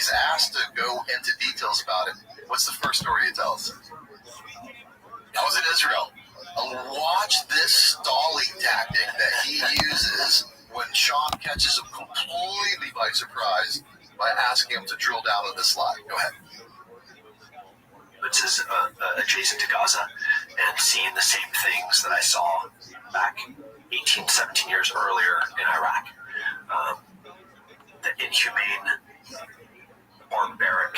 he's asked to go into details about it, what's the first story he tells? I was in Israel. Watch this stalling tactic that he uses when Sean catches him completely by surprise by asking him to drill down on the slide. Go ahead. This is adjacent to Gaza and seeing the same things that I saw back 18, 17 years earlier in Iraq. The inhumane, barbaric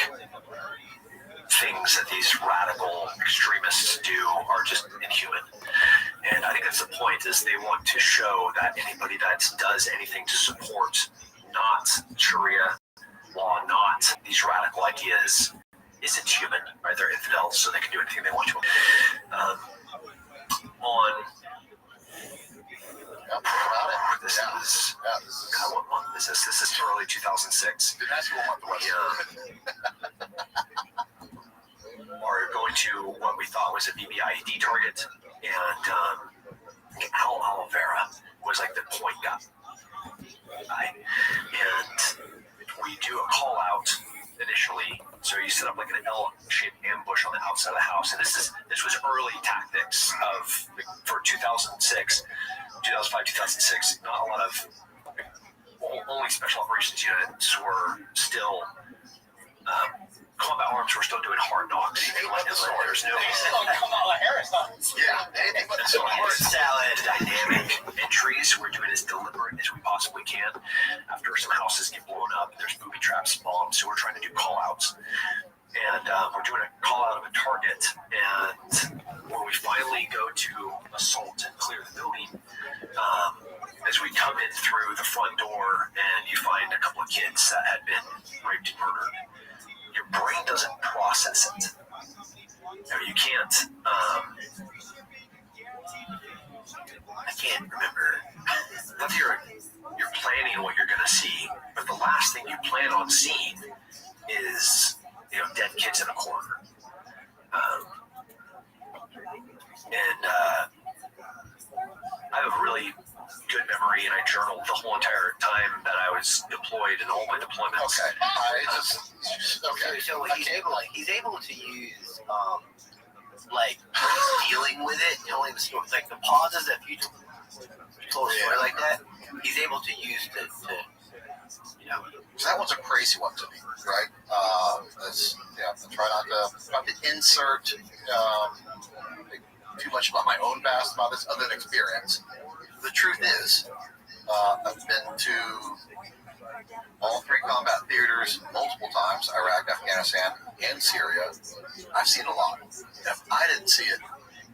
things that these radical extremists do are just inhuman. And I think that's the point, is they want to show that anybody that does anything to support not Sharia law, not these radical ideas, isn't human, right? They're infidels, so they can do anything they want to. This is kind of what month is this? This is early 2006. Are going to what we thought was a BBIED target, and Al Oliveira was like the point guy. And we do a call out initially, so you set up like an L-shaped ambush on the outside of the house, and this was early tactics for 2006, 2005, 2006. Not a lot of only special operations units were still. Combat arms were still doing hard knocks. There's no Kamala Harris. Anything but so word salad, dynamic entries. We're doing as deliberate as we possibly can. After some houses get blown up, there's booby traps, bombs, so we're trying to do call outs. And we're doing a call out of a target. And when we finally go to assault and clear the building, as we come in through the front door and you find a couple of kids that had been raped and murdered, your brain doesn't process it. You can't. I can't remember whether you're planning what you're going to see, but the last thing you plan on seeing is dead kids in a corner. I have a really good memory, and I journaled the whole entire time that I was deployed in all my deployments. Okay. So he's able to use dealing with it, telling the story, like the pauses that you told a story like that. He's able to use to So that one's a crazy one to me, right? Try not to insert too much about my own past about this other than experience. The truth is, I've been to all three combat theaters multiple times: Iraq, Afghanistan, and Syria. I've seen a lot. If I didn't see it,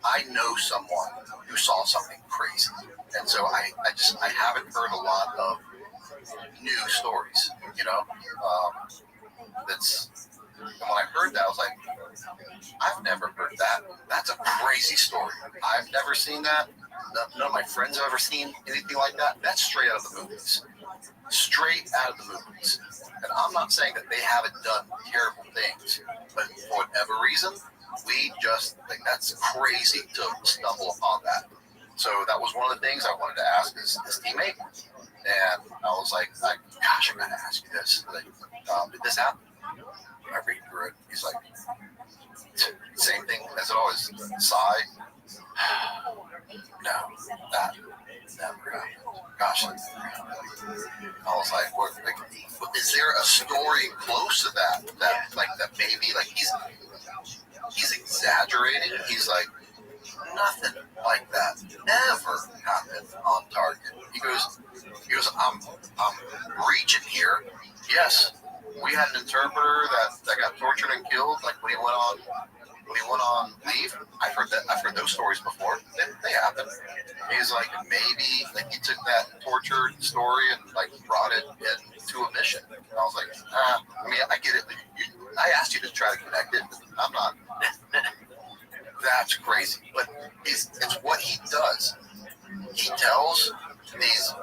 I know someone who saw something crazy, and so I haven't heard a lot of new stories. And when I heard that, I was like, I've never heard that. That's a crazy story. I've never seen that. None of my friends have ever seen anything like that. That's straight out of the movies. Straight out of the movies. And I'm not saying that they haven't done terrible things, but for whatever reason, we just think that's crazy to stumble upon that. So that was one of the things I wanted to ask his teammate. And I was like, gosh, I gotta ask you this. Did this happen? I read through it. He's like, same thing as always. Sigh. No, that never happened. Gosh, that never happened. I was like, is there a story close to that? That maybe he's exaggerating. He's like, nothing like that ever happened on target. He goes, I'm reaching here. Yes, we had an interpreter that got tortured and killed, when he went on leave. I've heard those stories before. They happen. He's like, maybe he took that tortured story and brought it into a mission. And I was like, I get it. I asked you to try to connect it. I'm not. That's crazy. But it's what he does. He tells these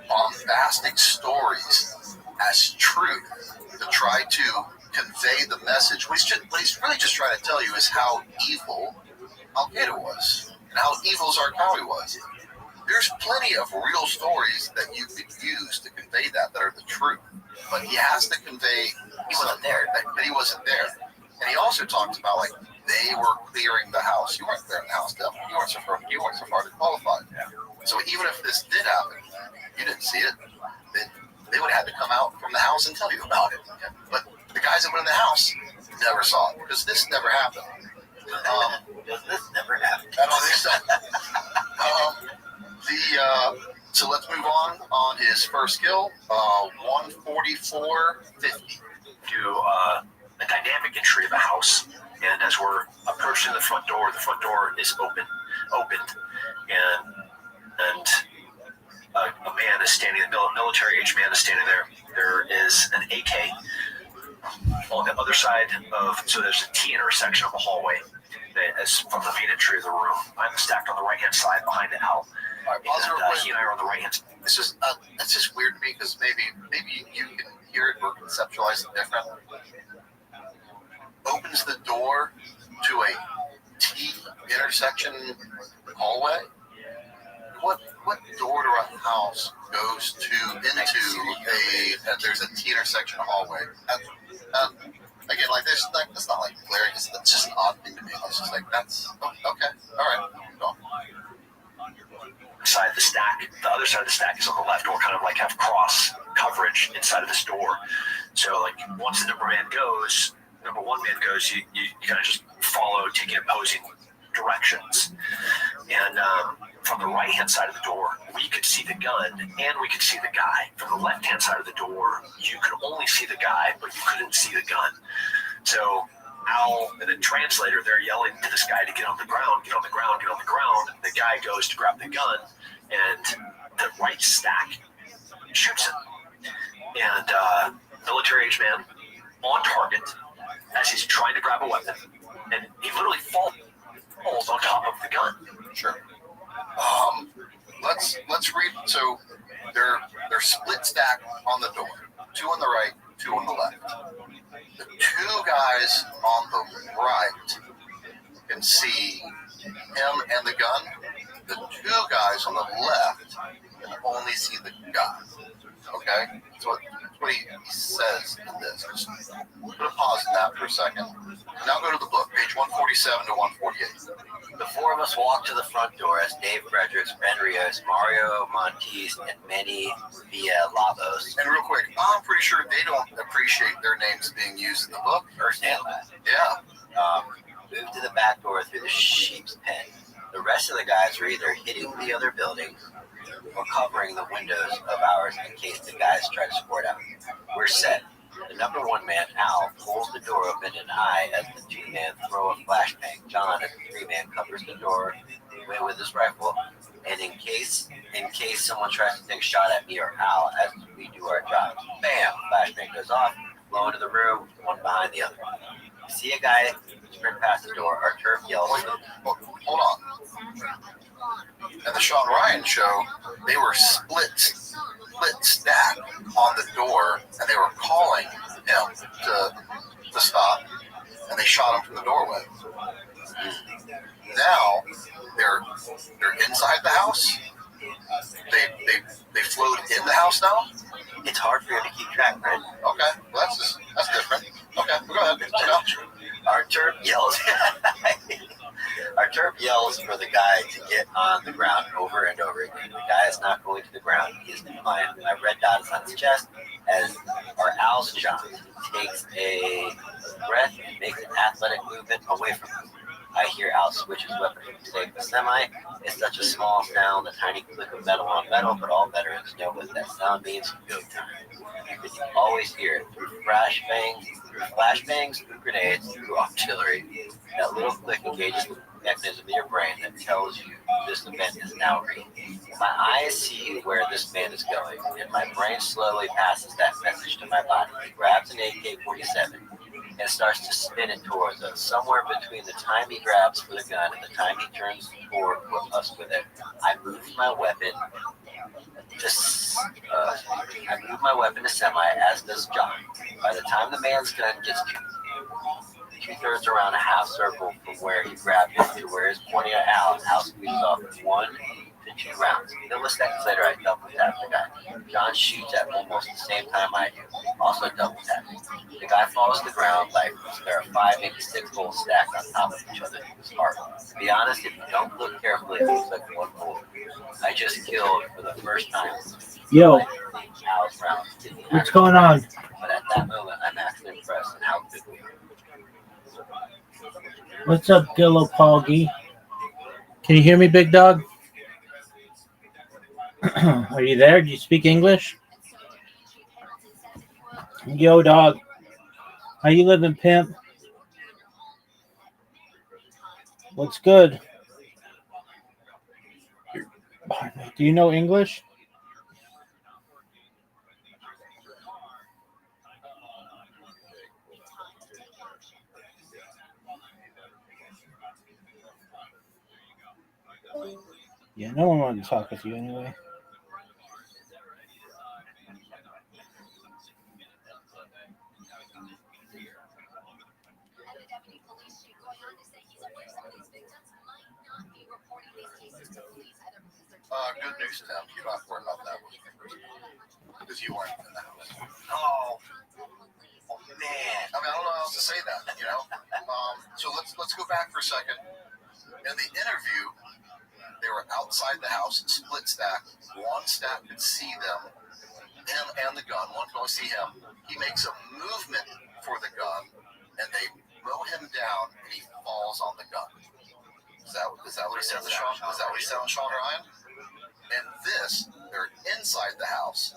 bombastic stories as truth to try to convey the message. What he's really just trying to tell you is how evil Al Qaeda was and how evil Zarqawi was. There's plenty of real stories that you could use to convey that are the truth. but he has to convey He wasn't there. But he wasn't there. And he also talked about like they were clearing the house. You weren't clearing the house, Devil. You weren't so far disqualified. So even if this did happen, you didn't see it. They would have had to come out from the house and tell you about it. But the guys that were in the house never saw it because this never happened. This never happened. I don't think so. So let's move on his first skill, 144.50. Do a dynamic entry of a house, and as we're approaching the front door is opened, and a man is standing, a military-age man is standing there. There is an AK on the other side so there's a T intersection of the hallway that is from the main entry of the room. I'm stacked on the right-hand side behind the Al. All right, he and I are on the right-hand side. It's just weird to me because maybe you can hear it or conceptualize it different. Opens the door to a T intersection hallway. What door to a house goes into there's a T intersection hallway? Again, like there's like that's not like glaring. It's just an odd thing to me. It's just like that's okay. All right, go. Side of the stack. The other side of the stack is on the left, or kind of like have cross coverage inside of this door. So like once the number one man goes, you kind of just follow, taking opposing directions. And from the right hand side of the door, we could see the gun and we could see the guy. From the left hand side of the door, you could only see the guy, but you couldn't see the gun. So Al and the translator, they're yelling to this guy to get on the ground, get on the ground, get on the ground. The guy goes to grab the gun, and the right stack shoots him. And military-age man on target as he's trying to grab a weapon, and he literally falls on top of the gun. Sure. Let's read. So they're split stack on the door. Two on the right, two on the left. The two guys on the right can see him and the gun. The two guys on the left can only see the gun. Okay? So that's what he says in this. Just put a pause in that for a second. Now go to the book, page 147 to 148. The four of us walked to the front door as Dave Fredericks, Ben Rios, Mario Montes, and Manny Villalobos. And real quick, I'm pretty sure they don't appreciate their names being used in the book. Understand that. Yeah. Moved to the back door through the sheep's pen. The rest of the guys were either hitting the other buildings or covering the windows of ours in case the guys tried to sport out. We're set. The number one man, Al, pulls the door open, and I, as the two-man, throw a flashbang. John, as the three-man, covers the door with his rifle, and in case someone tries to take a shot at me or Al as we do our job, bam, flashbang goes off, blow into the room, one behind the other. We see a guy sprint past the door. Our turf yells. Hold on. In the Sean Ryan show, they were split stack on the door, and they were calling him to stop, and they shot him from the doorway. Now they're inside the house. They flowed in the house now. It's hard for you to keep track, right? Okay, well that's different. Okay, go ahead. Our turf yells. Our turf yells for the guy to get on the ground over and over again. The guy is not going to the ground. He is defiant. My red dot is on his chest as our Al's John takes a breath and makes an athletic movement away from him. I hear Al switch his weapon from tape to semi. It's such a small sound, a tiny click of metal on metal, but all veterans know what that sound means. Go time. You can always hear it through flashbangs, through grenades, through artillery. That little click engages the mechanism in your brain that tells you this event is now real. My eyes see where this man is going, and my brain slowly passes that message to my body. He grabs an AK-47 and starts to spin it towards us. Somewhere between the time he grabs for the gun and the time he turns toward us with it, I move my weapon to semi, as does John. By the time the man's gun gets two-thirds around a half circle from where he grabbed it to where he's pointing at Al squeezes off 1 to 2 rounds. A couple of seconds later, I double tap the guy. John shoots at almost the same time I do, also double tapping. The guy falls to the ground lifeless. There are 5, maybe 6 bullets stacked on top of each other through his heart. To be honest, if you don't look carefully, it looks like one bullet. I just killed for the first time. Yo, what's going on? But at that moment, I'm actually impressed at how good we are. What's up, Gillo Poggy? Can you hear me, big dog? Are you there? Do you speak English? Yo, dog. How you living, pimp? What's good? Do you know English? Yeah, no one wanted to talk with you anyway. Good news, Tim. You don't have to worry about that one because you weren't in the house. Oh man. I mean, I don't know how else to say that, So let's go back for a second. In the interview, they were outside the house, split stack. One stack could see them, him and the gun. One could only see him. He makes a movement for the gun, and they mow him down, and he falls on the gun. Is that what he said? Is that what he said on Sean Ryan? And they're inside the house,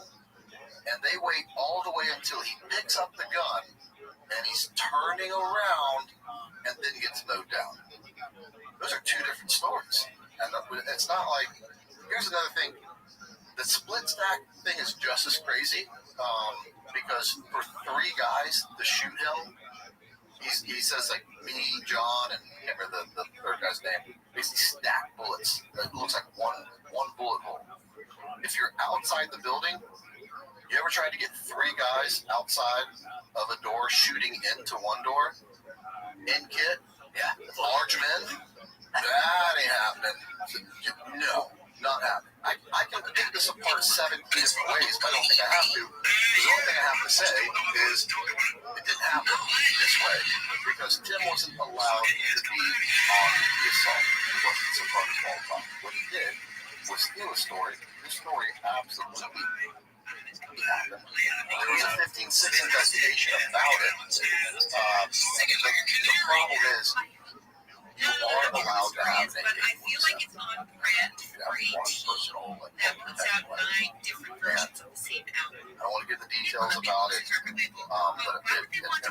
and they wait all the way until he picks up the gun, and he's turning around, and then gets mowed down. Those are 2 different stories. And it's not like, here's another thing, the split stack thing is just as crazy, because for 3 guys to shoot him, he says like me, John, and I can't remember the third guy's name, basically stack bullets. It looks like one bullet hole. If you're outside the building, you ever tried to get 3 guys outside of a door shooting into one door? In kit? Yeah. Large men? That ain't happening. No, not happening. I can pick this apart 17 different ways, but I don't think I have to. The only thing I have to say is it didn't happen this way because Tim wasn't allowed to be on the assault. He wasn't supposed to all the time. What he did was steal a story. This story absolutely happened. There was a 15-6 investigation about it. The problem is you are allowed to have an AK. You have one personal protection weapon. I don't want to give the details about it, and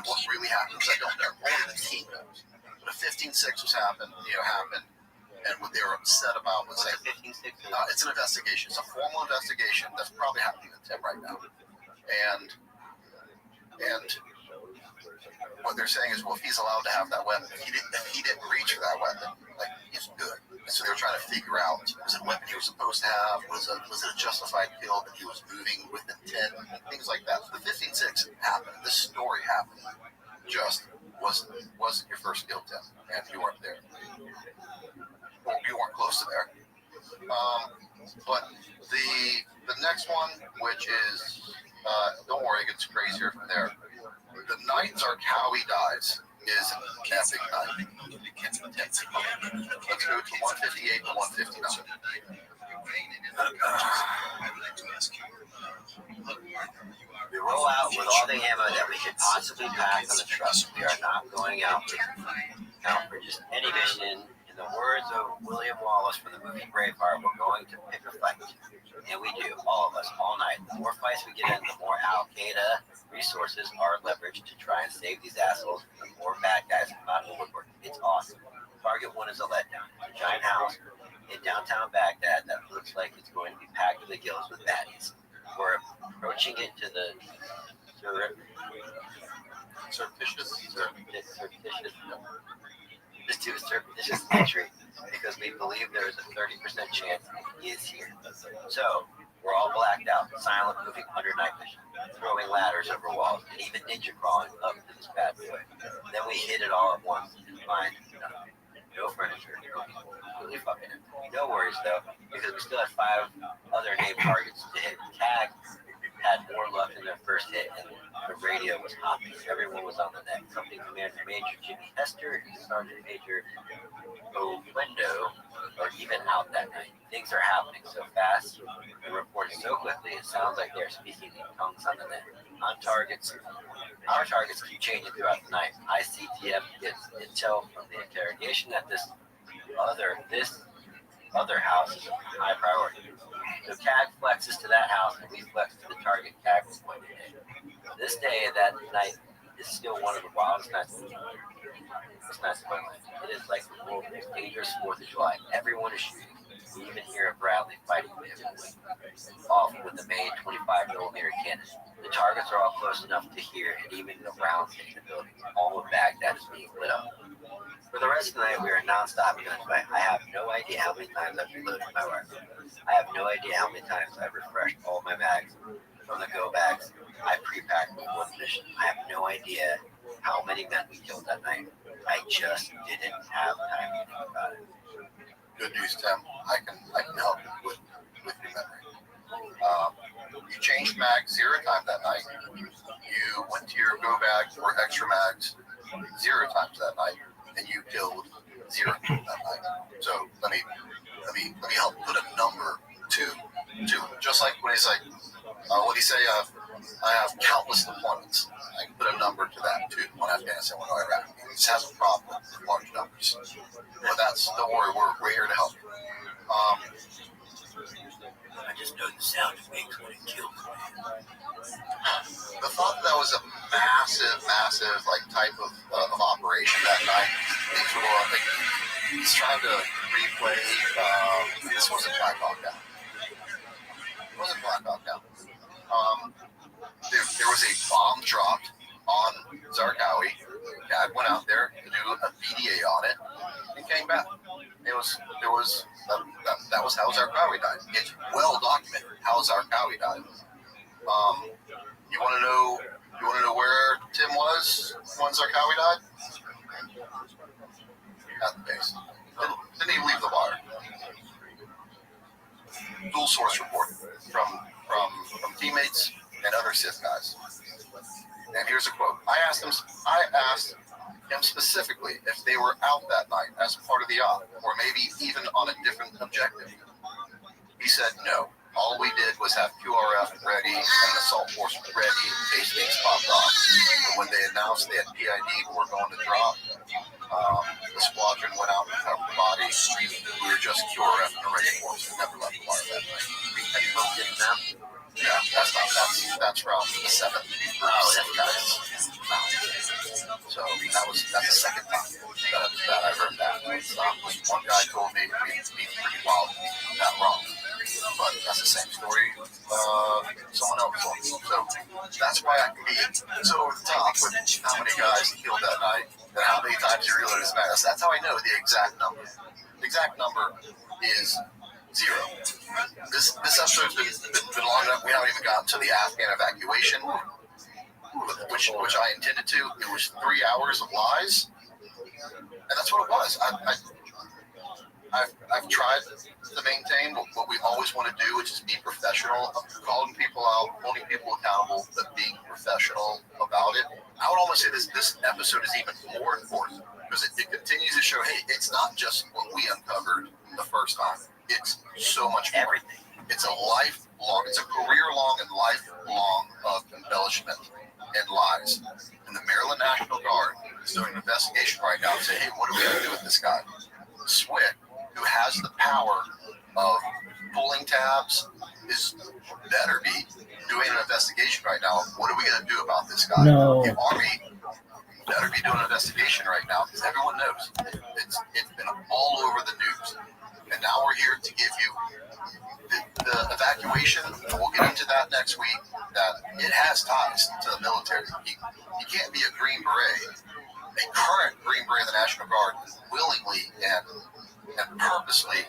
what really happens, I don't know. Only the team knows. But a 15-6 happened, and what they were upset about was that it's an investigation. It's a formal investigation that's probably happening in Tim right now. And what they're saying is, well, if he's allowed to have that weapon, if he didn't reach for that weapon, like, he's good. And so they were trying to figure out, was it a weapon he was supposed to have? Was it a justified kill that he was moving with intent? And things like that. So the 15-6 happened. This story happened. Just wasn't your first kill, Tim, and you weren't there. Well, you weren't close to there. But the next one, which is, don't worry, it gets crazier from there. The night Zarqawi dies is an epic night. Let's go to 158 to 159. We roll out with all the ammo that we could possibly pack on the truck. We are not going out for just any mission. In the words of William Wallace from the movie Braveheart, we're going to pick a fight. And we do, all of us, all night. The more fights we get in, the more Al-Qaeda resources are leveraged to try and save these assholes. The more bad guys come out of the woodwork. It's awesome. Target 1 is a letdown. It's a giant house in downtown Baghdad that looks like it's going to be packed to the gills with baddies. We're approaching it to the surreptitious entry because we believe there is a 30% chance he is here. So we're all blacked out, silent, moving under night vision, throwing ladders over walls, and even ninja crawling up to this bad boy. Then we hit it all at once and find no furniture, no people, completely fucking empty. No worries though, because we still had 5 other named targets to hit. CAG had more luck in their first hit, and the radio was hopping. Everyone was on the net. Company Commander Major Jimmy Hester and Sergeant Major O'Wendo are even out that night. Things are happening so fast and reporting so quickly, it sounds like they're speaking in tongues on the net. On targets, our targets keep changing throughout the night. ICTF gets intel from the interrogation that this other house is a high priority. So CAG flexes to that house, and we flex to the target CAG was pointed at. This day, that night, is still one of the wildest nights of my life. It is like the world's most dangerous 4th of July. Everyone is shooting. We even hear a Bradley fighting off with the main 25mm cannon. The targets are all close enough to hear, and even the rounds hitting the building. All of Baghdad is being lit up. For the rest of the night, we are non-stop gunfight. I have no idea how many times I've reloaded my rifle. I have no idea how many times I've refreshed all my mags from the go bags I pre-packed before the mission. I have no idea how many men we killed that night. I just didn't have time to think about it. Good news, Tim. I can help with your memory. You changed mags 0 times that night. You went to your go bag for extra mags 0 times that night, and you killed 0 that night. So let me help put a number to just like when he's like, what do you say? I have countless deployments. I can put a number to that too. One Afghanistan, one Iraq. He just has a problem with large numbers. But don't worry, we're here to help. I just know the sound it makes when it kills me. The thought that was a massive type of operation that night. Things were going like he's trying to replay. This wasn't Black Hawk Down. It wasn't Black Hawk Down. There was a bomb dropped on Zarqawi. Dad went out there to do a PDA on it and came back. That was how Zarqawi died. It's well documented how Zarqawi died. You want to know where Tim was when Zarqawi died? At the base. Didn't even leave the wire. Dual source report from teammates and other Sith guys. And here's a quote. I asked him specifically if they were out that night as part of the op, or maybe even on a different objective. He said no. All we did was have QRF ready and the assault force ready in case things popped off. But when they announced they had PID and were going to drop, the squadron went out and covered the body. We were just QRF and a ready force and never left the water that night. Have you both getting them? Yeah, that's from the 7th. Guys. So that's the second time that I heard that. One guy told me it's pretty wild, not wrong. But that's the same story someone else told me. So that's why I can be so over the top with how many guys killed that night and how many times he reloaded his mags. That's how I know the exact number. The exact number is 0. This episode's been long enough. We haven't even gotten to the Afghan evacuation, which I intended to. It was 3 hours of lies, and that's what it was. I've tried to maintain what we always want to do, which is be professional, calling people out, holding people accountable, but being professional about it. I would almost say this episode is even more important because it continues to show, hey, it's not just what we uncovered the first time. It's so much more. Everything. It's a career-long and lifelong of embellishment and lies. And the Maryland National Guard is doing an investigation right now to say, hey, what are we going to do with this guy? Swick, who has the power of pulling tabs, better be doing an investigation right now. What are we going to do about this guy? No. The Army better be doing an investigation right now because everyone knows it's been all over the news. And now we're here to give you the evacuation, and we'll get into that next week, that it has ties to the military. You can't be a Green Beret, a current Green Beret of the National Guard, willingly and purposely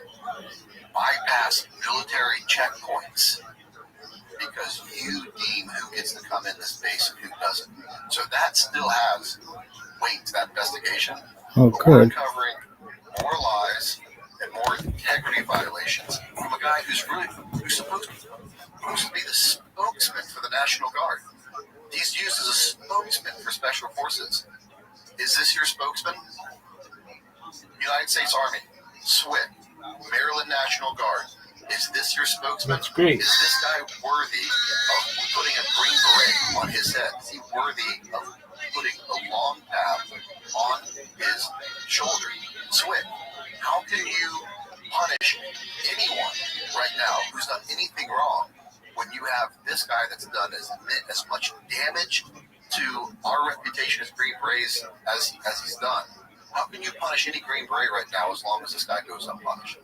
bypass military checkpoints because you deem who gets to come in this base and who doesn't. So that still has weight to that investigation. Oh, but we're good. covering more lies and more integrity violations from a guy who's supposed to be the spokesman for the National Guard. He's used as a spokesman for Special Forces. Is this your spokesman? United States Army, SWIT, Maryland National Guard. Is this your spokesman? That's great. Is this guy worthy of putting a green beret on his head? Is he worthy of putting a long tab on his shoulder? SWIT, how can you punish anyone right now who's done anything wrong when you have this guy that's done as much damage to our reputation as Green Berets as he's done? How can you punish any Green Beret right now as long as this guy goes unpunished?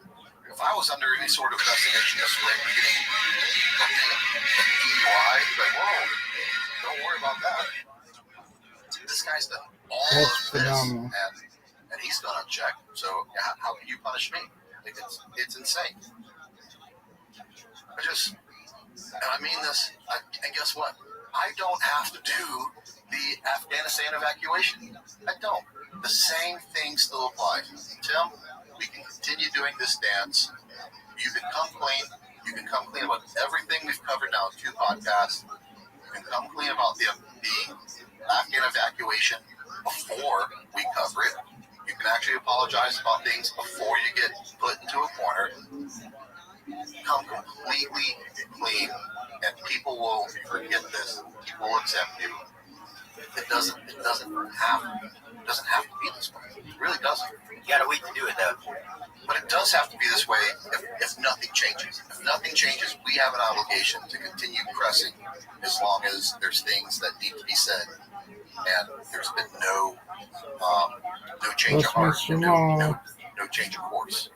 If I was under any sort of investigation of SWIT getting a DUI, like, whoa, don't worry about that. This guy's done all That's of this, phenomenal. and he's gone unchecked. So how can you punish me? Like, it's insane. I mean this, and guess what? I don't have to do the Afghanistan evacuation. I don't. The same thing still applies. Tim, we can continue doing this dance. You can come clean. You can come clean about everything we've covered now in 2 podcasts. You can come clean about the Afghan evacuation before we cover it. You can actually apologize about things before you get put into a corner. Come completely clean, and people will forget this. People will accept you. It doesn't have to be this way. It really doesn't. You gotta wait to do it though. But it does have to be this way if nothing changes. If nothing changes, we have an obligation to continue pressing as long as there's things that need to be said. And there's been no change of heart, no change of course.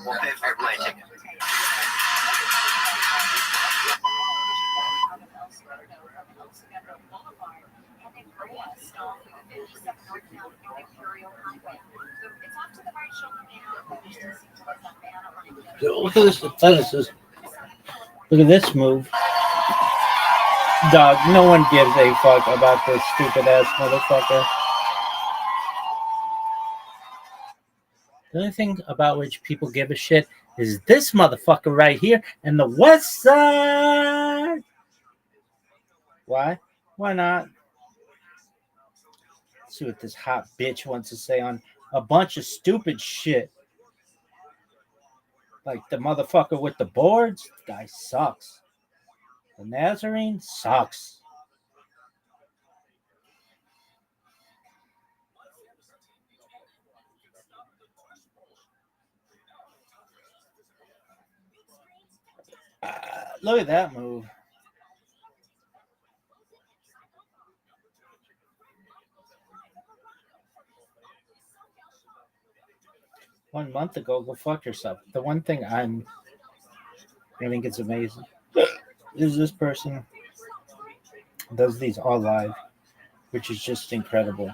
We'll pay for your plane ticket. Look at this athleticism. Look at this move. Dog, no one gives a fuck about this stupid ass motherfucker. The only thing about which people give a shit is this motherfucker right here and the West Side. Why? Why not? Let's see what this hot bitch wants to say on a bunch of stupid shit. Like the motherfucker with the boards, the guy sucks. The Nazarene sucks. Look at that move. One month ago, go fuck yourself. The one thing I think it's amazing is this person does these all live, which is just incredible.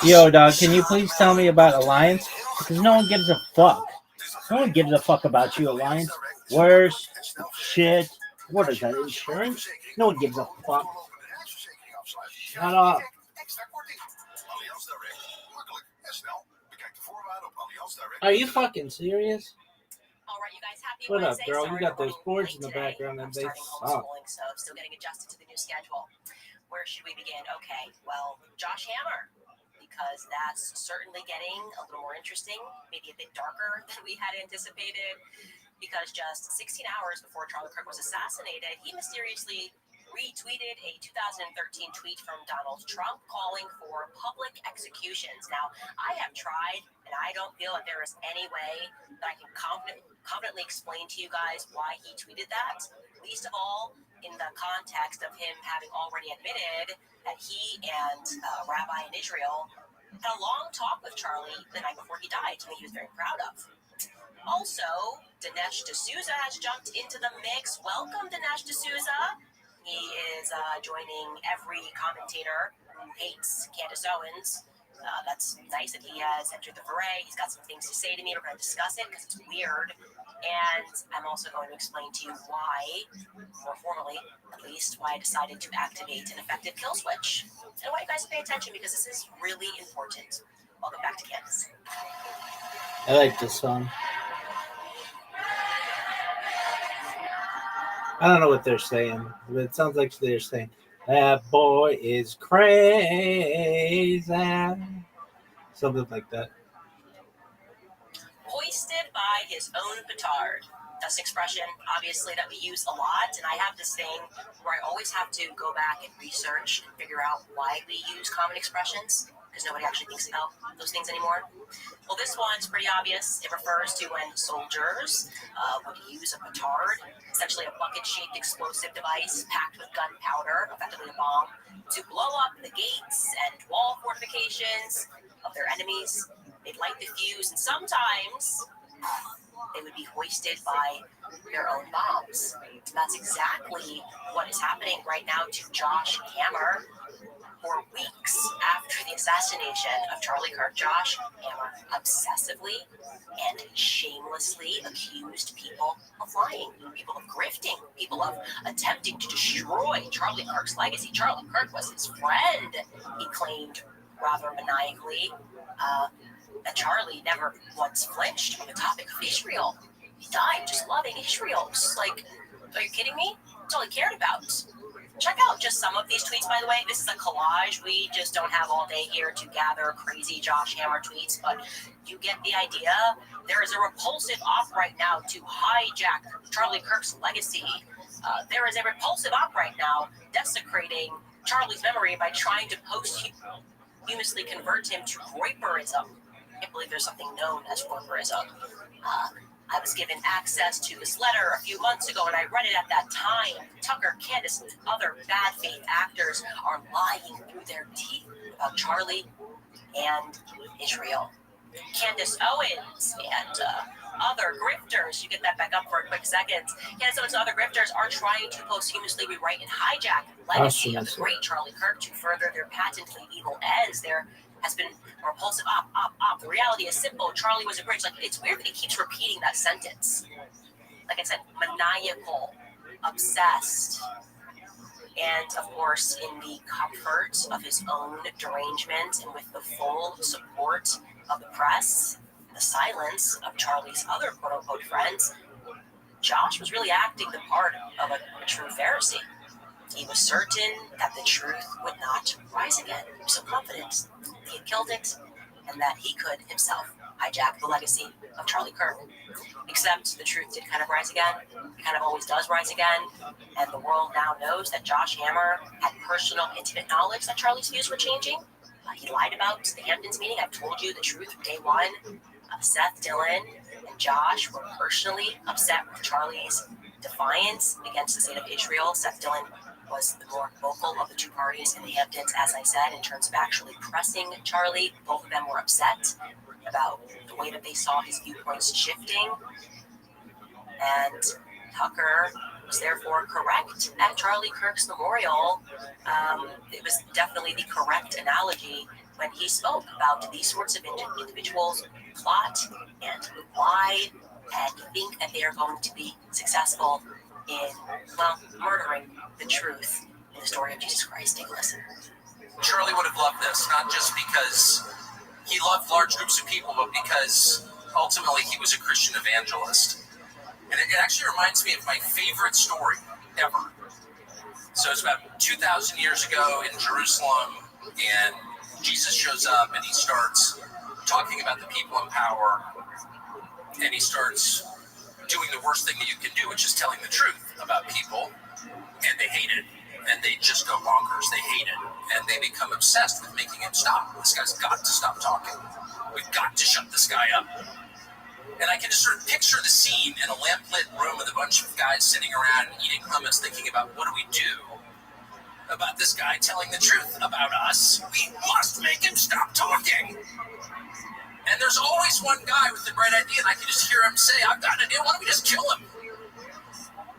Yo, dog, can you please tell me about Alliance? Because no one gives a fuck. No one gives a fuck about you, Alliance. Worse shit. What is that, insurance? No one gives a fuck. Shut up. Are you fucking serious? What up, girl? You got those boards in the background and they suck. So still getting adjusted to the new schedule. Where should we begin? Okay, well, Josh Hammer, because that's certainly getting a little more interesting, maybe a bit darker than we had anticipated, because just 16 hours before Charlie Kirk was assassinated, he mysteriously retweeted a 2013 tweet from Donald Trump calling for public executions. Now, I have tried, and I don't feel that there is any way that I can confidently explain to you guys why he tweeted that, least of all in the context of him having already admitted that he and Rabbi in Israel had a long talk with Charlie the night before he died, something he was very proud of. Also, Dinesh D'Souza has jumped into the mix. Welcome, Dinesh D'Souza. He is joining every commentator who hates Candace Owens. That's nice that he has entered the foray. He's got some things to say to me. We're going to discuss it because it's weird. And I'm also going to explain to you why, more formally at least, why I decided to activate an effective kill switch. And why you guys pay attention, because this is really important. Welcome back to Candace. I like this song. I don't know what they're saying, but it sounds like they're saying, that boy is crazy. Something like that. Hoisted by his own petard. That's an expression, obviously, that we use a lot. And I have this thing where I always have to go back and research and figure out why we use common expressions, because nobody actually thinks about those things anymore. Well, this one's pretty obvious. It refers to when soldiers would use a petard, essentially a bucket-shaped explosive device packed with gunpowder, effectively a bomb, to blow up the gates and wall fortifications of their enemies. They'd light the fuse, and sometimes they would be hoisted by their own bombs. And that's exactly what is happening right now to Josh Hammer. For weeks after the assassination of Charlie Kirk, Josh Hammer obsessively and shamelessly accused people of lying, people of grifting, people of attempting to destroy Charlie Kirk's legacy. Charlie Kirk was his friend, he claimed rather maniacally. That Charlie never once flinched from the topic of Israel. He died just loving Israel. Just like, are you kidding me? That's all he cared about. Check out just some of these tweets, by the way. This is a collage. We just don't have all day here to gather crazy Josh Hammer tweets, but you get the idea. There is a repulsive op right now to hijack Charlie Kirk's legacy. There is a repulsive op right now desecrating Charlie's memory by trying to posthumously convert him to Groyperism. I can't believe there's something known as Groyperism. I was given access to this letter a few months ago, and I read it at that time. Tucker, Candace, and other bad faith actors are lying through their teeth about Charlie and Israel. Candace Owens and other grifters, you get that back up for a quick second. Candace Owens and other grifters are trying to posthumously rewrite and hijack the legacy of the great Charlie Kirk to further their patently evil ends. There has been a repulsive op. The reality is simple. Charlie was a great. Like, it's weird that he keeps repeating that sentence. Like I said, maniacal, obsessed, and of course, in the comfort of his own derangement and with the full support of the press, the silence of Charlie's other quote-unquote friends, Josh was really acting the part of a true Pharisee. He was certain that the truth would not rise again. He was so confident he had killed it and that he could himself hijack the legacy of Charlie Kirk. Except the truth did kind of rise again. It kind of always does rise again. And the world now knows that Josh Hammer had personal, intimate knowledge that Charlie's views were changing. He lied about the Hamptons meeting. I've told you the truth from day one. Seth, Dylan, and Josh were personally upset with Charlie's defiance against the state of Israel. Seth Dillon was the more vocal of the two parties in the Hamptons, as I said, in terms of actually pressing Charlie. Both of them were upset about the way that they saw his viewpoints shifting. And Tucker was therefore correct at Charlie Kirk's memorial. It was definitely the correct analogy when he spoke about these sorts of individuals plot and lie and think that they are going to be successful in, well, murdering the truth in the story of Jesus Christ. Take a listen. Charlie would have loved this, not just because he loved large groups of people, but because ultimately he was a Christian evangelist. And it actually reminds me of my favorite story ever. So it's about 2,000 years ago in Jerusalem, and Jesus shows up and he starts talking about the people in power, and he starts doing the worst thing that you can do, which is telling the truth about people, and they hate it, and they just go bonkers. They hate it, and they become obsessed with making him stop. This guy's got to stop talking. We've got to shut this guy up. And I can just sort of picture the scene in a lamplit room with a bunch of guys sitting around eating hummus, thinking about what do we do about this guy telling the truth about us. We must make him stop talking. And there's always one guy with the bright idea, and I can just hear him say, I've got an idea, why don't we just kill him?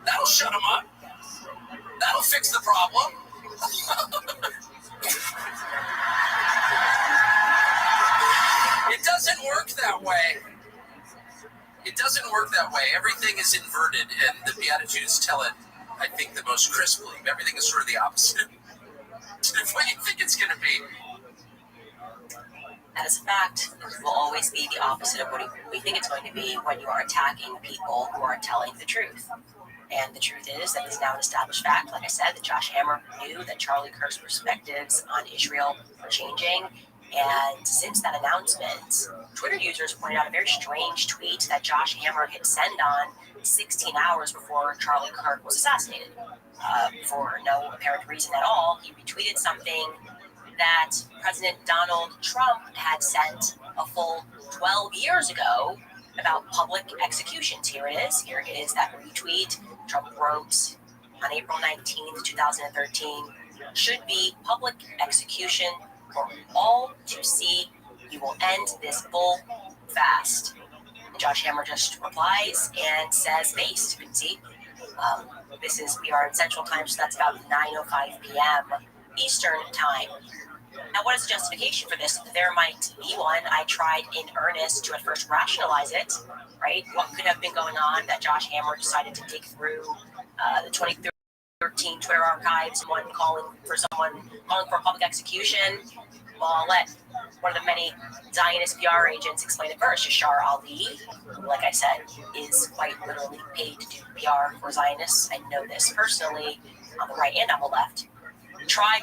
That'll shut him up. That'll fix the problem. It doesn't work that way. It doesn't work that way. Everything is inverted, and the Beatitudes tell it, I think, the most crisply. Everything is sort of the opposite of what you think it's going to be. That is a fact. It will always be the opposite of what we think it's going to be when you are attacking people who are telling the truth. And the truth is that it's now an established fact, like I said, that Josh Hammer knew that Charlie Kirk's perspectives on Israel were changing. And since that announcement, Twitter users pointed out a very strange tweet that Josh Hammer hit send on 16 hours before Charlie Kirk was assassinated. For no apparent reason at all, he retweeted something that President Donald Trump had sent a full 12 years ago about public executions. Here it is. Here is that retweet. Trump wrote on April 19th, 2013, should be public execution for all to see. You will end this bull fast. And Josh Hammer just replies and says based. You can see we are in Central Time, so that's about 9:05 p.m. Eastern Time. Now, what is the justification for this? There might be one. I tried in earnest to at first rationalize it, right? What could have been going on that Josh Hammer decided to dig through the 2013 Twitter archives, calling for a public execution? Well, I'll let one of the many Zionist PR agents explain it first. Yashar Ali, who, like I said, is quite literally paid to do PR for Zionists. I know this personally on the right and on the left. Tried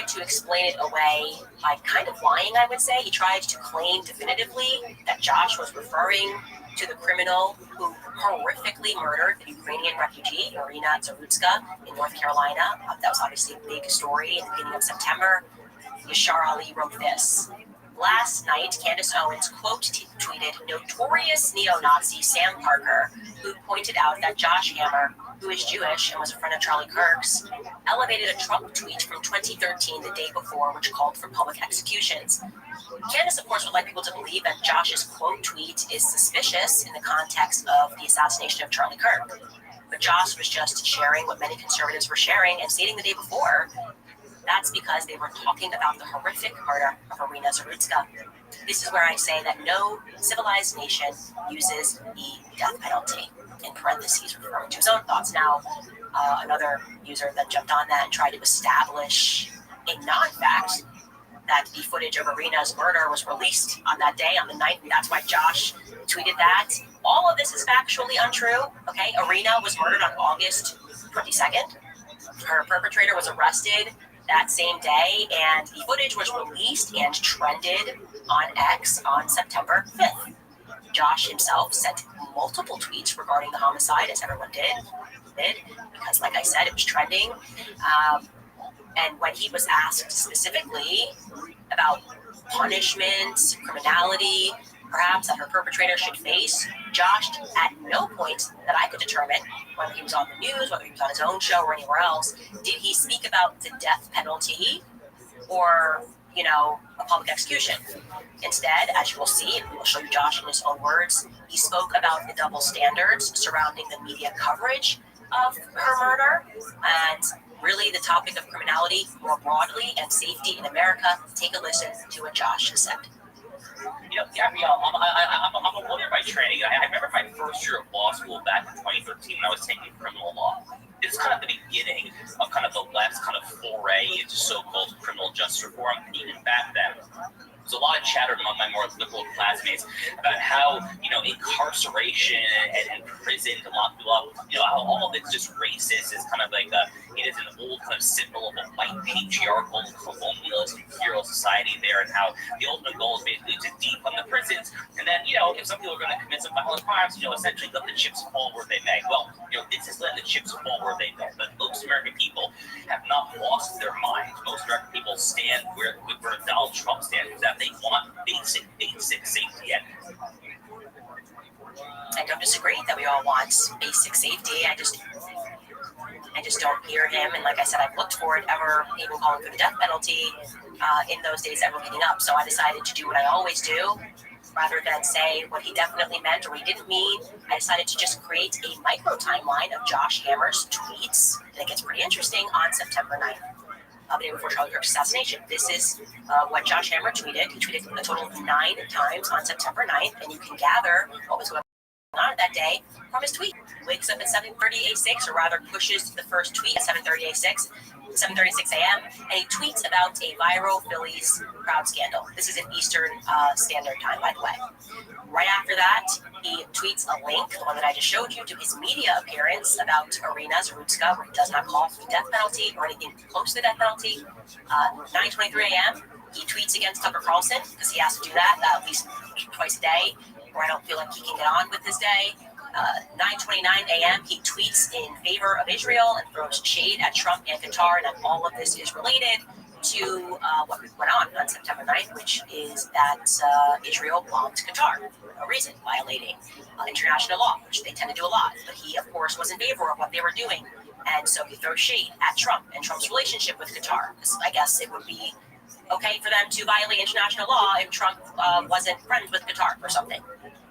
to explain it away by kind of lying, I would say. He tried to claim definitively that Josh was referring to the criminal who horrifically murdered the Ukrainian refugee, Irina Zarutska, in North Carolina. That was obviously a big story in the beginning of September. Yashar Ali wrote this. Last night, Candace Owens tweeted notorious neo-Nazi Sam Parker, who pointed out that Josh Hammer, who is Jewish and was a friend of Charlie Kirk's, elevated a Trump tweet from 2013, the day before, which called for public executions. Candace, of course, would like people to believe that Josh's quote tweet is suspicious in the context of the assassination of Charlie Kirk. But Josh was just sharing what many conservatives were sharing and stating the day before. That's because they were talking about the horrific murder of Irina Zarutska. This is where I say that no civilized nation uses the death penalty, in parentheses, referring to his own thoughts. Now, another user then jumped on that and tried to establish a non-fact that the footage of Irina's murder was released on that day, on the 9th, and that's why Josh tweeted that. All of this is factually untrue, okay? Irina was murdered on August 22nd. Her perpetrator was arrested that same day, and the footage was released and trended on X on September 5th. Josh himself sent multiple tweets regarding the homicide, as everyone did, because, like I said, it was trending. And when he was asked specifically about punishment, criminality, perhaps that her perpetrator should face, Josh, at no point that I could determine, whether he was on the news, whether he was on his own show or anywhere else, did he speak about the death penalty or, a public execution. Instead, as you will see, and we will show you Josh in his own words, he spoke about the double standards surrounding the media coverage of her murder and really the topic of criminality more broadly and safety in America. Take a listen to what Josh has said. Gabrielle, I'm a lawyer by training. I remember my first year of law school back in 2013 when I was taking criminal law. It's kind of the beginning of kind of the left's kind of foray into so-called criminal justice reform. And even back then, there's a lot of chatter among my more liberal classmates about how, incarceration and prison to lock people up, how all of it's just racist. It's kind of like it is an old kind of symbol of a white patriarchal colonialist imperial society there, and how the ultimate goal is basically to defund the prisons. And then, if some people are going to commit some violent crimes, essentially let the chips fall where they may. Well, this is letting the chips fall where they may. But most American people have not lost their minds. Most American people stand where Donald Trump stands, that they want basic safety. I don't disagree that we all want basic safety. I just don't hear him. And like I said, I've looked for it ever, even calling for the death penalty in those days ever leading up. So I decided to do what I always do, Rather than say what he definitely meant or what he didn't mean, I decided to just create a micro timeline of Josh Hammer's tweets, and it gets pretty interesting on September 9th. The day before Charlie Kirk's assassination. This is what Josh Hammer tweeted. He tweeted a total of 9 times on September 9th, and you can gather what was going on that day from his tweet. Wakes up at 7:30 a6, or rather pushes the first tweet at 7:36 a.m., and he tweets about a viral Phillies crowd scandal. This is in Eastern Standard Time, by the way. Right after that, he tweets a link, the one that I just showed you, to his media appearance about Irina Zarutska, where he does not call for the death penalty or anything close to the death penalty. 9:23 a.m., he tweets against Tucker Carlson, because he has to do that at least twice a day, or I don't feel like he can get on with his day. 9:29 a.m., he tweets in favor of Israel and throws shade at Trump and Qatar, and all of this is related to what went on September 9th, which is that Israel bombed Qatar for no reason, violating international law, which they tend to do a lot. But he, of course, was in favor of what they were doing, and so he throws shade at Trump and Trump's relationship with Qatar. I guess it would be okay for them to violate international law if Trump wasn't friends with Qatar or something.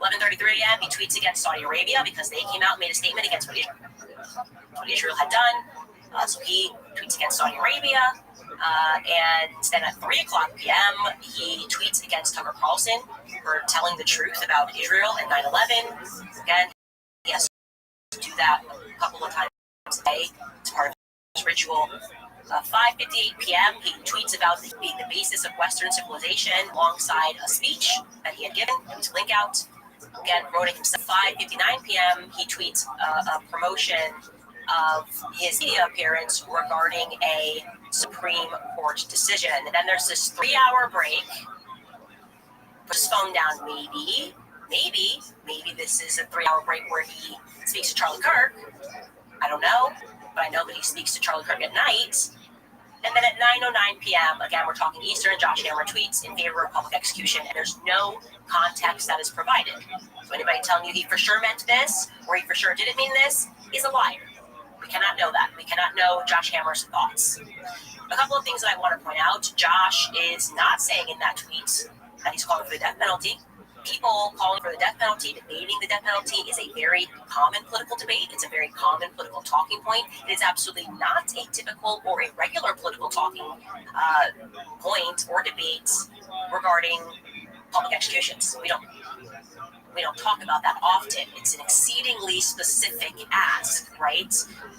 11:33 a.m., he tweets against Saudi Arabia because they came out and made a statement against what Israel had done. So he tweets against Saudi Arabia. And then at 3 o'clock p.m., he tweets against Tucker Carlson for telling the truth about Israel and 9/11. Again, he has to do that a couple of times a day. It's part of his ritual. 5:58 p.m., he tweets about the basis of Western civilization alongside a speech that he had given. To link out. Again, quoting himself. 5:59 p.m., he tweets a promotion of his media appearance regarding a Supreme Court decision. And then there's this 3-hour break. Put his phone down, maybe this is a 3-hour break where he speaks to Charlie Kirk. I don't know, but I know that he speaks to Charlie Kirk at night. And then at 9:09 p.m., again, we're talking Eastern, Josh Hammer tweets in favor of public execution, and there's no context that is provided. So anybody telling you he for sure meant this, or he for sure didn't mean this, is a liar. We cannot know that. We cannot know Josh Hammer's thoughts. A couple of things that I want to point out. Josh is not saying in that tweet that he's calling for the death penalty. People calling for the death penalty, debating the death penalty, is a very common political debate. It's a very common political talking point. It is absolutely not a typical or a regular political talking point or debate regarding public executions. We don't talk about that often. It's an exceedingly specific ask, right?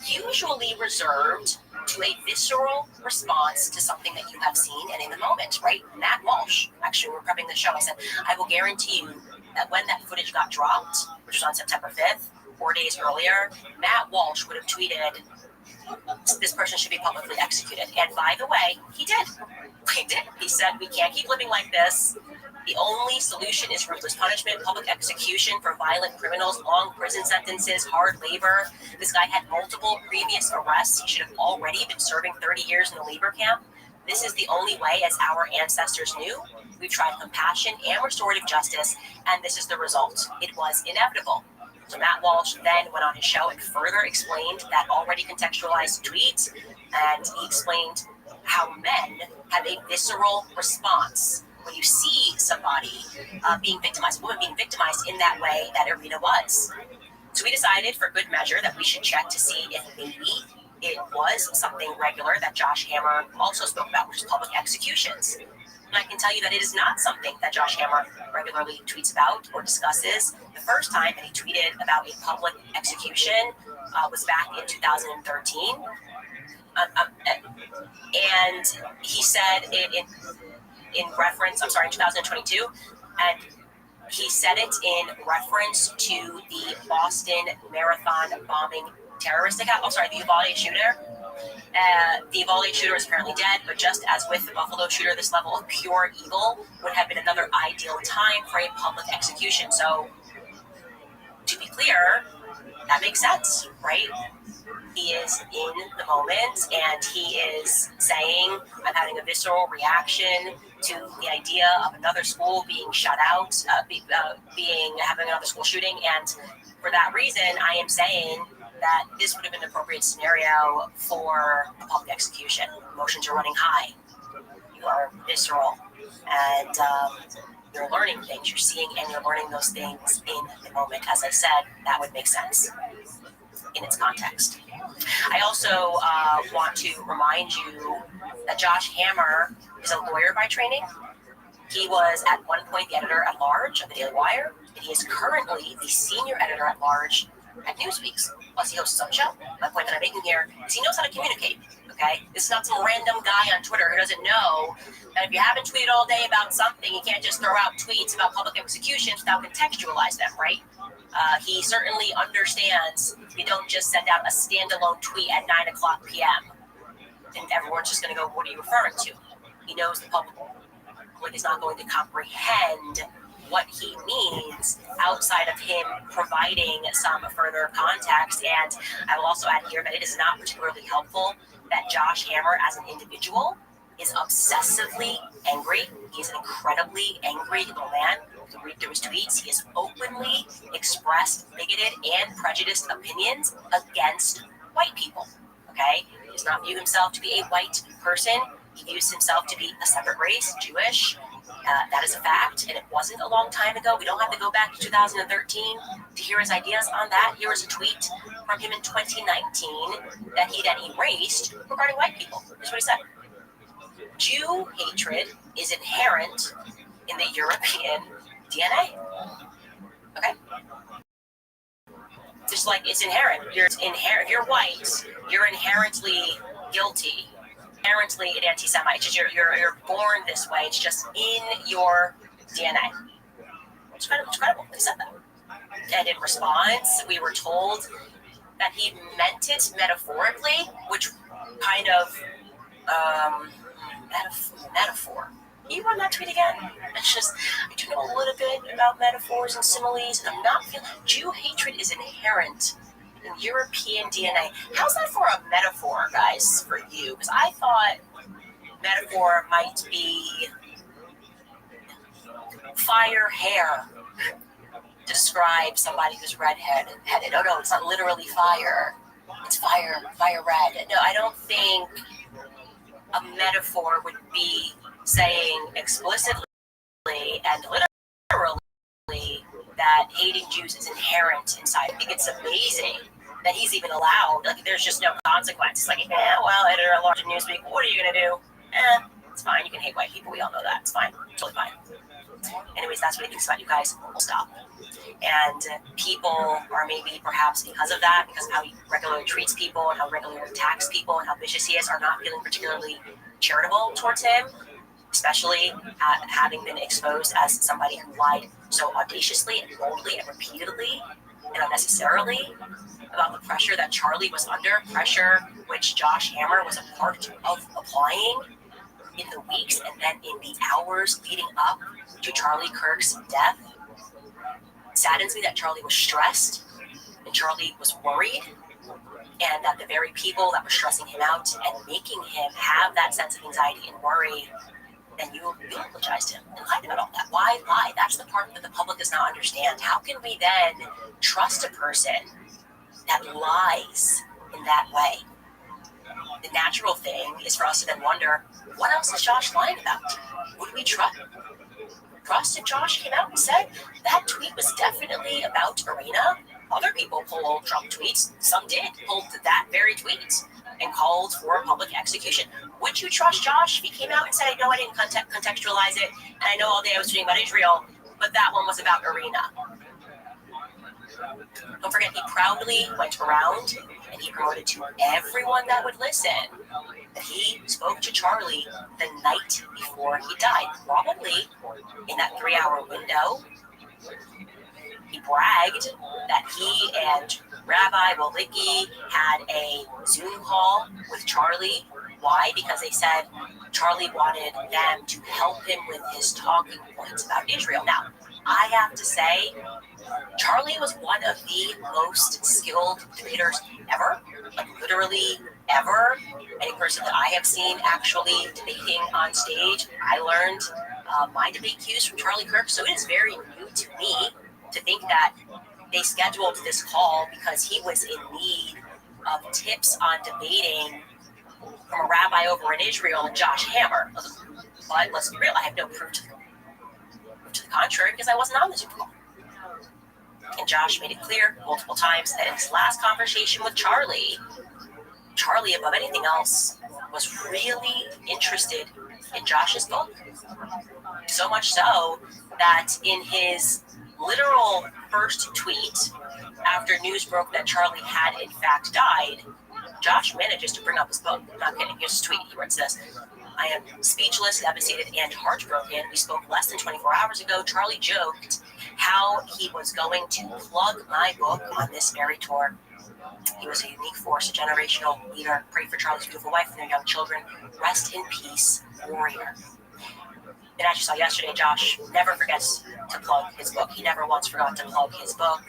Usually reserved to a visceral response to something that you have seen and in the moment, right? Matt Walsh, actually, we're prepping the show. I said, I will guarantee you that when that footage got dropped, which was on September 5th, 4 days earlier, Matt Walsh would have tweeted, this person should be publicly executed. And by the way, he did. He did. He said, we can't keep living like this. The only solution is ruthless punishment, public execution for violent criminals, long prison sentences, hard labor. This guy had multiple previous arrests. He should have already been serving 30 years in a labor camp. This is the only way, as our ancestors knew. We've tried compassion and restorative justice, and this is the result. It was inevitable. So Matt Walsh then went on his show and further explained that already contextualized tweet, and he explained how men have a visceral response when you see somebody being victimized, a woman being victimized in that way that Irina was. So we decided for good measure that we should check to see if maybe it was something regular that Josh Hammer also spoke about, which is public executions. And I can tell you that it is not something that Josh Hammer regularly tweets about or discusses. The first time that he tweeted about a public execution was back in 2013. And he said it in reference, in 2022, and he said it in reference to the Boston Marathon bombing terrorist attack. The Uvalde shooter. The Uvalde shooter is apparently dead, but just as with the Buffalo shooter, this level of pure evil would have been another ideal time for a public execution. So, to be clear, that makes sense, right? He is in the moment, and he is saying, I'm having a visceral reaction to the idea of another school being shut out, having another school shooting, and for that reason, I am saying that this would have been an appropriate scenario for a public execution. Emotions are running high. You are visceral. And You're learning things, you're seeing and you're learning those things in the moment. As I said, that would make sense in its context. I also want to remind you that Josh Hammer is a lawyer by training. He was at one point the editor-at-large of the Daily Wire, and he is currently the senior editor-at-large at Newsweek's. Plus, he hosts his own show. My point that I'm making here is he knows how to communicate, okay? This is not some random guy on Twitter who doesn't know that if you haven't tweeted all day about something, you can't just throw out tweets about public executions without contextualize them, right? He certainly understands you don't just send out a standalone tweet at 9 o'clock p.m. and everyone's just going to go, what are you referring to? He knows the public is not going to comprehend what he means outside of him providing some further context. And I will also add here that it is not particularly helpful that Josh Hammer as an individual is obsessively angry. He's an incredibly angry little man. Read through his tweets. He has openly expressed bigoted and prejudiced opinions against white people. Okay? He does not view himself to be a white person. He views himself to be a separate race, Jewish. That is a fact, and it wasn't a long time ago. We don't have to go back to 2013 to hear his ideas on that. Here is a tweet from him in 2019 that he then erased regarding white people. Here's what he said. Jew hatred is inherent in the European DNA. Okay? Just like it's inherent. If you're white, you're inherently guilty. Inherently an anti-Semite. It's just you're born this way. It's just in your DNA. It's incredible. They said that. And in response, we were told that he meant it metaphorically, which kind of metaphor. Can you run that tweet again? It's just I do know a little bit about metaphors and similes, and I'm not feeling Jew hatred is inherent in European DNA. How's that for a metaphor, guys, for you? Because I thought metaphor might be fire hair to describe somebody who's redheaded. Oh no, it's not literally fire. It's fire red. No, I don't think a metaphor would be saying explicitly and literally that hating Jews is inherent inside. I think it's amazing that he's even allowed. Like, there's just no consequence. It's like, well, editor-at-large of Newsweek, what are you going to do? It's fine. You can hate white people. We all know that. It's fine. Totally fine. Anyways, that's what he thinks about you guys. We'll stop. And people are maybe perhaps because of that, because of how he regularly treats people and how regularly attacks people and how vicious he is, are not feeling particularly charitable towards him, especially having been exposed as somebody who lied so audaciously and boldly and repeatedly and unnecessarily about the pressure that Charlie was under, pressure which Josh Hammer was a part of applying in the weeks and then in the hours leading up to Charlie Kirk's death. Saddens me that Charlie was stressed and Charlie was worried, and that the very people that were stressing him out and making him have that sense of anxiety and worry, then you eulogize him and lied about all that. Why lie? That's the part that the public does not understand. How can we then trust a person that lies in that way? The natural thing is for us to then wonder, what else is Josh lying about? Would we trust if Josh came out and said that tweet was definitely about Irina? Other people pulled Trump tweets. Some did pull that very tweet and called for a public execution. Would you trust Josh if he came out and said, I know I didn't contextualize it, and I know all day I was tweeting about Israel, but that one was about Irina? Don't forget, he proudly went around and he promoted to everyone that would listen that he spoke to Charlie the night before he died, probably in that 3-hour window. He bragged that he and Rabbi Walicki had a Zoom call with Charlie. Why? Because they said Charlie wanted them to help him with his talking points about Israel. Now, I have to say, Charlie was one of the most skilled debaters ever, like literally ever. Any person that I have seen actually debating on stage, I learned my debate cues from Charlie Kirk, so it is very new to me to think that they scheduled this call because he was in need of tips on debating from a rabbi over in Israel and Josh Hammer. But let's be real, I have no proof to to the contrary because I wasn't on the Zoom call. And Josh made it clear multiple times that in his last conversation with Charlie, above anything else, was really interested in Josh's book. So much so that in his literal first tweet, after news broke that Charlie had in fact died, Josh manages to bring up his book. I'm not kidding. Here's his tweet. He writes this: I am speechless, devastated, and heartbroken. We spoke less than 24 hours ago. Charlie joked how he was going to plug my book on this very tour. He was a unique force, a generational leader. Pray for Charlie's beautiful wife and their young children. Rest in peace, warrior. And as you saw yesterday, Josh never forgets to plug his book. He never once forgot to plug his book.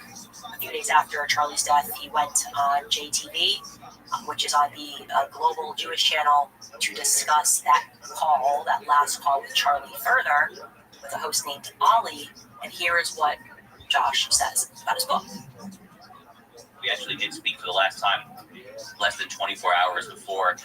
A few days after Charlie's death, he went on JTV, which is on the global Jewish channel, to discuss that last call with Charlie further with a host named Ali. And here is what Josh says about his book. We actually did speak for the last time, less than 24 hours before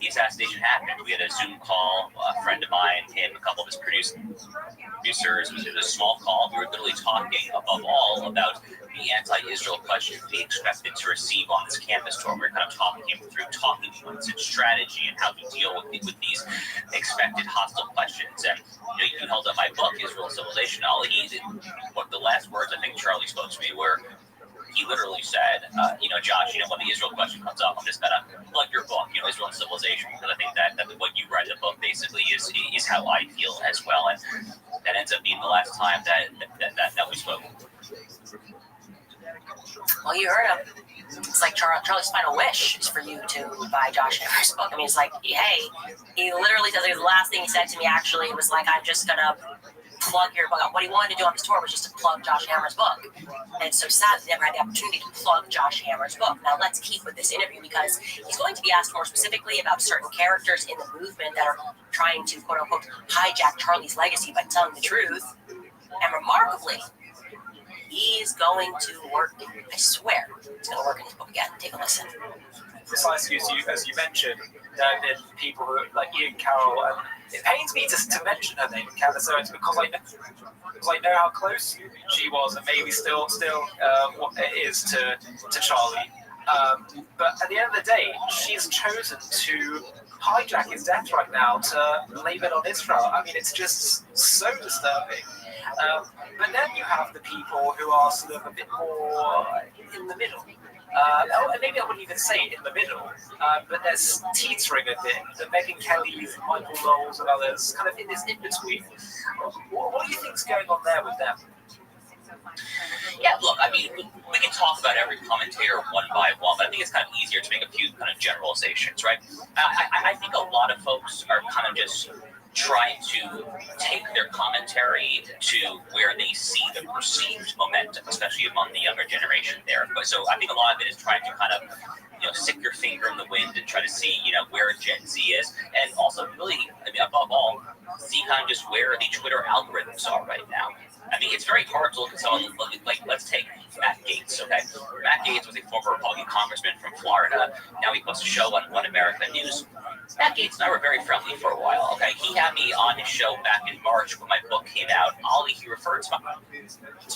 the assassination happened. We had a Zoom call, a friend of mine, him, a couple of his producers. It was a small call. We were literally talking, above all, about the anti-Israel question we expected to receive on this campus tour. We were kind of talking through talking points and strategy and how to deal with these expected hostile questions. And you held up my book, Israel and Civilization. What the last words I think Charlie spoke to me were, he literally said, Josh, when the Israel question comes up, I'm just going to plug your book, Israel and Civilization, because I think that what you write in the book basically is how I feel as well. And that ends up being the last time that we spoke. Well, you heard him. It's like Charlie's final wish is for you to buy Josh Hammer's book. I mean, it's like, hey, he literally says the last thing he said to me actually was like, I'm just going to plug your book. What he wanted to do on this tour was just to plug Josh Hammer's book. And it's so sad he never had the opportunity to plug Josh Hammer's book. Now let's keep with this interview because he's going to be asked more specifically about certain characters in the movement that are trying to, quote unquote, hijack Charlie's legacy by telling the truth. And remarkably, he's going to work, I swear, he's going to work in his book again. Take a listen. Precisely as you mentioned, there have been people who, like Ian Carroll, and it pains me to mention her name, Candace Owens, because I know how close she was, and maybe still what it is to Charlie. But at the end of the day, she's chosen to hijack his death right now to blame it on Israel. I mean, it's just so disturbing. But then you have the people who are sort of a bit more in the middle. Maybe I wouldn't even say in the middle, but there's teetering a bit. The Megyn Kellys, Michael Knowles, and others, kind of in this in-between. What do you think's going on there with them? Yeah, look, I mean, we can talk about every commentator one by one, but I think it's kind of easier to make a few kind of generalizations, right? I think a lot of folks are kind of just trying to take their commentary to where they see the perceived momentum, especially among the younger generation there. But so I think a lot of it is trying to kind of, stick your finger in the wind and try to see, where Gen Z is. And also really, above all, see kind of just where the Twitter algorithms are right now. I mean, it's very hard to look at someone like let's take Matt Gaetz, okay? Matt Gaetz was a former Republican congressman from Florida. Now he hosts a show on One America News. Matt Gaetz and I were very friendly for a while, okay? He had me on his show back in March when my book came out. He referred to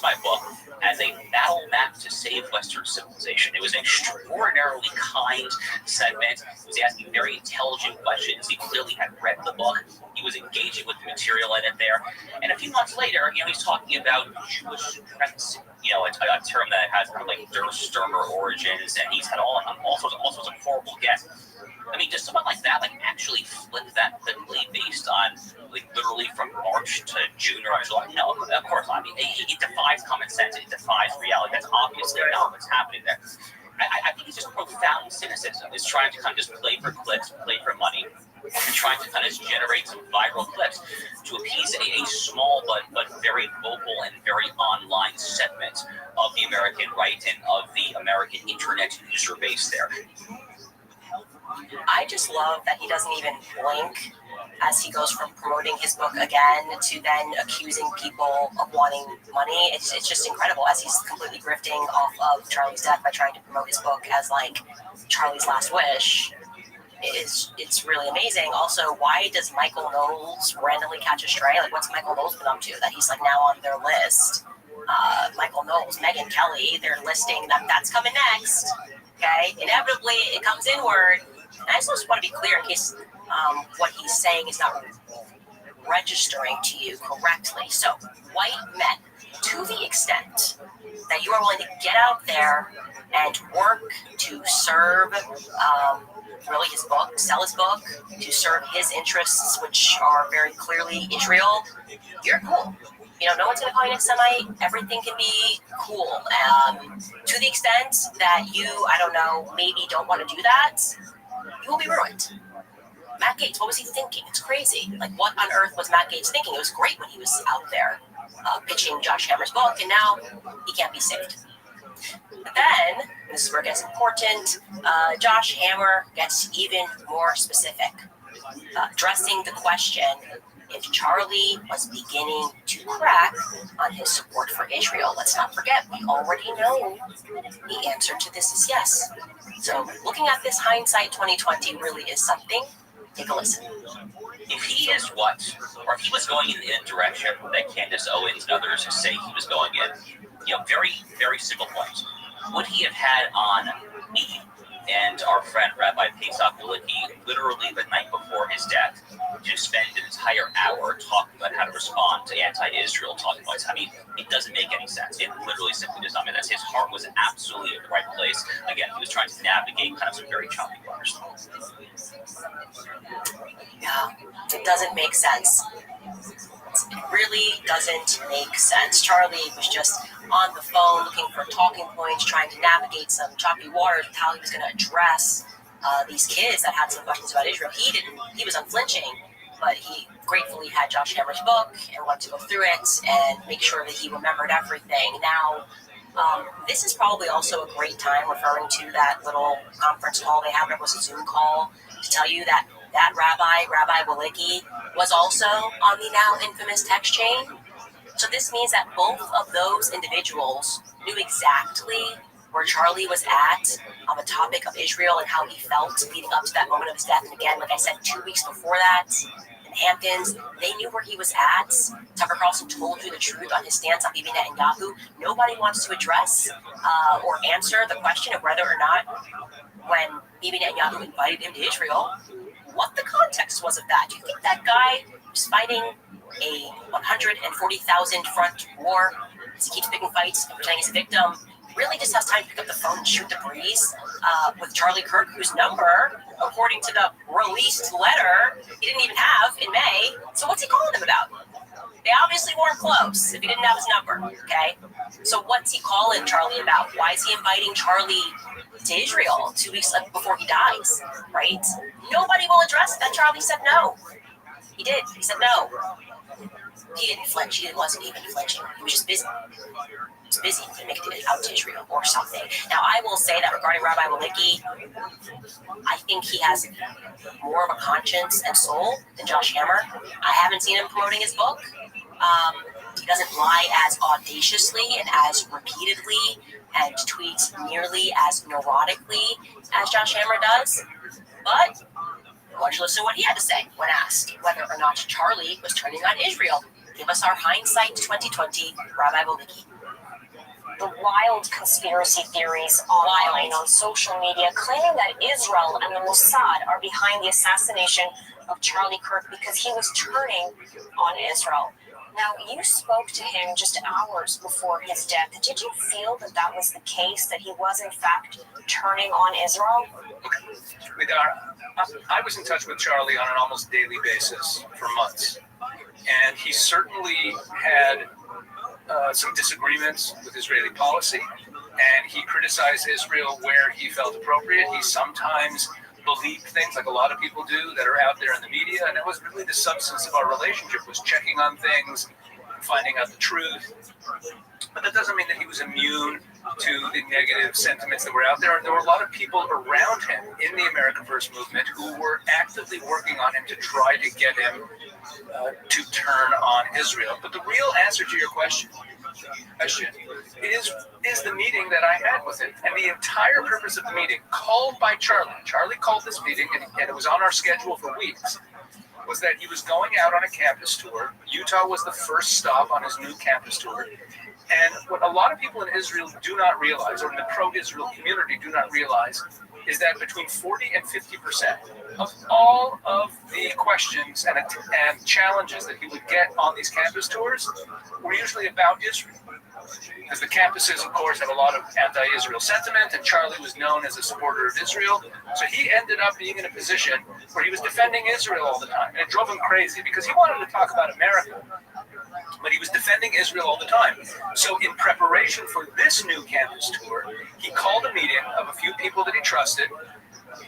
my book as a battle map to save Western civilization. It was an extraordinarily kind segment. He was asking very intelligent questions. He clearly had read the book. He was engaging with the material in it there. And a few months later, he's talking about Jewish supremacy, a term that has kind of like Sturmer origins, and he's had all sorts of horrible guests. I mean, does someone like that actually flip that quickly based on literally from March to June or July? No, of course not. I mean, it defies common sense. It defies reality. That's obviously not what's happening there. I think it's just profound cynicism. It's trying to kind of just play for clicks, play for money, and trying to kind of generate some viral clips to appease a small but very vocal and very online segment of the American right and of the American internet user base there. I just love that he doesn't even blink as he goes from promoting his book again to then accusing people of wanting money. It's just incredible as he's completely grifting off of Charlie's death by trying to promote his book as Charlie's last wish. it's really amazing. Also, why does Michael Knowles randomly catch a stray? Like, what's Michael Knowles been up to that he's like now on their list? Michael Knowles, Megyn Kelly, they're listing that's coming next. Okay, inevitably it comes inward. And I also just want to be clear in case what he's saying is not registering to you correctly. So, white men, to the extent that you are willing to get out there and work to serve really his book, sell his book, to serve his interests, which are very clearly Israel, you're cool. No one's going to call you a Semite. Everything can be cool. To the extent that you, I don't know, maybe don't want to do that, you will be ruined. Matt Gaetz, what was he thinking? It's crazy. Like, what on earth was Matt Gaetz thinking? It was great when he was out there pitching Josh Hammer's book, and now he can't be saved. But then, this is where it gets important, Josh Hammer gets even more specific, addressing the question if Charlie was beginning to crack on his support for Israel. Let's not forget, we already know the answer to this is yes. So looking at this hindsight 2020 really is something. Take a listen. If he is what, or if he was going in a direction that Candace Owens and others say he was going in, very, very simple point. Would he have had on me and our friend Rabbi Pesach Wilicki literally the night before his death to spend an entire hour talking about how to respond to anti-Israel talking points? I mean, it doesn't make any sense. It literally simply does not make sense. His heart was absolutely in the right place. Again, he was trying to navigate kind of some very choppy waters. Yeah, it doesn't make sense. It really doesn't make sense. Charlie was just on the phone looking for talking points, trying to navigate some choppy waters with how he was going to address these kids that had some questions about Israel. He was unflinching, but he gratefully had Josh Hammer's book and wanted to go through it and make sure that he remembered everything. Now, this is probably also a great time, referring to that little conference call they had. It was a Zoom call to tell you that Rabbi Wilicki, was also on the now infamous text chain. So this means that both of those individuals knew exactly where Charlie was at on the topic of Israel and how he felt leading up to that moment of his death. And again, like I said, 2 weeks before that, in Hamptons, they knew where he was at. Tucker Carlson told you the truth on his stance on Bibi Netanyahu. Nobody wants to address or answer the question of whether or not, when Bibi Netanyahu invited him to Israel, what the context was of that. Do you think that guy was fighting a 140,000 front war as he keeps picking fights and pretending he's a victim, really just has time to pick up the phone and shoot the breeze with Charlie Kirk, whose number, according to the released letter, he didn't even have in May? So what's he calling them about? They obviously weren't close if he didn't have his number, okay? So what's he calling Charlie about? Why is he inviting Charlie to Israel 2 weeks before he dies, right? Nobody will address that. Charlie said no. He did. He said no. He didn't flinch. He wasn't even flinching. He was just busy. He was busy to make it out to Israel or something. Now, I will say that regarding Rabbi Wilicki, I think he has more of a conscience and soul than Josh Hammer. I haven't seen him promoting his book. He doesn't lie as audaciously and as repeatedly and tweets nearly as neurotically as Josh Hammer does. But I want you to listen to what he had to say when asked whether or not Charlie was turning on Israel. Give us our hindsight 2020, Rabbi Wilicki. The wild conspiracy theories online on social media claiming that Israel and the Mossad are behind the assassination of Charlie Kirk because he was turning on Israel. Now, you spoke to him just hours before his death. Did you feel that that was the case, that he was in fact turning on Israel? I was in touch with Charlie on an almost daily basis for months, and he certainly had some disagreements with Israeli policy, and he criticized Israel where he felt appropriate. He sometimes believed things like a lot of people do that are out there in the media, and it was really the substance of our relationship, was checking on things and finding out the truth. But that doesn't mean that he was immune to the negative sentiments that were out there. And there were a lot of people around him in the American First Movement who were actively working on him to try to get him to turn on Israel. But the real answer to your question is the meeting that I had with him. And the entire purpose of the meeting, called by Charlie. Charlie called this meeting, and it was on our schedule for weeks, was that he was going out on a campus tour. Utah was the first stop on his new campus tour. And what a lot of people in Israel do not realize, or in the pro-Israel community do not realize, is that between 40 and 50% of all of the questions and challenges that he would get on these campus tours were usually about Israel. Because the campuses, of course, have a lot of anti-Israel sentiment, and Charlie was known as a supporter of Israel. So he ended up being in a position where he was defending Israel all the time. And it drove him crazy because he wanted to talk about America, but he was defending Israel all the time. So in preparation for this new campus tour, he called a meeting of a few people that he trusted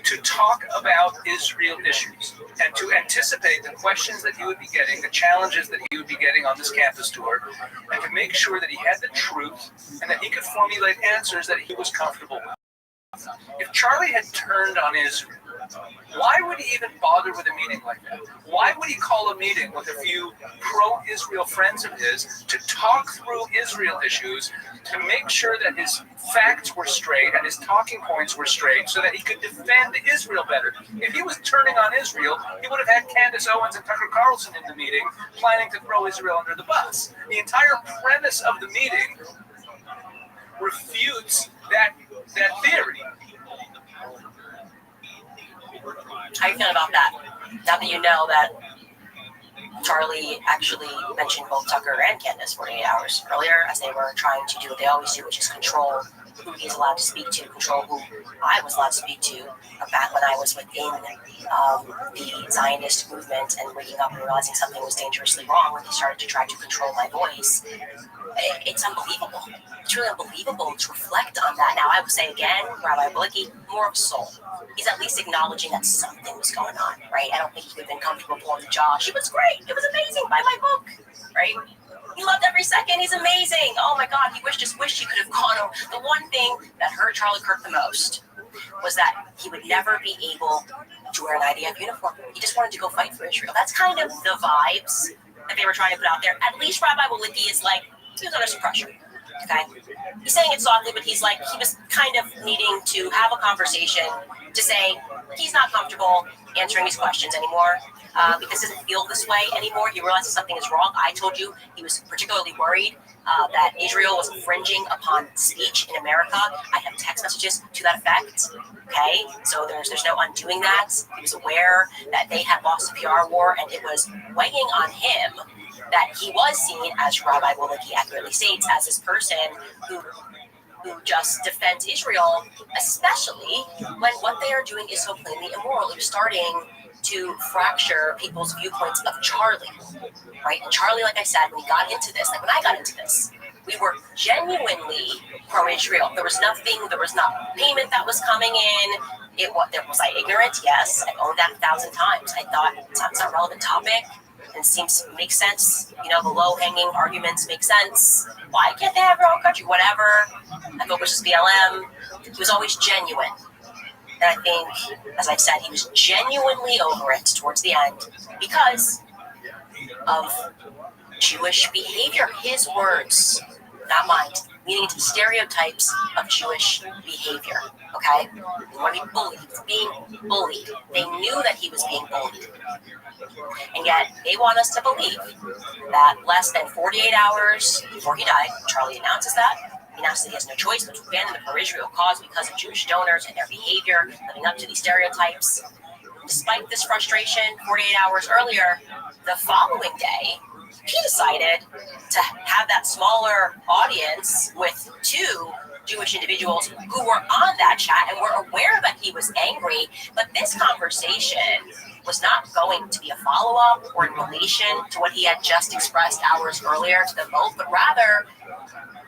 to talk about Israel issues and to anticipate the questions that he would be getting, the challenges that he would be getting on this campus tour, and to make sure that he had the truth and that he could formulate answers that he was comfortable with. If Charlie had turned on Israel, why would he even bother with a meeting like that? Why would he call a meeting with a few pro-Israel friends of his to talk through Israel issues, to make sure that his facts were straight and his talking points were straight so that he could defend Israel better? If he was turning on Israel, he would have had Candace Owens and Tucker Carlson in the meeting planning to throw Israel under the bus. The entire premise of the meeting refutes that theory. How you feel about that? Now that you know that Charlie actually mentioned both Tucker and Candace 48 hours earlier as they were trying to do what they always do, which is control who he's allowed to speak to, control who I was allowed to speak to back when I was within the Zionist movement and waking up and realizing something was dangerously wrong when he started to try to control my voice. It's unbelievable. It's really unbelievable to reflect on that. Now, I would say again, Rabbi Rothschild, more of a soul. He's at least acknowledging that something was going on, right? I don't think he would have been comfortable pulling the Josh. It was great. It was amazing. Buy my book, right? He loved every second. He's amazing. Oh my God, he just wished he could have gone over. The one thing that hurt Charlie Kirk the most was that he would never be able to wear an IDF uniform. He just wanted to go fight for Israel. That's kind of the vibes that they were trying to put out there. At least Rabbi Walicki is like, he was under some pressure. Okay? He's saying it softly, but he's like, he was kind of needing to have a conversation to say he's not comfortable answering these questions anymore because he doesn't feel this way anymore. He realizes something is wrong. I told you he was particularly worried that Israel was infringing upon speech in America. I have text messages to that effect. Okay, so there's no undoing that. He was aware that they had lost the PR war, and it was weighing on him that he was seen, as Rabbi Walicki accurately states, as this person who just defends Israel, especially when what they are doing is so plainly immoral. It was starting to fracture people's viewpoints of Charlie, right? And Charlie, like I said, when he got into this, like when I got into this, we were genuinely pro-Israel. There was not payment that was coming in. Was I ignorant? Yes. I owned that 1,000 times. I thought it's not a relevant topic. And seems to make sense. You know, the low-hanging arguments make sense. Why can't they have their own country? Whatever. I thought it was just BLM. He was always genuine. And I think, as I've said, he was genuinely over it towards the end because of Jewish behavior. His words, not mine, leading to the stereotypes of Jewish behavior. Okay? He wanted to be bullied. He was being bullied. They knew that he was being bullied. And yet, they want us to believe that less than 48 hours before he died, Charlie announces that. He announced that he has no choice but to abandon the pro-Israel cause because of Jewish donors and their behavior living up to these stereotypes. Despite this frustration, 48 hours earlier, the following day, he decided to have that smaller audience with two Jewish individuals who were on that chat and were aware that he was angry. But this conversation was not going to be a follow-up or in relation to what he had just expressed hours earlier to them both, but rather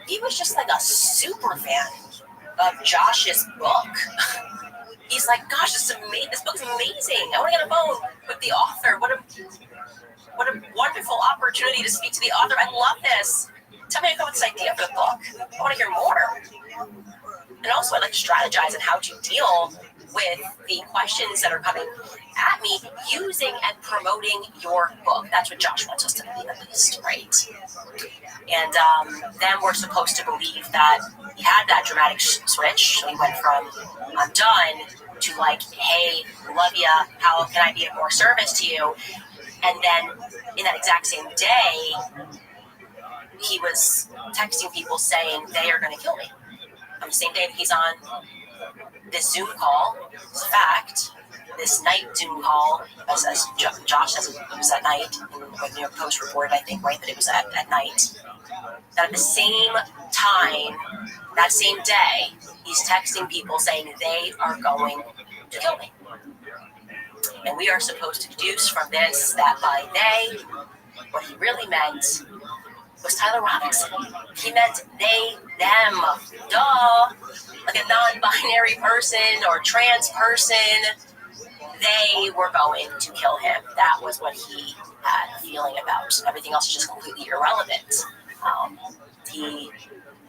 he was just like a super fan of Josh's book. He's like, gosh, this book's amazing. I want to get a phone with the author. What a wonderful opportunity to speak to the author. I love this. Tell me how you come with this idea for the book. I want to hear more. And also, I'd like to strategize on how to deal with the questions that are coming at me using and promoting your book. That's what Josh wants us to believe, at least, right? And then we're supposed to believe that he had that dramatic switch. So he went from I'm done to like, hey, love ya, how can I be of more service to you? And then in that exact same day, he was texting people saying they are going to kill me. On the same day that he's on this Zoom call, it's a fact, this night Zoom call, as Josh says, it was at night, and the New York Post reported, I think, right, that it was at night. That at the same time, that same day, he's texting people saying they are going to kill me. And we are supposed to deduce from this that by they, what he really meant was Tyler Robinson. He meant they, them, duh. Like a non-binary person or trans person, they were going to kill him. That was what he had a feeling about. Everything else is just completely irrelevant. He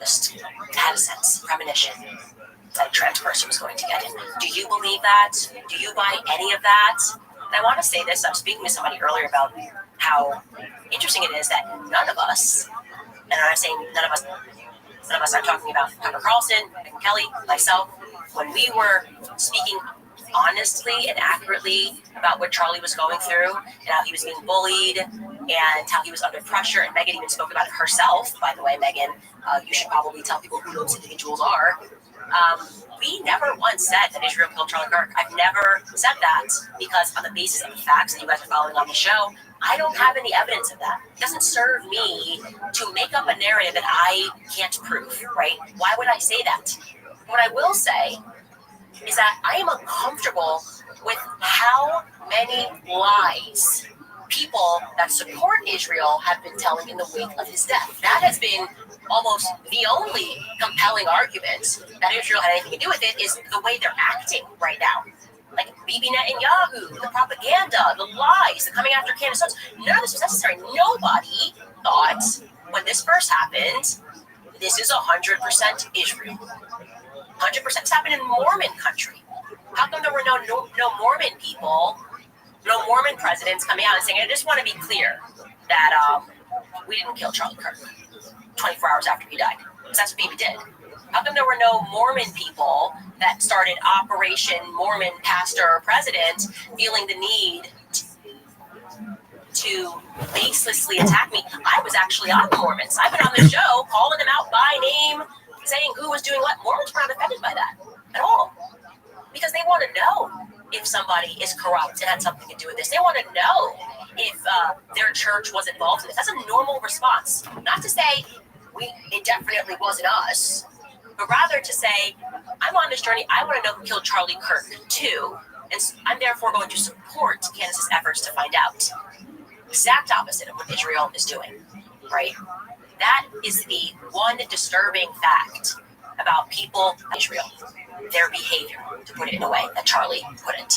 just had a sense, premonition, that a trans person was going to get him. Do you believe that? Do you buy any of that? And I want to say this. I was speaking to somebody earlier about how interesting it is that none of us, and I'm saying none of us, I'm talking about Tucker Carlson, Megyn Kelly, myself, when we were speaking honestly and accurately about what Charlie was going through and how he was being bullied and how he was under pressure. And Megyn even spoke about it herself, by the way, Megyn. You should probably tell people who those individuals are. We never once said that Israel killed Charlie Kirk. I've never said that because on the basis of the facts that you guys are following on the show, I don't have any evidence of that. It doesn't serve me to make up a narrative that I can't prove, right? Why would I say that? What I will say is that I am uncomfortable with how many lies people that support Israel have been telling in the wake of his death. That has been almost the only compelling argument that Israel had anything to do with it is the way they're acting right now. Like Bibi Netanyahu, the propaganda, the lies, the coming after Candace Owens. None of this was necessary. Nobody thought when this first happened, this is 100% Israel. 100%. This happened in Mormon country. How come there were no Mormon people, no Mormon presidents coming out and saying, I just want to be clear that we didn't kill Charlie Kirk 24 hours after he died? Because that's what Bibi did. How come there were no Mormon people that started Operation Mormon Pastor or President feeling the need to baselessly attack me? I was actually on the Mormons. I've been on the show calling them out by name, saying who was doing what. Mormons were not offended by that at all because they want to know if somebody is corrupt and had something to do with this. They want to know if their church was involved in this. That's a normal response. Not to say it definitely wasn't us, but rather to say, I'm on this journey. I want to know who killed Charlie Kirk too, and I'm therefore going to support Candace's efforts to find out. Exact opposite of what Israel is doing, right? That is the one disturbing fact about people in Israel, their behavior, to put it in a way that Charlie put it.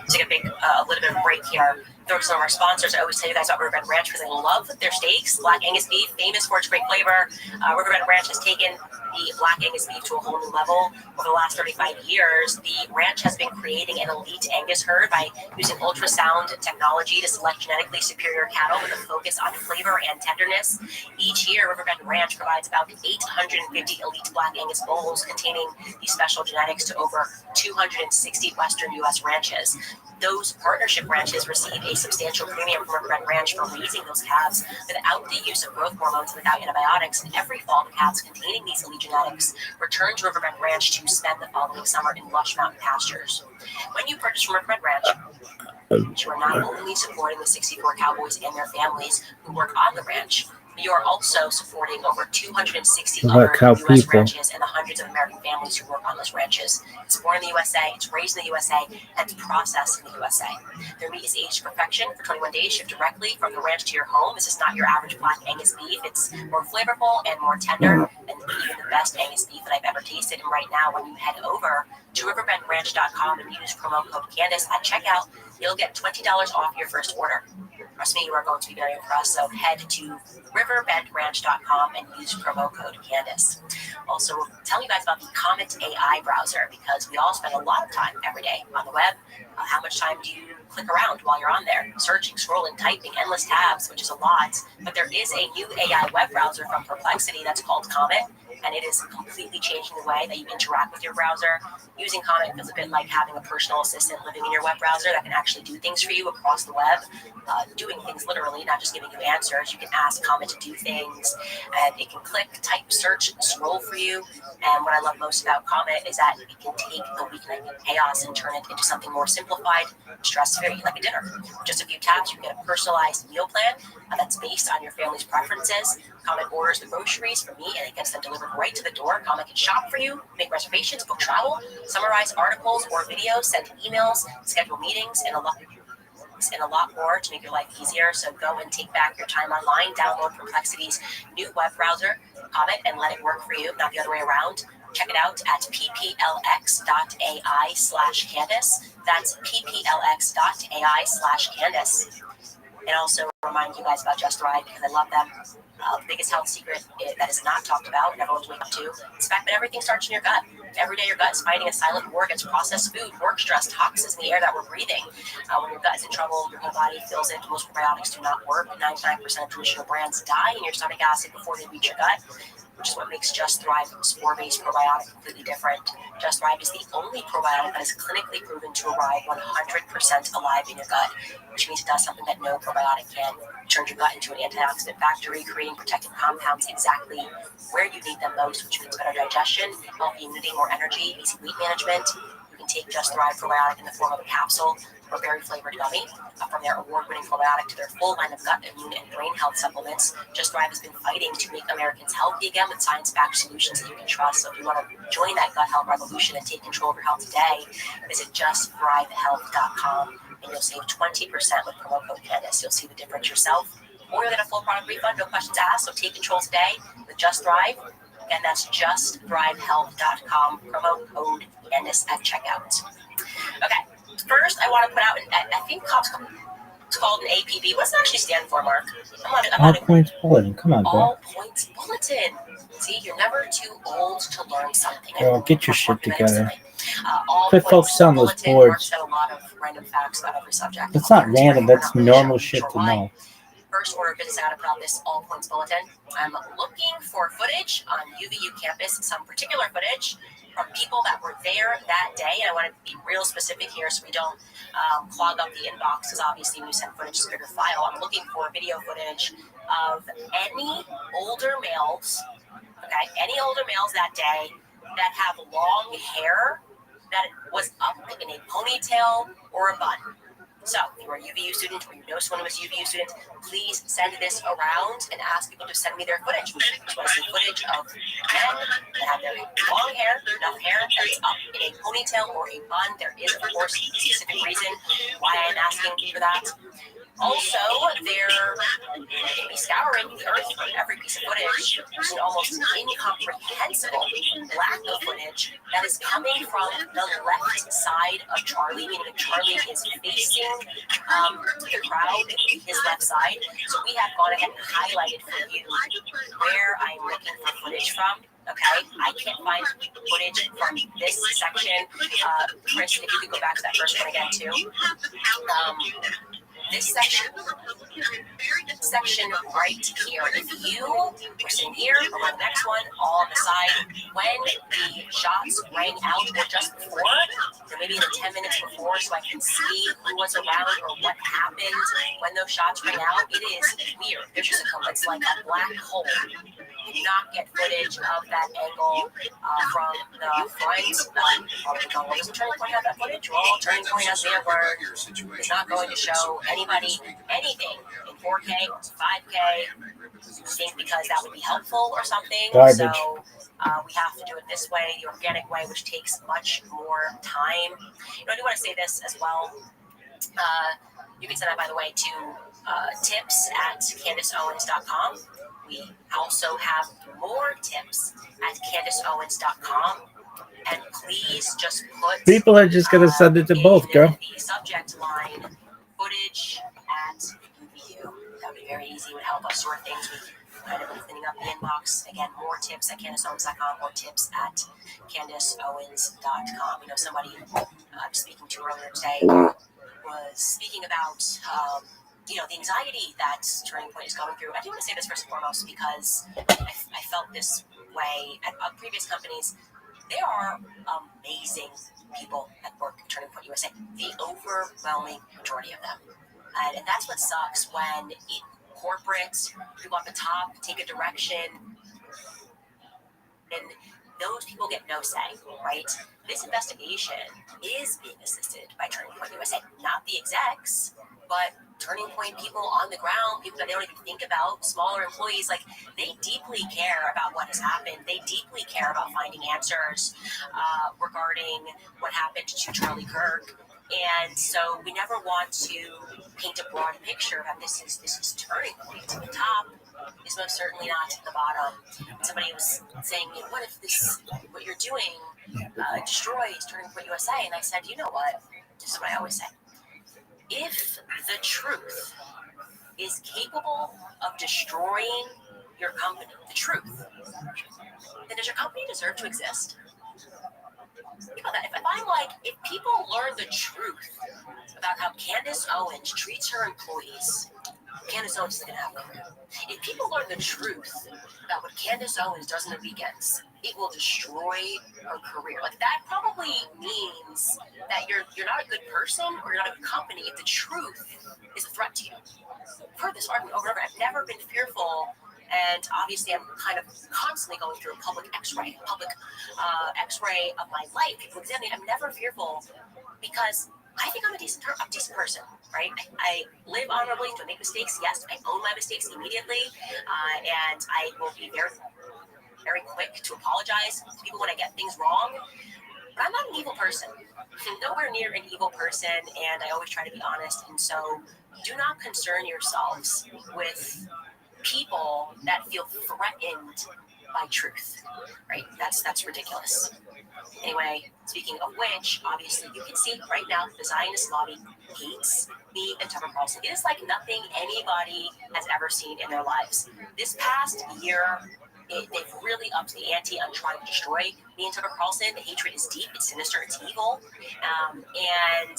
Take a little bit of a break here. Throw some of our sponsors. I always tell you guys about Riverbend Ranch because I love their steaks. Black Angus beef, famous for its great flavor. Riverbend Ranch has taken the Black Angus beef to a whole new level. Over the last 35 years, the ranch has been creating an elite Angus herd by using ultrasound technology to select genetically superior cattle with a focus on flavor and tenderness. Each year, Riverbend Ranch provides about 850 elite Black Angus bulls containing these special genetics to over 260 Western U.S. ranches. Those partnership ranches receive a substantial premium from Riverbend Ranch for raising those calves without the use of growth hormones and without antibiotics. And every fall, the calves containing these elite genetics return to Riverbend Ranch to spend the following summer in lush mountain pastures. When you purchase from Riverbend Ranch, you are not only supporting the 64 cowboys and their families who work on the ranch, you are also supporting over 260 other U.S. ranches and the hundreds of American families who work on those ranches. It's born in the USA, it's raised in the USA, and it's processed in the USA. Their meat is aged to perfection for 21 days, shipped directly from the ranch to your home. This is not your average Black Angus beef. It's more flavorful and more tender than even the best Angus beef that I've ever tasted. And right now, when you head over to riverbendranch.com and use promo code Candace at checkout, you'll get $20 off your first order. Trust me, you are going to be very impressed. So head to riverbendranch.com and use promo code Candace. Also, tell you guys about the Comet AI browser because we all spend a lot of time every day on the web. How much time do you click around while you're on there? Searching, scrolling, typing, endless tabs, which is a lot. But there is a new AI web browser from Perplexity that's called Comet, and it is completely changing the way that you interact with your browser. Using Comet feels a bit like having a personal assistant living in your web browser that can actually do things for you across the web, doing things literally, not just giving you answers. You can ask Comet to do things, and it can click, type, search, scroll for you. And what I love most about Comet is that it can take the weeknight chaos and turn it into something more simplified, stress-free, like a dinner. With just a few taps, you can get a personalized meal plan that's based on your family's preferences. Comet orders the groceries for me, and it gets them delivered right to the door. Comet can shop for you, make reservations, book travel, summarize articles or videos, send emails, schedule meetings, and a lot more to make your life easier. So go and take back your time online. Download Perplexity's new web browser, Comet, and let it work for you, not the other way around. Check it out at pplx.ai/Candace. That's pplx.ai/Candace. And also remind you guys about Just Thrive because I love them. The biggest health secret that is not talked about and everyone's waking up to is the fact that everything starts in your gut. Every day your gut is fighting a silent war against processed food, work stress, toxins in the air that we're breathing. When your gut is in trouble, your whole body feels it. Most probiotics do not work. 99% of traditional brands die in your stomach acid before they reach your gut, which is what makes Just Thrive spore-based probiotic completely different. Just Thrive is the only probiotic that is clinically proven to arrive 100% alive in your gut, which means it does something that no probiotic can. It turns your gut into an antioxidant factory, creating protective compounds exactly where you need them most, which means better digestion, healthy immunity, more energy, easy weight management. You can take Just Thrive probiotic in the form of a capsule or berry-flavored gummy. From their award-winning probiotic to their full line of gut, immune, and brain health supplements, Just Thrive has been fighting to make Americans healthy again with science-backed solutions that you can trust. So if you want to join that gut health revolution and take control of your health today, visit justthrivehealth.com and you'll save 20% with promo code Candace. You'll see the difference yourself, or you'll get a full product refund, no questions asked. So take control today with Just Thrive. Again, that's justthrivehealth.com, promo code Candace at checkout. Okay. First, I want to put out, I think it's called an APB. What does it actually stand for, Mark? All Points Bulletin. Come on, bro. All Points Bulletin. See, you're never too old to learn something. Bro, get your shit together. Quit focusing on those boards. A lot of random facts about every subject. That's not random. That's normal shit to know. First order of business out about this All Points Bulletin. I'm looking for footage on UVU campus, some particular footage from people that were there that day. And I want to be real specific here so we don't clog up the inbox, because obviously when you send footage to a bigger file, I'm looking for video footage of any older males, any older males that day that have long hair that was up in a ponytail or a bun. So if you're a UVU student or you know someone who is a UVU student, please send this around and ask people to send me their footage. I just want to see footage of men that have their long hair, enough hair that's up in a ponytail or a bun. There is, of course, a specific reason why I'm asking for that. Also, they're going to be scouring the earth for every piece of footage. There's an almost incomprehensible lack of footage that is coming from the left side of Charlie, meaning Charlie is facing the crowd, his left side. So we have gone ahead and highlighted for you where I'm looking for footage from. Okay, I can't find footage from this section. Chris, if you could go back to that first one again, too. This section right here, if you were sitting here or on the next one, all on the side, when the shots rang out or just before, or maybe in the 10 minutes before, so I can see who was around or what happened when those shots rang out, it is weird. There's just it's like a black hole. You do not get footage of that angle from the front. Wasn't Turning Point have that footage? Well, Turning Point has their word. It's not going to show anybody anything in 4K, 5K. I think because that would be helpful or something. Garbage. So we have to do it this way, the organic way, which takes much more time. I do want to say this as well. You can send that, by the way, to tips@CandaceOwens.com. We also have more tips at CandaceOwens.com. And please just put... People are just going to send it to both, girl. The subject line footage at UVU. That would be very easy. It would help us sort things. We've kind of been cleaning up the inbox. Again, more tips at CandaceOwens.com or tips at CandaceOwens.com. You know, somebody speaking to earlier today was speaking about, you know, the anxiety that Turning Point is going through. I do want to say this first and foremost because I felt this way at previous companies. There are amazing people that work at Turning Point USA, the overwhelming majority of them. And that's what sucks when corporate people at the top take a direction and those people get no say, right? This investigation is being assisted by Turning Point USA, not the execs, but Turning Point people on the ground, people that they don't even think about, smaller employees. Like, they deeply care about what has happened. They deeply care about finding answers regarding what happened to Charlie Kirk. And so we never want to paint a broad picture that this is Turning Point. The top is most certainly not the bottom. Somebody was saying, what if what you're doing destroys Turning Point USA? And I said, you know what? This is what I always say. If the truth is capable of destroying your company, the truth, then does your company deserve to exist? Think about that. If I'm like, if people learn the truth about how Candace Owens treats her employees, Candace Owens is going to have a career. If people learn the truth about what Candace Owens does on the weekends, it will destroy her career. Like, that probably means that you're not a good person or you're not a good company if the truth is a threat to you. I've heard this argument over and over. I've never been fearful, and obviously I'm kind of constantly going through a public x-ray of my life. People examine me. I'm never fearful because I think I'm a decent person, right? I live honorably. Do I make mistakes? Yes. I own my mistakes immediately, and I will be very, very quick to apologize to people when I get things wrong. But I'm not an evil person. I'm nowhere near an evil person, and I always try to be honest. And so, do not concern yourselves with people that feel threatened by truth, right? That's ridiculous. Anyway, speaking of which, obviously you can see right now the Zionist lobby hates me and Tucker Carlson. It is like nothing anybody has ever seen in their lives. This past year, they've really upped the ante on trying to destroy me and Tucker Carlson. The hatred is deep, it's sinister, it's evil. And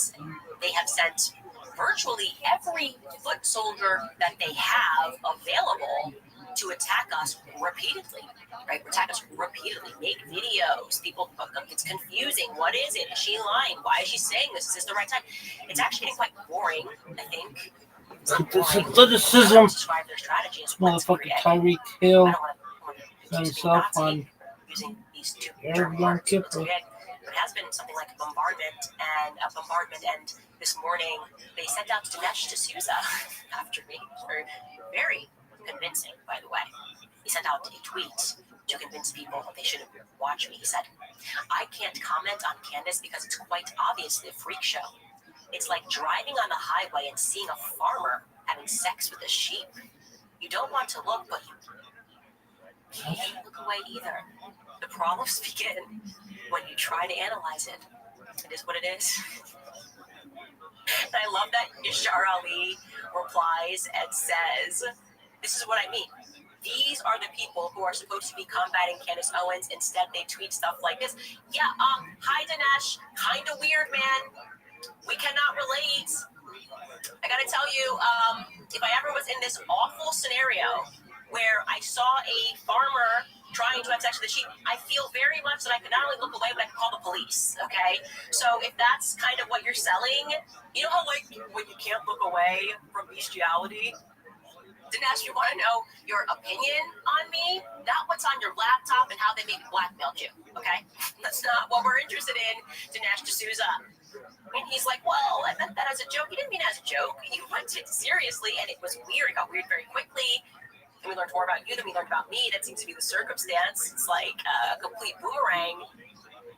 they have sent virtually every foot soldier that they have available to attack us repeatedly, right? Attack us repeatedly, make videos. People, it's confusing. What is it? Is she lying? Why is she saying this? Is this the right time? It's actually getting quite boring, I think. Criticism. Describe their strategy as Motherfucking Tyreek Hill. I don't want to himself on using these two Arab Yom Kippur. It has been something like a bombardment, and this morning they sent out Dinesh D'Souza after me. Very convincing, by the way. He sent out a tweet to convince people that they should watch me. He said, I can't comment on Candace because it's quite obviously a freak show. It's like driving on the highway and seeing a farmer having sex with a sheep. You don't want to look, but you can't look away either. The problems begin when you try to analyze it. It is what it is. And I love that Yashar Ali replies and says, this is what I mean. These are the people who are supposed to be combating Candace Owens. Instead, they tweet stuff like this. Yeah, hi Dinesh. Kind of weird, man. We cannot relate. I gotta tell you, if I ever was in this awful scenario where I saw a farmer trying to have sex with a sheep, I feel very much that I could not only look away, but I could call the police, okay? So if that's kind of what you're selling, you know how, like, when you can't look away from bestiality? Dinesh, you want to know your opinion on me? Not what's on your laptop and how they maybe blackmailed you, okay? That's not what we're interested in, Dinesh D'Souza. And he's like, well, I meant that as a joke. You didn't mean it as a joke. You meant it seriously, and it was weird. It got weird very quickly. Then we learned more about you than we learned about me. That seems to be the circumstance. It's like a complete boomerang.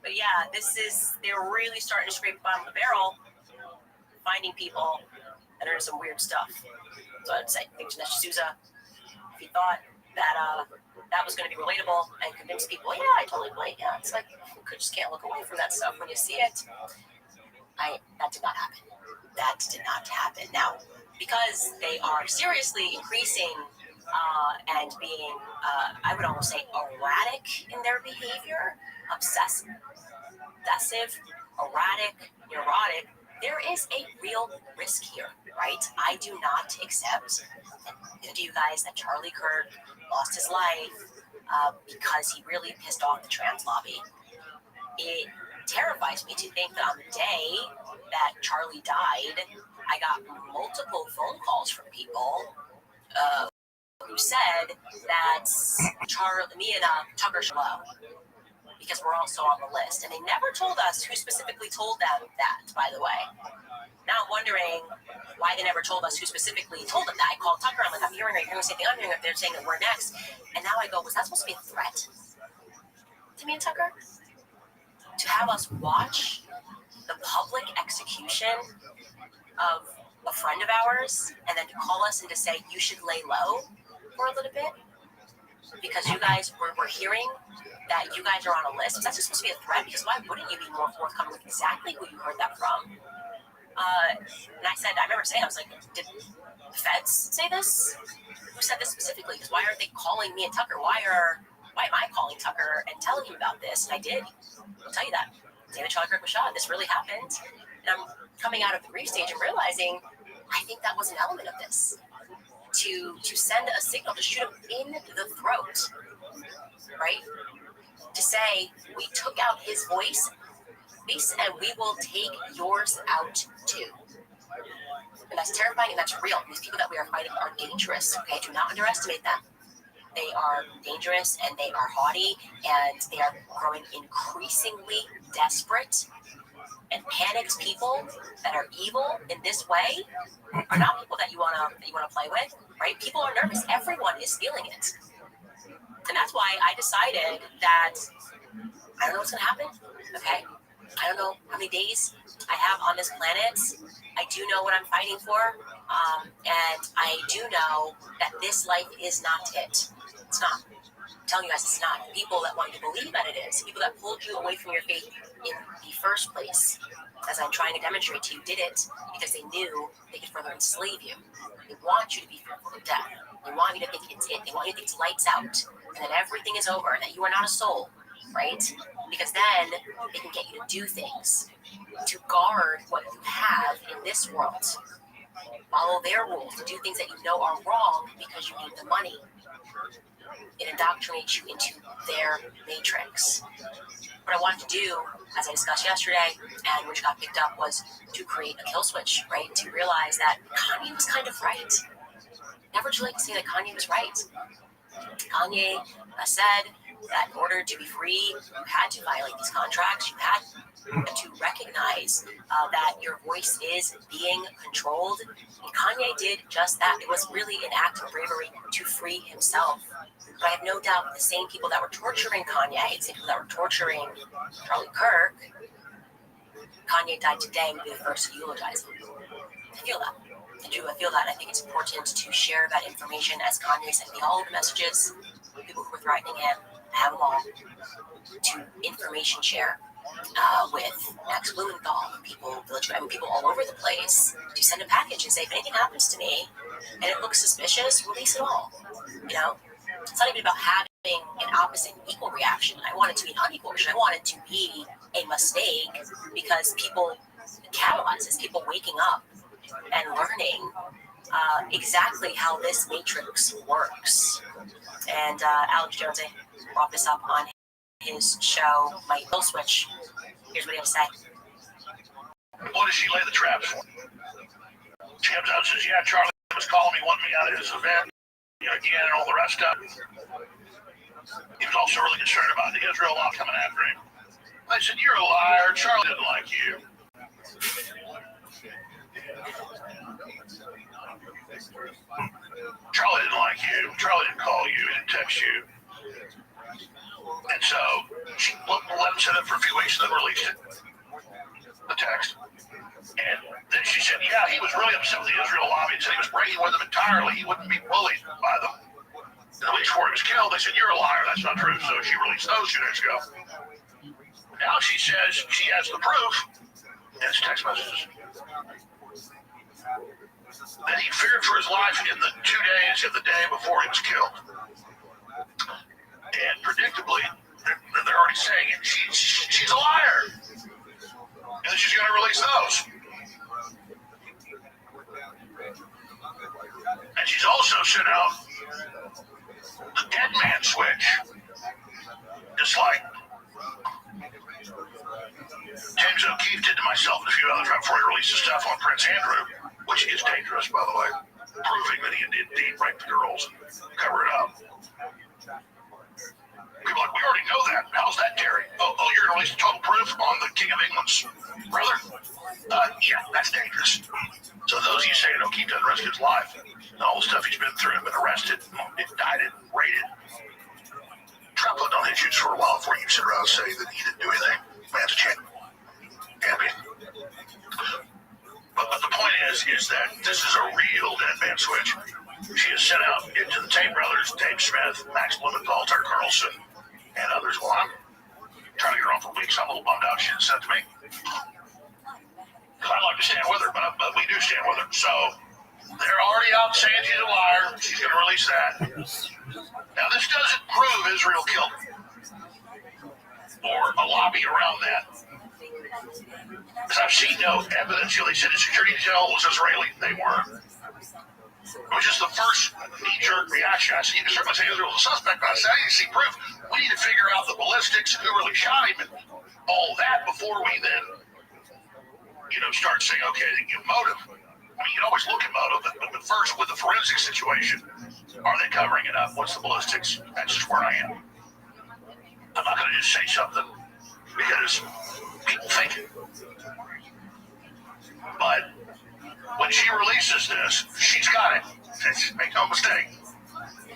But yeah, they're really starting to scrape the bottom of the barrel, finding people that are into some weird stuff. So I'd say, thanks to Dinesh D'Souza, if you thought that that was going to be relatable and convince people, yeah, I totally relate. Yeah, it's like you just can't look away from that stuff when you see it. That did not happen. that did not happen. Now, because they are seriously increasing and being, I would almost say, erratic in their behavior, obsessive, erratic, neurotic, there is a real risk here, right? I do not accept, to you guys, that Charlie Kirk lost his life because he really pissed off the trans lobby. It terrifies me to think that on the day that Charlie died, I got multiple phone calls from people who said that me and Tucker should go because we're also on the list. And they never told us who specifically told them that, by the way. Now I'm wondering why they never told us who specifically told them that. I called Tucker. I'm like, I'm hearing the same thing I'm hearing. They're saying that we're next. And now I go, was that supposed to be a threat to me and Tucker? To have us watch the public execution of a friend of ours and then to call us and to say, you should lay low for a little bit because you guys were hearing that you guys are on a list. That's just supposed to be a threat because why wouldn't you be more forthcoming with exactly who you heard that from? And I remember saying, I was like, did the feds say this? Who said this specifically? Because why aren't they calling me and Tucker? Why am I calling Tucker and telling him about this? And I did. I'll tell you that. David Charlie Kirk was shot. This really happened. And I'm coming out of the grief stage and realizing I think that was an element of this. To send a signal, to shoot him in the throat, right? To say, we took out his voice and we will take yours out too. And that's terrifying and that's real. These people that we are fighting are dangerous, okay? Do not underestimate them. They are dangerous and they are haughty and they are growing increasingly desperate. And panicked people that are evil in this way are not people that you wanna play with, right? People are nervous. Everyone is feeling it. And that's why I decided that I don't know what's gonna happen, okay? I don't know how many days I have on this planet. I do know what I'm fighting for, and I do know that this life is not it. It's not. I'm telling you guys, it's not. People that want you to believe that it is, people that pulled you away from your faith in the first place, as I'm trying to demonstrate to you, did it because they knew they could further enslave you. They want you to be fearful of death. They want you to think it's it. They want you to think it's lights out, and that everything is over, and that you are not a soul, right? Because then they can get you to do things to guard what you have in this world. Follow their rules, to do things that you know are wrong because you need the money. It indoctrinates you into their matrix. What I wanted to do, as I discussed yesterday, and which got picked up, was to create a kill switch, right? To realize that Kanye was kind of right. Never too late to say that Kanye was right. Kanye said that in order to be free, you had to violate these contracts. You had to recognize that your voice is being controlled. And Kanye did just that. It was really an act of bravery to free himself. But I have no doubt that the same people that were torturing Kanye, the same people that were torturing Charlie Kirk, Kanye died today and would be the first to eulogize him. I feel that. I do. I feel that. I think it's important to share that information, as Kanye sent me all of the messages. People who were threatening him, I have them all, to information share with Max Blumenthal, people all over the place, to send a package and say, if anything happens to me and it looks suspicious, release it all. You know, it's not even about having an opposite equal reaction. I want it to be an unequal reaction. I want it to be a mistake because people catalyzes people waking up and learning exactly how this matrix works. And Alex Jones brought this up on his show, My Kill Switch. Here's what he had to say. What does she lay the traps for? She comes out and says, yeah, Charlie was calling me, wanting me out of his event, again, and all the rest of it. He was also really concerned about the Israel law coming after him. I said, you're a liar. Charlie didn't like you. Charlie didn't like you. Charlie didn't call you. He didn't text you. And so she let him set up for a few weeks and then released it. The text. And then she said, yeah, he was really upset with the Israel lobby and said he was breaking with them entirely. He wouldn't be bullied by them. And the weeks before he was killed, they said, you're a liar. That's not true. So she released those 2 days ago. Now she says she has the proof. And it's text messages. that he feared for his life in the 2 days of the day before he was killed. And predictably, they're already saying it. She's a liar. And then she's going to release those. And she's also sent out the dead man switch. Just like James O'Keefe did to myself and a few others right before he released his stuff on Prince Andrew, which is dangerous, by the way, proving that he indeed raped the girls and covered it up. People are like, we already know that. How's that, Terry? Oh, you're going to release total proof on the King of England's brother? Yeah, that's dangerous. So those of you saying O'Keefe doesn't risk his life, and all the stuff he's been through, been arrested, indicted, raided, try putting on issues for a while before you sit around and say that he didn't do anything. Man's a champion. But the point is that this is a real dead man switch. She is sent out into the Tate brothers, Dave Smith, Max Blumenthal, Tucker Carlson, and others. Well, I'm trying to get her on for weeks. I'm a little bummed out she didn't send it to me. Because I'd like to stand with her, but we do stand with her. So they're already out saying she's a liar. She's going to release that. Now, this doesn't prove Israel killed her or a lobby around that. Because I've seen no evidence. They said the security detail was Israeli. They weren't. It was just the first knee-jerk reaction. I said, you can certainly say Israel was a suspect, but I said, I need to see proof. We need to figure out the ballistics and who really shot him and all that before we then, start saying, okay, motive. I mean, you can always look at motive, but first, with the forensic situation, are they covering it up? What's the ballistics? That's just where I am. I'm not going to just say something because people think it. But when she releases this, she's got it. Make no mistake.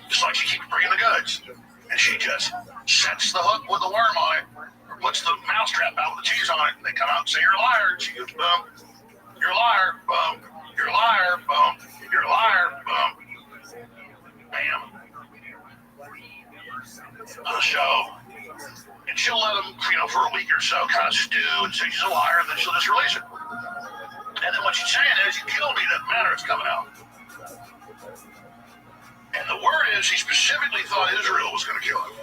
Just like she keeps bringing the goods. And she just sets the hook with the worm on it, or puts the mousetrap out with the cheese on it, and they come out and say, you're a liar. And she goes, boom, you're a liar, boom, you're a liar, boom, you're a liar, boom. Bam. And she'll let them, for a week or so, kind of stew and say she's a liar, and then she'll just release it. And then what she's saying is, you killed me, doesn't matter, it's coming out. And the word is, he specifically thought Israel was going to kill him.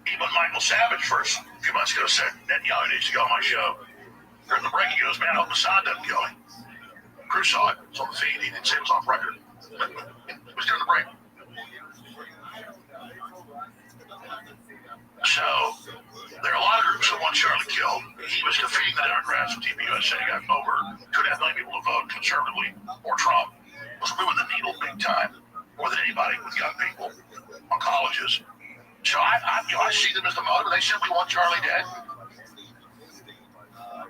Even Michael Savage, first a few months ago, said, Netanyahu needs to go on my show. During the break, he goes, man, I hope Mossad doesn't kill him. Cruz saw it. It's on the feed. He didn't say it was off record. But it was during the break. So, there are a lot of groups that want Charlie killed. He was defeating the Democrats with TPUSA, got over 2.5 million people to vote conservatively, or Trump was moving the needle big time, more than anybody with young people on colleges. So I see them as the motive. They said we want Charlie dead.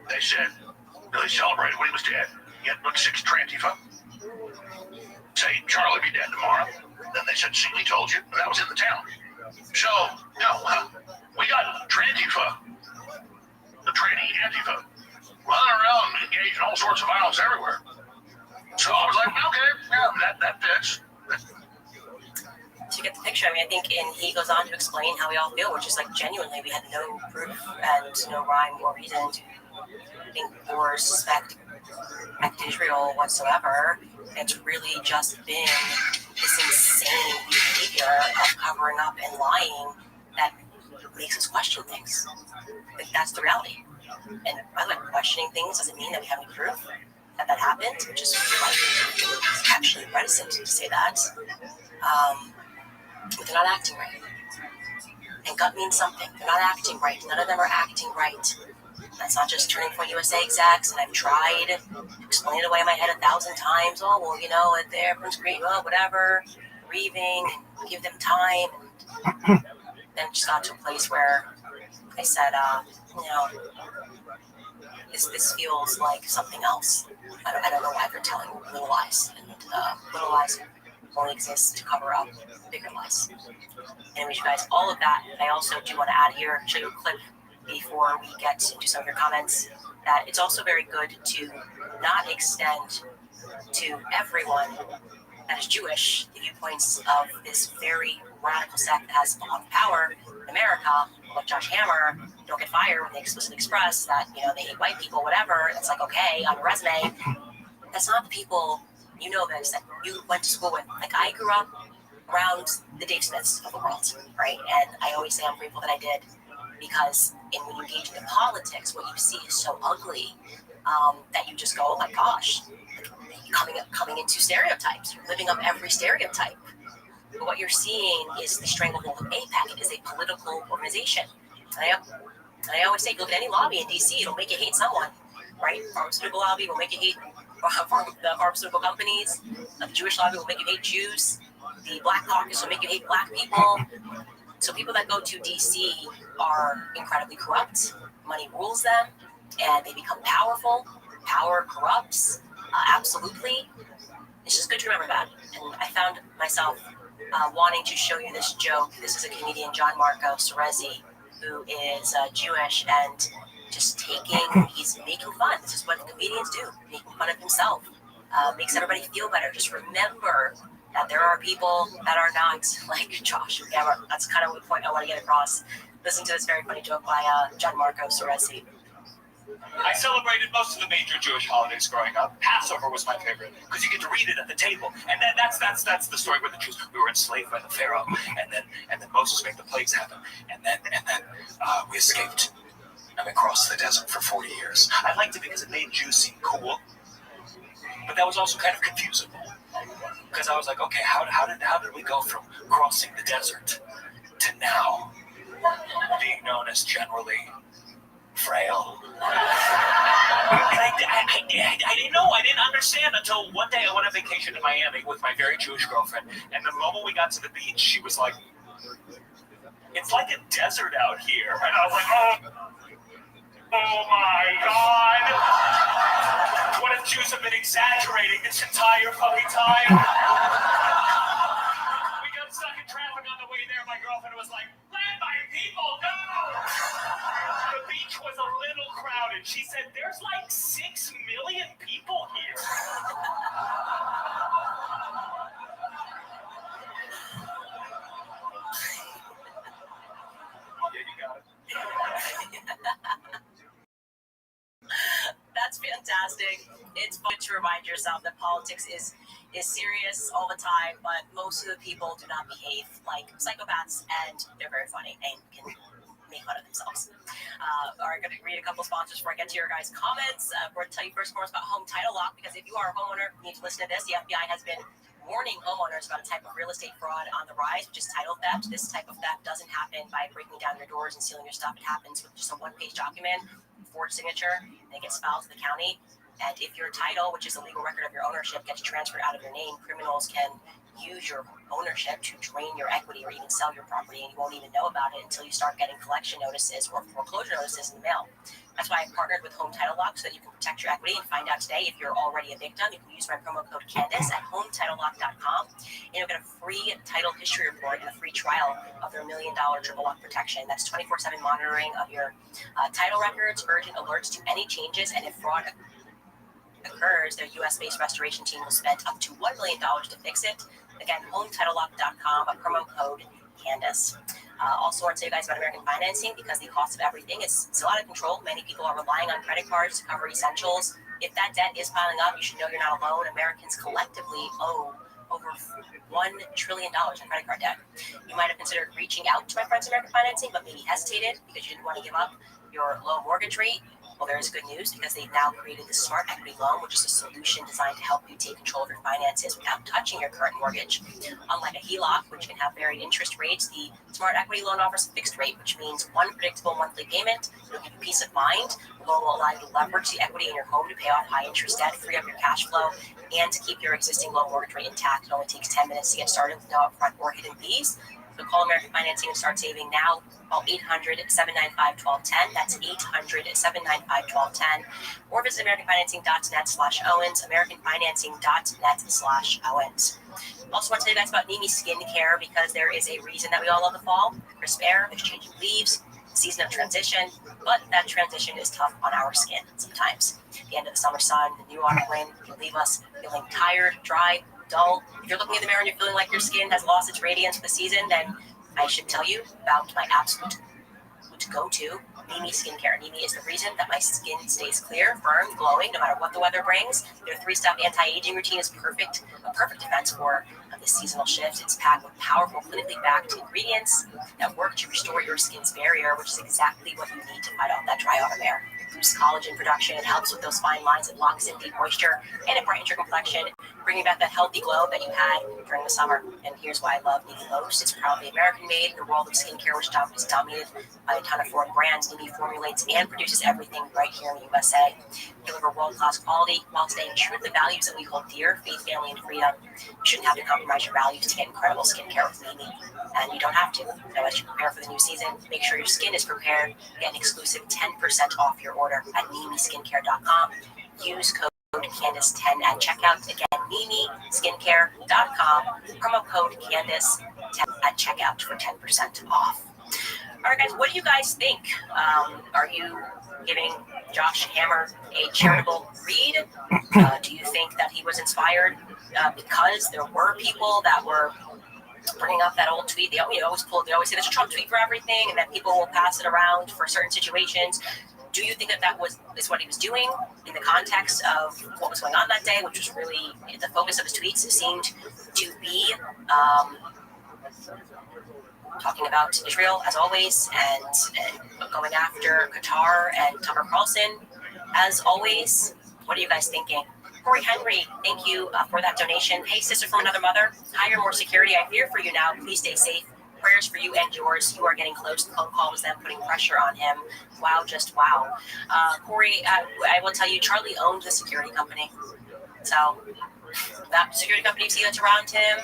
They said they celebrated when he was dead. He had book 6 Trantifa. Say Charlie be dead tomorrow. Then they said, see, we told you. That was in the town. So, we got Trantifa, the trainee Antifa, running around and engaged in all sorts of violence everywhere. So I was like, okay, yeah, that fits. To get the picture, I think he goes on to explain how we all feel, which is like genuinely we had no proof and no rhyme or reason to think or suspect Israel whatsoever. It's really just been this insane behavior of covering up and lying that makes us question things. Like, that's the reality. And by the way, questioning things doesn't mean that we have any proof that happened, which is actually reticent to say that. But they're not acting right. And gut means something. They're not acting right. None of them are acting right. That's not just Turning Point USA execs, and I've tried to explain it away in my head 1,000 times. Oh, well, they're from screen, whatever, grieving, give them time. And then just got to a place where I said, this feels like something else. I don't know why they're telling little lies. And little lies only exist to cover up bigger lies. And I wish you guys all of that. I also do want to add here, show you a clip before we get into some of your comments, that it's also very good to not extend to everyone that is Jewish the viewpoints of this very radical sect that has a lot of power in America, like Josh Hammer don't get fired when they explicitly express that, you know, they hate white people, whatever. It's like, okay, on your resume, that's not the people you know this, that you went to school with. Like, I grew up around the Dave Smiths of the world, right? And I always say I'm grateful that I did, because when you engage in politics, what you see is so ugly that you just go, oh my gosh, coming into stereotypes. You're living up every stereotype. But what you're seeing is the stranglehold of AIPAC. It is a political organization. And I always say, look at any lobby in DC, it'll make you hate someone, right? Pharmaceutical lobby will make you hate the pharmaceutical companies. The Jewish lobby will make you hate Jews. The Black Caucus will make you hate Black people. So people that go to DC are incredibly corrupt. Money rules them, and they become powerful. Power corrupts, absolutely. It's just good to remember that. And I found myself wanting to show you this joke. This is a comedian, John Marco Soresi, who is Jewish, and he's making fun. This is what the comedians do, making fun of himself. Makes everybody feel better. Just remember that there are people that are not like Josh Hammer. That's kind of the point I want to get across. Listen to this very funny joke by John Marco Soresi. I celebrated most of the major Jewish holidays growing up. Passover was my favorite because you get to read it at the table, and then that's the story where the Jews, we were enslaved by the Pharaoh, and then Moses made the plagues happen, and then we escaped and we crossed the desert for 40 years. I liked it because it made Jews seem cool, but that was also kind of confusing because I was like, okay, how did we go from crossing the desert to now being known as generally frail? And I didn't know. I didn't understand until one day I went on vacation to Miami with my very Jewish girlfriend, and the moment we got to the beach, she was like, "It's like a desert out here," and I was like, "Oh my God! What if Jews have been exaggerating this entire fucking time?" We got stuck in traffic on the way there. My girlfriend was like, "Land by people, no!" The beach was a little crowded. She said, "There's like 6 million people here." Yeah, you got it. That's fantastic. It's fun to remind yourself that politics is serious all the time, but most of the people do not behave like psychopaths, and they're very funny and can make fun of themselves. All right, I'm going to read a couple sponsors before I get to your guys' comments. We're going to tell you first about Home Title Lock, because if you are a homeowner, you need to listen to this. The FBI has been warning homeowners about a type of real estate fraud on the rise, which is title theft. This type of theft doesn't happen by breaking down your doors and stealing your stuff. It happens with just a one-page document, forged signature, and it gets filed to the county. And if your title, which is a legal record of your ownership, gets transferred out of your name, criminals can use your ownership to drain your equity or even sell your property, and you won't even know about it until you start getting collection notices or foreclosure notices in the mail. That's why I partnered with Home Title Lock, so that you can protect your equity. And find out today if you're already a victim. You can use my promo code Candace at HometitleLock.com, and you'll get a free title history report and a free trial of their $1 million triple lock protection. That's 24/7 monitoring of your title records, urgent alerts to any changes, and if fraud occurs, their U.S.-based restoration team will spend up to $1 million to fix it. Again, HometitleLock.com, a promo code Candace. Also, want to tell you guys about American financing, because the cost of everything is still out of control. Many people are relying on credit cards to cover essentials. If that debt is piling up, you should know you're not alone. Americans collectively owe over $1 trillion in credit card debt. You might have considered reaching out to my friends at American Financing, but maybe hesitated because you didn't want to give up your low mortgage rate. Well, there is good news, because they've now created the Smart Equity Loan, which is a solution designed to help you take control of your finances without touching your current mortgage. Unlike a HELOC, which can have varied interest rates, the Smart Equity Loan offers a fixed rate, which means one predictable monthly payment. It'll give you peace of mind. The loan will allow you to leverage the equity in your home to pay off high-interest debt, free up your cash flow, and to keep your existing low mortgage rate intact. It only takes 10 minutes to get started with no upfront or hidden fees. So call American Financing and start saving now. Call 800-795-1210. That's 800-795-1210. Or visit AmericanFinancing.net/Owens. AmericanFinancing.net/Owens. Also want to tell you guys about Nimi Skincare, because there is a reason that we all love the fall. Crisp air, there's changing leaves, season of transition, but that transition is tough on our skin sometimes. The end of the summer sun, the new autumn wind can leave us feeling tired, dry, dull. If you're looking in the mirror and you're feeling like your skin has lost its radiance for the season, then I should tell you about my absolute to go to Nimi Skincare. Nimi is the reason that my skin stays clear, firm, glowing, no matter what the weather brings. Their 3-step anti-aging routine is a perfect defense for the seasonal shift. It's packed with powerful, clinically backed ingredients that work to restore your skin's barrier, which is exactly what you need to fight off that dry autumn air. It boosts collagen production, it helps with those fine lines, it locks in deep moisture, and it brightens your complexion, bringing back that healthy glow that you had during the summer. And here's why I love Nimi most. It's proudly American-made in the world of skincare, which is dominated by a ton of foreign brands. Nimi formulates and produces everything right here in the USA. Deliver world-class quality while staying true to the values that we hold dear: faith, family, and freedom. You shouldn't have to compromise your values to get incredible skincare with Nimi. And you don't have to. So as you prepare for the new season, make sure your skin is prepared. Get an exclusive 10% off your order at NimiSkincare.com. Use code Candace10 at checkout. Again, NimiSkincare.com. Promo code Candace10 at checkout for 10% off. All right, guys, what do you guys think? Are you giving Josh Hammer a charitable read? Do you think that he was inspired because there were people that were bringing up that old tweet? They always say there's a Trump tweet for everything, and then people will pass it around for certain situations. Do you think that is what he was doing in the context of what was going on that day, which was really the focus of his tweets? It seemed to be talking about Israel, as always, and going after Qatar and Tucker Carlson, as always. What are you guys thinking? Corey Henry, thank you for that donation. Hey, sister from another mother, hire more security. I fear for you now. Please stay safe. Prayers for you and yours. You are getting close. The phone call was them putting pressure on him. Wow, just wow. Corey, I will tell you, Charlie owned the security company. So that security company you see that's around him,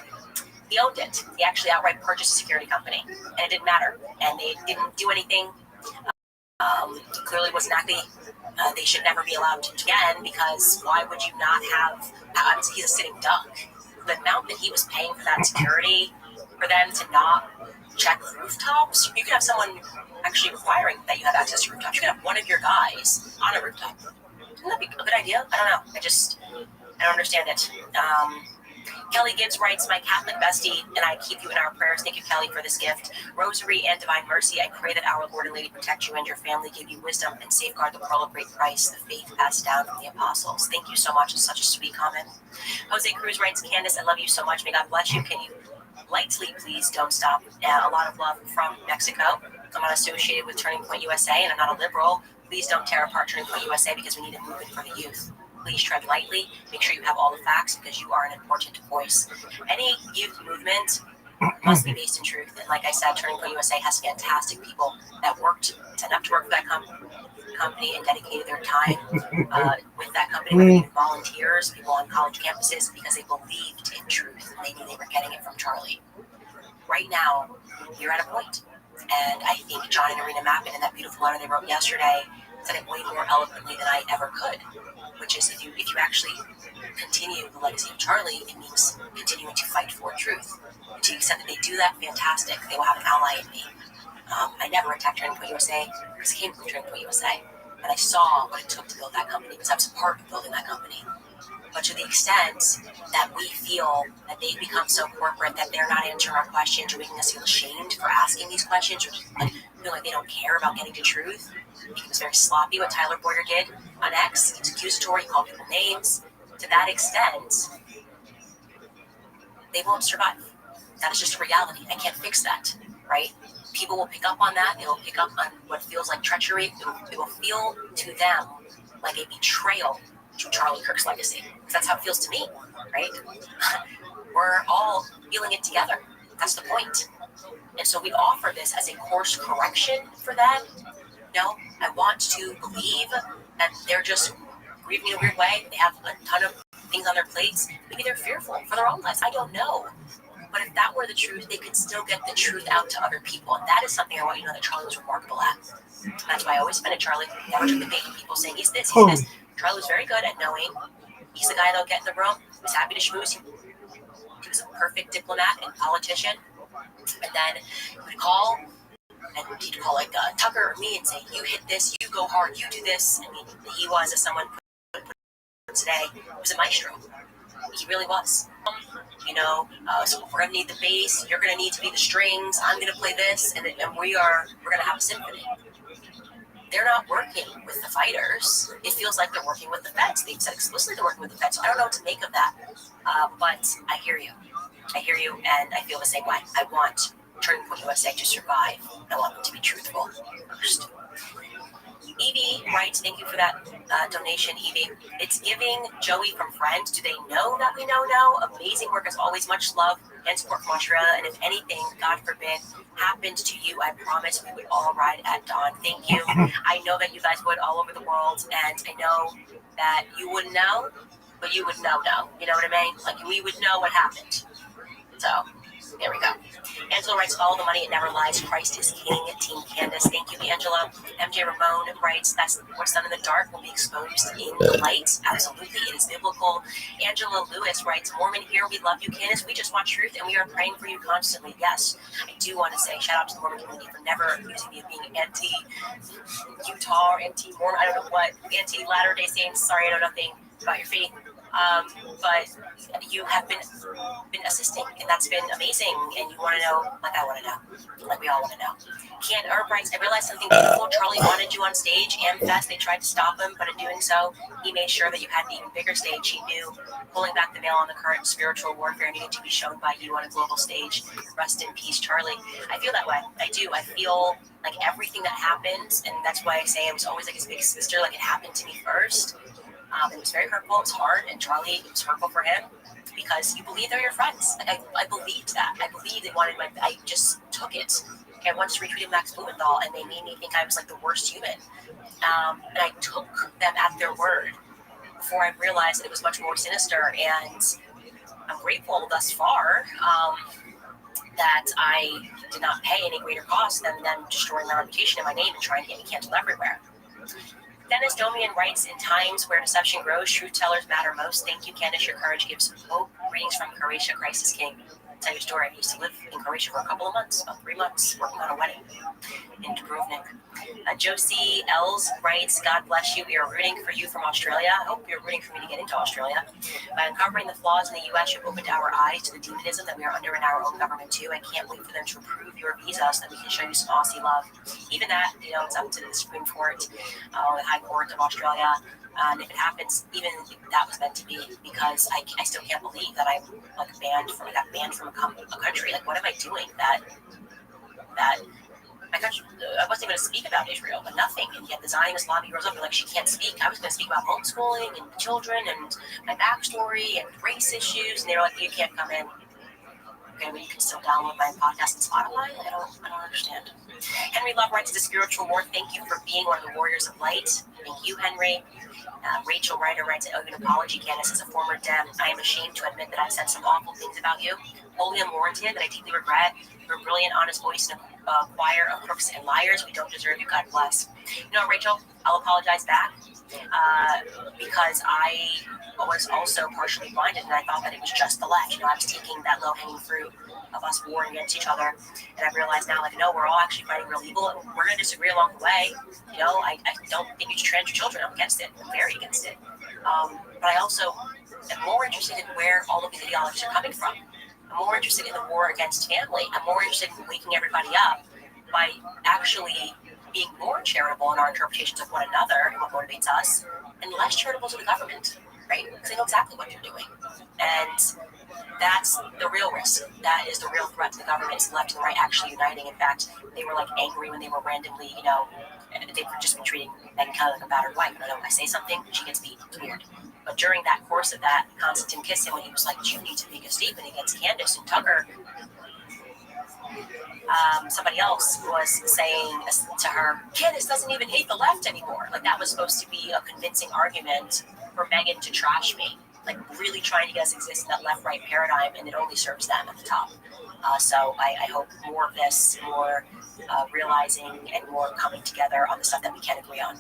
he owned it. He actually outright purchased a security company, and it didn't matter. And they didn't do anything. Clearly was not they should never be allowed to again, because why would you not have, he's a sitting duck. The amount that he was paying for that security, for them to not check rooftops, you could have someone actually requiring that you have access to rooftops. You could have one of your guys on a rooftop. Wouldn't that be a good idea? I don't know. I don't understand it. Kelly Gibbs writes, my Catholic bestie, and I keep you in our prayers. Thank you, Kelly, for this gift. Rosary and divine mercy, I pray that our Lord and Lady protect you and your family, give you wisdom, and safeguard the pearl of great price, the faith passed down from the apostles. Thank you so much. It's such a sweet comment. Jose Cruz writes, Candace, I love you so much. May God bless you. Can you lightly, please, don't stop? A lot of love from Mexico. I'm not associated with Turning Point USA, and I'm not a liberal. Please don't tear apart Turning Point USA, because we need a movement for the youth. Please tread lightly. Make sure you have all the facts, because you are an important voice. Any youth movement must be based in truth. And like I said, Turning Point USA has fantastic people that signed up to work for that company and dedicated their time with that company, whether even volunteers, people on college campuses, because they believed in truth and they knew they were getting it from Charlie. Right now, we're at a point, and I think John and Arena Mappin, in that beautiful letter they wrote yesterday, said it way more eloquently than I ever could. Which is, if you actually continue the legacy of Charlie, it means continuing to fight for truth. And to the extent that they do that, fantastic. They will have an ally in me. I never attacked Turning Point USA, because I came from Turning Point USA, and I saw what it took to build that company, because I was a part of building that company. But to the extent that we feel that they've become so corporate that they're not answering our questions, or making us feel ashamed for asking these questions, or feel like they don't care about getting to truth. It was very sloppy what Tyler Boyer did on X. He was accusatory, he called people names. To that extent, they won't survive. That is just a reality. I can't fix that, right? People will pick up on that. They will pick up on what feels like treachery. It will feel to them like a betrayal to Charlie Kirk's legacy. Because that's how it feels to me, right? We're all feeling it together. That's the point. And so we offer this as a course correction for them. No, I want to believe that they're just grieving in a weird way. They have a ton of things on their plates. Maybe they're fearful for their own lives. I don't know. But if that were the truth, they could still get the truth out to other people. And that is something I want you to know that Charlie was remarkable at. That's why I always defended Charlie. Never took the bait from people saying he's this, he's this. Charlie was very good at knowing he's the guy that'll get in the room. He was happy to schmooze. He was a perfect diplomat and politician. And then he would call, and he'd call like Tucker or me and say, you hit this, you go hard, you do this. I mean, he was, as someone put today, he was a maestro. He really was. So we're going to need the bass, you're going to need to be the strings, I'm going to play this, and we're going to have a symphony. they're not working with the fighters. It feels like they're working with the feds. They've said explicitly they're working with the feds. I don't know what to make of that. But I hear you. And I feel the same way. I want Turning Point USA to survive. I want them to be truthful first. Evie writes, thank you for that donation, Evie. It's giving Joey from Friends. Do they know that we know now? Amazing work as always. Much love and support from Australia. And if anything, God forbid, happened to you, I promise we would all ride at dawn. Thank you. I know that you guys would all over the world, and I know that you wouldn't know, but you would know. You know what I mean? Like, we would know what happened. So, there we go. Angela writes, follow the money, it never lies. Christ is king. Team Candace. Thank you, Angela. MJ Ramon writes, that's what's done in the dark will be exposed in the light. Absolutely, it is biblical. Angela Lewis writes, Mormon here, we love you, Candace. We just want truth, and we are praying for you constantly. Yes, I do want to say shout out to the Mormon community for never accusing me of being anti-Utah or anti-Mormon. I don't know what, anti-Latter-day Saints. Sorry, I know nothing about your faith. But you have been assisting, and that's been amazing. And you want to know, like I want to know, like we all want to know. Can't Herb writes, I realized something beautiful. Charlie wanted you on stage. Amfest, they tried to stop him, but in doing so, he made sure that you had an even bigger stage. He knew pulling back the veil on the current spiritual warfare needed to be shown by you on a global stage. Rest in peace, Charlie. I feel that way. I do. I feel like everything that happens, and that's why I say I was always like his big sister. Like it happened to me first. It was very hurtful. It was hard, and Charlie, it was hurtful for him because you believe they're your friends. Like I believed that. I believed they wanted my. I just took it. Okay, I once retweeted Max Blumenthal, and they made me think I was like the worst human. And I took them at their word before I realized that it was much more sinister. And I'm grateful thus far that I did not pay any greater cost than them destroying my reputation and my name and trying to get me canceled everywhere. Dennis Domian writes, in times where deception grows, truth tellers matter most. Thank you, Candace. Your courage gives hope. Greetings from Croatia. Christ is King. I'll tell you a story. I used to live in Croatia for a couple of months, about 3 months, working on a wedding in Dubrovnik. Josie Els writes, God bless you. We are rooting for you from Australia. I hope you're rooting for me to get into Australia. By uncovering the flaws in the U.S., you've opened our eyes to the demonism that we are under in our own government, too. I can't wait for them to approve your visa so that we can show you some Aussie love. Even that, it's up to the Supreme Court, the High Court of Australia. And if it happens, even if that was meant to be, because I still can't believe that I'm like banned from a country. Like, what am I doing that my country? I wasn't even going to speak about Israel, but nothing. And yet the Zionist lobby rose up and like she can't speak. I was going to speak about homeschooling and children and my backstory and race issues, and they were like, you can't come in. Okay, well, you can still download my podcast on Spotify. I don't understand. Henry Love writes, the spiritual war. Thank you for being one of the warriors of light. Thank you, Henry. Rachel Ryder writes, an apology, Candace. As a former Dem, I am ashamed to admit that I've said some awful things about you, wholly unwarranted, that I deeply regret. You're a brilliant, honest voice in a choir of crooks and liars. We don't deserve you. God bless. Rachel, I'll apologize back because I was also partially blinded, and I thought that it was just the left. I was taking that low-hanging fruit of us warring against each other, and I realized now, no, we're all actually fighting real evil, and we're going to disagree along the way. I don't think you should trans your children. I'm against it. I'm very against it. But I also am more interested in where all of these ideologies are coming from. I'm more interested in the war against family. I'm more interested in waking everybody up by actually being more charitable in our interpretations of one another and what motivates us, and less charitable to the government, right? Because they know exactly what they're doing. And that's the real risk. That is the real threat to the government, is the left and the right actually uniting. In fact, they were angry when they were randomly, they've just been treating Megyn Kelly like a battered wife. When I say something, she gets beat. It's weird. But during that course of that, Constantine kissed him when he was like, you need to make a statement against Candace and Tucker. Somebody else was saying to her, Candace doesn't even hate the left anymore. That was supposed to be a convincing argument for Megyn to trash me. Really trying to get us exist in that left-right paradigm, and it only serves them at the top. So I hope more of this, more realizing and more coming together on the stuff that we can agree on.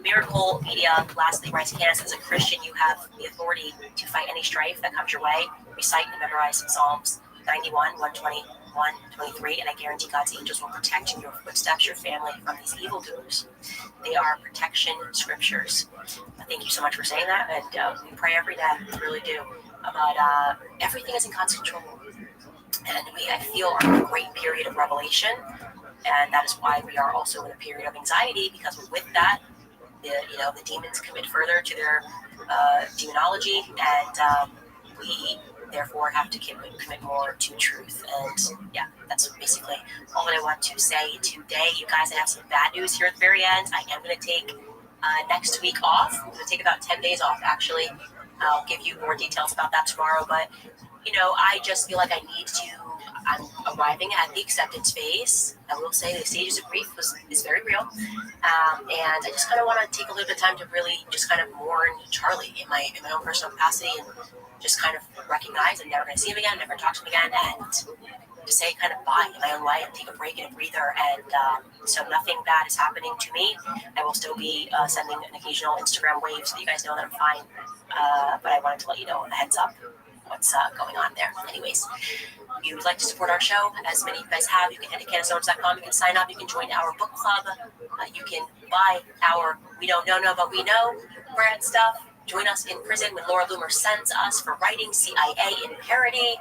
Miracle Media lastly writes, Candace, as a Christian, you have the authority to fight any strife that comes your way. Recite and memorize Psalms 91, 120, 123, and I guarantee God's angels will protect your footsteps, your family, from these evildoers. They are protection scriptures. Thank you so much for saying that, and we pray every day, we really do. But everything is in God's control, and I feel are in a great period of revelation And that is why we are also in a period of anxiety, because with that, the demons commit further to their demonology, and we therefore have to commit more to truth. And yeah, that's basically all that I want to say today. You guys, I have some bad news here at the very end. I am going to take next week off. I'm going to take about 10 days off, actually. I'll give you more details about that tomorrow, but I just feel like I'm arriving at the acceptance phase. I will say the stages of grief is very real. And I just kind of want to take a little bit of time to really just kind of mourn Charlie in my own personal capacity, and just kind of recognize I'm never going to see him again, never talk to him again, and to say kind of bye in my own way and take a break and a breather. And so nothing bad is happening to me. I will still be sending an occasional Instagram wave so that you guys know that I'm fine. But I wanted to let you know a heads up what's going on there. Anyways, if you would like to support our show, as many of you guys have, you can head to CandaceOwens.com. You can sign up. You can join our book club. You can buy our We Don't Know But We Know brand stuff. Join us in prison when Laura Loomer sends us for writing CIA in parody.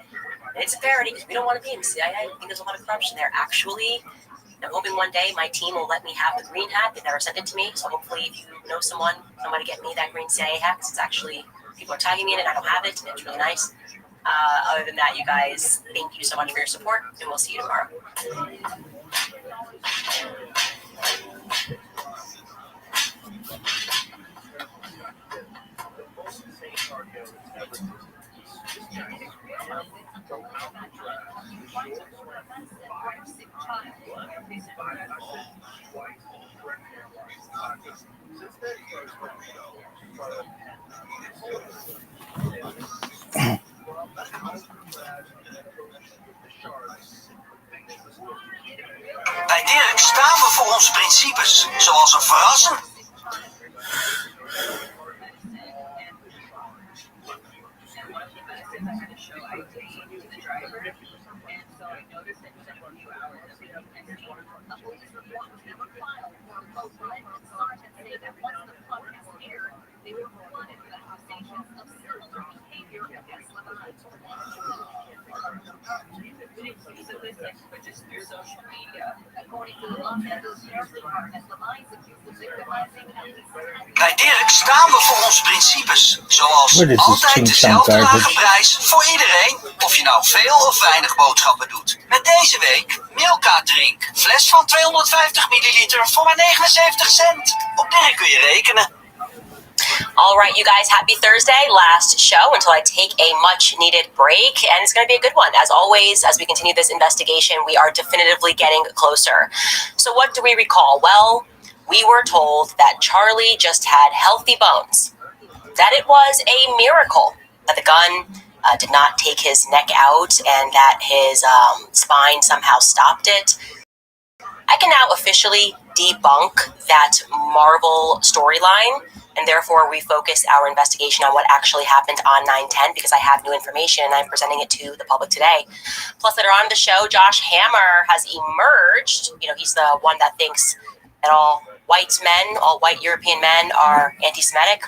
And it's a parody because we don't want to be in CIA. I think there's a lot of corruption there. Actually, I'm hoping one day my team will let me have the green hat. They've never sent it to me. So hopefully if you know somebody get me that green CIA hat, because it's actually, people are tagging me in it and I don't have it. And it's really nice. Other than that, you guys, thank you so much for your support, and we'll see you tomorrow. Bij Dirk staan we voor onze principes, zoals een verrassen. Bij Dirk staan we voor onze principes, zoals altijd dezelfde lage prijs voor iedereen, of je nou veel of weinig boodschappen doet. Met deze week Milka Drink, fles van 250 milliliter voor maar 79 cent. Op Dirk kun je rekenen. All right, you guys, happy Thursday. Last show until I take a much-needed break, and it's going to be a good one. As always, as we continue this investigation, we are definitively getting closer. So what do we recall? Well, we were told that Charlie just had healthy bones, that it was a miracle that the gun did not take his neck out, and that his spine somehow stopped it. I can now officially debunk that Marvel storyline, and therefore refocus our investigation on what actually happened on 9/10, because I have new information and I'm presenting it to the public today. Plus, later on in the show, Josh Hammer has emerged. He's the one that thinks that all white European men are anti-Semitic.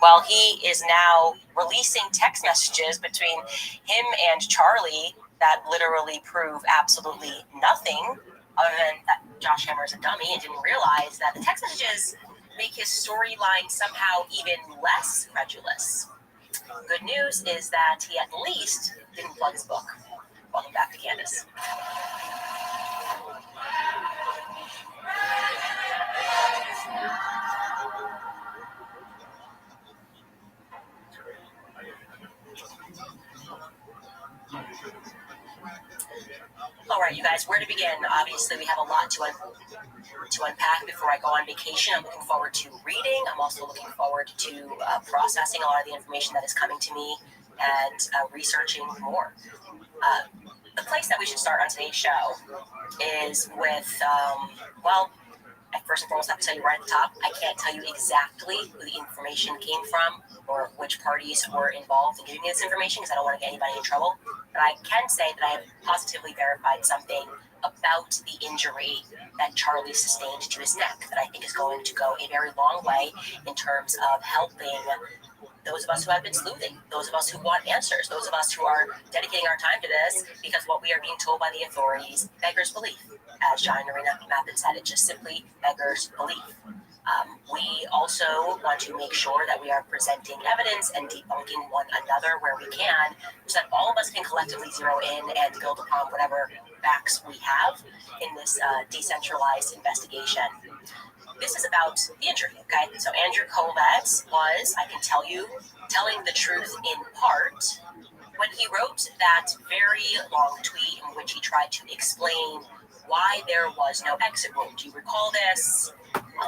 Well, he is now releasing text messages between him and Charlie that literally prove absolutely nothing, other than that Josh Hammer is a dummy and didn't realize that the text messages make his storyline somehow even less credulous. Good news is that he at least didn't plug his book. Welcome back to Candace. All right, you guys, where to begin? Obviously, we have a lot to unpack before I go on vacation. I'm looking forward to reading. I'm also looking forward to processing a lot of the information that is coming to me and researching more. The place that we should start on today's show is with, I first and foremost have to tell you right at the top, I can't tell you exactly who the information came from or which parties were involved in giving me this information, because I don't want to get anybody in trouble. But I can say that I have positively verified something about the injury that Charlie sustained to his neck that I think is going to go a very long way in terms of helping those of us who have been sleuthing, those of us who want answers, those of us who are dedicating our time to this, because what we are being told by the authorities beggars belief. as John Arena Mappin said, it just simply beggars belief. We also want to make sure that we are presenting evidence and debunking one another where we can, so that all of us can collectively zero in and build upon whatever facts we have in this decentralized investigation. This is about the injury, okay? So Andrew Kovacs was, I can tell you, telling the truth in part when he wrote that very long tweet in which he tried to explain why there was no exit wound. Do you recall this?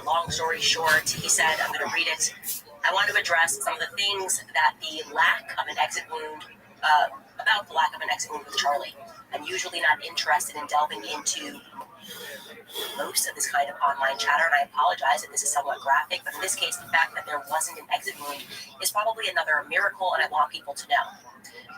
Long story short, he said, I'm going to read it. I want to address some of the things that the lack of an exit wound, about the lack of an exit wound with Charlie. I'm usually not interested in delving into most of this kind of online chatter, and I apologize if this is somewhat graphic, but in this case, the fact that there wasn't an exit wound is probably another miracle, and I want people to know.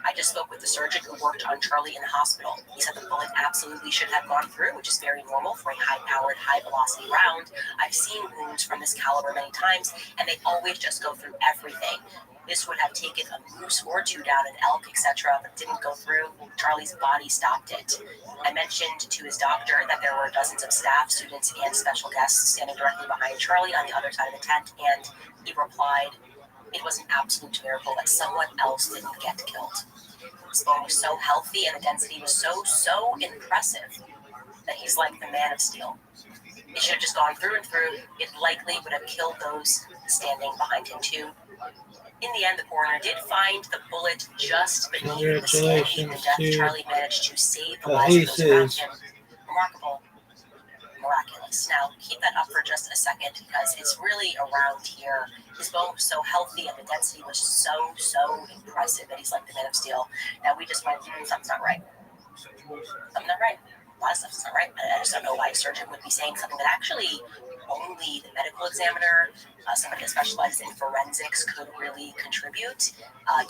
I just spoke with the surgeon who worked on Charlie in the hospital. He said the bullet absolutely should have gone through, which is very normal for a high-powered, high-velocity round. I've seen wounds from this caliber many times, and they always just go through everything. This would have taken a moose or two down, an elk, etc., but didn't go through. Charlie's body stopped it. I mentioned to his doctor that there were dozens of staff, students, and special guests standing directly behind Charlie on the other side of the tent, and he replied, it was an absolute miracle that someone else didn't get killed. His bone was so healthy and the density was so impressive that he's like the Man of Steel. It should have just gone through and through. It likely would have killed those standing behind him too. In the end, the coroner did find the bullet just beneath the skin. Even death, Charlie managed to save the lives of those around him. Remarkable. Miraculous. Now, keep that up for just a second because it's really around here. His bone was so healthy and the density was so impressive that he's like the Man of Steel. Now, we just went, something's not right. Something not right. A lot of stuff's not right. I just don't know why a surgeon would be saying something that actually only the medical examiner, somebody that specializes in forensics, could really contribute.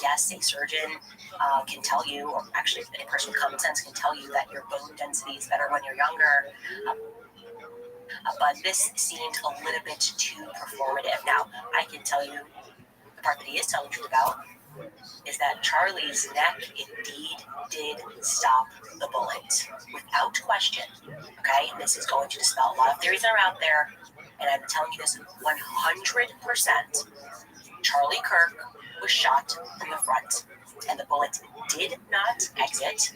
Yes, a surgeon can tell you, or actually a person with common sense can tell you that your bone density is better when you're younger. But this seemed a little bit too performative. Now, I can tell you the part that he is telling the truth about is that Charlie's neck indeed did stop the bullet without question. Okay, and this is going to dispel a lot of theories that are out there, and I'm telling you this 100%. Charlie Kirk was shot from the front, and the bullet did not exit,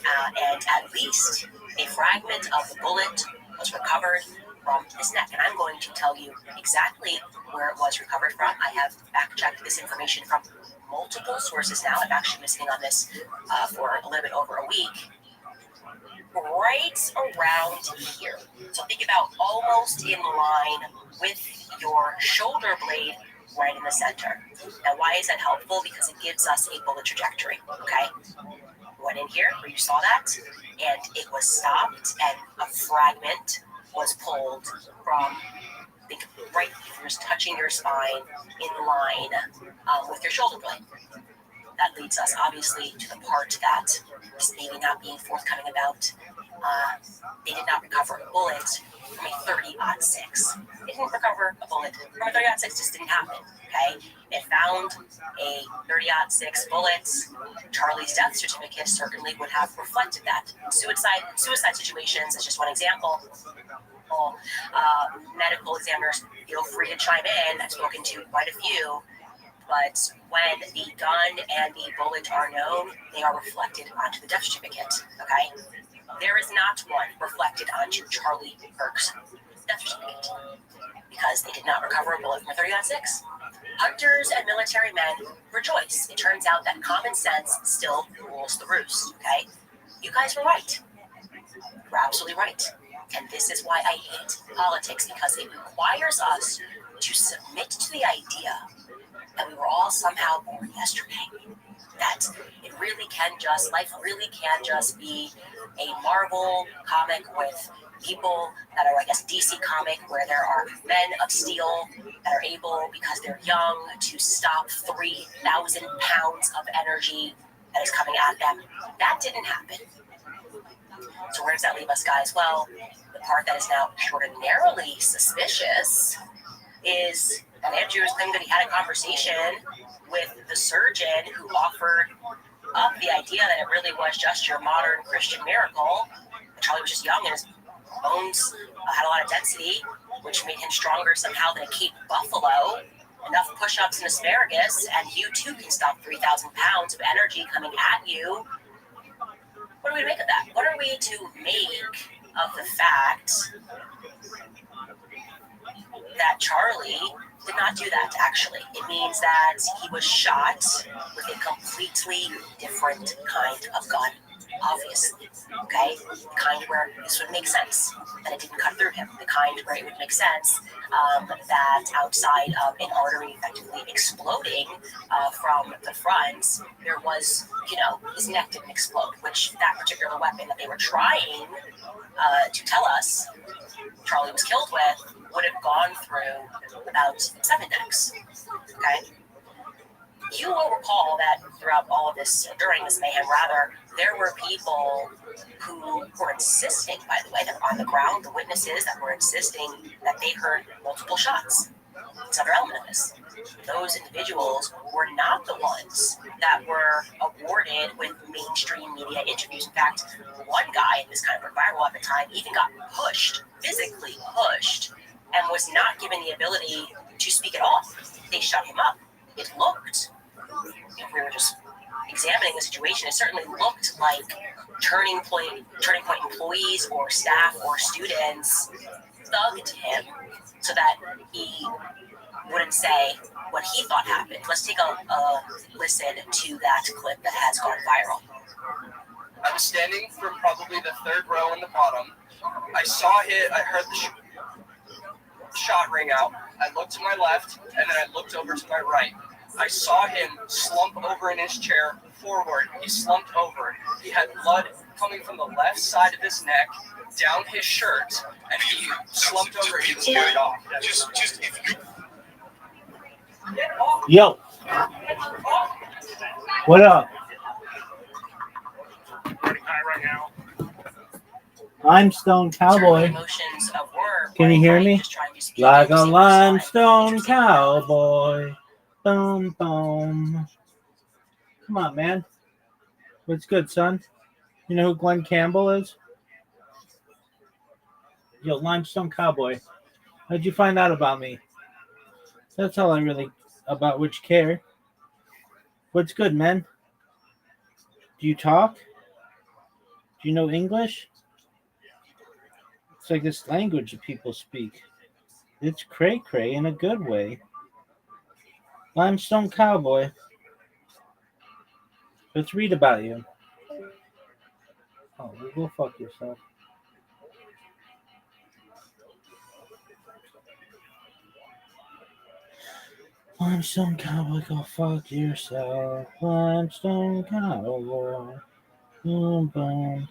and at least a fragment of the bullet was recovered from his neck, and I'm going to tell you exactly where it was recovered from. I have fact-checked this information from multiple sources now. I've actually been sitting on this for a little bit over a week. Right around here. So think about almost in line with your shoulder blade right in the center. Now, why is that helpful? Because it gives us a bullet trajectory, okay? Went in here where you saw that, and it was stopped, and a fragment was pulled from, think right here, just touching your spine in line with your shoulder blade. That leads us, obviously, to the part that is maybe not being forthcoming about. They did not recover a bullet from a 30-06. They didn't recover a bullet from a 30-06. Just didn't happen, okay? It found a 30-06 bullet. Charlie's death certificate certainly would have reflected that. Suicide situations is just one example. Medical examiners, feel free to chime in. I've spoken to quite a few. But when the gun and the bullet are known, they are reflected onto the death certificate, okay? There is not one reflected onto Charlie Kirk's death certificate because they did not recover a bullet from a 30-06. Hunters and military men rejoice. It turns out that common sense still rules the roost, okay? You guys were right. You're absolutely right. And this is why I hate politics, because it requires us to submit to the idea that we were all somehow born yesterday. That life really can just be a Marvel comic with people that are, I guess, DC comic, where there are men of steel that are able, because they're young, to stop 3,000 pounds of energy that is coming at them. That didn't happen. So where does that leave us, guys? Well, the part that is now extraordinarily suspicious is that Andrew is claiming that he had a conversation with the surgeon who offered up the idea that it really was just your modern Christian miracle. Charlie was just young and his bones had a lot of density, which made him stronger somehow than a Cape buffalo. Enough push-ups and asparagus, and you too can stop 3,000 pounds of energy coming at you. What are we to make of that? What are we to make of the fact that Charlie did not do that, actually? It means that he was shot with a completely different kind of gun, obviously, okay? The kind where this would make sense, that it didn't cut through him. The kind where it would make sense that outside of an artery effectively exploding from the front, there was, his neck didn't explode, which that particular weapon that they were trying to tell us Charlie was killed with would have gone through about 7 necks, okay? You will recall that throughout all of this, during this mayhem rather, there were people who were insisting, by the way, that on the ground, the witnesses that were insisting that they heard multiple shots. It's another element of this. Those individuals were not the ones that were awarded with mainstream media interviews. In fact, one guy, and this kind of went viral at the time, even got pushed, physically pushed, and was not given the ability to speak at all. They shut him up. It looked, if we were just examining the situation, it certainly looked like Turning Point employees or staff or students thugged him so that he wouldn't say what he thought happened. Let's take a listen to that clip that has gone viral. I was standing from probably the third row in the bottom. I heard the shot ring out. I looked to my left, and then I looked over to my right. I saw him slump over in his chair forward. He slumped over. He had blood coming from the left side of his neck down his shirt, and he slumped over. He was carried off. Just if you. Yo. What up? Running high right now. Limestone Cowboy. Can you hear me? Like a limestone cowboy. Boom, boom. Come on, man. What's good, son? You know who Glenn Campbell is? Yo, Limestone Cowboy. How'd you find out about me? That's all I really about which care. What's good, man? Do you talk? Do you know English? It's like this language that people speak. It's cray-cray in a good way. Limestone Cowboy. Let's read about you. Oh, go fuck yourself. Limestone Cowboy, go fuck yourself. Limestone Cowboy. Boom, boom.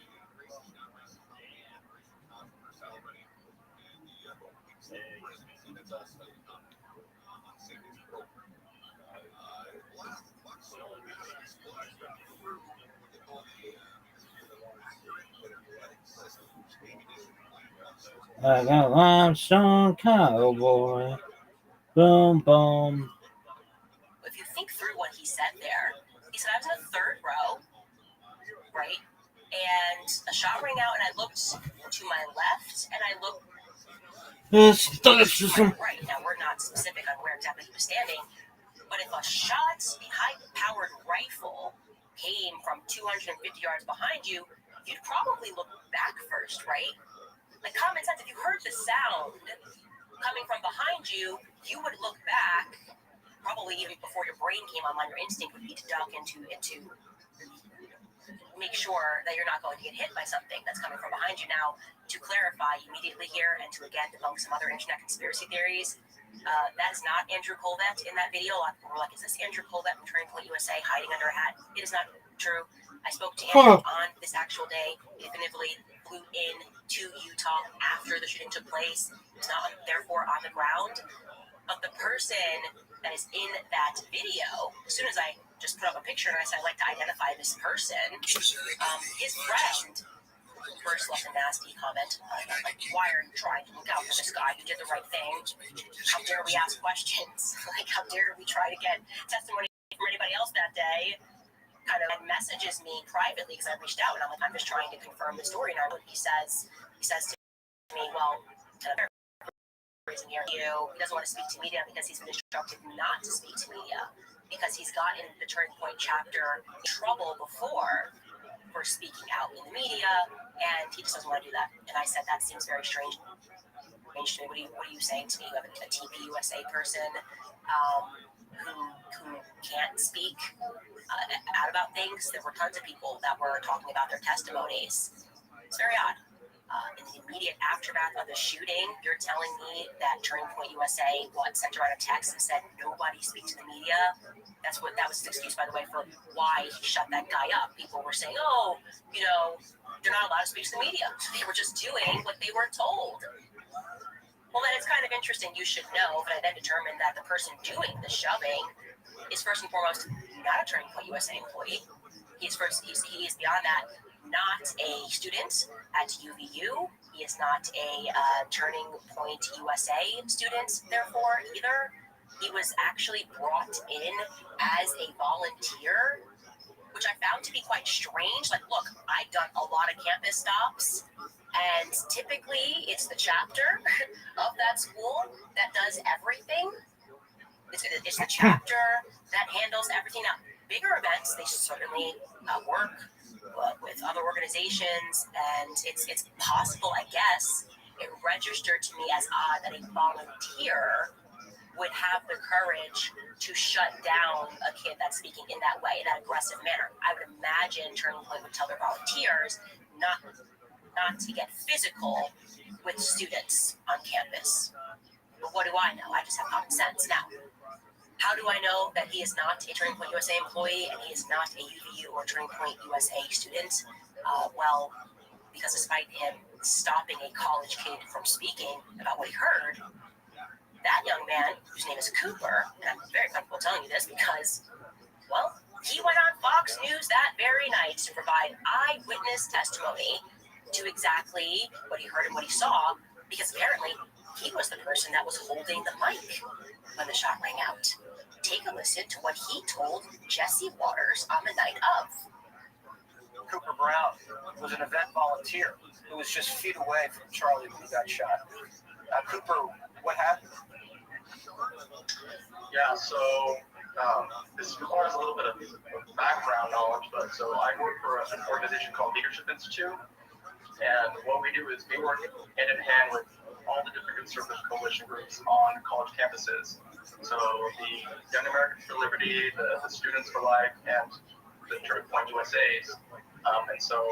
I got a limestone cowboy. Boom, boom. If you think through what he said there, he said, I was in the third row, right? And a shot rang out, and I looked to my left, and I looked to my right. Now, we're not specific on where exactly he was standing, but if a shot, a high-powered rifle, came from 250 yards behind you, you'd probably look back first, right? Like common sense, if you heard the sound coming from behind you, you would look back, probably even before your brain came online. Your instinct would be to duck into make sure that you're not going to get hit by something that's coming from behind you. Now, to clarify immediately here, and to again debunk some other internet conspiracy theories, that is not Andrew Colvett in that video. A lot of people were like, is this Andrew Colvett from Turning Point USA hiding under a hat? It is not true. I spoke to him on this actual day. He definitively flew in to Utah after the shooting took place. He's not, therefore, on the ground. But the person that is in that video, as soon as I just put up a picture and I said, I'd like to identify this person, his friend first left a nasty comment. Like, why are you trying to look out for this guy? You did the right thing. How dare we ask questions? Like, how dare we try to get testimony from anybody else that day? Kind of messages me privately because I reached out and I'm like, I'm just trying to confirm the story. And what he says to me, well, reason here, he doesn't want to speak to media because he's been instructed not to speak to media because he's gotten the Turning Point chapter in trouble before for speaking out in the media, and he just doesn't want to do that. And I said that seems very strange to me. What are you saying to me? You have a TPUSA person who can't speak out about things. There were tons of people that were talking about their testimonies. It's very odd. In the immediate aftermath of the shooting, you're telling me that Turning Point USA sent around a text and said nobody speak to the media. That was his excuse, by the way, for why he shut that guy up. People were saying, "Oh, they're not allowed to speak to the media. They were just doing what they were told." Well, then it's kind of interesting. You should know, but I then determined that the person doing the shoving is first and foremost not a Turning Point USA employee. He is beyond that. Not a student at UVU. He is not a Turning Point USA student, therefore, either. He was actually brought in as a volunteer, which I found to be quite strange. Like, look, I've done a lot of campus stops, and typically it's the chapter of that school that does everything. It's the chapter that handles everything. Now, bigger events, they certainly work with other organizations, and it's possible, I guess. It registered to me as odd that a volunteer would have the courage to shut down a kid that's speaking in that way, in that aggressive manner. I would imagine Turning Point would tell their volunteers not to get physical with students on campus. But what do I know? I just have common sense. Now, how do I know that he is not a Turning Point USA employee and he is not a UVU or Turning Point USA student? Well, because despite him stopping a college kid from speaking about what he heard, that young man, whose name is Cooper, and I'm very comfortable telling you this because, well, he went on Fox News that very night to provide eyewitness testimony to exactly what he heard and what he saw, because apparently he was the person that was holding the mic when the shot rang out. Take a listen to what he told Jesse Waters on the night of. Cooper Brown was an event volunteer who was just feet away from Charlie when he got shot. Cooper, what happened? Yeah, so this requires a little bit of background knowledge, but so I work for an organization called Leadership Institute, and what we do is we work hand in hand with all the different conservative coalition groups on college campuses. So the Young Americans for Liberty, the Students for Life, and the Turning Point USA's. And so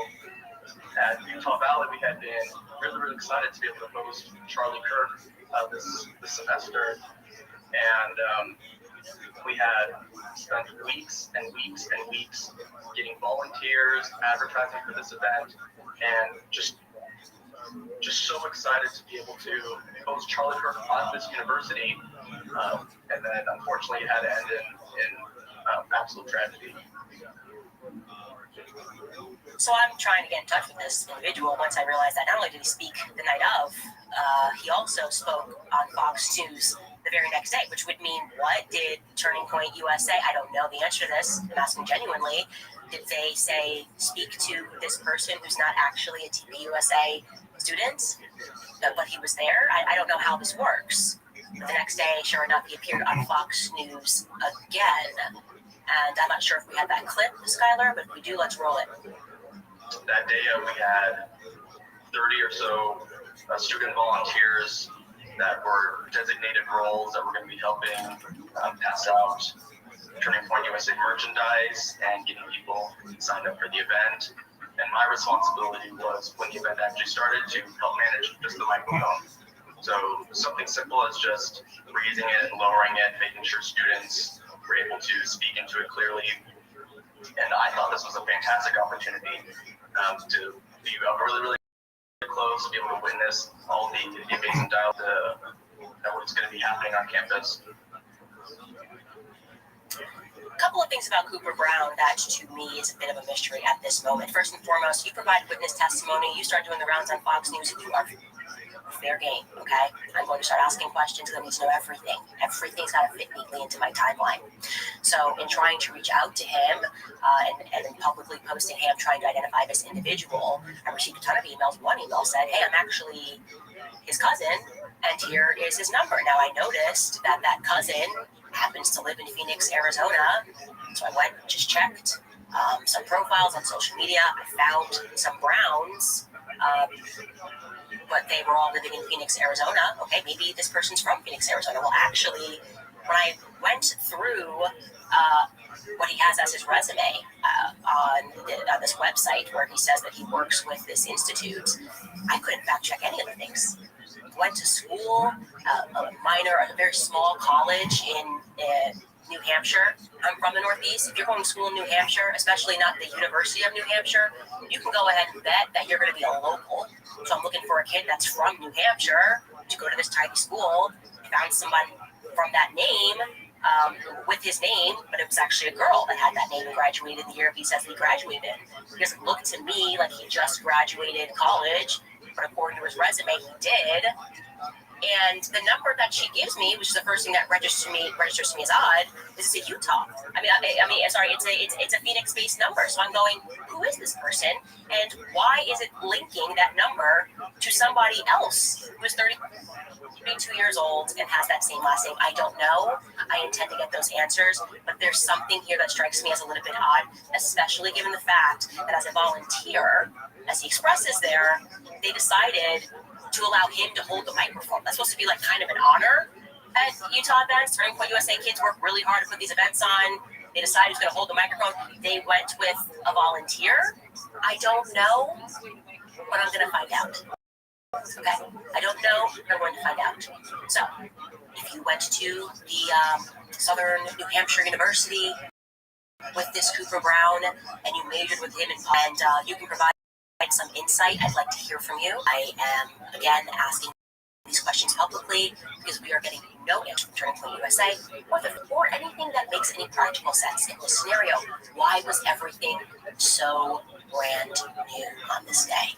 at Utah Valley, we had been really excited to be able to host Charlie Kirk this semester. And we had spent weeks and weeks getting volunteers, advertising for this event, and just so excited to be able to host Charlie Kirk on this university. And then unfortunately it had to end in absolute tragedy. So I'm trying to get in touch with this individual once I realized that not only did he speak the night of, he also spoke on Fox News the very next day, which would mean what? Did Turning Point USA, I don't know the answer to this, I'm asking genuinely, did they say speak to this person who's not actually a TPUSA student, but he was there? I don't know how this works. But the next day, sure enough, he appeared on Fox News again. And I'm not sure if we had that clip, Skylar, but if we do, let's roll it. That day, we had 30 or so student volunteers that were designated roles that were going to be helping pass out Turning Point USA merchandise and getting people signed up for the event. And my responsibility was, when the event actually started, to help manage just the microphone. So something simple as just raising it, lowering it, making sure students were able to speak into it clearly. And I thought this was a fantastic opportunity to be really close, to be able to witness all the amazing dialogue that was going to be happening on campus. A couple of things about Cooper Brown that to me is a bit of a mystery at this moment. First and foremost, you provide witness testimony. You start doing the rounds on Fox News. You are fair game, okay? I'm going to start asking questions because I need to know everything. Everything's got to fit neatly into my timeline. So in trying to reach out to him and then publicly posting, hey, I'm trying to identify this individual, I received a ton of emails. One email said, hey, I'm actually his cousin, and here is his number. Now, I noticed that that cousin happens to live in Phoenix, Arizona, so I went and just checked some profiles on social media. I found some Browns, but they were all living in Phoenix, Arizona. Okay, maybe this person's from Phoenix, Arizona. Well, actually, when I went through what he has as his resume on this website where he says that he works with this institute, I couldn't fact check any of the things. Went to school, a minor at a very small college in New Hampshire. I'm from the Northeast. If you're going to school in New Hampshire, especially not the University of New Hampshire, you can go ahead and bet that you're going to be a local. So I'm looking for a kid that's from New Hampshire to go to this tiny school. Found somebody from that name with his name, but it was actually a girl that had that name and graduated the year he says he graduated. It doesn't look to me like he just graduated college, but according to his resume, he did. And the number that she gives me, which is the first thing that registers to me as odd, is it's a Utah. It's a Phoenix-based number. So I'm going, who is this person, and why is it linking that number to somebody else who is 32 years old and has that same last name? I don't know. I intend to get those answers, but there's something here that strikes me as a little bit odd, especially given the fact that as a volunteer, as he expresses there, they decided to allow him to hold the microphone. That's supposed to be like kind of an honor at Utah events. Turning Point USA kids work really hard to put these events on. They decided who's going to hold the microphone. They went with a volunteer. I don't know, but I'm going to find out. Okay, I don't know, but I'm going to find out. So, if you went to the Southern New Hampshire University with this Cooper Brown and you majored with him and you can provide some insight, I'd like to hear from you. I am, again, asking these questions publicly because we are getting no answer from Turning Point USA or anything that makes any practical sense in this scenario. Why was everything so brand new on this day?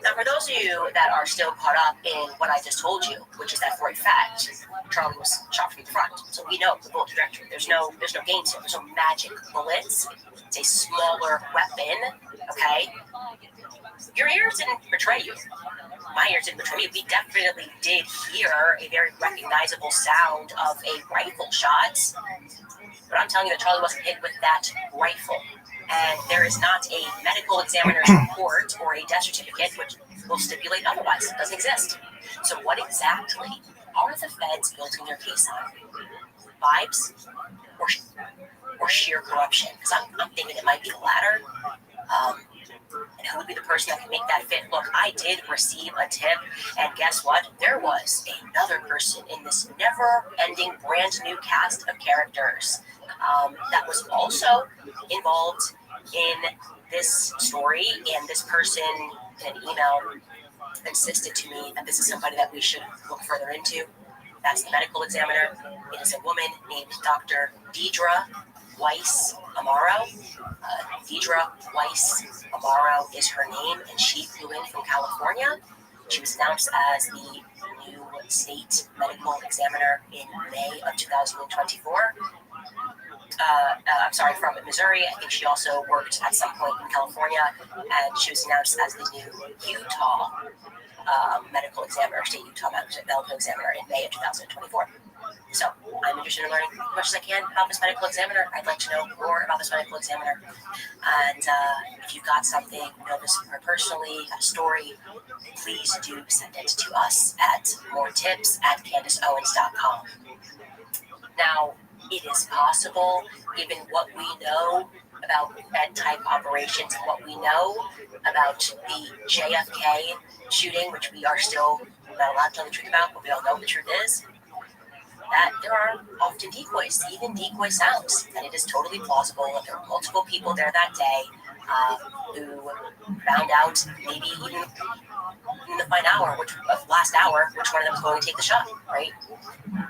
Now, for those of you that are still caught up in what I just told you, which is that for a fact, Charlie was shot from the front. So we know the bullet trajectory. There's no gains here. There's no magic bullets. It's a smaller weapon. Okay? Your ears didn't betray you. My ears didn't betray me. We definitely did hear a very recognizable sound of a rifle shot. But I'm telling you that Charlie wasn't hit with that rifle. And there is not a medical examiner's report or a death certificate which will stipulate otherwise. It doesn't exist. So what exactly are the feds building their case on? Vibes or sheer corruption? Because I'm thinking it might be the latter. And who would be the person that can make that fit? Look, I did receive a tip, and guess what? There was another person in this never-ending, brand-new cast of characters that was also involved in this story, and this person in an email insisted to me that this is somebody that we should look further into. That's the medical examiner. It is a woman named Dr. Deidre Weiss Amaro. Deidre Weiss Amaro is her name, and she flew in from California. She was announced as the new state medical examiner in May of 2024. From Missouri. I think she also worked at some point in California, and she was announced as the new Utah medical examiner, state Utah medical examiner in May of 2024. So I'm interested in learning as much as I can about this medical examiner. I'd like to know more about this medical examiner. And if you've got something, you know this personally, got a story, please do send it to us at moretips@CandiceOwens.com. Now, it is possible, given what we know about Fed-type operations and what we know about the JFK shooting, which we are still not allowed to know the truth about, but we all know what the truth is, that there are often decoys, even decoy sounds, and it is totally plausible that there were multiple people there that day who found out, maybe even in the last hour, which one of them was going to take the shot, right?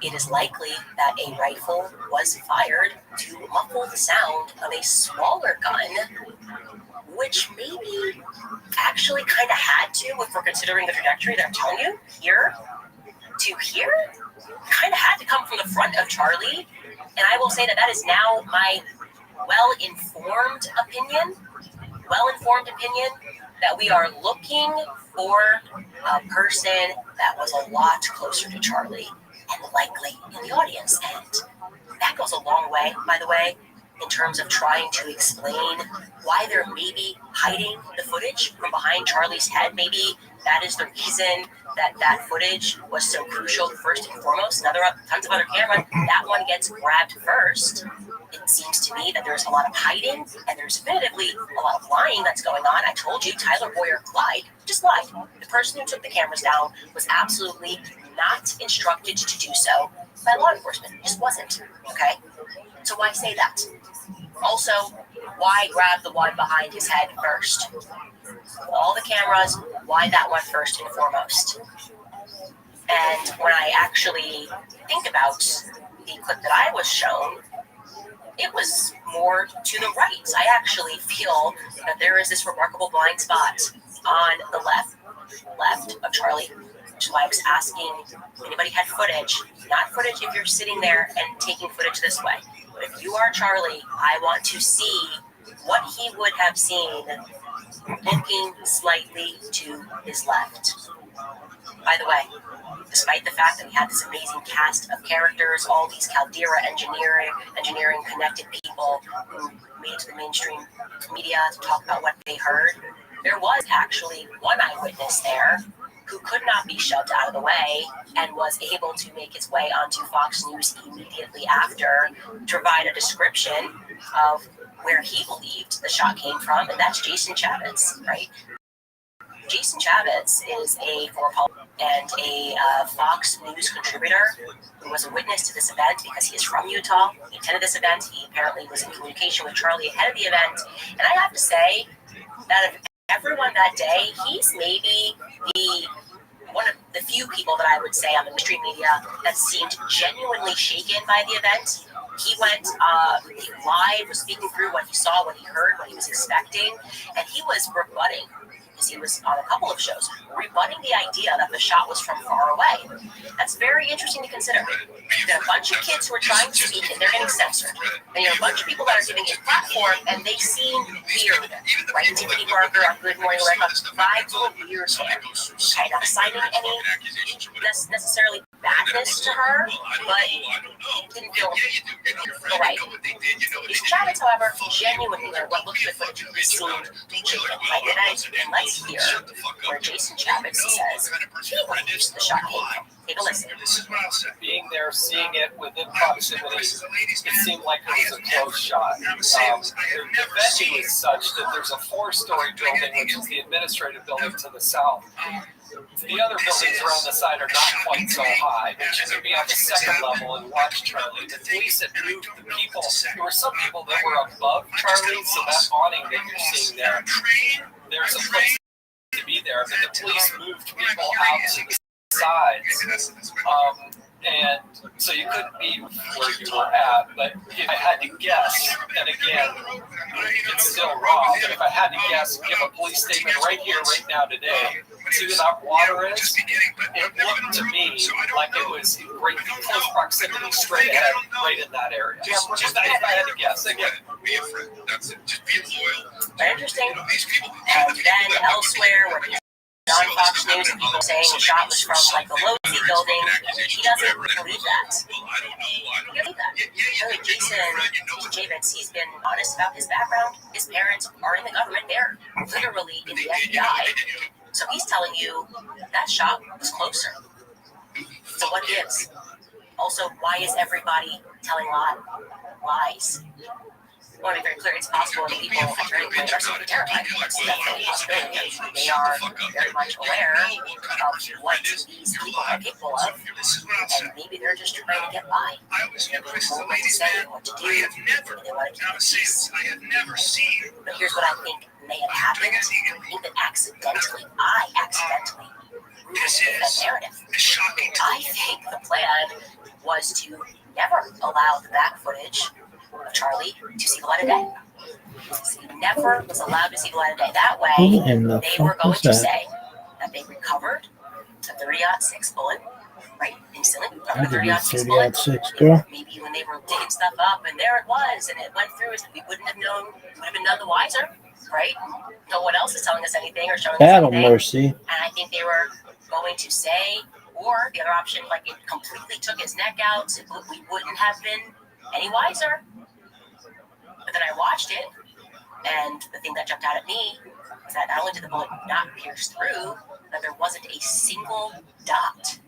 It is likely that a rifle was fired to muffle the sound of a smaller gun, which maybe actually kind of had to, if we're considering the trajectory that I'm telling you, here to here, kind of had to come from the front of Charlie. And I will say that is now my well-informed opinion that we are looking for a person that was a lot closer to Charlie and likely in the audience. And that goes a long way, by the way, in terms of trying to explain why they're maybe hiding the footage from behind Charlie's head. Maybe that is the reason that footage was so crucial first and foremost. And tons of other cameras, that one gets grabbed first. It seems to me that there's a lot of hiding and there's definitively a lot of lying that's going on. I told you, Tyler Boyer lied. Just lied. The person who took the cameras down was absolutely not instructed to do so by law enforcement. It just wasn't. Okay? So why say that? Also, why grab the one behind his head first? All the cameras, why that one first and foremost? And when I actually think about the clip that I was shown, it was more to the right. I actually feel that there is this remarkable blind spot on the left of Charlie, which is why I was asking if anybody had footage. Not footage if you're sitting there and taking footage this way. But if you are Charlie, I want to see what he would have seen looking slightly to his left. By the way, despite the fact that we had this amazing cast of characters, all these Caldera engineering connected people who made it to the mainstream media to talk about what they heard, there was actually one eyewitness there who could not be shoved out of the way and was able to make his way onto Fox News immediately after to provide a description of where he believed the shot came from, and that's Jason Chavez, right? Jason Chavez is a former and a Fox News contributor who was a witness to this event because he is from Utah. He attended this event. He apparently was in communication with Charlie ahead of the event. And I have to say that of everyone that day, he's maybe one of the few people that I would say on the mainstream media that seemed genuinely shaken by the event. He went live, was speaking through what he saw, what he heard, what he was expecting, and he was rebutting, because he was on a couple of shows, rebutting the idea that the shot was from far away. That's very interesting to consider. There are a bunch of kids who are trying to speak and they're getting censored. And you have a bunch of people that are giving a platform and they seem weird. Right? Tiffany Barker on Good Morning America, vibes a little weird there. Okay, not assigning any necessarily badness to her, but didn't feel right. Jason Chavez, however, genuinely, what looked at the footage, seemed shaken by the event. And let's hear where Jason Chavez says he believes the shot came from. Take a listen. Being there, seeing it within proximity, it seemed like it was a close shot. The venue is such that there's a 4-story building, which is the administrative building to the south. The other buildings around the side are not quite so high, but you could be on the second level and watch Charlie. The police had moved the people. There were some people that were above Charlie, so that awning that you're seeing there, there's a place to be there, but the police moved people out to the sides. And so you couldn't be where you were at, but if I had to guess, and again, it's still wrong, but if I had to guess, give a police statement right here, right now, today, see where that water is, it looked to me like it was in great close proximity straight ahead, right in that area. Just if I had to guess, again. Be a friend. That's it. Just be loyal. Very interesting. And then elsewhere, where on Fox News and people saying the shot was from like the Lozy building, he doesn't believe that. He doesn't believe that. Jason Chavez, he's been honest about his background. His parents are in the government. They're literally in the FBI. So he's telling you that shot was closer. So what gives? Also, why is everybody telling lies? I want to be very clear, it's possible that people at turning point are simply terrified. It's definitely a possibility. They are very much aware of what these people are capable of, and maybe they're just trying to get by. They're being told what to say, what to do, and they want to keep the peace. But here's what I think may have happened. I think that I accidentally ruined that narrative. I think the plan was to never allow the back footage of Charlie to see the light of day. So he never was allowed to see the light of day. That way, they were going to say that they recovered a 30-06 bullet, right? Instantly, recovered a 30-06 bullet. 30-06, girl. Maybe when they were digging stuff up, and there it was, and it went through, we wouldn't have known, would have been none the wiser, right? No one else is telling us anything or showing us Battle anything. mercy. And I think they were going to say, or the other option, like it completely took his neck out, we wouldn't have been any wiser. But then I watched it, and the thing that jumped out at me was that not only did the bullet not pierce through, but there wasn't a single dot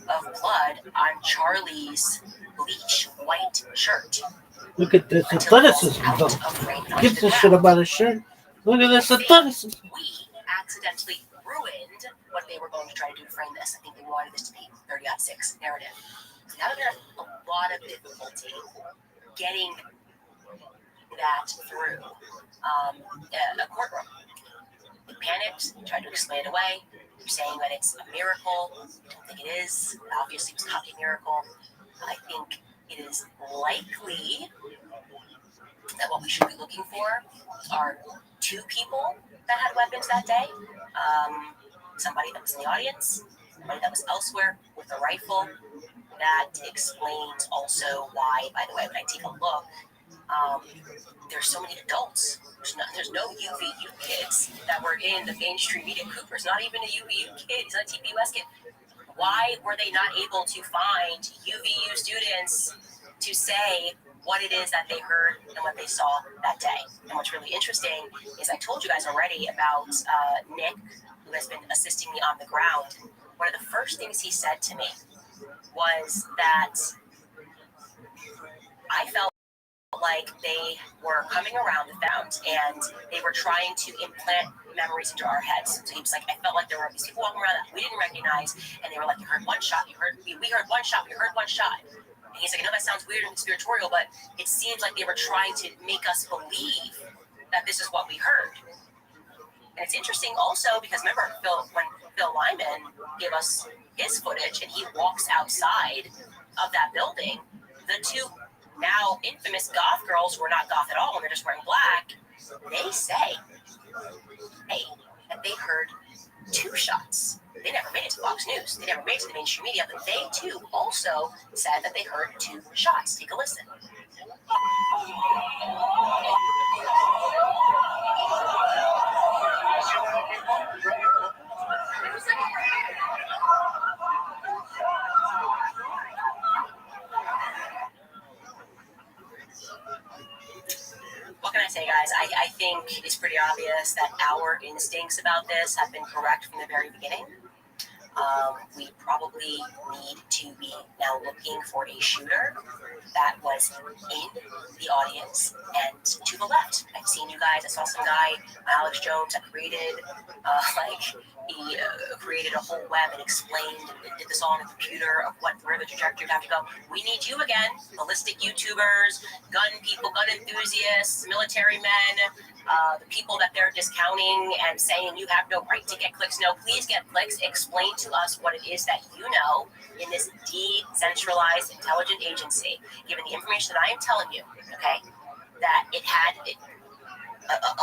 of blood on Charlie's bleach white shirt. Look at this athleticism, though. Gives a shit about his shirt. Look at this athleticism. We accidentally ruined what they were going to try to do to frame this. I think they wanted this to be 30-06 narrative. So now there's a lot of difficulty getting that through a courtroom. They panicked, tried to explain it away. They're saying that it's a miracle. I don't think it is. Obviously, it was not a miracle. I think it is likely that what we should be looking for are two people that had weapons that day. Somebody that was in the audience, somebody that was elsewhere with a rifle. That explains also why, by the way, when I take a look, there's so many adults. There's no UVU kids that were in the mainstream media. Cooper's not even a UVU kid. He's not a TPUS kid. Why were they not able to find UVU students to say what it is that they heard and what they saw that day? And what's really interesting is I told you guys already about Nick, who has been assisting me on the ground. One of the first things he said to me was that I felt like they were coming around the found and they were trying to implant memories into our heads. So he was like, I felt like there were these people walking around that we didn't recognize, and they were like, you heard one shot, we heard one shot, we heard one shot. And he's like, I know that sounds weird and conspiratorial, but it seems like they were trying to make us believe that this is what we heard. And it's interesting also because remember when Phil Lyman gave us his footage and he walks outside of that building, the two now infamous goth girls who are not goth at all and they're just wearing black, they say, hey, that they heard two shots. They never made it to Fox News. They never made it to the mainstream media, but they too also said that they heard two shots. Take a listen. What can I say, guys? I think it's pretty obvious that our instincts about this have been correct from the very beginning. We probably need to be now looking for a shooter that was in the audience and to the left. I've seen you guys. I saw some guy, Alex Jones, that created he created a whole web and explained, did this all on a computer of where the trajectory would have to go. We need you again, ballistic YouTubers, gun people, gun enthusiasts, military men, the people that they're discounting and saying you have no right to get clicks. No, please get clicks. Explain to us what it is that you know in this decentralized intelligent agency, given the information that I am telling you, okay, that it had...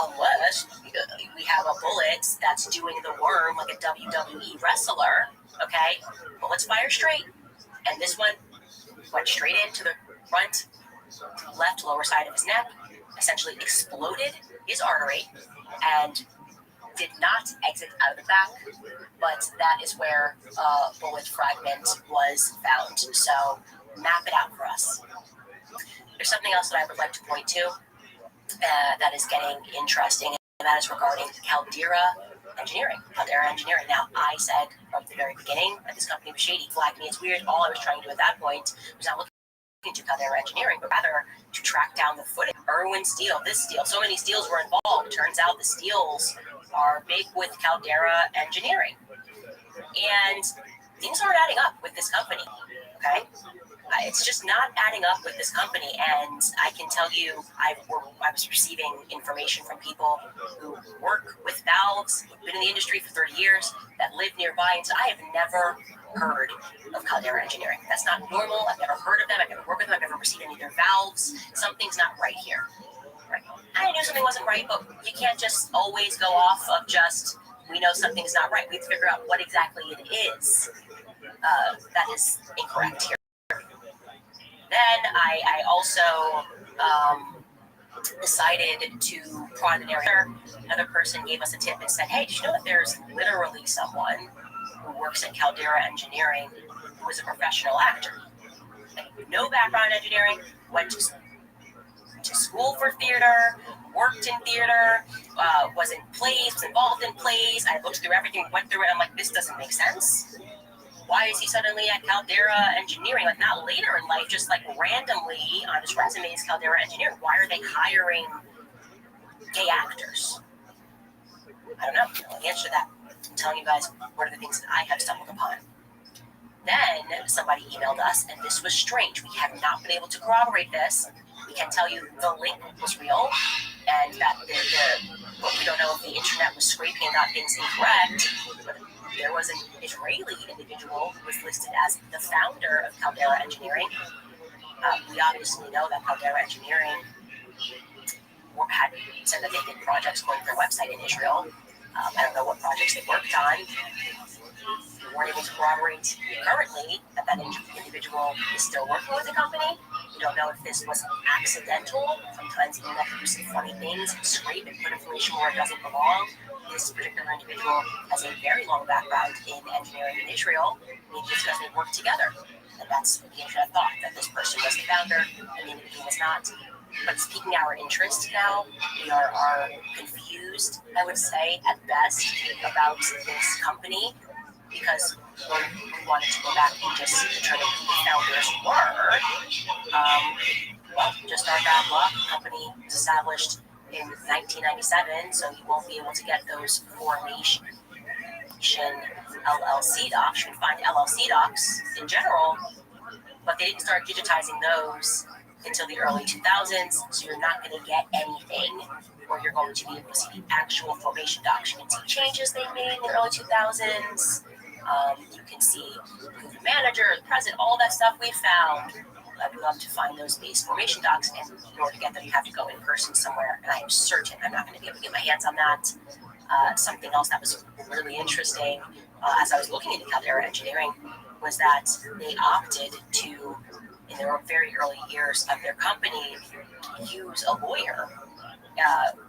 unless we have a bullet that's doing the worm like a WWE wrestler, okay? Bullets fire straight. And this one went straight into the front, left lower side of his neck, essentially exploded his artery, and did not exit out of the back, but that is where a bullet fragment was found. So map it out for us. There's something else that I would like to point to. That is getting interesting, and that is regarding Caldera Engineering. Now, I said from the very beginning that this company was shady, flagged me. It's weird. All I was trying to do at that point was not looking into Caldera Engineering, but rather to track down the footage. Irwin Steel, this steel, so many steels were involved. Turns out the steels are big with Caldera Engineering, and things aren't adding up with this company. Okay. it's just not adding up with this company. And I can tell you, I was receiving information from people who work with valves, who've been in the industry for 30 years, that live nearby. And so I have never heard of Caldera Engineering. That's not normal. I've never heard of them. I've never worked with them. I've never received any of their valves. Something's not right here. Right. I knew something wasn't right, but you can't just always go off of just, we know something's not right. We have to figure out what exactly it is that is incorrect here. Then I also decided to prod an area. Another person gave us a tip and said, hey, did you know that there's literally someone who works at Caldera Engineering who is a professional actor? Like, no background in engineering, went to school for theater, worked in theater, was in plays, was involved in plays. I looked through everything, went through it. I'm like, this doesn't make sense. Why is he suddenly at Caldera Engineering? Like, not later in life, just like randomly on his resume is Caldera Engineering. Why are they hiring gay actors? I don't know. The answer to that, I'm telling you guys, what are the things that I have stumbled upon. Then somebody emailed us, and this was strange. We have not been able to corroborate this. We can tell you the link was real, and that but we don't know if the internet was scraping and got things incorrect. But there was an Israeli individual who was listed as the founder of Caldera Engineering. We obviously know that Caldera Engineering had said that they did projects going to their website in Israel. I don't know what projects they worked on. We weren't able to corroborate currently that individual is still working with the company. We don't know if this was accidental. Sometimes the internet can do some funny things, scrape and put information where it doesn't belong. This particular individual has a very long background in engineering in Israel, maybe it's because they work together. And that's the internet thought, that this person was the founder and the individual was not. But it's piquing our interest now. We are confused, I would say, at best, about this company, because we wanted to go back and just determine who the founders were. Well, just our bad luck. The company was established in 1997, so you won't be able to get those formation LLC docs. You can find LLC docs in general, but they didn't start digitizing those until the early 2000s, so you're not going to get anything where you're going to be able to see the actual formation docs. You can see changes they made in the early 2000s. You can see the manager, the president, all that stuff we found. I'd love to find those base formation docs, and in order to get them, you have to go in person somewhere, and I am certain I'm not going to be able to get my hands on that. Something else that was really interesting as I was looking into Caldera Engineering was that they opted to, in their very early years of their company, use a lawyer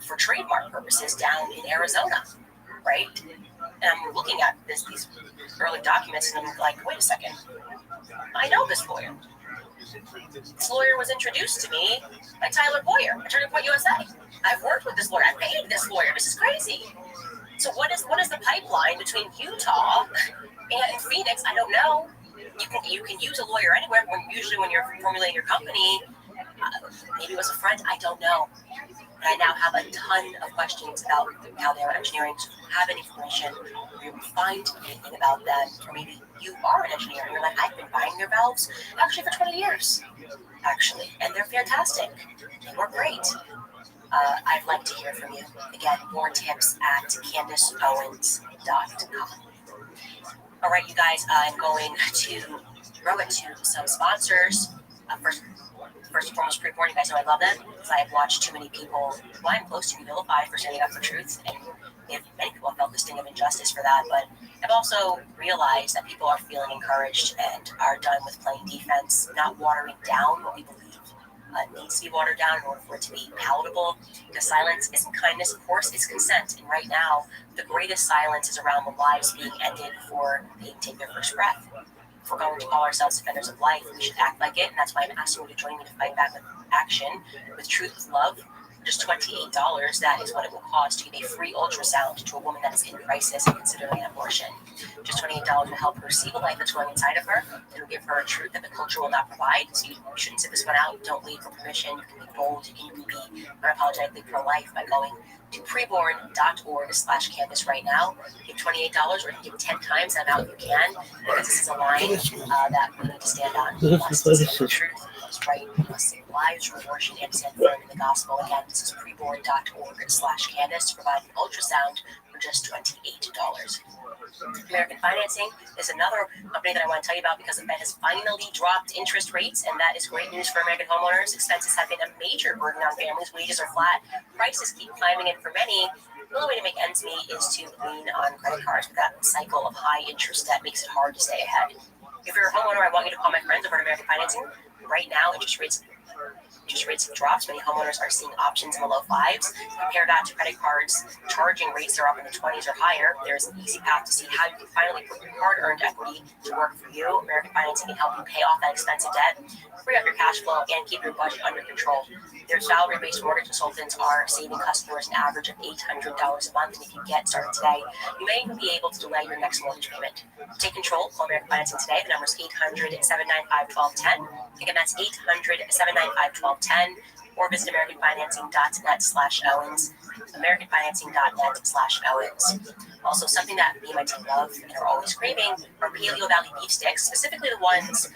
for trademark purposes down in Arizona, right? And I'm looking at these early documents, and I'm like, wait a second, I know this lawyer. This lawyer was introduced to me by Tyler Boyer, Attorney Point USA. I've worked with this lawyer. I paid this lawyer. This is crazy. So what is the pipeline between Utah and Phoenix? I don't know. You can use a lawyer anywhere. Usually when you're formulating your company, maybe it was a friend. I don't know. But I now have a ton of questions about Caldera Engineering. So if you have any information, or you find anything about them, or maybe you are an engineer and you're like, I've been buying their valves actually for 20 years, actually, and they're fantastic. They work great. I'd like to hear from you. Again, more tips at CandiceOwens.com. All right, you guys, I'm going to throw it to some sponsors. First and foremost, pre-warning, you guys know I love them because I have watched too many people who I'm close to be vilified for standing up for truth, and many people have felt the sting of injustice for that, but I've also realized that people are feeling encouraged and are done with playing defense, not watering down what we believe needs to be watered down in order for it to be palatable. Because silence isn't kindness, of course, it's consent. And right now, the greatest silence is around the lives being ended before they take their first breath. If we're going to call ourselves defenders of life, we should act like it, and that's why I'm asking you to join me to fight back with action, with truth, with love, just $28, that is what it will cost to give a free ultrasound to a woman that is in crisis and considering an abortion. Just $28 will help her see the life that's going inside of her. It will give her a truth that the culture will not provide. So you shouldn't sit this one out. Don't wait for permission. You can be bold. You can be unapologetically pro-life by going to preborn.org/canvas right now. Give $28 or you can give 10 times that amount if you can, because this is a line that we need to stand on. We must stand for truth. Right, we must save lives from abortion and stand firm in the gospel. Again, this is preborn.org/Candace to provide an ultrasound for just $28. American Financing is another company that I want to tell you about because the Fed has finally dropped interest rates, and that is great news for American homeowners. Expenses have been a major burden on families. Wages are flat. Prices keep climbing, and for many, the only way to make ends meet is to lean on credit cards. But that cycle of high interest debt makes it hard to stay ahead. If you're a homeowner, I want you to call my friends over at American Financing. Right now, interest rates have dropped. Many homeowners are seeing options in the low fives. Compare that to credit cards charging rates that are up in the 20s or higher. There's an easy path to see how you can finally put your hard-earned equity to work for you. American Financing can help you pay off that expensive debt, free up your cash flow, and keep your budget under control. Their salary-based mortgage consultants are saving customers an average of $800 a month, and if you get started today, you may even be able to delay your next mortgage payment. Take control. Call American Financing today. The number is 800-795-1210. Again, that's 800-795-1210. Or visit AmericanFinancing.net/Owens. AmericanFinancing.net/Owens. Also, something that me and my team love and are always craving are Paleo Valley beef sticks, specifically the ones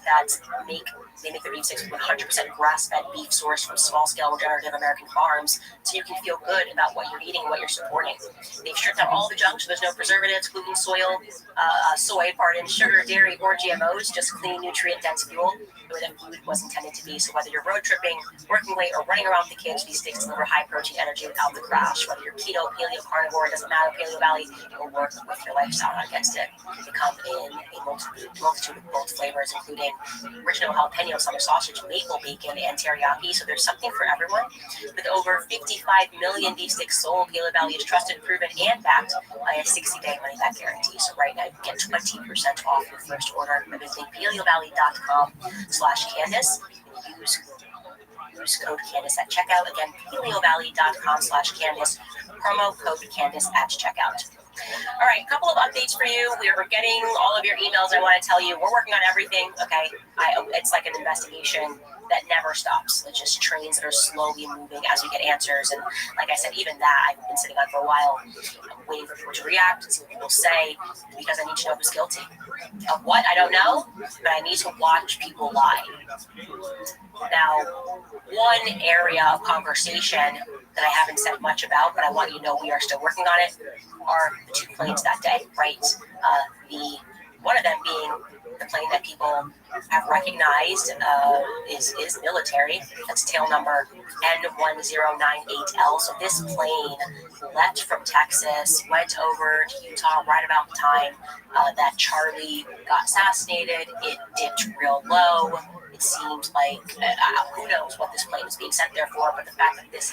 that make their beef sticks with 100% grass-fed beef sourced from small-scale regenerative American farms, so you can feel good about what you're eating and what you're supporting. They've stripped out all the junk, so there's no preservatives, gluten, soy, sugar, dairy, or GMOs, just clean, nutrient-dense fuel the way that food was intended to be. So whether you're road tripping, working late, or running around with the kids, these sticks deliver high-protein energy without the crash. Whether you're keto, paleo, carnivore, it doesn't matter. Paleo Valley will work with your lifestyle, not against it. They come in a multitude of bold flavors, including original jalapeno, summer sausage, maple bacon, and teriyaki. So there's something for everyone. With over 55 million beef sticks sold, Paleo Valley is trusted, proven, and backed by a 60-day money-back guarantee. So right now, you can get 20% off your first order by visiting paleovalley.com/Candace. Use code Candace at checkout. Again, paleovalley.com/Candace. Promo code Candace at checkout. All right, a couple of updates for you. We're getting all of your emails. I want to tell you, we're working on everything. Okay, it's like an investigation that never stops. It's just trains that are slowly moving as we get answers. And like I said, even that I've been sitting on for a while. I'm waiting for people to react and see what people say because I need to know who's guilty. Of what, I don't know, but I need to watch people lie. Now, one area of conversation that I haven't said much about, but I want you to know we are still working on it, are the two planes that day, right? One of them being the plane that people have recognized is military. That's tail number N1098L. So this plane left from Texas, went over to Utah right about the time that Charlie got assassinated. It dipped real low. It seemed like who knows what this plane was being sent there for, but the fact that this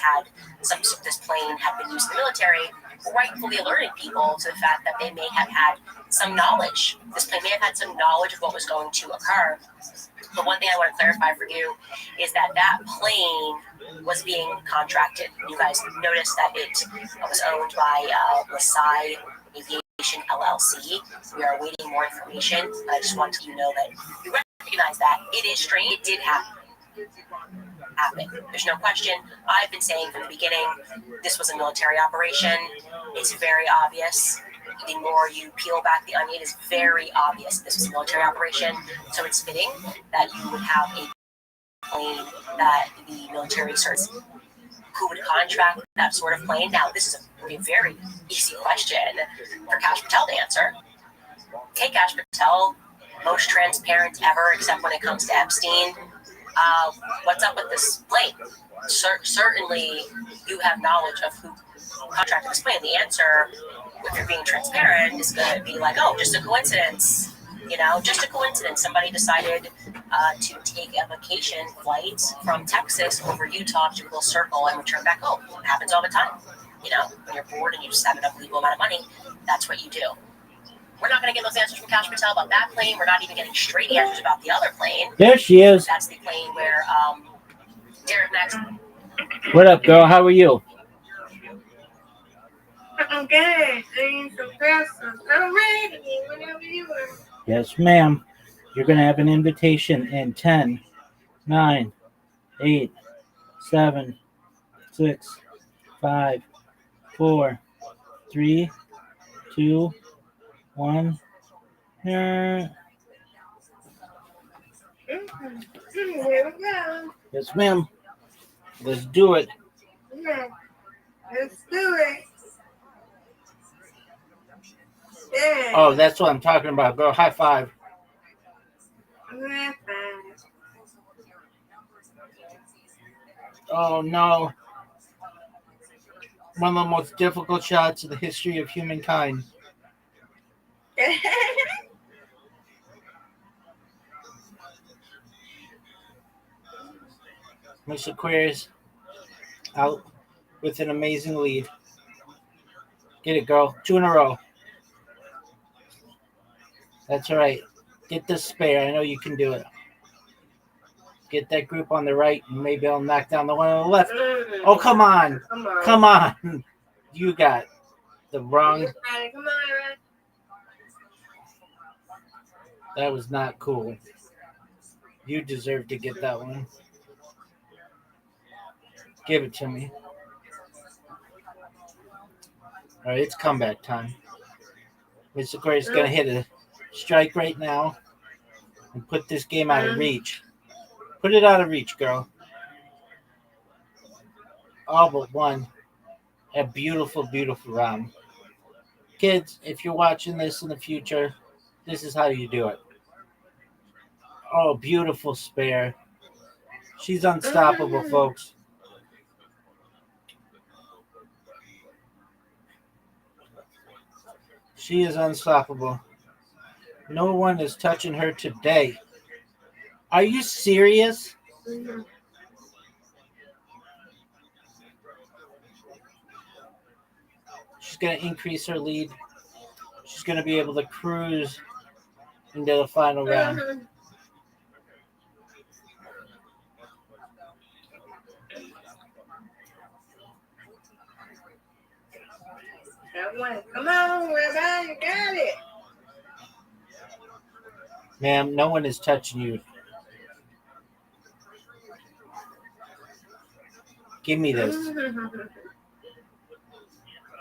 plane had been used in the military rightfully alerted people to the fact that they may have had some knowledge. This plane may have had some knowledge of what was going to occur. But one thing I want to clarify for you is that plane was being contracted. You guys noticed that it was owned by Lasai Aviation LLC. We are awaiting more information, but I just want you to know that you recognize that it is strange. It did happen. There's no question. I've been saying from the beginning, this was a military operation. It's very obvious. The more you peel back the onion, it's very obvious this was a military operation. So it's fitting that you would have a plane that the military starts. Who would contract that sort of plane? Now, this is a very easy question for Kash Patel to answer. Okay, Kash Patel, most transparent ever, except when it comes to Epstein. What's up with this plane? Certainly, you have knowledge of who contracted this plane. The answer, if you're being transparent, is going to be like, oh, just a coincidence. Just a coincidence. Somebody decided to take a vacation flight from Texas over Utah to Full Circle and return back home. It happens all the time. When you're bored and you just have an unbelievable amount of money, that's what you do. We're not going to get those answers from Kash Patel about that plane. We're not even getting straight answers about the other plane. There she is. That's the plane where Derek Max What up, girl? How are you? I'm good. I need some pencils. I'm ready whenever you are. Yes, ma'am. You're going to have an invitation in 10, 9, 8, 7, 6, 5, 4, 3, 2, 1. Here we go. Yes, ma'am. Let's do it. Yeah, let's do it. Yeah. Oh, that's what I'm talking about, girl. High five. High five. Oh, no. One of the most difficult shots in the history of humankind. Miss Aquarius out with an amazing lead. Get it, girl. 2 in a row. That's all right. Get this spare. I know you can do it. Get that group on the right, and maybe I'll knock down the one on the left. Oh, come on. Come on. You got the wrong. Come on, That was not cool. You deserve to get that one. Give it to me. All right, it's comeback time. Mr. Aquarius is going to hit a strike right now and put this game out of reach. Put it out of reach, girl. All but one. A beautiful, beautiful round. Kids, if you're watching this in the future, this is how you do it. Oh, beautiful spare. She's unstoppable, folks. She is unstoppable. No one is touching her today. Are you serious? She's going to increase her lead. She's going to be able to cruise into the final round. Come on, Rabbi, you got it. Ma'am, no one is touching you. Give me this.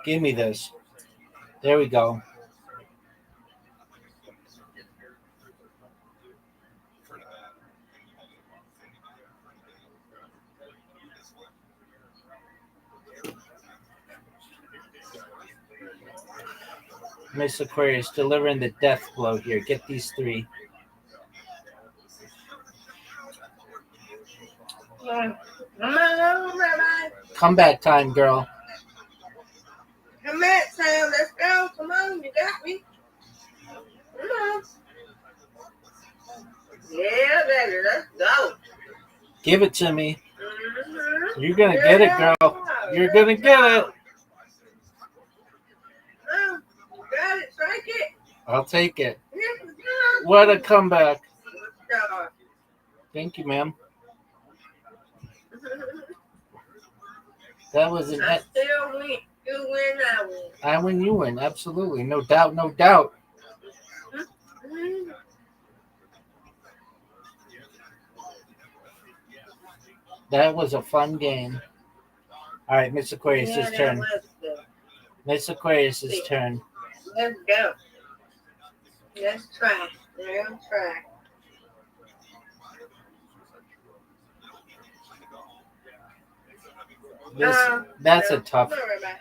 Give me this. There we go. Miss Aquarius delivering the death blow here. Get these 3. Come on, Rabbi. Comeback time, girl. Come back, Sam. Let's go. Come on, you got me. Come on. Yeah, baby, let's go. Give it to me. You're going to get it, girl. You're going to get it. Got it, strike it. I'll take it. What a comeback. Thank you, ma'am. That was an. I still win. You win, I win. I win, you win. Absolutely. No doubt, no doubt. That was a fun game. All right, Miss Aquarius' turn. Miss Aquarius' turn. Let's go. Let's try. Let's try. That's a tough.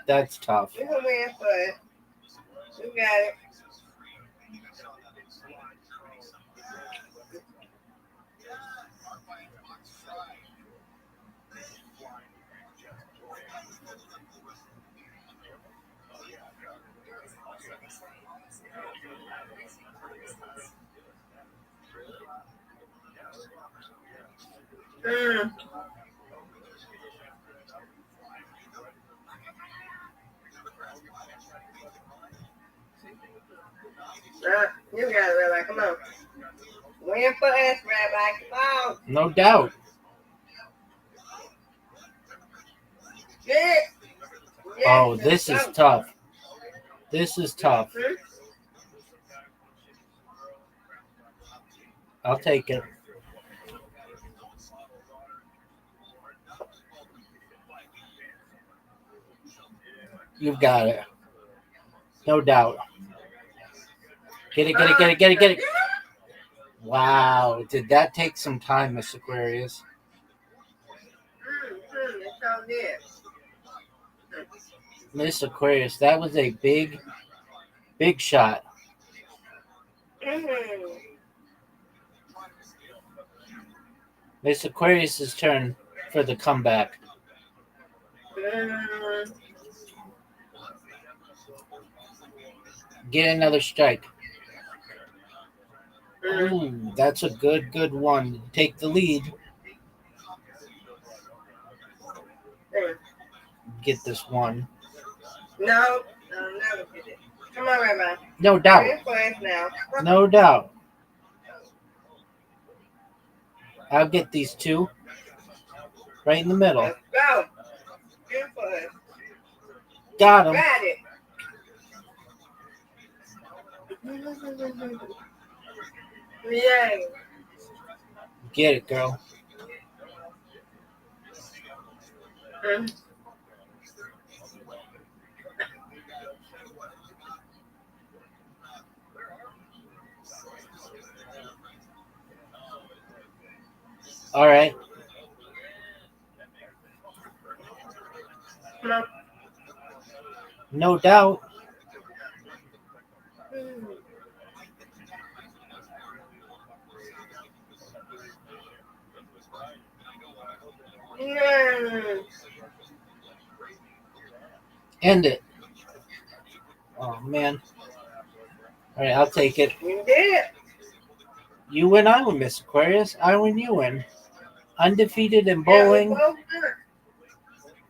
That's tough. You can win for it. You got it. You got it, Rabbi. Come on. Win for us, Rabbi. Come on. No doubt. Yeah. Oh, this is tough. This is tough. I'll take it. You've got it. No doubt. Get it. Wow. Did that take some time, Miss Aquarius? It so did. Miss Aquarius, that was a big shot. Miss Aquarius's turn for the comeback. Get another strike. Ooh, that's a good one. Take the lead. Get this one. No, I'll never get it. Come on, Rabbi. No doubt. Now. No doubt. I'll get these two. Right in the middle. Let's go. Good for it. Got him. Got it. Yay. Get it, girl. All right. No doubt. End it. Oh, man. All right, I'll take it. You did. You win, I win, Miss Aquarius. I win, you win. Undefeated in bowling.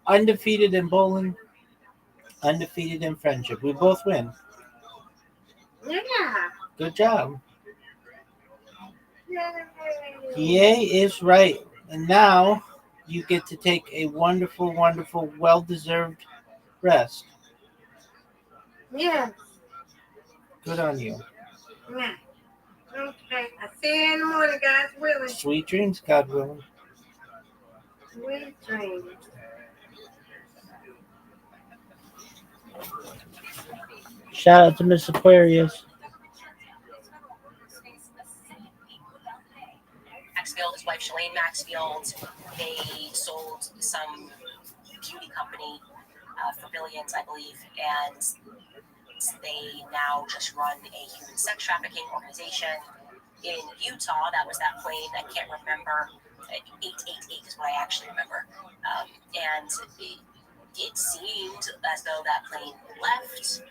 Undefeated in bowling. Undefeated in friendship. We both win. Yeah. Good job. Yay. Yay is right. And now you get to take a wonderful, well-deserved rest. Yeah. Good on you. Yeah. Okay. I'll see you in the morning, guys. Willing. Sweet dreams, God willing. Sweet dreams. Shout out to Miss Aquarius. Maxfield, his wife Shalane Maxfield, they sold some beauty company for billions, I believe, and they now just run a human sex trafficking organization in Utah. That was that plane. I can't remember. 888 is what I actually remember. And it seemed as though that plane left.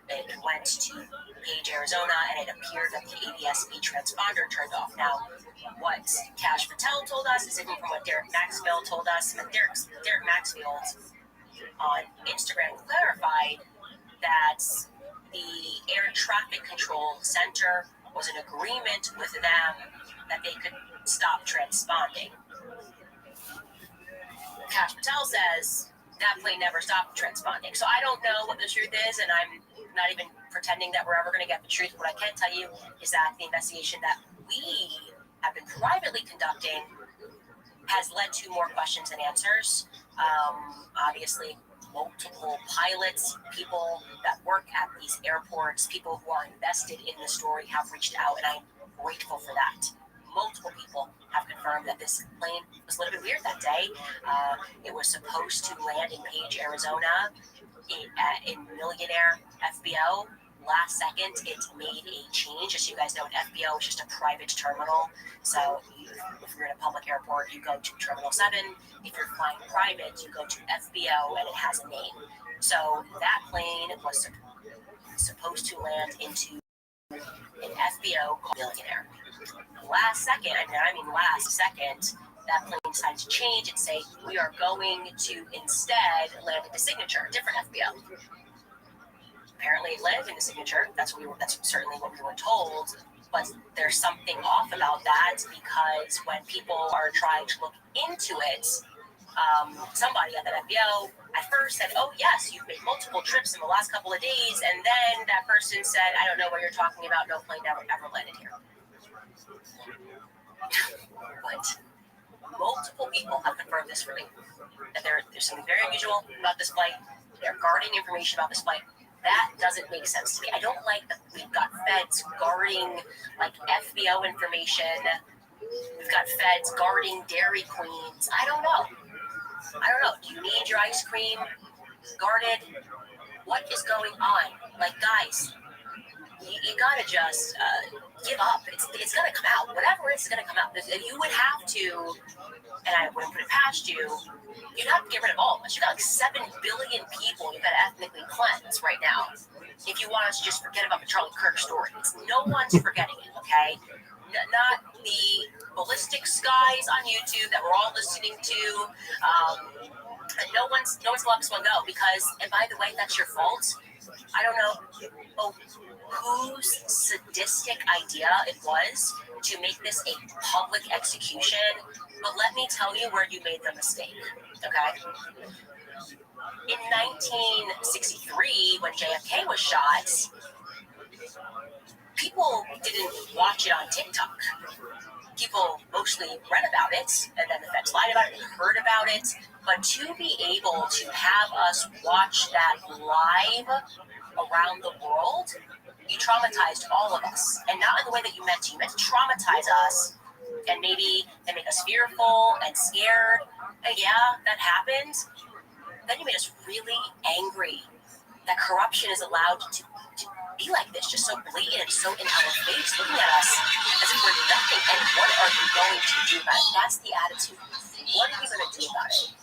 It went to Page, Arizona, and it appeared that the ADS-B transponder turned off. Now, what Cash Patel told us is different from what Derek Maxfield told us. And Derek Maxfield on Instagram clarified that the Air Traffic Control Center was in agreement with them that they could stop transponding. Cash Patel says that plane never stopped transponding. So I don't know what the truth is, and I'm not even pretending that we're ever going to get the truth. What I can tell you is that the investigation that we have been privately conducting has led to more questions than answers. Obviously, multiple pilots, people that work at these airports, people who are invested in the story have reached out, and I'm grateful for that. Multiple people have confirmed that this plane was a little bit weird that day. It was supposed to land in Page, Arizona, in Millionaire FBO. Last second, it made a change. Just so you guys know, an FBO is just a private terminal. So if you're in a public airport, you go to Terminal 7. If you're flying private, you go to FBO, and it has a name. So that plane was supposed to land into an FBO called Millionaire. Last second, that plane decided to change and say, we are going to instead land at the Signature, a different FBO. Apparently it landed in the Signature. That's certainly what we were told. But there's something off about that, because when people are trying to look into it, somebody at that FBO at first said, oh, yes, you've made multiple trips in the last couple of days. And then that person said, I don't know what you're talking about. No plane ever landed here. But multiple people have confirmed this for me. That there's something very unusual about this flight. They're guarding information about this flight. That doesn't make sense to me. I don't like that we've got feds guarding like FBO information. We've got feds guarding Dairy Queens. I don't know. Do you need your ice cream guarded? What is going on? Like, guys, you gotta just give up. It's gonna come out. Whatever it's gonna come out. You would have to, and I wouldn't put it past you, you'd have to get rid of all of us. You got like 7 billion people you've got to ethnically cleanse right now. If you want us to just forget about the Charlie Kirk story. No one's forgetting it, okay? Not the ballistics guys on YouTube that we're all listening to. No one's let this one go because, and by the way, that's your fault. I don't know whose sadistic idea it was to make this a public execution, but let me tell you where you made the mistake, okay? In 1963, when JFK was shot, people didn't watch it on TikTok. People mostly read about it, and then the feds lied about it and heard about it. But to be able to have us watch that live around the world, you traumatized all of us. And not in the way that you meant to. You meant to traumatize us, and maybe they make us fearful and scared. And yeah, that happened. Then you made us really angry that corruption is allowed to be like this, just so blatant, so in our face, looking at us as if we're nothing. And what are you going to do about it? That's the attitude. What are you going to do about it?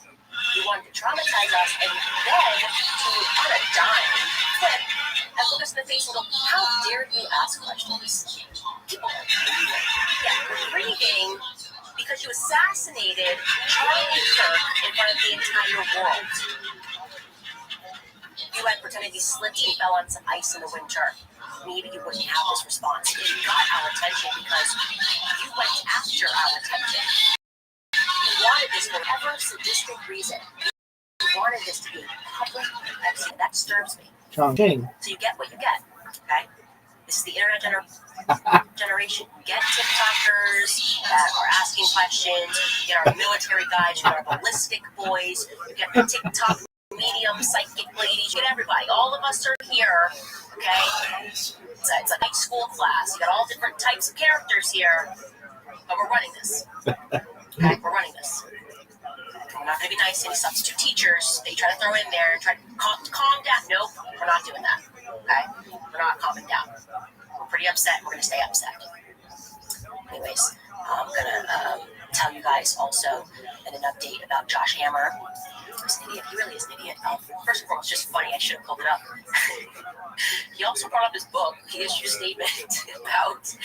You wanted to traumatize us, and then to, on a dime, flip and look us in the face and go, how dare you ask questions? People are breathing. Yeah, we're breathing because you assassinated Charlie Kirk in front of the entire world. You had pretended he slipped and fell on some ice in the winter. Maybe you wouldn't have this response. It got our attention because you went after our attention. You wanted this for whatever sadistic reason. You wanted this to be public. That disturbs me. Chongqing. So you get what you get, okay? This is the internet generation. You get TikTokers that are asking questions. You get our military guys. You get our ballistic boys. You get the TikTok medium psychic ladies. You get everybody. All of us are here, okay? It's a high school class. You got all different types of characters here, but we're running this. Okay, we're running this. We're not going to be nice to any substitute teachers that you try to throw in there and try to calm down. Nope, we're not doing that. Okay? We're not calming down. We're pretty upset. We're going to stay upset. Anyways, I'm going to tell you guys also an update about Josh Hammer. He's an idiot. He really is an idiot. First of all, it's just funny. I should have pulled it up. He also brought up his book. He issued a statement about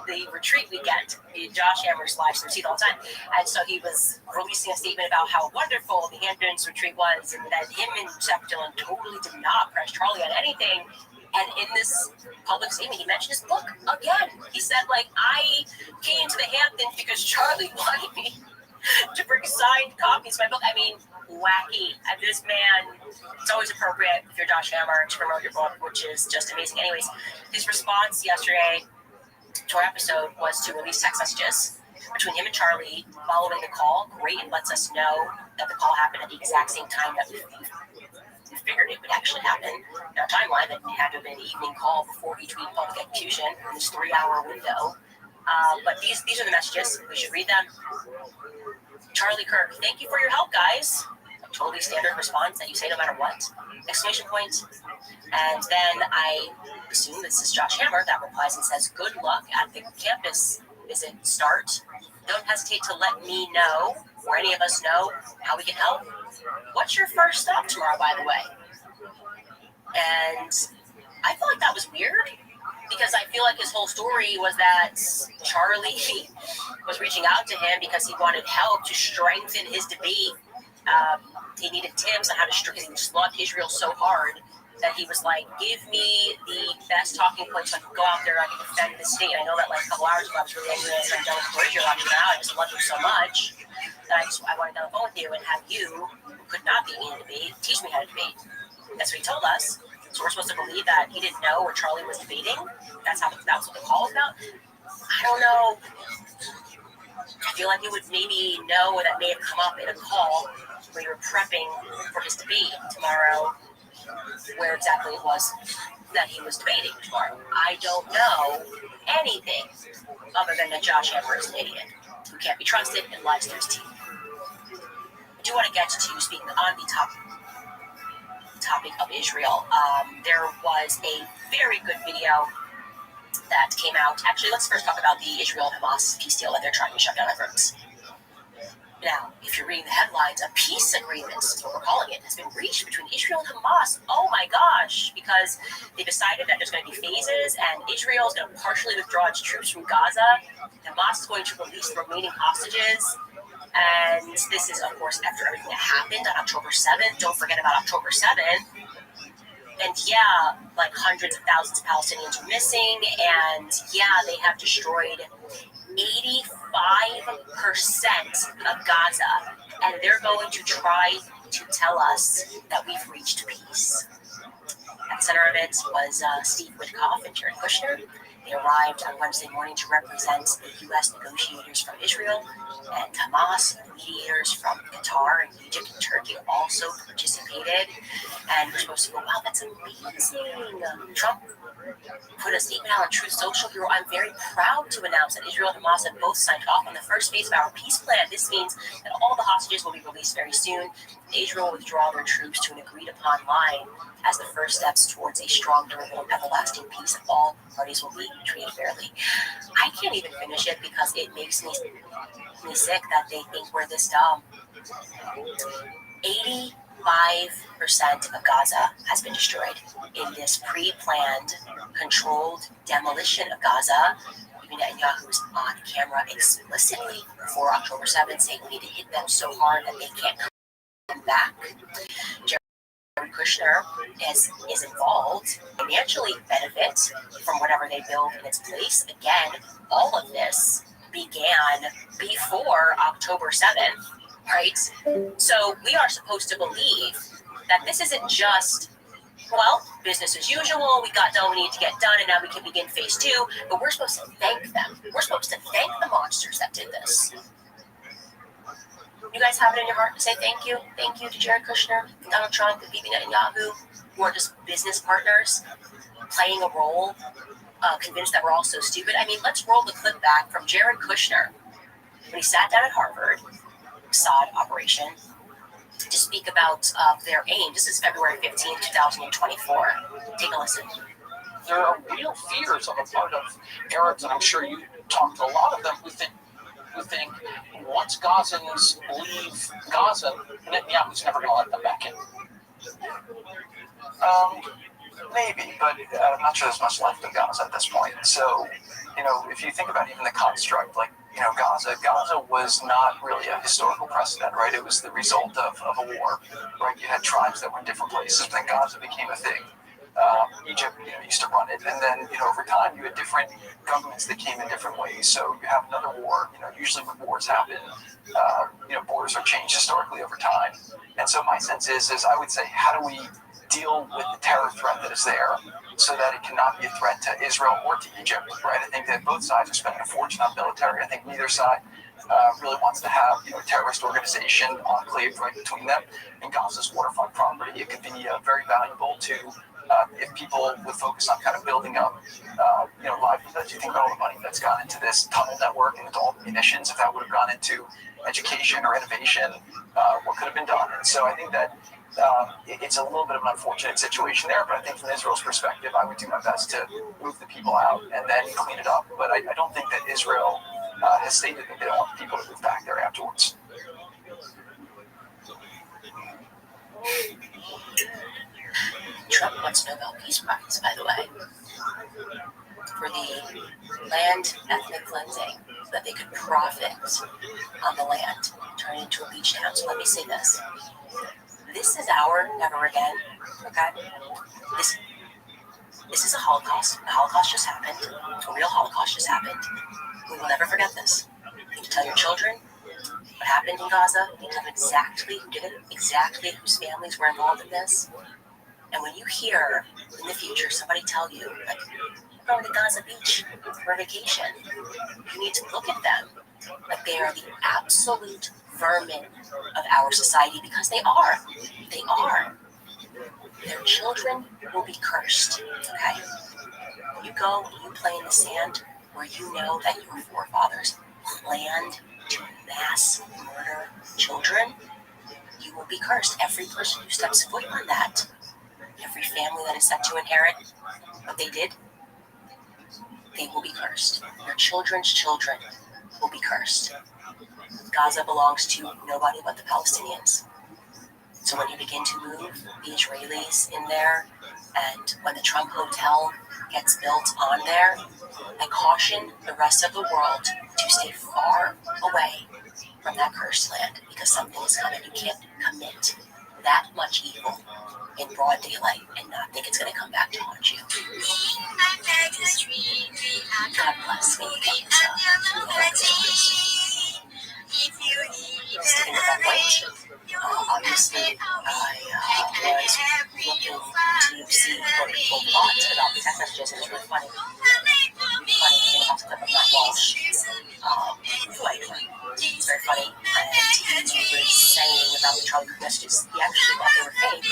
the retreat weekend. Josh Hammer's live streams all the time. And so he was releasing a statement about how wonderful the Hamptons retreat was and that him and Zach Dillon totally did not press Charlie on anything. And in this public statement, he mentioned his book again. He said, like, I came to the Hamptons because Charlie wanted me to bring signed copies of my book. I mean, wacky. And this man, it's always appropriate if you're Josh Hammer to promote your book, which is just amazing. Anyways, his response yesterday to our episode was to release text messages between him and Charlie following the call. Great, it lets us know that the call happened at the exact same time that we figured it would actually happen in our timeline. That it had to have been an evening call before each week public execution in this 3-hour window. But these are the messages. We should read them. Charlie Kirk, thank you for your help, guys. A totally standard response that you say no matter what. Exclamation point. And then I assume this is Josh Hammer that replies and says, good luck at the campus visit start. Don't hesitate to let me know, or any of us know, how we can help. What's your first stop tomorrow, by the way? And I felt like that was weird, because I feel like his whole story was that Charlie was reaching out to him because he wanted help to strengthen his debate. He needed tips on how to strengthen. He just loved Israel so hard that he was like, give me the best talking points so I can go out there and I can defend the state. And I know that like a couple hours ago I was really angry and I dealt with Israel. I just love him so much that I wanted to get on the phone with you and have you, who could not beat me in a debate. Teach me how to debate. That's what he told us. So we're supposed to believe that he didn't know where Charlie was debating. That's what the call was about. I don't know. I feel like he would maybe know, or that may have come up in a call where you were prepping for his debate tomorrow, where exactly it was that he was debating tomorrow. I don't know anything other than that Josh Hammer is an idiot who can't be trusted and lies to his team. I do want to get to speaking on the topic of Israel. There was a very good video that came out. Actually, let's first talk about the Israel-Hamas peace deal that they're trying to shut down our throats. Now, if you're reading the headlines, a peace agreement, is what we're calling it, has been reached between Israel and Hamas. Oh my gosh, because they decided that there's going to be phases, and Israel is going to partially withdraw its troops from Gaza. Hamas is going to release the remaining hostages. And this is, of course, after everything that happened on October 7th. Don't forget about October 7th. And yeah, like hundreds of thousands of Palestinians are missing. And yeah, they have destroyed 85% of Gaza. And they're going to try to tell us that we've reached peace. At the center of it was Steve Witkoff and Jared Kushner. They arrived on Wednesday morning to represent the U.S. negotiators from Israel, and Hamas mediators from Qatar and Egypt and Turkey also participated. And we're supposed to go, wow, that's amazing. Trump put a statement out on Truth Social. I'm very proud to announce that Israel and Hamas have both signed off on the first phase of our peace plan. This means that all the hostages will be released very soon. Israel will withdraw their troops to an agreed-upon line as the first steps towards a strong, durable, and everlasting peace, and all parties will be treated fairly. I can't even finish it because it makes me sick that they think we're this dumb. 85% of Gaza has been destroyed in this pre-planned, controlled demolition of Gaza. Even Netanyahu's on camera explicitly before October 7th saying we need to hit them so hard that they can't come back. Jared Kushner is involved, financially benefit from whatever they build in its place. Again, all of this began before October 7th, right? So we are supposed to believe that this isn't just, well, business as usual, we got done, we need to get done, and now we can begin phase 2, but we're supposed to thank them. We're supposed to thank the monsters that did this. You guys have it in your heart to say thank you? Thank you to Jared Kushner, Donald Trump, and Bibi Netanyahu, who are just business partners playing a role, convinced that we're all so stupid. I mean, let's roll the clip back from Jared Kushner when he sat down at Harvard, Mossad operation, to speak about their aim. This is February 15, 2024. Take a listen. There are real fears on the part of Arabs, and I'm sure you talked to a lot of them, who think once Gazans leave Gaza, Netanyahu's never going to let them back in. Maybe, but I'm not sure there's much left of Gaza at this point. So, if you think about even the construct, Gaza was not really a historical precedent, right? It was the result of a war, right? You had tribes that were in different places, but then Gaza became a thing. Egypt, used to run it, and then, over time, you had different governments that came in different ways. So you have another war. Usually when wars happen, borders are changed historically over time. And so my sense is I would say, how do we deal with the terror threat that is there, so that it cannot be a threat to Israel or to Egypt, right? I think that both sides are spending a fortune on military. I think neither side really wants to have a terrorist organization enclaved right between them. And Gaza's waterfront property, it could be very valuable to if people would focus on kind of building up livelihoods. You think about all the money that's gone into this tunnel network and into all the munitions. If that would have gone into education or innovation, what could have been done? And so I think that it's a little bit of an unfortunate situation there, but I think from Israel's perspective, I would do my best to move the people out and then clean it up. But I don't think that Israel has stated that they don't want the people to move back there afterwards. Trump wants Nobel Peace Prize, by the way, for the land ethnic cleansing, so that they could profit on the land, turn it into a beach town. So let me say this. This is our never again, okay? This is a Holocaust. The Holocaust just happened. A real Holocaust just happened. We will never forget this. You tell your children, what happened in Gaza. You know exactly who did it, exactly whose families were involved in this. And when you hear in the future somebody tell you, like, we're going to Gaza Beach for vacation, you need to look at them like they are the absolute vermin of our society, because they are. They are. Their children will be cursed, okay? You go and you play in the sand where you know that your forefathers planned to mass murder children, you will be cursed. Every person who steps foot on that, every family that is set to inherit what they did, they will be cursed. Your children's children will be cursed. Gaza belongs to nobody but the Palestinians. So when you begin to move the Israelis in there, and when the Trump Hotel gets built on there, I caution the rest of the world to stay far away from that cursed land, because something is coming. You can't commit that much evil in broad daylight and not think it's going to come back to haunt you. God bless me. Sticking with that point, obviously, I was looking to see what people thought about the text messages, and it's really funny. Really funny. I came across a clip of Matt Walsh, it's very funny, and he was saying about the Charlie Kirk messages, he actually thought they were fake,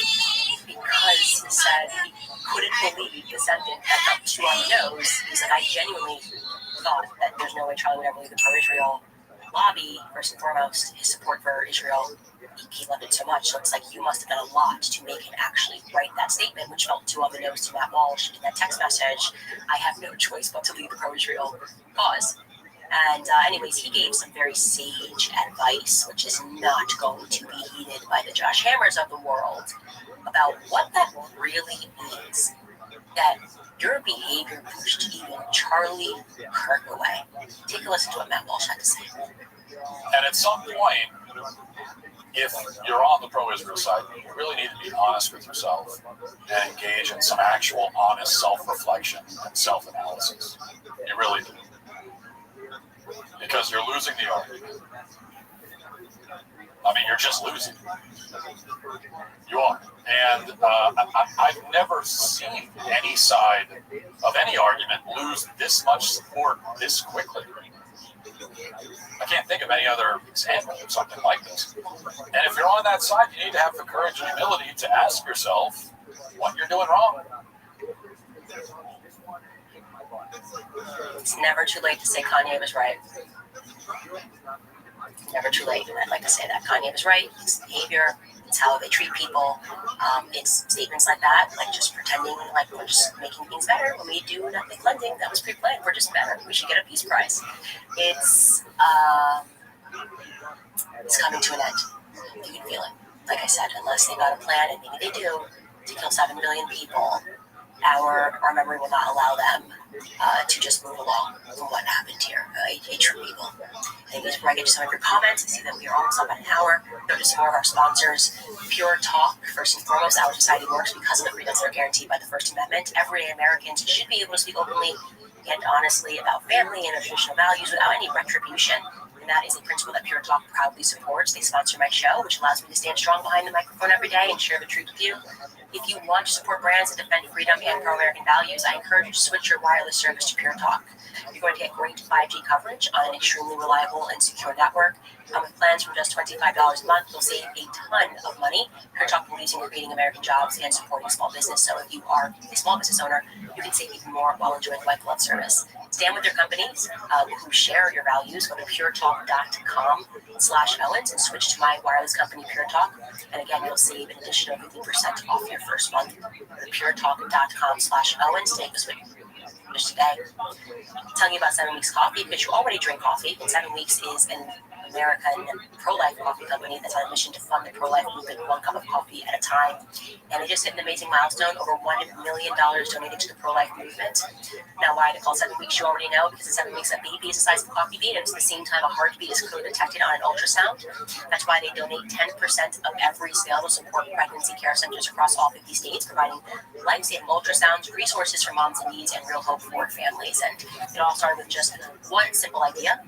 because he said he couldn't believe the sentence that got too on the nose. He said, I genuinely thought that there's no way Charlie would ever leave the pro-Israel lobby. First and foremost, his support for Israel, he loved it so much. So it's like, you must have done a lot to make him actually write that statement, which felt too on the nose to Matt Walsh in that text message. I have no choice but to lead the pro-Israel cause. And anyways, he gave some very sage advice, which is not going to be heeded by the Josh Hammers of the world, about what that really means. That your behavior pushed even Charlie Kirk away. Take a listen to what Matt Walsh had to say. And at some point, if you're on the pro-Israel side, you really need to be honest with yourself and engage in some actual honest self-reflection and self-analysis. You really do. Because you're losing the argument. I mean, you're just losing. You are. And I've never seen any side of any argument lose this much support this quickly. I can't think of any other example of something like this. And if you're on that side, you need to have the courage and ability to ask yourself what you're doing wrong. It's never too late to say Kanye was right. Never too late. I'd like to say that Kanye was right. It's behavior. It's how they treat people. It's statements like that, like just pretending like we're just making things better when we do nothing lending. That was pre-planned. We're just better. We should get a peace prize. It's coming to an end. You can feel it. Like I said, unless they got a plan, and maybe they do, to kill 7 billion people, our memory will not allow them to just move along from what happened here. A true evil. Anyways, before I get to some of your comments, I see that we are almost up at an hour. Go to some more of our sponsors. Pure Talk, first and foremost, our society works because of the freedoms that are guaranteed by the First Amendment. Everyday Americans should be able to speak openly and honestly about family and traditional values without any retribution. And that is a principle that Pure Talk proudly supports. They sponsor my show, which allows me to stand strong behind the microphone every day and share the truth with you. If you want to support brands that defend freedom and pro-American values, I encourage you to switch your wireless service to Pure Talk. You're going to get great 5G coverage on an extremely reliable and secure network. With plans from just $25 a month, you'll save a ton of money. Pure Talk believes in creating American jobs and supporting small business. So if you are a small business owner, you can save even more while enjoying white glove service. Stand with your companies who share your values. Go to puretalk.com/Owens and switch to my wireless company, Pure Talk. And again, you'll save an additional 50% off your first month. Go to puretalk.com/Owens. Take this with you today. Telling you about 7 Weeks Coffee, because you already drink coffee, and 7 Weeks is an American pro-life coffee company that's on a mission to fund the pro-life movement 1 cup of coffee at a time. And they just hit an amazing milestone, over $1 million donated to the pro-life movement. Now, why they call 7 Weeks, you already know, because in 7 weeks, a baby is the size of a coffee bean, and it's the same time a heartbeat is clearly detected on an ultrasound. That's why they donate 10% of every sale to support pregnancy care centers across all 50 states, providing life-saving ultrasounds, resources for moms in need, and real hope for families. And it all started with just one simple idea.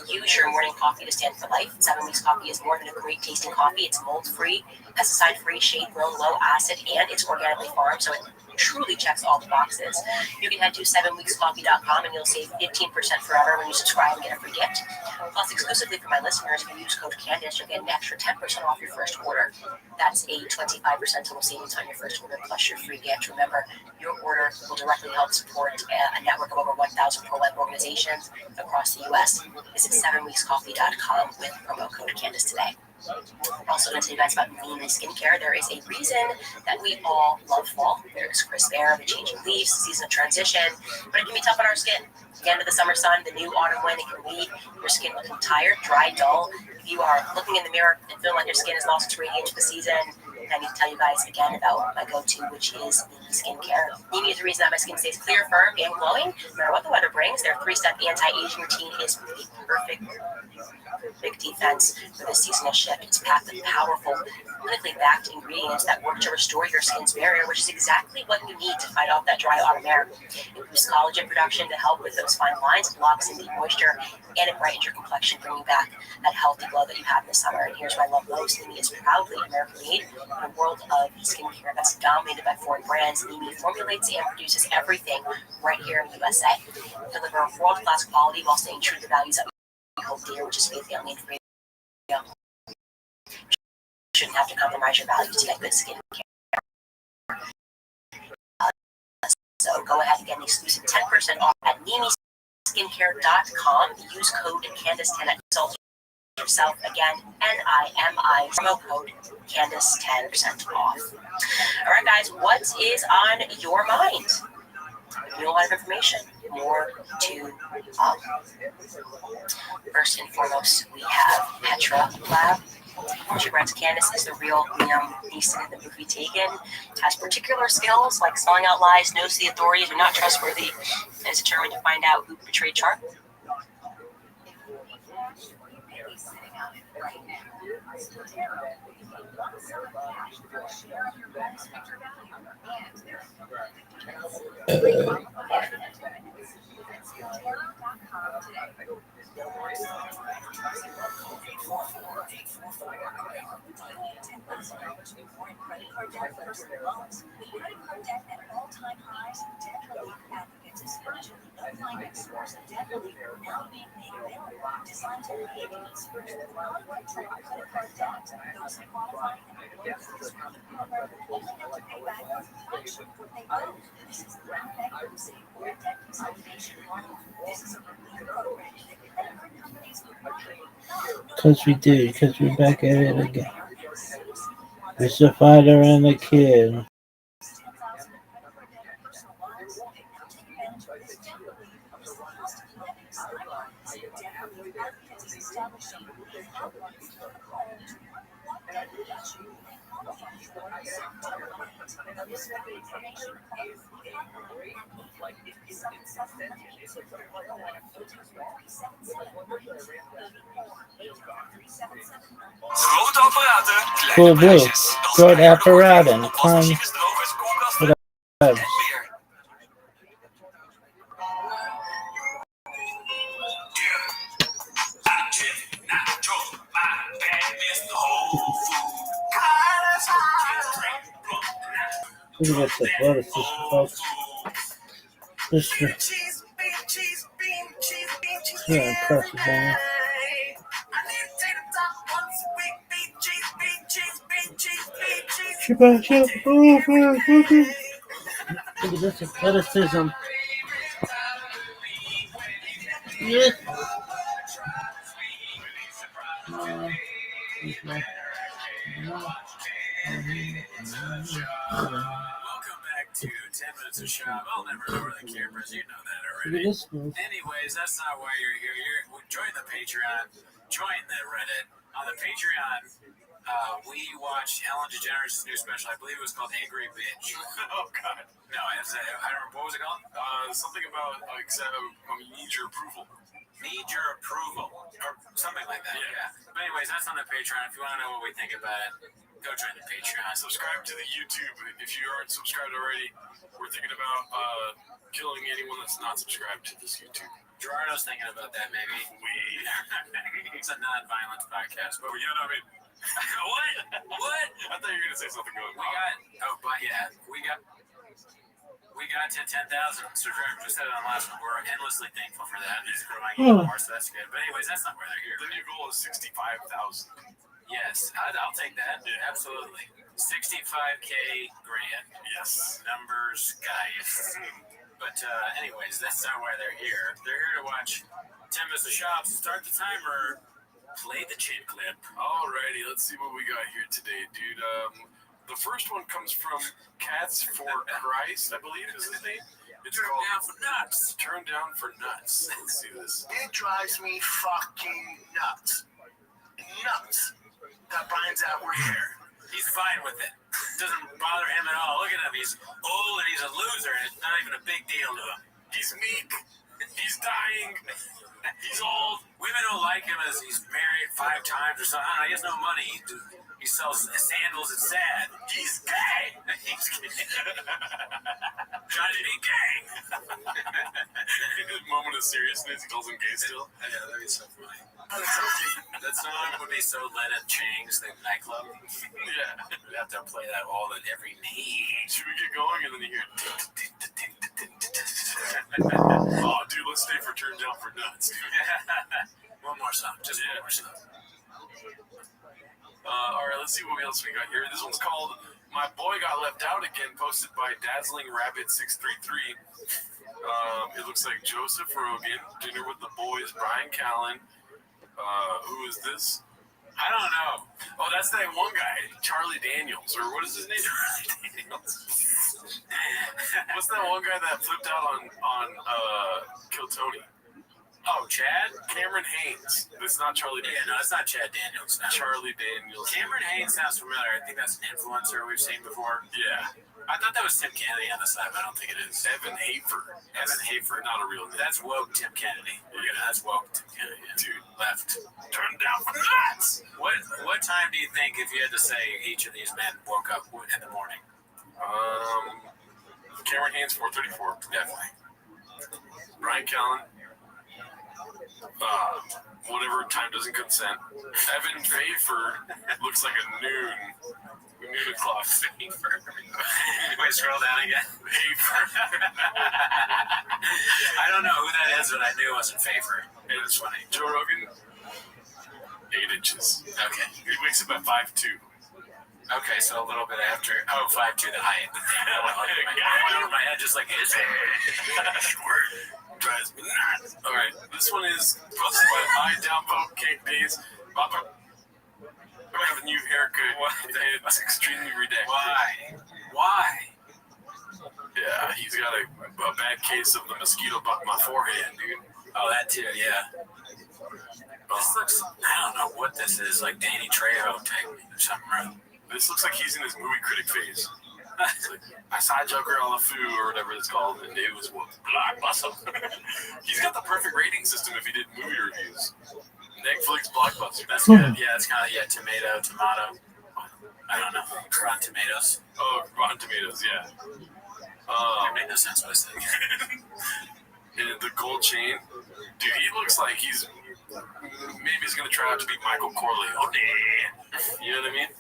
Use your morning coffee to stand for life. 7 Weeks Coffee is more than a great tasting coffee. It's mold-free, pesticide-free, shade-grown, low acid, and it's organically farmed, so it truly checks all the boxes. You can head to 7weekscoffee.com and you'll save 15% forever when you subscribe and get a free gift. Plus, exclusively for my listeners, if you use code Candace, you'll get an extra 10% off your first order. That's a 25% total savings on your first order plus your free gift. Remember, your order will directly help support a network of over 1,000 pro-life organizations across the U.S. Visit 7weekscoffee.com with promo code Candace today. We're also going to tell you guys about Mimi Skincare. There is a reason that we all love fall. There's crisp air, the changing leaves, the season of transition, but it can be tough on our skin. The end of the summer sun, the new autumn wind, it can leave your skin looking tired, dry, dull. If you are looking in the mirror and feeling like your skin has lost its radiance for the season, I need to tell you guys again about my go-to, which is Mimi Skincare. Mimi is the reason that my skin stays clear, firm, and glowing, no matter what the weather brings. Their 3-step anti-aging routine is the perfect defense for this seasonal shift. It's packed with powerful, clinically backed ingredients that work to restore your skin's barrier, which is exactly what you need to fight off that dry autumn air. It boosts collagen production to help with those fine lines, blocks in the moisture, and it brightens your complexion, bringing back that healthy glow that you have in the summer. And here's why I love most. Mimi is proudly American-made. In a world of skincare that's dominated by foreign brands, Mimi formulates and produces everything right here in the USA. Deliver world-class quality while staying true to the values that we hold dear, which is faith, family, and freedom. You shouldn't have to compromise your values to get good skincare. So go ahead and get an exclusive 10% off at mimiskincare.com. Use code Candace10 at result yourself. Again, NIMI, promo code Candace 10% off. All right, guys, what is on your mind? You know, a lot of information, more to first and foremost, we have Petra Lab. She writes, Candace is the real Liam Neeson in the movie Taken. Has particular skills like spelling out lies, knows the authorities are not trustworthy, and is determined to find out who betrayed Char. Because we did, because we're back at it again. It's the father and the kid. Grote apparaten, Cool kleine blue. meisjes. Groot apparaten. Klein. Whatever. Look at this athleticism, folks. This is really impressive, man. Look at this athleticism. Yes. Welcome back to 10 Minutes of Shop. I'll never lower the cameras. You know that already. Anyways, that's not why you're here. Join the Patreon. Join the Reddit. On the Patreon, we watched Ellen DeGeneres' new special. I believe it was called Angry Bitch. Oh, God. No, I don't remember. What was it called? Something about, like, need your approval. Need your approval. Or something like that. Yeah. But anyways, that's on the Patreon. If you want to know what we think about it, go join the Patreon. Subscribe to the YouTube. If you aren't subscribed already, we're thinking about killing anyone that's not subscribed to this YouTube. Gerardo's thinking about that, maybe. It's a non-violent podcast, but you know what I mean. What? I thought you were gonna say something going. We got to 10,000 subscribers. We said it on the last one. We're endlessly thankful for that. It's growing even more, so that's good. But anyways, that's not where they're here. The new goal is 65,000. Yes, I'll take that. Yeah. Absolutely. 65K grand. Yes. Numbers, guys. But anyways, that's not why they're here. They're here to watch 10 Mr. Shops. Start the timer. Play the chin clip. Alrighty, let's see what we got here today, dude. The first one comes from Cats for Christ, I believe is his name. It's Turn called down for nuts. Turn Down for Nuts. Let's see this. It drives me fucking nuts. Nuts that Brian's out we're here. He's fine with it. Doesn't bother him at all. Look at him. He's old and he's a loser, and it's not even a big deal to him. He's meek. He's dying. He's old. Women don't like him as he's married 5 times or something. I don't know, he has no money. He sells sandals. It's sad. He's gay. He's gay. Johnny be gay. In a moment of seriousness, he calls him gay still. Yeah, that'd be so funny. That song would be so Led at Chang's, the nightclub. Yeah. We'd have to play that all at every need. Should we get going? And then you hear... Oh, dude, let's stay for Turn Down for Nuts. One more song. Just one more song. All right, let's see what else we got here. This one's called My Boy Got Left Out Again, posted by Dazzling Rabbit 633. It looks like Joseph Rogan, Dinner with the Boys, Brian Callen. Who is this? I don't know. Oh, that's that one guy, Charlie Daniels, or what is his name? Charlie Daniels. What's that one guy that flipped out on Kill Tony? Oh, Chad? Cameron Haynes. This is not Charlie Daniels. Yeah, no, it's not Chad Daniels. No. Charlie Daniels. Cameron Haynes sounds familiar. I think that's an influencer we've seen before. Yeah. I thought that was Tim Kennedy on the side, but I don't think it is. Evan Hafer. Evan Hafer. Not a real name. That's woke Tim Kennedy. Yeah, that's woke Tim Kennedy. Yeah. Dude. Left. Turn down for nuts. What time do you think, if you had to say each of these men woke up in the morning? Cameron Haynes, 4:34. Definitely. Brian Callen. Whatever time doesn't consent. Evan Fafer looks like a noon o'clock. Fafer. Wait, scroll down again. Fafer. I don't know who that is, but I knew it wasn't Fafer. It was funny. Joe Rogan, 8 inches. Okay. He wakes up at 5'2". Okay, so a little bit after. Oh, 5'2", the height. Over my head, just like his. Drives me nuts. All right, this one is posted by My Downvote Cake Days. Papa, I have a new haircut. It's extremely redacted. Why? Yeah, he's got a bad case of the mosquito bite my forehead, dude. Oh, that too, yeah. This looks, I don't know what this is, like Danny Trejo type or something, right? This looks like he's in his movie critic phase. Like, I saw Joker on the Foo or whatever it's called, and it was Blockbuster. He's got the perfect rating system if he did movie reviews. Netflix Blockbuster. That's good. Yeah, it's kind of, tomato. I don't know. Rotten Tomatoes. Oh, Rotten Tomatoes, yeah. That made no sense, but I said. And the gold chain. Dude, he looks like maybe he's going to try out to be Michael Corleone. You know what I mean?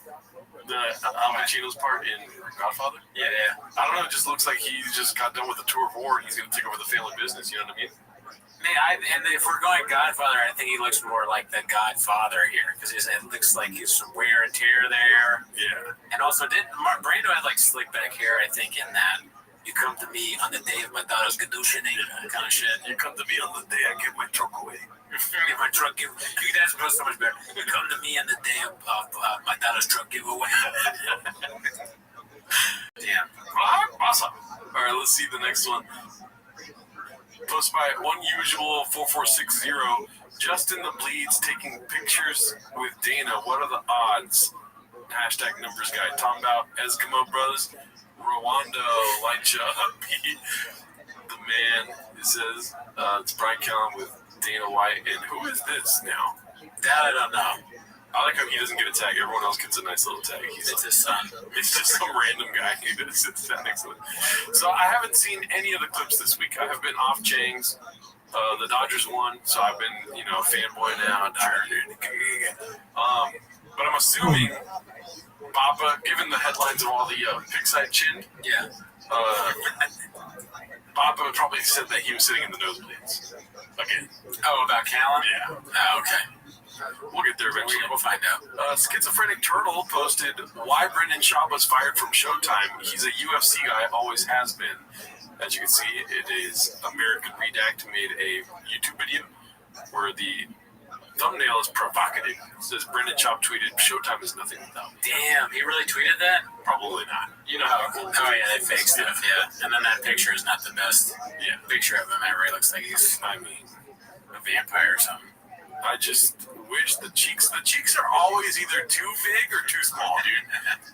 The Al Pacino's part in Godfather? Yeah. I don't know, it just looks like he just got done with the tour of war and he's going to take over the family business, you know what I mean? And if we're going Godfather, I think he looks more like the Godfather here, because it looks like he's some wear and tear there. Yeah. And also, Brando had like slick back hair, I think, in that. You come to me on the day of my daughter's Gadushin kind of shit. You come to me on the day I give my truck away. Give my truck give. That's so much better. You come to me on the day of my daughter's truck giveaway. Damn. Awesome. All right, let's see the next one. Posted by Unusual4460. Justin the Bleeds taking pictures with Dana. What are the odds? Hashtag numbers guy. Talking about Eskimo Brothers. Rwanda, Elijah, the man. It says it's Brian Callen with Dana White. And who is this now? That I don't know. I like how he doesn't get a tag. Everyone else gets a nice little tag. It's his son. It's just some random guy that sits down next to him. So I haven't seen any of the clips this week. I have been off Chang's. The Dodgers won, so I've been, fanboy now. But I'm assuming Papa, given the headlines of all the picks I chinned, Yeah. Papa probably said that he was sitting in the nosebleeds again. Oh, about Callan? Yeah. Oh, okay. We'll get there eventually. We'll find out. Schizophrenic Turtle posted why Brendan Schaub was fired from Showtime. He's a UFC guy, always has been. As you can see, it is American Redact made a YouTube video where the thumbnail is provocative. It says Brendan Schaub tweeted, "Showtime is nothing without me." Damn, he really tweeted that? Probably not. You know how cool. Oh, yeah, they fake stuff, yeah. And then that picture is not the best picture of him ever. He looks like he's, a vampire or something. I just wish the cheeks are always either too big or too small, dude.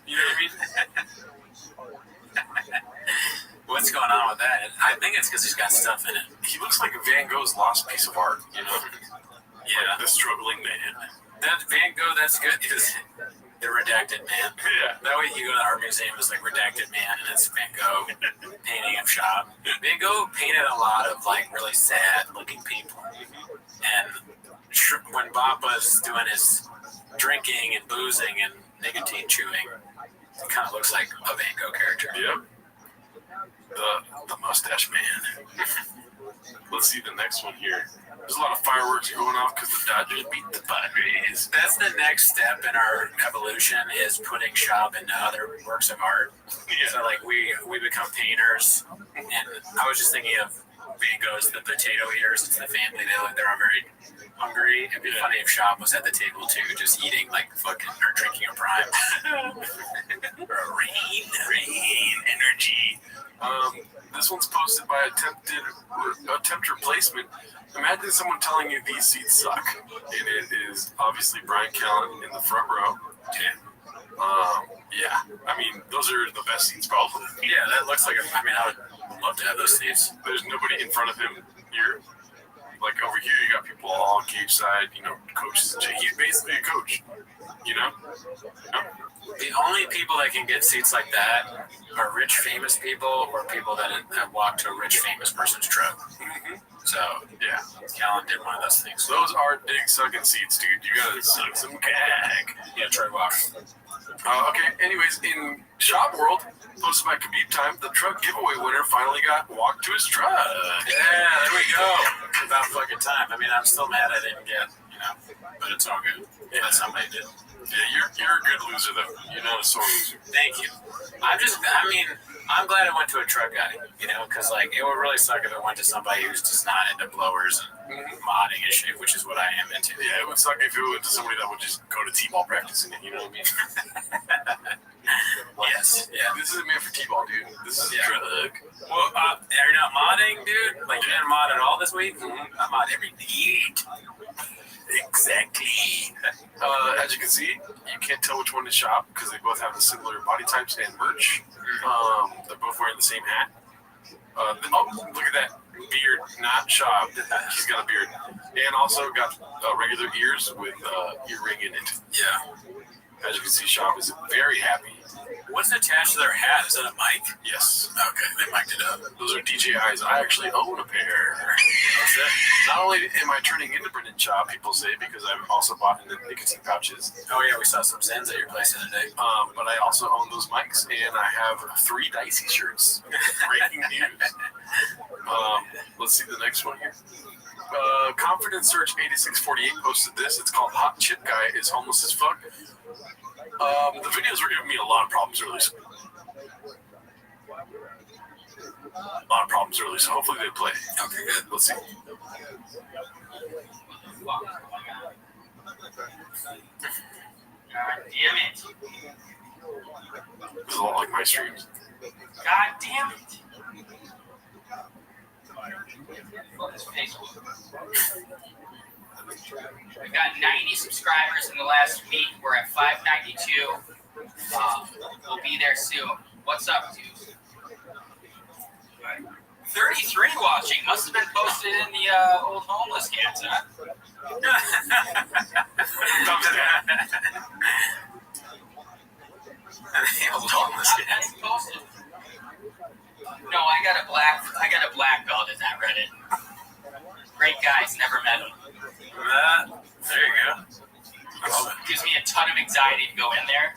You know what I mean? What's going on with that? I think it's because he's got stuff in it. He looks like Van Gogh's lost piece of art, Yeah. Like the struggling man. That Van Gogh, that's good because the redacted man. Yeah. That way you go to the art museum, it's like redacted man, and it's Van Gogh painting of Schaub. Van Gogh painted a lot of really sad looking people. And when Bob was doing his drinking and boozing and nicotine chewing, it kind of looks like a Van Gogh character. Yep. The mustache man. Let's see the next one here. There's a lot of fireworks going off because the Dodgers beat the Padres. That's the next step in our evolution is putting Schaub into other works of art. Yeah. So we become painters, and I was just thinking of Van Gogh's The Potato Eaters. It's the family. They're all very hungry. It'd be funny if Schaub was at the table too, just eating or drinking a prime. Or a rain energy. This one's posted by attempt replacement. Imagine someone telling you these seats suck, and it is obviously Brian Callen in the front row. Yeah. Those are the best seats probably. Yeah, that looks like I would love to have those seats. There's nobody in front of him here. Like over here, you got people all on cage side, coaches. He's basically a coach, The only people that can get seats like that are rich, famous people or people that have walked to a rich, famous person's truck. Mm-hmm. So, yeah, Callen did one of those things. Those are dick sucking seats, dude. You gotta suck some cag. Yeah, Troy Walk. Okay, anyways, in Shop World, posted by Khabib Time, the truck giveaway winner finally got walked to his truck. Yeah, there we go. About fucking time. I'm still mad I didn't get, but it's all good. Yeah, but somebody did. Yeah, you're a good loser, though. You're not a sore loser. Thank you. I'm glad I went to a truck guy, because it would really suck if it went to somebody who's just not into blowers and modding and shit, which is what I am into. Yeah, it would suck if it went to somebody that would just go to T-ball practice, you know what I mean? Yes. Yeah. This isn't meant for T-ball, dude. This is a truck. Well, are you not modding, dude? You didn't mod at all this week? Mm-hmm. I mod every night. Exactly. As you can see, you can't tell which one to shop because they both have the similar body types and merch. They're both wearing the same hat. Look at that beard, not shop. He's got a beard. And also got regular ears with ear ring in it. Yeah. As you can see, Shop is very happy. What's attached to their hat? Is that a mic? Yes. Okay, they mic'd it up. Those are DJIs. I actually own a pair. That's it. Not only am I turning into Brendan Schaub, people say, because I've also bought the nicotine pouches. Oh yeah, we saw some Zens at your place the other day. But I also own those mics, and I have 3 Dicey shirts. Breaking news. Let's see the next one here. Confidence Search 8648 posted this. It's called Hot Chip Guy is Homeless as Fuck. The videos were giving me a lot of problems early. So hopefully they play. Okay, good. Let's see. God damn it. This is a lot like my streams. God damn it. We got 90 subscribers in the last week. We're at 592. We'll be there soon. What's up, dude? 33 watching. Must have been posted in the old homeless camps, huh? The old homeless camps. Posted. No, I got a black belt in that Reddit. guys, never met him. There you go. Gives me a ton of anxiety to go in there,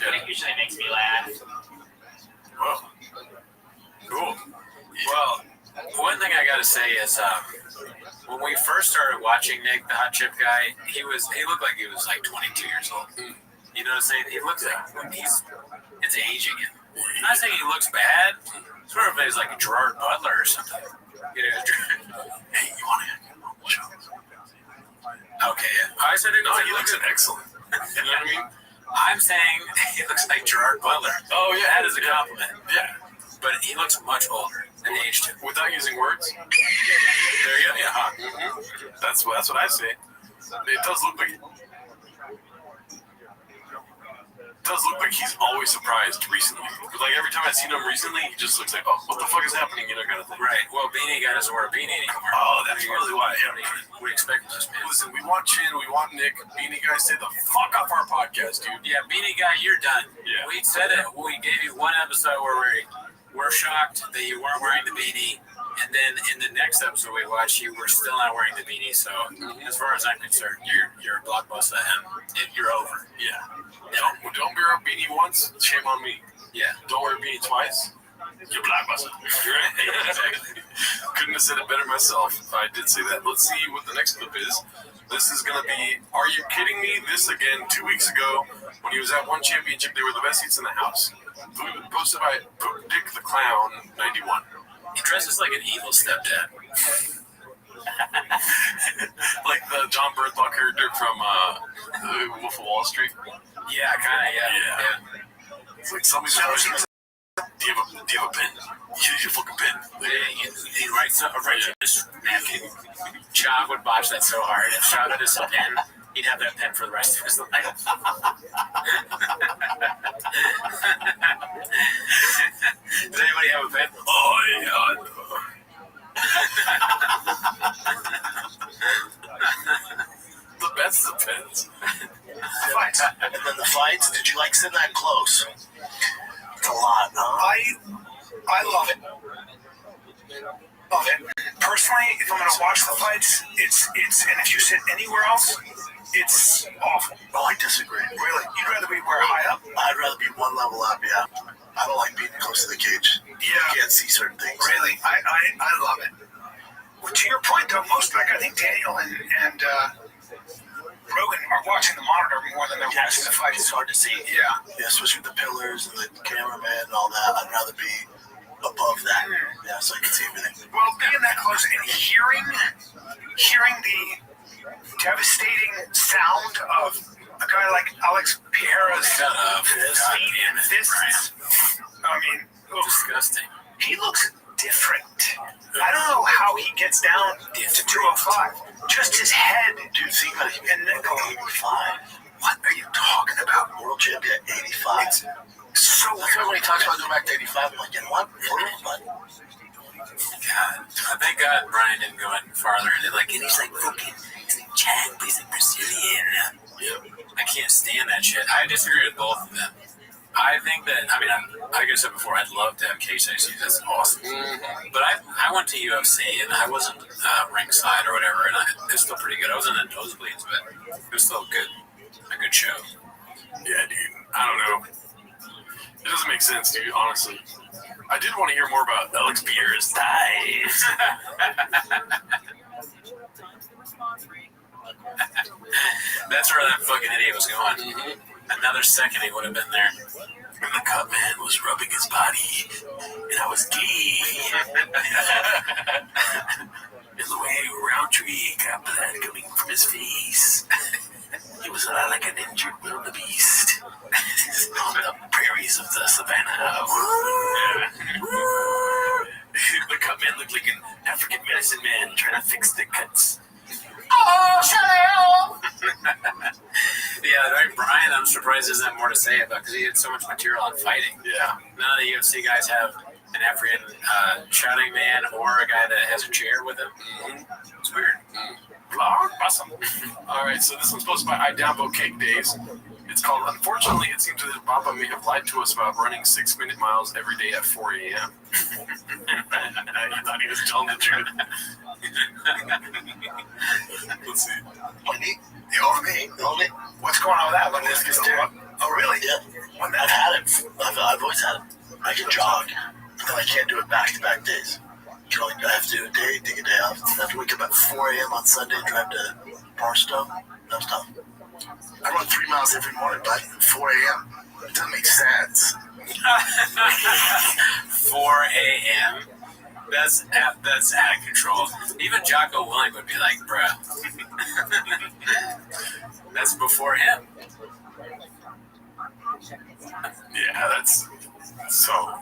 but it usually makes me laugh. Whoa. Cool. Well, one thing I gotta say is, when we first started watching Nick, the hot chip guy, he looked like he was like 22 years old. You know what I'm saying? He looks like it's aging him. I'm not saying he looks bad. Sort of is like a Gerard Butler or something. You know, hey, you want to show? Okay, yeah. I said he looks excellent. You know what I mean? I'm saying he looks like Gerard Butler. Oh yeah, that is a compliment. Yeah, but he looks much older and aged without using words. There you go. Yeah, that's what I say. It does look like. He's always surprised recently. Like every time I've seen him recently, he just looks like, oh, what the fuck is happening? You know, kind of thing. Right. Well, Beanie Guy doesn't wear a beanie anymore. Oh, that's really why. Yeah, we expect this, man. Listen, we want Chin, we want Nick. Beanie Guy, stay the fuck off our podcast, dude. Yeah, Beanie Guy, you're done. Yeah. We said it. We gave you one episode where we're shocked that you weren't wearing the beanie. And then in the next episode we watched, you were still not wearing the beanie. So as far as I'm concerned, you're a blockbuster and you're over. Yeah. Don't wear a beanie once, shame on me. Yeah. Don't wear a beanie twice, you're blockbuster. Right? Exactly. Couldn't have said it better myself. I did say that. Let's see what the next clip is. This is gonna be, are you kidding me? This again 2 weeks ago when he was at one championship. They were the best seats in the house. Posted by Dick the Clown 91. He dresses like an evil stepdad. Like the John Bernthal character from the Wolf of Wall Street. Yeah, kind of, yeah. It's like somebody's always do you have a pen? Use your fucking pen. He writes a righteous napkin. Chog would botch that so hard. If Chog had his pen, he'd have that pen for the rest of his life. Does anybody have a pen? Oh, yeah. The best of pens. Fights. And then the fights, did you like sitting that close? It's a lot, huh? I love it. Love it. Personally, if I'm going to watch the fights, it's and if you sit anywhere else, it's awful. Oh, I disagree. Really? You'd rather be where high up? I'd rather be one level up, yeah. I don't like being close to the cage. Yeah. You can't see certain things. Really? I love it. Well, to your point, though, most, like, I think Daniel and Rogan are watching the monitor more than they're watching the fight. It's hard to see. Yeah. Yeah, especially with the pillars and the cameraman and all that. I'd rather be above that. Yeah, so I can see everything. Well, being that close and hearing the devastating sound of a guy like Alex Pereira's feet and fists. I mean, disgusting. He looks different. I don't know how he gets down to 205. Just his head. Dude, think about it. And then go 85. What are you talking about? World champion at 85. It's so that's why when he talks about going back to 85, I'm like, you know what? God, thank God Brian didn't go any farther. And he's like fucking, he's like Chad, but he's like Brazilian. Yeah. I can't stand that shit. I disagree with both of them. I think that, I mean, like I said before, I'd love to have Case IC. That's awesome. Mm-hmm. But I went to UFC and I wasn't ringside or whatever, and it was still pretty good. I wasn't in nosebleeds, but it was still good. A good show. Yeah, dude. I don't know. It doesn't make sense, dude, honestly. I did want to hear more about Alex Pereira's thighs. That's where that fucking idiot was going. Mm-hmm. Another second he would have been there. And the cut man was rubbing his body, and I was gay. And the way Roundtree got blood coming from his face. He was a lot like an injured wildebeest on the prairies of the savannah. The cut man looked like an African medicine man trying to fix the cuts. Oh, shut up! Yeah, like Brian, I'm surprised he doesn't have more to say about because he had so much material on fighting. Yeah. None of the UFC guys have an African shouting man or a guy that has a chair with him. Mm-hmm. It's weird. Vlog? Awesome. All right, so this one's posted by Idambo Cake Days. It's called, unfortunately, it seems that Papa may have lied to us about running 6-minute miles every day at 4 a.m. He thought he was telling the truth. Let's see. What's going on with that? Meniscus tear? Oh, really? Yeah. When I've had it, I've always had it. I can jog, but then I can't do it back-to-back days. I have to do a day, take a day off. I have to wake up at 4 a.m. on Sunday, drive to Barstow. No stuff. I run 3 miles every morning, but 4 a.m. It doesn't make sense. 4 a.m. That's out of control. Even Jocko Willing would be like, bro. That's before him. Yeah, that's so.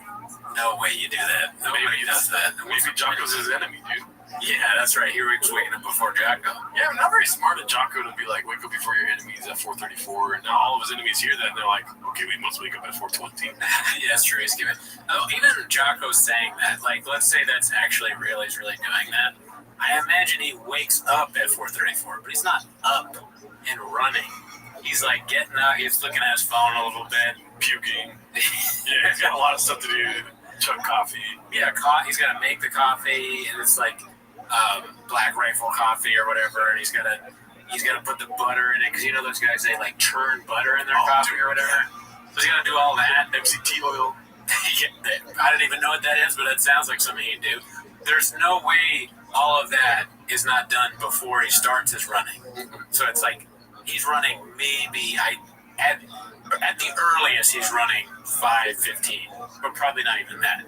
No way you do that. Nobody does that. Maybe Jocko's his enemy, dude. Yeah, that's right. He was waking up before Jocko. Yeah, not very smart of Jocko to be like, wake up before your enemies at 4:34, and now all of his enemies hear that, and they're like, okay, we must wake up at 4:20. Yeah, that's true. He's giving. Oh, even Jocko's saying that. Like, let's say that's actually real. He's really doing that. I imagine he wakes up at 4:34, but he's not up and running. He's like getting out. He's looking at his phone a little bit, puking. Yeah, he's got a lot of stuff to do. Chug coffee. Yeah, he's got to make the coffee, and it's like Black Rifle coffee or whatever, and he's got to put the butter in it, because you know those guys, they like churn butter in their coffee or whatever. So he's got to do all that. MCT oil. I don't even know what that is, but it sounds like something he'd do. There's no way all of that is not done before he starts his running. So it's like he's running maybe at the earliest he's running 5:15, but probably not even that.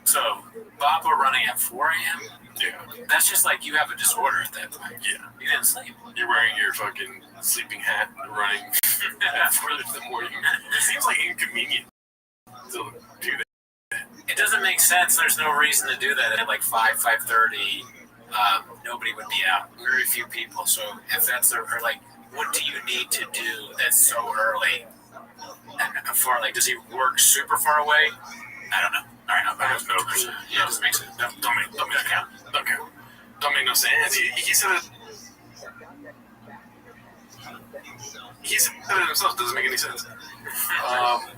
So Papa running at 4 a.m. Yeah, that's just like you have a disorder at that point. Yeah, you didn't sleep. You're wearing your fucking sleeping hat and running at 4 in the morning. It seems like inconvenient to do that. It doesn't make sense. There's no reason to do that at like 5:30. Nobody would be out. Very few people. So if that's or like, what do you need to do that's so early? And far, like, does he work super far away? I don't know. All right, I'm back. Yeah, it just makes it. Don't make no sense. He said it. He said it himself. Doesn't make any sense.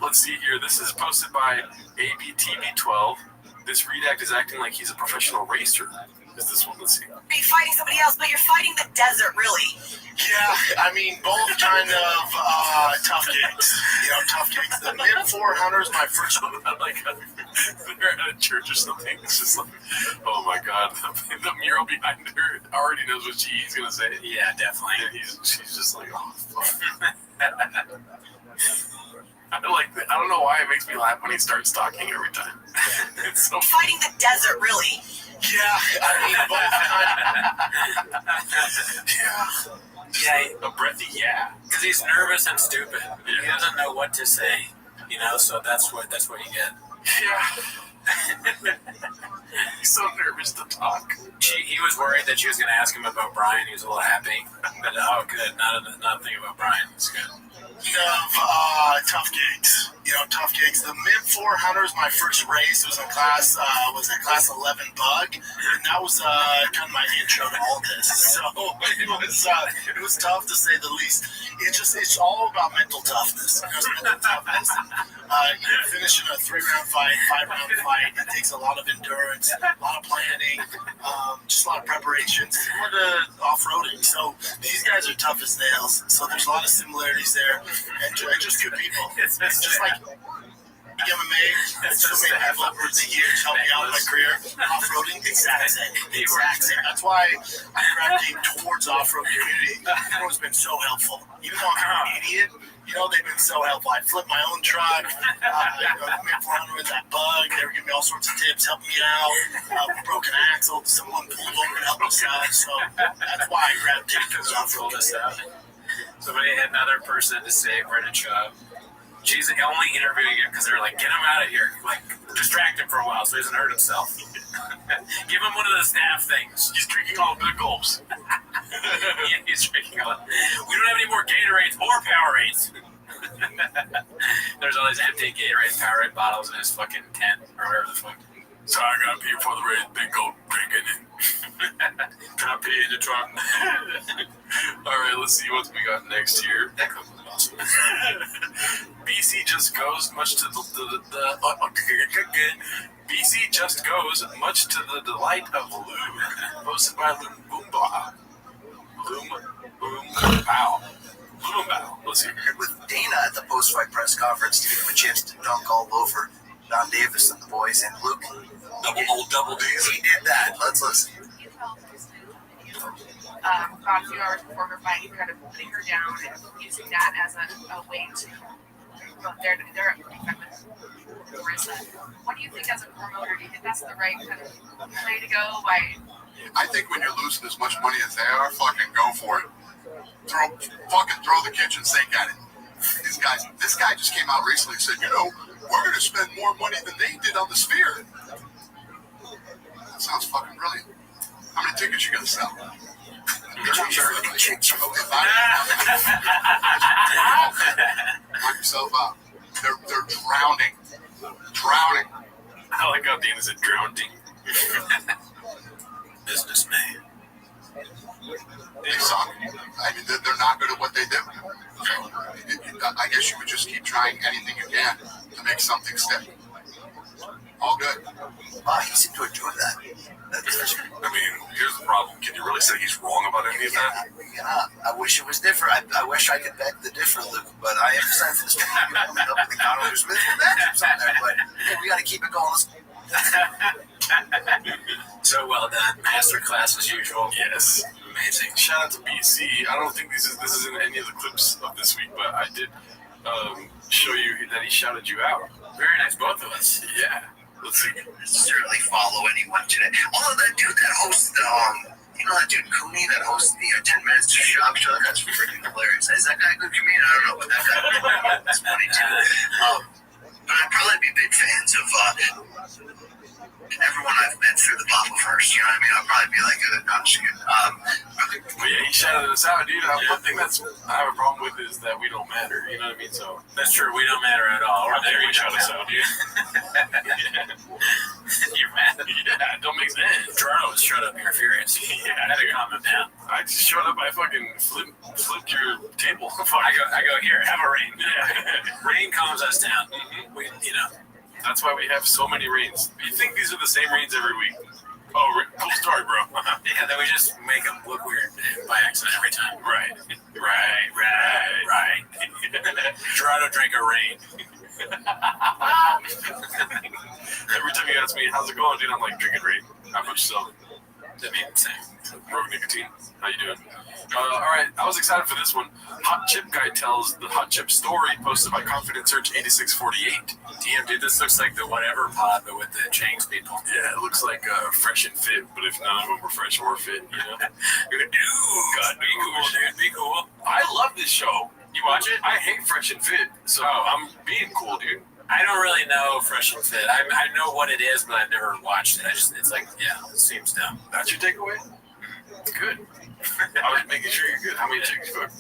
Let's see here. This is posted by ABTB12. This redact is acting like he's a professional racer. Is this one? Let's see. Are you fighting somebody else, but you're fighting the desert, really? Yeah, I mean, both kind of tough gigs. You know, tough gigs. The mid 400s, my first one, like they're at a church or something. It's just like, oh my god, the mural behind her already knows what he's gonna say. Yeah, definitely. Yeah, she's just like, oh fuck. I don't know why it makes me laugh when he starts talking every time. It's so fighting the desert, really? Yeah, I mean, both yeah, a breathy yeah, because he's nervous and stupid. Yeah. He doesn't know what to say, you know. So that's what you get. Yeah. He's so nervous to talk. He was worried that she was going to ask him about Brian. He was a little happy, but oh, good, not thinking about Brian. It's good. Tough gigs. You know, tough gigs. The mid 400s, my first race was in class 11 bug, and that was kind of my intro to all this. So it was tough to say the least. It's all about mental toughness. Mental toughness. Finishing a 3-round fight, 5-round fight, it takes a lot of endurance, a lot of planning, just a lot of preparation, similar to off-roading. So these guys are tough as nails. So there's a lot of similarities there, and just good people. It's just like MMA, so many people over the years helped me out in my career. Off-roading, exact same. That's why I gravitate towards off-road community. Everyone's been so helpful. Even though I'm an idiot, you know, they've been so helpful. I flipped my own truck, mid-400 with that bug. They were giving me all sorts of tips, helping me out. Broken axle, someone pulled over and helped us out. So that's why I gravitate towards off-road. Somebody had another person to say, Brendan Chubb. She's only interviewing him because they're like, get him out of here. Like, distract him for a while so he doesn't hurt himself. Give him one of the staff things. He's drinking all the big gulps. Yeah, he's drinking all. We don't have any more Gatorades or Powerades. There's all these empty Gatorade, Powerade bottles in his fucking tent or whatever the fuck. So I gotta pee before the race, big gulp drinking. Can I pay you to try? All right, let's see what we got next here. That could be awesome. BC just goes much to BC just goes much to the delight of Lou. Posted by Boomba. Boom. Let's see. With Dana at the post-fight press conference to give him a chance to dunk all over Don Davis and the boys and Luke. Double D's. He did that. Let's listen. About a few hours before her fight, you kind of putting her down and using that as a way to they're what do you think as a promoter? Do you think that's the right kind of way to go? I think when you're losing as much money as they are, fucking go for it. Throw the kitchen sink at it. This guy just came out recently and said, we're going to spend more money than they did on the Sphere. That sounds fucking brilliant. How many tickets you going to sell? Knock yourself out. They're drowning. I like how Dana said drowning. Businessman. They suck. I mean, they're not good at what they do. So, I guess you would just keep trying anything you can to make something stick. All good. Wow, he seemed to enjoy that. I mean, here's the problem. Can you really say he's wrong about any of that? I wish it was different. I wish I could beg the different, Luke, but I understand for this Conor Smith with matchups on there. But hey, we got to keep it going. So well done. Masterclass as usual. Yes. Amazing. Shout out to BC. I don't think this is in any of the clips of this week, but I did show you that he shouted you out. Very nice, both of us. Yeah. Let's see. Necessarily follow anyone today. Although that dude that hosts the, that dude Cooney that hosts the 10 Minutes to Shock show, that's freaking hilarious. Is that guy a good comedian? I don't know, but that guy that's funny too. But I'd probably be big fans of everyone I've met through the Papa first. You know what I mean? I'll probably be like, I'm just kidding. But yeah, he shouted us out, dude. One thing I have a problem with is that we don't matter. You know what I mean? So that's true. We don't matter at all. Or there you shout us out, dude. You're mad? Yeah, don't make sense. Toronto was shut up. You're furious. Yeah, I had to calm him down. I just showed up. I fucking flipped your table. I go here. Have a rain. Yeah. Rain calms us down. Mm-hmm. That's why we have so many rains. You think these are the same rains every week? Oh, cool story, bro. Yeah, then we just make them look weird by accident every time. Right. Try to drink a rain. Every time you ask me, how's it going, dude? I'm like, drinking rain. How much so? I mean, same. Broke nicotine. How you doing? All right, I was excited for this one. Hot Chip Guy tells the Hot Chip story, posted by Confident Search 8648. Damn, dude, this looks like the whatever pod, but with the Changs people. Yeah, it looks like Fresh and Fit, but if none of them were fresh or fit, you know? Dude, God, be cool, dude, be cool. I love this show. You watch it? I hate Fresh and Fit, so I'm being cool, dude. I don't really know Fresh and Fit. I know what it is, but I've never watched it. It's like, yeah, it seems dumb. That's your takeaway? Good. I was making sure you're good. How many chicks you fuck?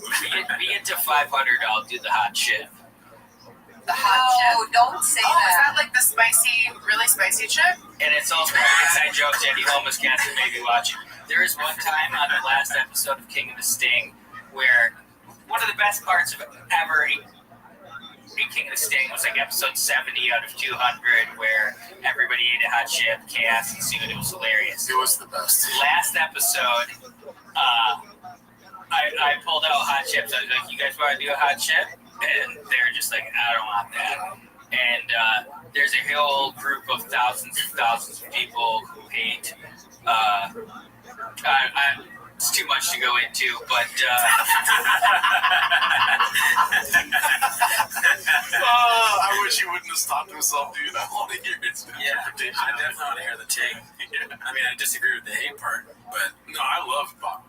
We get to 500, I'll do the hot chip. The hot chip. Don't say that. Is that like the spicy, really spicy chip? And it's also an inside joke to any homeless cats that may be watching. There is one time on the last episode of King of the Sting where one of the best parts of ever King of the Sting was like episode 70 out of 200 where everybody ate a hot chip, chaos ensued. It was hilarious. It was the best. Last episode, I pulled out hot chips. I was like, you guys want to do a hot chip? And they're just like, I don't want that. And there's a whole group of thousands and thousands of people who hate it's too much to go into, but I wish he wouldn't have stopped himself, dude. I want to hear his interpretation. I definitely want to hear the take. I mean, I disagree with the hate part, but no, I love Bob.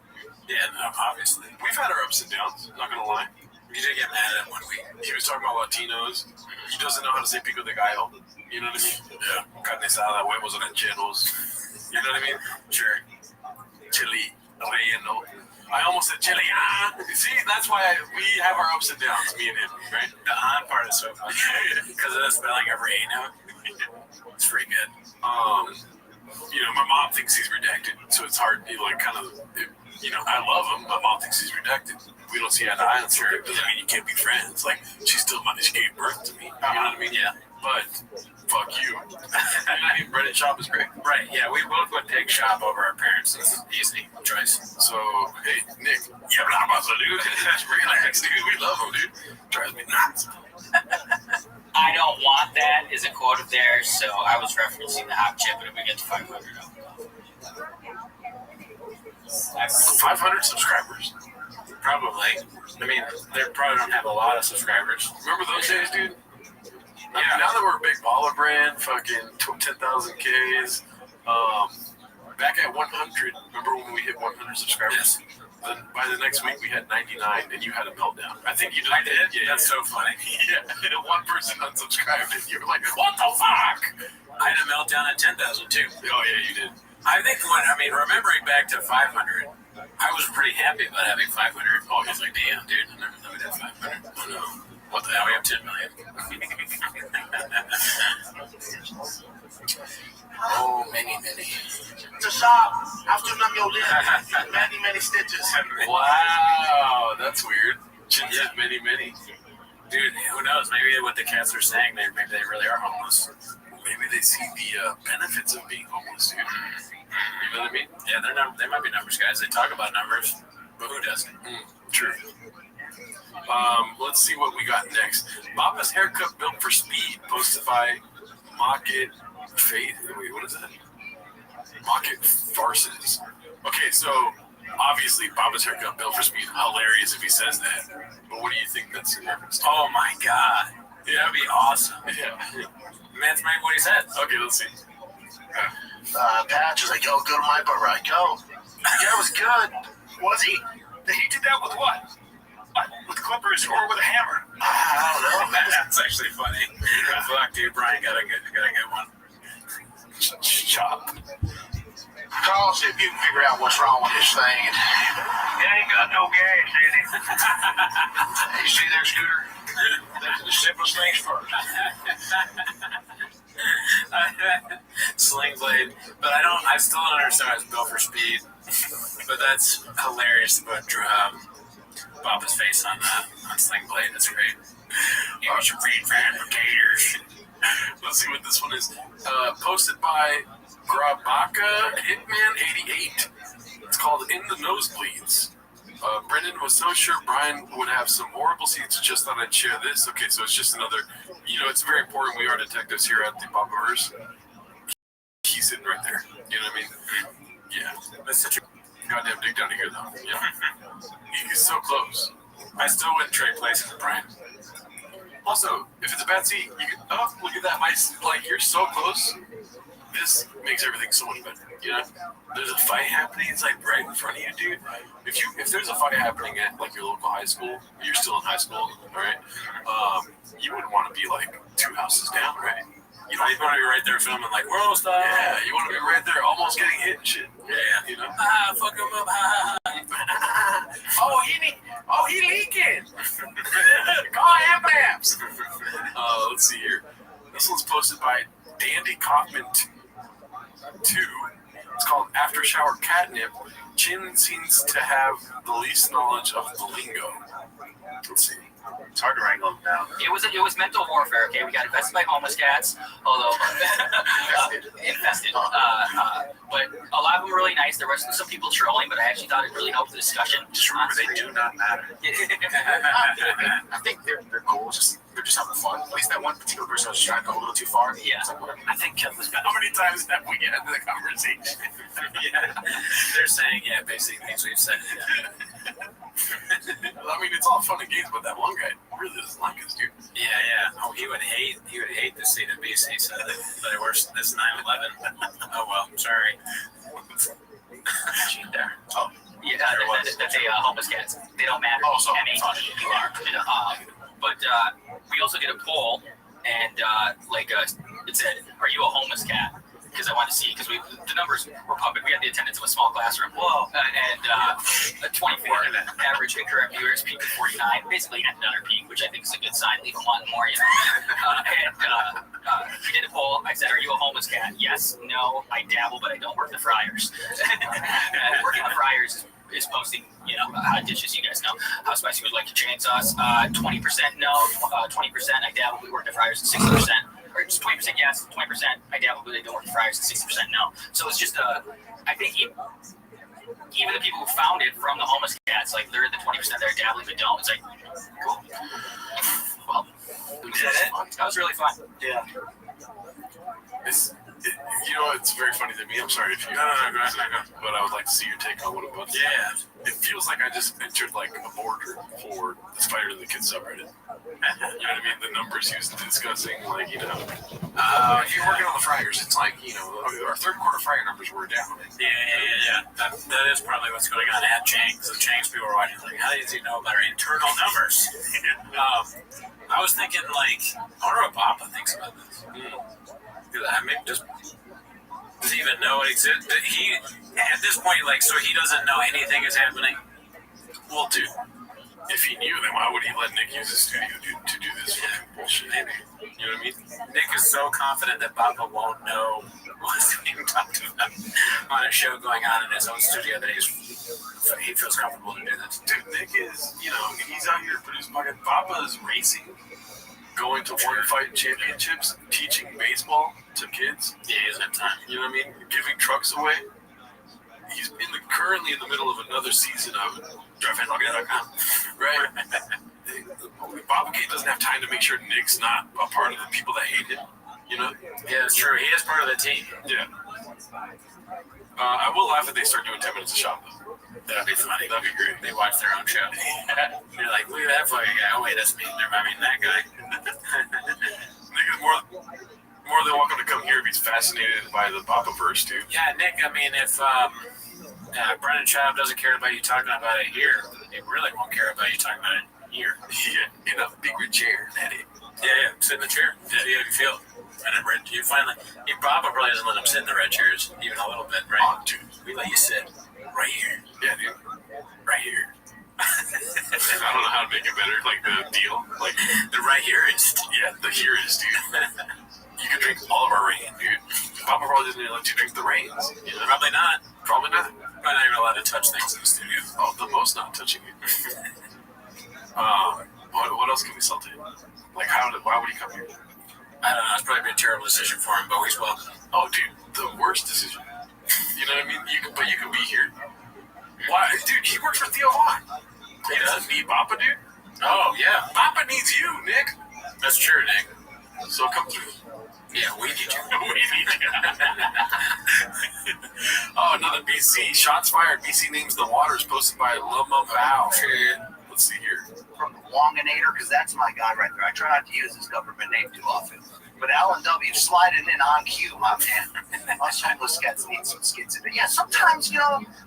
Yeah, no, obviously. We've had our ups and downs, not gonna lie. We did get mad at him when he was talking about Latinos. He doesn't know how to say pico de gallo. You know what I mean? Yeah. Carne asada, huevos rancheros. You know what I mean? Sure. Chili. Relleno. I almost said chili. See, that's why we have our ups and downs, me and him, right? The part is so funny because of the spelling of Relleno. It's pretty good. my mom thinks he's redacted, so it's hard. I love him. My mom thinks he's redacted. We don't see eye to eye on certain. Doesn't mean you can't be friends. Like, she gave birth to me. You know what I mean? Yeah. But fuck you. Bread and shop is great. Right. Yeah, we both would pick shop over our parents. It's an easy choice. So, hey, Nick. Yeah, blah, blah, blah, dude. Relax, dude. We love him, dude. Drives me nuts. I don't want that is a quote of theirs, so I was referencing the hot chip, and if we get to 500, I'll go. 500 subscribers? Probably. I mean, they probably don't have a lot of subscribers. Remember those days, dude? I mean, now that we're a big baller brand, fucking 10,000 Ks, back at 100, remember when we hit 100 subscribers? Then by the next week, we had 99, and you had a meltdown. I think you did. I did? Yeah, That's so funny. Yeah, one person unsubscribed, and you were like, what the fuck? I had a meltdown at 10,000, too. Oh, yeah, you did. I think remembering back to 500, I was pretty happy about having 500. Oh, I was like, damn, dude, I never thought we'd have 500. Oh, no. What the hell? We have 10 million. Oh, many. To shop, after your list, many stitches. Wow, that's weird. Yeah, many. Dude, who knows? Maybe what the cats are saying, maybe they really are homeless. Maybe they see the benefits of being homeless, dude. You know what I mean? Yeah, they might be numbers guys. They talk about numbers, but who doesn't? True. Let's see what we got next. Papa's haircut built for speed, posted by Mocket Faith. Wait, what is that? Mocket Farces. Okay, so obviously Papa's haircut built for speed. Hilarious if he says that. But what do you think that's in reference to? Oh my god. Yeah, that'd be awesome. Yeah. That's maybe what he said. Okay, let's see. Patch is like, yo, go to my bar, right? Go. Yeah, it was good. Was he? He did that with what? With clippers or with a hammer? I don't know. That's actually funny. Fuck, dude, Brian got a good one. Chop. Call, see if you can figure out what's wrong with this thing. It ain't got no gas in it. Hey, you see there, Scooter? The simplest things first. Sling blade, but I still don't understand why it's built for speed. But that's hilarious to put Papa's face on Sling Blade. That's great. You should read fabricators. Let's see what this one is. Posted by Grabaka Hitman 88. It's called In the Nosebleeds. Brendan was so sure Brian would have some horrible seats, just thought I'd share this. Okay, so it's just another, it's very important. We are detectives here at the Papaverse. He's sitting right there. You know what I mean? Yeah. That's such a goddamn dig down to here, though. Yeah. He's so close. I still wouldn't trade places with Brian. Also, if it's a bad seat, you can, look at that. You're so close. This makes everything so much better. There's a fight happening. It's like right in front of you, dude. If there's a fight happening at your local high school, you're still in high school, right? You wouldn't want to be 2 houses down, right? You want to be right there filming whoa, stop. Yeah, you want to be right there, almost getting hit and shit. Yeah, fuck him up. he leaking. Call ambulance. Let's see here. This one's posted by Dandy Kaufman 2. It's called After Shower Catnip. Chin seems to have the least knowledge of the lingo. Let's see. It's hard to wrangle them down. It was mental warfare. Okay, we got infested by homeless cats, although infested. But a lot of them were really nice. There were some people trolling, but I actually thought it really helped the discussion. Just remember, they do not matter. I think they're cool. They're just having fun. At least that one particular person was trying to go a little too far. Yeah. I think Kevin, how many times have we had the conversation? Yeah. They're saying, basically things we've said. Yeah. I mean, it's all fun and games, but that one guy really doesn't like us, dude. Yeah. Oh, he would hate the seat at BC, so that it works this 9/11. Oh well, sorry. Cheat there. Oh. Yeah, that's a homeless cats. They don't matter. Oh, so you are. But we also did a poll, and it said, "Are you a homeless cat?" Because I wanted to see, because the numbers were pumping. We had the attendance of a small classroom. Whoa. And 24 average incorrect viewers, peak of 49. Basically at another peak, which I think is a good sign. Leave them wanting more, And we did a poll, well, I said, are you a homeless cat? Yes, no, I dabble, but I don't work the fryers. Working the fryers is posting, hot dishes. You guys know how spicy we like your chainsaws. 20% no, 20% I dabble, we work the fryers, 60%. Or just 20% yes, 20% I dabble, but they don't work the fryers, 60% no. So it's just I think even the people who found it from the homeless cats, like they're the 20% that are dabbling but don't. It's like, cool. Well, we did it. That was really fun. Yeah. It's very funny to me. I'm sorry if you. No, go ahead. But I would like to see your take on what it was. Yeah. It feels like I just entered like a border for the Spider and the Kids subreddit. You know what I mean? The numbers he was discussing, if you're working on the fryers, it's like, our third quarter fryer numbers were down. Yeah. That is probably what's going on at Chang's. The Chang's people are watching, like, how does he know about our internal numbers? I was thinking, I wonder what Papa thinks about this. Maybe does he even know it exists? He, at this point, so he doesn't know anything is happening? Well, dude, if he knew, then why would he let Nick use his studio to do this fucking bullshit? You know what I mean? Nick is so confident that Papa won't know what's being talked about on a show going on in his own studio that he feels comfortable to do this. Dude, Nick is, he's out here producing fucking Papa is racing, going to one fight championships, teaching baseball to kids. Yeah, he doesn't have time. You know what I mean? Giving trucks away. He's currently in the middle of another season of DriveFanLogin.com. Right? Papa K doesn't have time to make sure Nick's not a part of the people that hate him. Yeah, that's true. He is part of the team. Yeah. I will laugh if they start doing 10 minutes of shop, though. That'd be funny. That'd be great. They watch their own show. You're like, look at that fucking guy. Oh, wait, that's me. I mean, that guy. Nigga's more than welcome to come here if he's fascinated by the Papa-verse, too. Yeah, Nick, I mean, if Brennan Schaub doesn't care about you talking about it here, he really won't care about you talking about it here. Yeah, in a bigger chair, that it. Yeah, sit in the chair. Yeah, how you feel. And then you finally, Papa probably doesn't let him sit in the red chairs even a little bit, right? Oh, dude. We let you sit right here. Yeah, dude. Right here. I don't know how to make it better, the deal. The right hereist. Yeah, the hereist, dude. You can drink all of our rain, dude. Papa probably doesn't even let you drink the rains. Probably not. Probably not. We're not even allowed to touch things in the studio. Oh, the most not touching it. What else can we sell to him? Why would he come here? I don't know. It's probably been a terrible decision for him, but he's welcome. Oh, dude, the worst decision. You know what I mean? But you can be here. Why? Dude, he works for Theo Vaughn. He doesn't need Papa, dude. Oh, yeah. Papa needs you, Nick. That's true, Nick. So come through. Yeah, we need you. We need you. Oh, another BC. Shots fired. BC names the waters posted by Luma Val. Let's see here. From the Wonginator, because that's my guy right there. I try not to use his government name too often. But Alan W. sliding in on cue, my man. Us homeless cats need some skits in it. Yeah, sometimes,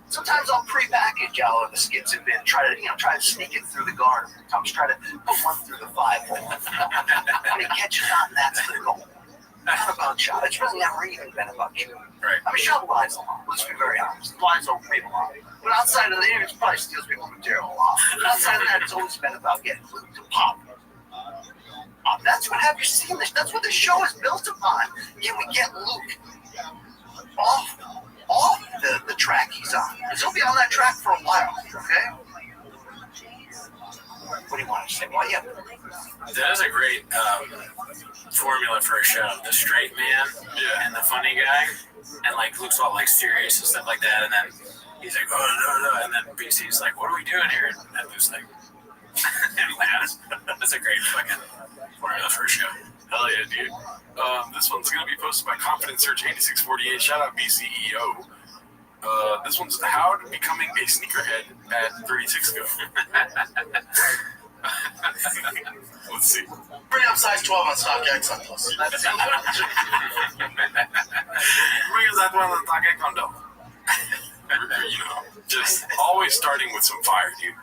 sometimes I'll pre-package all of the skits in it. Try to sneak it through the guard. Sometimes try to put one through the 5-hole. When he catches on, that's the goal. Not about Shop. It's really never even been about you. Right. I mean, Shop lies a lot. Let's be very honest. Lies over people a lot. But outside of that, it probably steals people's material a lot. But outside of that, it's always been about getting Luke to pop. That's what have you seen this? That's what the show is built upon. Can we get Luke off the track he's on? Because he'll be on that track for a while. Okay. What do you want to say? Well, yeah. That is a great formula for a show. The straight man and the funny guy, and Luke's all serious and stuff like that, and then he's like, oh no, and then BC's like, what are we doing here? And Luke's like, and laughs. That's a great fucking formula for a show. Hell yeah, dude. This one's gonna be posted by Confident Search 8648. Shout out BCEO. This one's how to becoming a sneakerhead at 36 go. Let's see. Bring up size 12 on StockX on Plus. Bring up size 12 on StockX on Double. Just always starting with some fire, dude.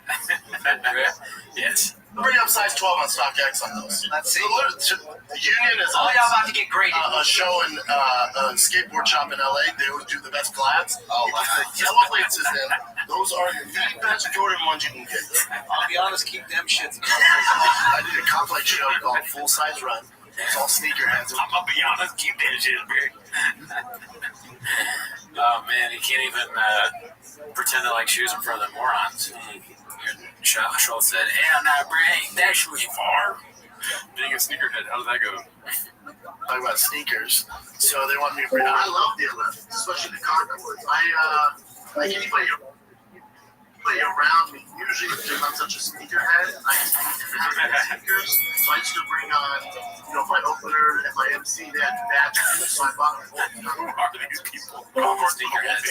Yes. Bring up size 12 on StockX on those. Let's see. The Union is y'all about to get graded. A show in a skateboard shop in LA. They always do the best collabs. Oh, wow. The yellow laces in. Those are the best Jordan ones you can get. I'll be honest, keep them shits. I did a complex show called Full Size Run. It's all sneakerheads. I'm gonna be honest, keep that shit, man. Oh man, you can't even pretend to like shoes in front of the morons. Schultz said, "Hell, not bring that shoe far." Being a sneakerhead, how did that go? Talk about sneakers. So they want me to bring. I love the 11, especially the Concords. Like anybody around me, usually because I'm such a sneakerhead, I have sneakers. So I used to bring on, my opener and my MC, they had to match. So I bought them. Who are these people? Sneakerheads.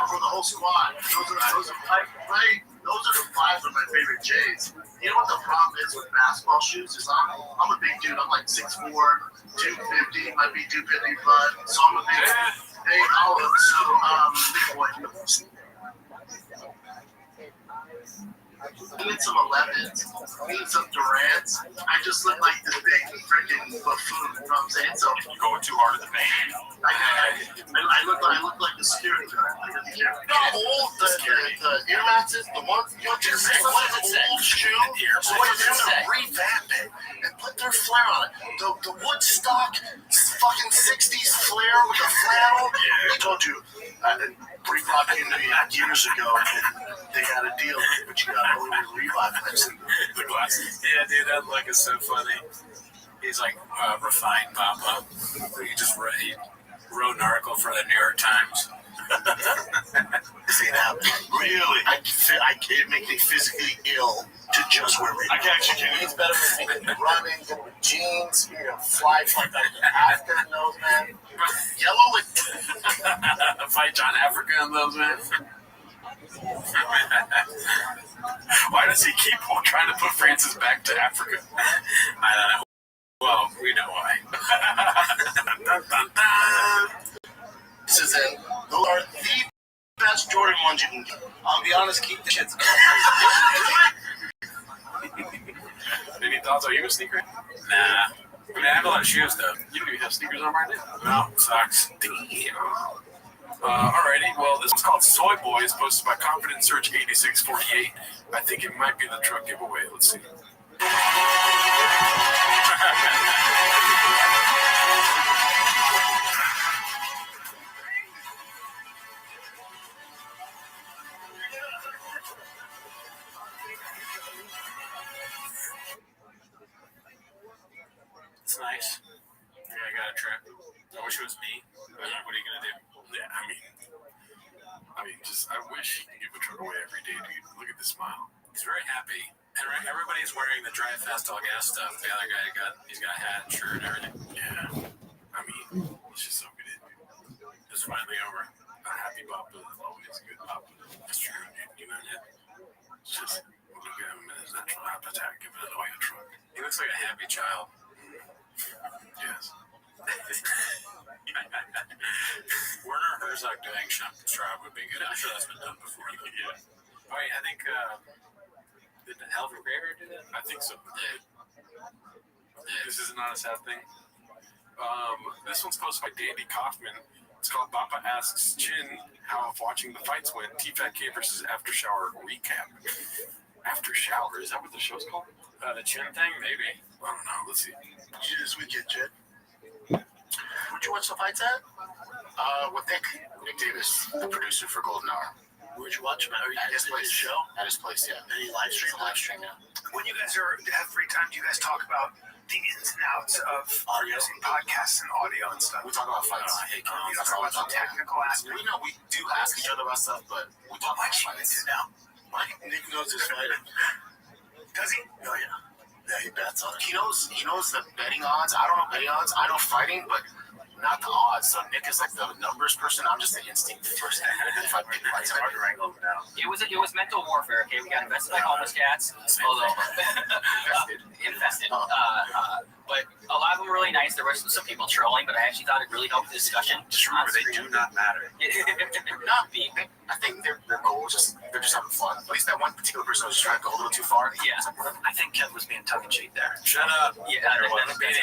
For the whole squad. Those are the 5 of my favorite J's. You know what the problem is with basketball shoes is I'm a big dude. I'm like 6'4", 250, might be 250, but so I'm a big olive. So big boy. I need some 11s, I need some Durants. I just look like this big freaking buffoon, you know what I'm saying? So you're going too hard at the band. I look like the security guard. The Air Maxes, the ones what is it? Old shoe. So what they're gonna revamp it and put their flair on it. The Woodstock fucking 60s flair with the flannel. I told you, Reebok came to me years ago and they had a deal, but you got to go with Reebok. The glasses. Yeah, dude, that look is so funny. He's like, refined Papa. He wrote an article for the New York Times. See that? Really? It makes me physically ill to just wear Reebok. I can't actually It's better than running, with jeans, fly like Africa in those, man. Yellow with fight John Africa in those, man. Why does he keep on trying to put Francis back to Africa? I don't know. Well, we know why. Dun, dun, dun. This is it. Those are the best Jordan ones you can get. I'll be honest, keep the shits. Any thoughts? Are you a sneaker? Nah. I mean, I have a lot of shoes, though. You don't even have sneakers on right now? No, socks. Damn. Alrighty, well, this one's called Soy Boys, posted by Confident Search 8648. I think it might be the truck giveaway. Let's see. It's nice. Yeah, I got a trip. I wish it was me, but what are you gonna do? Yeah, I mean, I wish you could give a truck away every day, dude. Look at the smile. He's very happy, and everybody's wearing the Drive Fast All Gas stuff. The other guy he's got a hat, shirt, and everything. Yeah, I mean, it's just so good. It's finally over. A happy Papa is always a good Papa. That's true, you know that. It's just look at him in his natural habitat, giving away a truck. He looks like a happy child. Yes. Werner Herzog doing Schraub would be good. I'm sure that's been done before. Yeah. Oh, yeah, I think, did Alvin Graver do that? I think so. Yeah. This is not a sad thing. This one's posted by Dandy Kaufman. It's called Papa Asks Chin How If Watching the Fights Went. T-Fat K versus After Shower Recap. After Shower? Is that what the show's called? The Chin thing? Maybe. I don't know. Let's see. Did you this weekend, Chin? Where'd you watch the fights at? With Nick Davis, the producer for Golden Hour. Where'd you watch him at? At his place. Show? At his place, yeah. Any live stream? Yeah. When you guys have free time, do you guys talk about the ins and outs of producing podcasts and audio and stuff? We talk about fights. You don't talk about the technical aspect. We do ask each other about stuff, but we talk about fights. Nick knows his fighting. Does he? Oh, yeah. Yeah, he bets on it. He knows the betting odds. I don't know betting odds. I know fighting, but not the odds. So Nick is like the numbers person. I'm just the instinct person. If I pick fights, hard to wrangle now. It was mental warfare. Okay, we got invested by homeless cats. Although invested. But a lot of them were really nice. There were some people trolling, but I actually thought it really helped the discussion. Just remember, they do not matter. Not being. I think their goal is they're just having fun. At least that one particular person was trying to go a little too far. Yeah, I think Ken was being tongue in cheek there. Shut up. Yeah, they don't manage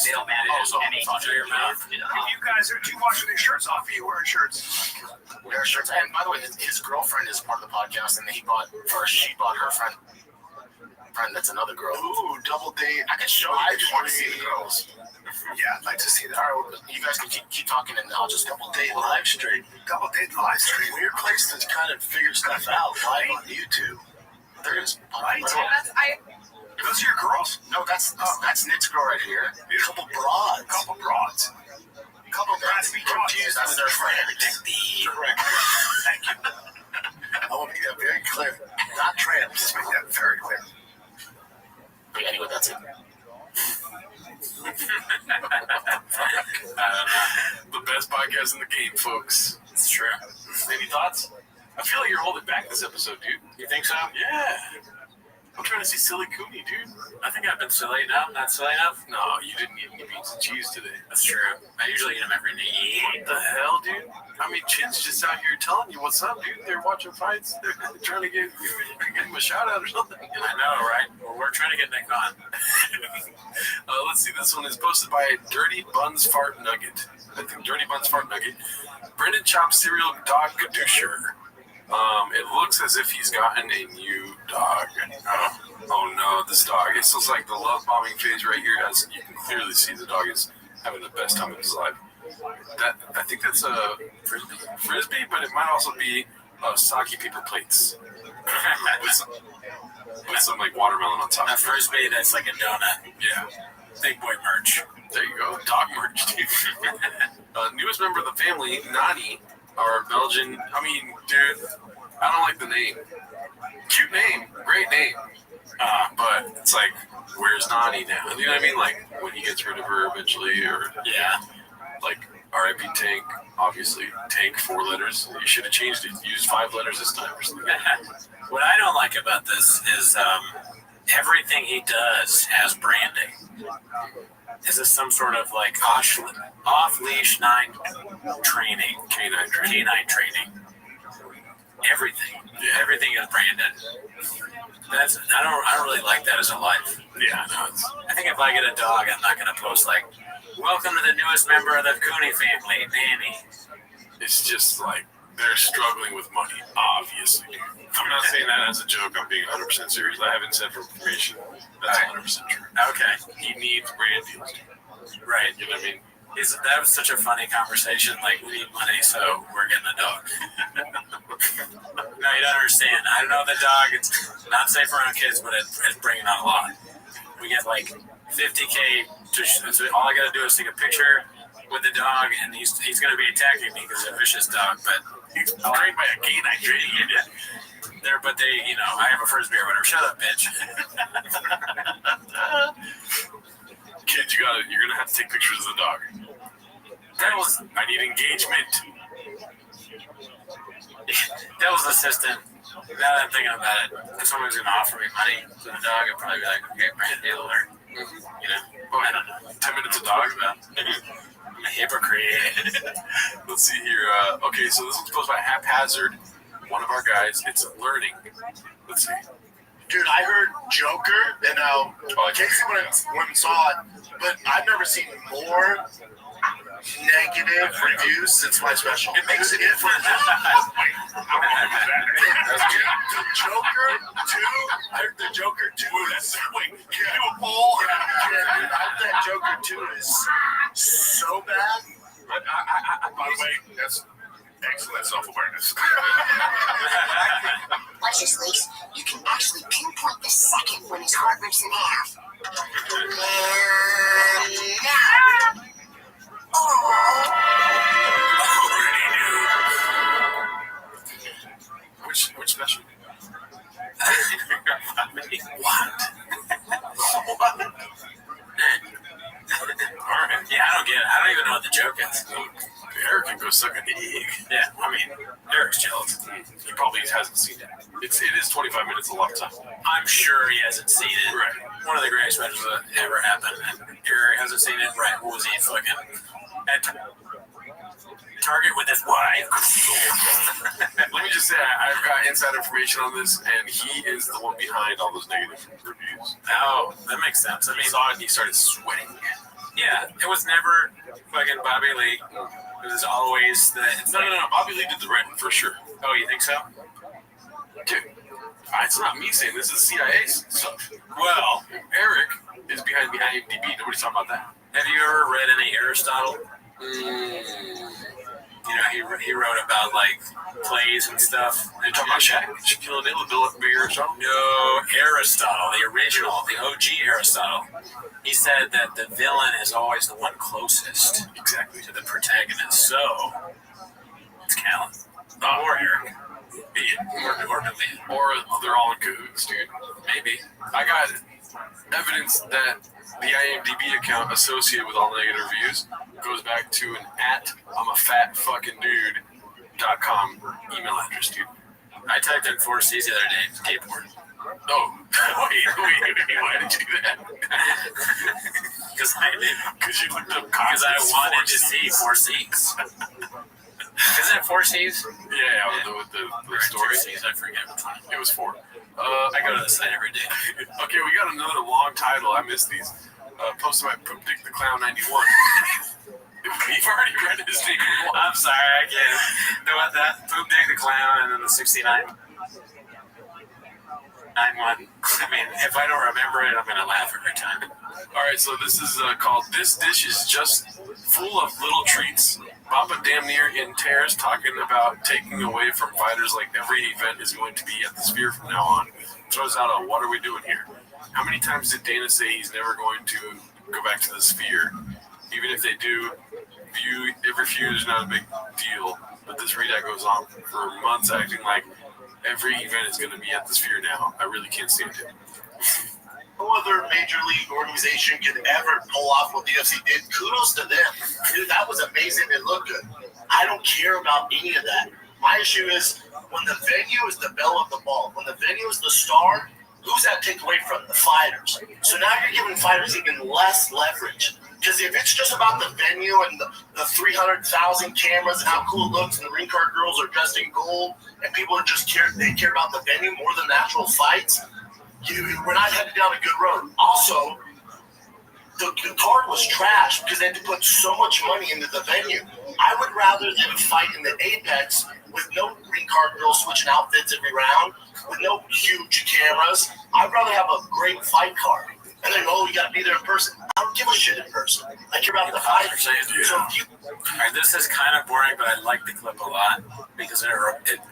any. Shut your mouth. If you guys are too watching these shirts off, you wearing shirts. Wear shirts. And by the way, his girlfriend is part of the podcast, and she bought her friend friend that's another girl. Ooh, double date. I can show you. I I just want to see agree. the girls. Yeah, I'd like to see that. All right, you guys can keep talking, and I'll just Double date live stream. Double date live stream. Weird place to kind of figure stuff out live on YouTube. There is. Right. I Those are your girls? No, that's Nick's girl right here. A couple broads. Couple broads. Couple broads. Be confused. That's their friend. Correct. Thank you. I want to make that very clear. Not tramps. Let's make that very clear. But anyway, that's it. The best podcast in the game, folks. It's true. Any thoughts? I feel like you're holding back this episode, dude. You think so? Yeah. I'm trying to see silly Cooney, dude. I think I've been silly enough. Not silly enough? No, you didn't eat any beans and cheese today. That's true. I usually eat them every day. What the hell, dude? I mean, Chin's just out here telling you what's up, dude. They're watching fights. They're trying to give him a shout out or something. I know, right? Well, we're trying to get Nick on. Let's see. This one is posted by Dirty Buns Fart Nugget. I think Dirty Buns Fart Nugget. Brendan Chop Cereal Dog Kadusher. It looks as if he's gotten a new dog. Oh no, this dog. It looks like the love bombing phase right here. As you can clearly see, the dog is having the best time of his life. I think that's a frisbee, but it might also be sake paper plates with some like watermelon on top. A frisbee that's like a donut. Yeah. Big boy merch. There you go. Dog merch, dude. Newest member of the family, Nani, our Belgian. I mean, dude, I don't like the name. Cute name, great name. But it's like, where's Nani now? You know what I mean? Like when he gets rid of her eventually, or like R.I.P. Tank. Obviously, Tank 4 letters. You should have changed it. Use 5 letters this time or something. What I don't like about this is everything he does has branding. Is this some sort of like off-leash training? Canine training. Everything. Everything is branded. I don't really like that as a life. Yeah, no. I think if I get a dog, I'm not going to post like, "Welcome to the newest member of the Cooney family, Nanny." It's just like they're struggling with money, obviously. I'm not saying that as a joke. I'm being 100% serious. I haven't said for information. That's 100% true. Okay. He needs brand deals. Right. You know what I mean? That was such a funny conversation. Like, we need money, so we're getting a dog. No, you don't understand. I don't know the dog. It's not safe around kids, but it's bringing on a lot. We get like $50K. So all I got to do is take a picture with the dog, and he's going to be attacking me because he's a vicious dog. But he's trained by a canine training unit. But they, I have a frisbee or whatever. Shut up, bitch. Kids, you're gonna have to take pictures of the dog. I need engagement. Devil's assistant. Now that I'm thinking about it, if someone's gonna offer me money for the dog, I'd probably be like, okay, brand deal alert. I don't know. 10 minutes a dog, man. I'm a hypocrite. Let's see here. Okay, so this one's posted by Haphazard, one of our guys. It's learning. Let's see. Dude, I heard Joker, and Casey went and saw it, but I've never seen more negative reviews since my special. It makes it different. The Joker 2, I heard the Joker 2 is... Wait, can you do a poll? Yeah, dude, I heard that Joker 2 is so bad. By the way, that's excellent self-awareness. Watch this, Lise. You can actually pinpoint the second when his heart rips in half. Now. Which special? What? Alright. Yeah, I don't get it. I don't even know what the joke is. Eric can go suck an egg. Yeah, I mean, Eric's jealous. He probably hasn't seen it. It is 25 minutes a lot of time. I'm sure he hasn't seen it. Right. One of the greatest specials that ever happened. And Eric hasn't seen it. Right. What was he fucking at Target with his wife? Let me just say, I've got inside information on this, and he is the one behind all those negative reviews. Oh, that makes sense. I mean, he saw it and he started sweating. Yeah, it was never fucking Bobby Lee. It was always the... No. Bobby Lee did the writing, for sure. Oh, you think so? Dude, It's not me saying this is CIA stuff. Well, Eric is behind the IMDb. Nobody's talking about that. Have you ever read any Aristotle? You know, he wrote about like plays and stuff. Are you talking about Shaquille O'Neal, Bill Aristotle? No, Aristotle, the original, the OG Aristotle. He said that the villain is always the one closest exactly to the protagonist. So it's Callan or Eric. Or they're all in cahoots, dude. Maybe. I got evidence that the IMDb account associated with all negative reviews goes back to an @I'mAFatFuckingDude.com email address, dude. I typed in 4Cs the other day, skateboard. Oh, wait, why did you do that? Because I did. Because you looked up Because I wanted to see 4Cs. Isn't it 4Cs? Yeah, with the story. 2Cs, I forget which one. It was 4. I go to the site every day. Okay, we got another long title. I missed these. Posted by Poop Dick the Clown 91. We've already read his name. I'm sorry, I can't. Know what that? Poop Dick the Clown and then the 69. 9-1. I mean, if I don't remember it, I'm going to laugh every time. Alright, so this is called This Dish is Just Full of Little Treats. Papa damn near in tears talking about taking away from fighters like every event is going to be at the Sphere from now on. Throws out a what are we doing here? How many times did Dana say he's never going to go back to the Sphere? Even if they do, every feud is not a big deal. But this readout goes on for months acting like every event is going to be at the Sphere now. I really can't stand it. No other major league organization could ever pull off what the UFC did. Kudos to them. Dude, that was amazing. It looked good. I don't care about any of that. My issue is when the venue is the belle of the ball, when the venue is the star, who's that take away from? The fighters. So now you're giving fighters even less leverage. Because if it's just about the venue and the 300,000 cameras and how cool it looks and the ring card girls are dressed in gold and people are just care about the venue more than the actual fights, we're not headed down a good road. Also, the card was trash because they had to put so much money into the venue. I would rather them fight in the Apex with no ring card girls switching outfits every round, with no huge cameras. I'd rather have a great fight card. And then, you got to be there in person. I don't give a shit in person. I care about the fight. So Alright, this is kind of boring, but I like the clip a lot because it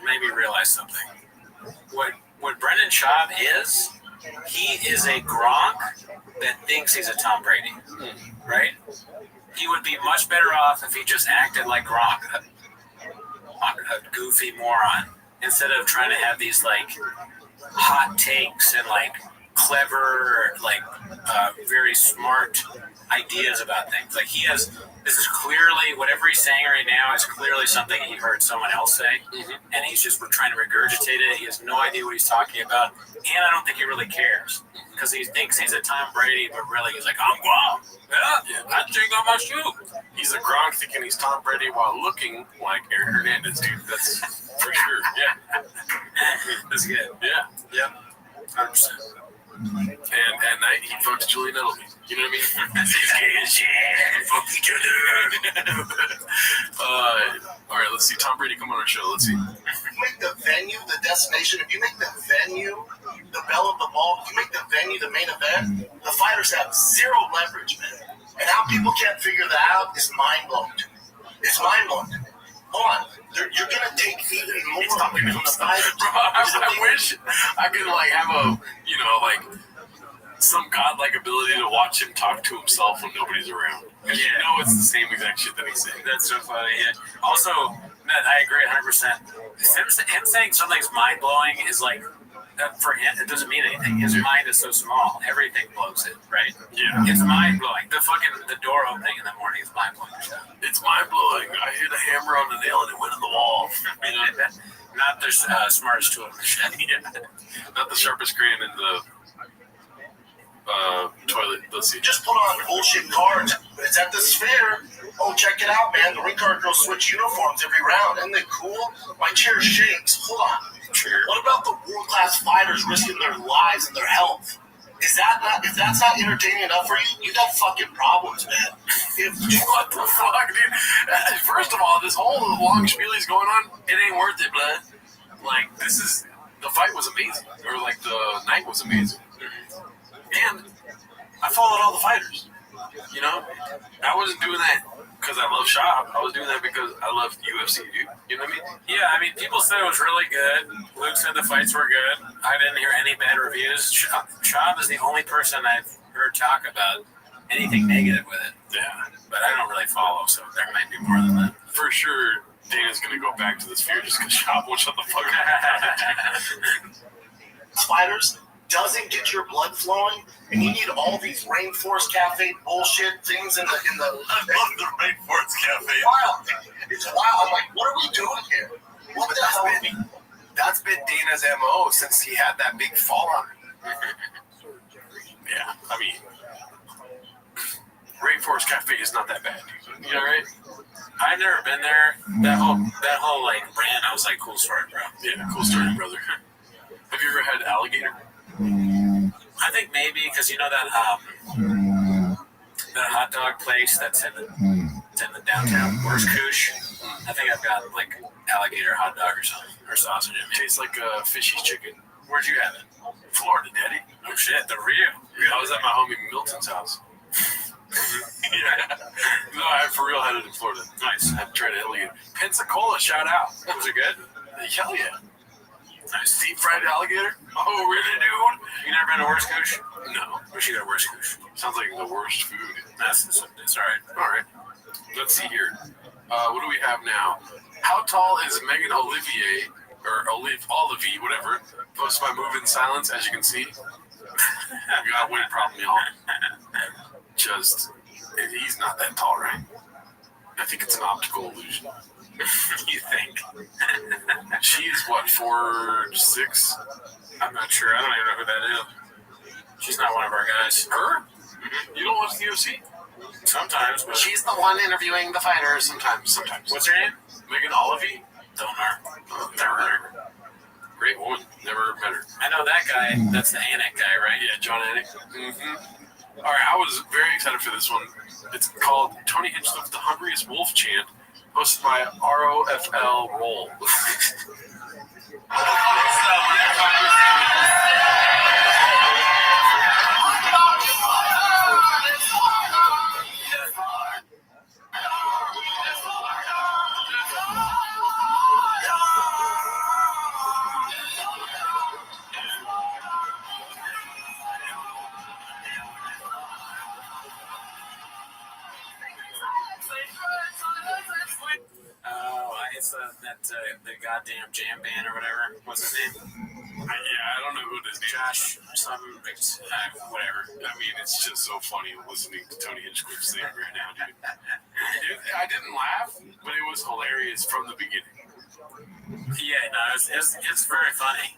made me realize something. What Brendan Schaub is, he is a Gronk that thinks he's a Tom Brady, right? He would be much better off if he just acted like Gronk, a goofy moron, instead of trying to have these like hot takes and like clever, like very smart ideas about things. Like this is clearly, whatever he's saying right now is clearly something he heard someone else say, and he's just trying to regurgitate it. He has no idea what he's talking about, and I don't think he really cares, because he thinks he's a Tom Brady, but really he's like, I'm Gronk. Yeah, I think on my shoe. He's a Gronk thinking he's Tom Brady while looking like Aaron Hernandez, dude. That's for sure. Yeah. That's good. Yeah. Yep. 100%. And at night, he fucks Julian Edelman. You know what I mean? He's gay as shit. Fuck each other. All right, let's see. Tom Brady come on our show. Let's see. You make the venue the destination. If you make the venue the belle of the ball, if you make the venue the main event, the fighters have zero leverage, man. And how people can't figure that out is mind-blowing. It's mind-blowing. Hold on. You're going to take even more from the fighters. Bro, I wish I could, have a, some godlike ability to watch him talk to himself when nobody's around. Because you know it's the same exact shit that he's saying. That's so funny. Yeah. Also, Matt, I agree 100%. Him saying something's mind-blowing is like, for him, it doesn't mean anything. His mind is so small. Everything blows it, right? Yeah. It's mind-blowing. The door opening in the morning is mind-blowing. It's mind-blowing. I hit a hammer on the nail and it went in the wall. Not the smartest tool in the shed. Not the sharpest crayon in the toilet. Let's see. Just put on bullshit cards. It's at the Sphere. Oh, check it out, man. The ring card girls switch uniforms every round. Isn't it cool? My chair shakes. Hold on. What about the world-class fighters risking their lives and their health? If that's not entertaining enough for you, you got fucking problems, man. What the fuck, dude? First of all, this whole long spiel he's going on, it ain't worth it, blood. This is the fight was amazing, or like the night was amazing, and I followed all the fighters. You know, I wasn't doing that because I love Shop. I was doing that because I love UFC, dude. You know what I mean? Yeah, I mean, people said it was really good. Luke said the fights were good. I didn't hear any bad reviews. Shop is the only person I've heard talk about anything negative with it. Yeah. But I don't really follow, so there might be more than that. For sure, Dana's going to go back to the sphere just because Shop won't shut the fuck up. Spiders doesn't get your blood flowing, and you need all these Rainforest Cafe bullshit things in the. I love the Rainforest Cafe. Wild. It's wild. I'm like, what are we doing here? What the hell? That's been Dana's MO since he had that big fall on her. Yeah, I mean, Rainforest Cafe is not that bad. You know, right? I've never been there. That whole like brand, I was like, cool story, bro. Yeah, cool story, brother. Have you ever had alligator? I think maybe because you know that that hot dog place that's in the downtown, Where's Koosh? I think I've got like alligator hot dog or something, or sausage. Tastes like fishy chicken. Where'd you have it? Florida, daddy. Oh shit, the real. I was at my homie Milton's house. Yeah. No, I for real had it in Florida. Nice. I tried alligator. Pensacola, shout out. Was it good? Hell yeah. Nice. Deep fried alligator? Oh, really, dude? You never been to Where's Koosh? No. We should go to Where's Koosh. Sounds like the worst food. It's all right. All right. Let's see here. What do we have now? How tall is Megan Olivier, or Olivie, whatever, posted by Move in Silence, as you can see? We got a wind problem, y'all. Just, he's not that tall, right? I think it's an optical illusion. You think? She's what, 4'6"? I'm not sure. I don't even know who that is. She's not one of our guys. Her? You don't watch the UFC? Sometimes, but She's the one interviewing the fighters. Sometimes. What's her name? Megan Olivie? Don't know. Never heard of her. Great woman. Never met her. I know that guy. That's the Anik guy, right? Yeah, John Anik. Mm-hmm. All right, I was very excited for this one. It's called Tony Hinchcliffe, the Hungriest Wolf Chant, hosted by ROFL Roll. It's the goddamn jam band or whatever. What's his name? Yeah, I don't know who it is. Josh, whatever. I mean, it's just so funny listening to Tony Hinchcliffe sing right now, dude. I didn't laugh, but it was hilarious from the beginning. Yeah, no, it's very funny.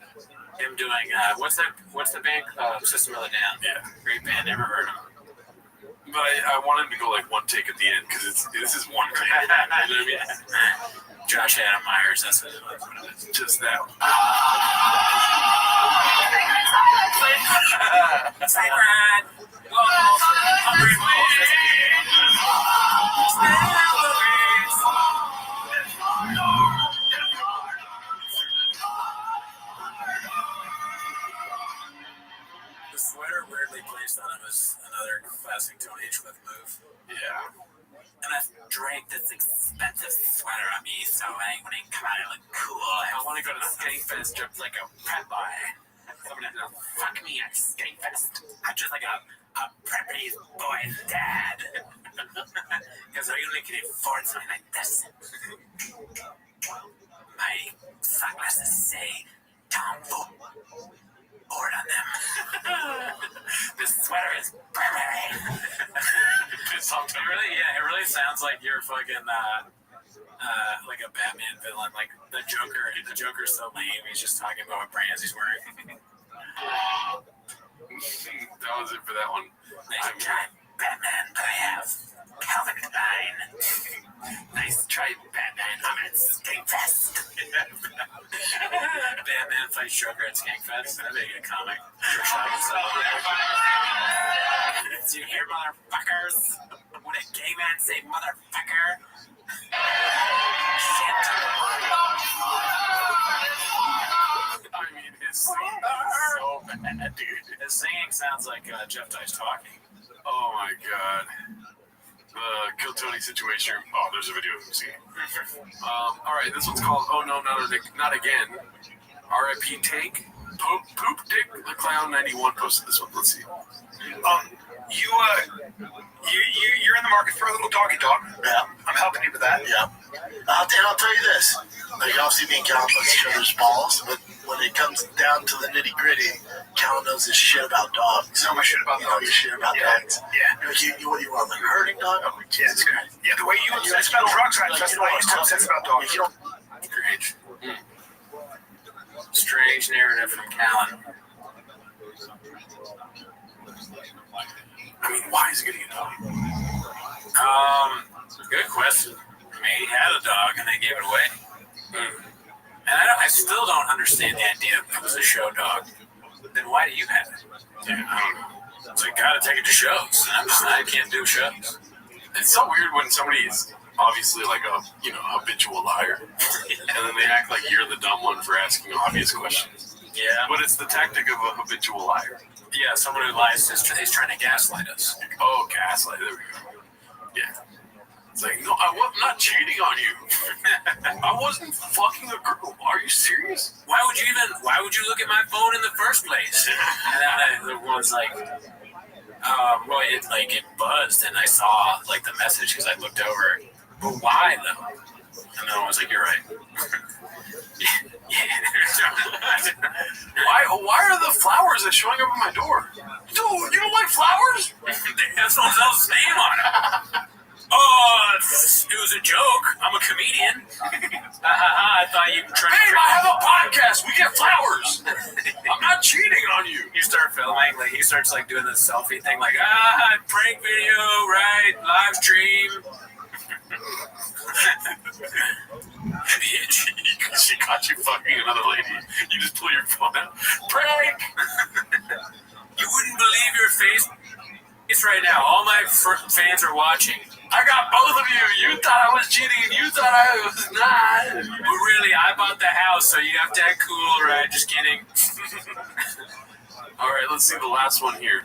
Him doing what's the band? System of a Down. Yeah, great band. Never heard of them. But I wanted to go like one take at the end because this is one take. You know what I mean? Josh Adam Myers, that's what it is. Just that. Sacred! Wolf! Hungry wolf! The sweater weirdly placed on him is another classic Tony Hinchcliffe move. Yeah. And I draped this expensive sweater on me so when I come out, I look cool. I want to go to the skate fest dressed like a prep boy. Someone has to fuck me at skate fest. I'm just like a preppy boy's dad. Because I only can afford something like this. My sunglasses say Tom Ford on them. This sweater is Burberry. It really sounds like you're fucking like a Batman villain. Like the Joker. The Joker's so lame. He's just talking about what brands he's wearing. That was it for that one. Nice try, Batman, but I have Calvin Klein. Nice try, Batman. I'm at Skankfest. Batman fights Joker at Skankfest. That'd be a good comic. Did you hear, motherfuckers? Would a gay man say motherfucker? Shit. I mean, sounds like Jeff Dice talking. Oh my god. The Kill Tony situation. Oh, there's a video of him seeing. All right, this one's called "Oh No, Not Again." R.I.P. Tank. Poop Dick the Clown 91 posted this one. Let's see. You're in the market for a little doggy dog. Yeah. I'm helping you with that. Yeah. I'll tell you this. Like, obviously, me and Cal bust each other's balls, but when it comes down to the nitty gritty, Cal knows his shit about dogs. Know my shit about dogs. Your shit about dogs. Yeah. What do you want, like a herding dog? I'm like, Jesus Christ. Yeah, the way you obsess about drugs, right? That's the way you obsess about dogs. You don't. Strange. Strange narrative from Callan. I mean, why is he getting a dog? Good question. I mean, he had a dog and they gave it away. And I still don't understand the idea of it was a show dog. Then why do you have it? Yeah, I don't know. It's like, gotta take it to shows. And I can't do shows. It's so weird when somebody is obviously like a habitual liar, and then they act like you're the dumb one for asking obvious questions. Yeah. But it's the tactic of a habitual liar. Yeah, someone who lies is trying to gaslight us. Oh, gaslight. There we go. Yeah. It's like, no, I'm not cheating on you. I wasn't fucking a girl. Are you serious? Why would you look at my phone in the first place? And then the one's like, well, it buzzed, and I saw like the message because I looked over. But why though? And then I was like, you're right. Why are the flowers that showing up at my door? Dude, you don't like flowers? They have someone else's name on it. Oh, it was a joke. I'm a comedian. I thought you were trying to... Babe, I have a podcast. We get flowers. I'm not cheating on you. You start filming, like he starts like doing this selfie thing, like prank video, right? Live stream. She caught you fucking another lady. You just pull your phone out. Prank. You wouldn't believe your face right now. All my fans are watching. I got both of you. You thought I was cheating and you thought I was not. But really, I bought the house, so you have to act cool, right? Just kidding. All right, let's see the last one here.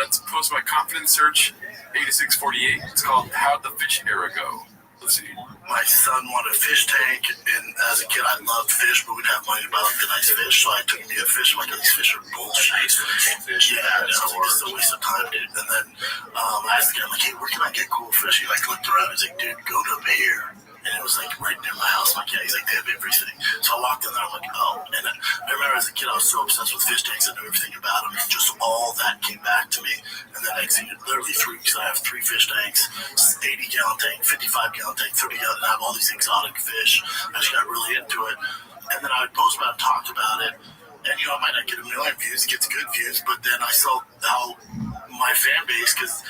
It's posted by Confidence Search 8648. It's called How'd the Fish Era Go? Let's see. My son wanted a fish tank, and as a kid, I loved fish, but we'd have money to buy like the nice fish, so I took me a fish. I'm like, these fish are bullshit. Fish. Yeah, it's a waste of time, dude. And then I asked the guy, I'm like, hey, where can I get cool fish? He like looked around, he's like, dude, go to Bear. And it was like right near my house. I'm like, yeah, he's like, they have everything. So I walked in there, I'm like, oh. And I remember as a kid, I was so obsessed with fish tanks, I knew everything about them. Just all that came back to me. And then I exceeded literally 3 weeks. I have 3 fish tanks, 80-gallon tank, 55-gallon tank, 30-gallon, and I have all these exotic fish. I just got really into it. And then I would post about it, talk about it. And, I might not get a million views, it gets good views. But then I saw how my fan base, because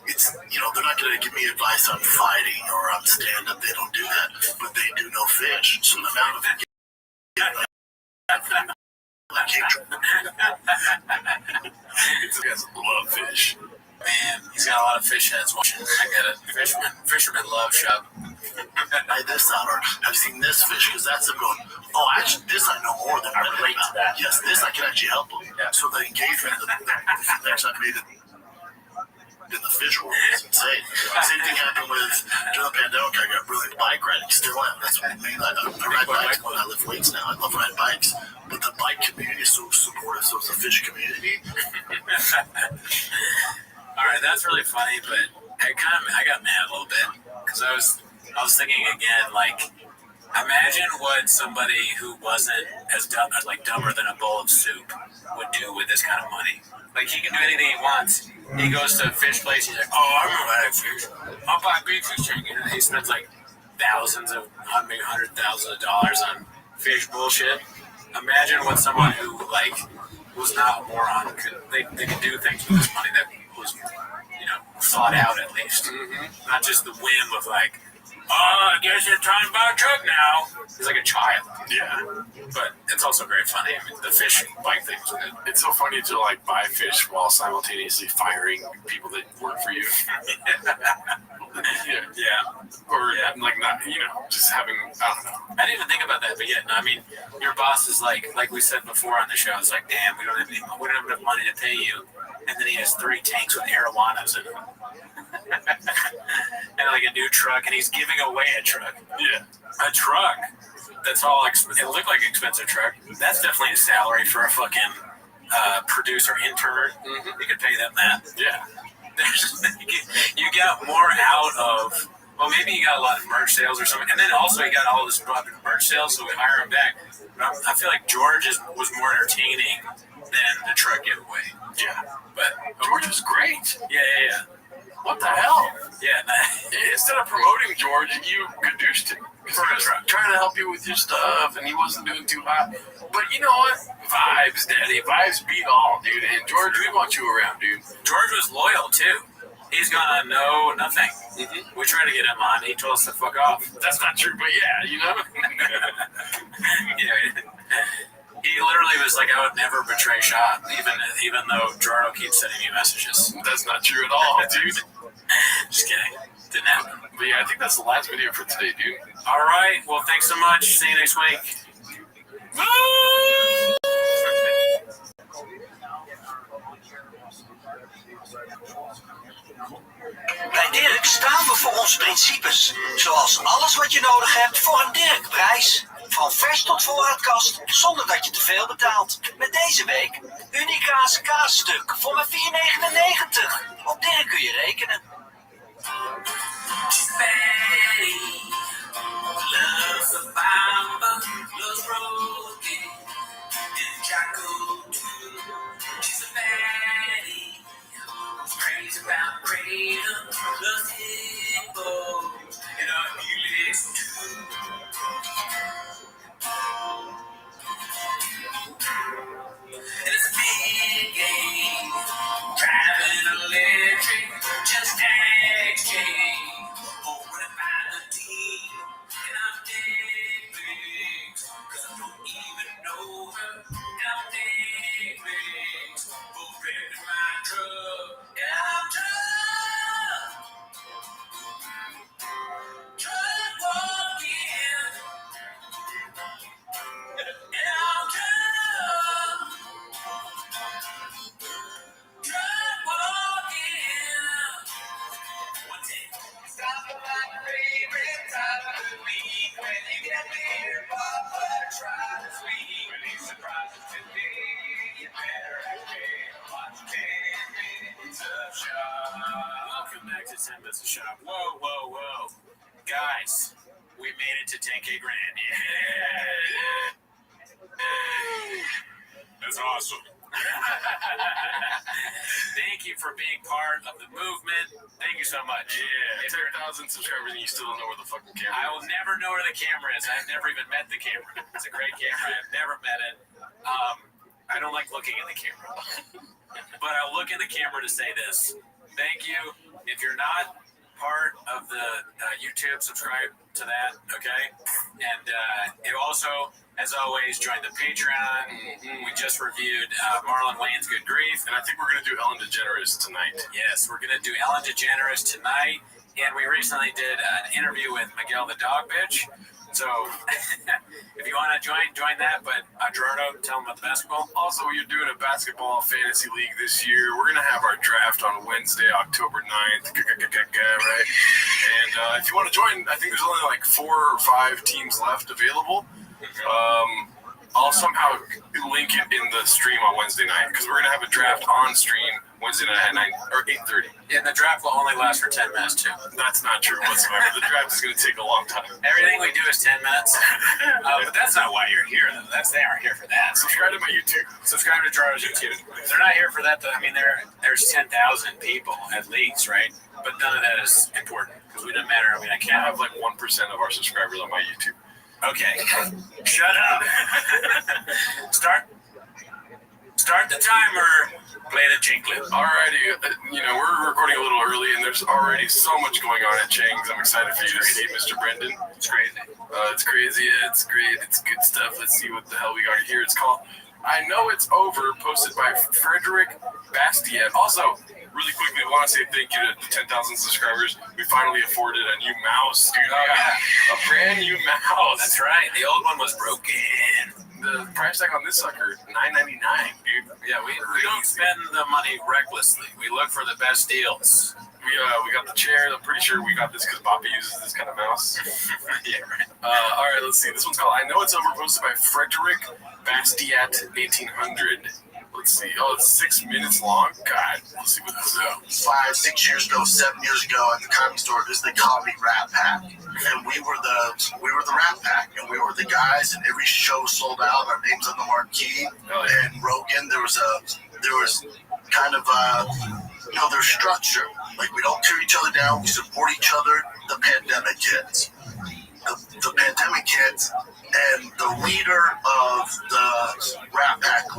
it's, they're not going to give me advice on fighting or on stand-up. They don't do that. But they do know fish. So the amount of These guys love fish. Man, he's got a lot of fish heads watching. I get it. Fishermen love shove. I this out, or I've seen this fish, because that's them going, oh, actually, this I know more than I relate to that. Yes, this I can actually help them. Yeah. So the engagement, the connection I created in the fish world is insane. Same thing happened with during the pandemic. I got really into bike riding. Still am. That's what I mean. I ride bikes when I lift weights now. I love riding bikes. But the bike community is so supportive. So it's a fish community. All right, that's really funny, but I got mad a little bit because I was thinking again, like, imagine what somebody who wasn't as dumber than a bowl of soup would do with this kind of money. Like, he can do anything he wants. He goes to a fish place. He's like, oh, I'm gonna buy a fish. I'll buy a big fish tank. And he spends like maybe $100,000 on fish bullshit. Imagine what someone who was not a moron they could do things with this money that was thought out at least, not just the whim of like, I guess it's time to buy a truck now. He's like a child. Yeah. But it's also very funny. I mean, the fish bike thing was good. It's so funny to buy fish while simultaneously firing people that work for you. Yeah. Or like not, just having, I don't know. I didn't even think about that, but yeah, no, I mean, your boss is like we said before on the show, it's like, damn, we don't have enough money to pay you, and then he has 3 tanks with arowanas in them, and like a new truck, and he's giving away a truck. Yeah, a truck. That's all. It looked like an expensive truck. That's definitely a salary for a fucking producer intern. Mm-hmm. You could pay them that. Yeah. You got more out of. Well, maybe he got a lot of merch sales or something, and then also he got all this merch sales, so we hire him back. But I feel like George was more entertaining than the truck giveaway. Yeah, but George was great. Yeah. What the hell? Yeah. Instead of promoting George, you reduced him. Trying to help you with your stuff, and he wasn't doing too hot. But you know what? Vibes, daddy. Vibes beat all, dude. And George, we want you around, dude. George was loyal too. He's gonna know nothing. Mm-hmm. We tried to get him on. He told us to fuck off. That's not true, but yeah, He literally was like, I would never betray Sean, even though Jarno keeps sending me messages. That's not true at all, dude. Just kidding. Didn't happen. But yeah, I think that's the last video for today, dude. All right. Well, thanks so much. See you next week. Bij Dirk staan we voor onze principes. Zoals alles wat je nodig hebt voor een Dirk-prijs. Van vers tot voorraadkast, zonder dat je te veel betaalt. Met deze week Unica's kaasstuk voor maar $4,99. Op Dirk kun je rekenen. Crazy about freedom, loves hippos, and our music too. And it's a big game, driving electric, just exchange. Over to find a team, and I'm big, cause I don't even know her, and I'm big, for wrecking my truck. I'm drunk walking, and I'm drunk walking. One day, stop at my favorite time of the week when you get there, Papa, try to sweet. Release surprises today, you better actually watch 10 minutes of shop. Welcome back to 10 Minutes of Shop. Whoa. Guys, we made it to 10K grand. Yeah. That's awesome. Thank you for being part of the movement. Thank you so much. Yeah, 10,000 subscribers and you still don't know where the fucking camera is. I will never know where the camera is. I've never even met the camera. It's a great camera. I've never met it. I don't like looking at the camera. But I'll look at the camera to say this. Thank you. If you're not part of the YouTube, subscribe to that, okay? And you also, as always, join the Patreon. We just reviewed Marlon Wayne's Good Grief. And I think we're going to do Ellen DeGeneres tonight. Yes, we're going to do Ellen DeGeneres tonight. And we recently did an interview with Miguel the Dog Bitch. So if you want to join that. But Gerardo, tell them about the basketball. Also, you're doing a basketball fantasy league this year. We're going to have our draft on Wednesday, October 9th. Right? And if you want to join, I think there's only like 4 or 5 teams left available. I'll somehow link it in the stream on Wednesday night because we're going to have a draft on stream Wednesday night at 9 or 8:30. And the draft will only last for 10 minutes too. That's not true whatsoever. The draft is going to take a long time. Everything we do is 10 minutes. But that's not why you're here, though. They aren't here for that. Subscribe to my YouTube. Subscribe to Gerardo's YouTube. They're not here for that, though. I mean, there's 10,000 people at least, right? But none of that is important because we don't matter. I mean, I can't have like 1% of our subscribers on my YouTube. Okay. Shut up. Start the timer. Play the jinglet. Alrighty. We're recording a little early, and there's already so much going on at Chang's. I'm excited for you to see Mr. Brendan. It's crazy. It's crazy. It's great. It's good stuff. Let's see what the hell we got here. It's called I Know It's Over, posted by Frederick Bastiat. Also, really quickly, I want to say thank you to the 10,000 subscribers. We finally afforded a new mouse, dude. A brand new mouse. That's right. The old one was broken. The price tag on this sucker, $9.99, dude. Yeah, we don't spend the money recklessly. We look for the best deals. We got the chair. I'm pretty sure we got this because Bobby uses this kind of mouse. Yeah, right. All right, let's see. This one's called I Know It's Over, posted by Frederick Bastiat 1800. Let's see. Oh, it's 6 minutes long. God, let's see what this is. 5, 6 years ago, 7 years ago, at the comedy store, this is the comedy rap pack, and we were the rap pack, and we were the guys, and every show sold out. Our names on the marquee, and Rogan. There was kind of there's structure. Like, we don't tear each other down. We support each other. The pandemic hits. The pandemic hits, and the leader of the rap pack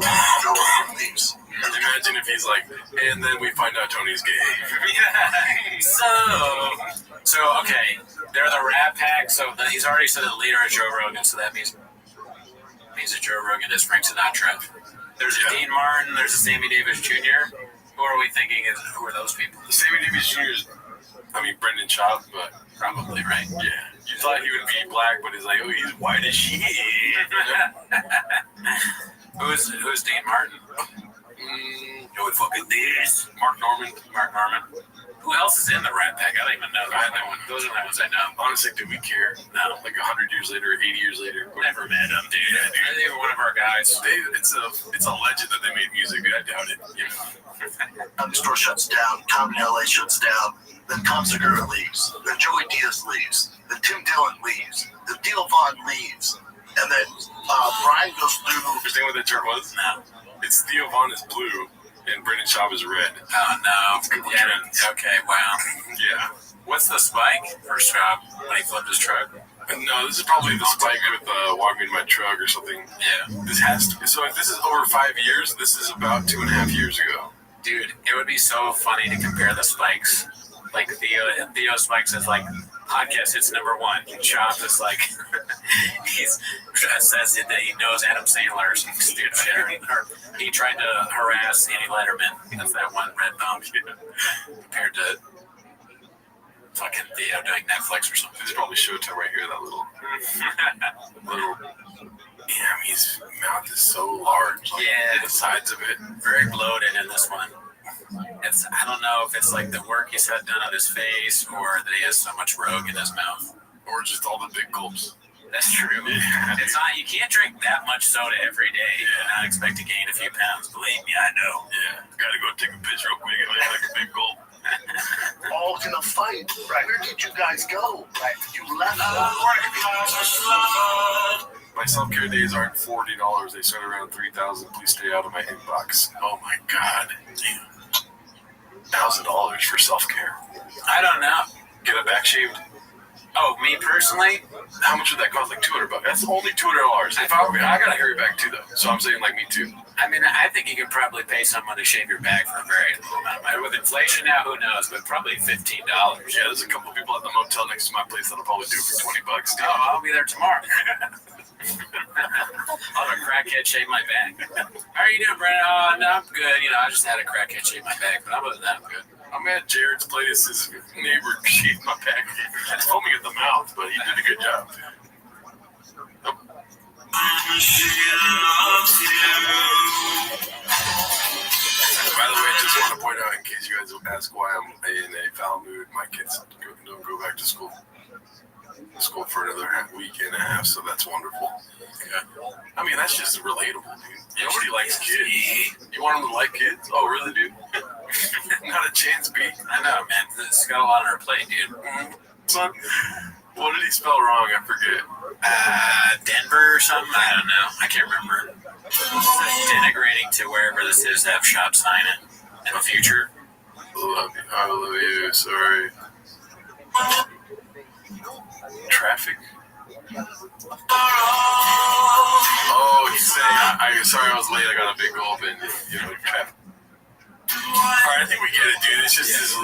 leaves. Imagine if he's like, and then we find out Tony's gay. So okay, they're the Rat Pack. So he's already said the leader is Joe Rogan. So that means that Joe Rogan is Frank Sinatra. There's a Dean Martin. There's a Sammy Davis Jr. Who are we thinking is? Who are those people? The Sammy Davis Jr. is, Brendan Schaub, but probably right. Yeah. You thought he would be black, but he's like, oh, he's white as shit. Who's Dean Martin? No fucking this. Mark Norman. Who else is in the Rat Pack? I don't even know that one. Those are the ones I know. Honestly, do we care? No. Like 100 years later, 80 years later. Never met them, dude. They were one of our guys. It's a legend that they made music. I doubt it. You know? The store shuts down. Comedy LA shuts down. Then Tom Segura leaves. Then Joey Diaz leaves. Then Tim Dillon leaves. Then Theo Von leaves. And then Brian goes through. Understand what that chart was? No. It's Theo Von is blue and Brendan Schaub is red. Oh, no. It's Google Trends. Okay, wow. Yeah. What's the spike for Schaub when he flipped his truck? No, this is probably the spike with Walk Me to My Truck or something. Yeah. This has to be. So if this is over 5 years, this is about 2.5 years ago. Dude, it would be so funny to compare the spikes. Like Theo Spikes is like podcast hits number 1. And Schaub is like he says that he knows Adam Sandler or some stupid shit. Or he tried to harass Andy Letterman. That's that one red thumb compared to fucking Theo doing Netflix or something. It's probably Showtime right here. That little. Damn, his mouth is so large. Like, yeah, the sides of it very bloated in this one. I don't know if it's like the work he's had done on his face or that he has so much rogue in his mouth. Or just all the big gulps. That's true. Yeah. It's not, you can't drink that much soda every day and not expect to gain a few pounds. Believe me, I know. Yeah. Gotta go take a piss real quick and like a big gulp. All in a fight. Right. Where did you guys go? Right. You left. My self-care days aren't $40. They start around $3,000. Please stay out of my inbox. Oh my God. Damn. $1,000 for self-care. I don't know. Get a back shaved. Oh, me personally? How much would that cost? Like $200. That's only $200. If I gotta hair your back too, though. So I'm saying like me too. I mean, I think you could probably pay someone to shave your back for a very little amount of money. With inflation now, who knows? But probably $15. Yeah, there's a couple people at the motel next to my place that'll probably do it for $20. Oh, I'll be there tomorrow. I'll have a crackhead shave my back. How are you doing, Brandon? Oh, no, I'm good. I just had a crackhead shave my back, but other than that, I'm good. I'm at Jared's place. His neighbor shaved my back. It's foaming at the mouth, but he did a good job. Oh. By the way, I just want to point out, in case you guys will ask why I'm in a foul mood, my kids don't go back to school. School for another week and a half, so that's wonderful. Yeah. I mean, that's just relatable, dude. Nobody likes kids. You want them to like kids? Oh, really, dude? Not a chance, B. I know, man. It's got a lot on our plate, dude. Son, what did he spell wrong? I forget. Denver or something? I don't know. I can't remember. Denigrating to wherever this is to have shop sign it in the future. I love you. Sorry. Traffic. Oh, he's saying, sorry I was late. I got a big gulp and, traffic. Alright, I think we get it, dude. It's just,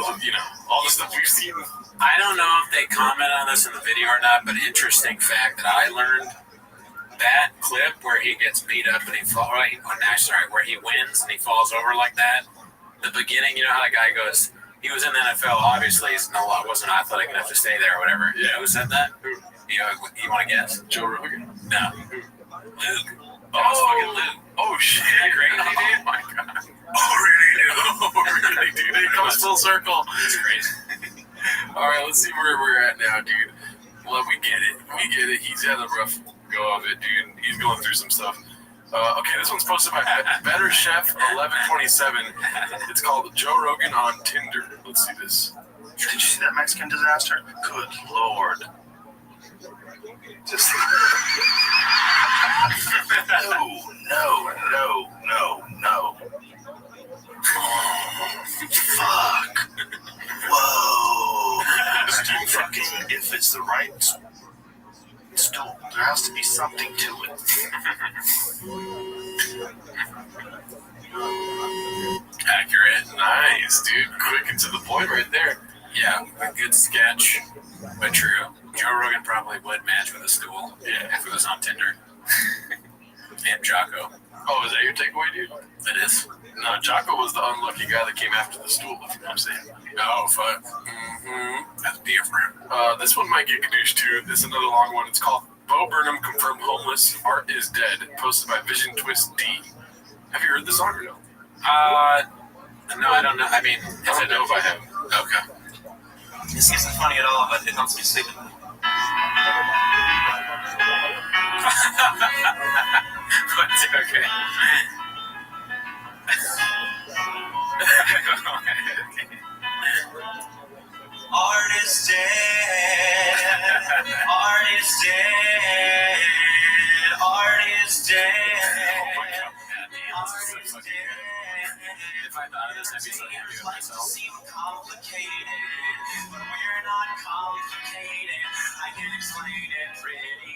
all the stuff we've seen. I don't know if they comment on this in the video or not, but interesting fact that I learned, that clip where he gets beat up and he falls, where he wins and he falls over like that, the beginning, you know how that guy goes, he was in the NFL, obviously wasn't athletic enough to stay there or whatever. You know who said that? You want to guess? Joe Rogan? No. Luke. Fucking Luke. Oh shit. Isn't that crazy, dude? Oh my god. Oh really, dude? It comes full circle. It's crazy. Alright, let's see where we're at now, dude. Well, we get it. He's had a rough go of it, dude. He's going through some stuff. Okay, this one's posted by Better Chef 1127. It's called Joe Rogan on Tinder. Let's see this. Did you see that Mexican disaster? Good Lord. Just no. Fuck. Whoa. Stool fucking, if it's the right stool, there has to be something to it. Accurate. Nice, dude. Quick and to the point right there. Yeah, a good sketch, but true. Joe Rogan probably would match with a stool if it was on Tinder. And Jocko. Oh, is that your takeaway, dude? It is. No, Jocko was the unlucky guy that came after the stool, if you know what I'm saying. Oh, fuck. Mm-hmm. That's different. This one might get kadoosh, too. This is another long one. It's called Bo Burnham Confirmed Homeless. Art is Dead. Posted by Vision Twist D. Have you heard this song or no? No, I don't know. I mean, I don't know if I have. Okay. This isn't funny at all, but it helps me sleep. Okay. Art is dead. Art is dead. Art is dead. Art is dead. If I thought of this, I'd be so happy with myself. Seem complicated, but we're not complicated. I can explain it pretty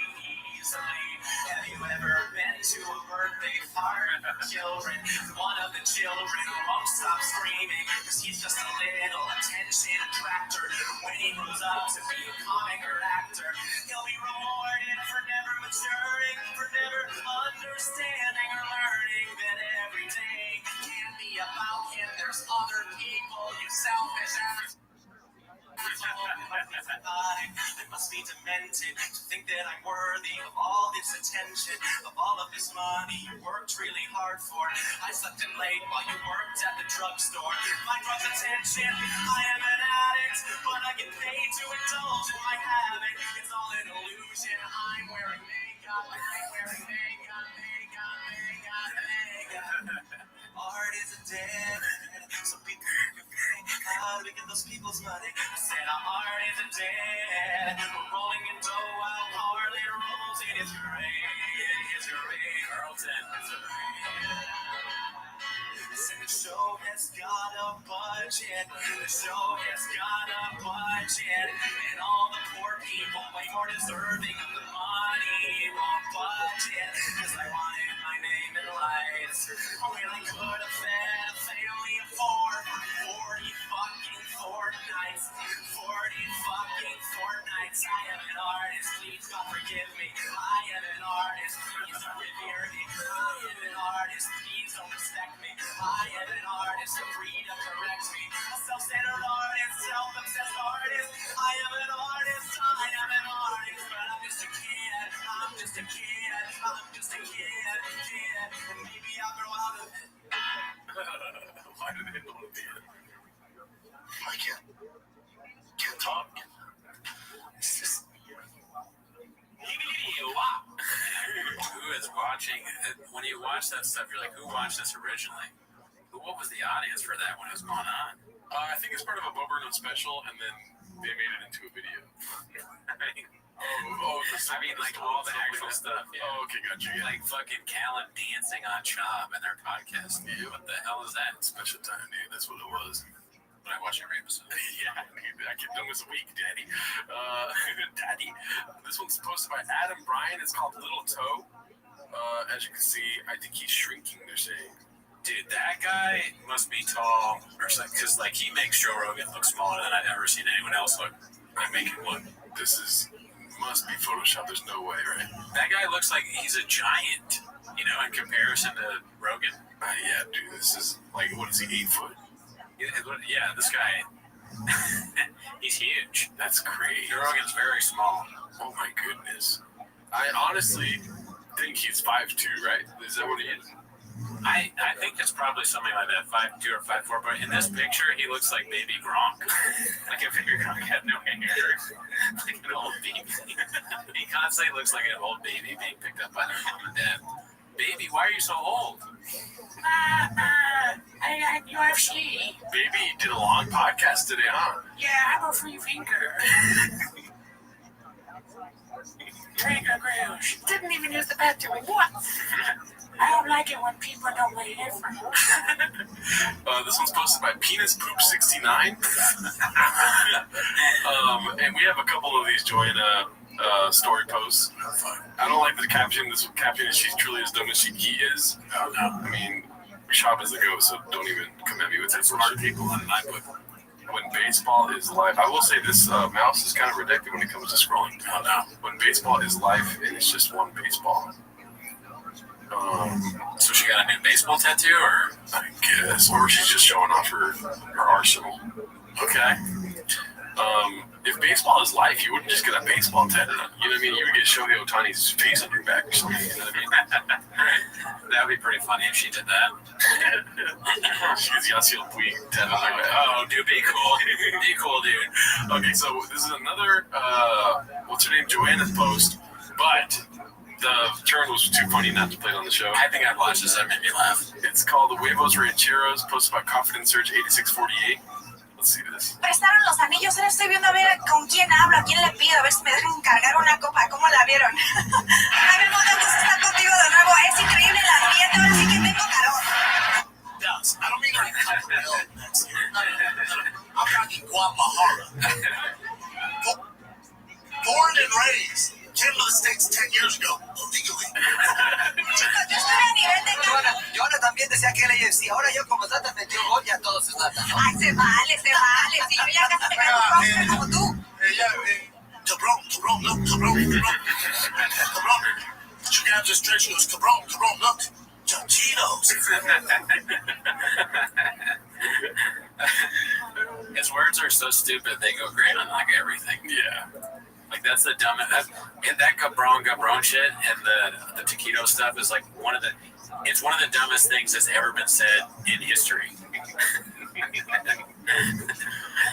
easily. Have you ever been to a birthday party of children? One of the children won't stop screaming because he's just a little attention attractor. When he grows up to be a comic or actor, he'll be rewarded for never maturing, for never understanding or learning that every day can't be about him. There's other people, you selfish ass. I must be demented to think that I'm worthy of all this attention, of all of this money you worked really hard for. I slept in late while you worked at the drugstore. My drug's attention, I am an addict, but I get paid to indulge in my habit. It's all an illusion. I'm wearing makeup. Art is dead. Some people how to get those people's money. I said our art is dead. We're rolling in dough while Harley rolls in his grave. Carlton is a the show has got a budget. The show has got a budget. And all the poor people way more deserving of the money won't budget. Cause I wanted my name in lights. When I could have fed a family of 40 fucking fortnights. 40 fucking fortnights. I am an artist, please God forgive me. I am an artist, please don't revere me. I am an artist, please don't respect me. I am an artist, free to correct me. A self-centered artist, self-obsessed artist. I am an artist, but I'm just a kid. I'm just a kid. And maybe I'll grow out of it. Why did they want to be it? I can't talk. It's just... Who is watching? When you watch that stuff, you're like, who watched this originally? What was the audience for that when it was going on? I think it's part of a Bo Burnham special, and then they made it into a video. I mean, like all the actual stuff. Yeah. Oh, okay, gotcha. Yeah. Like fucking Callan dancing on Chop in their podcast. Yeah. What the hell is that? Special time, dude. That's what it was. When I watch every episode. Yeah, dude, I get done this week, Daddy. Daddy. This one's posted by Adam Bryan. It's called Little Toe. As you can see, I think he's shrinking, they're saying. Dude, that guy must be tall or something, because like he makes Joe Rogan look smaller than I've ever seen anyone else look. I make him look. This must be Photoshop. There's no way, right? That guy looks like he's a giant, you know, in comparison to Rogan. Yeah, dude, this is like, what is he, 8 foot? Yeah, this guy, he's huge. That's crazy. Joe Rogan's very small. Oh my goodness. I honestly think he's 5'2", right? Is that what he is? I think it's probably something like that, 5'2" or 5'4", but in this picture, he looks like baby Gronk. Like if baby Gronk had no hair. Like an old baby. He constantly looks like an old baby being picked up by their mom and dad. Baby, why are you so old? I got UFC. Baby did a long podcast today, huh? Yeah, I'm a free thinker. Trainer Grouch. Didn't even use the bathroom. What? I don't like it when people don't weigh different. This one's posted by Penis Poop 69. And we have a couple of these join story posts. I don't like the caption. This caption is she's truly as dumb as he is. Oh, no. I mean, Shop is the goat, so don't even come at me with that. Smart people in my book. When baseball is live, I will say this mouse is kind of ridiculous when it comes to scrolling. Oh, no. When baseball is live and it's just one baseball. So she got a new baseball tattoo, or I guess, or she's just showing off her arsenal. Okay. If baseball is life, you wouldn't just get a baseball tattoo. You know what I mean? You would get Shohei Ohtani's face on your back or something. You know what I mean? That would be pretty funny if she did that. She gets Yasiel Puig tattooed on her back. Oh, dude, be cool. Be cool, dude. Okay, so this is another, what's her name? Joanna's post, but the turn was too funny not to play it on the show. I think I've watched this. That made me laugh. It's called The Huevos Rancheros, posted by Confidence Surge 8648. Let's see this. Prestaron los anillos, ahora estoy viendo a ver con quién hablo, a quién le pido, a ver si me dejan cargar una copa. ¿Cómo la vieron? A mí me gusta estar contigo de nuevo. Es increíble el ambiente, ahora sí que tengo calor. Dallas, I don't mean to come real next year. I'm talking Guadalajara. Born and raised. Came to the States 10 years ago, illegally. Chicos, yo estoy a nivel de Joana también decía que era UFC. Ahora yo como Zlatan metió gol, ya todo se Zlatan, ¿no? Ay, se vale. Si yo ya casi me quedo un como tú. Cabron, look, cabron. She grabs his dress, she goes, cabron, look. Cheetos. His words are so stupid, they go great on like everything. Yeah. Like that's the dumbest. That Cabron shit and the taquito stuff is like one of the dumbest things that's ever been said in history.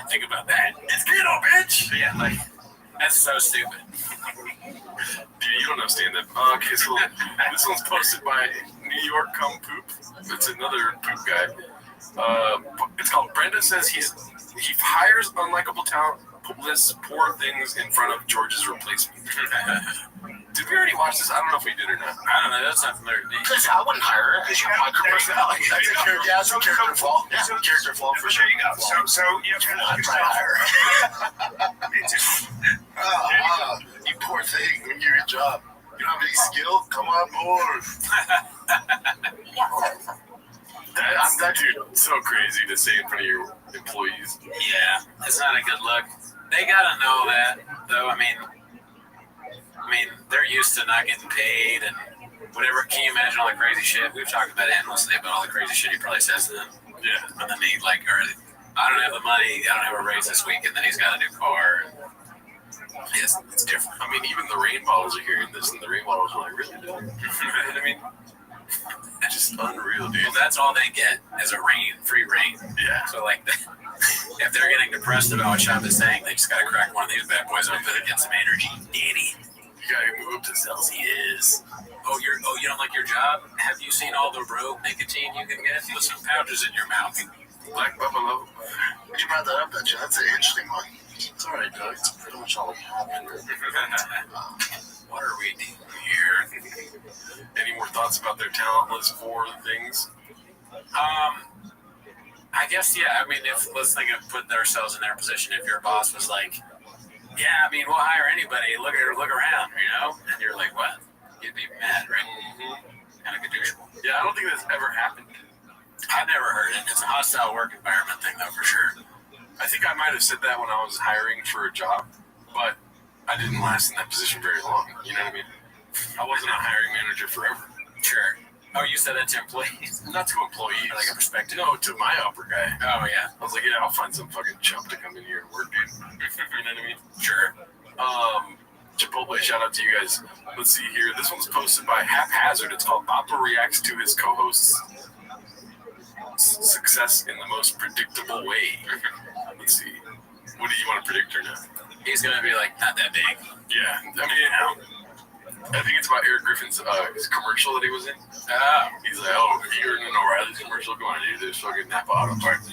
Think about that. It's keto, bitch. Yeah, like that's so stupid. Dude, you don't know stand-up. Okay, so this one's posted by New York Come Poop. It's another poop guy. It's called Brenda Says he hires unlikable talent. Lists poor things in front of George's replacement. Did we already watch this? I don't know if we did or not. I don't know. That's not familiar to me. Because I wouldn't hire her. Because you have a personality. That's a character flaw. Yeah, character flaw for sure. There you go. So you have to try to hire her. Me too. You poor thing. When you're your job, you don't have any skill. Come on board. That dude, so crazy to say in front of your employees. Yeah, it's not a good look. They gotta know that, though. I mean, they're used to not getting paid and whatever. Can you imagine all the crazy shit? We've talked about it endlessly about all the crazy shit he probably says to them. Yeah. And then he like, or I don't have the money. I don't have a raise this week, and then he's got a new car. Yes, it's different. I mean, even the rain bottles are hearing this, and the rain bottles are like, really, dude? I mean, it's just unreal, dude. Well, that's all they get is a free rain. Yeah. So like, if they're getting depressed about what Shop is saying, they just gotta crack one of these bad boys open and get some energy. Daddy, you gotta move up to Celsius. Oh, you don't like your job? Have you seen all the rogue nicotine you can get? Put some pouches in your mouth. Black Buffalo. You brought that up, that's an interesting one. It's all right, Doug. It's pretty much all we have. What are we doing here? Any more thoughts about their talent list for things? I guess, yeah. I mean, let's think of putting ourselves in their position. If your boss was like, yeah, I mean, we'll hire anybody. Look around, you know? And you're like, what? You'd be mad, right? Mm-hmm. Kind of caduceable. Yeah, I don't think that's ever happened. I've never heard it. It's a hostile work environment thing, though, for sure. I think I might have said that when I was hiring for a job, but I didn't last in that position very long. You know what I mean? I wasn't a hiring manager forever. Sure. Oh, you said that to employees? Not to employees. Or like a perspective? No, to my upper guy. Oh, yeah. I was like, yeah, I'll find some fucking chump to come in here and work, dude. You know what I mean? Sure. Chipotle, shout out to you guys. Let's see here. This one's posted by Haphazard. It's called Papa reacts to his co-host's success in the most predictable way. Let's see. What do you want to predict or not? He's going to be like, not that big. Yeah. I mean, I think it's about Eric Griffin's his commercial that he was in. He's like, oh, you're in an O'Reilly's commercial going to do this fucking Napa Auto Parts.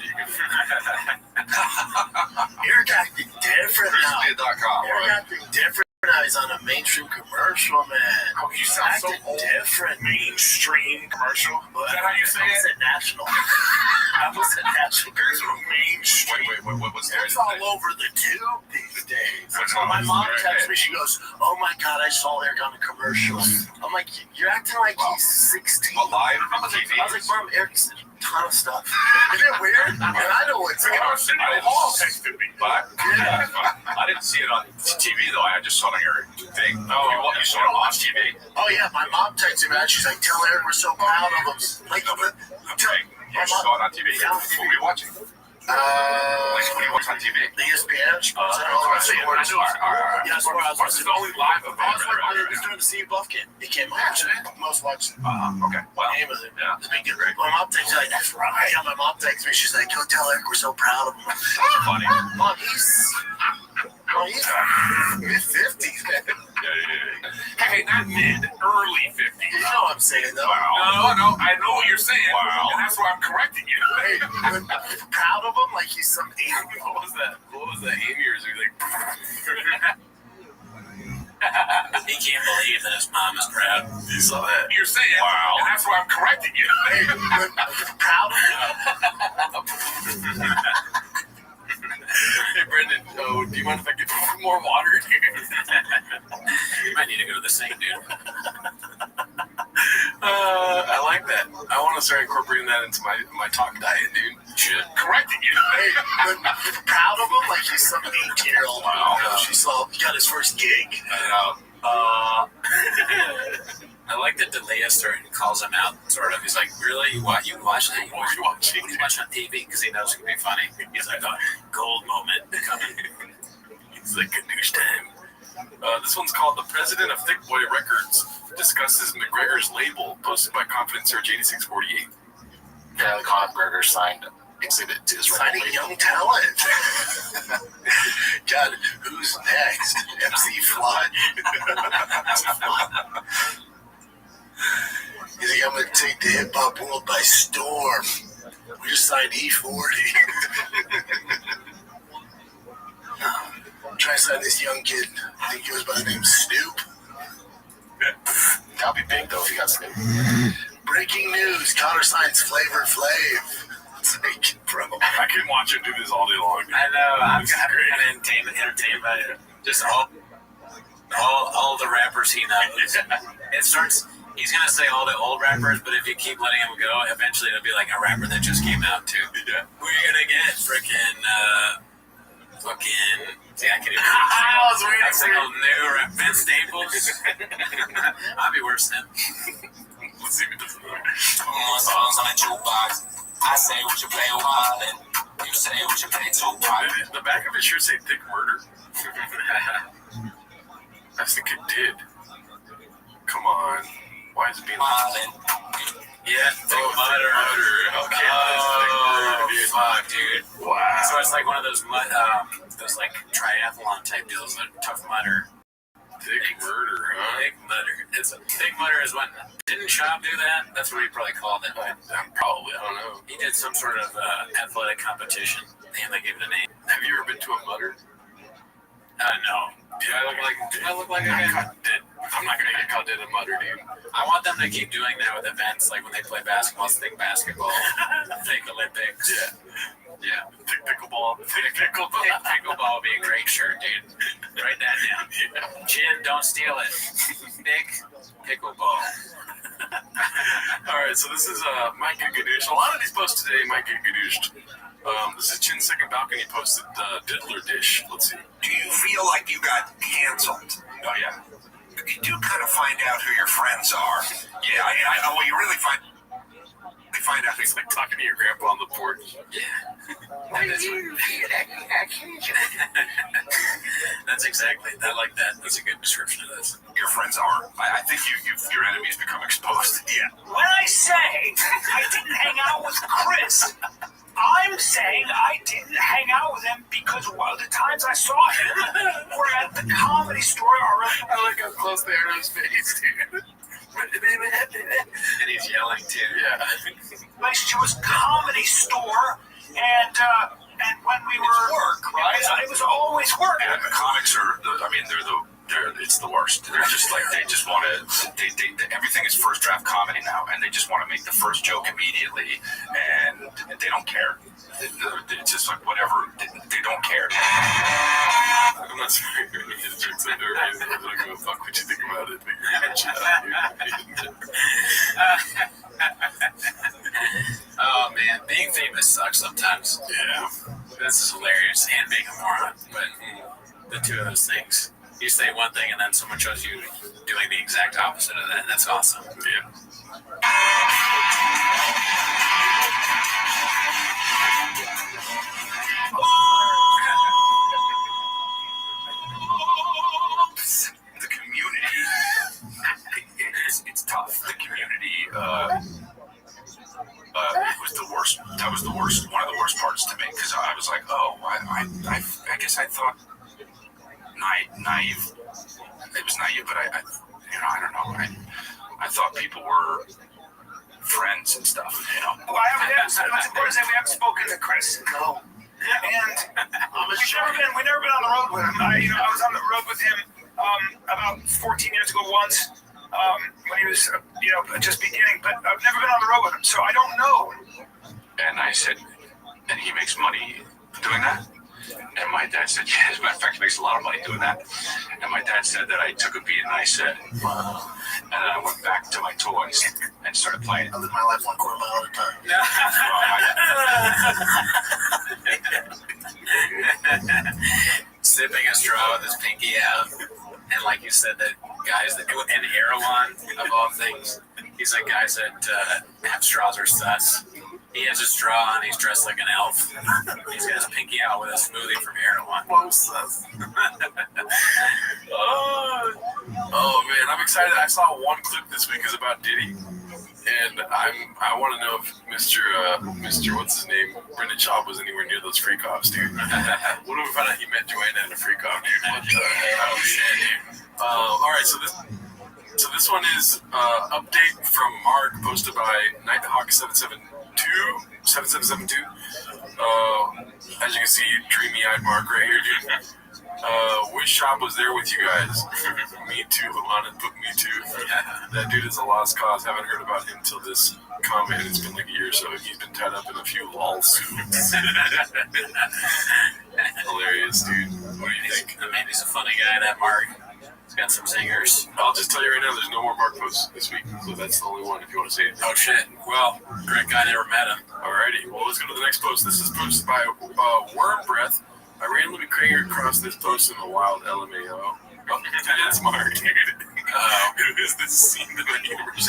Eric acting different now. Eric acting different now. He's on a mainstream commercial, man. Oh, you sound so acting old. different. Mainstream commercial? Is that how you say I it? said national. I was at national. There's a mainstream. Wait, what's It's all over the tube these days. What's So my on mom the texts internet? me. She goes, "Oh my God, I saw Eric on a commercial." I'm like, "You're acting like he's 16." Well, live on the TV. I was like, "Mom, Eric's a ton of stuff." Isn't it weird? And I know what's going on. Arsenio Hall texted me, but I didn't see it on TV though. I just saw it on your thing. Oh, you saw it on TV? Oh yeah, my mom texted me that. She's like, "Tell Eric we're so proud of him." Like, but Okay, you saw it on TV. Yeah. What were you watching? What do you watch on TV? The ESPN. All right. Yeah, What's the only live event? It was during the Steve Buffkin. It came out. Most watched. Okay. Well, Name of it. yeah. The big deal. My mom texts me like, "That's right." Yeah, my mom texts me. She's like, "Go tell Eric we're so proud of him." Funny. Mom, he's mid-50s, man. Yeah. Hey, not mid, early 50s. You know what I'm saying, though. Wow. No, I know what you're saying. Wow. And that's why I'm correcting you. Hey, proud of him like he's some alien. What was that? What was that? Amy or like? He can't believe that his mom is proud. You saw that? You're saying. Wow. And that's why I'm correcting you. Hey, proud of him. Hey, Brendan, do you mind if I get more water? You might need to go to the sink, dude. I like that. I want to start incorporating that into my talk diet, dude. Shit. Correcting you. Hey, proud of him like he's some 18-year-old. Wow. He got his first gig. I like that D'Elia calls him out, sort of. He's like, really? You watch that? What are you watching? What do you watch on TV? Because he knows it can be funny. He's like, oh, gold moment coming. He's like, Gadoosh time. This one's called The President of Thick Boy Records discusses McGregor's label, posted by Confident Search 8648. Yeah, Conor McGregor signed exhibit to his signing young talent. God, who's next? MC Flood. He's like, I'm gonna take the hip hop world by storm. We just signed E40. Try to sign this young kid. I think he goes by the name Snoop. That'll be big though if he got Snoop. Breaking news: Conor signs Flavor Flav. It's like, bro, I can watch him do this all day long. I know. I'm kind of entertained by it. Just all the rappers he knows. It starts. He's gonna say all the old rappers, but if you keep letting him go, eventually it'll be like a rapper that just came out too. Yeah. Who are you gonna get? Freaking fucking. See, I can't even. I was waiting for single new rap. Vince Staples. I'll be worse than him. Let's see if it doesn't work. Songs on the jukebox. I say what you play wild and you say what you play too wild. The back of his shirt say Thick Murder. I think it did. Come on. Why is it being Yeah, Thick Mudder. Okay. Fuck, dude. Wow. So it's like one of those those like triathlon type deals, like Tough Mudder. Thick Murder, huh? Thick Mudder. Thick Mudder is what. Didn't Shop do that? That's what he probably called it. Probably. I don't know. He did some sort of athletic competition, and they gave it a name. Have you ever been to a Mudder? No. Do I look like I got dead? I'm not gonna get caught dead in Mudder, dude. I want them to keep doing that with events, like when they play basketball, thick basketball, thick Olympics. Yeah. Thick pickleball. Thick pickleball. Thick pickleball would be a great shirt, dude. Write that down. Yeah. Jin, don't steal it. Thick pickleball. All right, so this is Mike and Gadoosh. A lot of these posts today might get Gadooshed. This is Chin's Second Balcony posted Diddler Dish. Let's see. Do you feel like you got canceled? Oh, yeah. You do kind of find out who your friends are. Yeah, I know. Well, you really find out He's like talking to your grandpa on the porch. That's exactly. I like that. That's a good description of this. Your friends are. I think your enemies become exposed. Yeah. When I say I didn't hang out with Chris, I'm saying I didn't hang out with him because the times I saw him were at the Comedy Store or I like how close they are to his face, dude. And he's yelling too. Yeah. To his Comedy Store, and when we were work, right? It was always work. And the comics are. It's the worst. They're just like they just want to. They everything is first draft comedy now, and they just want to make the first joke immediately, and they don't care. It's just like whatever. They don't care. I'm not sorry. His jokes are dirty. I don't give a fuck what you think about it. Oh man, being famous sucks sometimes. Yeah. This is hilarious and being a moron, but the two of those things. You say one thing and then someone shows you doing the exact opposite of that, and that's awesome. Yeah. The community, it's tough. The community, it was the worst. That was the worst. One of the worst parts to me because I was like, oh, I guess I thought naive. It was naive, but I don't know. I thought people were friends and stuff. Well, we haven't spoken to Chris. No. And we've never been on the road with him. I was on the road with him about 14 years ago once when he was just beginning, but I've never been on the road with him, so I don't know. And I said, and he makes money doing that? And my dad said, yeah, as a matter of fact, he makes a lot of money doing that. And my dad said that I took a beat and I said, wow. And then I went back to my toys and started playing. I live my life 1/4 mile at a time. Sipping a straw with his pinky out. And like you said, that guys that go in Erewhon, of all things, he's like guys that have straws are sus. He has a straw on, he's dressed like an elf. He's got his pinky out with a smoothie from Erewhon. Oh man, I'm excited. I saw one clip this week is about Diddy. And I want to know if Mr. What's his name, Brendan Schaub was anywhere near those freak offs, dude. What if we found out he met Joanna in a freak off, dude? What the hell, shit, dude? All right, so this one is update from Mark posted by Nighthawk 7772. As you can see, dreamy-eyed Mark right here, dude. Which shop was there with you guys? Me too, Alana put me too. That dude is a lost cause. Haven't heard about him till this comment. It's been like a year or so. He's been tied up in a few lawsuits. Hilarious, dude. What do you think? I mean, he's a funny guy, that Mark. He's got some singers. I'll just tell you right now, there's no more Mark posts this week, so that's the only one if you want to see it. Oh shit. Well, great guy, never met him. Alrighty, well let's go to the next post. This is posted by Worm Breath. I randomly came across this post in the wild LMAO. Oh, that's Mark, dude. Who is this scene in the universe?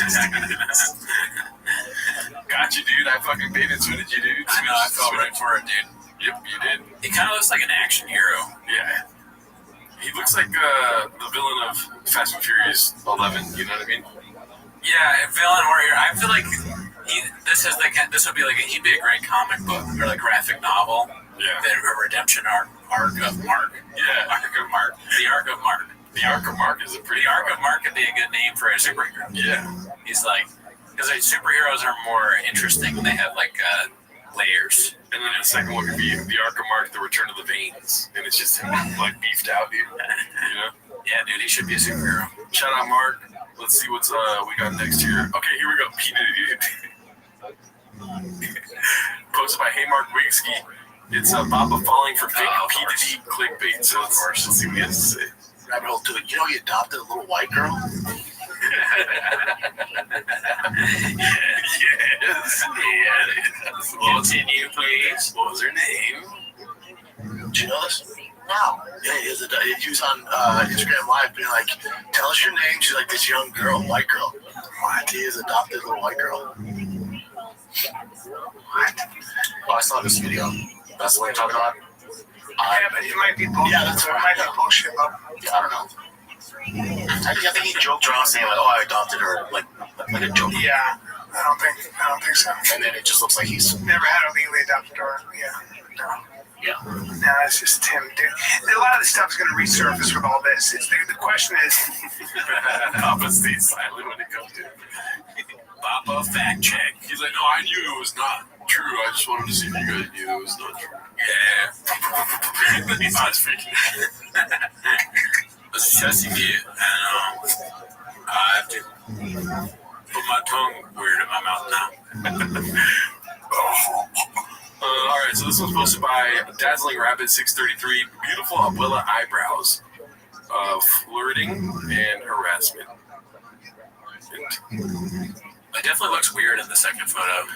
Got you, dude. I fucking paid it. So did you, dude? I know, I fell right for it, dude. Yep, you did. He kind of looks like an action hero. Yeah. He looks like the villain of Fast and Furious 11, you know what I mean? Yeah, villain warrior. I feel like this would be like he'd be a great comic book or like graphic novel. Yeah. A redemption arc of Mark. Yeah. Arc of Mark. The Arc of Mark. The Arc of Mark is a pretty. The Arc of Mark could be a good name for a superhero. Yeah. He's like, because superheroes are more interesting when they have like layers. And then the second one could be the Arc of Mark, the Return of the Veins, and it's just him like beefed out, dude. You know? Yeah, dude, he should be a superhero. Shout out, Mark. Let's see what's we got next here. Okay, here we go. P Diddy, dude. Posted by Hey Mark Wigski. It's Baba falling for fake P Diddy clickbait. So of course, let's see what he has to say. Rabbit hole to it. You know he adopted a little white girl? Yes. Continue, please. What was her name? Do you know this? now. Yeah, he was on Instagram Live being like, tell us your name. She's like, this young girl, white girl. What? He is adopted little white girl. What? Oh, I saw this video. That's the one you're talking about? It might be bullshit. Yeah, that's right. It might be bullshit, but I don't know. I think he joked around saying like, "Oh, I adopted her," like a joke. yeah, I don't think so. And then it just looks like he's Never had a legally adopted daughter. Yeah, no. Yeah. No, it's just him, dude. A lot of the stuff's going to resurface with all this. The question is... Papa stays silent when it comes to Papa fact check. He's like, no, I knew it was not true. I just wanted to see if you guys knew it was not true. Yeah. He's not speaking. It's just here, and I have to put my tongue weird in my mouth now. All right, so this one's posted by Dazzling Rabbit 633. Beautiful Abuela eyebrows, flirting and harassment. It definitely looks weird in the second photo.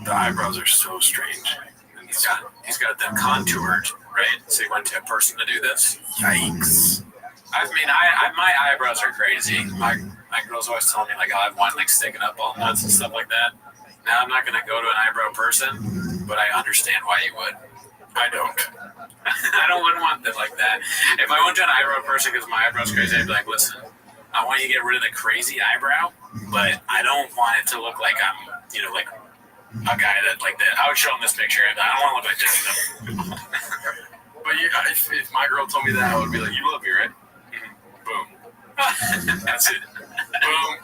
The eyebrows are so strange. And he's got them contoured, right? So he went to a person to do this. Yikes. I mean, my eyebrows are crazy. My girl's always telling me like, I want like sticking up all nuts and stuff like that. Now I'm not gonna go to an eyebrow person, but I understand why you would. I don't. I wouldn't want them like that. If I went to an eyebrow person because my eyebrow's crazy, I'd be like, listen, I want you to get rid of the crazy eyebrow, but I don't want it to look like I'm, like a guy that like that. I would show him this picture. I don't want to look like this. But if my girl told me that, I would be like, you love me, right? Boom. That's it. Boom.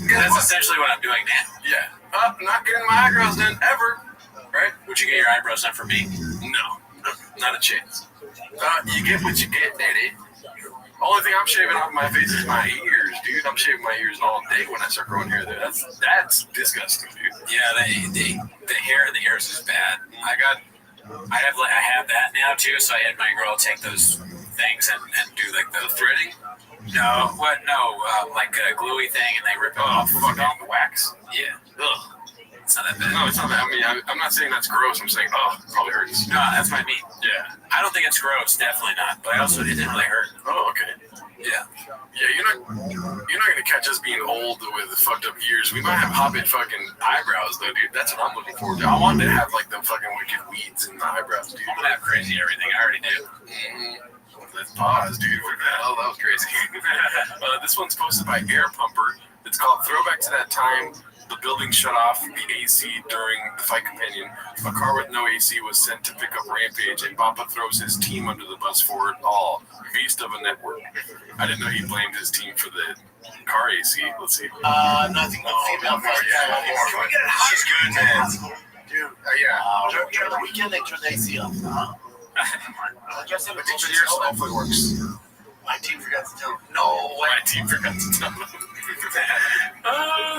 That's essentially what I'm doing now. Yeah. I'm not getting my eyebrows done ever. Right? Would you get your eyebrows done for me? No. Not a chance. You get what you get, Daddy. Only thing I'm shaving off my face is my ears, dude. I'm shaving my ears all day when I start growing hair there. That's disgusting, dude. Yeah, the hair in the ears is bad. I have that now too, so I had my girl take those things and do like the threading. No, like a gluey thing, and they rip it off. Fucking wax. Yeah. Ugh. It's not that bad. No, it's not that. I mean, I'm not saying that's gross. I'm saying, it probably hurts. No, that's what I mean. Yeah. I don't think it's gross. Definitely not. But it didn't really hurt. Oh, okay. Yeah. Yeah, you're not gonna catch us being old with fucked up ears. We might have hobbit fucking eyebrows though, dude. That's what I'm looking forward to. I wanted to have like the fucking wicked weeds in the eyebrows, dude. I'm gonna have crazy everything. I already do. Let's pause, dude. What the hell? That was crazy. This one's posted by Air Pumper. It's called Throwback to That Time. The building shut off the AC during the fight companion. A car with no AC was sent to pick up Rampage, and Papa throws his team under the bus for it all. Beast of a network. I didn't know he blamed his team for the car AC. Let's see. Nothing but female fight. Can we get it hot? She's good, man. Dude, yeah. During the weekend, they turned the AC off. Just in the years, hopefully works. My team forgot to tell him. No way. My team forgot to tell him.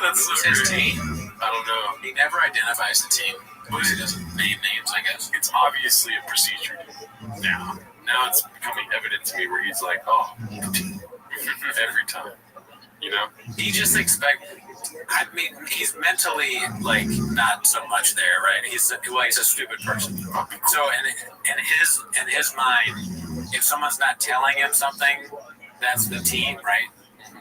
That's so his great. team? I don't know. He never identifies the team. But he doesn't name names, I guess. It's obviously a procedure now. Now it's becoming evident to me where he's like, the team. Every time. He just I mean, he's mentally like not so much there, right? He's a stupid person. So in his mind, if someone's not telling him something, that's the team, right?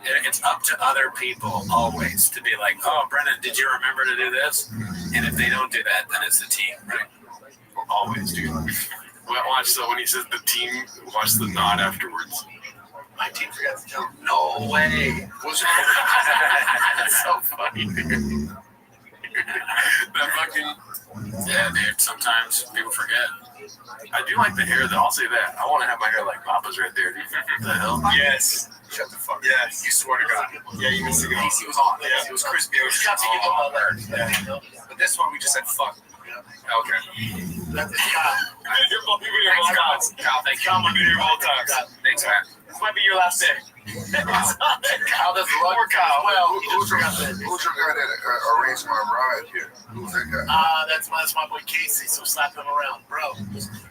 It's up to other people always to be like, oh, Brennan, did you remember to do this? And if they don't do that, then it's the team, right? Always, dude. Watch, so when he says the team, watch the nod afterwards. My team forgot to tell him. No way. That's so funny, dude. That fucking... Yeah, dude, sometimes people forget. I do like the hair, though. I'll say that. I want to have my hair like Papa's right there, dude. What the hell? Yes. Shut the fuck up. Yes. You swear to God. Yeah, you missed it. He was hot. Yeah. It was crispy. It was got to give him all that. Yeah. But this one, we just said fuck. Okay. That's Kyle. You're both here all time. Kyle, thank you. I'm going to be here all time. Thanks, man. This might be your last day. Kyle doesn't love Kyle. Well, who's your guy that arranged my ride here? Who's that guy? That's my boy Casey, so slap him around. Bro,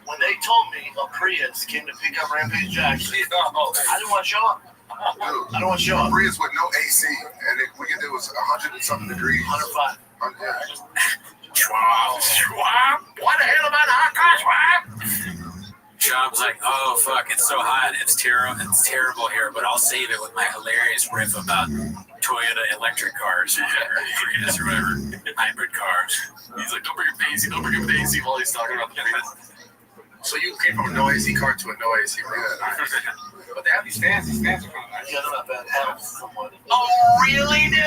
when they told me a Prius came to pick up Rampage Jack, I didn't want to show up. Dude, I don't want to show up. Prius with no AC, and we could do was 100 and something degrees. 105. Schwab. What the hell about the hot car, Schwab? Shab's like, oh fuck, it's so hot, it's terrible here, but I'll save it with my hilarious riff about Toyota electric cars or whatever, hybrid cars. He's like, don't bring up the AC, don't bring up the AC while he's talking about the fans. So you came from a no AC car to a no AC car. But they have these fans are kind of nice. Yeah, they're not bad. Have someone. Oh, really, dude?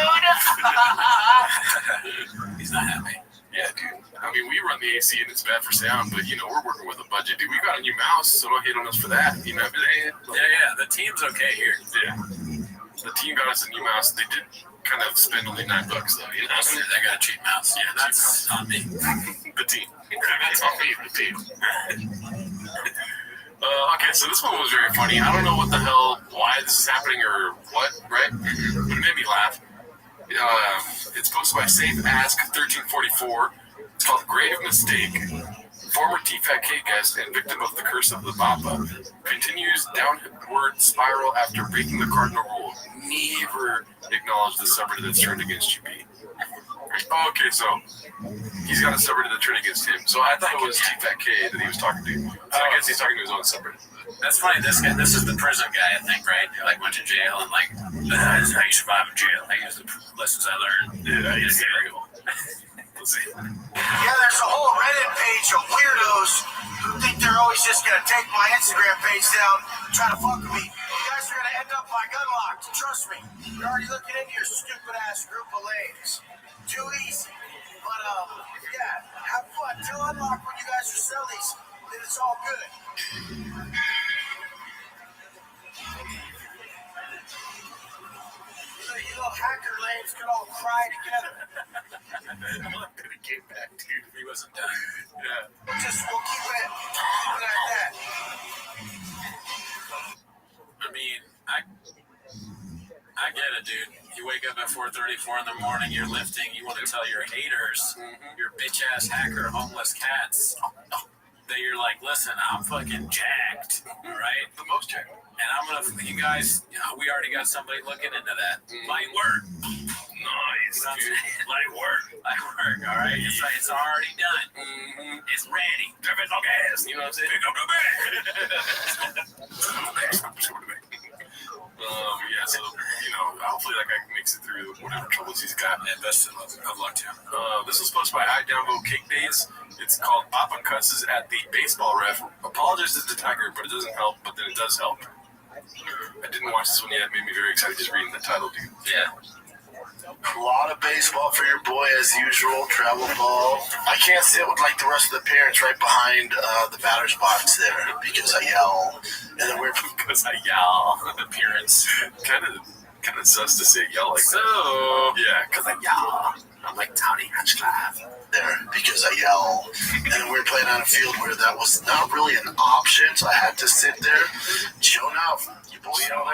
He's not happy. Yeah, dude. I mean, we run the AC and it's bad for sound, but you know, we're working with a budget, dude. We got a new mouse, so don't hate on us for that. You know what I'm saying? Yeah, the team's okay here. Yeah. The team got us a new mouse. They did kind of spend only $9 though. You know, they got a cheap mouse. Yeah, that's on me. The team. That's on me. The team. Okay, so this one was very funny. I don't know what the hell, why this is happening or what, right? But it made me laugh. It's posted by Safe Ask 1344. It's called Grave Mistake. Former T-Fat-K guest and victim of the curse of the Baba continues downward spiral after breaking the cardinal rule. Never acknowledge the subreddit that's turned against you, B. Okay, so he's got a subreddit that turned against him. So I thought it was T-Fat-K that he was talking to. So I guess he's talking to his own subreddit. That's funny. This is the prison guy, I think, right? Who like went to jail and like, this is how you survive in jail. I use the lessons I learned. Yeah, it's very cool. Let's see. Yeah, there's a whole Reddit page of weirdos who think they're always just gonna take my Instagram page down and try to fuck with me. You guys are gonna end up like unlocked. Trust me. You're already looking into your stupid ass group of lames. Too easy. But yeah, have fun. Till unlock when you guys are sell these, then it's all good. You little hacker lames could all cry together. He came back, dude. He wasn't done. Yeah. We'll keep it at that. I mean, I get it, dude. You wake up at 4:34 in the morning, you're lifting, you want to tell your haters, your bitch-ass hacker, homeless cats, that you're like, listen, I'm fucking jacked, right? The most jacked. And I'm going to, you guys, we already got somebody looking into that. Light work. Nice, dude. Light work, all right? It's already done. It's ready. There's no gas. You know what I'm saying? Pick up the bag. Yeah, so, you know, hopefully that guy makes it through whatever troubles he's got. And best of luck to him. This was posted by I Downvote Cake Days. It's called Papa Cusses at the Baseball Ref. Apologizes to Tiger, but it doesn't help, but then it does help. I didn't watch this one yet. It made me very excited just reading the title, dude. Yeah. A lot of baseball for your boy as usual. Travel ball. I can't sit with like the rest of the parents right behind the batter's box there because I yell. And then we're because I yell. The parents kind of sus to say yell like that. Yeah, because I yell. I'm like Tony Hinchcliffe there because I yell. And then we were playing on a field where that was not really an option, so I had to sit there. Show enough. Your boy yelled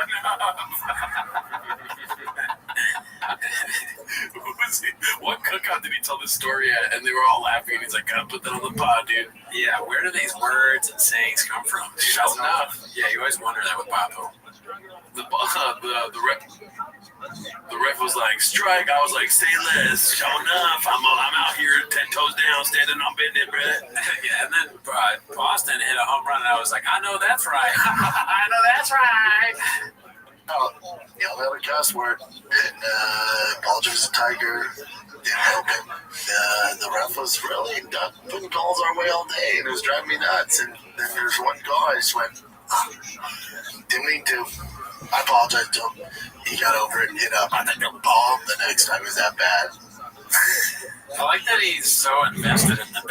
What cookout did he tell this story at? And they were all laughing, and he's like, gotta put that on the pod, dude. Yeah, where do these words and sayings come from? Show enough. Yeah, you always wonder that with Papo. The ref was like, strike. I was like, say less. Show enough. I'm out here 10 toes down, standing on business, bro. Yeah, and then Boston hit a home run, and I was like, I know that's right. I know that's right. Yelled out a cuss word and apologized to Tiger. Didn't help him. The ref was really not putting calls our way all day, and it was driving me nuts. And then there's one call I just went, didn't mean to. I apologized to him. He got over it and hit up. I think the bomb the next time was that bad. I like that he's so invested in the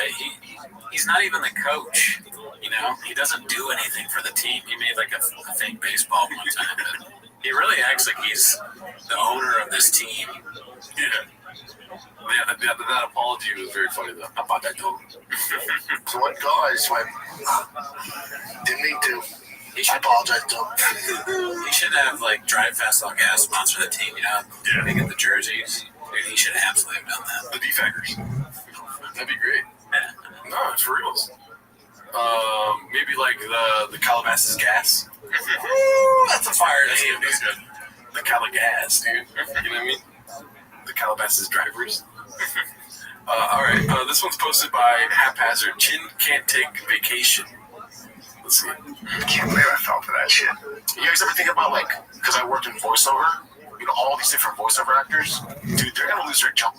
he's not even the coach. You know, he doesn't do anything for the team. He made like a fake baseball one time, but he really acts like he's the owner of this team. Yeah, that apology was very funny though. I thought that told him. So one call I just went, didn't mean to. I apologize to him. He should have like Drive Fast All Gas sponsor the team, you know? Yeah. They get the jerseys. Dude, he should have absolutely done that. The defectors. That'd be great. Yeah. No, it's for reals. Maybe like the Calabasas Gas. That's a fire name, dude. The Calagas, dude. You know what I mean? The Calabasas drivers. All right. This one's posted by Haphazard. Chin can't take vacation. Let's see. I can't believe I fell for that shit. You guys ever think about, like, because I worked in voiceover, you know, all these different voiceover actors, dude, they're gonna lose their job.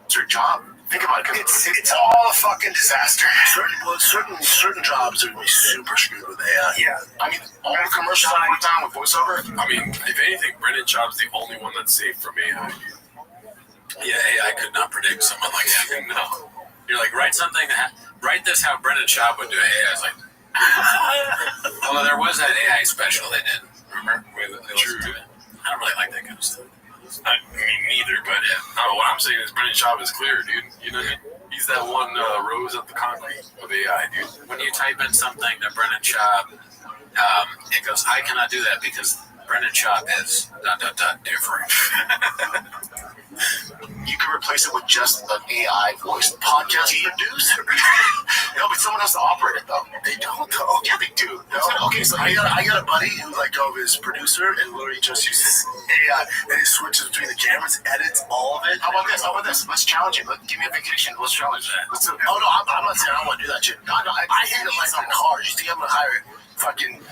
Think about it. It's all a fucking disaster. Certain jobs are gonna be super screwed with AI. Yeah. I mean, all the commercials I worked on with voiceover. I mean, if anything, Brendan Schaub's the only one that's safe from AI. Yeah, AI could not predict someone like that. No. You're like, write this how Brendan Schaub would do AI. I was like, although there was that AI special they did. Remember? True. I don't really like that kind of stuff. I mean, neither, but what I'm saying is Brendan Schaub is clear, dude. You know what I mean? He's that one rose of the concrete of AI, dude. When you type in something to Brendan Schaub, it goes, I cannot do that because Brendan Schaub is ... different. You can replace it with just an AI voice podcast producer. No, but someone has to operate it, though. They don't, though. Yeah, they do. No? Okay, so I got a buddy who let go of his producer and literally just uses AI, and he switches between the cameras, edits all of it. How about this? Let's challenge it. Give me a vacation. Let's challenge that. Oh, no, I'm not saying I don't want to do that shit. No, I hate it like on cars. You think I'm going to hire fucking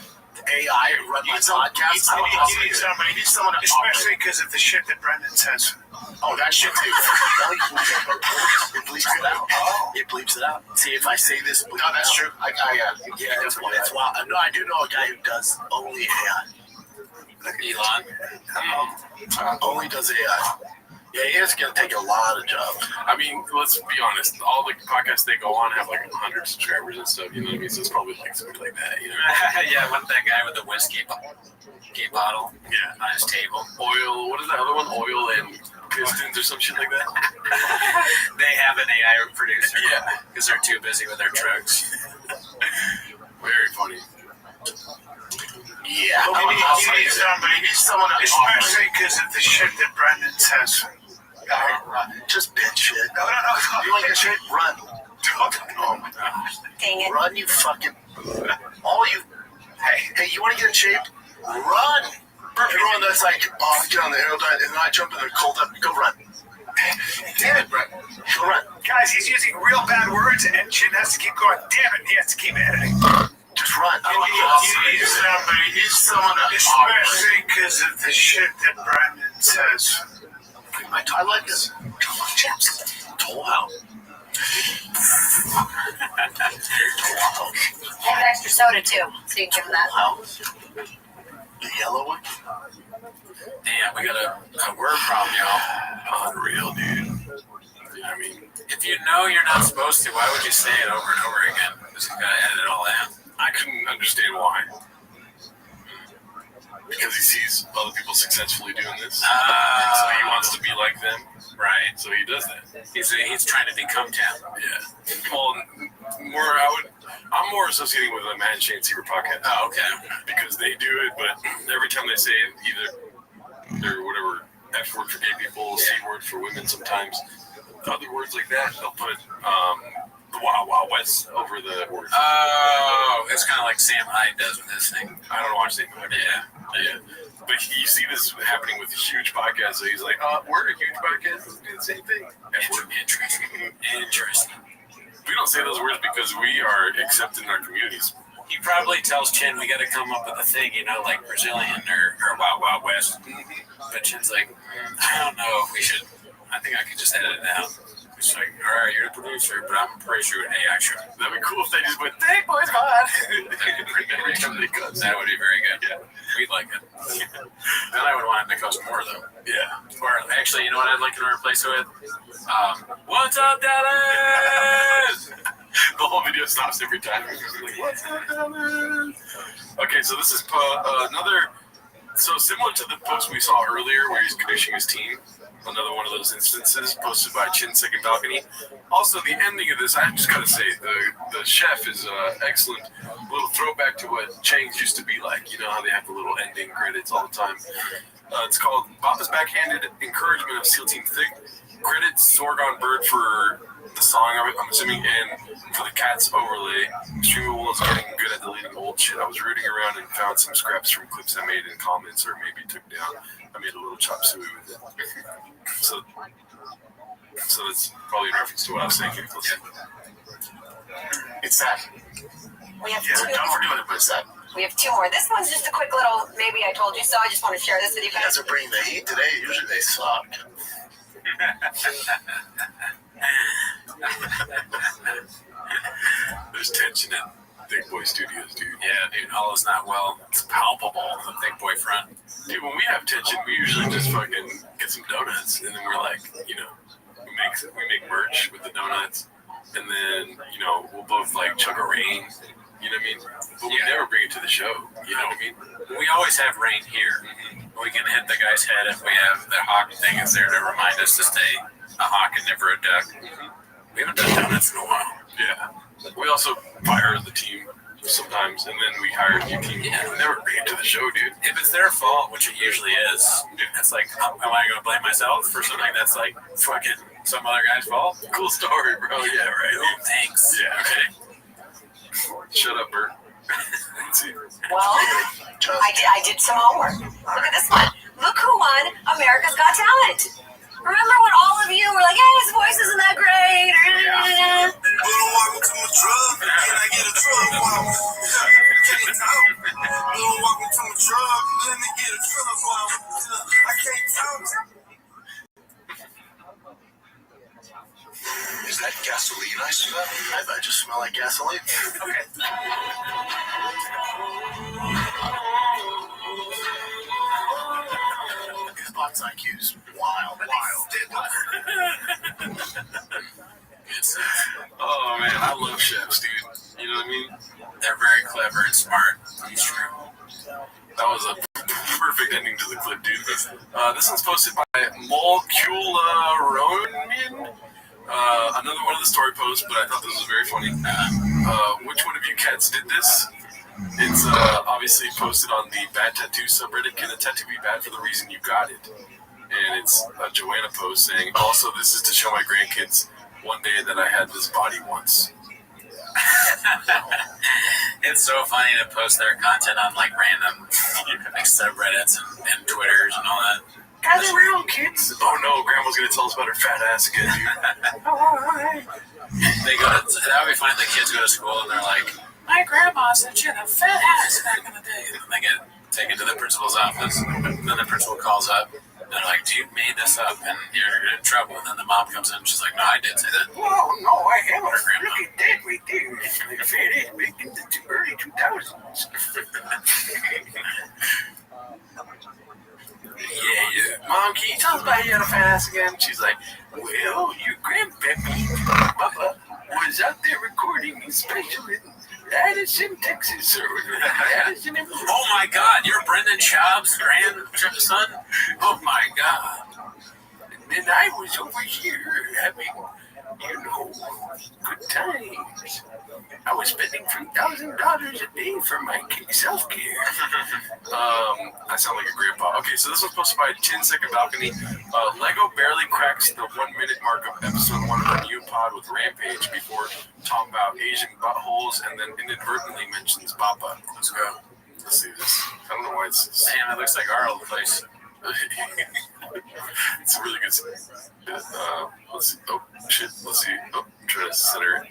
AI and run my podcast? You need someone, especially because of the shit that Brendan says. Oh, that shit too. It bleeps it out. It bleeps it out. See, if I say this, no, that's true. Yeah, that's wild. No, I do know a guy who does only AI. Elon? Only does AI. Yeah, it's gonna take a lot of jobs. I mean, let's be honest. All the podcasts they go on have like 100 subscribers and stuff. You know what I mean? So it's probably like something like that. You know? Yeah, with that guy with the whiskey bottle. Yeah, on his table. Oil. What is that other one? Oil and pistons or some shit like that. They have an AI producer. Yeah, because they're too busy with their trucks. Very funny. Yeah, you need someone, especially because of the shit that Brendan says. Just bitch shit. No. You like that shit? Run. Oh my gosh. Dang it. Run, you fucking. All you. Hey, you want to get in shape? Run. Everyone that's like, oh, get on the aerodyne and then I jump in the cold up. Go run. Damn it, Brett. Go run. Guys, he's using real bad words and shit has to keep going. Damn it, he has to keep editing. Just run. You need someone, especially because of the shit that Brendan says. I like this. Come on, chaps. Toll out. Have an extra soda too, so you can give him that. The yellow one? Damn, we got a word problem, y'all. Unreal, dude. I mean, if you know you're not supposed to, why would you say it over and over again? Because you gotta edit it all out. I couldn't understand why. Because he sees other people successfully doing this. So he wants to be like them. Right. So he does that. He's trying to become Town. Yeah. Well, I'm more associating with the Matt and Shane Seaver podcast. Oh, okay. Because they do it, but every time they say it, either they're whatever F word for gay people, C word for women sometimes, other words like that, they'll put the Wild Wild West over the words. Oh, it's kind of like Sam Hyde does with this thing. I don't watch Sam Hyde. Yeah. But you see this happening with huge podcasts, so he's like, we're a huge podcast, let's do the same thing. Interesting. We don't say those words because we are accepted in our communities. He probably tells Chin, we got to come up with a thing, like Brazilian or Wild Wild West. But Chin's like, I don't know if we should. I think I could just edit it out. It's like, all right, you're the producer, but I'm pretty sure an AI show. That'd be cool if they just went, "Hey, boys, come on." Every time they cut. That would be very good. Yeah, we'd like it. Then I would want it to cost more, though. Yeah. Or actually, you know what I'd like to replace it with? What's up, Dallas? The whole video stops every time. Like, what's up, Dallas? Okay, so this is another. So similar to the post we saw earlier, where he's conditioning his team. Another one of those instances posted by Chin Second Balcony. Also, the ending of this, I just gotta say, the chef is excellent. Little throwback to what Chang's used to be like. You know how they have the little ending credits all the time. It's called Papa's Backhanded Encouragement of SEAL Team Thick. credit Sorgon Bird for the song, I'm assuming, and for the Cats overlay. Streamable is getting good at deleting old shit. I was rooting around and found some scraps from clips I made in comments or maybe took down. I made a little chop suey with it. So that's probably in reference to what I was saying. It's that. We have Yeah, two don't more. forget it, but it's that. We have two more. This one's just a quick little, maybe I told you so. I just want to share this with you You guys. guys are bringing the heat today. Usually they suck. There's tension in Big Boy Studios, dude. Yeah, dude, all is not well. It's palpable, the Big Boy front. Dude, when we have tension, we usually just fucking get some donuts, and then we're like, we make merch with the donuts, and then, we'll both like chug a rain, you know what I mean? But we never bring it to the show, you know what I mean? We always have rain here. We can hit the guy's head if we have the hawk thing is there to remind us to stay a hawk and never a duck. We haven't done donuts in a while. Yeah. We also fire the team sometimes, and then we hire a new team. Yeah. We never bring it to the show, dude. If it's their fault, which it usually is, it's like, am I going to blame myself for something that's like fucking some other guy's fault? Cool story, bro. Yeah, right. Oh, thanks. Yeah, okay. Shut up, Bert. Well, I did some homework. Look at this one. Look who won America's Got Talent. Remember when all of you were like, hey, his voice isn't that great? Welcome to my truck. Can I get a truck? Wow. Welcome to my truck. Let me get a truck. Wow. I can't talk. Is that gasoline I smell? I just smell like gasoline. Okay. Xbox IQ's wild. Oh man, I love chefs, dude. You know what I mean? They're very clever and smart. It's true. That was a perfect ending to the clip, dude. This one's posted by Molcula Ronin. Another one of the story posts, but I thought this was very funny. Which one of you cats did this? It's obviously posted on the Bad Tattoo subreddit. Can a tattoo be bad for the reason you got it? And it's a Joanna post saying, also, this is to show my grandkids one day that I had this body once. It's so funny to post their content on like random like subreddits and Twitters and all that. Gather around, kids. Oh no, Grandma's gonna tell us about her fat ass again, dude. They go to, that would be funny if the kids go to school and they're like, my grandma said she had a fat ass back in the day. And they get taken to the principal's office. And then the principal calls up. And they're like, dude made this up and you're in trouble. And then the mom comes in and she's like, no, I did say that. Whoa, no, I am really dead right there. It's like a fat ass back in the early 2000s. Yeah. Mom, can you tell us about you had a fat ass again? She's like, well, your grandpappy, Papa, was out there recording his special in Addison, Texas. Addison, oh my God, you're Brendan Schaub's grandson? Oh my God. And then I was over here having, good times. I was spending $3,000 a day for my self-care. I sound like a grandpa. Okay, so this was posted by 10-second balcony. Lego barely cracks the 1 minute mark of episode 1 of the new pod with Rampage before talking about Asian buttholes and then inadvertently mentions Bappa. Let's go. Let's see this. I don't know why it's... Damn, it looks like our old place. It's a really good scene. Let's see. Oh, shit. Let's see. Oh, I'm trying to center it.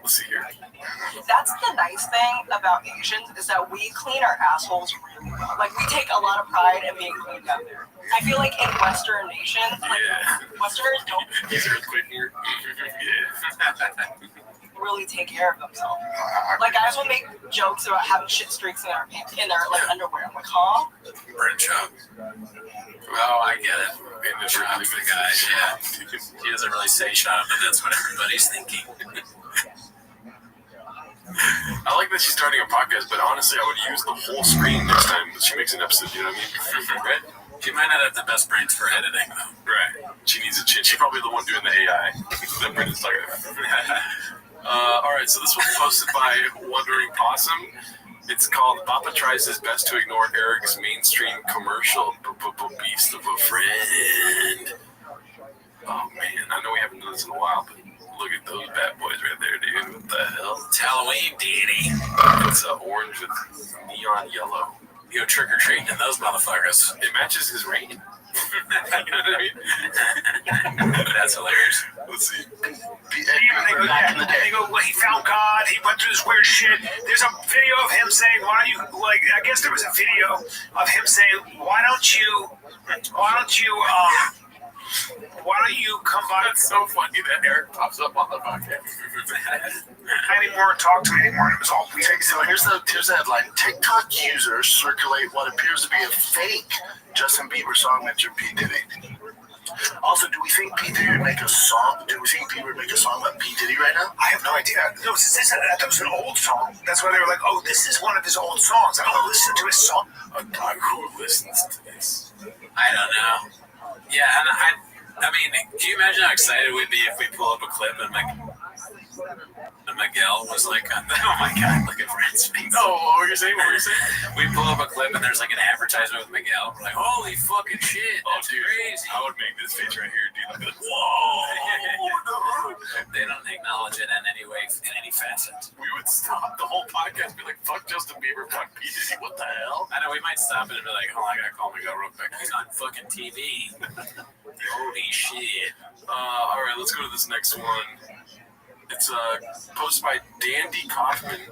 Let's see here. That's the nice thing about Asians is that we clean our assholes really well. Like, we take a lot of pride in being clean down there. I feel like in Western nations, Westerners don't Is there a quick here? really take care of themselves. Like, guys will make jokes about having shit streaks in their like underwear. I'm like, huh? Brent Chubb. Oh, I get it. In the shop, the guy, yeah. He doesn't really say shop, but that's what everybody's thinking. I like that she's starting a podcast, but honestly, I would use the whole screen next time she makes an episode, you know what I mean? Right? She might not have the best brains for editing, though. Right. She needs a chin. She's probably the one doing the AI. That Brendan's talking about. Alright, so this was posted by Wondering Possum. It's called Papa Tries His Best to Ignore Eric's Mainstream Commercial Beast of a Friend. Oh man, I know we haven't done this in a while, but look at those bad boys right there, dude. What the hell? It's Halloween, Danny. It's orange with neon yellow. You go trick or treating in those motherfuckers. It matches his rain. You know what I mean? That's hilarious. Let's see. Even they go, they go, well, he found God. He went through this weird shit. There's a video of him saying, "Why don't you like?" I guess there was a video of him saying, "Why don't you come by?" That's so funny that Eric pops up on the podcast. Anymore, talk to me anymore. It was all weird. So here's the headline: TikTok users circulate what appears to be a fake Justin Bieber song mentioning P. Diddy. Also, do we think P. Diddy would make a song? Do we think Bieber would make a song about P. Diddy right now? I have no idea. No, that was an old song. That's why they were like, "Oh, this is one of his old songs. I don't listen to his song." A guy who listens to this. I don't know. Yeah, and I mean, can you imagine how excited we'd be if we pull up a clip and Miguel was like, oh my God, look at Fred's face. Oh, what were you saying? We pull up a clip and there's like an advertisement with Miguel. We're like, holy fucking shit, that's crazy. I would make this face right here, dude. I'd be like, whoa. They don't acknowledge it in any way, in any facet. We would stop the whole podcast and be like, fuck Justin Bieber, fuck P. Diddy, what the hell? I know, we might stop it and be like, oh, I gotta call Miguel real quick. He's on fucking TV. Holy shit. All right, let's go to this next one. It's posted by Dandy Kaufman.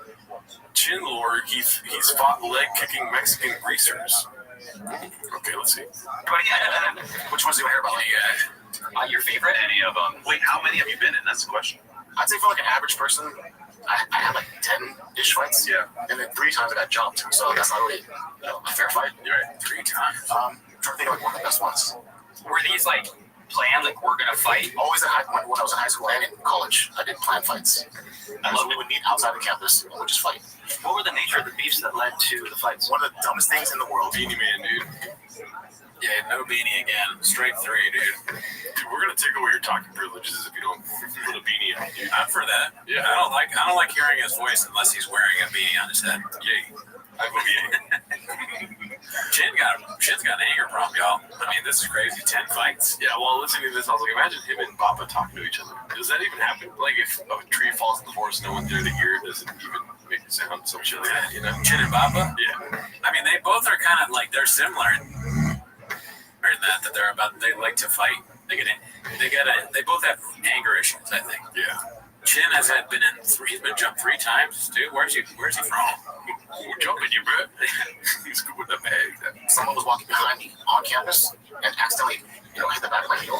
Chin lore, he's fought leg-kicking Mexican greasers. Okay, let's see. Which ones do you want to hear about? Your favorite? Any of them? Wait, how many have you been in? That's the question. I'd say for like an average person, I had like 10-ish fights. Yeah. And then 3 times I got jumped. So that's not really a fair fight. You're right. 3 times. I'm trying to think of like one of the best ones. Were these like planned, like we're gonna fight? Always when I was in high school and in college, I did plan fights. We would meet outside the campus and we'd just fight. What were the nature of the beefs that led to the fights? One of the dumbest things in the world. Beanie Man, dude. Yeah, no beanie again. Straight 3, dude. Dude, we're gonna take away your talking privileges if you don't put a beanie on, dude. I'm for that. Yeah. I don't like hearing his voice unless he's wearing a beanie on his head. Yay. I vote yay. Chin's got an anger problem, y'all. I mean, this is crazy. 10 fights. Yeah, well, listening to this, I was like, imagine him and Bappa talking to each other. Does that even happen? Like, if a tree falls in the forest, no one there to hear it, doesn't even make a sound, some shit like that, you know? Chin and Bappa? Yeah. I mean, they both are kind of like, they're similar in that they like to fight. They both have anger issues, I think. Yeah. Chin he's been jumped 3 times. Dude, where's he from? We're jumping you, bro. He's good with the bag. Someone was walking behind me on campus and accidentally, hit the back of my heel.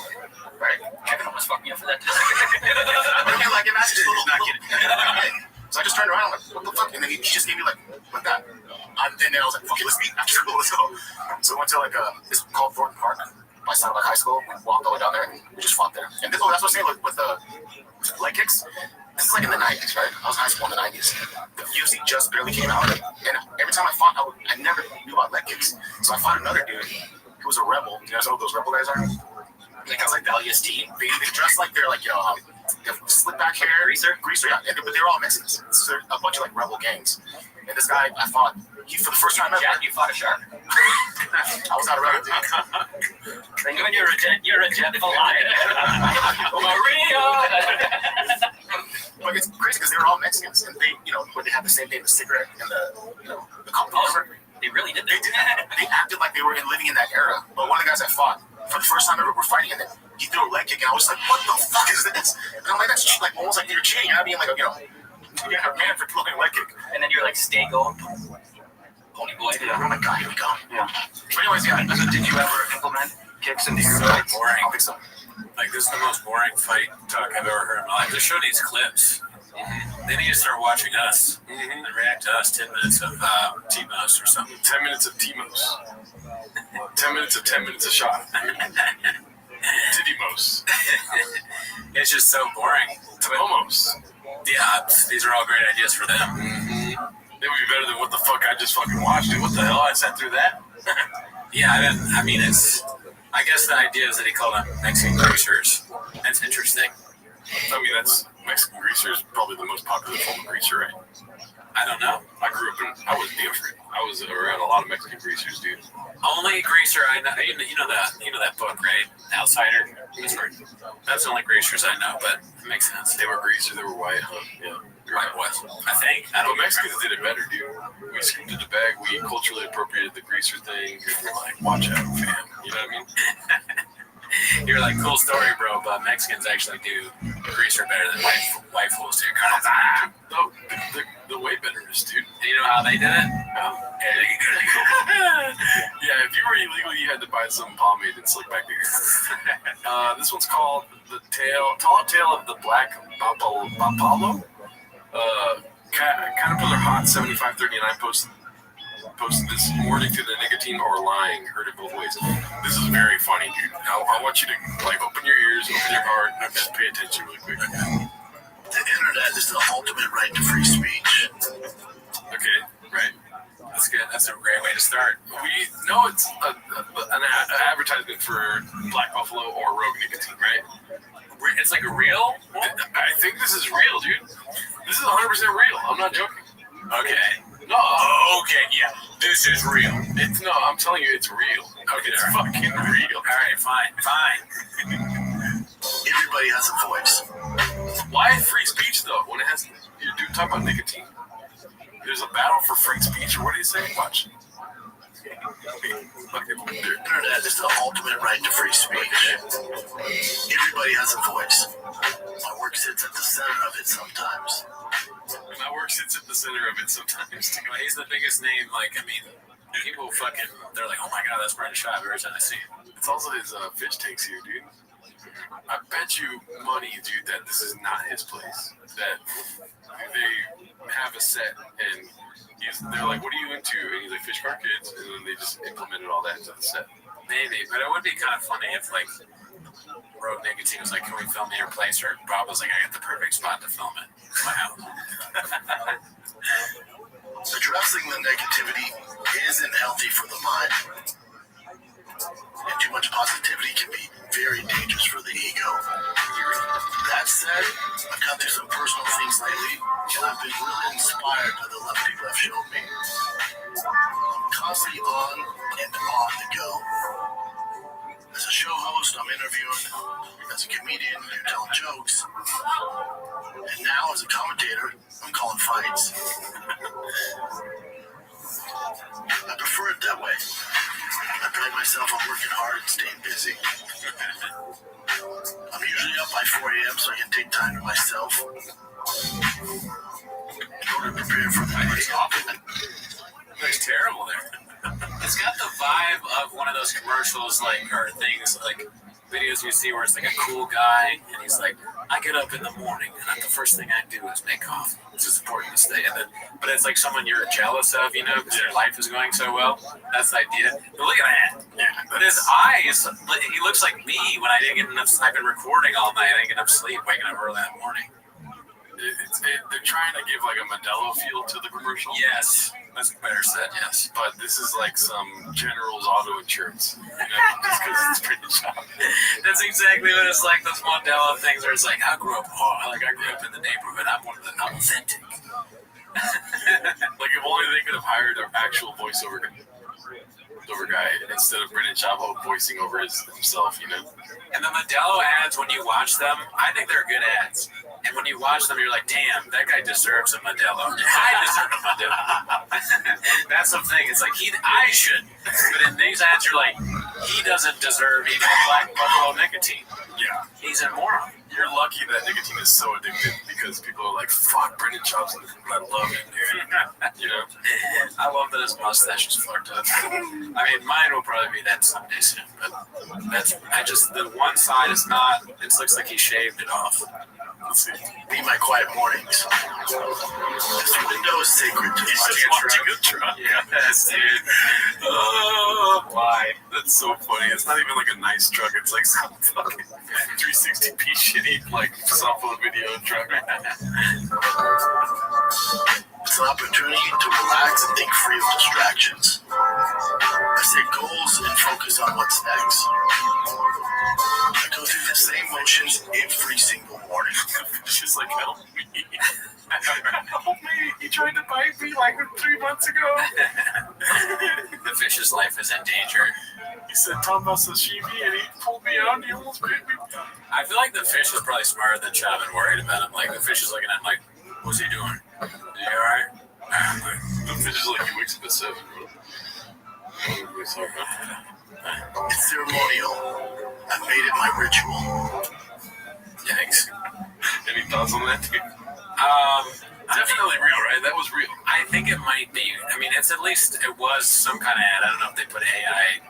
Right? Kevin almost fucked me up for that. Like, imagine just not kidding. So I just turned around, like, what the fuck? And then he just gave me like that. And then I was like, okay, let's meet after school. So we went to it's called Thornton Park by Sound High School. We walked all the way down there and we just fought there. And that's what I'm saying with the leg kicks. This is like in the 90s, right? I was in high school in the 90s. The UFC just barely came out. And every time I fought, I never knew about leg kicks. So I fought another dude who was a rebel. You guys know what those rebel guys are? Like guys like the LEST. They dress like they're like, they have slick back hair. Greaser, yeah. But they're all Mexicans. So they're a bunch of like rebel gangs. And this guy I fought, for the first time ever. Yeah, you fought a shark. I was not a rebel, dude. You're a jet for life. Maria! But it's crazy because they were all Mexicans, and they, but they had the same name, the cigarette and the company. They really did. They did. They acted like they were living in that era. But one of the guys I fought, for the first time ever, we're fighting, and then he threw a leg kick, and I was like, "What the fuck is this?" And I'm like, "That's like almost like you're cheating. You're not being like you're a man for throwing a leg kick." And then you're like, "Stay going, pony boy." Yeah. Oh my god, here we go. Yeah. But anyways, yeah. So did you ever implement kicks into your fights? Boring. I don't think so. Like, this is the most boring fight talk I've ever heard in my life. Just show these clips. They need to start watching us and react to us. 10 minutes of T-Mos or something. 10 minutes of T-Mos. 10 minutes of 10 minutes of shot. Titty-mos. It's just so boring. Tomomos. Yeah, these are all great ideas for them. They would be better than what the fuck I just fucking watched. Dude, what the hell? I sat through that? Yeah, I mean, I guess the idea is that he called them Mexican greasers. That's interesting. I mean, Mexican greaser is probably the most popular form of greaser, right? I don't know. I grew up I was different. I was around a lot of Mexican greasers, dude. Only greaser I know. You know that book, right? Outsider. That's the only greasers I know, but it makes sense. They were greaser. They were white, huh? Yeah. White was. I think. I don't. But Mexicans did it better, dude. We scooped in the bag. We culturally appropriated the greaser thing. And we're like, watch out, fam. You know what I mean? You're like, cool story, bro, but Mexicans actually do greaser better than white fools do. No, the way better is, dude. Do you know how they did it? Yeah, if you were illegal, you had to buy some pomade and slick back your hair. This one's called the tall tale of the black Bapalo. Caterpillar Hot 7539 posted this morning to the nicotine or lying. Heard it both ways. This is very funny, dude. I want you to like open your ears, open your heart, and just pay attention really quick. The internet is the ultimate right to free speech. Okay, right. That's good. That's a great way to start. We know it's an advertisement for Black Buffalo or Rogue Nicotine, right? It's like a real? I think this is real, dude. This is 100% real. I'm not joking. Okay. No. Okay, yeah. This is real. No, I'm telling you, it's real. Okay, it's fucking real. All right, fine. Everybody has a voice. Why free speech, though, when it has... You're talking about nicotine. There's a battle for free speech, or what do you say? Watch. The internet is the ultimate right to free speech. Everybody has a voice. My work sits at the center of it sometimes. My work sits at the center of it sometimes. He's the biggest name. Like, I mean, people fucking, they're like, oh my god, that's Brandon Schaub every time I see him. It's also his fish tanks here, dude. I bet you money, dude, that this is not his place. That they have a set and they're like, what are you into? And he's like, Fish Car Kids. And then they just implemented all that into the set. Maybe, but it would be kind of funny if, like, Rogue Nicotine was like, can we film in your place? Or Bob was like, I got the perfect spot to film it. Wow. Addressing the negativity isn't healthy for the mind. And too much positivity can be very dangerous for the ego. That said, I've gone through some personal things lately, and I've been really inspired by the love people have shown me. I'm constantly on and on the go. As a show host, I'm interviewing. As a comedian, you're telling jokes. And now, as a commentator, I'm calling fights. I prefer it that way. I pride myself on working hard and staying busy. I'm usually up by 4 a.m. so I can take time to myself in order to prepare for the day. Looks terrible there. It's got the vibe of one of those commercials, like, or things, like, videos you see where it's like a cool guy, and he's like, I get up in the morning, and the first thing I do is make coffee. It's just important to stay in it. But it's like someone you're jealous of, you know, because their life is going so well. That's the idea. But look at that. Yeah, but his eyes, he looks like me when I didn't get enough. I've been recording all night. I didn't get enough sleep, waking up early that morning. They're trying to give like a Modelo feel to the commercial. Yes, that's better said. Yes, but this is like some General's auto insurance, you know, just because it's pretty shop. That's exactly what it's like. Those Modelo things where it's like, I grew up in the neighborhood. I'm authentic. Like if only they could have hired an actual voiceover guy instead of Brendan Chavo voicing over himself, you know. And the Modelo ads, when you watch them, I think they're good ads. And when you watch them, you're like, damn, that guy deserves a Modelo. I deserve a Modelo. That's the thing. It's like, I should. But in these ads, you're like, he doesn't deserve even Black Buffalo nicotine. Yeah. He's a moron. You're lucky that nicotine is so addictive because people are like, fuck, Brendan Schaub's in it. I love it, dude. You know? I love that his mustache is flicked up. I mean, mine will probably be that someday soon. But the one side is not, it looks like he shaved it off. Let's see. Be my quiet mornings. This window is sacred to He's just watching a truck. Yes, dude. Oh, why? That's so funny. It's not even like a nice truck. It's like some fucking 360p shitty like cell phone video truck. It's an opportunity to relax and think free of distractions. I set goals and focus on what's next. I go through the same motions every single morning. It's just like, help me. Help me. tried to bite me like 3 months ago. The fish's life is in danger. He said, talking about sashimi, and he pulled me out and he almost bit me. I feel like the fish is probably smarter than Chub and worried about him. Like, the fish is looking at him like, what's he doing? Is he alright? The fish is like, he wakes up at 7. It's ceremonial. I made it my ritual. Yikes. Any thoughts on that, dude? Definitely real, right? That was real. I think it might be. I mean, it's at least, it was some kind of ad. I don't know if they put AI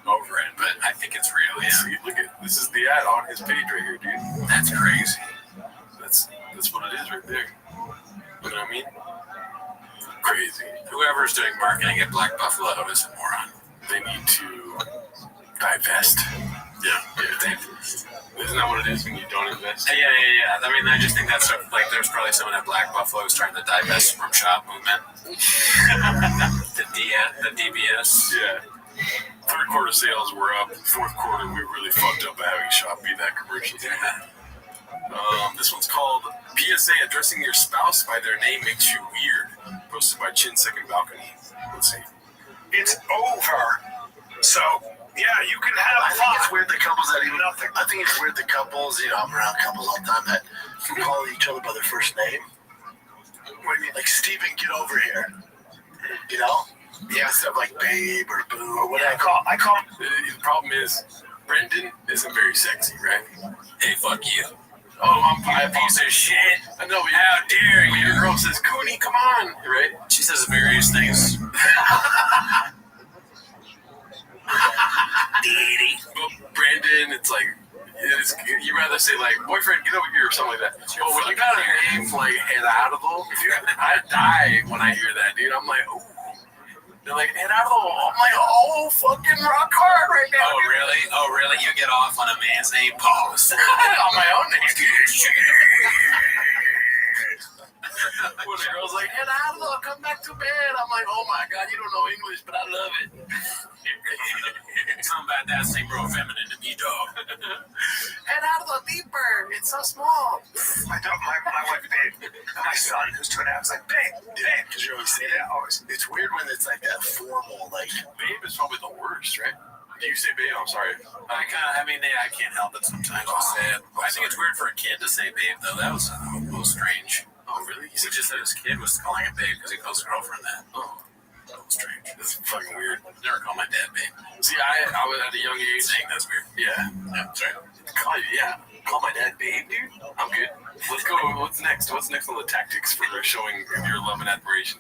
over it, but I think it's real, yeah. See, look at, this is the ad on his page right here, dude. That's crazy. That's what it is right there. You know what I mean? Crazy. Whoever's doing marketing at Black Buffalo is a moron. They need to divest. Yeah. Isn't that what it is when you don't invest? Yeah. I mean, I just think that's sort of, like, there's probably someone at Black Buffalo who's trying to divest from shop movement. the DBS. Yeah. Third quarter sales were up. Fourth quarter, we really fucked up having shop be that commercial. This one's called PSA Addressing Your Spouse by Their Name Makes You Weird. Posted by Chin Second Balcony. Let's see. It's over. So, yeah, you can have I think it's weird the couples that even nothing. I think it's weird the couples, you know, I'm around couples all the time that call each other by their first name. What do you mean? Like, Steven, get over here. You know? Yeah, stuff like babe or boo or whatever. Yeah, I call the problem is Brendan isn't very sexy, right? Hey, fuck you. Oh, I'm a piece of shit. I know. How dare you? Your girl says, Cooney, come on, right? She says various things. But Brandon, it's like, you rather say like, boyfriend, get over here or something like that. But when you got a name like Gerardo, I die when I hear that, dude. I'm like, oh. They're like, Gerardo. I'm like, oh, fucking rock hard right now. Oh, really? You get off on a man's name? Pause. On my own name. When the girl's like, Gerardo, come back to bed. I'm like, oh my God, you don't know English, but I love it. Something about that seemed real feminine to me, dog. Gerardo, deeper. It's so small. My wife, babe, my son, who's 2.5, is like, babe. Because you always say that. Always. It's weird when it's like that formal, like. Babe is probably the worst, right? Do you say babe? I'm sorry. I can't help it sometimes. I'll say it. I think it's weird for a kid to say babe, though. That was a little strange. Oh, really? He just said his kid was calling him babe because he calls his girlfriend that. Oh, that was strange. That's fucking weird. Never call my dad babe. See, I was at a young age saying that's weird. Yeah, sorry. Call my dad babe, dude. I'm good. Let's go. What's next? What's next on the tactics for showing your love and admiration?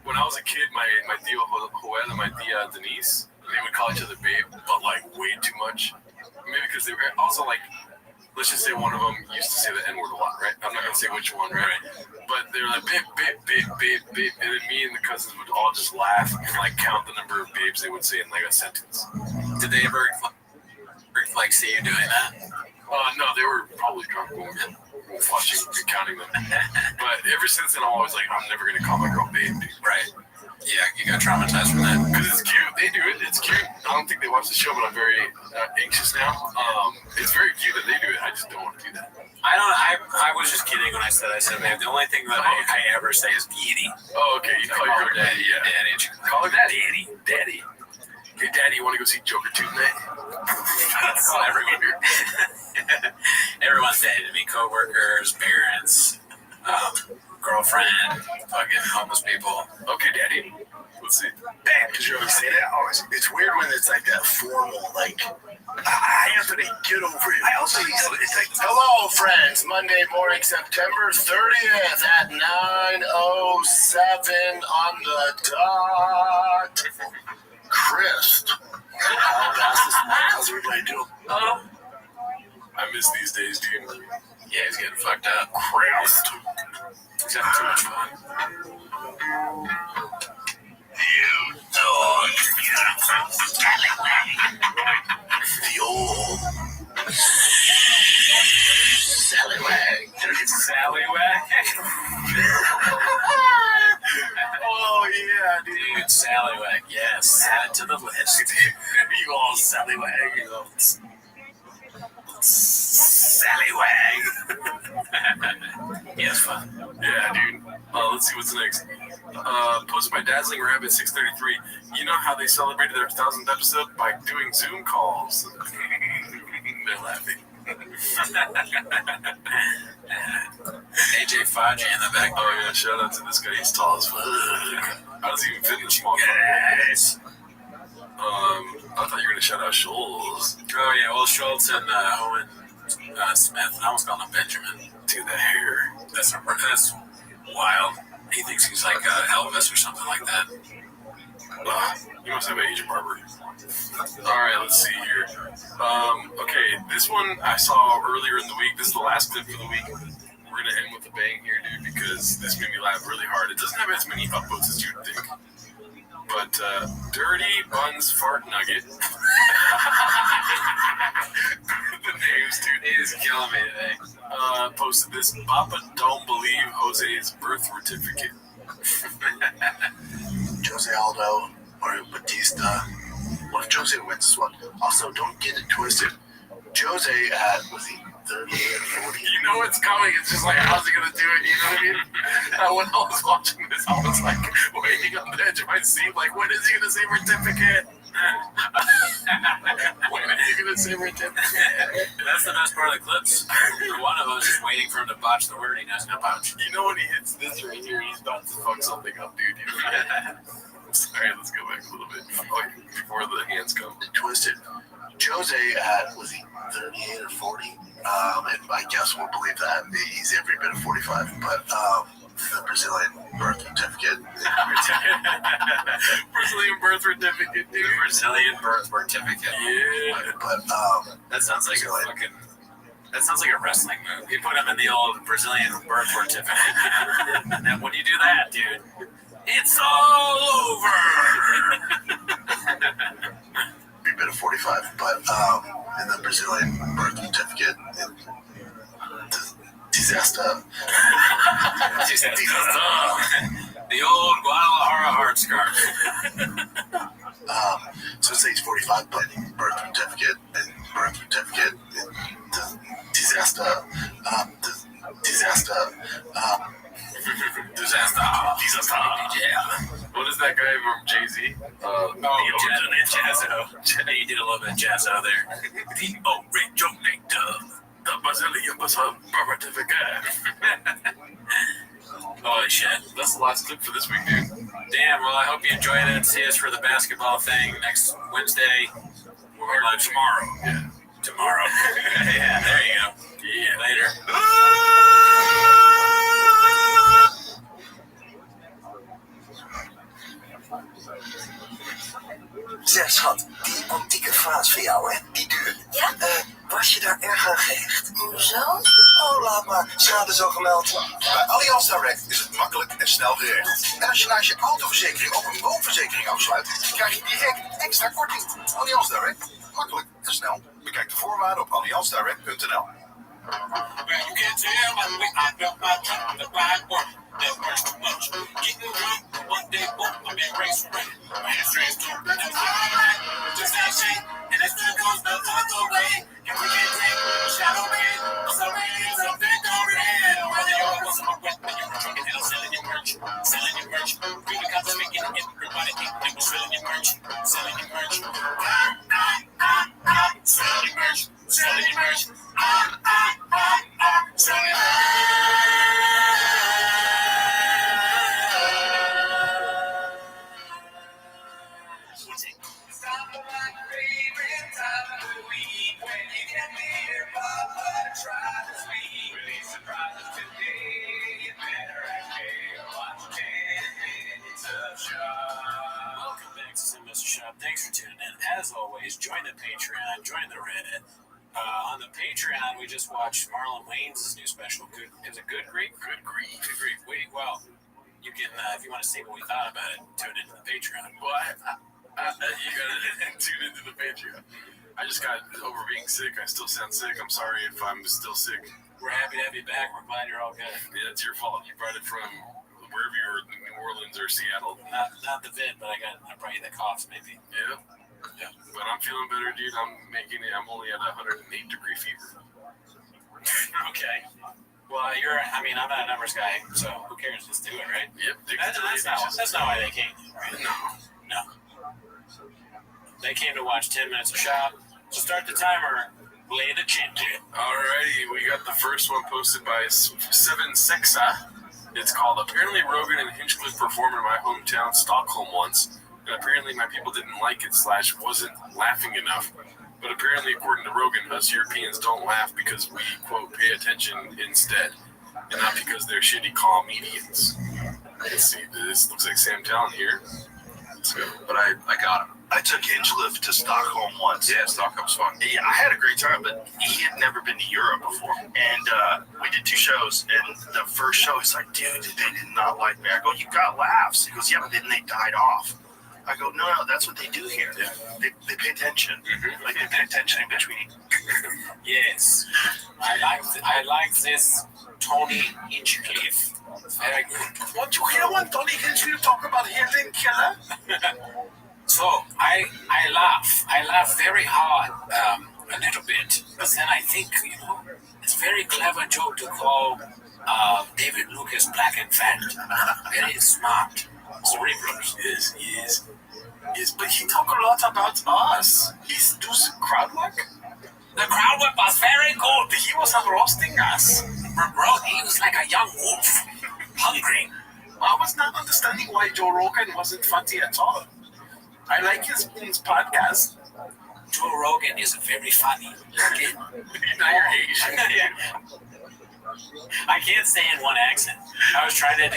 When I was a kid, my tío Joel and my tía Denise, they would call each other babe, but like way too much. Maybe because they were also like, let's just say one of them used to say the N-word a lot, right? I'm not going to say which one, right? But they're like, babe. And then me and the cousins would all just laugh and like count the number of babes they would say in like a sentence. Did they ever like see you doing that? No, they were probably drunk when we were watching and counting them. But ever since then, I'm always like, I'm never going to call my girl babe, dude. Right. Yeah, you got traumatized from that. Because it's cute. They do it. It's cute. I don't think they watch the show, but I'm very anxious now. It's very cute that they do it. I just don't want to do that. I was just kidding when I said babe. The only thing that I ever say is daddy. Oh, okay. You call your girl daddy, yeah. Daddy. Call her daddy. Daddy. Hey, daddy, you want to go see Joker 2 tonight? Call everyone. Everyone's daddy to me. Coworkers, parents, girlfriend, fucking homeless people. Okay, daddy. Let's see. Damn, because you always say that. Always. It's weird when it's like that formal, like, Anthony, get over here. I also, it's like, hello, friends. Monday morning, September 30th at 9:07 on the dot. Chris. How's everybody doing? I miss these days, dude. Yeah, he's getting fucked up. Chris. He's having too much fun. You dog. The old Sallywag. Sallywag? Oh, yeah, dude. Sallywag, yes. Add to the list. You all Sallywag. You all Sallywag. Yes, fun. Yeah, dude. Let's see what's next. Posted by Dazzling Rabbit 633. You know how they celebrated their 1000th episode? By doing Zoom calls. They're laughing. AJ Fudge in the back. Oh yeah, shout out to this guy. He's tall as fuck. How does he even fit in the small car? Yes. I thought you were gonna shout out Schultz. Oh yeah, well Schultz and Owen Smith. I almost called him Benjamin. Dude, that hair. That's wild. He thinks he's like Elvis or something like that. You must have an Asian barber. Alright, let's see here. Okay, this one I saw earlier in the week. This is the last clip for the week. We're gonna end with a bang here, dude, because this made me laugh really hard. It doesn't have as many upvotes as you'd think. But Dirty Buns Fart Nugget. The names, dude, is killing me today. Posted this. Papa don't believe Jose's birth certificate. Jose Aldo, Mario Batista. What if Jose wins this one? Also, don't get it twisted. Jose was he 30 or 40? You know what's coming. It's just like, how's he gonna do it? You know what I mean? When I was watching this, I was like waiting on the edge of my seat, like, when is he gonna say certificate? When is he gonna say certificate? That's the best part of the clips. One of us is waiting for him to botch the word he doesn't botch. You know when he hits this right here, he's about to fuck something up, dude. I'm sorry, let's go back a little bit before the hands come. Twisted. Jose was he 38 or 40? And I guess we'll believe that. He's every bit of 45. But the Brazilian birth certificate. Brazilian birth certificate, dude. Brazilian birth certificate. Yeah. But that sounds like a fucking. That sounds like a wrestling move. You put him in the old Brazilian birth certificate. And then when you do that, dude, it's all over. Every bit of 45. But in the Brazilian birth certificate, disaster. The old Guadalajara heart scarf. So it says 45, but birth certificate and disaster. Yeah. What is that guy from Jay-Z? Jazzo. You did a little bit of Jazzo there. The originator. The Brazilian birth certificate. Holy shit. That's the last clip for this week, dude. Damn, well, I hope you enjoyed it. See us for the basketball thing next Wednesday. Or tomorrow. Yeah. Tomorrow. Yeah, there you go. Yeah, later. Zeg schat, die antieke vaas van jou, hè? Die duur. Ja? Was je daar erg aan gehecht? Hoezo? Oh, laat maar. Schade zo gemeld. Bij Allianz Direct is het makkelijk en snel geregeld. En als je naast je autoverzekering ook een woonverzekering afsluit, krijg je direct extra korting. Allianz Direct. Makkelijk en snel. Bekijk de voorwaarden op allianzdirect.nl. That hurts too much. Getting drunk, one day both of them race away. My hamstrings too big to fight. Just that shit, and it still goes the other way. And we can take a shadow man, or some rays of victory. Whether you're was on a wet, when you're drunk and hell, selling your merch. We got to make it, everybody think they was selling your merch. Selling your merch. Selling your merch. Selling your merch. Selling your merch. Welcome back to Sim Mr. Shop. Thanks for tuning in. As always, join the Patreon, join the Reddit. On the Patreon, we just watched Marlon Wayans' new special. Is it Good Grief? Good Grief. Wait, well, you can, if you want to see what we thought about it, tune into the Patreon. What? You gotta tune into the Patreon. I just got over being sick. I still sound sick. I'm sorry if I'm still sick. We're happy to have you back. We're glad you're all good. Yeah, it's your fault. You brought it from wherever you were, New Orleans or Seattle. Not the vid, but I brought you the coughs, maybe. Yeah. But I'm feeling better, dude. I'm only at 108 degree fever. Okay. Well, I'm not a numbers guy, so who cares? Just do it, right? Yep. That's not why they came, right? No. They came to watch 10 Minutes of Shop. So start the timer. Lay the chint. Alrighty, we got the first one posted by 7Sexa. It's called Apparently Rogan and Hinchcliffe performed in my hometown, Stockholm, once, and apparently my people didn't like it / wasn't laughing enough. But apparently, according to Rogan, us Europeans don't laugh because we, quote, pay attention instead, and not because they're shitty comedians. Let's see, this looks like Sam Talent here. Let's go. But I got him. I took Hinchcliffe to Stockholm once. Yeah, Stockholm's fun. Yeah, I had a great time, but he had never been to Europe before. And we did 2 shows, and the first show, he's like, dude, they did not like me. I go, you got laughs. He goes, yeah, but then they died off. I go, no, that's what they do here. Yeah. They pay attention. Mm-hmm. Like, they pay attention in between. Yes. I like this Tony Hinchcliffe. Very good. Want to hear one Tony Hinchcliffe talk about Hitler killer? So, I laugh. I laugh very hard, a little bit. But then I think, it's a very clever joke to call David Lucas black and fat. Very smart. Cerebral. Yes, he is. Yes, but he talk a lot about us. He does crowd work. The crowd work was very good. He was roasting us. Bro, he was like a young wolf. Hungry. I was not understanding why Joe Rogan wasn't funny at all. I like his podcast. Joe Rogan is very funny. Now you're Asian. I can't stay in one accent. I was trying to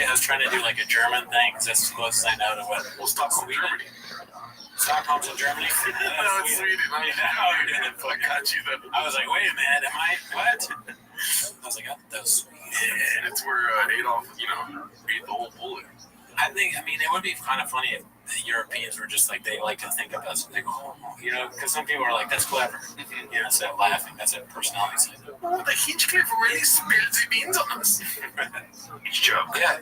do like a German thing because that's the closest I know to what. Well, Stockholm, Germany. Stockholm's in Germany. No, it's Sweden. I got you though. I was like, wait a minute, am I what? I was like, oh, that was Sweden. Yeah, and it's where Adolf, ate the whole bullet. I mean, it would be kind of funny if the Europeans were just like, they like to think of us, they go, because some people are like, that's clever. Mm-hmm. Instead of laughing, that's a personality thing. Oh, the Hinchcliffe really spilled the beans on us. It's a joke. Yeah.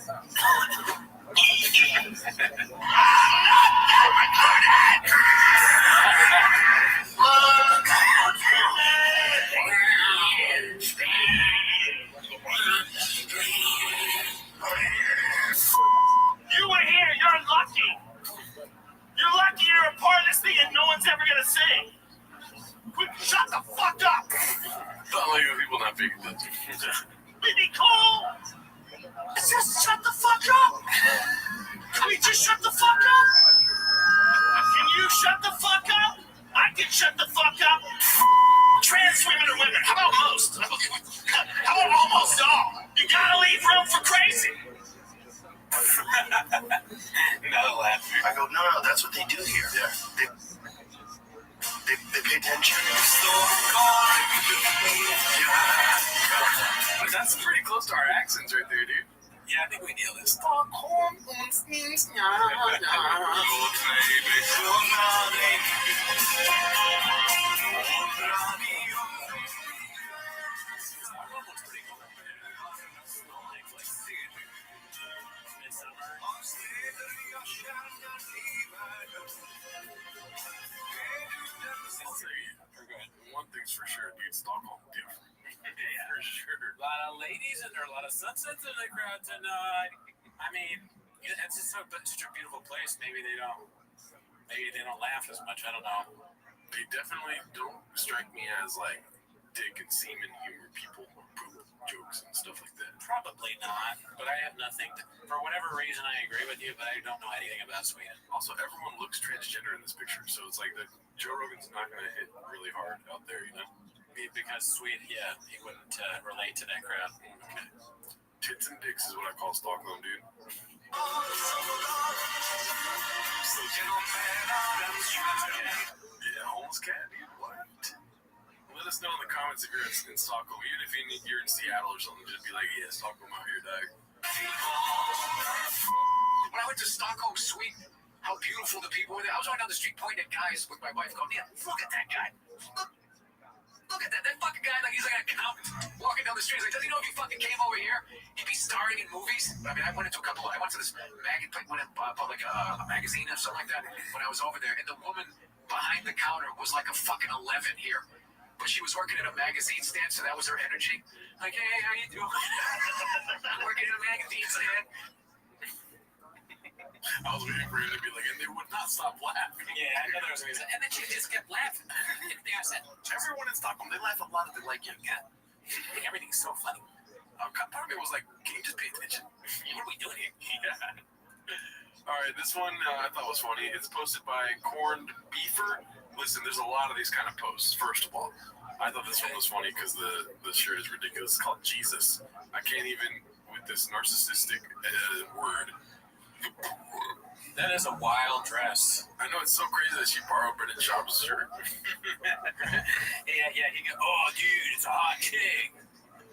You were here. You're lucky. You're lucky you're a part of this thing and no one's ever going to sing. Quick, shut the fuck up. Not like the people not paying attention. Whitney Cole. Just shut the fuck up. Can we just shut the fuck up? Can you shut the fuck up? I can shut the fuck up. Trans women are women. How about most? How about almost all? You gotta leave room for crazy. No laughing. I go, no, that's what they do here. Yeah. They pay attention. But that's pretty close to our accents right there, dude. Yeah, I think we nailed it. Stockholm. One thing's for sure, dude. Stockholm different. Yeah. For sure. A lot of ladies and there are a lot of sunsets in the crowd tonight. I mean, it's just such a beautiful place. Maybe they don't laugh as much. I don't know. They definitely don't strike me as like dick and semen humor people or poop jokes and stuff like that. Probably not. But I have nothing. For whatever reason, I agree with you, but I don't know anything about Sweden. Also, everyone looks transgender in this picture, so it's like that Joe Rogan's not going to hit really hard out there, Because Sweden, yeah, he wouldn't relate to that crowd. Okay. Tits and dicks is what I call Stockholm, dude. Yeah, homeless cat, dude. What? Let us know in the comments if you're in Stockholm. Even if you're in Seattle or something, just be like, yeah, Stockholm out here, dog. When I went to Stockholm, Sweden, how beautiful the people were there. I was going down the street pointing at guys with my wife going, yeah, look at that guy. Look at that. That fucking guy, like he's like an accountant walking down the street. He's like, does he know if he fucking came over here, he'd be starring in movies? I mean, I went to this magazine or something like that when I was over there, and the woman behind the counter was like a fucking 11 here. But she was working at a magazine stand, so that was her energy. Like, hey, how you doing? I'm working at a magazine stand. I was waiting for him to be like, and they would not stop laughing. Yeah, I know there was a reason. And then she just kept laughing. I said, everyone in Stockholm, they laugh a lot if they like you. yeah, everything's so funny. Part of me was like, can you just pay attention? What are we doing here? Yeah. All right, this one I thought was funny. It's posted by Corned Beefer. Listen, there's a lot of these kind of posts, first of all. I thought this one was funny because the shirt is ridiculous. It's called Jesus. I can't even, with this narcissistic word. That is a wild dress. I know, it's so crazy that she borrowed Brendan Schaub's shirt. Yeah, he go, oh, dude, it's a hot chick.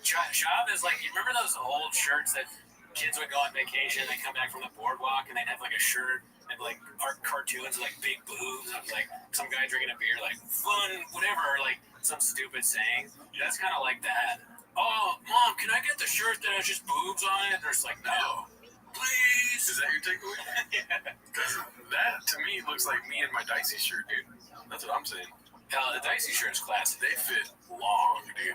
Schaub is like, you remember those old shirts that kids would go on vacation, they come back from the boardwalk, and they'd have like a shirt and like art cartoons, like big boobs, and like some guy drinking a beer, like fun, whatever, like some stupid saying. That's kind of like that. Oh, Mom, can I get the shirt that has just boobs on it? And it's like, no. Please. Is that your takeaway? Yeah. Because that, to me, looks like me and my Dicey shirt, dude. That's what I'm saying. The Dicey shirt's classic. They fit long, dude.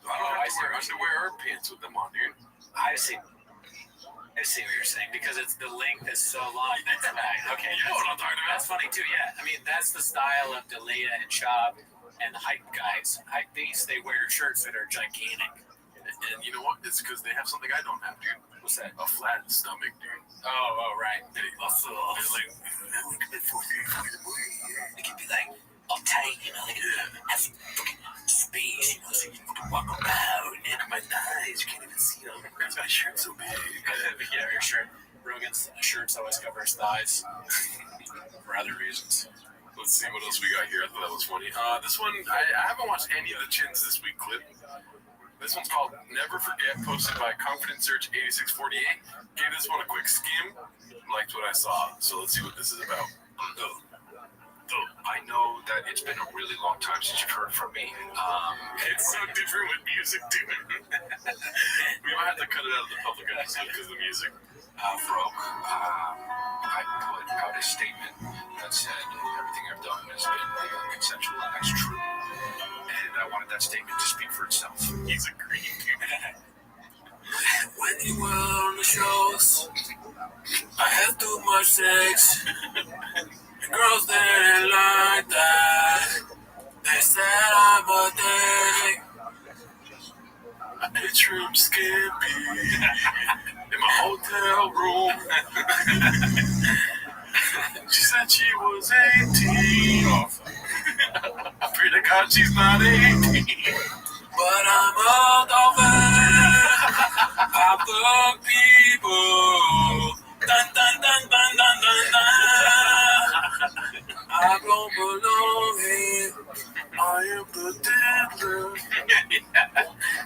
I don't have to wear underwear or pants with them on, dude. I see what you're saying, because it's the length is so long. That's right. Okay, you know what I'm talking about. That's funny too. Yeah, I mean that's the style of D'Elia and Schaub and hype guys. Hype beasts, they wear shirts that are gigantic. And you know what? It's because they have something I don't have, dude. What's that? A flat stomach, dude. Oh, right. They can be like uptight, you know, they can have some fucking space, you know, so you can walk around. And my thighs, you can't even see them because my shirt's so big. Yeah, your shirt. Rogan's shirts always cover his thighs for other reasons. Let's see what else we got here. I thought that was funny. This one, I haven't watched any of the Chins This Week clip. This one's called Never Forget, posted by Confident Search 8648. Gave this one a quick skim. Liked what I saw. So let's see what this is about. I know that it's been a really long time since you've heard from me. It's so different with music, dude. We might have to cut it out of the public episode because the music broke. I put out a statement that said everything I've done has been consensual, and that's true. And I wanted that statement to speak for itself. He's agreeing, dude. When you were on the shows, I had too much sex. Girls didn't like that. They said I'm a dick. My bedroom skimpy in my hotel room. She said she was 18. I pray to God she's not 18. But I'm a dolphin. I fuck people. Dun dun dun dun dun dun dun. I don't belong here. I am the diddler.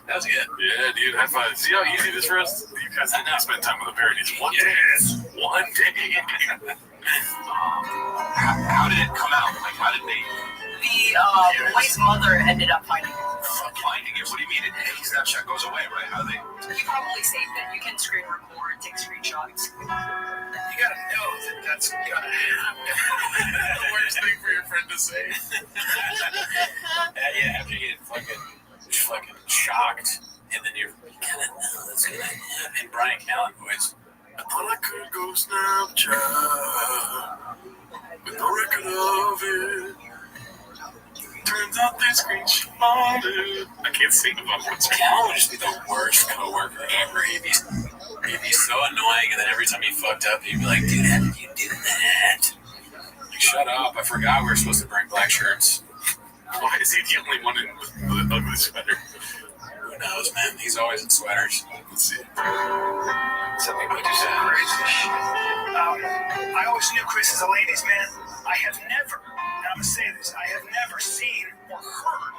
That was good. Yeah, dude. High five. See how easy it is for us? You guys did not spend time with the parodies. One day. How did it come out? Like, how did they... The boy's mother ended up finding it. Finding it? What do you mean? Snapchat goes away, right? How do they... He probably saved it. You can screen record, take screenshots. You gotta know that that's gonna happen. The worst thing for your friend to say. Yeah, after you get fucking shocked, and then you're kind of know that's gonna happen. In Brian Callen voice. I thought I could go Snapchat with no record of it. Turns out they screenshotted. I can't sing about what's Callen would just be the worst coworker ever. He'd be so annoying, and then every time he fucked up, he'd be like, dude, how did you do that? Like, shut up, I forgot we were supposed to bring black shirts. Why is he the only one in the ugly sweater? Who knows, man? He's always in sweaters. Let's see. Some people do some crazy shit. I always knew Chris is a ladies' man. I have never, and I'm going to say this, I have never seen or heard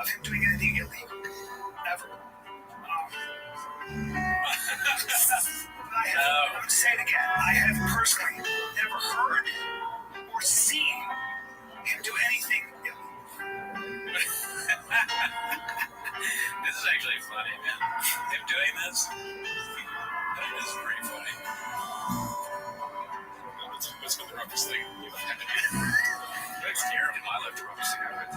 of him doing anything illegal. Ever. I'm going to say it again. I have personally never heard or seen him do anything illegal. This is actually funny, man. Him doing this? That is pretty funny. What's the roughest thing you've had to do? That's terrible. I love to rub a cigarette.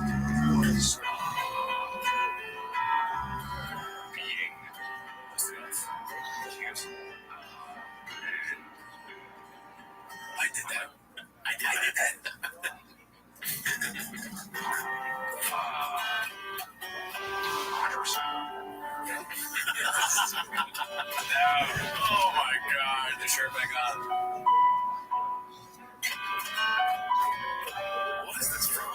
the shirt back on. What is this from?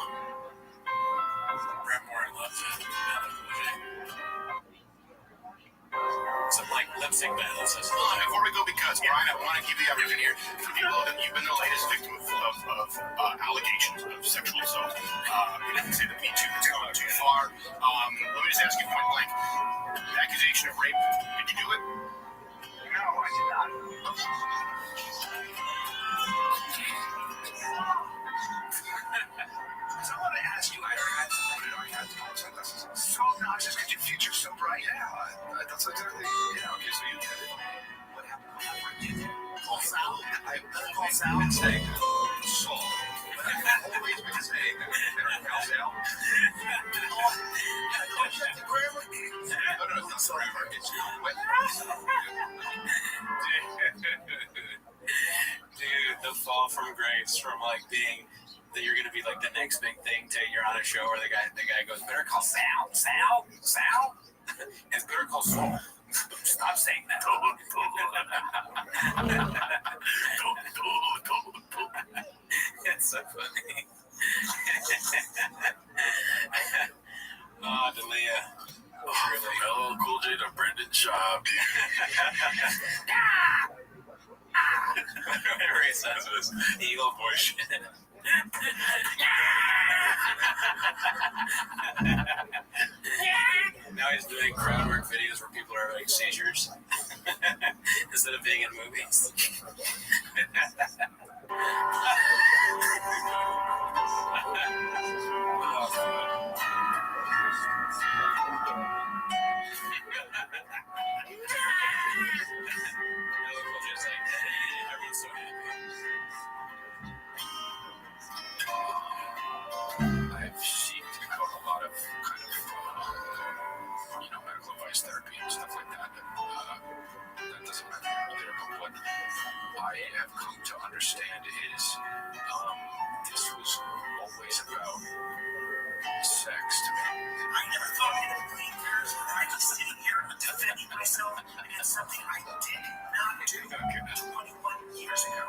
Brett Moore loves it. Some like lip sync battle. Before we go, because Brian, I want to give you the opportunity here. For people that you've been the latest victim of allegations of sexual assault. You didn't say the Me Too, it's gone too far. Let me just ask you point blank. Accusation of rape, did you do it? No, I did not. So I want to ask you, I had to put it on your head. This is so obnoxious because your future's so bright. Yeah, that's exactly. Yeah, okay, so you did it. What happened before you did? Call Sal? I call Sal and say, Saul. Always been saying that. Call Sal. No, it's not grammar. It's what? Dude, the fall from grace from like being that you're gonna be like the next big thing to you're on a show where the guy goes, better call Sal. It's better call Saul. Stop saying that. It's so funny. Delia. From LL Cool J to Brendan Schaub. Whatever he says was Eagle Bush. Now he's doing crowd work videos where people are like seizures instead of being in movies. Everyone's so happy. I've seeked a lot of kind of, medical advice therapy and stuff like that. And that doesn't matter there. But what I have come to understand is this was always about sex to me. I never thought in a million years that I was sitting here defending myself against something I did not do 21 years ago.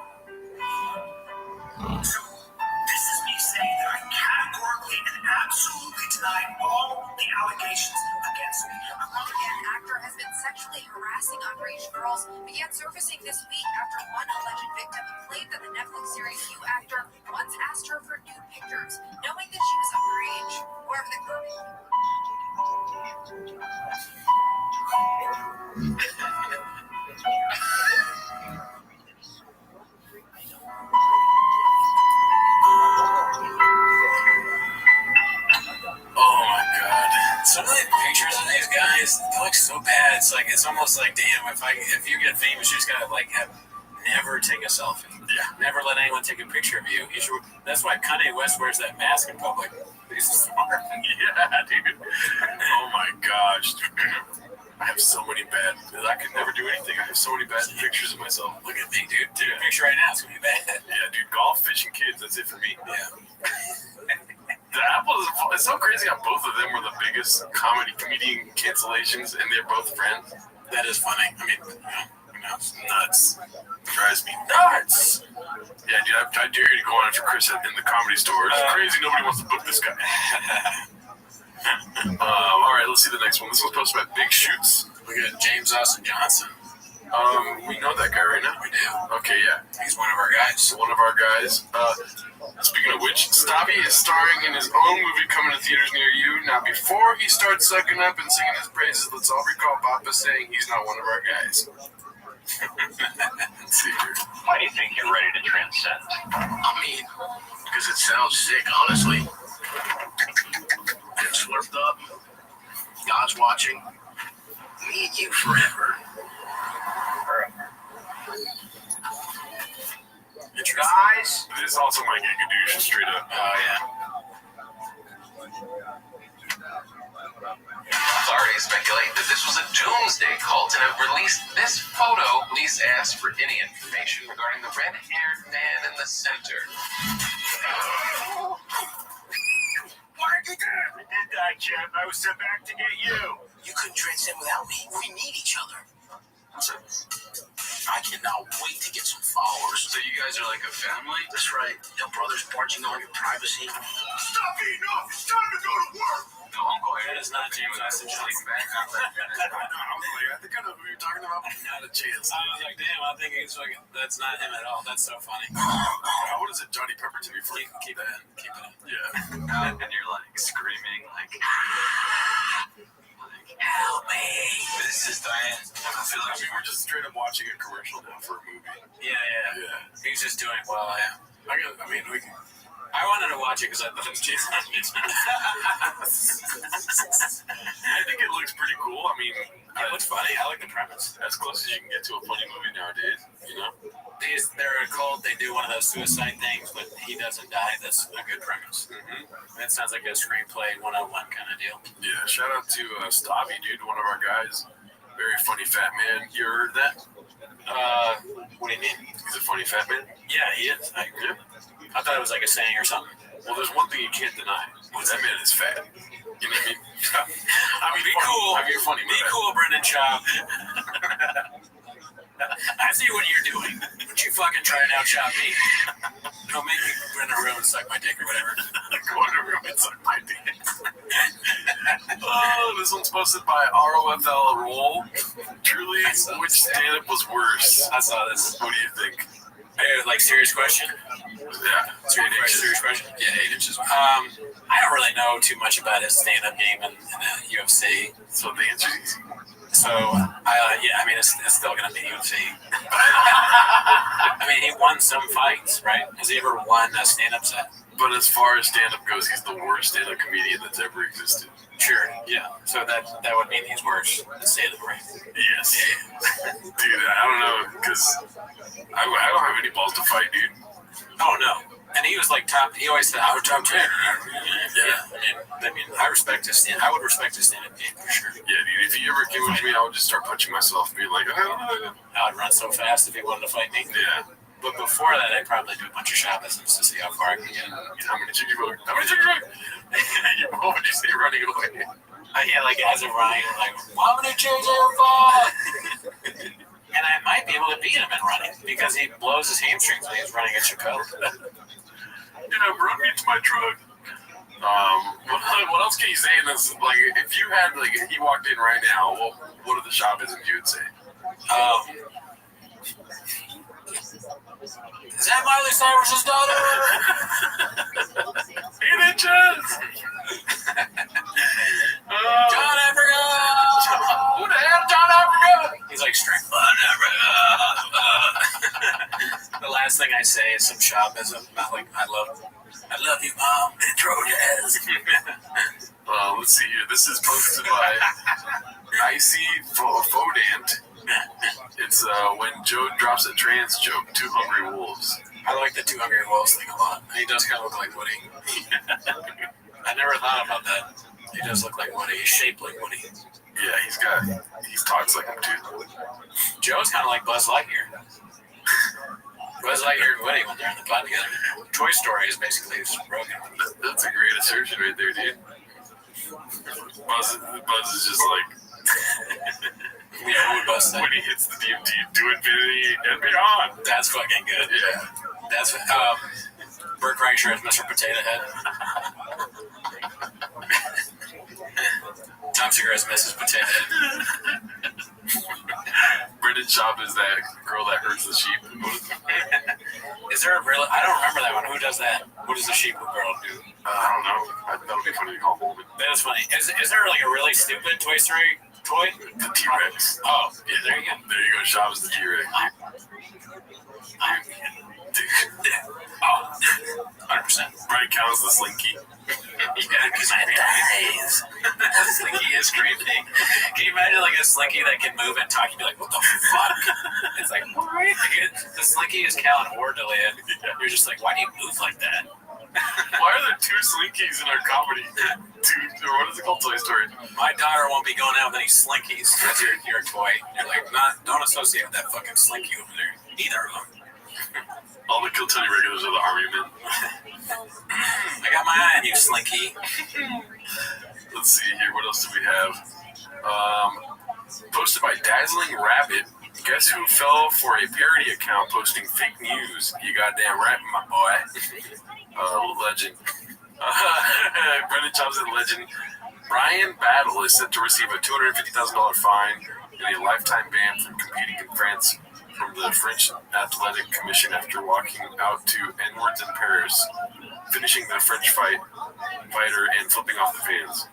So this is me saying that I categorically and absolutely deny all the allegations against me. A Colombian actor has been sexually harassing underage girls began surfacing this week after one alleged victim claimed that the Netflix series You actor once asked her for nude pictures, knowing that she was underage. Wherever the group Oh my god. Some of the pictures of these guys, they look so bad. It's almost like, damn, if you get famous, you just gotta never take a selfie. Yeah. Never let anyone take a picture of you. That's why Kanye West wears that mask in public. He's smart. Yeah, dude. Oh my gosh. I have so many bad. I could never do anything. I have so many bad pictures of myself. Look at me, dude. Take a picture right now. It's gonna be bad. Yeah, dude. Golf, fishing, kids. That's it for me. Yeah. The Apple it's so crazy how both of them were the biggest comedian cancellations, and they're both friends. That is funny. I mean, it's nuts. It drives me nuts. Yeah, dude. I dare you to go on after Chris in the Comedy Store. It's crazy. Nobody wants to book this guy. All right, let's see the next one. This one's posted by Big Shoots. We got James Austin Johnson. We know that guy right now. We do. Okay, yeah. He's one of our guys. One of our guys. Speaking of which, Stabby is starring in his own movie coming to theaters near you. Now, before he starts sucking up and singing his praises, let's all recall Papa saying he's not one of our guys. Let's see here. Why do you think you're ready to transcend? I mean, because it sounds sick, honestly. Get slurped up. God's watching. Me and you forever. Guys, This is also my Gigadouche, straight up. Oh, yeah. Authorities speculate that this was a doomsday cult and have released this photo. Police asked for any information regarding the red-haired man in the center. Why did you do that? I did that, Jeff. I was sent back to get you. You couldn't transcend without me. We need each other. I cannot wait to get some followers. So you guys are like a family? That's right. Your brother's barging on your privacy. Stop eating off! It's time to go to work! No, Uncle Aaron is not James. I said back. I think I know who you're talking about. Not a chance. I was like, damn, I think he's fucking. That's not him at all. That's so funny. What is it, Johnny Pepper to me for? Keep it in. Keep it in. Yeah. And you're like screaming, like Help me! This is Diane. I feel like we're just straight up watching a commercial now for a movie. Yeah. He's just doing well. I wanted to watch it because I thought it was Jason. I think it looks pretty cool. I mean, it looks funny. I like the premise. As close as you can get to a funny movie nowadays, you know? They're a cult. They do one of those suicide things, but he doesn't die. That's a good premise. Mm-hmm. That sounds like a screenplay 101 kind of deal. Yeah, shout out to Stavi, dude, one of our guys. Very funny fat man. You heard that? What do you mean? He's a funny fat man? Yeah, he is. I agree. I thought it was like a saying or something. Well, there's one thing you can't deny. That man is fat. You know what I mean? Be cool. I mean, funny. Be cool, Brendan Schaub. I see what you're doing. Don't you fucking try and outshop me. Don't make me go in a room and suck my dick or whatever. Go in a room and suck my dick. Oh, this one's posted by ROFL Roll. Truly, which stand-up was worse? I saw this. What do you think? Like, serious question? Yeah. Serious question? Yeah, 8 inches. I don't really know too much about his stand-up game in the UFC. So the answer is easy. So, I mean, it's still going to be UFC. I mean, he won some fights, right? Has he ever won a stand-up set? But as far as stand-up goes, he's the worst stand-up comedian that's ever existed. Sure, yeah. So that would mean he's worse than stand-up, right? Yes. Yeah. Dude, I don't know, because I don't have any balls to fight, dude. Oh, no. And he was like top. He always said, "I was top 10." Yeah. I mean, I respect his stand. I would respect his stand-up game for sure. Yeah, dude. If he ever came with me, I would just start punching myself and be like, I would run so fast if he wanted to fight me. Yeah. But before that, I'd probably do a bunch of Shabbatisms to see how far I can get. How many chicken you How many chicken you What would you say running away? Yeah, like as a running, like, how many chickens are far? And I might be able to beat him in running because he blows his hamstrings when he's running at Chicago. Run me to my truck. What else can you say in this? Like, if you had, like, if he walked in right now, what are the Shabbatisms you would say? Is that Miley Cyrus's daughter? 8 inches! John Africa! Who the hell, John Africa? He's like strength. The last thing I say is some Shabbatism. Not like, I love you, Mom. And Trojans. Let's see here. This is posted by Icy Fodant. It's when Joe drops a trans joke, 2 Hungry Wolves. I like the 2 Hungry Wolves thing a lot. He does kind of look like Woody. I never thought about that. He does look like Woody. He's shaped like Woody. Yeah, he talks like him too. Joe's kind of like Buzz Lightyear. Buzz Lightyear and Woody when they're in the pod together. Toy Story is basically just broken. That's a great assertion right there, dude. Buzz is just like... Yeah, when he hits the DMT, do infinity and beyond. That's fucking good. Yeah. That's Burt Kreischer as Mr. Potato Head. Tom Segura as Mrs. Potato Head. Brendan Schaub is that girl that herds the sheep. Is there a real? I don't remember that one. Who does that? What does the sheep girl do? I don't know. That'll be funny to call home. That is funny. Is there like a really stupid Toy Story toy? The T-Rex. Oh, yeah, there you go. There you go. Schaub is the T-Rex. Oh, 100%. Brian counts the Slinky. Yeah, because I dies. Slinky is creepy. Can you imagine like a Slinky that can move and talk and be like, what the fuck? It's like, what? The Slinky is Cal and Ward Delia. You're just like, why do you move like that? Why are there 2 Slinkies in our comedy? What is it called? Toy Story. My daughter won't be going out with any Slinkies because you're a toy. You're like, don't associate with that fucking Slinky over there. Neither of them. All the Kill Tony regulars are the army men. I got my eye on you, Slinky. Let's see here. What else do we have? Posted by Dazzling Rabbit. Guess who fell for a parody account posting fake news? You goddamn right, my boy. Legend. Brendan Thompson legend. Brian Battle is set to receive a $250,000 fine and a lifetime ban from competing in France from the French Athletic Commission after walking out to N-words in Paris, finishing the French fighter and flipping off the fans.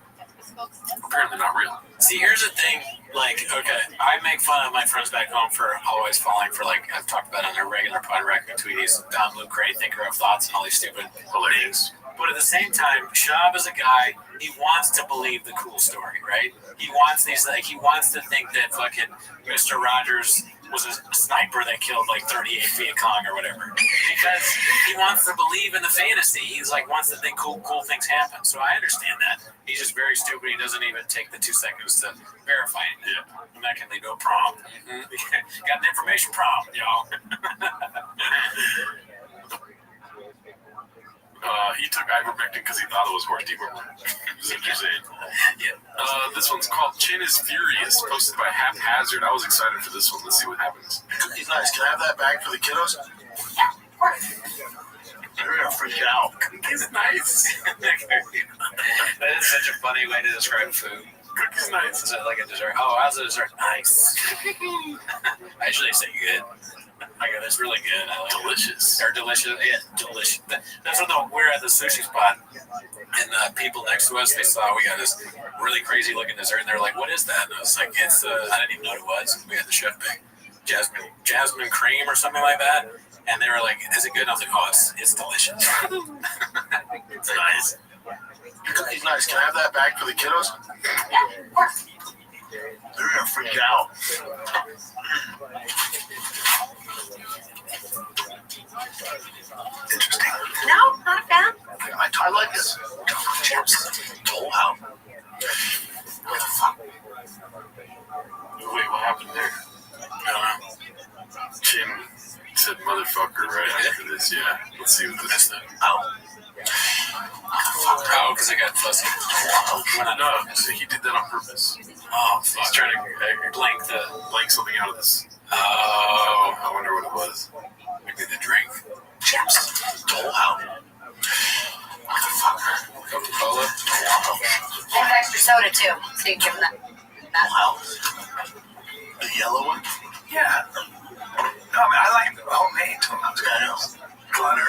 Apparently not real. See, here's the thing. Like, okay, I make fun of my friends back home for always falling for, like, I've talked about on their regular pod record tweeties, Don Luke Ray, thinker of thoughts, and all these stupid things. But at the same time, Shab is a guy, he wants to believe the cool story, right? He wants he wants to think that fucking Mr. Rogers was a sniper that killed like 38 Viet Cong or whatever. Because he wants to believe in the fantasy. He's like, wants to think cool things happen. So I understand that. He's just very stupid. He doesn't even take the 2 seconds to verify it. Yeah. And that can lead to a prompt. Mm-hmm. Got an information prompt, y'all. He took ivermectin because he thought it was horse dewormer. Is what you're saying? Yeah. This one's called Chin is Furious, posted by Haphazard. I was excited for this one. Let's see what happens. Cookie's nice. Can I have that bag for the kiddos? Yeah, of course. They're gonna freak out. Cookie's nice. That is such a funny way to describe food. Cookie's nice. Is it like a dessert? Oh, how's the dessert? Nice. I usually say good. Like, it's really good. I like delicious. They're delicious. Yeah, delicious. That's when we're at the sushi spot, and people next to us, they saw we got this really crazy looking dessert, and they're like, "What is that?" And I was like, "It's I didn't even know what it was." We had the chef pick jasmine cream or something like that, and they were like, "Is it good?" And I was like, "Oh, it's delicious." It's nice. Cookie's nice. Can I have that bag for the kiddos? Yeah, of course. They're gonna freak out. Interesting. No, not a fan. I like this. Chips. Toll House. Wait, what happened there? I don't know. Chin said motherfucker right after this, yeah. Let's see what this is. Oh, because I got fussy. No, he did that on purpose. Oh, fuck. He's trying to blank something out of this. Oh, I wonder what it was. Maybe the drink. Chips. Toll House. Coca-Cola. I have extra soda too, so you can give him that. Wow. The yellow one? Yeah. No, I like the homemade tomatoes. I know. Butter,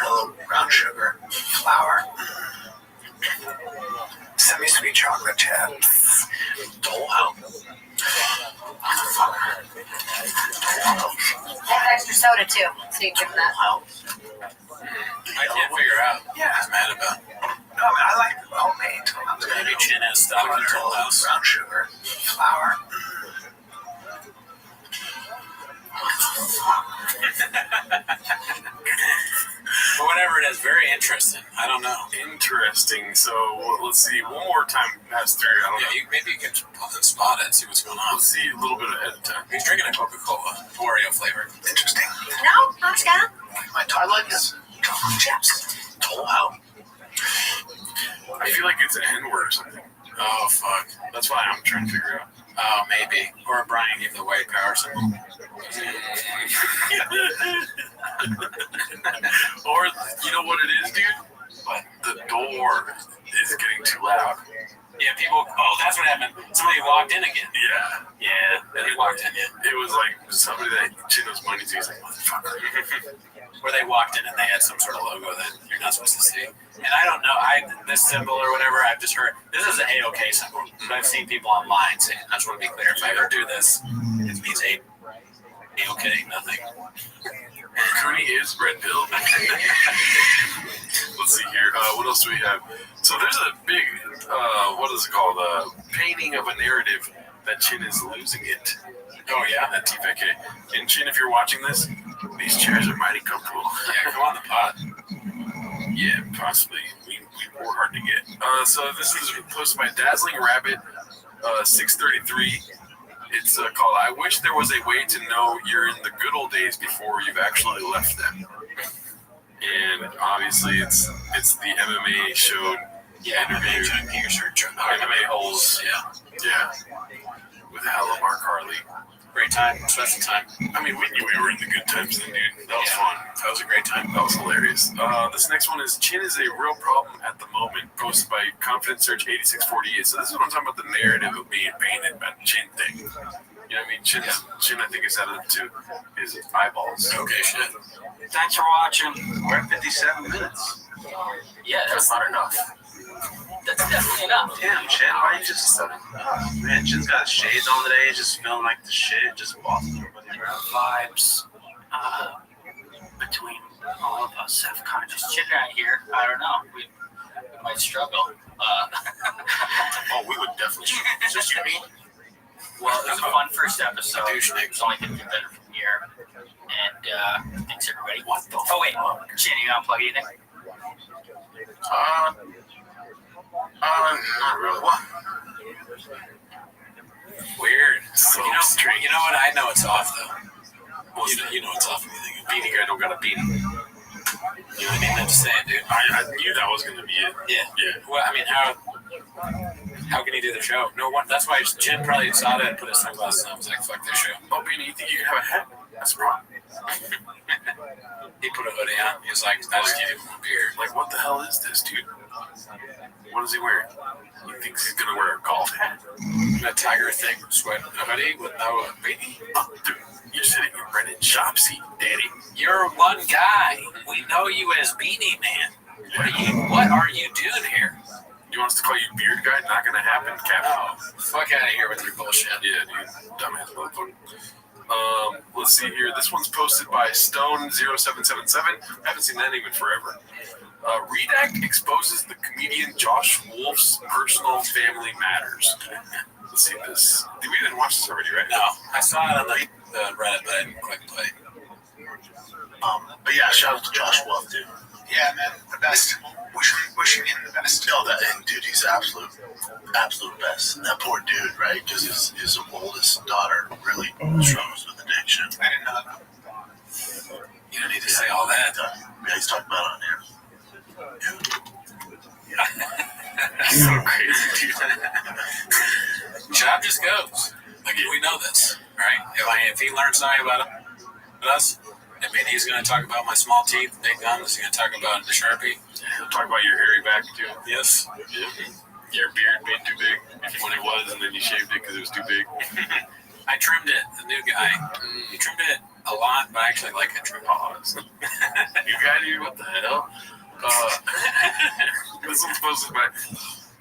brown sugar, Flour. Semi-sweet chocolate chips. Toll House. I have extra soda too, so you can give him that. I can't figure out what he's mad about. No, I like the homemade tomatoes. Maybe Chin has stock in Toll House. Brown sugar. Flour. But whatever it is, very interesting. I don't know. Interesting. So let's see. One more time pass through. I don't know. Maybe you can spot it and see what's going on. Let's see. A little bit ahead of time. He's drinking a Coca-Cola, Oreo flavor. Interesting. No, not a fan. I like this. Chips. Toll House. I feel like it's an N-word or something. Oh, fuck. That's why I'm trying to figure out. Oh, maybe. Or Brian gave the white power symbol. Or, you know what it is, dude? But the door is getting too loud. Yeah, people. Oh, that's what happened. Somebody walked in again. Yeah. Yeah, they walked in. It was like somebody that Chin was money to. He's like, motherfucker. Where they walked in and they had some sort of logo that you're not supposed to see. And I don't know, this symbol or whatever, I've just heard, this is an A-OK symbol. But I've seen people online saying, I just want to be clear, if I ever do this, it means A-OK, nothing. Cooney is red pill. Let's see here. What else do we have? So there's a big, what is it called? Painting of a narrative that Chin is losing it. Oh, yeah? That TFK. And Chin, if you're watching this, these chairs are mighty comfortable. Yeah, come on the pod. Yeah, possibly. We were hard to get. So this is posted by Dazzling Rabbit, 633. It's called I Wish There Was a Way to Know You're in the Good Old Days Before You've Actually Left Them. And obviously it's the MMA show interview. MMA holes. Yeah. With Hello Mark Harley. Great great time, special time. I mean, we were in the good times then, dude. That was fun. That was a great time. That was hilarious. This next one is Chin is a real problem at the moment, posted by Confidence Search 8648. So this is what I'm talking about, the narrative of being painted about the Chin thing. You know what I mean? Chin, I think, is added to his eyeballs. Okay, shit. Thanks for watching. We're at 57 minutes. Yeah, that's not enough. That's definitely enough. Damn, Chin, why you just... man, Chin's got shades on today. He's just feeling like the shit. Just bossing everybody around. Vibes between all of us have kind of just chit out here. I don't know. We might struggle. Oh, we would definitely struggle. Just you and me? Well, it was a fun first episode. It's only going to get better from here. And thanks, everybody. What the Oh, wait. Chin, you want to plug anything? Not really. What? Weird. So you know what? I know it's off, though. You know it's off. Beanie guy don't got a beanie. You know what I mean? I'm just saying, dude. I knew that was going to be it. Yeah. Well, I mean, how can he do the show? No one. That's why Chin probably saw that and put his sunglasses on. I was like, fuck this show. Oh, Beanie, you think you can have a hat? That's wrong. He put a hoodie on. He was like, I just gave him a beer. Like, what the hell is this, dude? What is he wearing? He thinks he's going to wear a golf hat? A tiger thing, sweat, a hoodie with no beanie. Oh, dude, you're sitting in Brendan's shop seat, Daddy. You're one guy. We know you as Beanie Man. What are you doing here? You want us to call you Beard Guy? Not going to happen, Captain. Oh, fuck out of here with your bullshit. Yeah, dude. Dumbass motherfucker. Let's see here. This one's posted by Stone0777. I haven't seen that name in forever. Redact exposes the comedian Josh Wolf's personal family matters. Let's see this. We didn't watch this already, right? No, I saw it on the Reddit, but I didn't quite play. But yeah, shout out to Josh Wolf, dude. Yeah, man, the best. Wishing him the best. No, dude, he's absolute best. That poor dude, right? Because his oldest daughter really struggles with addiction. I didn't know that. You don't need to say all that. Yeah, he's talking about it on here. That's so crazy, dude. Job just goes. Like, we know this, right? If he learns something about us, I mean, he's going to talk about my small teeth, big gums. He's going to talk about the Sharpie. He'll talk about your hairy back, too. Yes. Yeah. Your beard being too big when it was, and then you shaved it because it was too big. I trimmed it, the new guy. He trimmed it a lot, but I actually like it trimmed. New guy, dude? What the hell? This one's posted by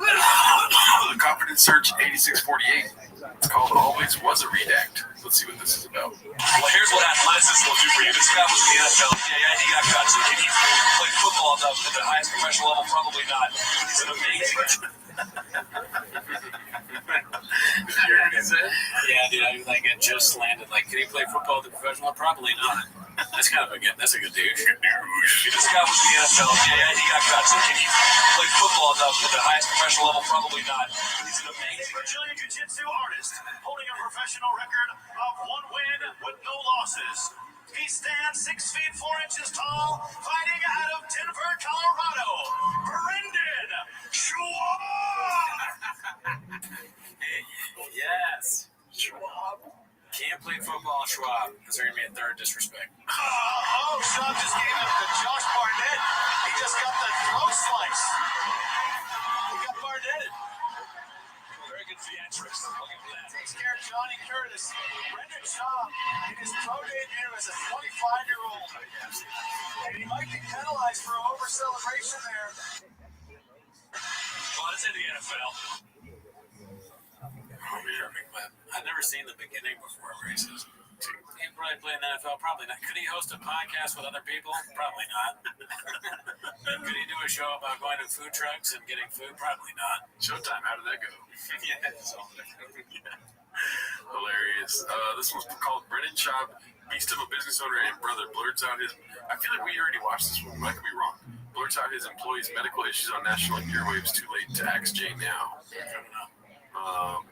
the Confidence Search 8648. It's called Always Was a Redact. Let's see what this is about. Well, here's what athleticism will do for you. This guy was in the NFL. Yeah, he got cut. So can you play football at the highest professional level? Probably not. He's an amazing. Yeah, dude, I just landed. Like, can he play football at the professional level? Probably not. That's kind of that's a good douche. This guy was in the NFL. Yeah, he got cut. So can you play football at the highest professional level? Probably not. He's an amazing Brazilian Jiu-Jitsu artist, holding a professional record of 1 win with no losses. He stands 6 feet 4 inches tall, fighting out of Denver, Colorado. Brendan Schwab. Yes. Schwab. Can't play football, Schwab. Is there going to be a third disrespect? Schwab just gave it to Josh Barnett. He just got the throat slice. He got Barnetted. Very good theatrics. Looking for that. Takes care of Johnny Curtis. Brendan Schwab in his pro debut as a 25-year-old. And he might be penalized for over-celebration there. Well, it's in the NFL. I've never seen the beginning before races. He'd probably play in the NFL, probably not. Could he host a podcast with other people? Probably not. Could he do a show about going to food trucks and getting food? Probably not. Showtime, how did that go? Yeah. Hilarious. This one's called Brendan Schaub, beast of a business owner and brother, blurts out his... I feel like we already watched this one, but I could be wrong. Blurts out his employees' medical issues on national earwaves. Too late to axe Jay now. I don't know.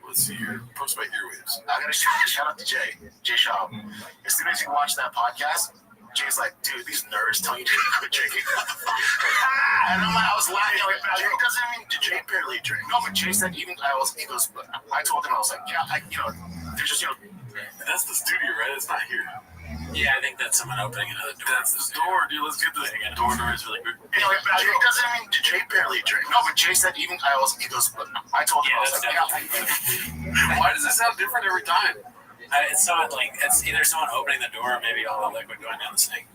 Let's see here. Post by earwaves. I gotta shout out to Jay Schaub. As soon as you watch that podcast, Jay's like, dude, these nerds tell you to quit drinking. And I was laughing. Like, Jay doesn't even, Jay barely drink. No, but Jay said, I told him, I was like, yeah, there's just, That's the studio, right? It's not here. Yeah, I think that's someone opening another door. That's the door, dude. Let's get the door noise really quick. Anyway, but it doesn't mean Jay barely drinks. No, but Jay said even he goes, I told him, I was like, yeah. Why does it sound different every time? It's either someone opening the door or maybe all the liquid going down the sink.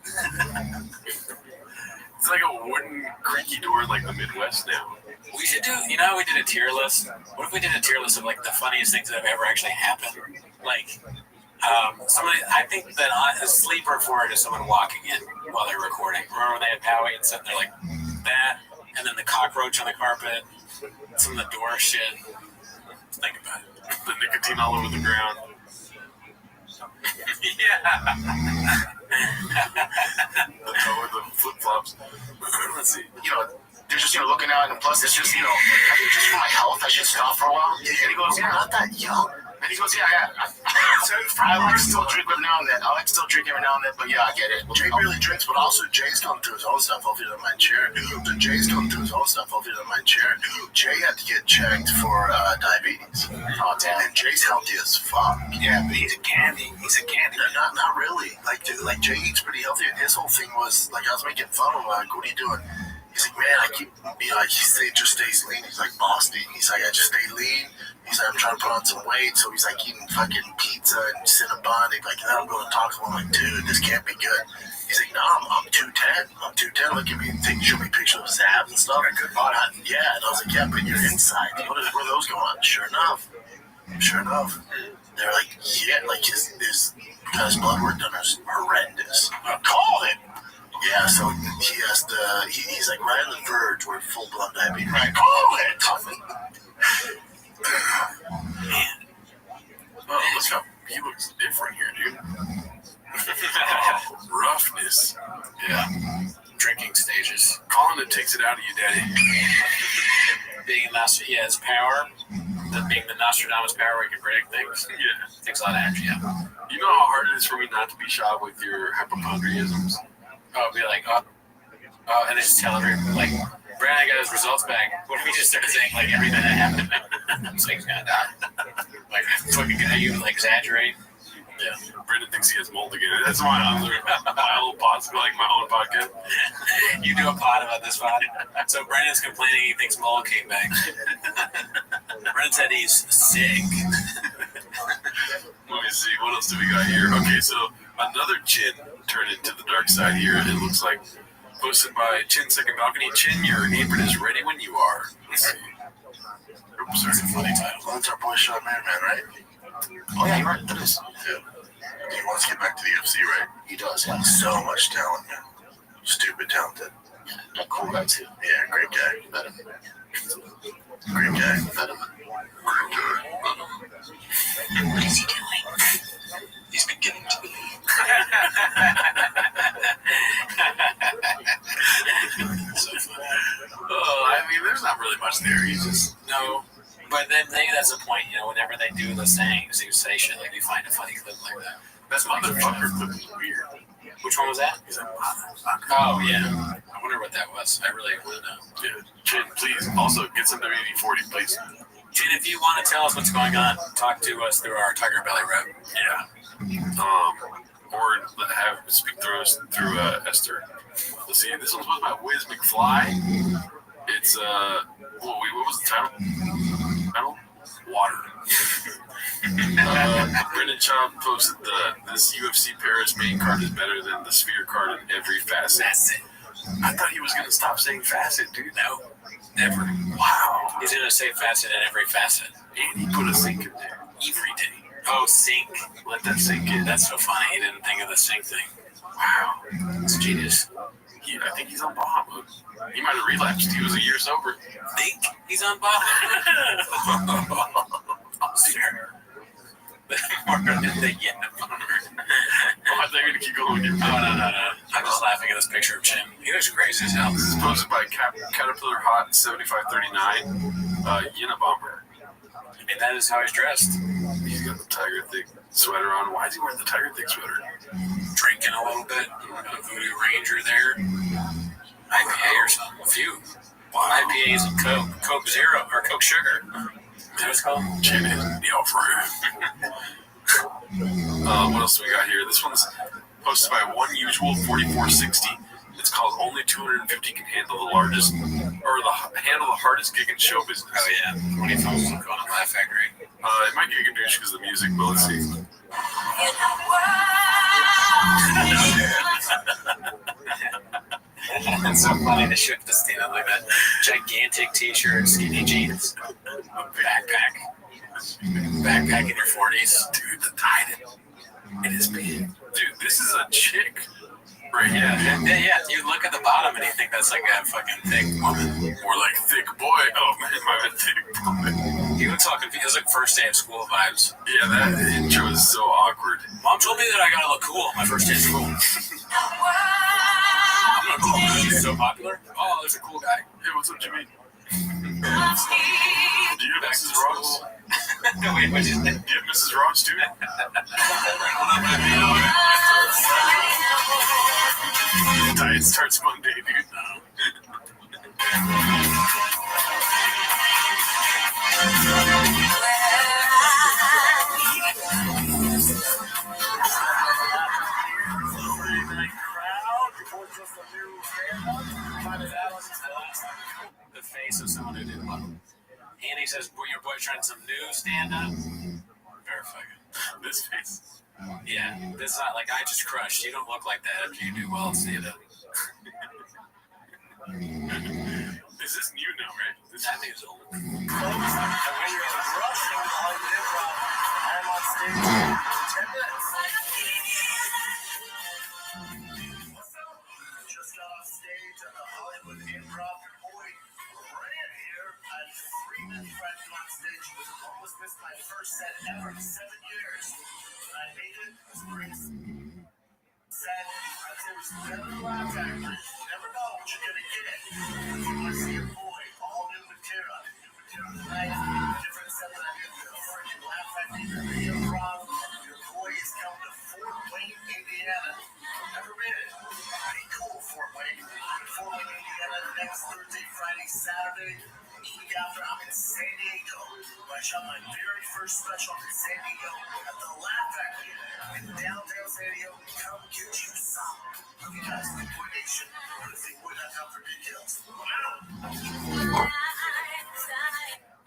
It's like a wooden, creaky door like the Midwest now. We should do, you know, we did a tier list. What if we did a tier list of like the funniest things that have ever actually happened? Like, I think that a sleeper for it is someone walking in while they're recording. Remember when they had Howie and sitting there like that, and then the cockroach on the carpet, some of the door shit. Think about it. The nicotine all over the ground. Yeah. The toe with the flip flops. Let's see. They're just looking out, and plus it's just I think just for my health I should stop for a while. And he goes, yeah, not that young. And he goes, yeah. I like to still drink every now and then. But yeah, I get it. Jay really drinks, but also Jay's going through his own stuff. Hopefully, he doesn't mind sharing. Jay had to get checked for diabetes. Oh, damn. And Jay's healthy as fuck. Yeah, but he's a candy. Not really. Like Jay eats pretty healthy, and his whole thing was like I was making fun of him. Like, what are you doing? He's like, man, I keep, he just stays lean. He's like, Boston. He's like, I just stay lean. He's like, I'm trying to put on some weight. So he's like eating fucking pizza and Cinnabon. He's like, and then I'm going to talk to him. I'm like, dude, this can't be good. He's like, no, I'm 210. I'm 210. Look at me. Show me pictures of his abs and stuff. Good body. Yeah. And I was like, yeah, but you're inside. Where are those going on? Sure enough. They're like, yeah, like his blood work done is horrendous. Call it. Yeah, so he has to, he's like right on the verge where full blood diabetes. Right, call it! Man. Oh, look how he looks different here, dude. Oh, roughness. Yeah. Drinking stages. Colin, it takes it out of you, Daddy. Being his power. Being the Nostradamus power where you can predict things. Yeah. It takes a lot of energy out. You know how hard it is for me not to be shot with your hypochondriisms? Oh, be like, and then just tell everyone, like, Brandon got his results back. What if he just started saying, like, everything that happened? It's like he's gonna die. Like, fucking, you, like, exaggerate. Yeah. Brandon thinks he has mold again. That's my own podcast. You do a pod about this pod. So Brandon's complaining he thinks mold came back. Brandon said he's sick. Let me see. What else do we got here? Okay, so another chin turned into the dark side here. It looks like posted by Chin Second Balcony. Chin, your apron is ready when you are. Let's see. Oops, that's a funny title. That's our boy Sean Merriman, right? Oh yeah, you're right. That is. Yeah. He wants to get back to the UFC, right? He does. Yeah. So much talent, man. Stupid talented. Yeah, cool guy too. Yeah, great guy. Met him. Great guy. Met him. What is he doing? He's beginning to believe. So funny. Oh, I mean, there's not really much there. He's just no. But then maybe that's the point, whenever they do the sayings, they say shit like, you find a funny clip like that. That's motherfucker clip is weird. Which one was that? He's like, motherfucker. Oh, yeah. I wonder what that was. I really want to know. Yeah. Chin, please, also get some WD-40, please. Chin, if you want to tell us what's going on, talk to us through our Tiger Belly rep. Yeah. Or speak through us through Esther. Let's see. This one's with my Wiz McFly. It's what was the title? Water. Brendan Chomp posted this UFC Paris main card is better than the Sphere card in every facet. I thought he was gonna stop saying facet, dude. No, never. Wow. He's gonna say facet in every facet. And he put a sink in there. Every day. Oh, sink. Let that sink in. That's so funny. He didn't think of the sink thing. Wow. It's genius. I think he's on Baja. He might have relapsed. He was a year sober. Think he's on Baja? Sure. More than the yeah. I thought you were going to keep going. No. I'm just laughing at this picture of Jim. He looks crazy as hell. This is posted by Caterpillar Hot 7539. Unabomber. I mean, that is how he's dressed. He's got the Tiger Thick sweater on. Why is he wearing the Tiger Thick sweater? Drinking a little bit. A Voodoo Ranger there. IPA or something. A few. Wow. IPAs and Coke. Coke Zero. Or Coke Sugar. Is that what it's called? Chin is the offering. What else do we got here? This one's posted by One Usual 4460. It's called Only 250 Can Handle the Largest, or handle the hardest gig in show business. Oh yeah, 20 films going on Laugh Factory. It might get a douche because of the music, but let's see. It's so funny to shoot the stand up like that. Gigantic t-shirt, skinny jeans, backpack in your 40s. Dude, the Titan. It is big. Dude, this is a chick. Right here. Yeah. You look at the bottom and you think that's like a fucking thick woman. More like thick boy. Oh man, my thick boy. He looks all confused. It was like first day of school vibes. Yeah, that intro is so awkward. Mom told me that I gotta look cool on my first day of school. I'm not cool because he's so popular. Oh, there's a cool guy. Hey, what's up, Jimmy? Do you have Mrs. Ross? Wait, what's his name? Do you have Mrs. Ross too? Diet starts Monday, dude. The face of someone who didn't love him. Andy says, your boy trying some new stand-up. Very fucking. This face. Yeah, this is not like I just crushed. You don't look like that after you do well in stand-up. Is this new now, right? That thing's old. Just got off stage at the Hollywood Improv. Your boy Brand here. I had 3 minutes right on stage. Almost missed my first set ever in 7 years. I made it. It was great. Said, I'd say it was better than Laugh Factory. You never know what you're gonna get. I see your boy, all new material. Tonight, different set that I did with the freaking Laugh Factory, the Improv. Your boy is coming to Fort Wayne, Indiana. Never been it. Pretty cool, Fort Wayne. Fort Wayne, Indiana, next Thursday, Friday, Saturday. The week after, I'm in San Diego. I shot my very first special in San Diego at the Laugh Factory in downtown San Diego. Come get you some. You guys in the Nation. What if they would have come for details?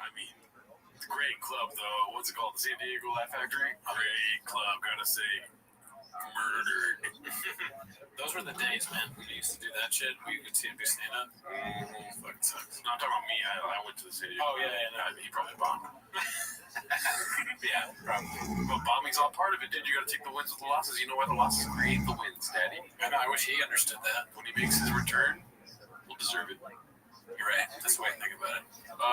I mean, it's a great club, though. What's it called? The San Diego Laugh Factory? Great club, gotta say. Murdered. Those were the days, man. We used to do that shit. We could see it be stand up. Fucking sucks. No, I'm talking about me. I went to the city. Oh, yeah. He probably bombed. Yeah, probably. But bombing's all part of it, dude. You gotta take the wins with the losses. You know why the losses create the wins, Daddy? I know. I wish he understood that. When he makes his return, we'll deserve it. You're right. That's the way I think about it.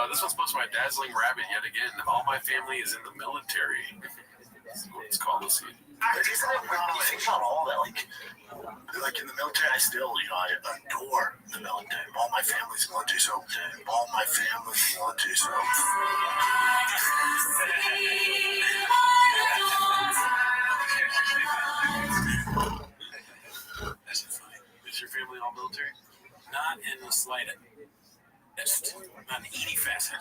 This one's supposed to be my Dazzling Rabbit yet again. All my family is in the military. That's what it's called. Let's see. Isn't it weird when you think about all that? Like in the military, I still, I adore the military. All my family's military, so all my family's military, so. That's funny. Is your family all military? Not in the slightest. Not an eating facet.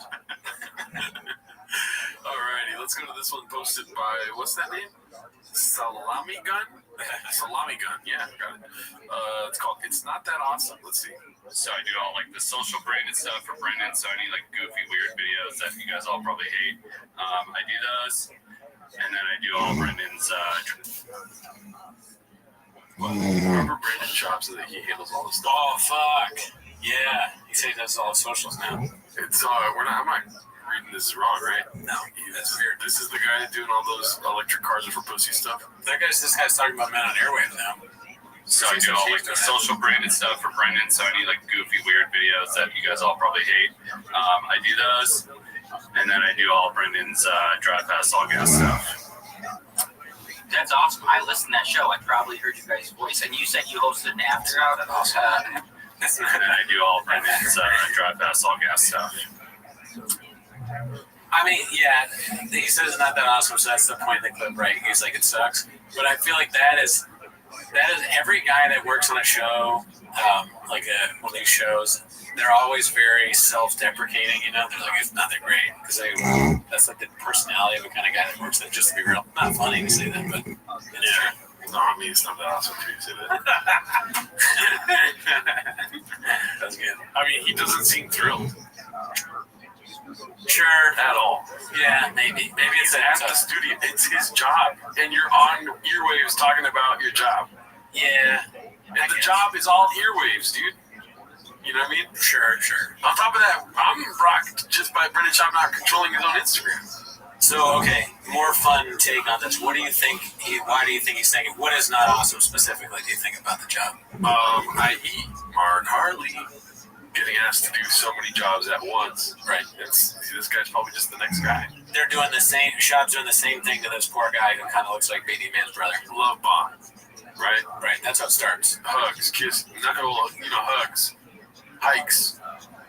Alrighty, let's go to this one posted by, what's that name? Salami Gun? Salami Gun, yeah, got it. It's called It's Not That Awesome. Let's see. So I do all the social branded stuff for Brendan, so any goofy, weird videos that you guys all probably hate. I do those, and then I do all Brendan's. Remember Brandon Chops that he handles all the stuff? Oh, fuck. Yeah. He said he does all the socials now. It's, I'm not reading this wrong, right? No. That's weird. This is the guy doing all those electric cars are for pussy stuff? This guy's talking about Men on Airwaves now. So I do all the social branded stuff for Brendan, so any goofy, weird videos that you guys all probably hate. I do those, and then I do all Brendan's drive past all gas stuff. That's awesome. I listened to that show. I probably heard you guys' voice, and you said you hosted an after hour. And then I do all Brendan's drive past all gas stuff. I mean, yeah, he says it's not that awesome, so that's the point of the clip, right? He's like, it sucks. But I feel like that is That is every guy that works on a show, like one of these shows. They're always very self-deprecating. You know, they're like, it's not that great because that's like the personality of a kind of guy that works there. Just to be real, not funny to say that, but yeah. No, I mean, it's not that awesome for you to say that. That's good. I mean, he doesn't seem thrilled. Sure. At all. Yeah, maybe He's at the studio. It's his job. And you're on earwaves talking about your job. Yeah. And the job is all earwaves, dude. You know what I mean? Sure. On top of that, I'm rocked just by Brendan Schaub not controlling his own Instagram. So, okay, more fun take on this. What do you think? Why do you think he's saying it? What is not awesome specifically, do you think, about the job? I.e. Mark Harley getting asked to do so many jobs at once. Right. This guy's probably just the next guy. They're doing the same. Schaub's doing the same thing to this poor guy who kind of looks like Beanie Man's brother. Love bomb. Right. That's how it starts. Hugs, kiss, hugs, hikes,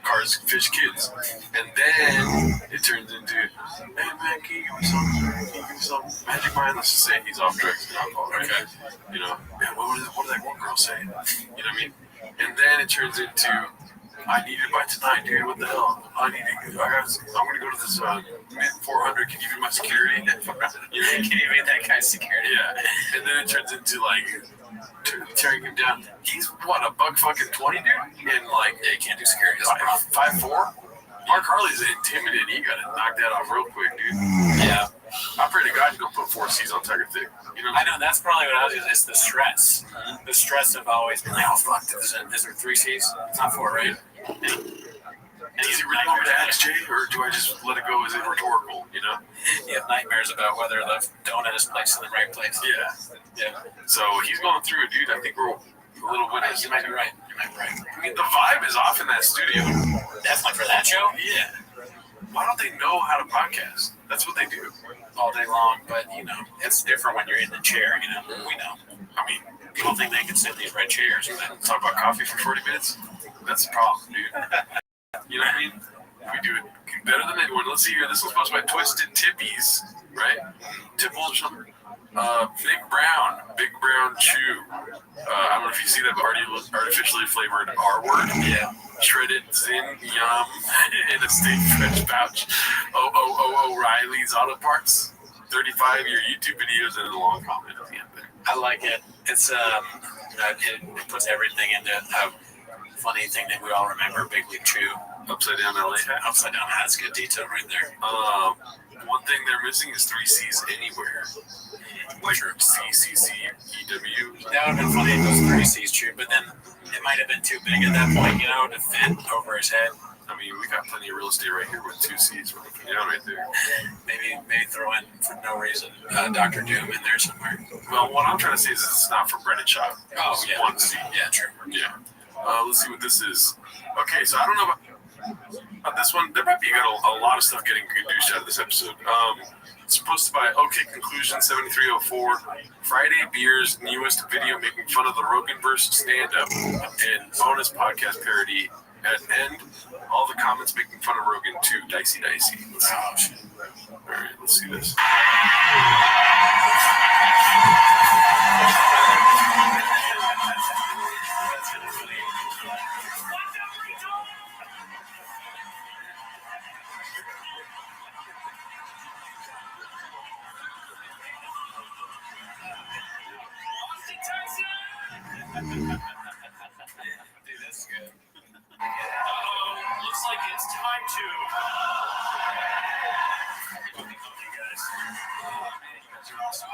cars, fish, kids, and then it turns into, hey man, can you give me some Magic Mind? Let's just say he's off drugs and alcohol. Okay. You know, man, what did that one girl say? You know what I mean? And then it turns into, I need it by tonight, dude. What the hell? I'm gonna go to this mid 400. Can you be my security? You know, can you be that guy's security? Yeah. And then it turns into like tearing him down. He's what, $120, dude? And like, yeah, he can't do security. 5'4". Mark Harley's intimidating. He got to knock that off real quick, dude. Yeah. I pray to God you don't put 4 C's on Tiger Thick. You know I know, that's probably what I was. It's the stress. The stress of always being like, oh fuck, is there 3 C's? It's not 4, right? And is it really hard to ask, Jay, or do I just let it go? Is it rhetorical? You know? You have nightmares about whether the donut is placed in the right place. Yeah. So he's going through it, dude. I think we're a little winners. You might be right. I mean, the vibe is off in that studio. Definitely for that show? Yeah. Why don't they know how to podcast? That's what they do. All day long, but, you know, it's different when you're in the chair, you know? We know. I mean, people think they can sit in these red chairs and then talk about coffee for 40 minutes? That's the problem, dude. You know what I mean? We do it better than anyone. Let's see here. This one's sponsored by Twisted Tippies, right? Tipples or something. Big Brown Chew. I don't know if you see that artificially flavored R word. Yeah. Shredded Zin Yum in a steak fresh pouch. O'Reilly's Auto Parts. 35 of your YouTube videos and a long comment at the end there. I like it. It's it puts everything into a funny thing that we all remember. Big League Chew. Upside down LA hat. Upside down hat. That's good detail right there. One thing they're missing is 3 C's anywhere. Like CCCEW. That would have been funny if it was 3 C's Chew, but then it might have been too big at that point, you know, to fit over his head. I mean, we got plenty of real estate right here with 2 C's right there. Maybe throw in for no reason Dr. Doom in there somewhere. Well, what I'm trying to say is it's not for Brendan Schaub. Oh, yeah. 1 C. Yeah, true. Yeah. Let's see what this is. Okay, so I don't know about this one. There might be a lot of stuff getting good news out of this episode. It's posted by OK Conclusion 7304. Friday Beer's newest video making fun of the Roganverse stand-up and bonus podcast parody. At end, all the comments making fun of Rogan too. Dicey. Let's see. All right, let's see this. Dude, that's good. Looks like it's time to. Okay, guys. Oh, man, you guys are awesome.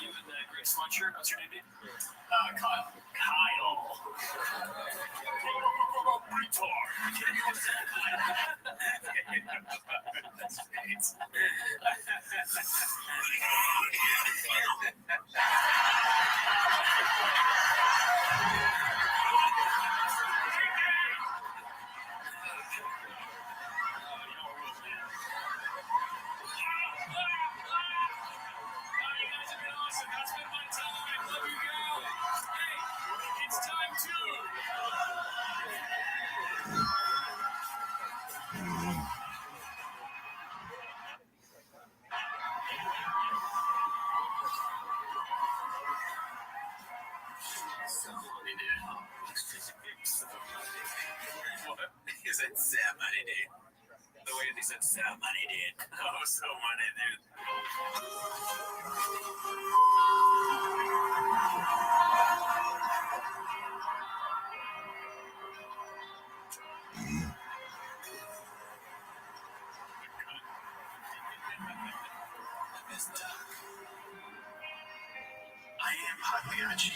You and Greg Sweatshirt. What's your name, dude? Kyle. That's great. He said, "Sam money, dude." The way he said, "Sam money, dude." Oh, so money, dude. I am Pagliacci.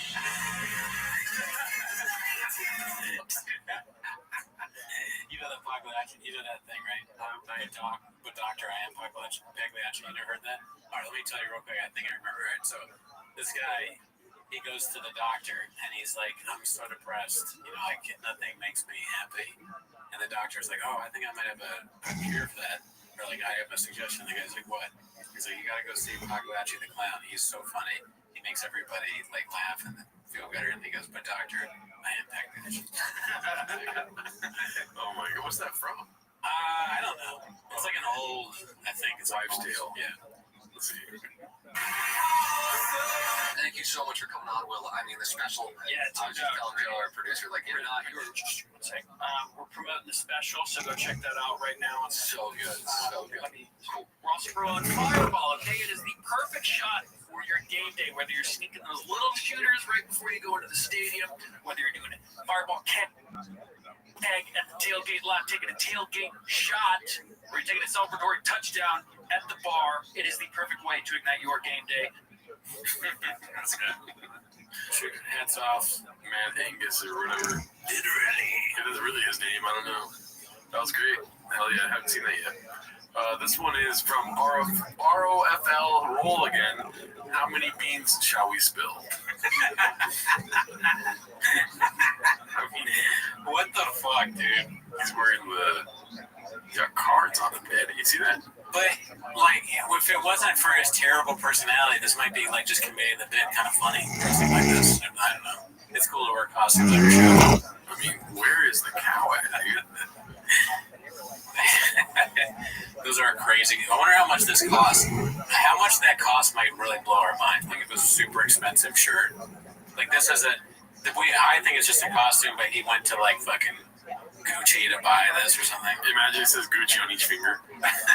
You know that Pagliacci, you know that thing, right? Doctor, I am Pagliacci. You never heard that? All right, let me tell you real quick. I think I remember it. So this guy, he goes to the doctor and he's like, "I'm so depressed. You know, nothing makes me happy." And the doctor's like, "Oh, I think I might have a cure for that." Or like, "I have a suggestion." The guy's like, "What?" He's like, "You gotta go see Pagliacci the clown. He's so funny. He makes everybody like laugh and feel better." And he goes, "But doctor, I am Pagliacci." Oh my god, what's that from? I don't know. It's like an old, I think it's Wives' Tale. Yeah. Let's see. Thank you so much for coming on, Will. I mean, the special. Yeah, I was just telling Joe, our producer, like, we're promoting the special, so go check that out right now. It's so good, so good. We're also promoting Fireball, okay? It is the perfect shot for your game day, whether you're sneaking those little shooters right before you go into the stadium, whether you're doing a Fireball tag at the tailgate lot, taking a tailgate shot, or you're taking a celebratory touchdown at the bar. It is the perfect way to ignite your game day. That's good. Shoot, hats off, Man Angus or whatever. Literally. It is really his name. I don't know. That was great. Hell yeah, I haven't seen that yet. This one is from ROFL Roll Again. How many beans shall we spill? What the fuck, dude? He's wearing he got cards on the bed. You see that? But, like, if it wasn't for his terrible personality, this might be, like, just conveying the bit kind of funny. Something like this. I don't know. It's cool to wear costumes every show. I mean, where is the cow at, dude? Those are crazy. I wonder how much this costs. How much that cost might really blow our mind. Like, if it was a super expensive shirt. Like, this is I think it's just a costume, but he went to, like, fucking Gucci to buy this or something. Imagine it says Gucci on each finger.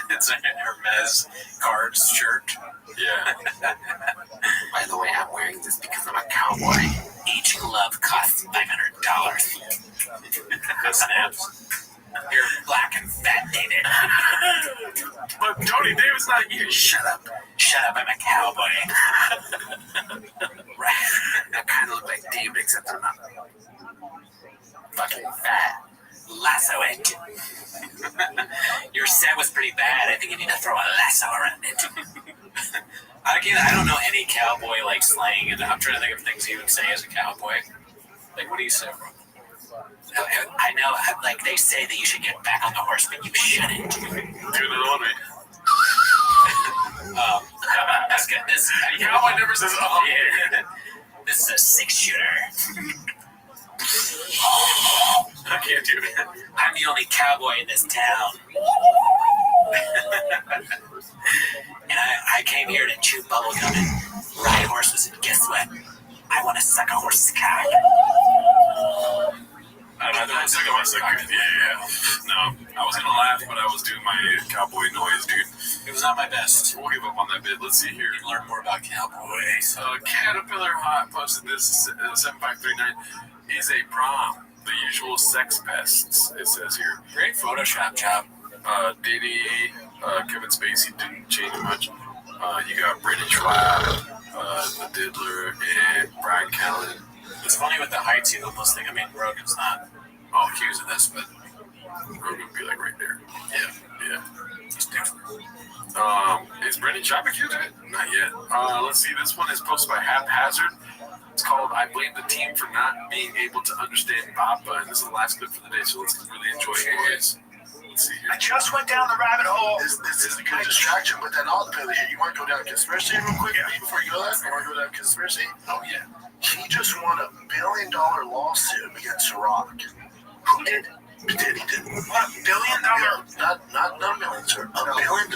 It's a Hermes cards shirt. Yeah. By the way, I'm wearing this because I'm a cowboy. Each glove costs $500. Snaps. You're black and fat, David. But Tony David's not here. Shut up. Shut up, I'm a cowboy. I kind of look like David, except I'm not fucking fat. Lasso it. Your set was pretty bad. I think you need to throw a lasso around it. I don't know any cowboy like slang, and I'm trying to think of things he would say as a cowboy. Like, what do you say? I know, like, they say that you should get back on the horse, but you shouldn't. Do another one, mate. Let's get this. Cowboy never says, "Oh." Yeah. This is a 6-shooter. I can't do it. I'm the only cowboy in this town. And I came here to chew bubblegum and ride horses, and guess what? I want to suck a horse's cock. I don't think I was like, yeah. No, I was gonna laugh, but I was doing my cowboy noise, dude. It was not my best. We'll give up on that bit. Let's see here. You can learn more about cowboys. Caterpillar Hot posted this 7539 is a prom. The usual sex pests, it says here. Great Photoshop job. Diddy, Kevin Spacey didn't change much. You got Brendan Schwab, the Diddler, and Brian Callen. It's funny with the heights you almost think. I mean, Rogan's not accused of this, but Rogan would be like right there. Yeah. He's different. Is Brendan Schwab accused of it? Not yet. Let's see. This one is posted by Haphazard. It's called "I Blame the Team for Not Being Able to Understand Baba," and this is the last clip for the day, so let's really enjoy it, boys. Let's see here. I just went down the rabbit hole. This is a good distraction, but then all the here. You want to go down conspiracy real quick before you go there? You want to go down conspiracy? Oh, yeah. He just won $1 billion lawsuit against Ciroc. Who did? Diddy did. What, $1 billion? Not a million, sir. $1 billion. What?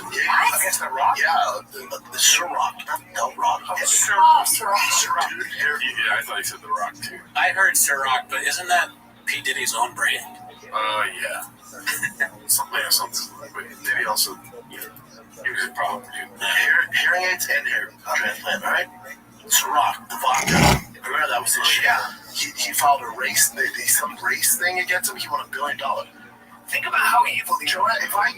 Against the Rock? Yeah, the Ciroc, not the Rock. It's Ciroc. Dude, Yeah, I thought he said The Rock, too. I heard Ciroc, but isn't that P. Diddy's own brand? Yeah. Something. But maybe also, here's the problem, dude. Hearing aids and hair transplant, right? Ciroc, the vodka. Remember that was his shit. Yeah. He filed a race, some race thing against him. He won $1 billion. Think about how evil these are. If I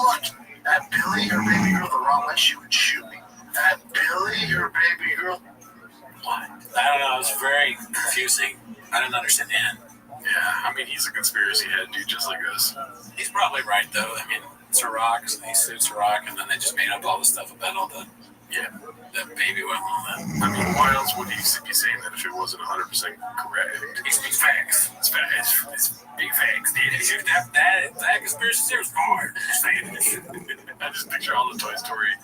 looked at Billy, her baby girl, the wrong way, she would shoot me. At Billy, her baby girl. What? I don't know. It was very confusing. I didn't understand. Yeah, I mean, he's a conspiracy head, dude, just like us. He's probably right, though. I mean, Ciroc, he sued Ciroc, and then they just made up all the stuff about all the baby oil and all that. I mean, why else would he be saying that if it wasn't 100% correct? He speaks facts. It's facts. It's big facts, dude. That conspiracy theory is hard. I just picture all the Toy Story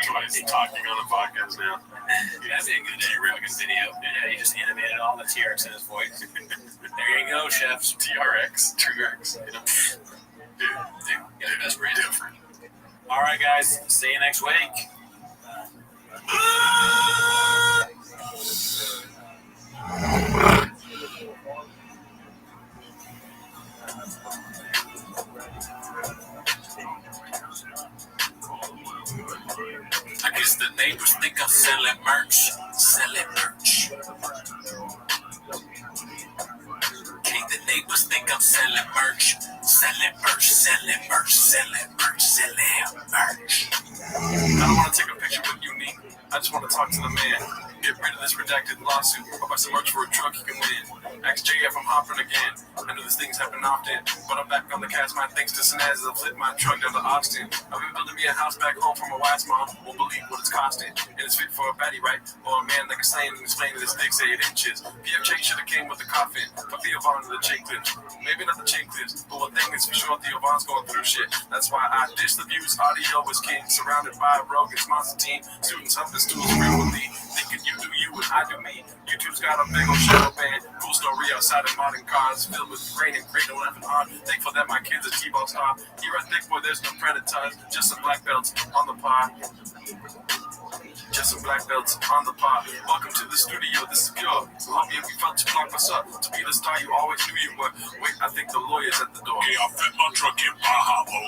toys talking on the podcast now. That'd be a good fucking video. Yeah, he just animated all the T-Rex in his voice. There you go, chefs. TRX, T-Rex. Dude, yeah, the best brand. Different. All right, guys. See you next week. I guess the neighbors think I'm selling merch. Okay, the neighbors think I'm selling merch. I don't want to take a picture with you, Nick. I just want to talk to the man. Get rid of this redacted lawsuit. I'll buy some merch for a truck you can win. Ask JF, I'm hopping again. I know these things happen often, but I'm back on the cast mind thanks to Sinaz as I flip my truck down to Austin. I've been building me a house back home for my wife's mom. Won't believe what it's costing. And it's fit for a baddie, right? Or a man that can slam and explain that his dick's 8 inches. PFJ should have came with the coffin. But Theo Von to the chain clips. Maybe not the chain clips, but one thing is for sure, Theo Von's going through shit. That's why I dish the views. Audio is king. Surrounded by a roguish monster team. Students humping stools frequently. Thinking you do you and I do me. YouTube's got a big old shadow band. Cool story outside of modern cars. Filled with rain and great, no laughing on. Thankful that my kid's a T-ball star. Here I think, boy, there's no predators. Just some black belts on the pod. Just some black belts on the pod. Welcome to the studio, this is pure. Love you, we felt to clock us up. To be the star you always knew you were. Wait, I think the lawyer's at the door. Okay, I'll fit my truck in Baja-Bo.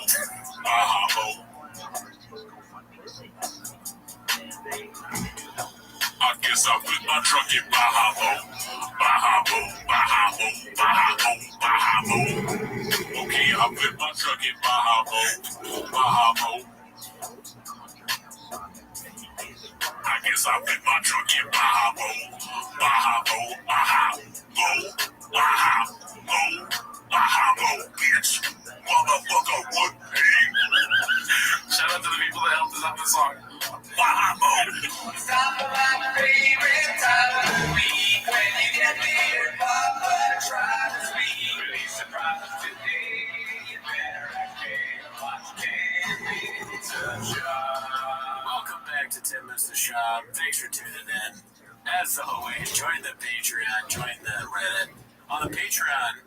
I guess I'll put my truck in Baja-Bo. Okay, I'll put my truck in Baja-Bo. I guess I'll put my truck in Baja-Bo, bitch. Motherfucker, what? Shout out to the people that helped us out this song. Baja-Bo. Stop by my favorite time of the week when you get near Papa, try to speak. Release the prophets today. You better watch 10 minutes of shop. Welcome back to 10 Minutes to Shop. Thanks for tuning in. As always, join the Patreon, join the Reddit. On the Patreon,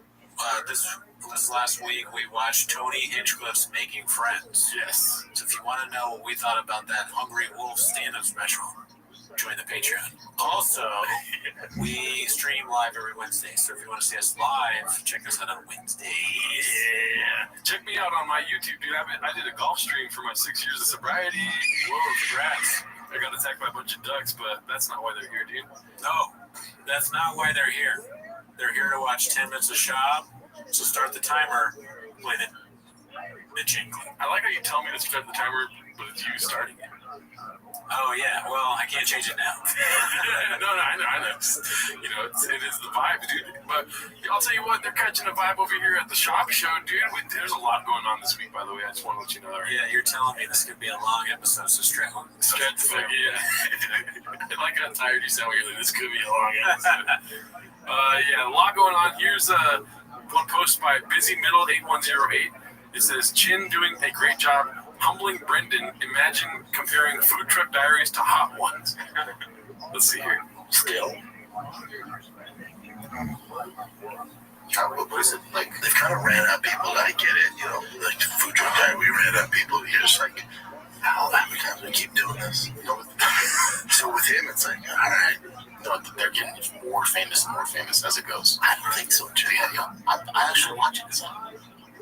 this last week, we watched Tony Hinchcliffe's Making Friends. Yes. So if you want to know what we thought about that Hungry Wolf stand-up special, join the Patreon. Also, we stream live every Wednesday, so if you want to see us live, check us out on Wednesdays. Yeah. Check me out on my YouTube, dude. I did a golf stream for my 6 years of sobriety. Whoa, congrats. I got attacked by a bunch of ducks, but that's not why they're here, dude. No, that's not why they're here. They're here to watch 10 Minutes of Shop. So start the timer, play the jingle. I like how you tell me to start the timer, but it's you starting it. Oh, yeah. Well, I can't change it now. No, I know. You know, it is the vibe, dude. But I'll tell you what, they're catching a vibe over here at the shop show, dude. There's a lot going on this week, by the way. I just want to let you know that. Yeah, you're telling me this could be a long episode, so stretch the fuck, yeah. I like how tired you sound when you're like, this could be a long episode. Yeah, a lot going on. Here's one post by Busy Middle 8108. It says, Chin doing a great job humbling Brendan. Imagine comparing Food Truck Diaries to Hot Ones. Let's see here. Still. What is it? Like, they've kind of ran out of people. I get it, you know. Like, Food Truck Diary, we ran out of people. You're just like, how many times we keep doing this? You know, so with him, it's like, all right. they're getting more famous and more famous as it goes. I don't think so, Jay. I actually watch it.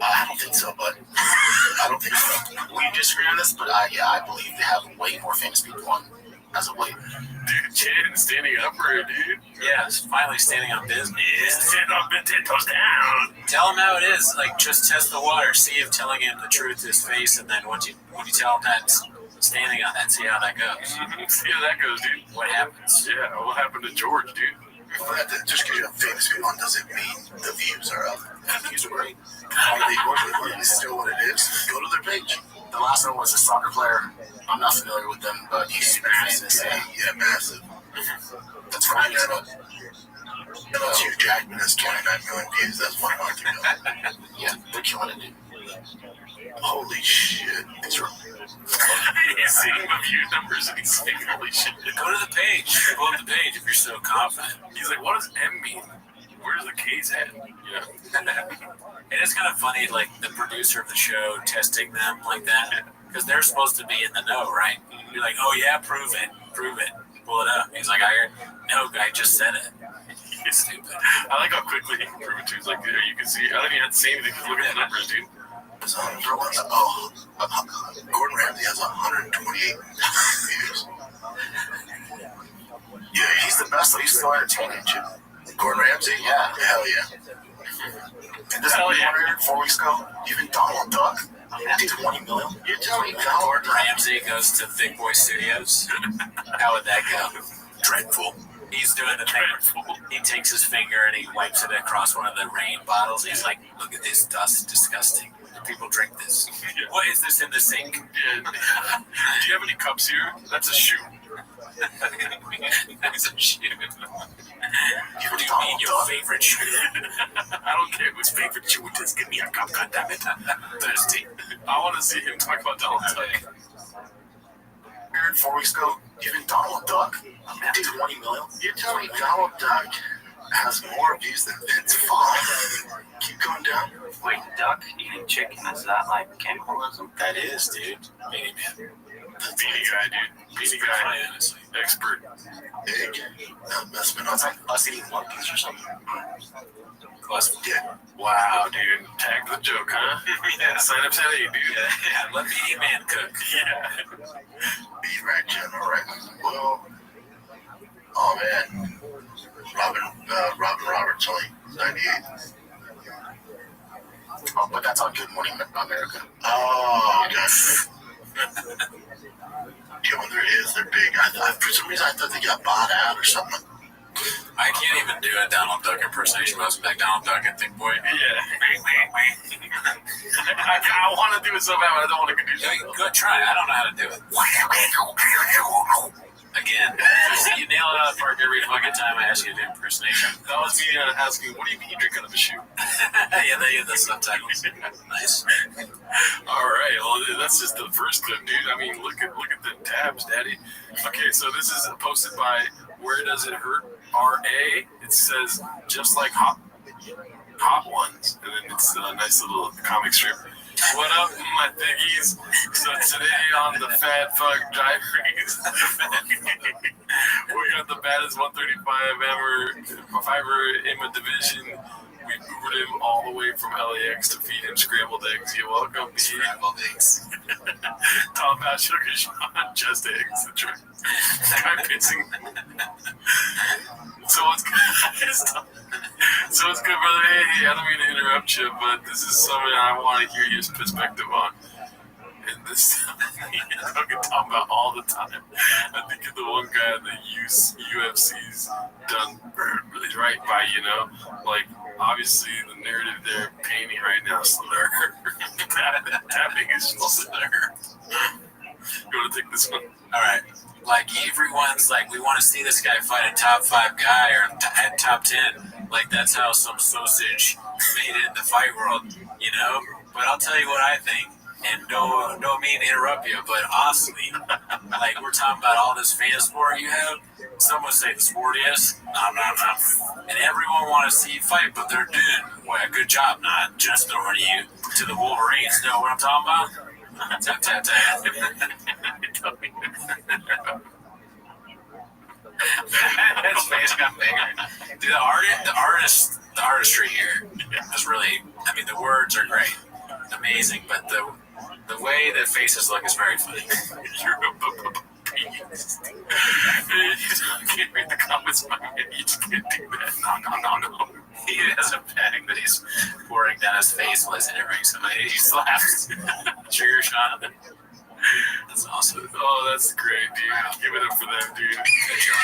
I don't think so, but I don't think so. We disagree on this, but I believe they have way more famous people on as of late. Dude, Jen standing up for it, dude. Yeah, it's finally standing on business. Stand up and 10 toes down. Tell him how it is. Like, just test the water. See if telling him the truth to his face, and then when you tell him that, standing on that, see how that goes. See how that goes, dude. What happens? Yeah, what happened to George, dude? But just because you have famous people on doesn't mean the views are up. The views are great. Are they still what it is? Go to their page. The last one was a soccer player. I'm not familiar with them, but he's super famous. Yeah, massive. That's fine. Hugh Jackman has 29 million views. That's 1 month ago. Yeah, they're killing it, dude. Holy shit. It's wrong. He's seeing the view numbers and he's saying, holy shit. Go to the page. Pull up the page if you're so confident. He's like, what does M mean? Where's the K's at? Yeah. It is kind of funny, like, the producer of the show testing them like that, because they're supposed to be in the know, right? You're like, oh yeah, prove it, pull it up. He's like, no, guy just said it. You're stupid. I like how quickly he can prove it too. He's like, there, you can see. I don't even have to say anything. Look at the numbers, dude. Gordon Ramsay has 128 views. Yeah, he's the best. He's still entertaining, Jim. Gordon Ramsay? Yeah. Hell yeah. And this one here 4 weeks ago, even Donald Duck did 20 million. You're telling me Gordon Ramsay goes to Thick Boy Studios? How would that go? Dreadful. He's doing the thing. He takes his finger and he wipes it across one of the rain bottles. He's like, look at this dust. Disgusting. People drink this. What is this in the sink? Yeah. Do you have any cups here? That's a shoe. That's a shoe. What do you mean your favorite shoe? I don't care whose favorite shoe it is. Give me a cup, goddammit. Thirsty. I want to see him talk about Donald Duck. 4 weeks ago, even Donald Duck did 20 million. You're telling me Donald Duck has more views than Vince Vaughn? Keep going down. Wait, duck eating chicken, is that like cannibalism? That is, dude. Beanie Man. Beanie guy, dude. Beanie guy, honestly. Expert. Egg. Not messing up. It's like us eating monkeys or something. Yeah. Wow, dude. Tag the joke, huh? Yeah, sign up today, dude. Yeah, let Beanie Man cook. Yeah. Be right, Jen. All right. Well, oh, man. Robin Roberts only 98. Oh, but that's on Good Morning America. Oh, gosh. You know, they're big. For some reason, I thought they got bought out or something. I can't even do a Donald Duck impersonation. I was back Donald Duck and Thick Boy. Yeah. I want to do it so bad, but I don't want to do it. Go try. I don't know how to do it. Again, you nail it out of the park every fucking time I ask you to do impersonation. That was me asking, what do you mean you drink out of a shoe? Yeah, they have the subtitles. Nice. All right, well, that's just the first clip, dude. I mean, look at the tabs, daddy. Okay, so this is posted by Where Does It Hurt? RA. It says, just like hot ones. And then it's a nice little comic strip. What up, my thiggies? So today on the Fat Fuck Diaries, we got the baddest 135 fiber in my division. We Ubered him all the way from LAX to feed him scrambled eggs. You're welcome. Scrambled eggs. Tom Pat Sugar Sean, just eggs. The trick. Guy pissing. So what's good? So it's good, brother. Hey, I don't mean to interrupt you, but this is something I want to hear your perspective on. And this I can talk about all the time. I think of the one guy in the UFC's done really right by, you know, like obviously the narrative they're painting right now is slur. Tapping is slur. You want to take this one? All right. Like everyone's like, we want to see this guy fight a top 5 guy or at top 10. Like that's how some sausage made it in the fight world, you know? But I'll tell you what I think. And don't mean to interrupt you, but honestly, like we're talking about all this fan sport you have. Some would say the sportiest, and everyone want to see you fight, but they're doing well, good job, not just throwing you to the Wolverines. Know what I'm talking about? Tap tap tap. His face got bigger. Dude, the artistry here is really. I mean, the words are great, amazing, but the way the faces look is very funny. You're a beast. You can't read the comments, man. You just can't do that. No. He has a bag that he's pouring down his face while he's interviewing somebody. He slaps. Trigger shot. That's awesome. Oh, that's great, dude. Give it up for them, dude. Good job.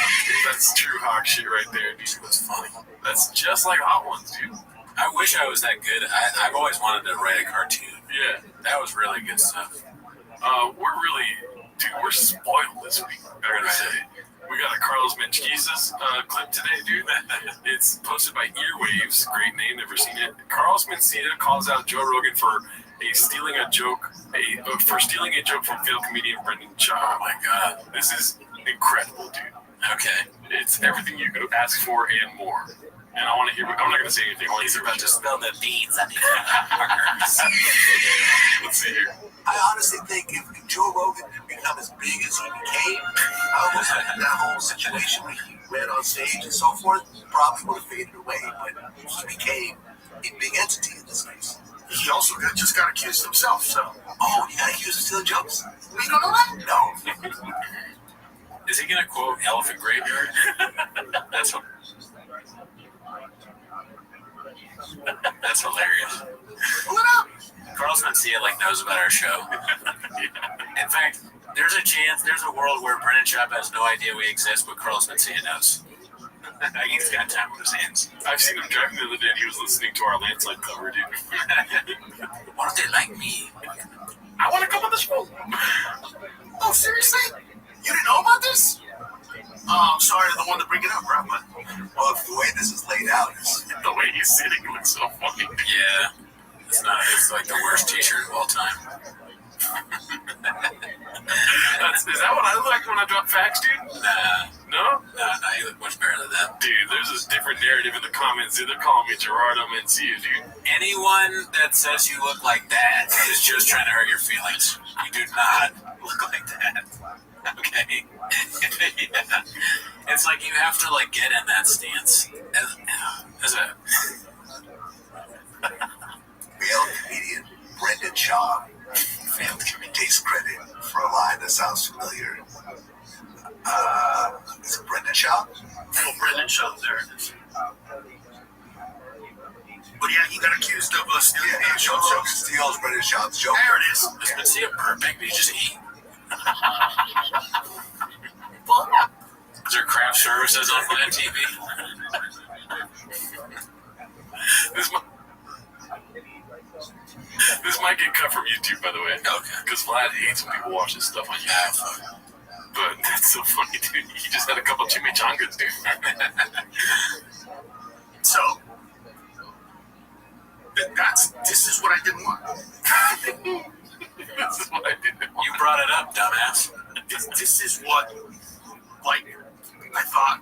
That's true Hawk shit right there, dude. That's funny. That's just like Hot Ones, dude. I wish I was that good. I've always wanted to write a cartoon. Yeah. That was really good stuff. We're spoiled this week, I gotta say. We got a Carlos Menchis's clip today, dude. It's posted by Earwaves. Great name, never seen it. Carlos Mencia calls out Joe Rogan for stealing a joke from failed comedian Brendan Shaw. Oh my god. This is incredible, dude. Okay. It's everything you could ask for and more. And I want to hear. I'm not going to say anything. He's about to spill the beans on these Let's see here. I honestly think if Joe Rogan had become as big as he became, I almost think that whole situation where he ran on stage and so forth probably would have faded away. But he became a big entity in this case. He also just got accused himself, so. Oh, he got accused of stealing jokes? We don't know that? No. Is he going to quote Elephant Graveyard? That's hilarious. What up? Carlos Mencia knows about our show. In fact, there's a world where Brendan Schaub has no idea we exist, but Carlos Mencia knows. He's got time on his hands. I've seen him driving the other day. He was listening to our landslide cover, dude. Why don't they like me? I want to come on the show. Oh, seriously? You didn't know about this? I'm sorry to the one to bring it up, Rob, but well, the way this is laid out is the way he's sitting looks so funny. Yeah. It's like the worst t-shirt of all time. Is that what I look like when I drop facts, dude? No, you look much better than that. Dude, there's this different narrative in the comments. They're calling me Gerardo Mencia, dude. Anyone that says you look like that is just trying to hurt your feelings. You do not look like that. Okay? Yeah. It's like you have to get in that stance as a failed comedian Brendan Shaw takes credit for a line that sounds familiar. Is it Brendan Shaw? Oh, Brendan Shaw, there it is. But yeah, he got accused of stealing jokes. Steals Brendan Shaw's joke. There it is. Does Mencia burping? Did you just eat? Is there craft services on Vlad TV? This might get cut from YouTube, by the way. Okay. Because Vlad hates when people watch his stuff on YouTube. But that's so funny, dude. He just had a couple chimichangas, dude. So, this is what I didn't want. This is what I didn't want. You brought it up, dumbass. This is what, I thought.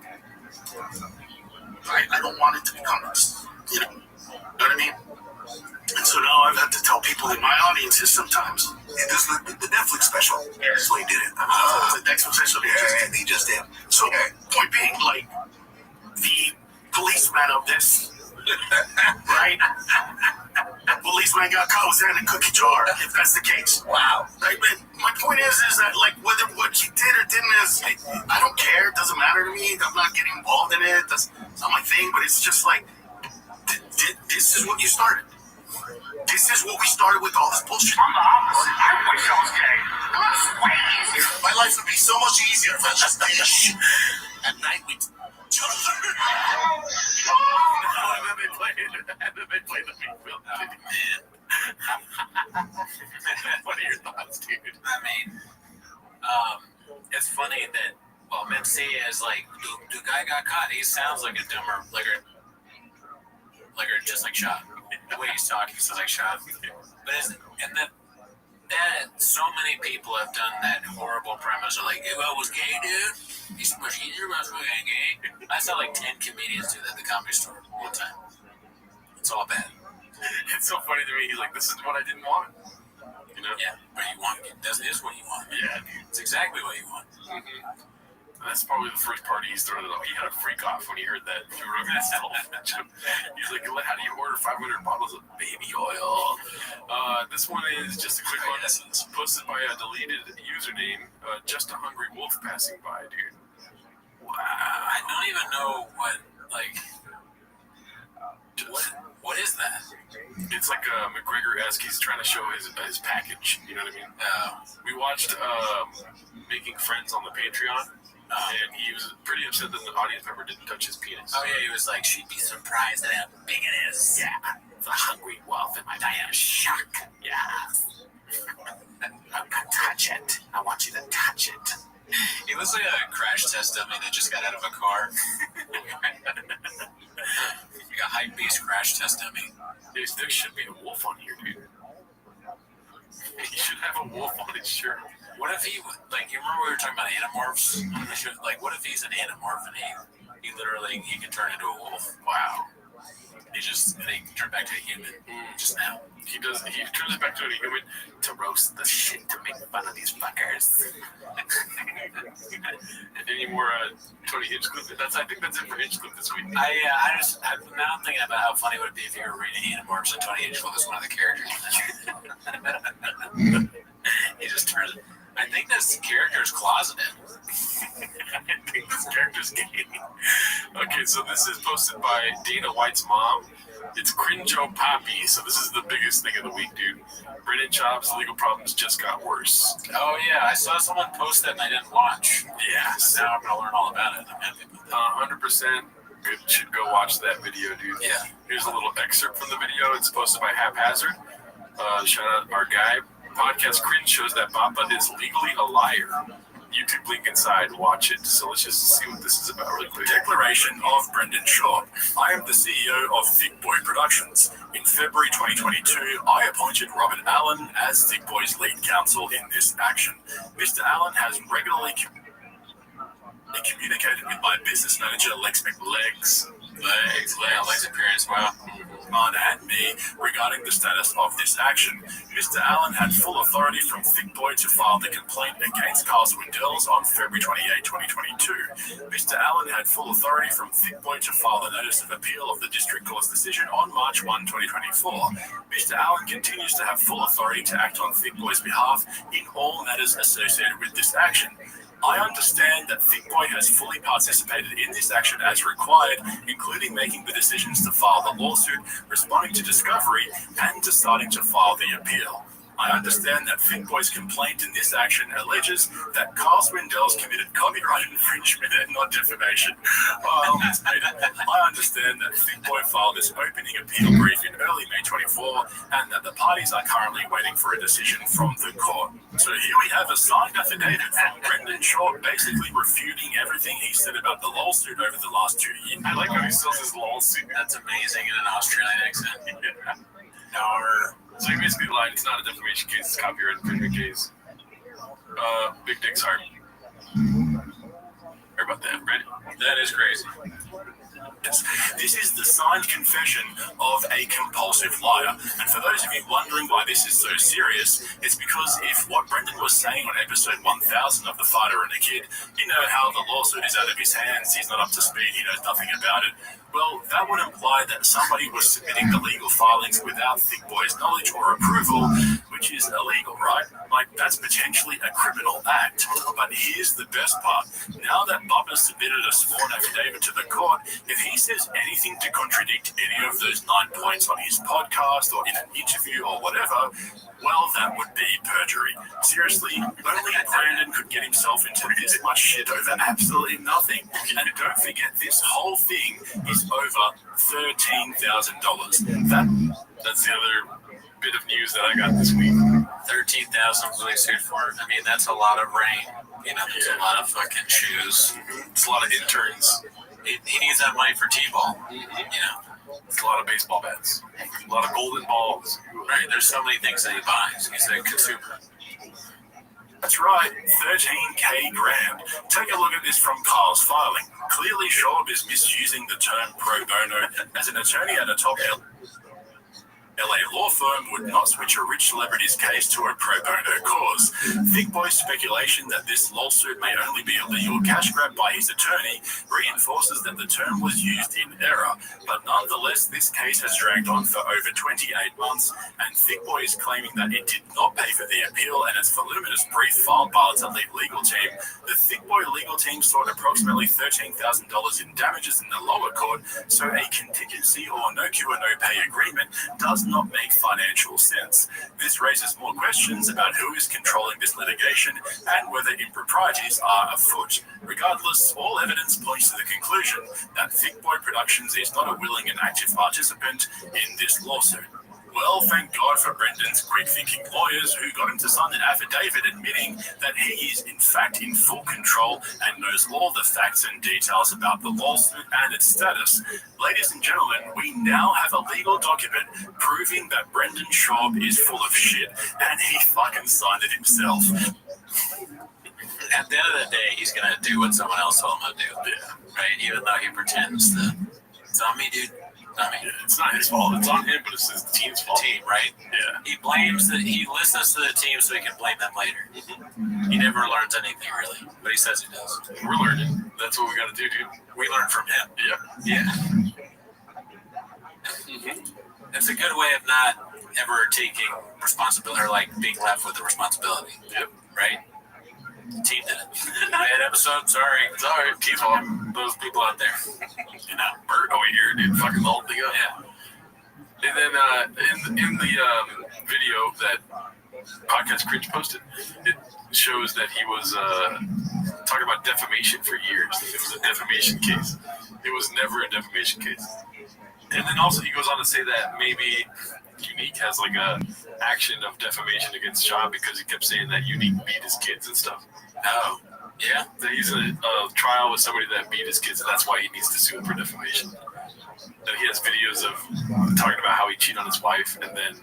I don't want it to become this. You know what I mean? And so now I've had to tell people in my audiences sometimes. Yeah, this is the Netflix special. Yeah. So he did it. The Netflix special. Yeah, he just did. So, point being, the policeman of this, right? Policeman got caught with that in a cookie jar, if that's the case. Wow. Right, but my point is that, whether what he did or didn't I don't care. It doesn't matter to me. I'm not getting involved in it. That's not my thing, but it's just this is what you started. This is what we started with all this bullshit. I'm the opposite. I wish I was gay. That's way easier. My life would be so much easier if I just did shit at night with Jonathan. And then they played the big film. What are your thoughts, dude? I mean, it's funny that Mencia is the guy got caught. He sounds like a dumber, just like Shaw. The way he's talking sounds like Shaw. But that so many people have done that horrible premise of if I was gay, dude, it's much easier if I was gay. I saw 10 comedians do that at the Comedy Store one time. It's all bad. It's so funny to me. He's like, this is what I didn't want. You know? Yeah, what you want. That is what you want. Yeah, dude. It's exactly what you want. Mm-hmm. That's probably the first party he's thrown it up. He had a freak off when he heard that Joe Rogan stole that joke. He's like, how do you order 500 bottles of baby oil? This one is just a quick one. It's posted by a deleted username. Just a hungry wolf passing by, dude. Wow. I don't even know what is that? It's like McGregor-esque. He's trying to show his package. You know what I mean? We watched Making Friends on the Patreon. And he was pretty upset that the audience member didn't touch his penis. Oh yeah, he was like, she'd be surprised at how big it is. Yeah, the hungry wolf in my damn shock. Yeah. Touch it. I want you to touch it. He looks like a crash test dummy that just got out of a car. Like a hype-beast crash test dummy. There should be a wolf on here, dude. He should have a wolf on his shirt. What if he, you remember we were talking about animorphs? What if he's an animorph and he literally can turn into a wolf? Wow. They turn back to a human just now. He turns it back to a human to roast the shit, to make fun of these fuckers. Any more Tony Hinchcliffe? I think that's it for Hinchcliffe this week. I'm now thinking about how funny it would be if you were reading Animorphs and Tony Hinchcliffe was one of the characters. He just turns it. I think this character's closeted. I think this character's gay. Okay, so this is posted by Dana White's mom. It's Crinjo Poppy, so this is the biggest thing of the week, dude. Brennan Chop's legal problems just got worse. Oh, yeah, I saw someone post that and I didn't watch. Yeah. So now I'm going to learn all about it. I'm happy about that. 100% should go watch that video, dude. Yeah. Here's a little excerpt from the video. It's posted by Haphazard. Shout out our guy. Podcast Cringe shows that Bappa is legally a liar. YouTube link inside. Watch it. So let's just see what this is about really quick. Declaration of Brendan Shaw. I am the CEO of Thick Boy Productions. In February 2022, I appointed Robert Allen as Thick Boy's lead counsel in this action. Mr. Allen has regularly communicated with my business manager, Lex appearance, wow, and me regarding the status of this action. Mr. Allen had full authority from Thick Boy to file the complaint against Carl Swindells on February 28, 2022. Mr. Allen had full authority from Thick Boy to file the notice of appeal of the District Court's decision on March 1, 2024. Mr. Allen continues to have full authority to act on Thick Boy's behalf in all matters associated with this action. I understand that Thick Boy has fully participated in this action as required, including making the decisions to file the lawsuit, responding to discovery, and deciding to file the appeal. I understand that Thick Boy's complaint in this action alleges that Carl Swindells committed copyright infringement and not defamation. I understand that Thick Boy filed this opening appeal brief in early May 24, and that the parties are currently waiting for a decision from the court. So here we have a signed affidavit from Brendan Shaw basically refuting everything he said about the lawsuit over the last 2 years. I like how he sells his lawsuit. That's amazing in an Australian accent. Yeah. So he basically lied. It's not a defamation case. It's a copyright infringement case. Big dick's hard. Hear about that, Brent? That is crazy. This is the signed confession of a compulsive liar. And for those of you wondering why this is so serious, it's because if what Brendan was saying on episode 1000 of The Fighter and the Kid, you know how the lawsuit is out of his hands, he's not up to speed, he knows nothing about it, well, that would imply that somebody was submitting the legal filings without Thick Boy's knowledge or approval, which is illegal, right? Like, that's potentially a criminal act. But here's the best part. Now that Bubba submitted a sworn affidavit to the court, if he says anything to contradict any of those 9 points on his podcast or in an interview or whatever, well, that would be perjury. Seriously, only Brandon could get himself into this much shit over absolutely nothing. And don't forget, this whole thing is over $13,000. That's the other bit of news that I got this week. 13,000 was really sued for. I mean, that's a lot of rain. You know, there's a lot of fucking shoes. It's a lot of interns. He needs that money for T-ball. You know. It's a lot of baseball bats. A lot of golden balls. Right, there's so many things that he buys. He's a consumer. That's right, 13K grand. Take a look at this from Carl's filing. Clearly, Shaw is misusing the term pro bono as an attorney at a top LA law firm would not switch a rich celebrity's case to a pro bono cause. Thick Boy's speculation that this lawsuit may only be a legal cash grab by his attorney reinforces that the term was used in error, but nonetheless this case has dragged on for over 28 months, and Thick Boy is claiming that it did not pay for the appeal, and its voluminous brief filed by its elite legal team. The Thick Boy legal team sought approximately $13,000 in damages in the lower court, so a contingency or no cure no pay agreement does not make financial sense. This raises more questions about who is controlling this litigation and whether improprieties are afoot. Regardless, all evidence points to the conclusion that Thick Boy Productions is not a willing and active participant in this lawsuit. Well, thank God for Brendan's quick-thinking lawyers who got him to sign an affidavit admitting that he is in fact in full control and knows all the facts and details about the lawsuit and its status. Ladies and gentlemen, we now have a legal document proving that Brendan Schaub is full of shit, and he fucking signed it himself. At the end of the day, he's going to do what someone else told him to do. Yeah. Right? Even though he pretends that it's on me, dude. I mean, it's not his fault. It's on him, but it's his team's fault. Team, right? Yeah. He blames he listens to the team so he can blame them later. He never learns anything really, but he says he does. We're learning. That's what we got to do, dude. We learn from him. Yeah. It's a good way of not ever taking responsibility or like being left with the responsibility. Yep. Right? Team did it. Bad episode. Sorry. Team's fault. Those people out there. You know, Bert over here did fucking the whole thing up. Yeah. And then in the video that Podcast Cringe posted, it shows that he was talking about defamation for years. It was a defamation case. It was never a defamation case. And then also he goes on to say that maybe Unique has like a action of defamation against Schaub because he kept saying that Unique beat his kids and stuff. Oh, yeah. That he's in a trial with somebody that beat his kids, and that's why he needs to sue him for defamation. That he has videos of talking about how he cheated on his wife, and then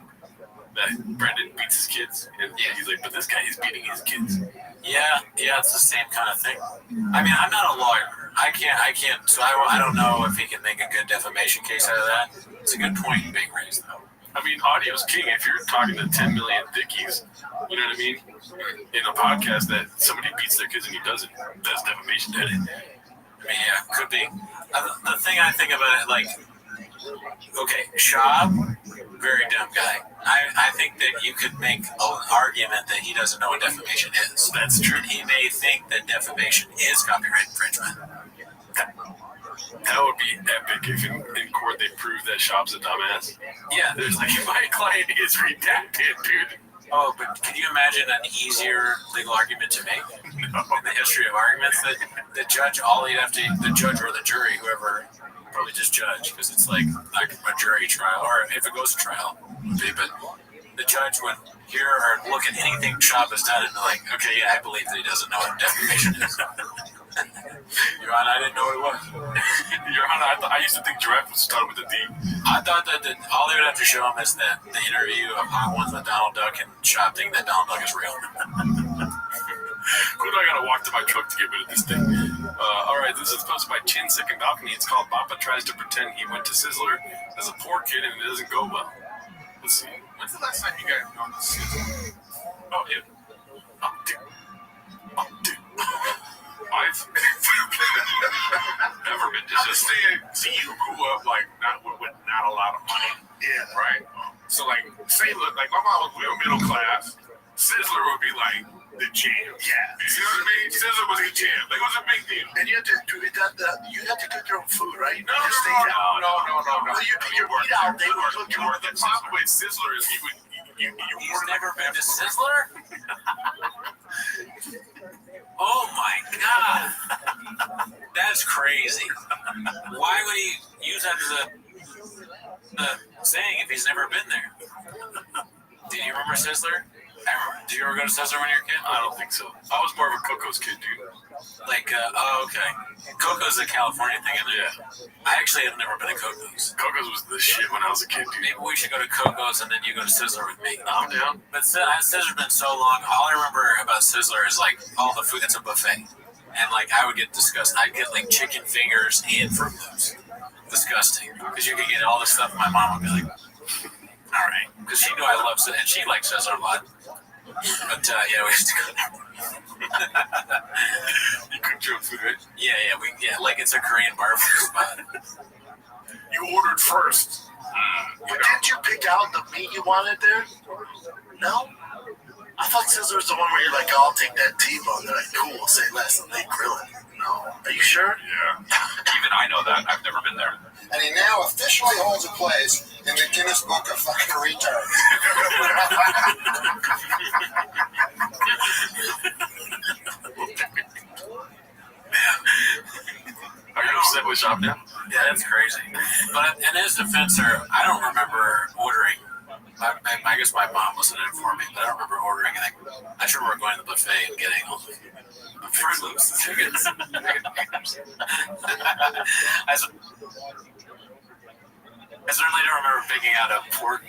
that Brendan beats his kids, and he's like, but this guy is beating his kids. Yeah, it's the same kind of thing. I mean, I'm not a lawyer. I can't. So I don't know if he can make a good defamation case out of that. It's a good point being raised, though. I mean, audio's king. If you're talking to 10 million dickies, you know what I mean? In a podcast that somebody beats their kids and he doesn't, that's defamation, isn't it? I mean, yeah, could be. The thing I think about it, like, okay, Schaub, very dumb guy. I think that you could make an argument that he doesn't know what defamation is. That's true. He may think that defamation is copyright infringement. That would be epic if in court they prove that Schaub's a dumbass. Yeah. There's like, my client is redacted, dude. Oh, but can you imagine an easier legal argument to make? No. In the history of arguments, that the judge, the judge or the jury, whoever, probably just judge, because it's like a jury trial, or if it goes to trial, would be, but the judge would hear or look at anything Schaub has done and be like, okay, yeah, I believe that he doesn't know what defamation is. Your Honor, I didn't know what it was. Your Honor, I used to think giraffe was started with a D. I thought that all they would have to show him is that the interview of Hot Ones with Donald Duck and Schaub think that Donald Duck is real. Who do I gotta walk to my truck to get rid of this thing? Alright, this is posted by 10 Second Balcony. It's called Papa Tries to Pretend He Went to Sizzler as a poor kid and it doesn't go well. Let's see. When's the last time you guys gone to Sizzler? Oh, yeah. Oh, dude. I've never been to Sizzler. See, you grew up like with not a lot of money. Yeah. Right? So like, say, look, like my mom was middle class. Sizzler would be like the jam. Yeah. You know what I mean? Sizzler was the jam. Like, it was a big deal. And you had to do you had to cook your own food, right? No. Well, you eat out. They would cook your own The problem with Sizzler is you He's never been to Sizzler? Oh my God. That's crazy. Why would he use that as a saying if he's never been there? Do you remember Sizzler? Did you ever go to Sizzler when you were a kid? I don't think so. I was more of a Coco's kid, dude. Like, okay. Coco's a California thing, isn't it? Yeah. I actually have never been to Coco's. Coco's was the shit when I was a kid, dude. Maybe we should go to Coco's and then you go to Sizzler with me. I'm down. But Sizzler's been so long. All I remember about Sizzler is like all the food. It's a buffet, and like I would get disgusted. I'd get like chicken fingers and Fruit Loops. Disgusting, because you could get all this stuff. And my mom would be like, All right, because she knew I love Scissor, and she likes Scissor a lot. But yeah, we used to go there. You cooked your own food, right? Yeah, like it's a Korean barbecue spot. You ordered first. But didn't you pick out the meat you wanted there? No? I thought Scissor was the one where you're like, oh, I'll take that T-bone. They're like, cool, say less, and they grill it. No. Are you sure? Yeah. Even I know that. I've never been there. And he now officially holds a place in the Guinness Book of fucking retards. Are you upset with Shop now? Yeah, that's crazy. But in his defense, sir, I don't remember ordering. I guess my mom was in it for me, but I don't remember ordering anything. I just remember going to the buffet and getting all the Fruit Loops chickens. I certainly don't remember picking out a pork.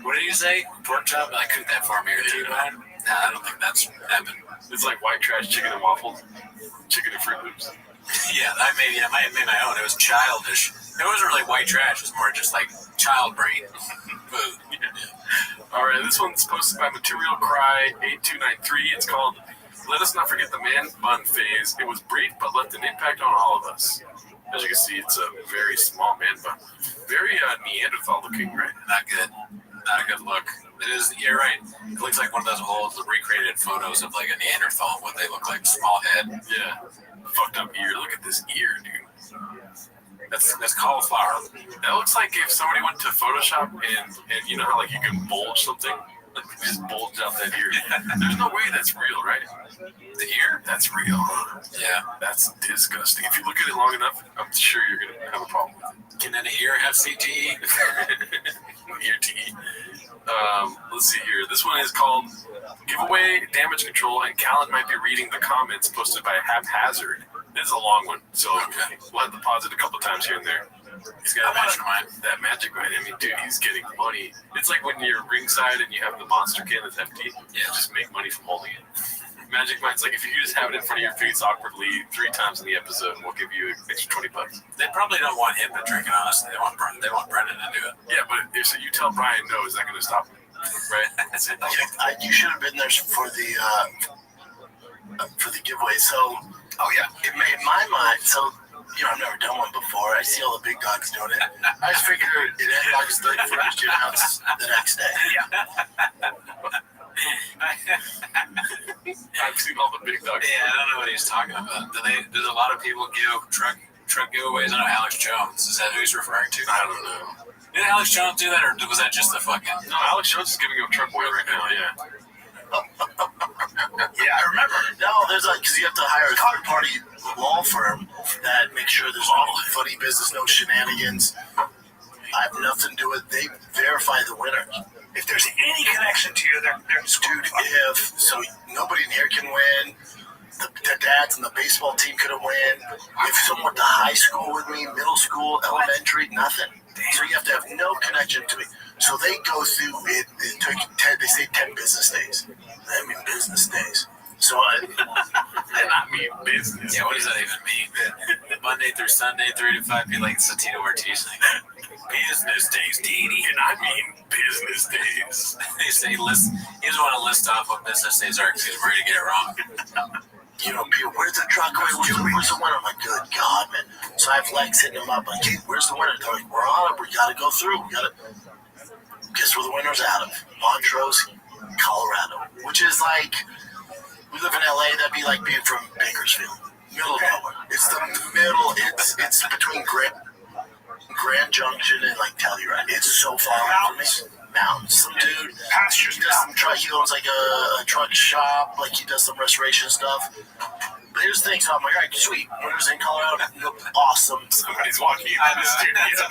What did you say? Pork chop? I cooked that for me or T-bone? Nah, I don't think that's happened. It's like white trash chicken and waffles. Chicken and Fruit Loops. Yeah, I made my own. It was childish. It wasn't really white trash. It was more just like child brain food. All right, this one's posted by Material Cry 8293. It's called "Let Us Not Forget the Man Bun Phase." It was brief, but left an impact on all of us. As you can see, it's a very small man bun. Very Neanderthal looking, right? Not good. Not a good look. It is. You're right. It looks like one of those old recreated photos of like a Neanderthal. What they look like, small head. Yeah. Fucked up ear. Look at this ear, dude. That's cauliflower. That looks like if somebody went to Photoshop and you know how like you can bulge something, like just bulge out that ear. There's no way that's real, right? The ear? That's real. Yeah. That's disgusting. If you look at it long enough, I'm sure you're gonna have a problem with it. Can an ear have CTE? Ear TE. Let's see here. This one is called "Giveaway Damage Control," and Callan might be reading the comments posted by Haphazard. It's a long one, so we'll have to pause it a couple times here and there. He's got a magic mind. That magic mind. I mean, dude, he's getting money. It's like when you're ringside and you have the monster can that's empty. Yeah, just make money from holding it. Magic mind's like if you just have it in front of your face awkwardly 3 times in the episode, we'll give you an extra $20. They probably don't want him to drink it, honestly. They want Brendan to do it. Yeah, but if so you tell Brian no, is that going to stop him? Right? That's it. You should have been there for the giveaway. So, oh yeah, in my mind, so I've never done one before. I see all the big dogs doing it. I just figured it had August 31st, you announce the next day. Yeah. I've seen all the big dogs. Yeah, I don't know what he's talking about. Does a lot of people give truck giveaways? I know Alex Jones. Is that who he's referring to? I don't know. Did Alex Jones do that, or was that just the fucking? No, Alex Jones is giving him a truck away right now. Yeah. Yeah, I remember. No, there's because you have to hire a third-party law firm that makes sure there's no funny business, no shenanigans. I have nothing to do with. They verify the winner. If there's any connection to you, they're dude. So nobody in here can win. The dads and the baseball team couldn't win. If someone went to high school with me, middle school, elementary, nothing. So you have to have no connection to me. So they go through it. It took 10. They say 10 business days. I mean business days. So and I mean business. Yeah, what does that even mean? Monday through Sunday, 3 to 5, be like Satino Ortiz thing. Business days, Dini. And I mean business days. He doesn't want to list off what business days are because he's afraid to get it wrong. People, where's the truck? Where's the winner? I'm like, good God, man. So I have Lex hitting him up, like, hey, where's the winner? They're like, we're on it. We got to go through. Guess where the winner's out of? Montrose, Colorado, which is like, we live in LA, that'd be like being from Bakersfield, middle of nowhere. It's the middle, it's between Grand Junction and like Telluride. It's so far from me. Mountains. Some dude pastures does some truck. He owns like a truck shop, like he does some restoration stuff. But here's the thing, so I'm like, all right, sweet. Winners in Colorado, awesome. Somebody's walking into the studio.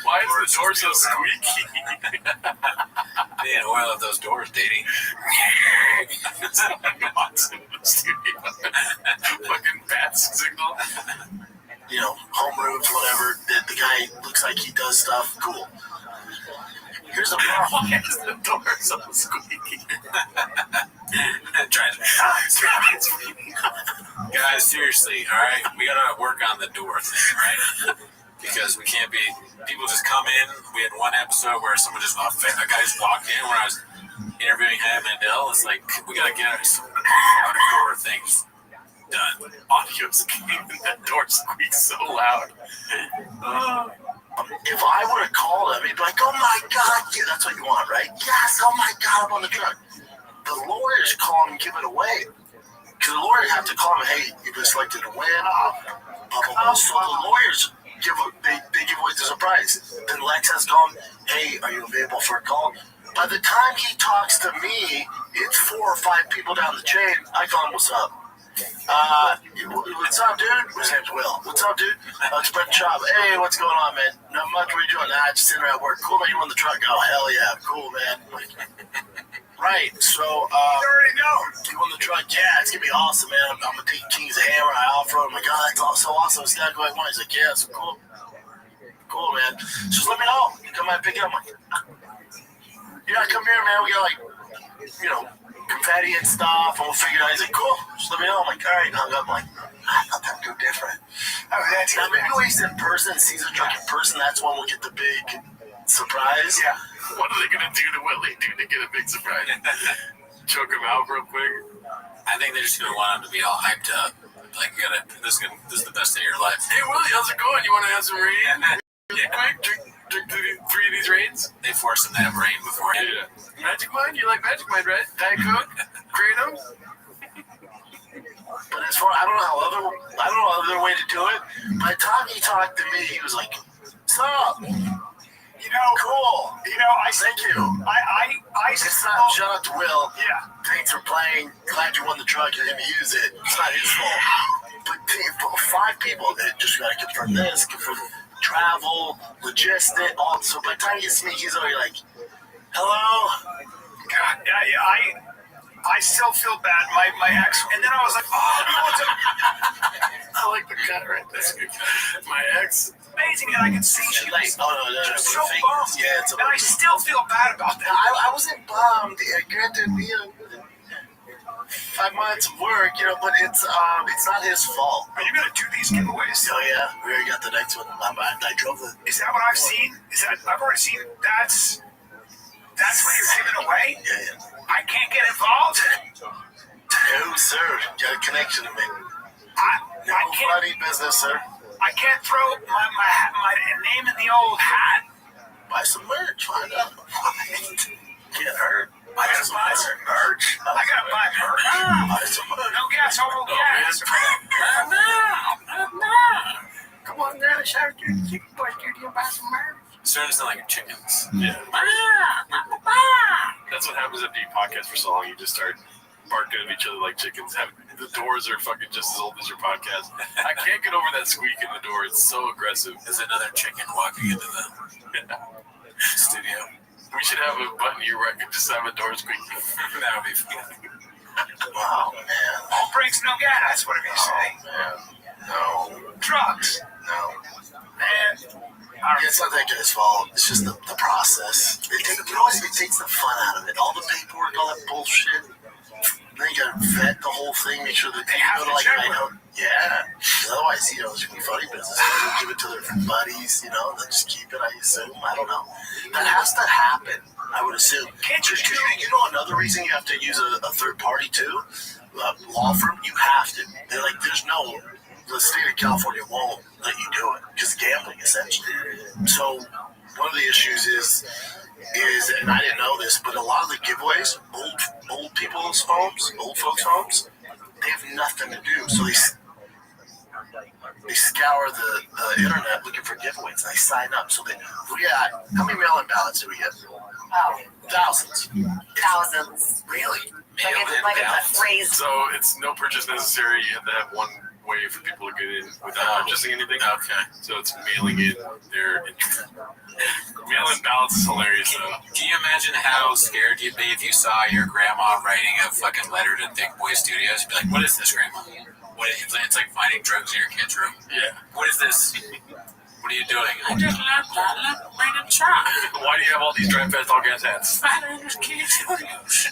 Why is the door so squeaky? Man, oil up those doors, Didi. Fucking bat signal. Home roofs, whatever. The guy looks like he does stuff. Cool. Here's the problem. Why is the door so squeaky? Guys, seriously, all right? We got to work on the door thing, right? because we can't be. People just come in. We had one episode where someone a guy just walked in when I was interviewing Hannah Mandel. It's like we gotta get some outdoor things done. Audio squeaking. That door squeaks so loud. If I would have called him, he'd be like, "Oh my God, yeah, that's what you want, right? Yes, oh my God, I'm on the truck." The lawyers call him and give it away. Because the lawyers have to call him, "Hey, you've been selected to win." Blah, blah, blah. So the lawyers give away the surprise. Then Lex has to call him, "Hey, are you available for a call?" By the time he talks to me, it's 4 or 5 people down the chain. I call him, "What's up?" What's up, dude? His name's Will. What's up, dude? It's Brett Chop. Hey, what's going on, man? Not much. What are you doing? Nah, just sitting around work. Cool, man. You won the truck? Oh, hell yeah. Cool, man. Right. So, you already know. You won the truck. Yeah, it's going to be awesome, man. I'm going to take King's Hammer. I off-road. I'm like, "Oh, that's so awesome. It's got to go like one." He's like, "Yeah, it's cool. Cool, man. Just let me know. You come out and pick it up." I'm like, "Yeah, come here, man. We got confetti and stuff, and we'll figure it out." He's like, "Cool, just let me know." I'm like, "All right." And I'm like, I thought that would go different. Now, maybe when he's in person, sees a truck in person, that's when we'll get the big surprise. Yeah. What are they going to do to Willie, dude, to get a big surprise? Choke him out real quick? I think they're just going to want him to be all hyped up. Like, this is the best day of your life. "Hey, Willie, how's it going? You want to have some rain? Quick, drink 3 of these rains?" They force him to have rain beforehand. Yeah. Magic Mind? You like Magic Mind, right? Diet Coke? Kratom? But as far, I don't know other way to do it. By the time he talked to me, he was like, "What's up? Cool. Thank you. Shout out to Will. Yeah. Thanks for playing. Glad you won the truck and didn't use it. It's not his fault." But 5 people that just got to confirm this, confirm travel, logistic, all. So by the time he gets to me, he's already like, "Hello." God, I still feel bad. My ex, and then I was like, I like the cut right there. My ex, amazing, and I can see she like, no, so fake. bummed. Yeah, it's and I still feel bad about that. I wasn't bummed. Granted, 5 months of work, but it's not his fault. Are you gonna do these giveaways? Oh yeah, we already got the next one. I drove it. Is that what I've seen? I've already seen? That's what you're giving away? Yeah. I can't get involved? No, sir. Got a connection to me. I can't. Funny business, sir. I can't throw my name in the old hat. Buy some merch. Why not? Get hurt. I gotta buy some merch. I gotta buy merch. Buy some merch. No gas, no gas. Come on down and shout your chicken boy studio, buy some merch. Starting to sound like chickens. Yeah. That's what happens after you podcast for so long. You just start barking at each other like chickens. The doors are fucking just as old as your podcast. I can't get over that squeak in the door. It's so aggressive. There's another chicken walking into the studio. We should have a button here where I could just have a door squeak. That would be fun. Wow, man. All brakes, no gas. What do you say? No. Drugs. No. Man. It's not that guy's fault. It's just the process. It takes the fun out of it. All the paperwork, all that bullshit. Then you gotta vet the whole thing, make sure that they have to Yeah. Otherwise, it's gonna be funny business. They'll give it to their buddies, and they'll just keep it, I assume. I don't know. That has to happen, I would assume. Can't you do? Another reason you have to use a third party too? Law firm, you have to. They're like, the state of California won't let you do it because gambling, essentially. So one of the issues is, and I didn't know this, but a lot of the giveaways, old people's homes, old folks' homes, they have nothing to do. So they scour the internet looking for giveaways and they sign up. So how many mail-in ballots do we get? Thousands. Really? Like a phrase. So it's no purchase necessary. You have to have one way for people to get in without purchasing anything. Okay. So it's mailing in their interest. Mail-in ballots is hilarious though. Can you imagine how scared you'd be if you saw your grandma writing a fucking letter to Thick Boy Studios? You'd be like, "What is this, Grandma? It's like finding drugs in your kid's room. Yeah. What is this? What are you doing?" I just left random shop. Why do you have all these Drive Fast All Gas hats? Finding this kid's studios.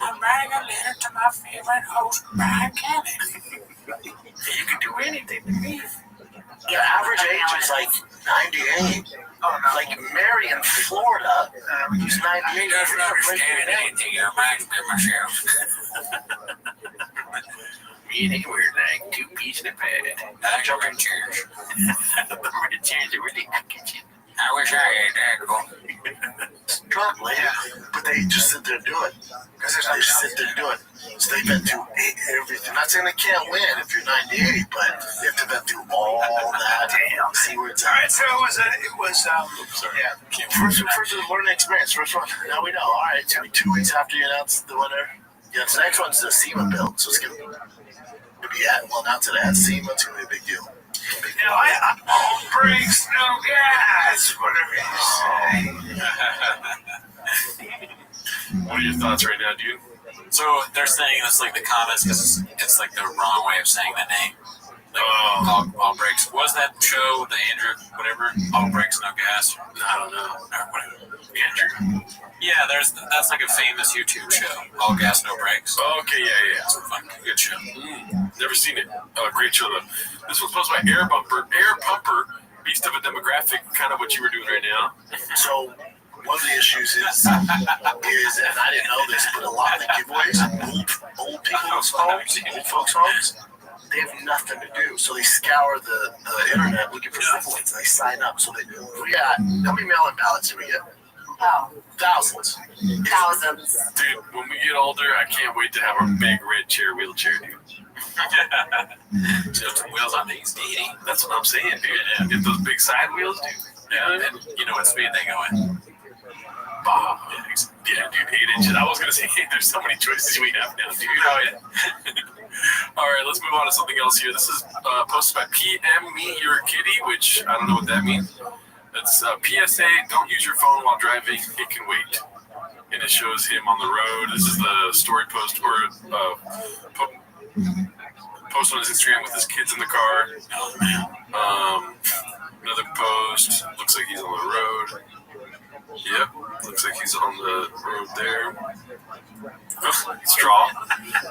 I'm writing a letter to my favorite host, Brian Cannon. You can do anything to me. The average age is like 98. Like Marion, Florida, he's 98. He doesn't understand anything. I might myself. Me and he were like 2 pieces of pad. I jumping chairs. The red chairs are really kitchen. I wish I had that cool. Drunk later, but they just sit there and do it. Because they sit there and do it. So they've been through everything. Not saying they can't win if you're 98, but they have to been through all that. Damn. See where it's at. Alright, so it was First learning experience. First one. Now we know. Alright, it's going to be 2 weeks after you announce the winner. Yeah, the next one's the SEMA build. So it's going to be not today. That's SEMA. It's going to be a big deal. Now, all breaks, no gas, whatever you say. What are your thoughts right now, dude? So they're saying it's like the comments because it's like the wrong way of saying the name. Like all breaks. Was that show the Andrew whatever? All breaks, no gas. I don't know. Or whatever. Andrew. Yeah, that's like a famous YouTube show. All gas, no breaks. Okay, yeah. It's a fun, good show. Never seen it. Great show though. This was posted by Air Pumper, beast of a demographic, kind of what you were doing right now. So one of the issues is, and I didn't know this, but a lot of the giveaways, old people's homes, old folks' homes, they have nothing to do. So they scour the internet looking for giveaways. They sign up. So we got, how many mail-in ballots did we get? Oh, Thousands. thousands. Dude, when we get older, I can't wait to have a big red chair wheelchair, dude. Just wheels on these, That's what I'm saying, dude. Get those big side wheels, dude. Yeah, and you know what speed they go in. Bob. Yeah, dude, 8 inches. I was going to say, hey, there's so many choices we have now, dude. Oh, yeah. All right, let's move on to something else here. This is posted by PM Me Your Kitty, which I don't know what that means. It's PSA, don't use your phone while driving. It can wait. And it shows him on the road. This is the story post or post on his Instagram with his kids in the car. Another post. Looks like he's on the road. Yep. Looks like he's on the road there. Straw.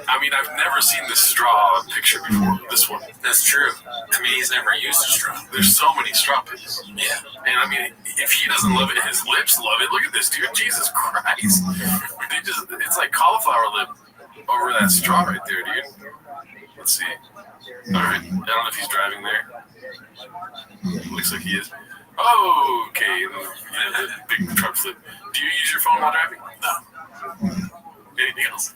I mean, I've never seen this straw picture before. This one. That's true. I mean, he's never used a straw. There's so many straw pictures. Yeah. And I mean, if he doesn't love it, his lips love it. Look at this, dude. Jesus Christ. It's like cauliflower lip over that straw right there, dude. Let's see. All right. I don't know if he's driving there. Looks like he is. Oh, okay. The big truck flip. Do you use your phone while driving? No. Anything else?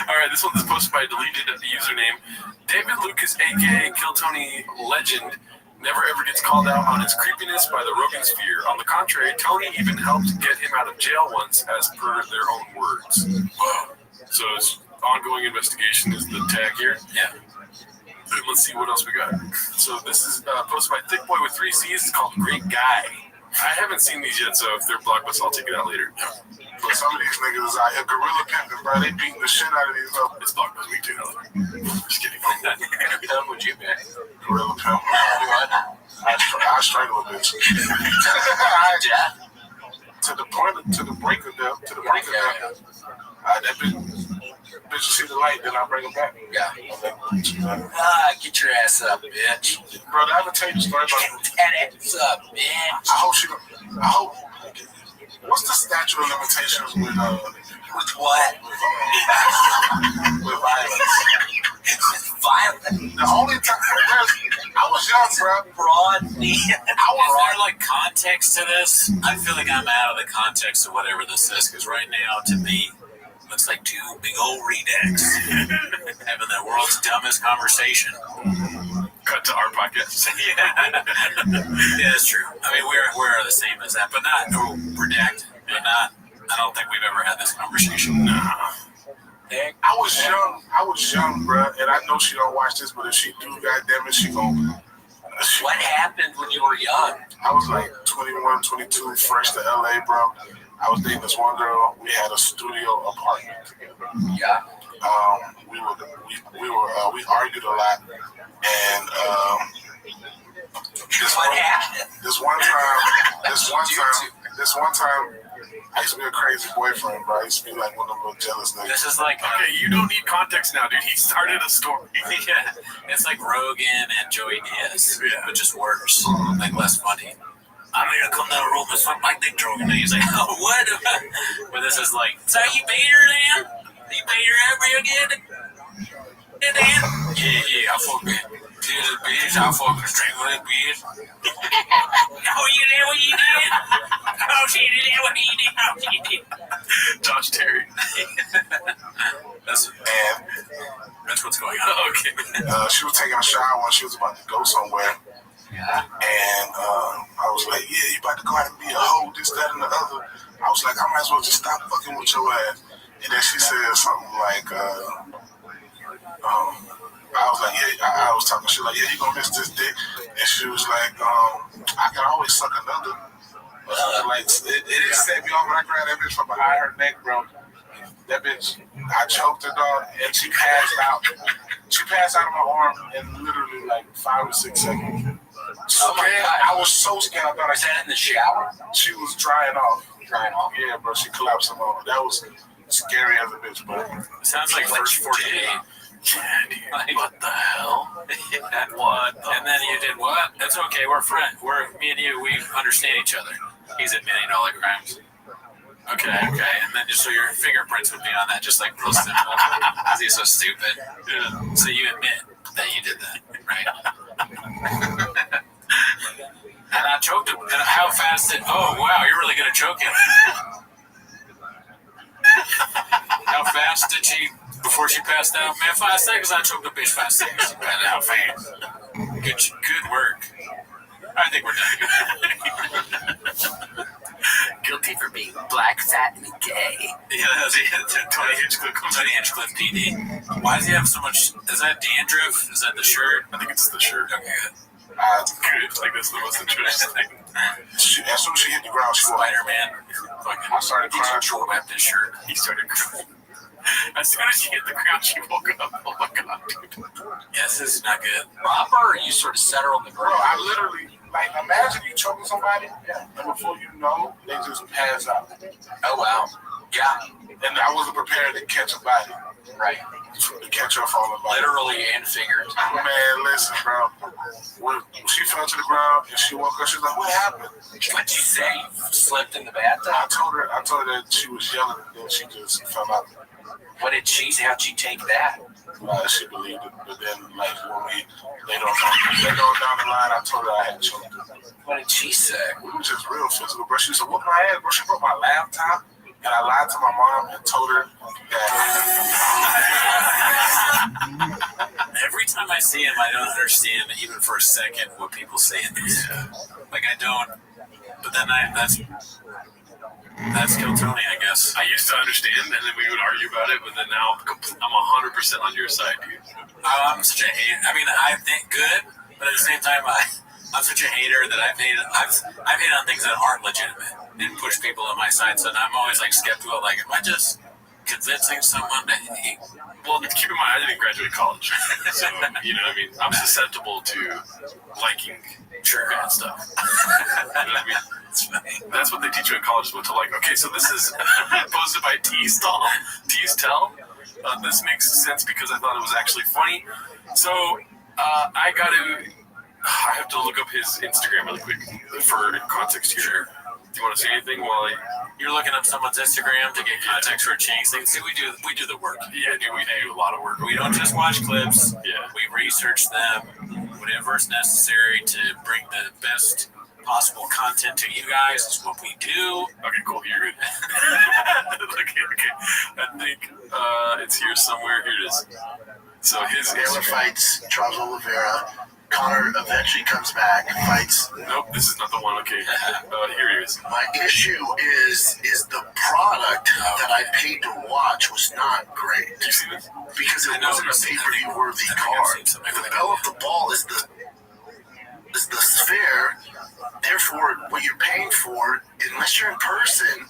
All right, this one is posted by a deleted username. David Lucas, a.k.a. Kill Tony Legend, never ever gets called out on his creepiness by the Rogan sphere. On the contrary, Tony even helped get him out of jail once, as per their own words. Whoa. So it's ongoing investigation is the tag here. Yeah. Let's see what else we got. So this is posted by Thick Boy with 3 C's. It's called Great Guy. I haven't seen these yet, so if they're blockbusters, I'll take it out later. But some of these niggas is out here gorilla pimping, bro. They beating the shit out of these up. It's blockbusters week too. Just kidding. How would you be? Gorilla pimp. I strangle a bitch. To the brink of death. That bitch see the light, then I bring him back. Yeah. Get your ass up, bitch. Bro, I have a tape story about get that ass up, bitch. I hope. What's the statute of limitations with what? With violence. Violence. The only time I was young, bro. Rodney. Is there like context to this? I feel like I'm out of the context of whatever this is, because right now, to me, looks like 2 big old redacks having the world's dumbest conversation. Cut to our podcast. Yeah, that's true. I mean, we're the same as that, but not redacted. But not. I don't think we've ever had this conversation. No. I was young, bro, and I know she don't watch this, but if she do, goddamn it, she gon'. What happened when you were young? I was like 21, 22, fresh to LA, bro. I was dating this one girl. We had a studio apartment together. Yeah. We argued a lot, and what happened? This one time, I used to be a crazy boyfriend, bro. I used to be like one of them little jealous niggas. This is like Okay, you don't need context now, dude. He started a story. yeah, it's like Rogan and Joey Diaz, but just worse, like less funny. I'm gonna come down the road with something like Dick Rogan. And he's like, oh, what? But this is like, so you paid her then? You paid her every again? Yeah, I fuck with this bitch. I fuck with straight with this bitch. Oh, you did what you did? Oh, she did what he did. Oh, she did. Josh Terry. That's what's going on. Okay. She was taking a shower when she was about to go somewhere. And I was like, yeah, you about to go out and be a hoe, this, that, and the other. I was like, I might as well just stop fucking with your ass. And then she said something like, I was like, yeah, I was talking shit like, yeah, you gonna miss this dick. And she was like, I can always suck another. Like, it just set me off when I grabbed that bitch from behind her neck, bro. That bitch, I choked her, dog, and she passed out. She passed out of my arm in literally like 5 or 6 seconds. Oh my God. I was so scared. I thought I sat in the shower. She was drying off. Drying off? Yeah, bro, she collapsed some over. That was scary as a bitch, but it sounds like first 48. Yeah, dude. What the hell? What? And then you did what? That's okay. We're friends. Me and you. We understand each other. He's admitting all the crimes. Okay. And then just so your fingerprints would be on that, just like real simple. Because he's so stupid. Yeah. So you admit that you did that, right? And I choked him. And how fast did? Oh wow, you're really good at choking. How fast did she? Before she passed out, man, 5 seconds. I choked a bitch 5 seconds. Man, how fast? Good work. I think we're done. Guilty for being black, fat, and gay. Yeah, that's it. 20-inch clip PD. Why does he have so much? Is that dandruff? Is that the shirt? I think it's the shirt. Okay, good. Good. Like, that's the most interesting thing. As soon as she hit the ground, she Spider-Man. I started crying. He wept his shirt. He started crying. As soon as she hit the ground, she woke up. Oh my God, dude. Yes, this is not good. Proper, or you sort of set her on the Bro, ground? I literally, like, imagine you choking somebody, and before you know, they just pass out. Oh, wow. Yeah. And I wasn't prepared to catch a body. Right. To catch her falling body. Literally and figuratively. Man, listen, bro. When she fell to the ground and she woke up, she was like, what happened? What'd you say? Slipped in the bathtub? I told her that she was yelling, and then she just fell out. What did she say? How'd she take that? She believed it, but then, like, when we later on down the line, I told her I had choked her. What did she say? We were just real physical, bro. She used to whoop my ass, bro. She broke my laptop, and I lied to my mom and told her that. Every time I see him, I don't understand, even for a second, what people say in this. Like, I don't. But then that's Kill Tony, I guess. I used to understand, and then we would argue about it, but then now I'm 100% on your side, dude. I'm such a hater. I mean, I think good, but at the same time, I'm such a hater that I've hated on things that aren't legitimate and push people on my side. So I'm always like skeptical. Like, am I just convincing someone to hate? Well, keep in mind, I didn't graduate college, so you know what I mean. I'm susceptible to liking bad stuff. You know what I mean? That's what they teach you in college, what to like. Okay, so this is posted by Tease Tell. This makes sense because I thought it was actually funny. So I have to look up his Instagram really quick for context here. Do you want to say anything while you're looking up someone's Instagram to get context for a change thing? See, we do the work. Yeah, dude, we do a lot of work. We don't just watch clips. Yeah. We research them, whatever is necessary to bring the best possible content to you guys. Is what we do. Okay, cool. You're good. Okay. I think it's here somewhere. Here it is. So his Taylor fights Charles Oliveira. Connor eventually comes back, fights. Nope, this is not the one. Okay, here he is. My issue is the product that I paid to watch was not great. Did you see this? Because it wasn't a pay-per-view worthy card. The bell of the ball is the sphere. Therefore, what you're paying for, unless you're in person,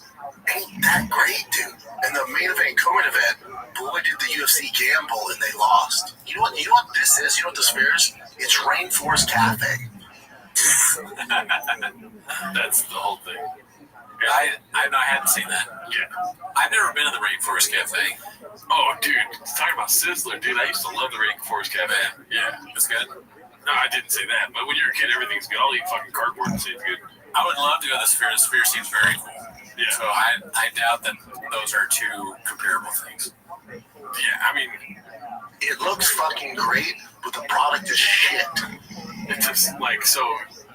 ain't that great, dude. And the main event, co-main event, boy, did the UFC gamble and they lost. You know what this is? You know what the sphere is? It's Rainforest Cafe. That's the whole thing. I hadn't seen that. Yeah. I've never been to the Rainforest Cafe. Oh, dude, talking about Sizzler, dude. I used to love the Rainforest Cafe. Yeah, it's good. No, I didn't say that. But when you're a kid, everything's good. I'll eat fucking cardboard and say it's good. I would love to go to the Sphere. The Sphere seems very cool. Yeah. So I doubt that those are two comparable things. Yeah, I mean, it looks fucking great, but the product is shit. It's just like so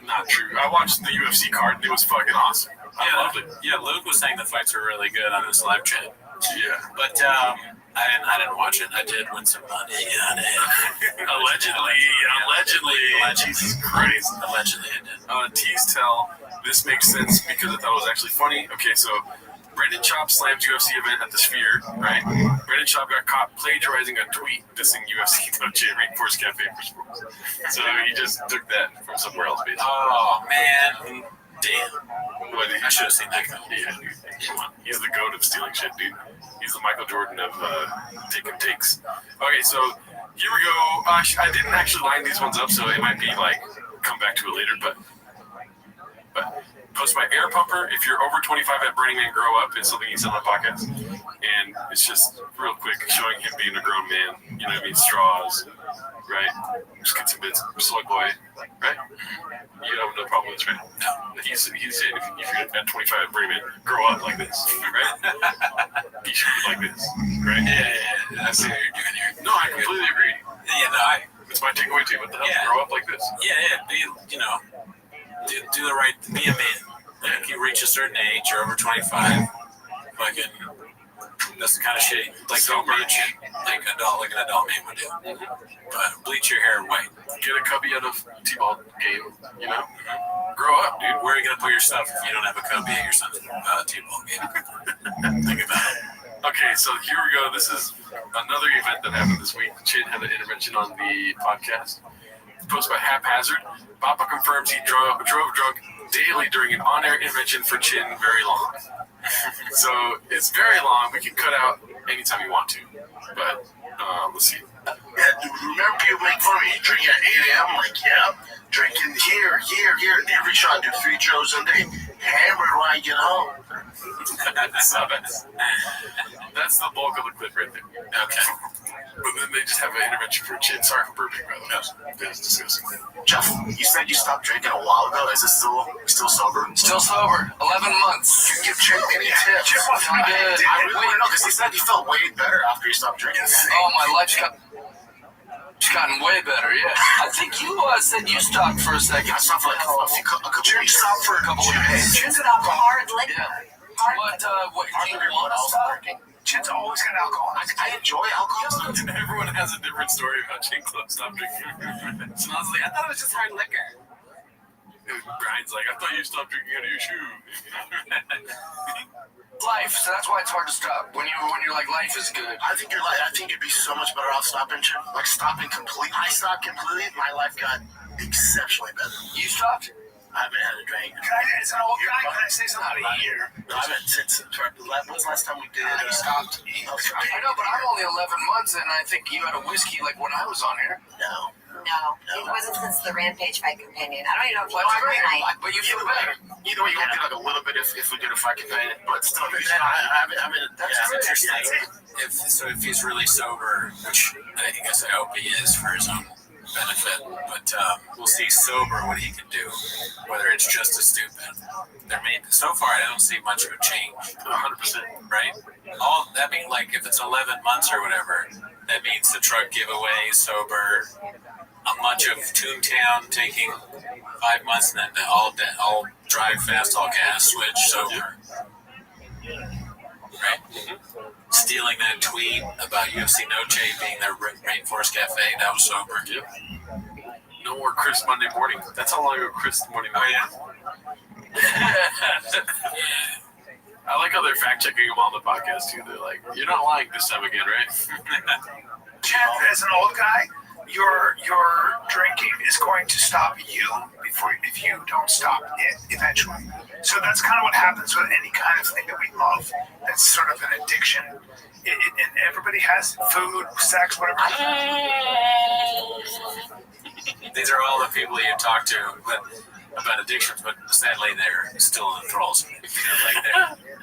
not true. I watched the UFC card and it was fucking awesome. I loved it. Yeah, Luke was saying the fights were really good on his live chat. Yeah. But I didn't watch it. I did win some money on it. Allegedly. Jesus Christ. Allegedly I did. Tease tell, this makes sense because I thought it was actually funny. Okay, so Brendan Schaub slams UFC event at the Sphere, right? Brendan Schaub got caught plagiarizing a tweet dissing UFC Noche Rainforest Cafe for sports. So he just took that from somewhere else, basically. Oh, man. Damn. What, I should have seen that coming. Yeah, dude. Come on. He's the goat of stealing shit, dude. He's the Michael Jordan of taking takes. Okay, so here we go. I didn't actually line these ones up, so it might be like, come back to it later, but post my air pumper. If you're over 25 at Burning Man, grow up. It's something he said on the podcast. And it's just real quick showing him being a grown man. You know what I mean? Straws, right? Just get some bits. Soy boy, right? You have no problem with this, right? No. He's saying if you're at 25 at Burning Man, grow up like this, right? You should be like this, right? Yeah. I see what you're doing here. No, I completely agree. Yeah, no, it's my takeaway too. What the hell? Yeah. Grow up like this. Yeah. Do the right. Be a man. Like you reach a certain age, you're over 25. Fucking, that's the kind of shit like So bleach, like an adult man would do. But bleach your hair white. Get a cubby out of T-ball game. You know, grow up, dude. Where are you gonna put your stuff if you don't have a cubby at your son's T-ball game? Think about it. Okay, so here we go. This is another event that happened this week. Chin had an intervention on the podcast. Posted by Haphazard. Papa confirms he drove drunk daily during an on-air intervention for Chin very long. So it's very long. We can cut out anytime you want to. But let's see. Yeah, dude, remember people make fun of me drinking at 8 a.m.? I'm like, yeah, drinking here. Every shot, do 3 shows a day. Hammered when I get home. That's the bulk of the clip right there. Okay. But then they just have an intervention for Chin. Sorry for burping, by the way. That's disgusting. Jeff, you said you stopped drinking a while ago. Is it still sober? Still sober. 11 months. You give Chip any tips? Chip wants me to- I really want to know because he said he felt way better after he stopped drinking. Oh, my life's gotten way better, yeah. I think you said you stopped for a second. I stopped for like a couple weeks. Stopped for a couple weeks. Chin's an alcoholic. What do you want to stop? Chin's always got alcohol. I enjoy alcohol. Everyone has a different story about Chin Club stop drinking. So I was like, I thought it was just hard liquor. And Brian's like, I thought you stopped drinking out of your shoe. Life, so that's why it's hard to stop. When you're like, life is good. I think you'd be so much better off stopping, like stopping completely. I stopped completely. My life got exceptionally better. You stopped? I haven't had a drink. As an old guy, can I say something? About a year. No, I haven't since. When's the last time we did? You stopped. I know, but I'm only 11 months, and I think you had a whiskey like when I was on here. No, it wasn't since the Rampage Fight Companion. I don't even know if you Well, watched great. the night. But you feel better. you know, you can do like a little bit if we did a fight companion, but still, I haven't. That's interesting. If he's really sober, which I guess I hope he is for his own benefit, but we'll see sober what he can do, whether it's just as stupid. So far I don't see much of a change. 100%. Right? All that means, like, if it's 11 months or whatever, that means the truck giveaway, sober, a bunch of Toontown taking 5 months, and then all drive fast, all gas, switch, sober. Right? Mm-hmm. Stealing that tweet about UFC Noche being their Rainforest Cafe, that was sober. Yep. No more Chris Monday morning. That's how long ago Chris Monday morning. Oh, yeah. I like how they're fact checking him on the podcast too. They're like, "You're not lying this time again, right?" Chip, as an old guy, your drinking is going to stop you if you don't stop it eventually. So that's kind of what happens with any kind of thing that we love. That's sort of an addiction. And everybody has food, sex, whatever. These are all the people you talk to, but about addictions, but sadly they're still in the thralls. You know, like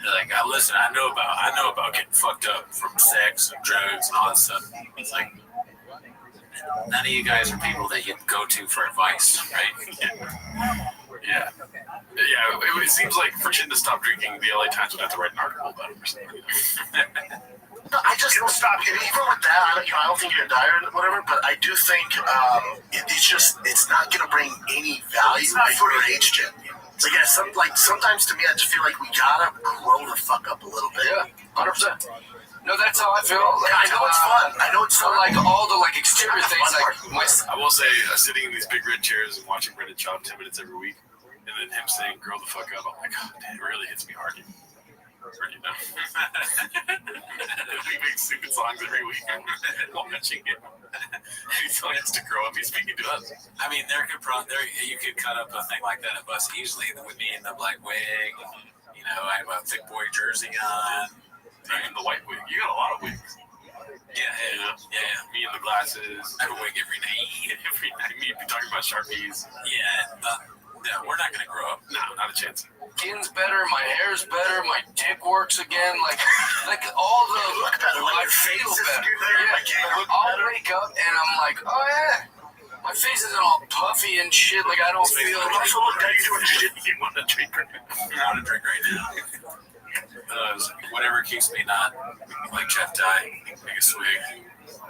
they're like, listen, I know about getting fucked up from sex and drugs and all that stuff. It's like none of you guys are people that you'd go to for advice, right? Yeah. It seems like for Chin to stop drinking, the LA Times would have to write an article about it or something. No, I just don't stop. And even with that, I don't think you're gonna die or whatever. But I do think it's not gonna bring any value for your age, Jim. It's like sometimes to me, I just feel like we gotta grow the fuck up a little bit. Yeah, 100%. No, that's how I feel. Like, I know it's fun. I know it's so fun. like all the like exterior things. Like I will say, sitting in these big red chairs and watching Brendan chop 10 minutes every week, and then him saying "grow the fuck up," I'm like, oh, damn, it really hits me hard. You know, we make stupid songs every week. Watching it, he's telling us to grow up. He's speaking to us. I mean, you could cut up a thing like that at bus easily with me in the black wig. You know, I have a thick boy jersey on. Even the white wig. You got a lot of wigs. Yeah. Me and the glasses. I have a wig every night. Every night. Me be talking about Sharpies. Yeah. No, we're not gonna grow up. No, not a chance. Skin's better, my hair's better, my dick works again. Like all the look better. Like I your face feel is better. good. I'll wake up and I'm like, oh yeah. My face isn't all puffy and shit. Like I don't feel. Also, look how you're doing shit. You want to drink right now? I want to drink right now. Whatever keeps me not like Jeff Dye, make a swig.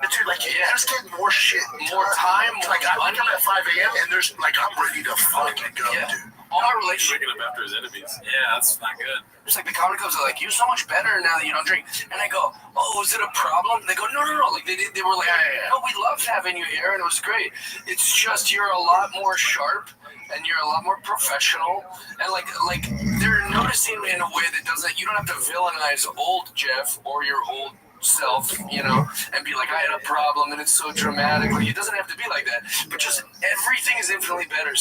Dude, like, just get more shit, more time. Like, I wake up at 5 a.m. and there's, like, I'm ready to fucking go, dude. All my relationship. Waking up after his enemies. Yeah, that's not good. It's like the comedy clubs are like, you're so much better now that you don't drink. And I go, oh, is it a problem? They go, no. Like they were like, no, we loved having you here and it was great. It's just you're a lot more sharp and you're a lot more professional. And like they're noticing in a way that doesn't, you don't have to villainize old Jeff or your old self, you know, and be like, I had a problem and it's so dramatic. Like, it doesn't have to be like that. But just everything is infinitely better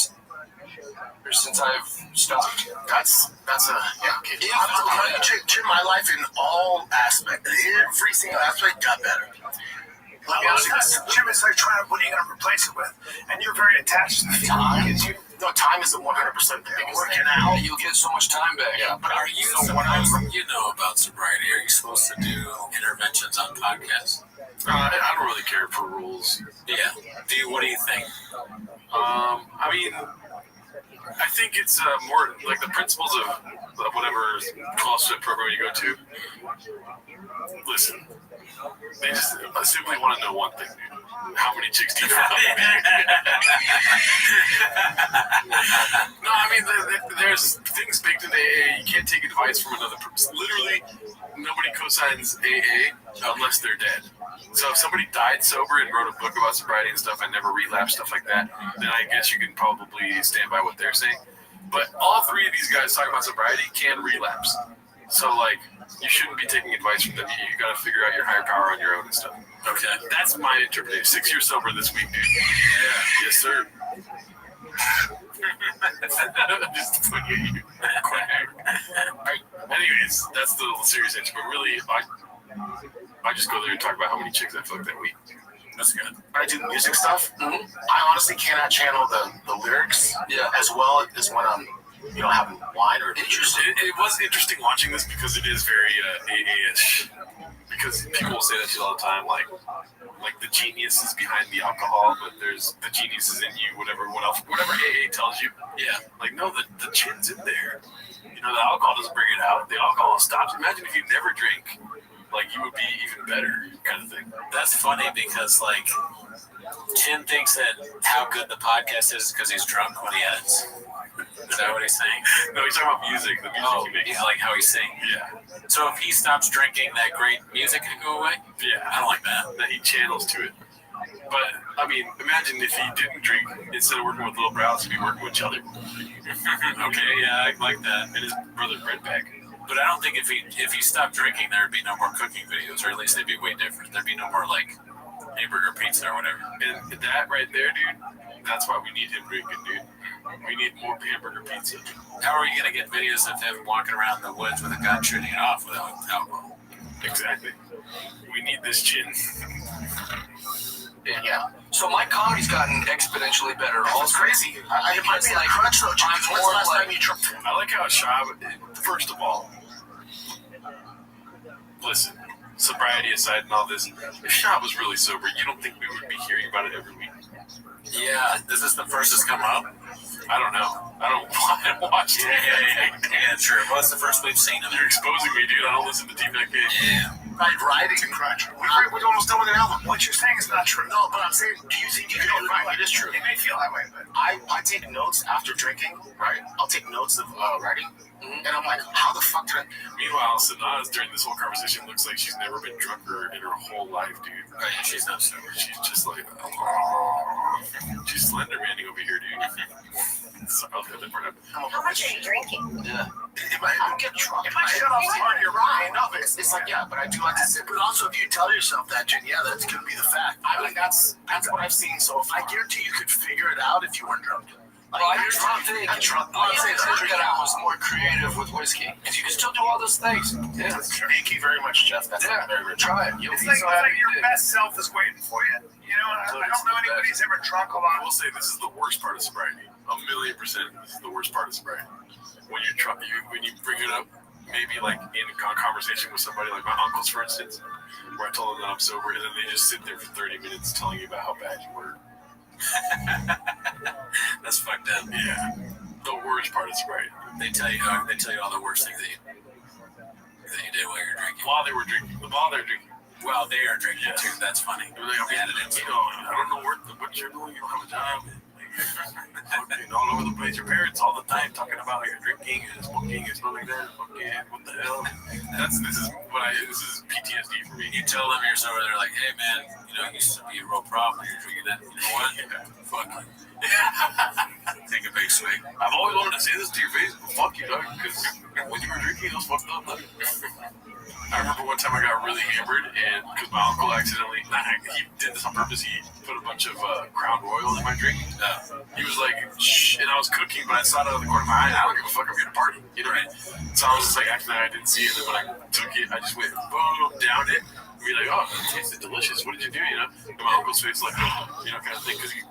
since I've stopped. That's okay. Check my life in all aspects. Every single aspect got better. Jim is like trying to, what are you going to replace it with? And you're very attached to the time. No, time is the 100% thing. Working out, you'll get so much time back. Yeah, but are you supposed, you know about sobriety? Are you supposed to do interventions on podcasts? I don't really care for rules. Yeah. What do you think? I mean, I think it's more like the principles of whatever CrossFit program you go to. Listen, they just simply want to know one thing, dude. How many chicks do you have? No, I mean, there's things baked in AA. You can't take advice from another person. Literally, nobody cosigns AA unless they're dead. So if somebody died sober and wrote a book about sobriety and stuff and never relapsed, stuff like that, then I guess you can probably stand by what they're saying. But all three of these guys talking about sobriety can relapse. So, like, you shouldn't be taking advice from them. You got to figure out your higher power on your own and stuff. Okay, that's my interpretation. 6 years sober this week, dude. Yeah, yes, sir. Just looking at you. Anyways, that's the serious answer. But really, I just go there and talk about how many chicks I fucked that week. That's good. I do music stuff. Mm-hmm. I honestly cannot channel the lyrics as well as when I'm, having wine or interesting. It was interesting watching this because it is very AA-ish. Because people will say that shit all the time, like the genius is behind the alcohol, but there's the genius is in you, whatever AA tells you. Yeah. Like, no, the chin's in there. The alcohol doesn't bring it out. The alcohol stops. Imagine if you never drink. Like, you would be even better, kind of thing. That's funny because, like, Chin thinks that how good the podcast is because he's drunk when he edits. Is that what he's saying? No, he's talking about music, the music he makes. Like how he sings. Yeah. So if he stops drinking, that great music can go away? Yeah. I don't like that. That he channels to it. But, I mean, imagine if he didn't drink, instead of working with Little Brows, he'd be working with each other. Okay, yeah, I like that. And his brother, Brett Beck. But I don't think if he stopped drinking, there'd be no more cooking videos, or at least they'd be way different. There'd be no more, like, hamburger pizza or whatever. And that right there, dude, that's why we need him drinking, dude. We need more hamburger pizza. How are you going to get videos of him walking around the woods with a gun shooting it off without alcohol? Exactly. We need this chin. Yeah. So my comedy's gotten exponentially better. That's crazy. It might be like crutch though. When's the last time you tried? I like how Shab, first of all, listen, sobriety aside and all this, if Shab was really sober, you don't think we would be hearing about it every week? Yeah, is this the first that's come up? I don't know. I don't watch it. Yeah, true. What's the first we've seen of it? You're exposing me, dude. I don't listen to TVK. Yeah. Riding and crutch. We're almost done with an album. What you're saying is not true. No, but I'm saying, do you think you can do it right? It is true. It may feel that way, but I take notes after drinking, right? I'll take notes of writing, and I'm like, how the fuck did I? Meanwhile, Sanaz during this whole conversation looks like she's never been drunker in her whole life, dude. Oh, yeah, she's not sober. She's just like, she's slender manning over here, dude. So, How much are you drinking? Yeah. I don't get drunk. It might shut off part of your mind. No, but it's like, yeah, but I do like to sip. But also, if you tell yourself that, Jen, yeah, that's going to be the fact. I mean, that's what I've seen. So I guarantee you could figure it out if you weren't drunk. Well, I used to think that I was more creative with whiskey because you can still do all those things. Yeah, thank you very much, Jeff. That's very good. Try it. It's like your best self is waiting for you. You know, I don't know anybody who's ever drunk a lot. I will say this is the worst part of sobriety. 1,000,000%. This is the worst part of sobriety. When you bring it up, maybe like in a conversation with somebody, like my uncles, for instance, where I told them that I'm sober, and then they just sit there for 30 minutes telling you about how bad you were. That's fucked up. Yeah, the worst part is sobriety. They tell you all the worst things that you did while you're drinking. While they were drinking. While they're drinking. Well, they are drinking too. That's funny. They're like, I don't know what you're doing. You don't have a job. Fucking all over the place. Your parents all the time talking about how you're drinking and smoking and stuff like that. Fucking what the hell? This is PTSD for me. You tell them you're sober, they're like, hey man, it used to be a real problem. You're drinking that. You know what? Fuck you. Take a big swig. I've always wanted to say this to your face, but fuck you, dog. Because when you were drinking, it was fucked up, dog. I remember one time I got really hammered, and because my uncle accidentally, he did this on purpose, he put a bunch of Crown Royal in my drink. He was like, shh, and I was cooking, but I saw it out of the corner of my eye. I don't give a fuck, I'm here to party. You know what I mean? So I was just like, acting like I didn't see it, and then when I took it, I just went, boom, downed it. Be like, oh, it tasted delicious. What did you do? And my uncle's face, like, kind of thing, because we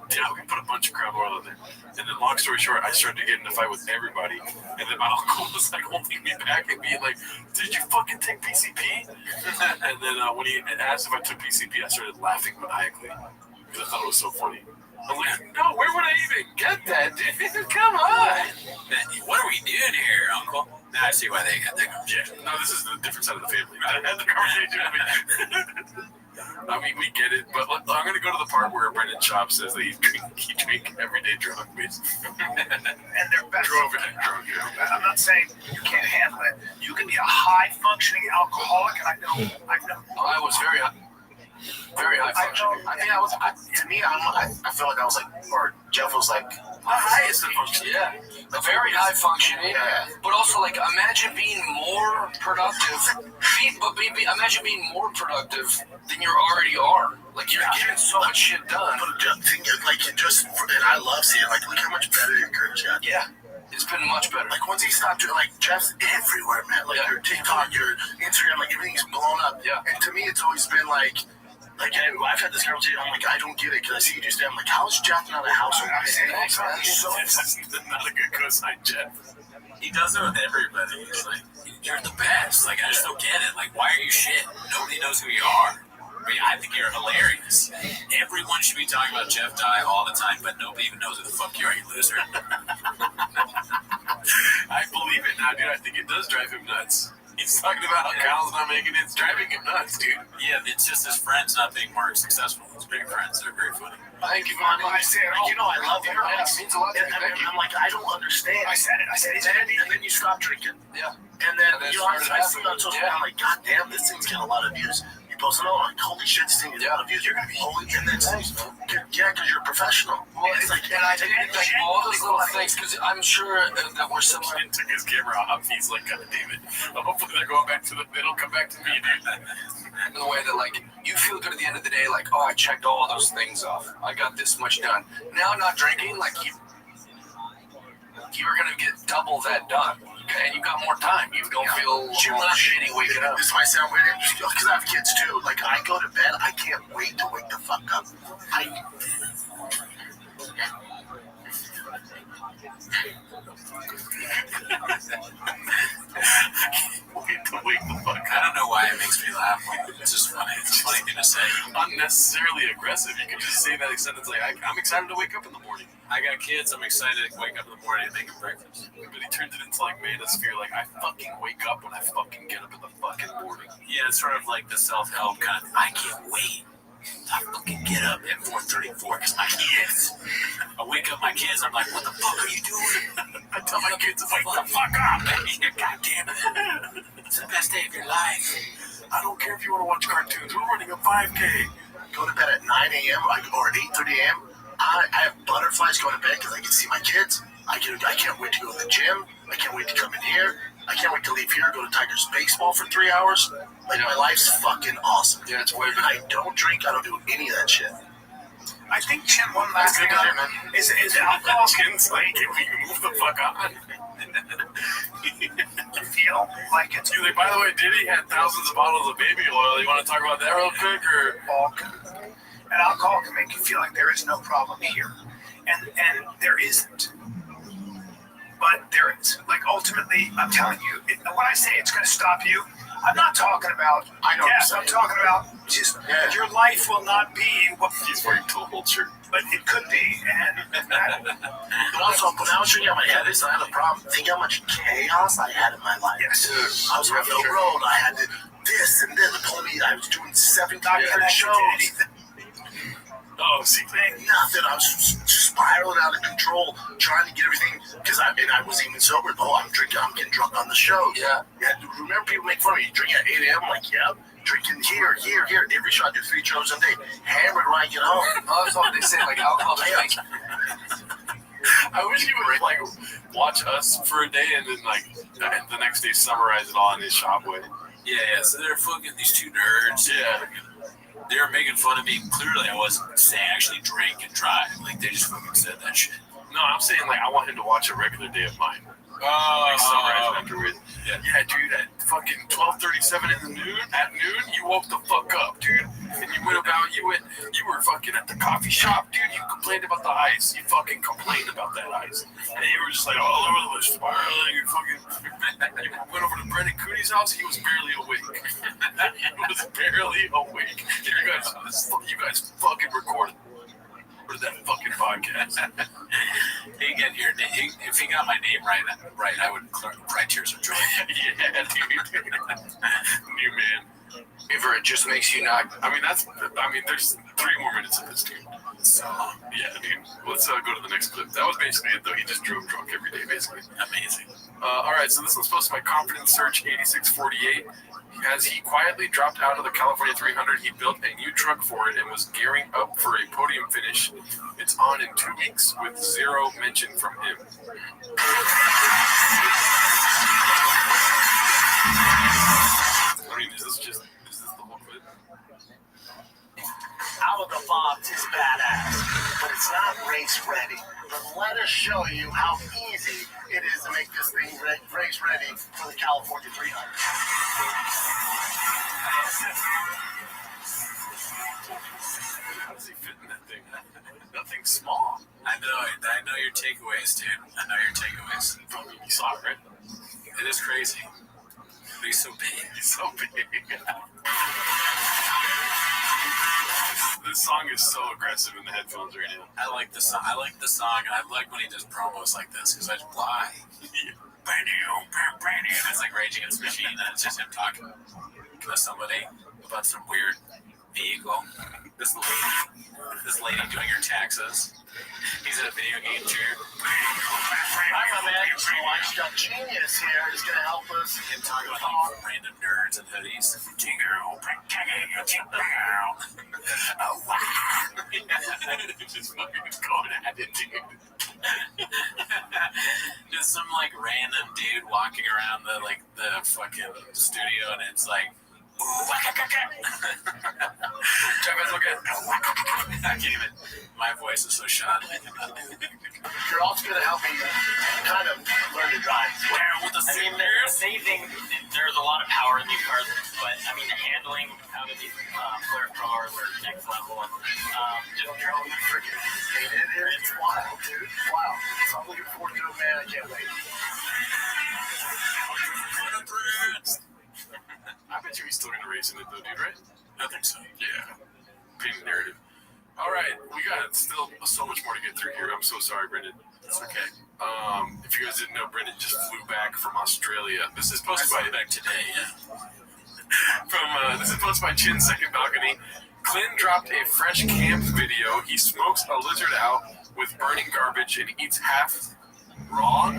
put a bunch of Crown Royal in there. And then, long story short, I started to get in a fight with everybody. And then my uncle was like holding me back and being like, "Did you fucking take PCP?" And then when he asked if I took PCP, I started laughing maniacally because I thought it was so funny. I'm like, no, where would I even get that, dude? Come on. What are we doing here, Uncle? Now I see why they got that. Yeah, no, this is the different side of the family. I had the conversation. I mean, we get it, but I'm going to go to the part where Brendan Schaub says that he drink everyday drunk, basically. And they're best. I'm not saying you can't handle it. You can be a high-functioning alcoholic, and I know. I was very high functioning. I think I feel like I was like, or Jeff was like, the highest of functioning. Yeah, very high functioning. Yeah. But also, like, imagine being more productive. Imagine being more productive than you already are. Like, you're getting so much shit done. But and I love seeing, like, look how much better your career's got. Yeah. It's been much better. Like, once he stopped doing, like, Jeff's everywhere, man. Like, your TikTok, your Instagram, like, everything's blown up. Yeah. And to me, it's always been, like, I've had this conversation, I'm like, I don't get it, because I see you do stand. I'm like, how is Jeff not a household? He's not a good cosign, Jeff. He does it with everybody. He's like, you're the best. Like, I just don't get it. Like, why are you shit? Nobody knows who you are. I mean, I think you're hilarious. Everyone should be talking about Jeff Dye all the time, but nobody even knows who the fuck you are, you loser. I believe it now, dude. I think it does drive him nuts. He's talking about how Kyle's not making it. It's driving him nuts, dude. Yeah, it's just his friends not being more successful. His big friends. They're very funny. Thank you, man. I said, I love you. It means a lot to me. I'm like, I don't understand. I said it. And then you stop drinking. Yeah. And then I see on social media, I'm like, God damn, this thing's getting a lot of views. You post it on, like, holy shit, this thing is a lot of views. You're going to be holy. And then, yeah, because you're a professional. Well, it's like, and I did like all those little things, because I'm sure that we're similar. He took his camera off. He's like, God damn it. Hopefully they're going back to it'll come back to me, dude. In the way that, like, you feel good at the end of the day, like, oh, I checked all those things off. I got this much done. Now, not drinking, like, you're going to get double that done. Okay, and you got more time. You don't feel shitty waking up. This might sound weird, because I have kids too. Like, I go to bed, I can't wait to wake the fuck up. Wait to wake the fuck I don't know why it makes me laugh. It's just funny. It's a funny thing to say. Unnecessarily aggressive. You can just say that sentence like, I'm excited to wake up in the morning. I got kids. I'm excited to wake up in the morning and make them breakfast. But he turns it into like manosphere. Like, I fucking wake up when I fucking get up in the fucking morning. Yeah, it's sort of like the self-help kind of, I can't wait. I fucking get up at 4:34 because my kids. I wake up my kids. I'm like, what the fuck are you doing? I tell my kids, wake the fuck up. God damn it. It's the best day of your life. I don't care if you want to watch cartoons. We're running a 5K. Go to bed at 9 a.m. or at 8:30 a.m. I have butterflies going to bed because I can see my kids. I can't wait to go to the gym. I can't wait to come in here. I can't wait to leave here, go to Tigers baseball for 3 hours. Like, my life's fucking awesome. Yeah, it's weird. I don't drink. I don't do any of that shit. I think, Chin, one last thing is alcohol. Chin's like, if we can move the fuck on. You feel like it's You're like, by the way, Diddy had thousands of bottles of baby oil. You want to talk about that real quick? Or bulk. And alcohol can make you feel like there is no problem here. And there isn't. But there is. Like, ultimately, I'm telling you, when I say it's going to stop you, I'm not talking about, I'm talking about just your life will not be what he's wearing total shirt. But it could be. But also, when I was drinking on my head, I had a problem. Think how much chaos I had in my life. Yes. I was on the road. I had to this and then. They told me I was doing 7 different shows. Oh, see, nothing. I was spiraling out of control, trying to get everything. Because I wasn't even sober. Oh, I'm drinking. I'm getting drunk on the show. Yeah. Remember, people make fun of me. You drink at 8 a.m. I'm like, yeah. Drinking here. Every show I do 3 shows a day. Hammered when I get home. Oh, that's what they say. Like alcohol doesn't make. I wish you would like watch us for a day and then like the next day summarize it all in his shop way. Yeah. So they're fucking these two nerds. Yeah. They were making fun of me. Clearly, I wasn't saying I actually drink and drive. Like, they just fucking said that shit. No, I'm saying, like, I want him to watch a regular day of mine. Like, summarize it afterwards. Yeah, dude, at fucking 12:37 at noon, you woke the fuck up, dude. And you were fucking at the coffee shop, dude. You complained about the ice. You fucking complained about that ice. And you were just like all over the place, spiraling. You went over to Brendan Cooney's house. He was barely awake. You guys fucking recorded that fucking podcast. If he got my name right, I would cry tears of joy. Yeah, dude. New man. Ever it just makes you not. There's 3 more minutes of this, dude. So, yeah, dude. Let's go to the next clip. That was basically it, though. He just drove drunk every day, basically. Amazing. All right, so this one's posted by Confidence Search 8648. As he quietly dropped out of the California 300, he built a new truck for it and was gearing up for a podium finish. It's on in 2 weeks with 0 mention from him. Is this the whole clip? Out of the box is badass, but it's not race ready. But let us show you how easy it is to make this thing race ready for the California 300. How does he fit in that thing? Nothing small. I know your takeaways, dude. I know your takeaways. You saw it, right? It is crazy. But he's so big. This song is so aggressive in the headphones right now. I like the song. I like when he does promos like this because I just lie. It's like Rage Against the Machine, and it's just him talking to somebody about some weird vehicle. This lady doing her taxes. He's in a video game chair. I'm a man who's genius here is going to help us. Him talking about random nerds and hoodies. Oh, wow. Just fucking going at it, dude. Just some like random dude walking around the fucking studio, and it's like Travis, look at. I can't even. My voice is so shot. You're also going to help me kind of learn to drive. With the saving, there's a lot of power in these cars, but I mean the handling out of these Flair cars are next level. Just freaking, it's wild, dude. Wow. So I'm looking forward to it, man. I can't wait. I bet you he's still gonna race in it though, dude, right? I think so. Yeah. Painted narrative. All right, we got still so much more to get through here. I'm so sorry, Brendan. It's okay. If you guys didn't know, Brendan just flew back from Australia. This is posted by back today. Yeah. This is posted by Chin's Second Balcony. Clint dropped a fresh camp video. He smokes a lizard out with burning garbage and eats half raw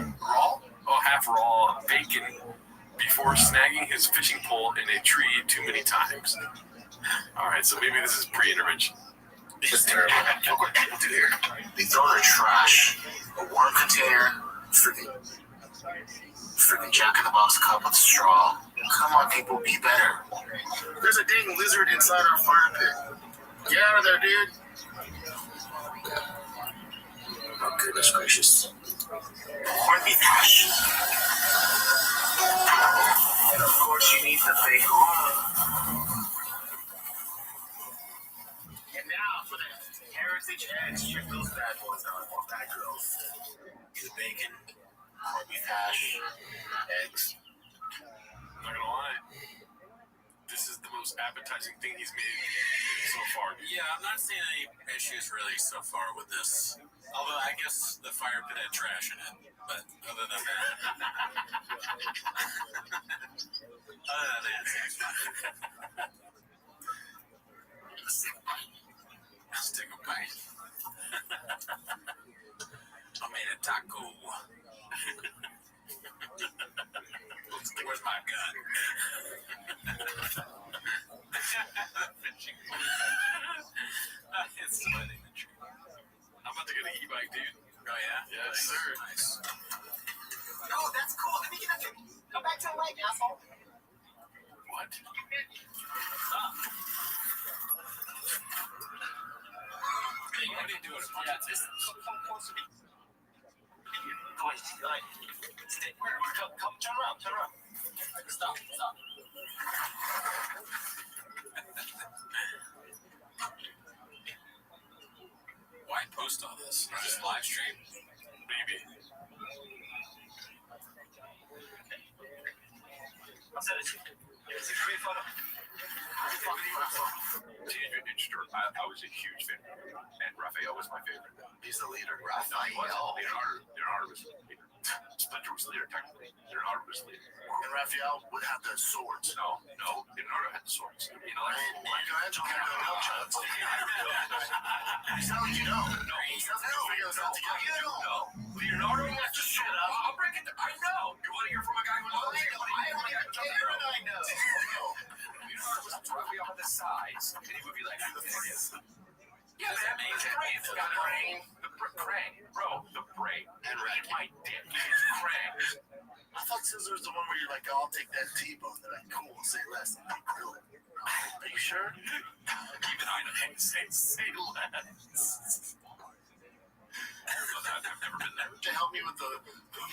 bacon before snagging his fishing pole in a tree too many times. All right, so maybe this is pre-intervention. This is terrible. Look what people do here. They throw their trash, a worm container for the Jack-in-the-Box cup with straw. Come on, people, be better. There's a dang lizard inside our fire pit. Get out of there, dude. Oh, goodness gracious. Corned beef hash. And of course, you need the bacon. And now for the Heritage Edge. Check those bad boys out, or bad girls. The bacon, corned beef hash, eggs. I'm not gonna lie. This is the most appetizing thing he's made so far. Yeah, I'm not seeing any issues really so far with this. Although I guess the fire pit had trash in it. But other than that, it's fine. Let's take a bite. I made a taco. Where's my gun? It's sweating the tree. I'm about to get an e-bike, dude. Oh, yeah? Yes, sir. Nice. Oh, that's cool. Let me get up here. Come back to the light, asshole. What? What are you doing? Yeah, just come close to me. Go ahead. Stay. Come, turn around. Stop. Why post all this? Just live stream? Maybe. Is it a free photo? I was a huge fan, and Raphael was my favorite. He's the leader. Raphael. Leonardo was leader. Splinter was leader, technically. Leonardo was leader. And Raphael would have the swords. No, Leonardo had the swords. You know, Michelangelo had the nunchucks. You sound like you know. No, he sounds like you figure this out together. No, Leonardo has to shut up. I'll break it. I know. You want to hear from a guy who knows? I know. Leonardo was Raphael on the sides, and he would be like, the funniest. Yeah, that makes it. It's got Krang. The brain. And my dick is Krang. I thought Scissor was the one where you're like, I'll take that T-bone. They're like, cool, say less. And they grill it. Are you sure? Even I don't say less. I've never been there. To help me with the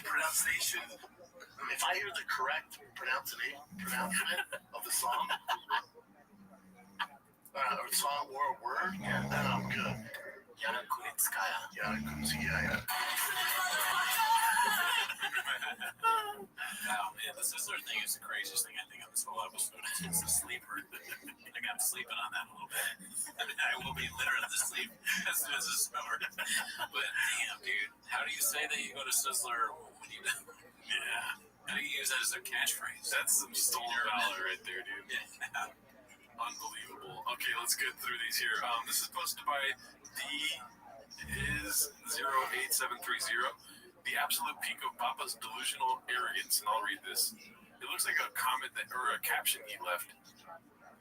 pronunciation. If I hear the correct pronouncement of the song, or song or a word, then I'm good. Yana Kunitskaya. Oh man, the Sizzler thing is the craziest thing I think on this whole episode. It's the sleeper. Like I'm sleeping on that a little bit. I mean, I will be literally asleep as soon as it's over. But damn, dude, how do you say that you go to Sizzler when you? Yeah. How do you use that as a catchphrase? That's some stolen valor right there, dude. Yeah. Unbelievable. Okay, let's get through these here. This is posted by D08730. The absolute peak of Papa's delusional arrogance, and I'll read this. It looks like a comment or a caption he left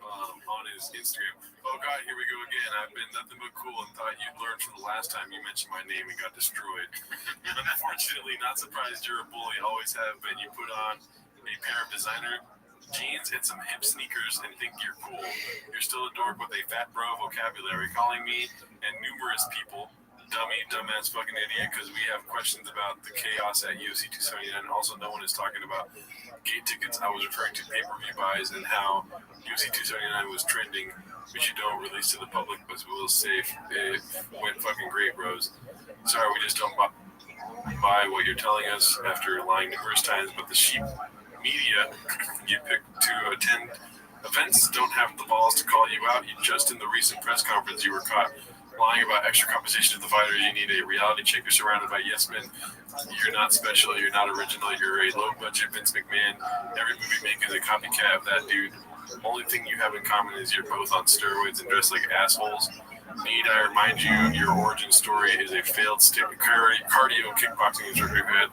on his Instagram. Oh God, here we go again. I've been nothing but cool and thought you'd learn from the last time you mentioned my name and got destroyed. Unfortunately, not surprised you're a bully. Always have been. You put on a pair of designer jeans and some hip sneakers and think you're cool. You're still a dork with a fat bro vocabulary, calling me and numerous people dummy, dumbass, fucking idiot, because we have questions about the chaos at UFC 279. Also, no one is talking about gate tickets. I was referring to pay-per-view buys and how UFC 279 was trending, which you don't release to the public, but we'll safe. It went fucking great, bros. Sorry, we just don't buy what you're telling us after lying numerous times, but the sheep media you pick to attend events don't have the balls to call you out. You just in the recent press conference you were caught lying about extra compensation to the fighters. You need a reality check. You're surrounded by yes men. You're not special. You're not original. You're a low budget Vince McMahon. Every movie maker is a copycat of that dude. Only thing you have in common is you're both on steroids and dressed like assholes. Need I remind you, your origin story is a failed cardio kickboxing instructor who had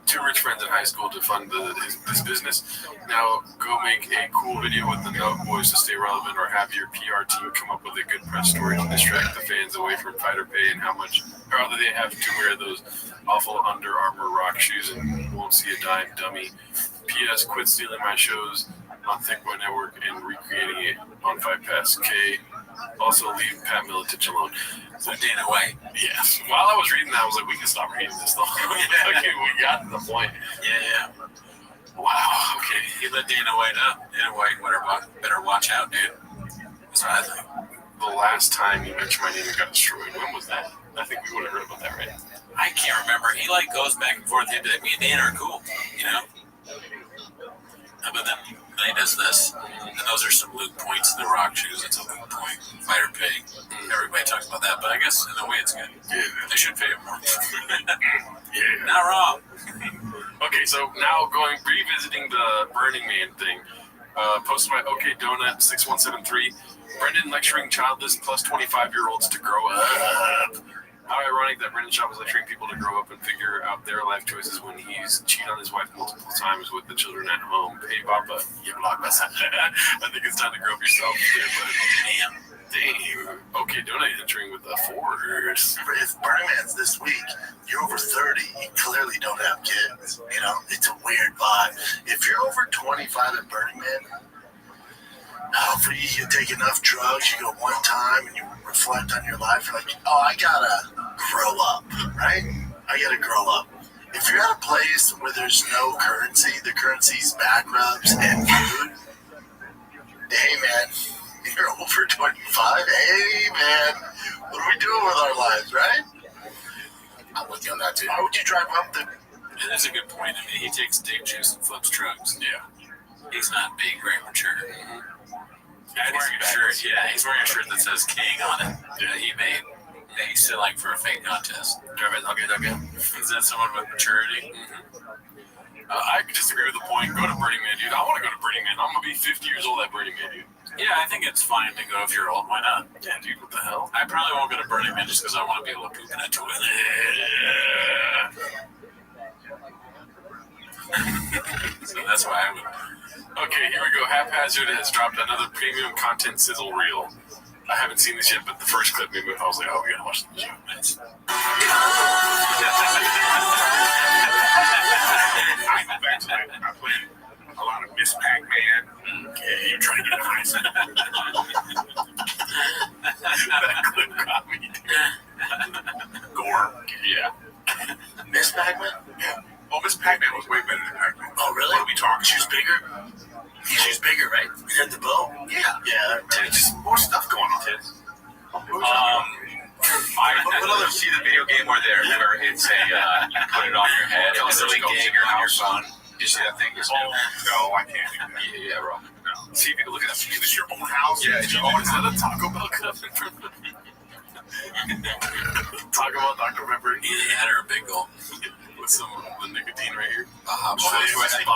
two rich friends in high school to fund this business. Now go make a cool video with the Nut Boys to stay relevant, or have your PR team come up with a good press story to distract the fans away from fighter pay and how they have to wear those awful Under Armour rock shoes and won't see a dime, dummy. P.S. Quit stealing my shows on Thick Boy Network and recreating it on Fight Pass. K. Also leave Pat Miletich alone. So Dana White. Yes. While I was reading that, I was like, we can stop reading this though. Okay, we got to the point. Yeah. Wow. Okay. You let Dana White up. Dana White better watch out, dude. That's what I think. The last time you mentioned my name and got destroyed, when was that? I think we would have heard about that, right? I can't remember. He goes back and forth. Me and Dana are cool, you know? But then he does this, and those are some Luke points. The rock shoes, it's a Luke point. Fighter pay. Everybody talks about that, but I guess in a way it's good. Yeah. They should pay him more. Yeah. Not wrong. Okay, so now revisiting the Burning Man thing. Posted by OK Donut 6173. Brendan lecturing childless plus 25-year-olds to grow up. How ironic that Brendan Schaub was lecturing people to grow up and figure out their life choices when he's cheated on his wife multiple times with the children at home. Hey, Papa, you blockbuster. I think it's time to grow up yourself. Damn. Okay, Donut entering with a force. If Burning Man's this week, you're over 30, you clearly don't have kids. You know, it's a weird vibe. If you're over 25 at Burning Man, hopefully you take enough drugs, you go one time and you reflect on your life. You're like, oh, I gotta grow up, right? I gotta grow up. If you're at a place where there's no currency, the currency's back rubs and food, hey man, you're over 25, hey man, what are we doing with our lives, right? I'm with you on that too. Why would you drive up there? That's a good point. I mean, he takes date juice and flips drugs. Yeah. He's not being very mature. Mm-hmm. He's wearing a shirt. Yeah, he's wearing a shirt that says King on it. Yeah, he made. He's selling for a fake contest. Okay. Is that someone with maturity? Mm-hmm. I disagree with the point. Go to Burning Man, dude. I want to go to Burning Man. I'm going to be 50 years old at Burning Man, dude. Yeah, I think it's fine to go if you're old. Why not? Yeah, dude, what the hell? I probably won't go to Burning Man just because I want to be able to poop in a toilet. So that's why I would. Okay, here we go. Haphazard has dropped another premium content sizzle reel. I haven't seen this yet, but the first clip made me. I was like, oh, we gotta watch this. Nice. I go back to that. I played a lot of Miss Pac-Man. Yeah, you're trying to get nice. That clip got me, dude. Gore. Yeah. Miss Pac-Man? Yeah. Oh, Miss Pac-Man was way better than Pac-Man. Oh, really? What are we talking? She's bigger? She's bigger, right? You got the bow? Yeah. Yeah. Just more stuff going on. What other see the video game where it's a you put it on your head, it literally goes in your house. You see that thing? No, I can't. Yeah, bro. No. See if you can look it up. Is this your own house? Yeah, it's your own Is that a Taco Bell cup? Taco Bell Dr. Pepper. Either that or a big gulp. With some of the nicotine right here. Baja Blast. I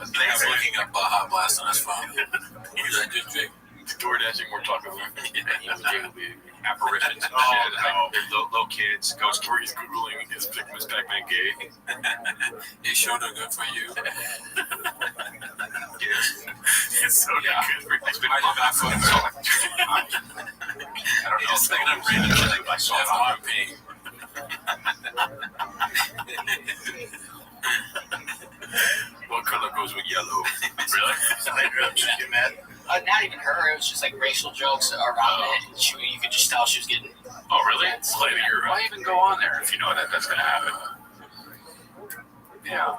was looking up Baja Blast on his phone. What is that just drink? Door dashing more Taco Bell. Apparitions and Oh, shit. no. Little kids, ghost Where he's Googling his Miss Pac-Man gay. Is Shoto good for you? Yes. It's so Yeah. good. It's been on that foot. I don't know. Just thinking of random shit. I saw That's it why on I'm paying. What color goes with yellow? Really? not even her. It was just like racial jokes around it. And you could just tell she was getting. Oh, really? Why even go on there if you know that's going to happen? Yeah.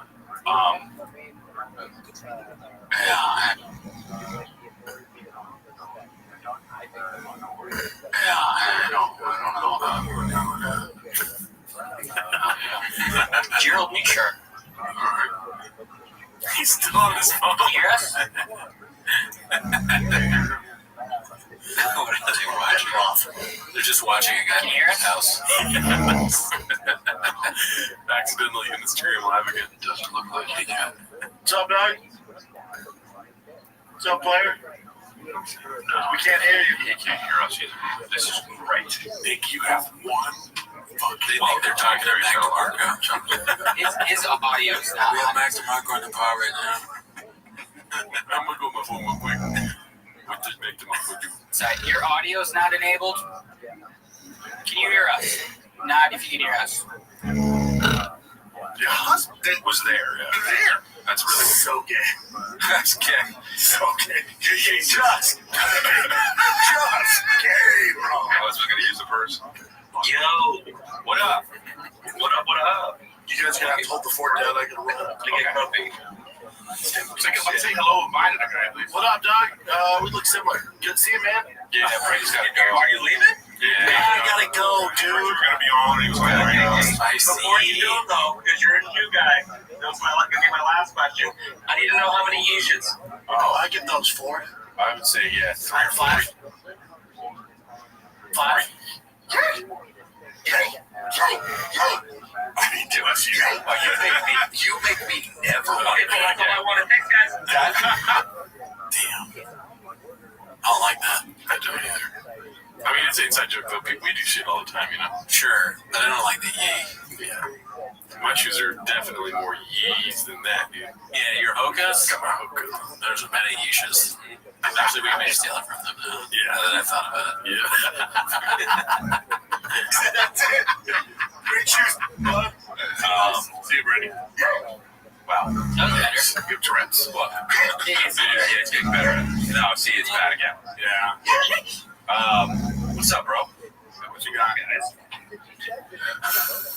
Gerald Newshire. He's still on his phone. Can you hear us? What are they watching? They're just watching a guy in his house. Accidentally in the stream live again. Doesn't look like he can. What's up, dog? What's up, player? No. We can't hear you. He can't hear us either. This is great. Think you have one. They think they're talking to Mac DeMarco. His audio's not. We have Mac DeMarco on the power right now. I'm gonna go on my phone real quick. What does Mac DeMarco do? Sorry, your audio's not enabled. Can you hear us? Not if you can hear us. Your husband was there. There. That's really so gay. That's gay. So gay. Just gay, bro. I was gonna use the purse. Yo, What up? what up? You guys gotta hold the fort down. I can run up. Say hello and bye to the guy, please. What up, dog? We look similar. Good to see you, man. Yeah, Brady's gotta go. Are you leaving? Yeah. I gotta go, dude. We're gonna be on. He was going to I see. Before you do, though, because you're a new guy, that's gonna be my last question. I need to know how many Yishas. Oh, I get those 4. I would say, yeah, 3 or 5. 5. I mean, do us you. You make me never want to That's all I wanted. Thanks, guys. Damn. I don't like that. I don't either. I mean, it's an inside joke, though. We do shit all the time, you know? Sure, but I don't like the yee. Yeah. My shoes are definitely more yees than that, dude. Yeah, your Hokas? Got my Hokas. There's many yeeshas. Actually, we may steal it from them now. Yeah, now that I thought about it. Yeah. That's it. Great shoes, bud. See you, Brady. Wow. That was better. Good Tourette's. What? Yeah, it's getting better. No, see, it's bad again. Yeah. What's up, bro? What you got, guys?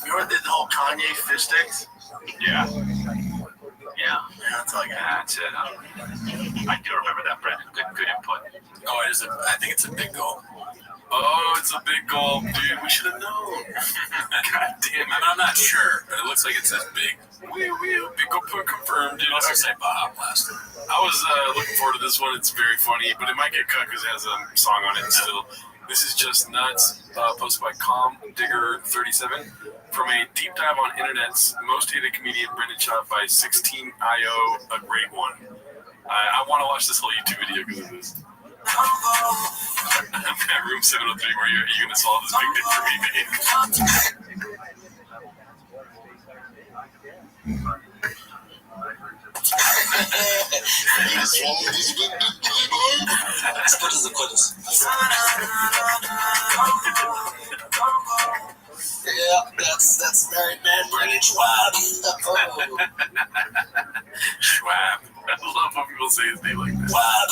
You heard the whole Kanye fist sticks? Yeah. Yeah, that's all I got. That's it. I do remember that, Brandon. Good input. Oh, it is. I think it's a big goal. Oh, it's a big goal, dude. We should have known. God damn it. I'm not sure, but it looks like it says big. Big goal confirmed, dude. Also say Baja Blast. I was looking forward to this one. It's very funny, but it might get cut because it has a song on it still. This is just nuts. Posted by ComDigger37 from a deep dive on internet's most hated comedian Brendan Schaub by 16IO, a great one. I want to watch this whole YouTube video because of this. That room 703 where you're going to solve this big thing for me, babe. Yeah, that's married man Brendan Schwab. Schwab. I love when people say his name like that. Schwab.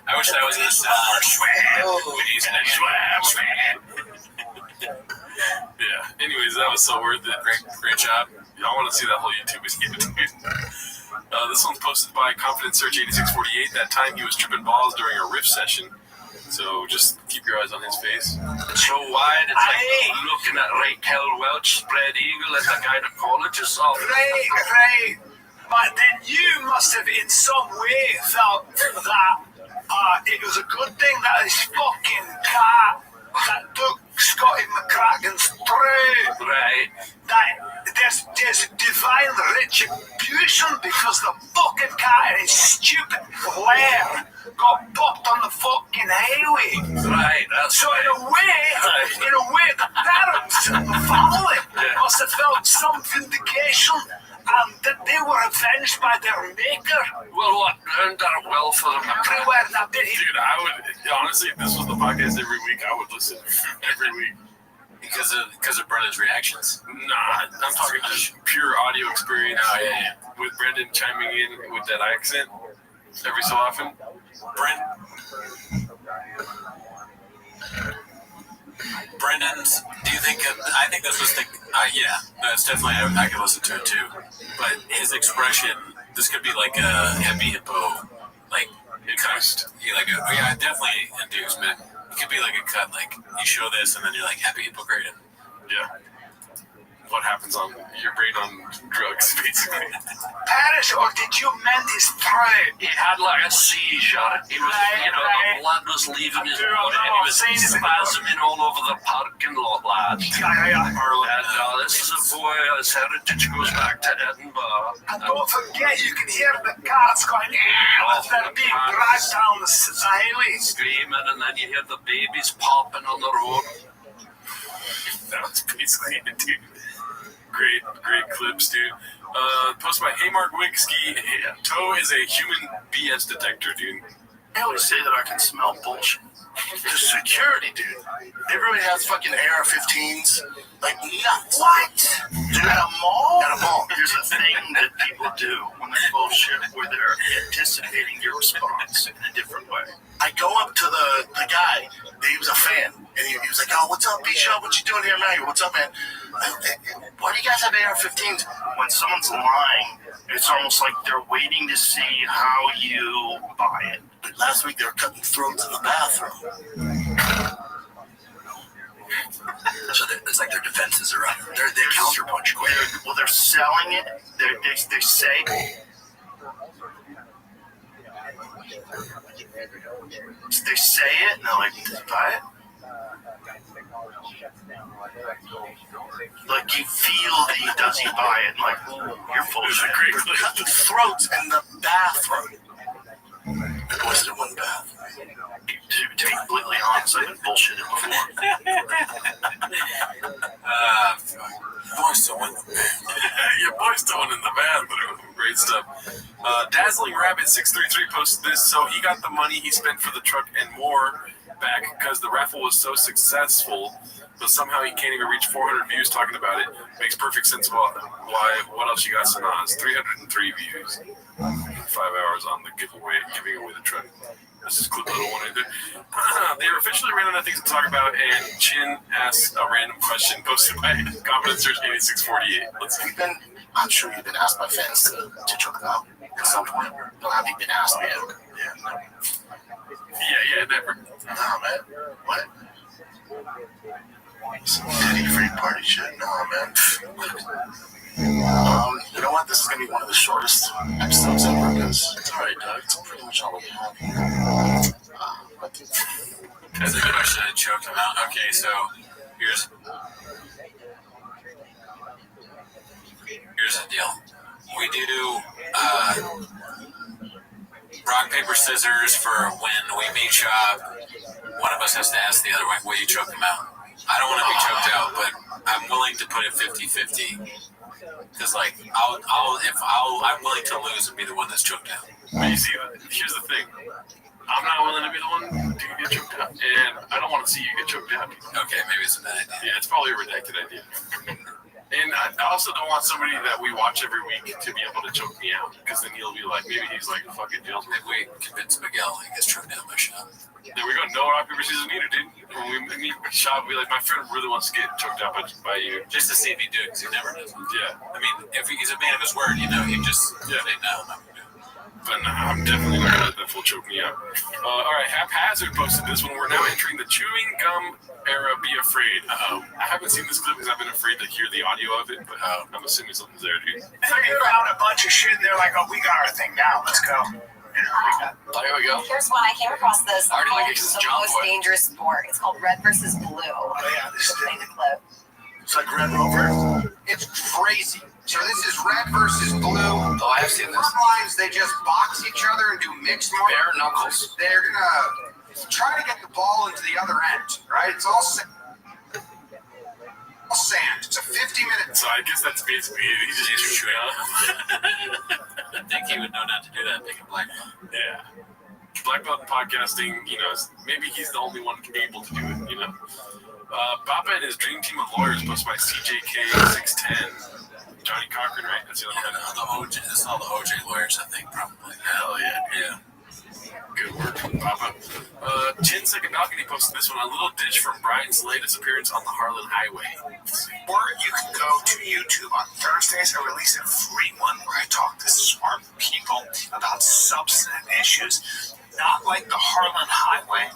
I wish that was in the sound. Schwab. When he's in a Schwab. Yeah. Anyways, that was so worth it. Great job. I want to see that whole YouTube video, dude. This one's posted by Confident Search 8648. That time he was tripping balls during a riff session. So just keep your eyes on his face. So wide, it's like looking at Raquel Welch, spread eagle as a gynecologist. Right. But then you must have in some way felt that it was a good thing that his fucking cat that took Scotty McCracken's through. Right. That there's divine retribution because the fucking cat and his stupid lair got bopped on the fucking highway. Right, that's so in a way, the parents and the family must have felt some vindication and that they were avenged by their maker. Well, what turned out well for them? Everywhere that did he. Dude, I would, honestly, if this was the podcast every week, I would listen every week. Because of Brendan's reactions? Nah, I'm talking just pure audio experience with Brendan chiming in with that accent. every so often. Brendan's, do you think, I think this was yeah, no, it's definitely, I could listen to it too. But his expression, this could be like a Happy Hippo, like, yeah, definitely inducement. It could be like a cut, like, you show this and then you're like, Happy Hippocratic. Yeah. What happens on your brain on drugs, basically. Paris, or did you meant his throat? He had like a seizure. He was, the blood was leaving his body, and he was spasming all over the parking lot, lads. Yeah. And this is a boy, his heritage goes back to Edinburgh. And don't forget, you can hear the cars going, as they're being dragged down the highway. Screaming, and then you hear the babies popping on the road. That was basically it, dude. Great clips, dude. Posted by Haymark Wixky. Toe is a human BS detector, dude. I always say that I can smell bullshit. The security, dude. Everybody has fucking AR-15s. Like nuts. What? Dude, at a mall? At a mall. There's a thing that people do when they're bullshit where they're anticipating your response in a different way. I go up to the guy. He was a fan. And he was like, oh, what's up, B-Show? What you doing here, man? What's up, man? Why do you guys have AR-15s? When someone's lying, it's almost like they're waiting to see how you buy it. But last week they were cutting throats in the bathroom. So it's like their defenses are up. They counterpunch quick. They're selling it. They say. They say it, and they're like, buy it. Like you feel that does he buy it? Like, you're full of shit. Cutting throats in the bathroom. It was in one bath. To be completely honest, I've been bullshitted before. Boys don't win the band. Your boy's doing in the bathroom. Great stuff. Dazzling Rabbit 633 posted this. So he got the money he spent for the truck and more back because the raffle was so successful, but somehow he can't even reach 400 views talking about it. Makes perfect sense. Why? What else you got, Sanaz? 303 views. 5 hours on the giving away the truck. This is clip little one. They officially ran out of things to talk about, and Chin asked a random question posted by Confidence Search 8648. Let's see. I'm sure you've been asked by fans to check it out at some point. No, have you been asked, man? Yeah, never. Nah, man. What? Some titty-free party shit? Nah, man. You know what? This is going to be one of the shortest episodes ever because it's alright, Doug. It's pretty much all we have. That's a good question to choke him out. Okay, so here's the deal. We do rock, paper, scissors for when we meet shop. One of us has to ask the other one, will you choke him out? I don't want to be choked out, but I'm willing to put it 50-50. Because, like, I'm willing to lose and be the one that's choked out. But you see, here's the thing. I'm not willing to be the one to get choked out, and I don't want to see you get choked out. Okay, maybe it's a bad idea. Yeah, it's probably a redacted idea. And I also don't want somebody that we watch every week to be able to choke me out, because then he'll be like, maybe he's like, fucking Jill's. Maybe we convince Miguel he gets choked out by shop. There we go. No rock, paper, scissors neither, dude. When we meet shop, we'll be like, my friend really wants to get choked out by you. Just to see if he do it, because he never does. Yeah. I mean, if he's a man of his word, he just say, no, I'm not going to do it. But no, I'm definitely not going to let that fool choke me out. All right, Haphazard posted this one. We're now entering the chewing gum era. Be afraid. I haven't seen this clip because I've been afraid to hear the audio of it, but I'm assuming something's there, dude. They found a bunch of shit and they're like, oh, we got our thing down. Let's go. There we go. Here's one. I came across this. I already like it 'cause it's the John most Boy. dangerous sport. It's called Red versus Blue. Oh, yeah. This is the clip. It's like Red Rover. It's crazy. So this is Red versus Blue. Oh, I've seen this. Sometimes they just box each other and do mixed martial Bare knuckles. They're gonna try to get the ball into the other end, right? It's all sand. It's a 50-minute. So I guess that's basically it. He just chewing out. I think he would know not to do that, being a black belt. Yeah. Black belt in podcasting, maybe he's the only one able to do it, Papa and his dream team of lawyers, posted by CJK610. Johnny Cochran, right? That's the other one. The OJ. That's all the OJ lawyers, I think, probably. Hell yeah. Yeah. Good work, Papa. 10 Second Balcony posted this one. A little dish from Brian's latest appearance on the Harlan Highway. Or you can go to YouTube on Thursdays. I release a free one where I talk to smart people about substantive issues, not like the Harlan Highway.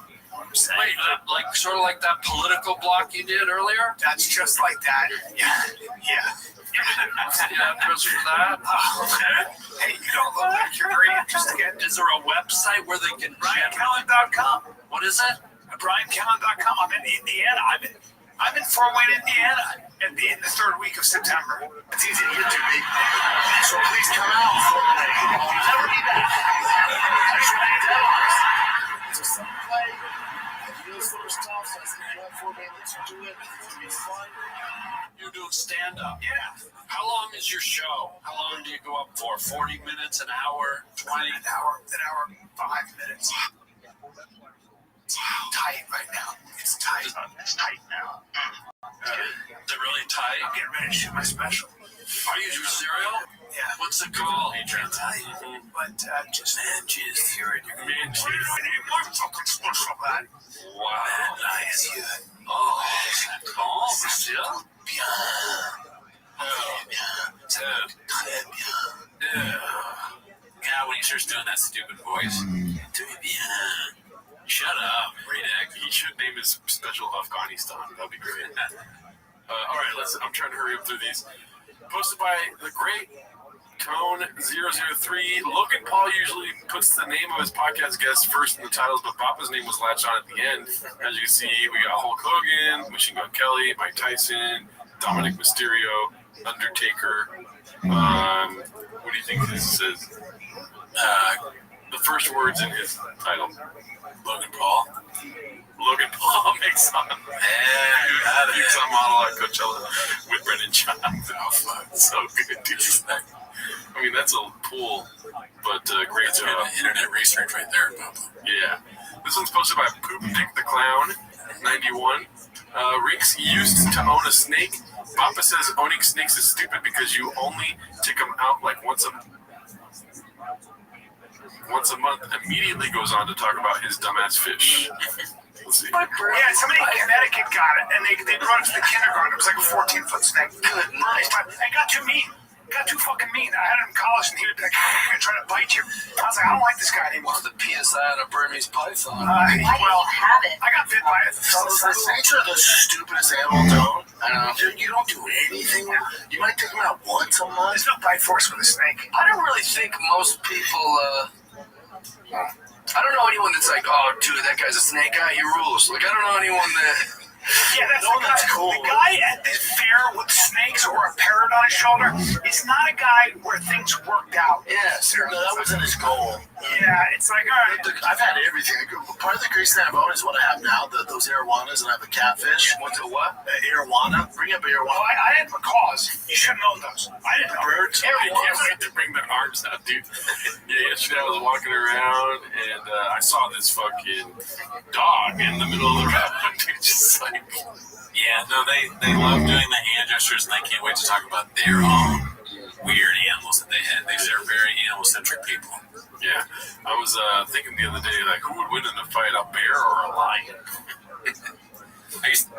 Wait, like sort of like that political block you did earlier? That's just like that. Yeah. Yeah, just for that. Hey, you don't look like you're very interested. Is there a website where they can? BrianCallen.com. What is it? BrianCallen.com. I'm in Indiana. I'm in Fort Wayne, Indiana, in the third week of September. It's easy to get to me. So please come out for a day. You'll never be back. There's no deadlines. It's a summer play. Those sort of stuff. So I said, you know, 4 day, let's do it. It's going to be fun. You're doing stand-up. Yeah. How long is your show? How long do you go up for? 40 minutes, an hour, 20? An hour, 5 minutes. It's tight right now. It's tight. It's tight now. Is it really tight? I'm getting ready to shoot my special. Are you cereal? Yeah. What's it called? Can't tell you, but just Man, cheese. You're man cheese. My fucking special, man. Wow. Nice. Oh, monsieur. Bien. Yeah, when he starts doing that stupid voice. Shut up, Redneck. He should name his special Afghanistan. That'd be great. All right, I'm trying to hurry up through these. Posted by the great Cone003. Logan Paul usually puts the name of his podcast guest first in the titles, but Papa's name was latched on at the end. As you can see, we got Hulk Hogan, Machine Gun Kelly, Mike Tyson, Dominic Mysterio, Undertaker. What do you think this says? The first words in his title. Logan Paul. Logan Paul makes on Duke's on model at Coachella with Brendan John. Oh, fuck. So good, dude. I mean, that's a pull, but great That's job. good internet research right there, Papa. Yeah. This one's posted by Poop Dick the Clown, 91. Rinks used to own a snake. Papa says owning snakes is stupid because you only take them out like once a month. Immediately goes on to talk about his dumbass fish. Let's see. Yeah, somebody in Connecticut got it, and they brought it to the kindergarten. It was like a 14-foot snake. Good night. It got too mean. Got too fucking mean. I had him in college, and he would be like, I'm going to try to bite you. I was like, I don't like this guy anymore. The PSI on a Burmese python. Why do you have it? I got bit by it. Snakes are the stupidest animals known. I know. You don't do anything. You might take them out once a month. There's no bite force with a snake. I don't really think most people, I don't know anyone that's like, oh, dude, that guy's a snake guy, he rules. Like, I don't know anyone that... Yeah, that's cool. The guy at the fair with snakes or a parrot on his shoulder is not a guy where things worked out. Yes, no, that wasn't his goal. Yeah, it's like, all right. I've had everything. Part of the grease that I've owned is what I have now, those arowanas, and I have a catfish. What's a what? Arowana. Bring up arowana. Well, I had macaws. You shouldn't own those. I didn't know. Birds. They can't wait to bring their arms out, dude. Yeah, yesterday I was walking around, and I saw this fucking dog in the middle of the road, dude, just like... Yeah, no, they love doing the hand gestures, and they can't wait to talk about their own weird animals that they had. They're very animal-centric people. Yeah, I was thinking the other day, like, who would win in a fight, a bear or a lion? I used to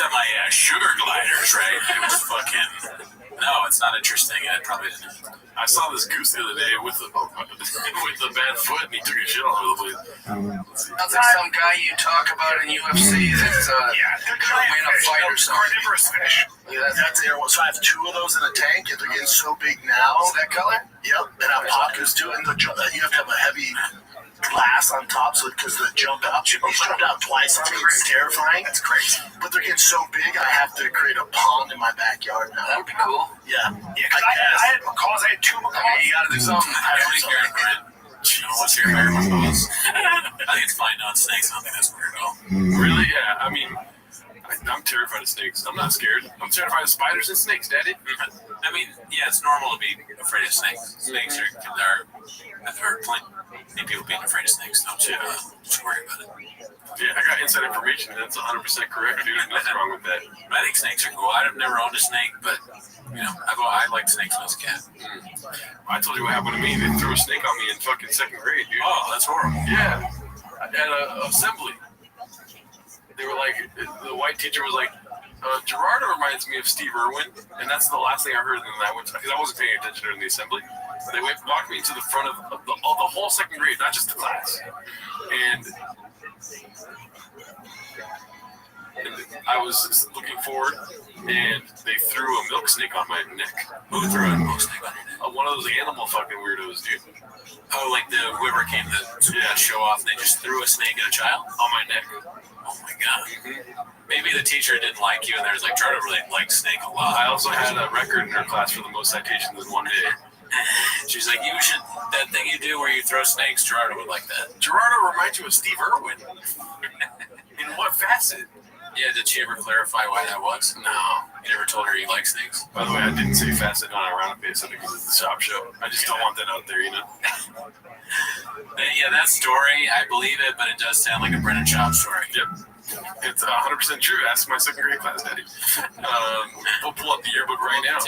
have my sugar gliders, right? It was fucking... No, it's not interesting. I probably didn't. I saw this goose the other day with a bad foot, and he took a shit all over the place. Sounds like some guy you talk about in UFC that's gonna win a fight or something. Carnivorous fish. Yeah, that's arowana. So I have 2 of those in a tank, and they're getting so big now. Is that color? Yep, and I have pockets too, and you have to have a heavy glass on top, so because they jump out. He's jumped out twice. It's terrifying. That's crazy. But they're getting so big, I have to create a pond in my backyard now. That would be cool. Yeah. Yeah, because I had macaws. I had 2 macaws. You gotta do something. What's your hair? I think it's fine on snakes. I don't think that's weird at all. Really? Yeah, I mean, I'm terrified of snakes. I'm not scared. I'm terrified of spiders and snakes, Daddy. I mean, yeah, it's normal to be afraid of snakes. Snakes are Maybe people being afraid of snakes. Don't you worry about it. Yeah, I got inside information. That's 100% correct, dude. Nothing wrong with that. I think snakes are cool. I've never owned a snake, but I liked snakes when I was a kid. I told you what happened to me. They threw a snake on me in fucking 2nd grade, dude. Oh, that's horrible. Yeah, at an assembly. They were like, the white teacher was like, Gerardo reminds me of Steve Irwin, and that's the last thing I heard. And then I went because I wasn't paying attention during the assembly. They walked me to the front of the whole 2nd grade, not just the class, and I was looking forward, and they threw a milk snake on my neck. Who threw a milk snake on your neck? One of those animal fucking weirdos, dude. Oh, like whoever came to show off, they just threw a snake at a child? On my neck. Oh my god. Mm-hmm. Maybe the teacher didn't like you, and there's like, Jordan really liked snake a lot. I also had a record in her class for the most citations in one day. She's like, that thing you do where you throw snakes, Gerardo would like that. Gerardo reminds you of Steve Irwin. In what facet? Yeah, did she ever clarify why that was? No. You never told her you like snakes? By the way, I didn't say facet on a roundup basis because it's the shop show. I just don't want that out there, you know? Yeah, that story, I believe it, but it does sound like a Brennan Schaub story. Yep. It's 100% true. Ask my 2nd grade class, Daddy. We'll pull up the yearbook right now.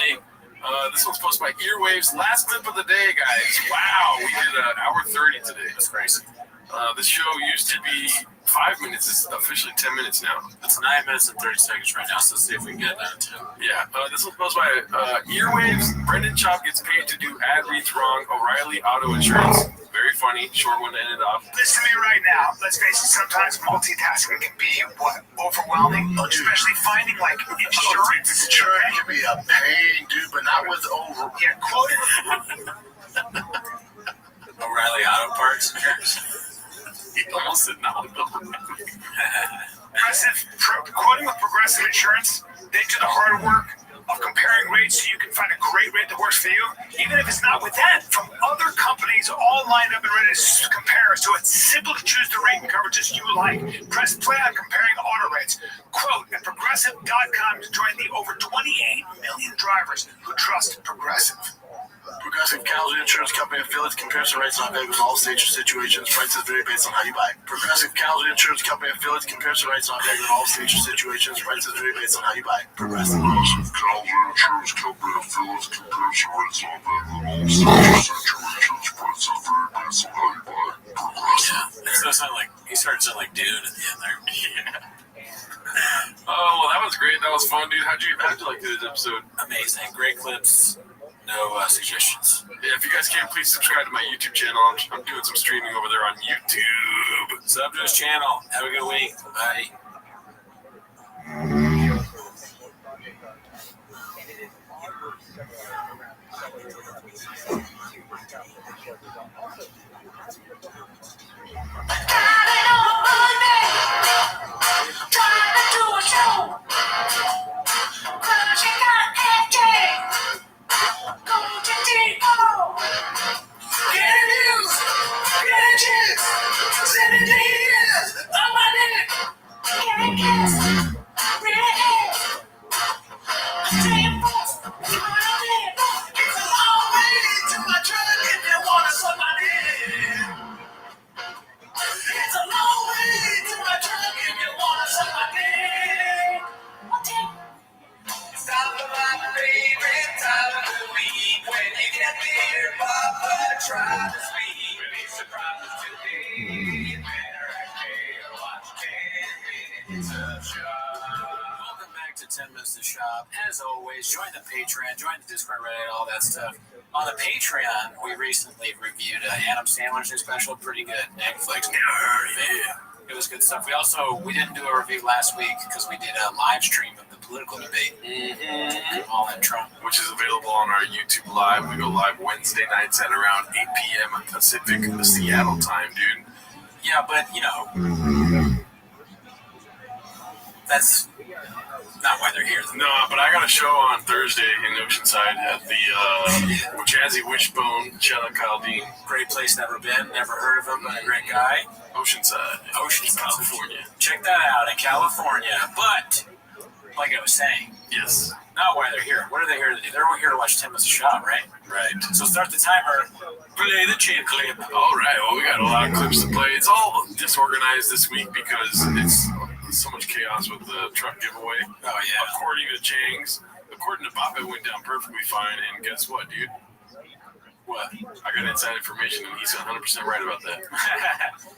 This one's posted by Earwaves. Last clip of the day, guys. Wow, we did an hour 30 today. That's crazy. This show used to be 5 minutes. It's officially 10 minutes now. It's 9 minutes and 30 seconds right now, so let's see if we can get that too. Yeah, this one's posted by Earwaves. Brendan Chop gets paid to do ad reads wrong. O'Reilly Auto Insurance. Very funny. Short one to end it off. Listen to me right now. Let's face it, sometimes multitasking can be, overwhelming? Especially finding, insurance. Insurance can be a pain, dude, but not with over. Yeah, quote. O'Reilly Auto Parts. He almost said no. Quoting with Progressive Insurance, they do the hard work of comparing rates so you can find a great rate that works for you, even if it's not with them, from other companies all lined up and ready to compare. So it's simple to choose the rate and coverages you like. Press play on comparing auto rates. Quote at Progressive.com to join the over 28 million drivers who trust Progressive. Progressive Casualty Insurance Company affiliates comparison rates not available in all states or situations. Prices vary based on how you buy. Progressive Casualty Insurance Company affiliates comparison rates not available in all states or situations. Prices vary based on how you buy. Progressive Casualty Insurance Company affiliates comparison rates not available in all states or situations. Prices vary based on how you buy. Progressive. Yeah, so it sounded like he started sounding like Dune at the end there. Yeah. Oh, well, that was great. That was fun, dude. How'd you like this episode? Amazing. Great clips. No suggestions. Yeah, if you guys can, please subscribe to my YouTube channel. I'm doing some streaming over there on YouTube. Sub to his channel. Have a good week. Bye. Welcome back to 10 Minutes to Shop. As always, join the Patreon, join the Discord, Reddit, all that stuff. On the Patreon, we recently reviewed Adam Sandler's new special, pretty good. Netflix. Yeah. It was good stuff. We didn't do a review last week because we did a live stream of the political debate. All that Trump. Which is available on our YouTube Live. We go live Wednesday nights at around 8 p.m. Pacific, Seattle time, dude. Yeah, but, that's not why they're here. No, but I got a show on Thursday in Oceanside at the Jazzy Wishbone, shout out Kyle Dean. Great place, never been, never heard of him, but a great guy. Oceanside, California. California. Check that out in California. But, like I was saying, Yes. Not why they're here. What are they here to do? They're here to watch Tim as a shot, right? Right. So start the timer. Play the cheer clip. All right. Well, we got a lot of clips to play. It's all disorganized this week because it's so much chaos with the truck giveaway. Oh, yeah. According to Chang's, according to Bob, it went down perfectly fine. And guess what, dude? What? I got inside information, and he's 100% right about that.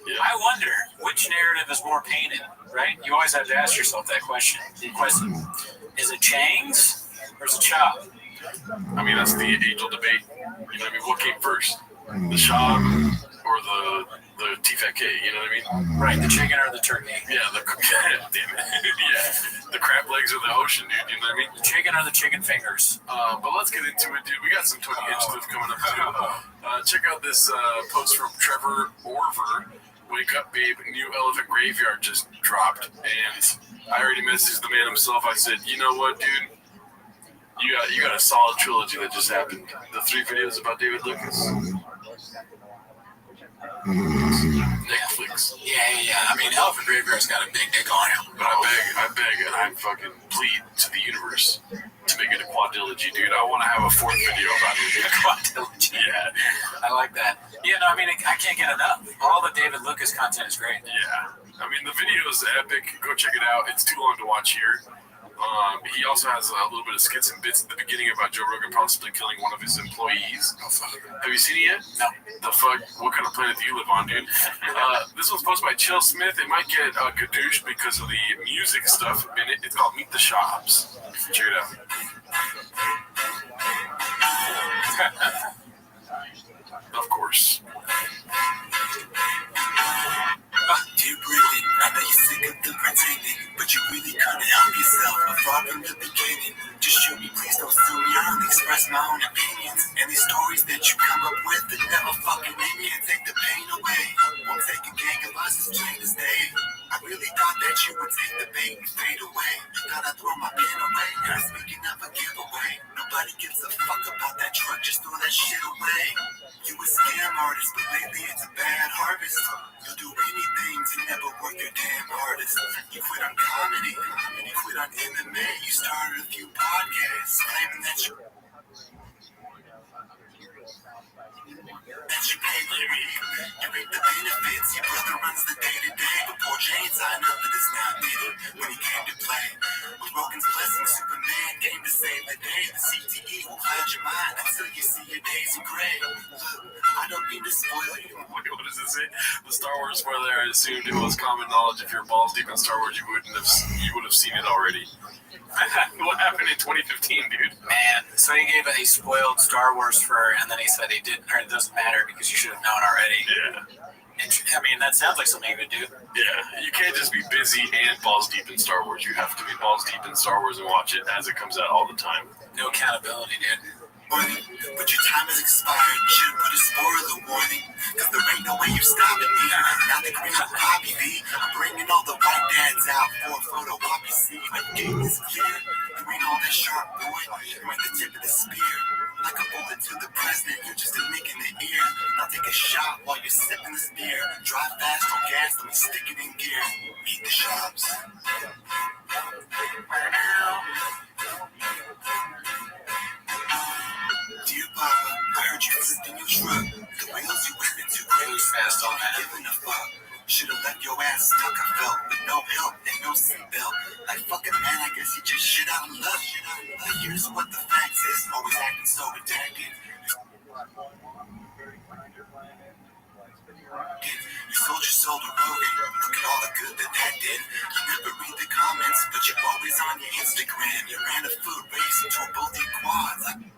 Yeah. I wonder which narrative is more painted, right? You always have to ask yourself that question. Is it Chang's or is it Chop? I mean, that's the age-old debate. You know what I mean? What came first? The Shop or the TFK, you know what I mean? Right, the chicken or the turkey. Yeah, damn it. Yeah, the crab legs or the ocean, dude, you know what I mean? The chicken or the chicken fingers. But let's get into it, dude. We got some Tony Hinchcliffe coming up, too. Check out this post from Trevor Orver. Wake up, babe. New Elephant Graveyard just dropped. And I already messaged the man himself. I said, you know what, dude? You got a solid trilogy that just happened. The 3 videos about David Lucas. Netflix. Yeah. I mean, Elephant Graveyard's got a big dick on him. But I beg, and I fucking plead to the universe to make it a quadrilogy, dude. I want to have a 4th video about it. A quadrilogy. Yeah. I like that. Yeah, no, I mean, I can't get enough. All the David Lucas content is great. Yeah. I mean, the video is epic. Go check it out. It's too long to watch here. He also has a little bit of skits and bits at the beginning about Joe Rogan possibly killing one of his employees. Have you seen it yet? No. The fuck? What kind of planet do you live on, dude? This was posted by Chill Smith. It might get gadoosh because of the music stuff in it. It's called Meet the Shops. Check it out. Of course. Dear Brendan, I know you're sick of the pretending, but you really couldn't help yourself. A fraud from the beginning. Just shoot me, please don't sue me. I only express my own opinions. And these stories that you come up with that never fucking in me and take the pain away. Won't take a gang of us as plain as day. I really thought that you would take the bait and fade away. Thought I'd throw my pen away. Now speaking of a giveaway, nobody gives a fuck about that truck. Just throw that shit away. You a scam artist, but lately it's a bad harvest. You'll do anything to never work your damn hardest. You quit on comedy, you quit on MMA. You started a few podcasts claiming that you pay me. You reap the benefits. Your brother runs the day-to-day, but poor Jane signed up for this now meeting when he came to play. With Rogan's blessing, Superman came to save the day. The CTE will cloud your mind until you see your days in gray. Look, I don't mean to spoil you. What does it say? The Star Wars spoiler. I assumed it was common knowledge. If you're balls deep in Star Wars, you would have seen it already. What happened in 2015, dude? Man, so he gave a spoiled Star Wars and then he said he didn't, or it doesn't matter because you should have known already. Yeah. I mean, that sounds like something you would do. Yeah, you can't just be busy and balls deep in Star Wars. You have to be balls deep in Star Wars and watch it as it comes out all the time. No accountability, dude. But your time has expired. Should've put a spoiler warning, cause there ain't no way you're stopping me. Not the green of Bobby V. I'm bringing all the white dads out for a photo op. You see, my game is clear. You ain't all that sharp, boy. You ain't the tip of the spear. Like a bullet to the president, you're just a nick in the ear. I'll take a shot while you're sipping this beer. Drive fast on gas, let me stick it in gear. Meet the shops. Dear Papa, I heard you flipped in your truck. The wheels you whipping too crazy fast on that. Giving a fuck. Should've left your ass stuck, I felt, with no help and no seatbelt. Like fucking man, I guess you just shit out of luck. But here's what the facts is. Always acting so redacted. You sold your soul to Rogan. Look at all the good that did. You never read the comments, but you're always on your Instagram. You ran a food race and tore both your quads. Man,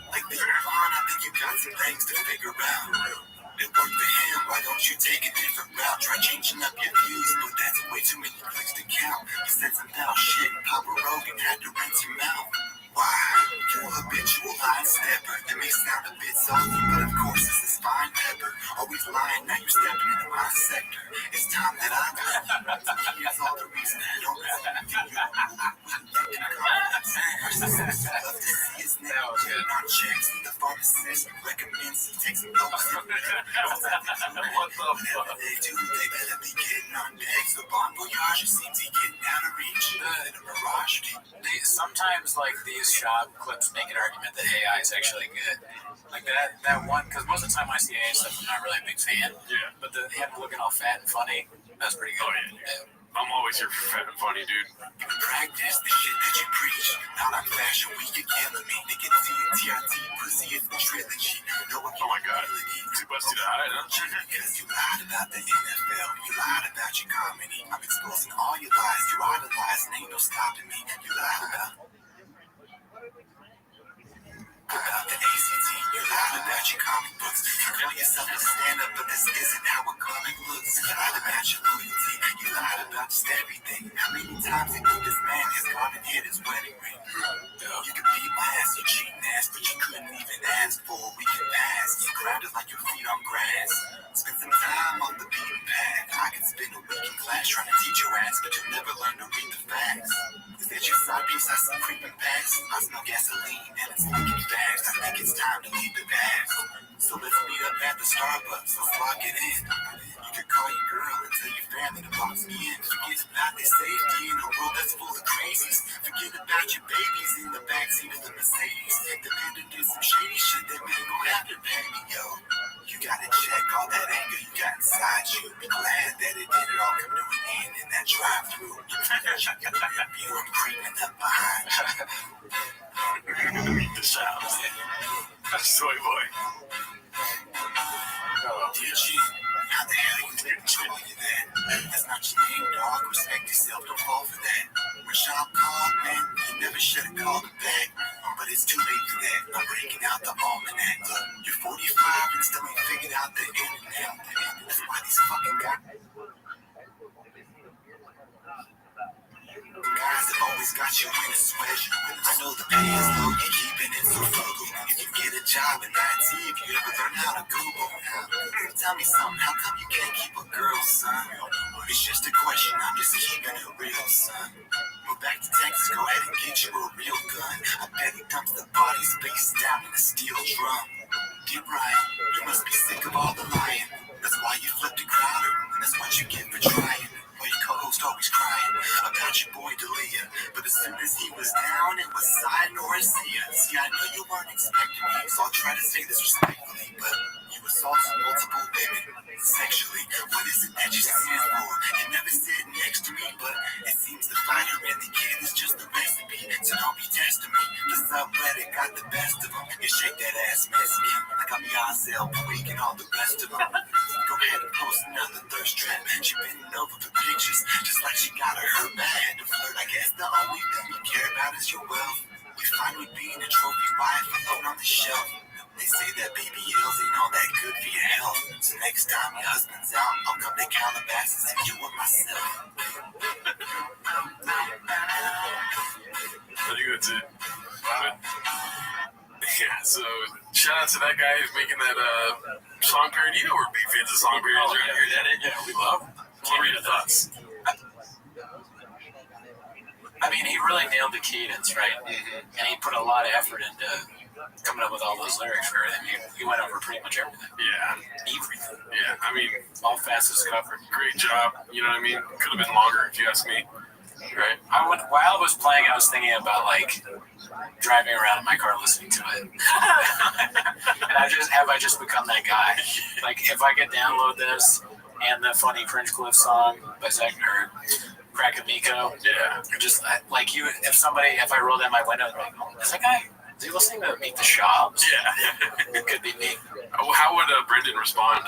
like the Iran, I think you got some things to figure out. It worked for him, why don't you take a different route? Try changing up your views, but that's way too many clicks to count. You said some foul shit, Papa Rogan had to rinse your mouth. Why? You habitual line stepper. That may sound a bit salty, but of course this is fine pepper. Always lying, now you're stepping into my sector. It's time that I learn. Here's all the reason I don't listen to you. Love to see his name getting on checks. The pharmacist recommends he takes some notes. What the fuck? They do, they better be getting on deck. So Bon Voyage seems he getting out of reach. In a mirage, sometimes like these shop clips make an argument that AI is actually good. Like that one, because most of the time I see AI stuff, I'm not really a big fan. Yeah. But him looking all fat and funny, that's pretty good. Oh yeah. I'm always here for fat and funny, dude. Practice the shit that you preach. Not on Fashion Week, you're killing me. Nigga, TNT, pussy is the trilogy. No, oh my god. Too busted to hide, huh? Because you lied about the NFL. You lied about your comedy. I'm exposing all your lies. You idolize and ain't no stopping me. You lied about the ACT. You lied about your comic books. You call yourself a stand-up, but this isn't how a comic looks. You lied about your loyalty. You lied about just everything. How many times you think this man has gone and hit his wedding ring? You could beat my ass, you cheating ass, but you couldn't even ask for a weekend pass. You grabbed it like your feet on grass. Spend some time on the beaten path. I can spend a week in class trying to teach your ass, but you'll never learn to read the facts. Is that your side piece? I see creeping past. I smell gasoline and it's leaking fast. I think it's time to leave the past. So let's meet up at the Starbucks. Let's lock it in. You could call your girl and tell your family to box me in. Forget about their safety in a world that's full of crazies. Forget about your babies in the backseat of the Mercedes. The man to do some shady shit that man gon' have to pay me, yo. You gotta check all that anger you got inside you. Be glad that it didn't all come to an end in that drive-thru. I'm creeping up behind you. Meet the sounds. Soy boy. Dear G, how the hell you didn't call you that? That's not your name, dog. Respect yourself, don't fall for that. When Sean called, man, you never should have called him back. But it's too late for that. I'm breaking out the almanac. Look, you're 45 and still ain't figured out the internet. That's why these fucking guys have always got you in a sweat. I know the pay is low, you're keeping it so frugal. If you get a job in IT, if you ever learn how to Google, tell me something, how come you can't keep a girl, son? It's just a question, I'm just keeping it real, son. Move back to Texas, go ahead and get you a real gun. I bet he dumps the bodies face down in a steel drum. Dear Brian, you must be sick of all the lying. That's why you flipped a Crowder, and that's what you get for trying. Well, your co-host always crying about your boy D'Elia. But as soon as he was down, it was side nor Sia. See, I know you weren't expecting me, so I'll try to say this respectfully, but you assaulted multiple women sexually. What is it that you stand for? You never sit next to me, but it seems the fire in the kid is just a recipe. So don't be testing me. The subreddit got the best of them. You shake that ass Mexican like I'm Beyonce, Puig, and all the rest of them. Go ahead and post another thirst trap. She bending over for pictures, just like she got her bad to flirt. I guess the only thing you care about is your wealth. We finally being a trophy wife alone on the shelf. They say that baby yells ain't all that good for your health. So next time your husband's out, I'll come to Calabasas and do it myself. I think that's it. But, yeah, so shout out to that guy who's making that song parody. You know we're big fans of song parodies around here, Daddy. Yeah, we love them. What were your thoughts? I mean, he really nailed the cadence, right? Mm-hmm. And he put a lot of effort into coming up with all those lyrics for everything. He went over pretty much everything. Yeah. Everything. Yeah, I mean, all facets covered. Great job. You know what I mean? Could have been longer if you ask me. Right? While I was playing, I was thinking about like driving around in my car listening to it. And I just become that guy. Like if I could download this and the funny Cringe Cliff song by Zach or Crack Amico, yeah, just like you, if I roll down my window, and like, oh, is that guy? Is he listening to Meet the Shops? Yeah, it could be me. How would Brendan respond?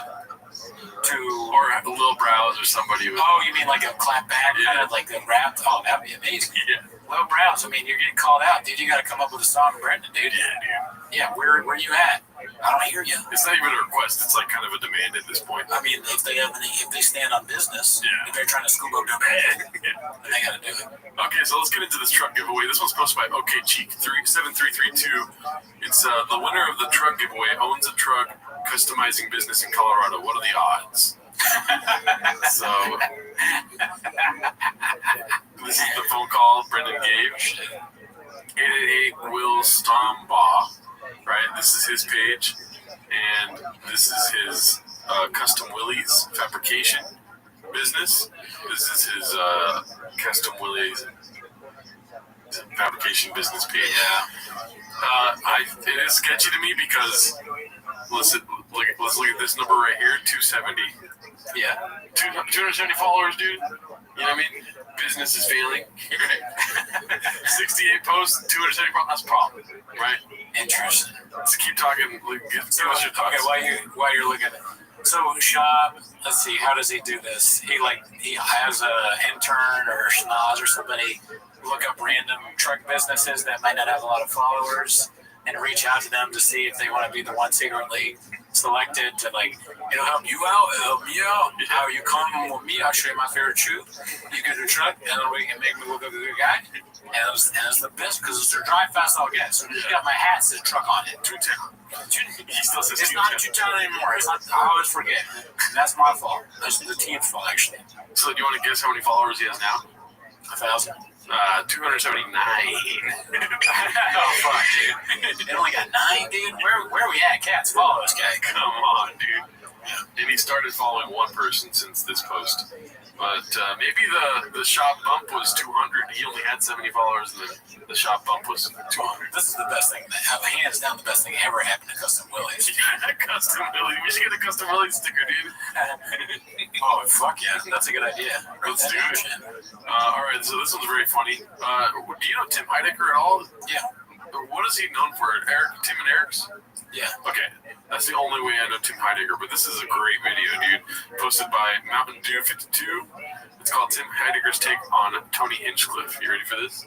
Or Lil Browse or somebody. Oh, you mean like a clap back, kind of like a rap? Oh, that'd be amazing. Yeah. Lil Browse, I mean, you're getting called out, dude. You got to come up with a song, Brendan, dude. Yeah, where you at? I don't hear you. It's not even a request. It's like kind of a demand at this point. I mean, if they stand on business, if they're trying to scoop up their bag, then they got to do it. Okay, so let's get into this truck giveaway. This one's posted by OK Cheek 7332. It's the winner of the truck giveaway owns a truck customizing business in Colorado. What are the odds? So this is the phone call Brendan gave. 888 Will Stombaugh. Right, this is his page, and this is his Custom Willys fabrication business. This is his Custom Willys fabrication business page. It is sketchy to me because let's look at this number right here, 270. Yeah. 270 followers, dude. You know what I mean? Business is failing. 68 posts, 270 followers. That's a problem, right? Interesting. Let's keep talking. Give us your thoughts. Okay, while you're looking at it. So shop, let's see, how does he do this? He has an intern or schnoz or somebody look up random truck businesses that might not have a lot of followers and reach out to them to see if they want to be the one secretly selected to help you out, help me out. How you come with me, I'll show you my favorite shoe. You get a truck and then we can make me look like a good guy. And it's the best because it's a drive fast I'll get. So you got my hat, says truck on it. He still says it's not a 2-town anymore. It's not, I always forget. That's my fault. That's the team's fault, actually. So do you want to guess how many followers he has now? 1,000. 279. Oh, fuck, dude. They only got 9, dude? Where we at? Cats, follow this guy. Come on, dude. And he started following one person since this post. But maybe the shop bump was 200. He only had 70 followers, and the shop bump was 200. This is the best thing. Hands down, the best thing ever happened to Custom Willie's. Yeah, Custom Willie. We should get a Custom Willie sticker, dude. Oh, fuck yeah. That's a good idea. Let's do it. All right, so this one's very funny. Do you know Tim Heidecker at all? Yeah. What is he known for? Tim and Eric's? Yeah. Okay. That's the only way I know Tim Heidecker, but this is a great video, dude. Posted by Mountain Dew 52. It's called Tim Heidecker's take on Tony Hinchcliffe. You ready for this?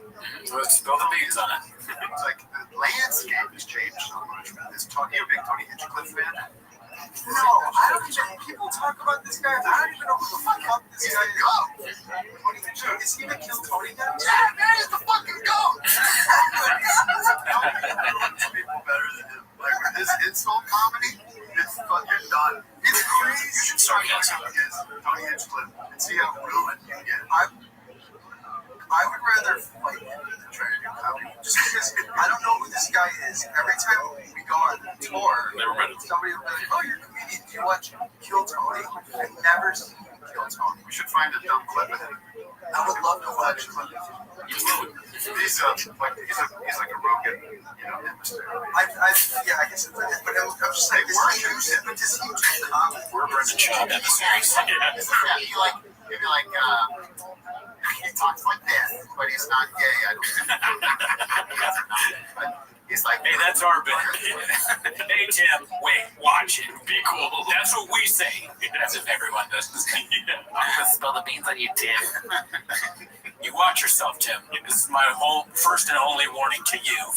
Let's spill the beans on it. It's like the landscape has changed so much. You a big Tony Hinchcliffe fan? No, I don't even. People talk about this guy. I don't even know who the fuck this guy is. Tony Hinchcliffe. Is he gonna kill Tony now? Yeah, man, he's the fucking goat. People better than him. Like with his insult comedy, it's fucking done. It's crazy. You should start watching his Tony Hinchcliffe and see how ruined you get. I would rather fight him than try to do comedy. Just because I don't know who this guy is. Every time we go on tour, somebody will be like, "Oh, you're a comedian. Do you watch Kill Tony?" I've never seen Kill Tony. We should find a dumb clip of him. I would love to watch a clip of him. He's like a Rogan, hipster. I guess it's like that. But I'm just like, does he do comedy? We're Brendan Schaub emissaries. He'd be like, he talks like this, but he's not gay. I don't He's like, hey, that's our bit. Hey, Tim, wait, watch it. Be cool. That's what we say. As if everyone does. I'm going to spill the beans on you, Tim. You watch yourself, Tim. This is my first and only warning to you.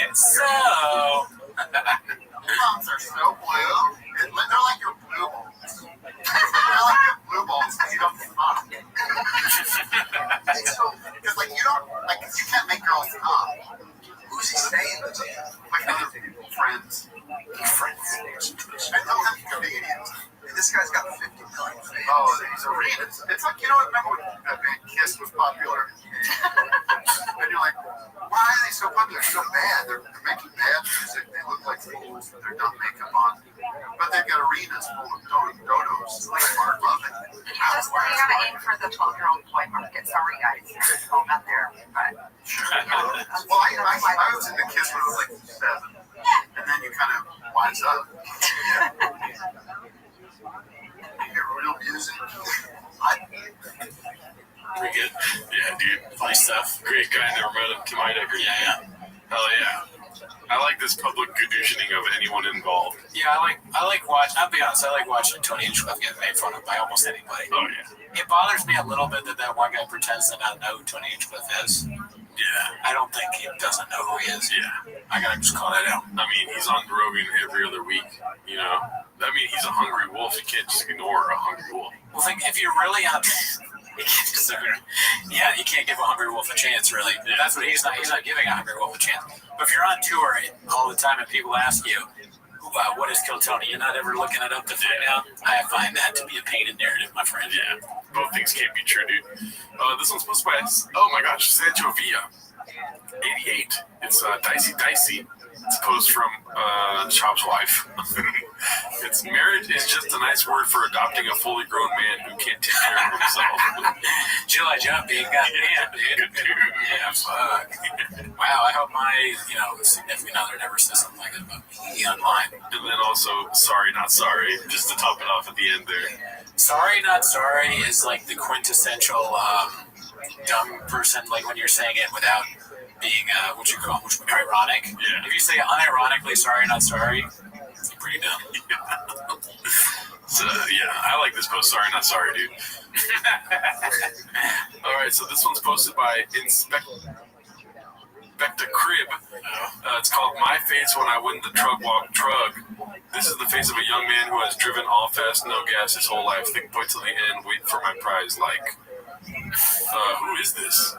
And so... Moms are so blue. They're like your blue balls. They're like your blue balls because you don't come. Because you can't make girls come. Who's he saying this to? Like other people, friends. I know him comedians. This guy's got 50 million fans. Oh, he's a read. It's like, remember when that band Kiss was popular? And you're like, why are they so popular? They're so bad. They're making bad music. They look like fools with their dumb makeup on. But they've got arenas full of dodos. Like Mark Lovin. We gotta aim for the 12-year-old boy market. Sorry, guys. There's no not there. But well, I was into Kiss when I was like 7. And then you kind of wise up. You hear real music. Pretty good. Yeah, dude. Funny stuff. Great guy. Never met him. Tim Heidecker. Yeah. Hell yeah. I like this public conditioning of anyone involved. Yeah, I like watching. I'll be honest. I like watching Tony Hinchcliffe get made fun of by almost anybody. Oh yeah. It bothers me a little bit that one guy pretends to not know who Tony Hinchcliffe is. Yeah. I don't think he doesn't know who he is. Yeah. I gotta just call that out. I mean, he's on Rogan every other week. I mean, he's a hungry wolf. You can't just ignore a hungry wolf. Well, think if you're really on. Yeah, you can't give a hungry wolf a chance, really. Yeah. That's what he's not. He's not giving a hungry wolf a chance. But if you're on tour all the time and people ask you, what is Kill Tony? You're not ever looking it up to find out. I find that to be a painted narrative, my friend. Yeah, both things can't be true, dude. This one's supposed to be, oh my gosh, Sancho Villa, 88. It's Dicey. It's a post from Chop's wife. It's marriage is just a nice word for adopting a fully grown man who can't take care of himself. July jumping, goddamn, dude. Yeah, fuck. Wow, I hope my, significant other never says something like that about me online. And then also, sorry, not sorry, just to top it off at the end there. Sorry, not sorry is like the quintessential dumb person, like when you're saying it without being, ironic. Yeah. If you say unironically sorry, not sorry, it's pretty dumb. So, I like this post. Sorry, not sorry, dude. All right, so this one's posted by Inspector Crib. It's called My Face When I Win the Trug Walk Trug. This is the face of a young man who has driven all fast, no gas his whole life. Think point till the end, wait for my prize. Who is this?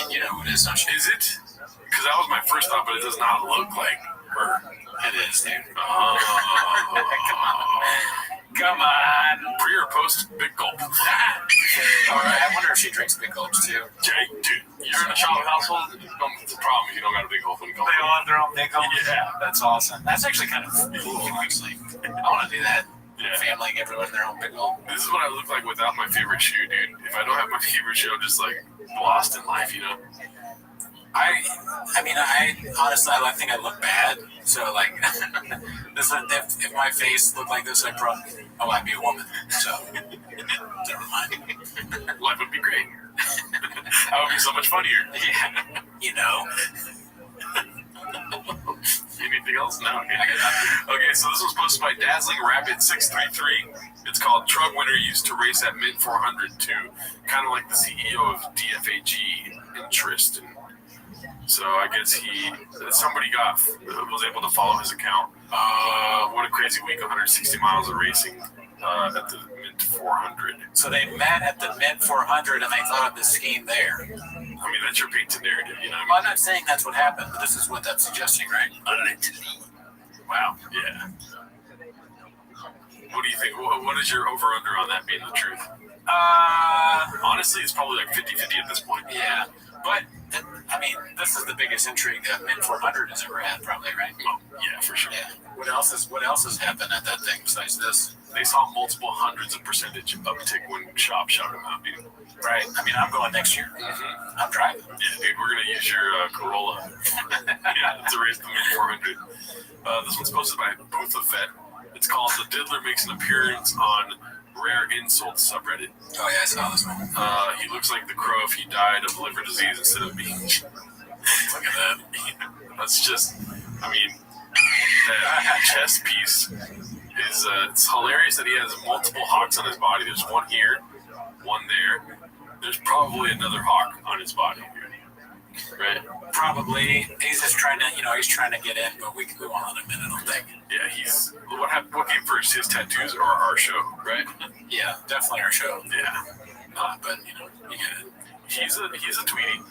You know who it is, don't you? Is it? Because that was my first thought, but it does not look like her. It is, dude. Oh. Come on. Pre or post big gulp. All right, I wonder if she drinks big gulps too. Jay, dude, you're in a Shaw household. It's a problem if you don't got a big gulp when you go. They all have their own big gulp? Yeah. That's awesome. That's actually kind of cool, honestly. I want to do that. Yeah. Family, everyone their own big gulp. This is what I look like without my favorite shoe, dude. If I don't have my favorite shoe, I'm just like lost in life, I honestly, I think I look bad. So like, if my face looked like this, I'd be a woman. So never mind. Life would be great. That would be so much funnier. Yeah, Anything else? No. Okay, so this was posted by Dazzling Rabbit 633. It's called Trug Winner Used to Race at Mint 400 too. Kind of like the CEO of DFAG in Tristan. So I guess somebody was able to follow his account. What a crazy week, 160 miles of racing at the Mint 400. So they met at the Mint 400 and they thought of the scheme there. I mean, that's your painted narrative, Well, I'm not saying that's what happened, but this is what that's suggesting, right? Wow, yeah. What do you think? What is your over-under on that being the truth? Honestly, it's probably like 50-50 at this point. Yeah, but this is the biggest intrigue that Mint 400 has ever had, probably, right? Well, yeah, for sure. Yeah. What else has happened at that thing besides this? They saw multiple hundreds of percentage uptick when Shop shouted them out, dude. Right. I'm going next year. Mm-hmm. I'm driving. Yeah, dude, we're gonna use your Corolla. To race the Mint 400. This one's posted by Booth of Vet. It's called "The Diddler Makes an Appearance" on Rare Insults subreddit. Oh yeah, I saw this one. He looks like the Crow if he died of liver disease instead of being. Look at that. That's just. That chest piece is. It's hilarious that he has multiple hawks on his body. There's one here, one there. There's probably another hawk on his body. Right? Probably. He's just trying to, he's trying to get in, but we won't let him in, I don't think. Yeah, what came first, his tattoos or our show, right? Yeah, definitely our show. Yeah. But, you get it. He's a tweetie.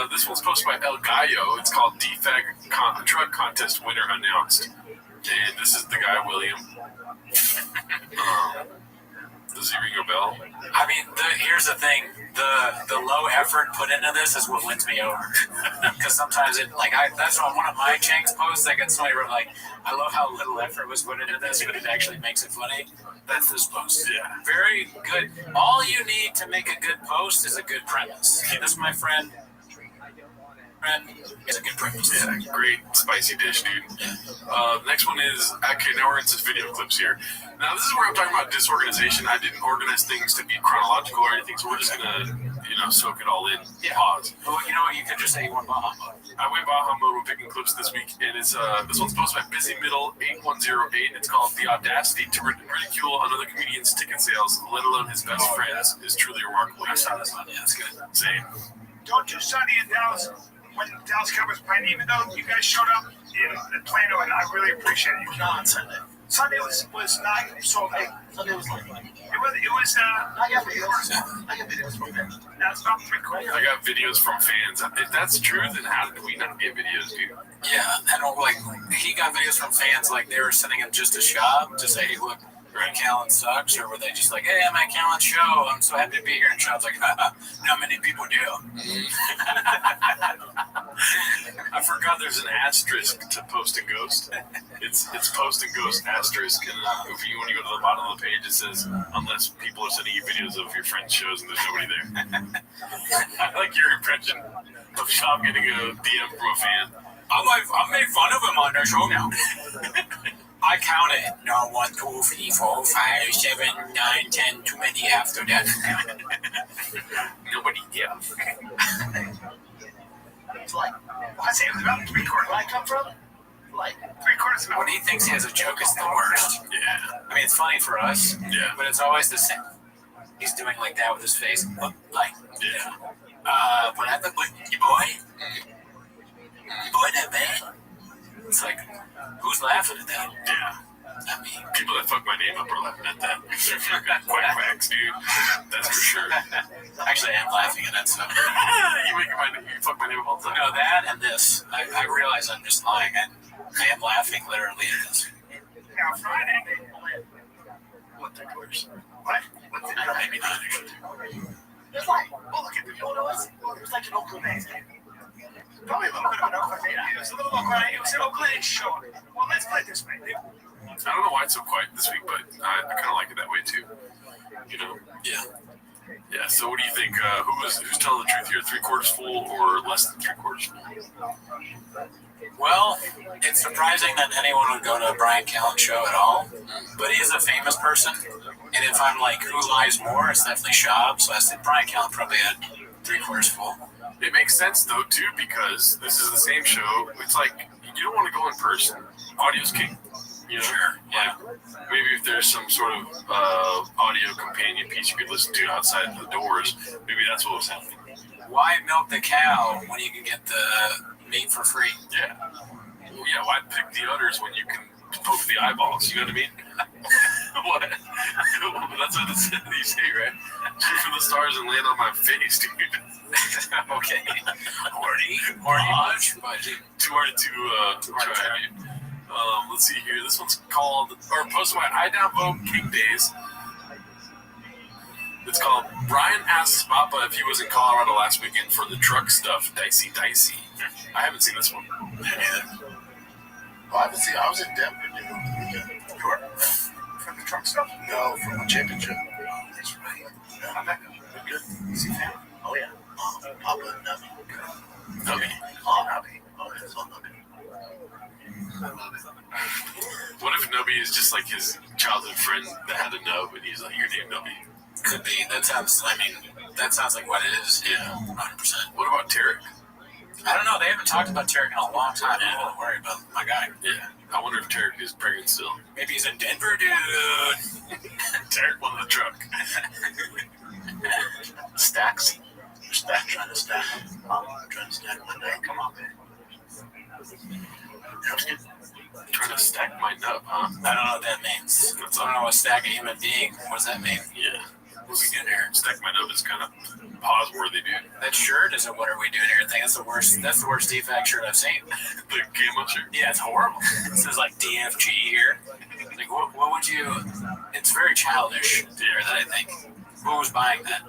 This one's posted by El Gallo. It's called DFAG Truck Contest Winner Announced. And this is the guy, William. Does he ring a bell? Here's the thing. The low effort put into this is what wins me over. Because sometimes that's on one of my Chang's posts. I get somebody like, I love how little effort was put into this, but it actually makes it funny. That's this post. Yeah. Very good. All you need to make a good post is a good premise. This, my friend, is a good premise. Yeah, great spicy dish, dude. Next one is, okay, now we're into video clips here. Now, this is where I'm talking about disorganization. I didn't organize things to be chronological or anything, so we're just going to, soak it all in. Yeah. Pause. Well, you know what? You could just say you went Baja mode. I went Baja mode. We're picking clips this week, and it's this one's posted by Busy Middle 8108. It's called "The Audacity to Ridicule Another Comedian's Ticket Sales, Let Alone His Best Friends, is Truly Remarkable." I saw this one. Yeah, that's good. Same. Don't do Sunday in Dallas when Dallas Cowboys playing, even though you guys showed up in Plano, and I really appreciate it. No, on Sunday. Sunday was not so late. Sunday was late. It was I got videos from fans. That's about 3 quarters. I got videos from fans. If that's true, then how did we not get videos, dude? Yeah, and he got videos from fans, they were sending him just a shot to say, hey, look, Matt Callan sucks, or were they just like, hey, I'm at Callan's show, I'm so happy to be here, and Sean's like, not many people do. I forgot there's an asterisk to Post and Ghost. It's Post and Ghost asterisk, and when you go to the bottom of the page, it says, unless people are sending you videos of your friends' shows and there's nobody there. I like your impression of Shop getting a DM from a fan. I made fun of him on their show now. I counted. No, 1, 2, 3, 4, 5, 7, 9, 10. Too many after that. Nobody, yeah. It's like, I say it was about 3/4 where I come from. Like 3/4 of When he thinks he has a joke, it's the worst. Yeah. I mean, it's funny for us. Yeah. But it's always the same. He's doing like that with his face. Like, yeah. But I look like you boy. You boy, that bad. It's like, who's laughing at that? Yeah. I mean, people that fuck my name up are laughing at that. Quacks, dude. That's for sure. Actually, I am laughing at that stuff. You fuck my name up all the time. No, that and this. I realize I'm just lying, and I am laughing literally at this. Now, Friday. What the doors? What? I don't maybe not actually. It's like, well, look at the, you know what it was? It was like an Oakland A's game. Probably a little bit of an Oakland A's. It was a little Oakland A's. It was an Oakland A's show. Well, let's play it this way. I don't know why it's so quiet this week, but I kind of like it that way too. You know? Yeah. Yeah. So, what do you think? Who's telling the truth here? 3/4 full or less than 3/4 full? Well, it's surprising that anyone would go to a Brian Callen show at all, but he is a famous person. And if I'm like, who lies more? It's definitely Schaub. So I said Brian Callen probably had 3/4 full. It makes sense though too, because this is the same show. It's like you don't want to go in person. Audio's king. You know? Sure. Yeah. Maybe if there's some sort of audio companion piece you could listen to outside the doors, maybe that's what was happening. Why milk the cow when you can get the meat for free? Yeah. Yeah, why pick the udders when you can poke the eyeballs? You know what I mean? What? That's what you say, right? Shoot for the stars and land on my face, dude. Okay. Horny much, but too hard to try. Let's see here. This one's called, or posted by I Downvote King Days. It's called Brian asks Papa if he was in Colorado last weekend for the truck stuff. Dicey. I haven't seen this one. Me neither. Oh, I haven't seen. I was in Denver, dude. You were? From the truck stuff? No, from the championship. That's right. Yeah. I'm back. Good. See family? Oh yeah. Papa and Nubby. Nubby. Oh, Nubby. Oh, it's all Nubby. What if Nubby is just like his childhood friend that had a nub, and he's like, "Your name Nubby"? Could be. That sounds like what it is. Yeah, 100%. What about Tarek? I don't know. They haven't talked about Tarek in a long time. I'm a little worried about my guy. Yeah. I wonder if Tarek is pregnant still. Maybe he's in Denver, dude. Tarek won the truck. Stacks. Trying to stack. Trying to stack my name. Come on, man. Trying to stack my nub, huh? I don't know what that means. I don't know what stack a human being. What does that mean? Yeah. What are we doing here? Stack my nub is kind of pause-worthy, dude. That shirt is a what are we doing here thing. That's the worst defect shirt I've seen. The camo shirt? Yeah, it's horrible. It says like DFG here. Like, what would you... It's very childish here that I think. Who was buying that?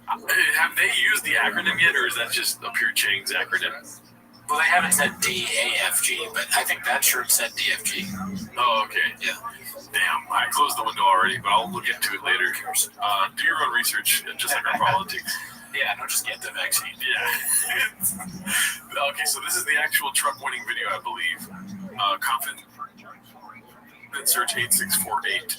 Have they used the acronym yet, or is that just a pure Chang's acronym? Well, they haven't said DAFG, but I think that shirt said DFG. Oh, okay. Yeah. Damn, I closed the window already, but I'll look into it later. Do your own research, just like our politics. Yeah, don't just get the vaccine. Yeah. Okay, so this is the actual truck winning video, I believe. Confident search 8648.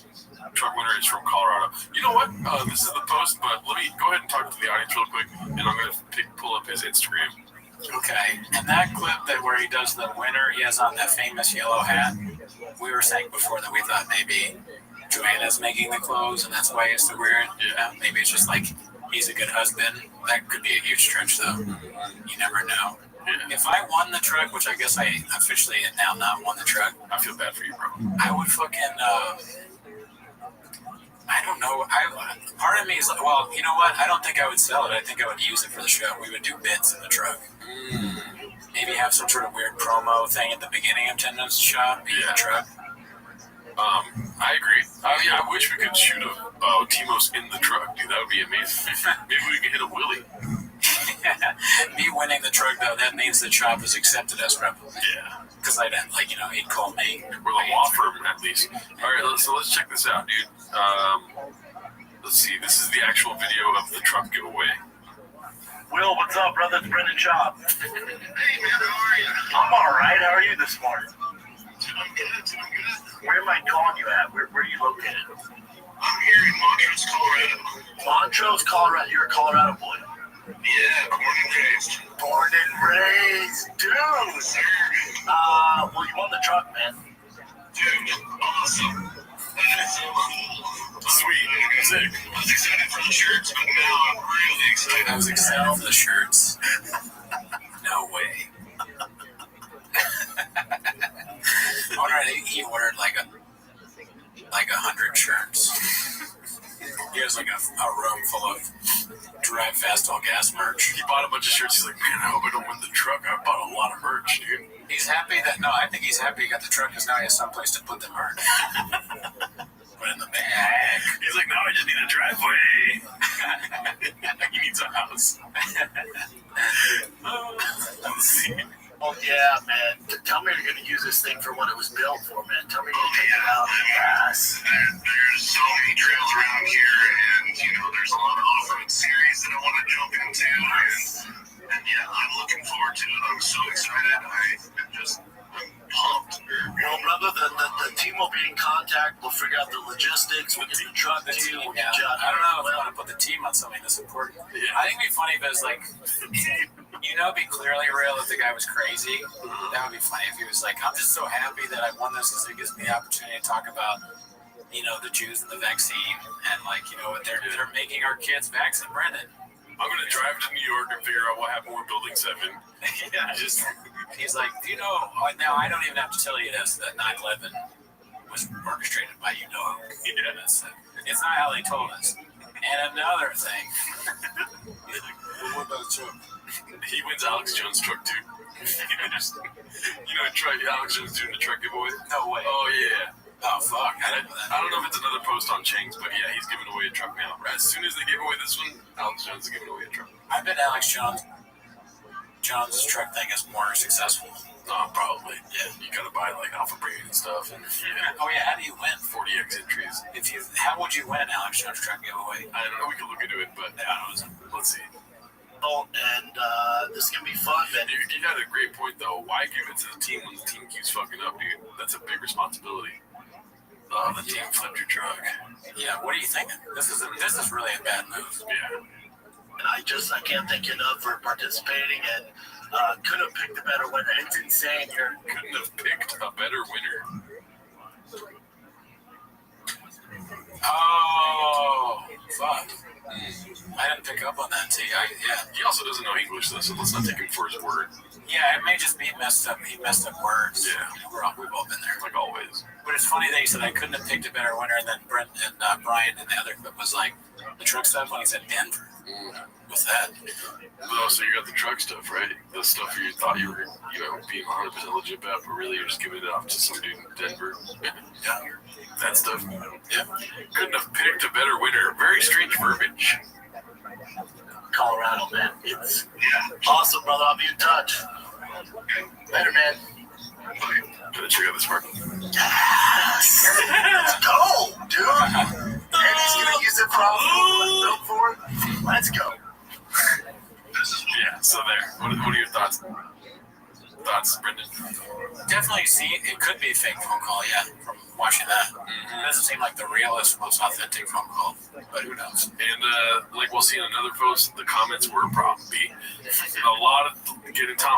Truck winner is from Colorado. You know what? This is the post, but let me go ahead and talk to the audience real quick, and I'm going to pull up his Instagram. Okay, and that clip where he does the winner, he has on that famous yellow hat. We were saying before that we thought maybe Joanna's making the clothes, and that's why he's so weird. Yeah, maybe it's just like he's a good husband. That could be a huge stretch, though. You never know. Yeah. If I won the truck, which I guess I officially now not won the truck, I feel bad for you, bro. I would fucking. I don't know. Part of me is like, well, you know what? I don't think I would sell it. I think I would use it for the show. We would do bits in the truck. Maybe have some sort of weird promo thing at the beginning of 10 Minutes to Shop in the truck. I agree. I wish we could shoot a Timos in the truck, dude. That would be amazing. Maybe we could hit a wheelie. Me winning the truck, though, that means the shop is accepted as Rebel. Yeah. Because I didn't, he'd call me. We're the law firm, at least. All right, let's check this out, dude. Let's see. This is the actual video of the truck giveaway. Will, what's up, brother? It's Brendan Chop. Hey, man, how are you? I'm all right. How are you this morning? I'm good. Where am I calling you at? Where are you located? I'm here in Montrose, Colorado. Montrose, Colorado. You're a Colorado boy. Yeah, born and raised. Born and raised, dude. Sir. Well, you won the truck, man. Dude, awesome. That is so cool. Sweet. Sick. I was excited for the shirts, but now I'm really excited. I was excited for the shirts. No way. Already, he ordered like 100 shirts. He has like a room full of Drive Fast All Gas merch. He bought a bunch of shirts. He's like, man, I hope I don't win the truck. I bought a lot of merch, dude. He's happy that, I think he's happy he got the truck because now he has someplace to put the merch. Put in the bag. He's like, no, I just need a driveway. He needs a house. Let's see. Oh, yeah, man. Tell me you're going to use this thing for what it was built for, man. Tell me you're going to take it out. Yes. There's so many trails around here, and, there's a lot of off-road series that I want to jump into, and yeah, I'm looking forward to it. I'm so excited. I'm pumped. Well, brother, the team will be in contact. We'll figure out the logistics. We'll get the truck to you. We'll get you out. I don't know if I want to put the team on something this important. Yeah. I think it'd be funny if it was like, it'd be clearly real if the guy was crazy. That would be funny if he was like, I'm just so happy that I won this because it gives me the opportunity to talk about, the Jews and the vaccine and they're making our kids vaccine. Brendan, I'm going to drive to New York and figure out what happened with Building 7. Yeah, he's like, now I don't even have to tell you this, that 9/11 was orchestrated by It's not how they told us. And another thing. What about the truck? He wins Alex Jones' truck, too. Alex Jones doing the truck giveaway? No way. Oh, yeah. Oh, fuck. I don't know if it's another post on Chang's, but yeah, he's giving away a truck now. As soon as they give away this one, Alex Jones is giving away a truck. I bet Alex Jones' truck thing is more successful. Probably. Yeah, you gotta buy like Alpha Brain and stuff. And, Oh yeah, how do you win? 40x entries. How would you win Alex Jones' truck giveaway? I don't know. We can look into it, but let's see. And this is going to be fun, man. Dude, you got a great point, though. Why give it to the team when the team keeps fucking up, dude? That's a big responsibility. Oh, the team flipped your truck. Yeah, what are you thinking? This is really a bad move. Yeah. And I can't thank you enough for participating and could have picked a better winner. It's insane here. Couldn't have picked a better winner. Oh, fuck. I didn't pick up on that, yeah. He also doesn't know English, though, so let's not take him for his word. Yeah, it may just be messed up. He messed up words. Yeah. We've all been there. Like always. But it's funny that he said I couldn't have picked a better winner, and then Brent and Brian in the other clip was like, the truck stuff when he said Denver. What's that? Oh, so you got the truck stuff, right? The stuff you thought you were, being 100% legit about, but really you're just giving it off to some dude in Denver. Yeah. That stuff. Yeah. Couldn't have picked a better winner. Very strange verbiage. Colorado, man. It's awesome, brother. I'll be in touch. Later, man. Gotta check out this market. Yes! Let's go, dude. And he's gonna use it for Let's go. Yeah, so there. What are your thoughts? Brendan? Definitely it could be a fake phone call, yeah, from watching that. It doesn't seem like the realest, most authentic phone call, but who knows? And we'll see in another post, the comments were probably a lot of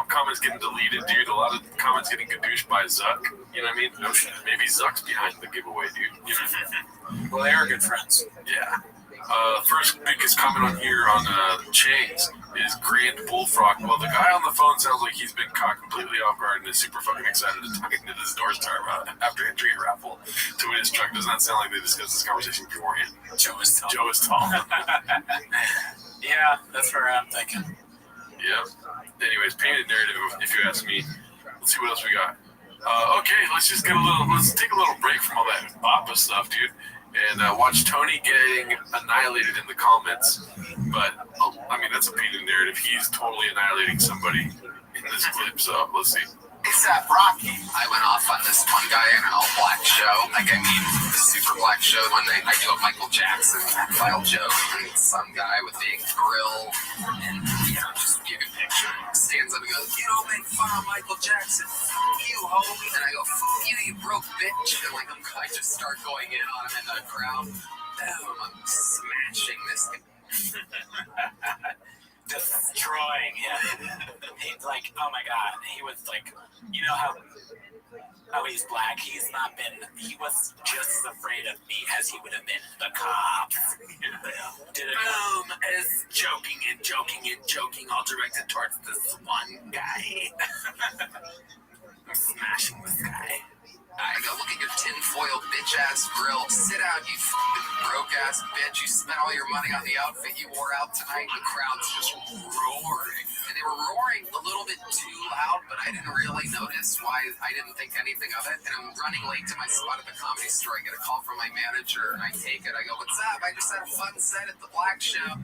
comments getting deleted, dude. A lot of comments getting gadooshed by Zuck. You know what I mean? No shit. Maybe Zuck's behind the giveaway, dude. Well, they are good friends. Yeah. First biggest comment on here on Chang's is Grand Bullfrog. Well, the guy on the phone sounds like he's been caught completely off guard and is super fucking excited to talk into this door star after entering a raffle to win his truck. Does not sound like they discussed this conversation beforehand. Joe is tall. Yeah, that's what I'm thinking. Yeah. Anyways, painted narrative, if you ask me. Let's see what else we got. Okay, let's take a little break from all that Papa stuff, dude. and watch Tony getting annihilated in the comments. But I mean, that's a painted narrative. He's totally annihilating somebody in this clip. So let's see. ASAP Rocky. I went off on this one guy in an all-black show. Like, I mean, the super black show one night. I do a Michael Jackson file joke. And some guy with a grill and, you know, just give a picture. Stands up and goes, you don't make fun of Michael Jackson. Fuck you, homie. And I go, fuck you, you broke bitch. And, like, I just start going in on him in the crowd. Boom, I'm smashing this guy. Destroying him. He's like, oh my god, he was like, you know how he's black, he was just as afraid of me as he would have been the cops. Boom, is joking and joking and joking, all directed towards this one guy. I'm smashing this guy. I go, look at your tinfoil bitch-ass grill. Sit down, you fucking broke-ass bitch. You spent all your money on the outfit you wore out tonight. The crowd's just roaring. And they were roaring a little bit too loud, but I didn't really notice why. I didn't think anything of it. And I'm running late to my spot at the Comedy Store. I get a call from my manager, and I take it. I go, what's up? I just had a fun set at the Black Show.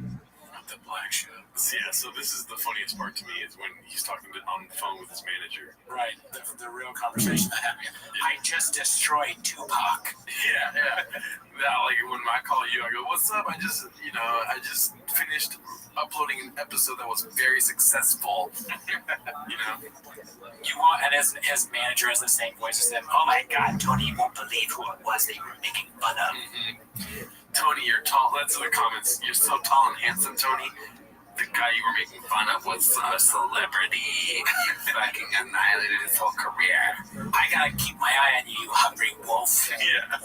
The Black Show. Yeah, so this is the funniest part to me is when he's talking on the phone with his manager. Right, the real conversation that happened. I just destroyed Tupac. Yeah. Like when I call you, I go, "What's up?" I just finished uploading an episode that was very successful. And his manager has the same voice as him. Oh my God, Tony, you won't believe who it was that you were making fun of. Mm-hmm. Tony, you're tall. That's in the comments. You're so tall and handsome, Tony. The guy you were making fun of was a celebrity. You fucking annihilated his whole career. I gotta keep my eye on you, you hungry wolf. Yeah.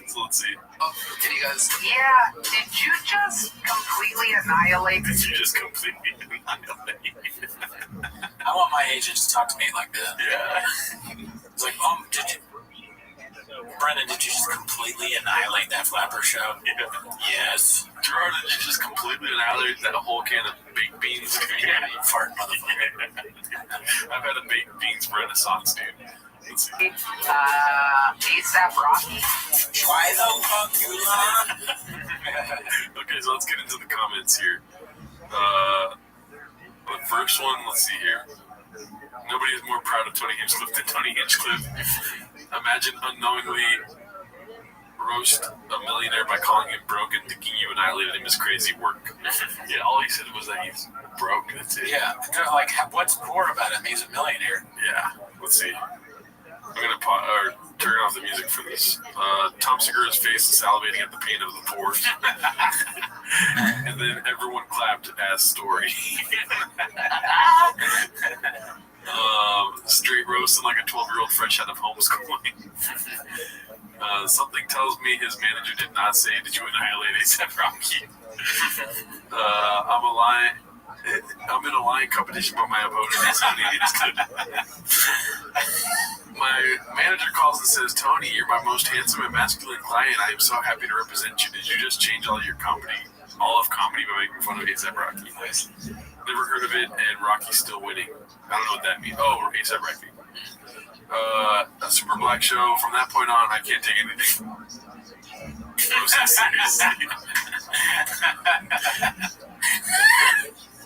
So let's see. Oh, and he goes, yeah, did you just completely annihilate? I want my agent to talk to me like that. Yeah. It's like, Brendan, did you just completely annihilate that flapper show? Yeah. Yes. Gerard, did you just completely annihilate that whole can of baked beans? Yeah, you fart, motherfucker. I've had a baked beans renaissance, dude. Let's see. ASAP Rocky. Why the fuck you lie? Okay, so let's get into the comments here. The first one, let's see here. Nobody is more proud of Tony Hinchcliffe than Tony Hinchcliffe. Imagine unknowingly roast a millionaire by calling him broke and thinking you annihilated him is crazy work. Yeah, all he said was that he's broke. That's it. Yeah, like, what's poor about him? He's a millionaire. Yeah, let's see. I'm going to turn off the music for this. Tom Segura's face is salivating at the pain of the poor. And then everyone clapped as story. Straight roasting like a 12-year-old fresh out of homeschooling. Something tells me his manager did not say, "Did you annihilate ASAP Rocky?" I'm in a lying competition, but my opponent is Tony Hinchcliffe. My manager calls and says, "Tony, you're my most handsome and masculine client. I am so happy to represent you. Did you just change all of comedy by making fun of ASAP Rocky?" Nice. Never heard of it, and Rocky's still winning. I don't know what that means. Oh, ASAP Rocky. A super black show. From that point on, I can't take anything.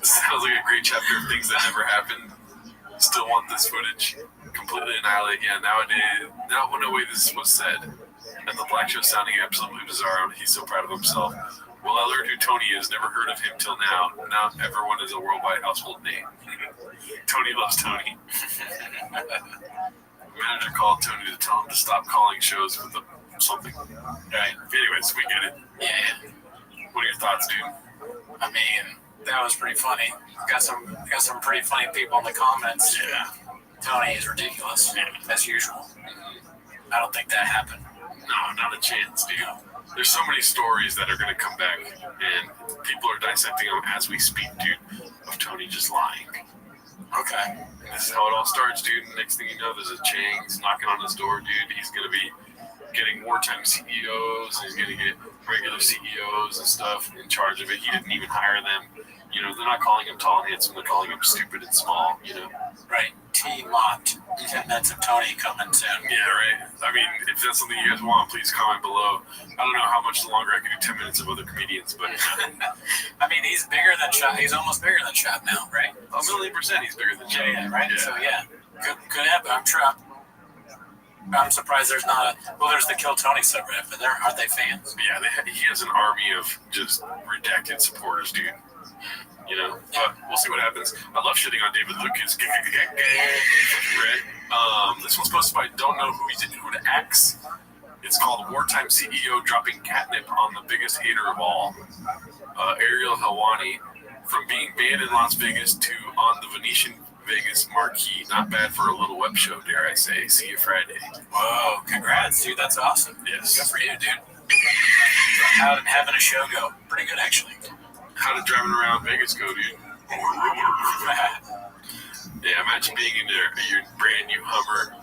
Sounds like a great chapter of things that never happened. Still want this footage. Completely annihilate. Yeah, nowadays, now when the way this was said, and the black show sounding absolutely bizarre, he's so proud of himself. Well, I learned who Tony is. Never heard of him till now. Now everyone is a worldwide household name. Tony loves Tony. Manager called Tony to tell him to stop calling shows with something. Right. Anyways, we get it. Yeah. What are your thoughts, dude? I mean, that was pretty funny. Got some pretty funny people in the comments. Yeah. Tony is ridiculous, as usual. Mm-hmm. I don't think that happened. No, not a chance, dude. There's so many stories that are going to come back, and people are dissecting them as we speak, dude, of Tony just lying. Okay. And this is how it all starts, dude. Next thing you know, there's a Chang's knocking on his door, dude. He's going to be getting wartime CEOs. He's going to get regular CEOs and stuff in charge of it. He didn't even hire them. You know, they're not calling him tall and handsome. They're calling him stupid and small, you know. Right. T-Mont. 10 minutes of Tony coming soon. Yeah, right. I mean, if that's something you guys want, please comment below. I don't know how much longer I can do 10 minutes of other comedians, but I mean, he's bigger than Chop. He's almost bigger than Chop now, right? 1,000,000% he's bigger than Chop. Yeah, right. Yeah. So yeah, good happen. I'm surprised there's not a. Well, there's the Kill Tony subreddit, but aren't they fans? Yeah, he has an army of just redacted supporters, dude. You know, but we'll see what happens. I love shitting on David Lucas. Right? This one's posted by Don't Know Who to Axe. It's called Wartime CEO Dropping Catnip on the Biggest Hater of All. Ariel Helwani, from being banned in Las Vegas to on the Venetian Vegas marquee. Not bad for a little web show, dare I say. See you Friday. Whoa, congrats, dude. That's awesome. Yes. Good for you, dude. How did having a show go? Pretty good, actually. How did driving around Vegas go, dude? Yeah, imagine being in your brand new Hummer,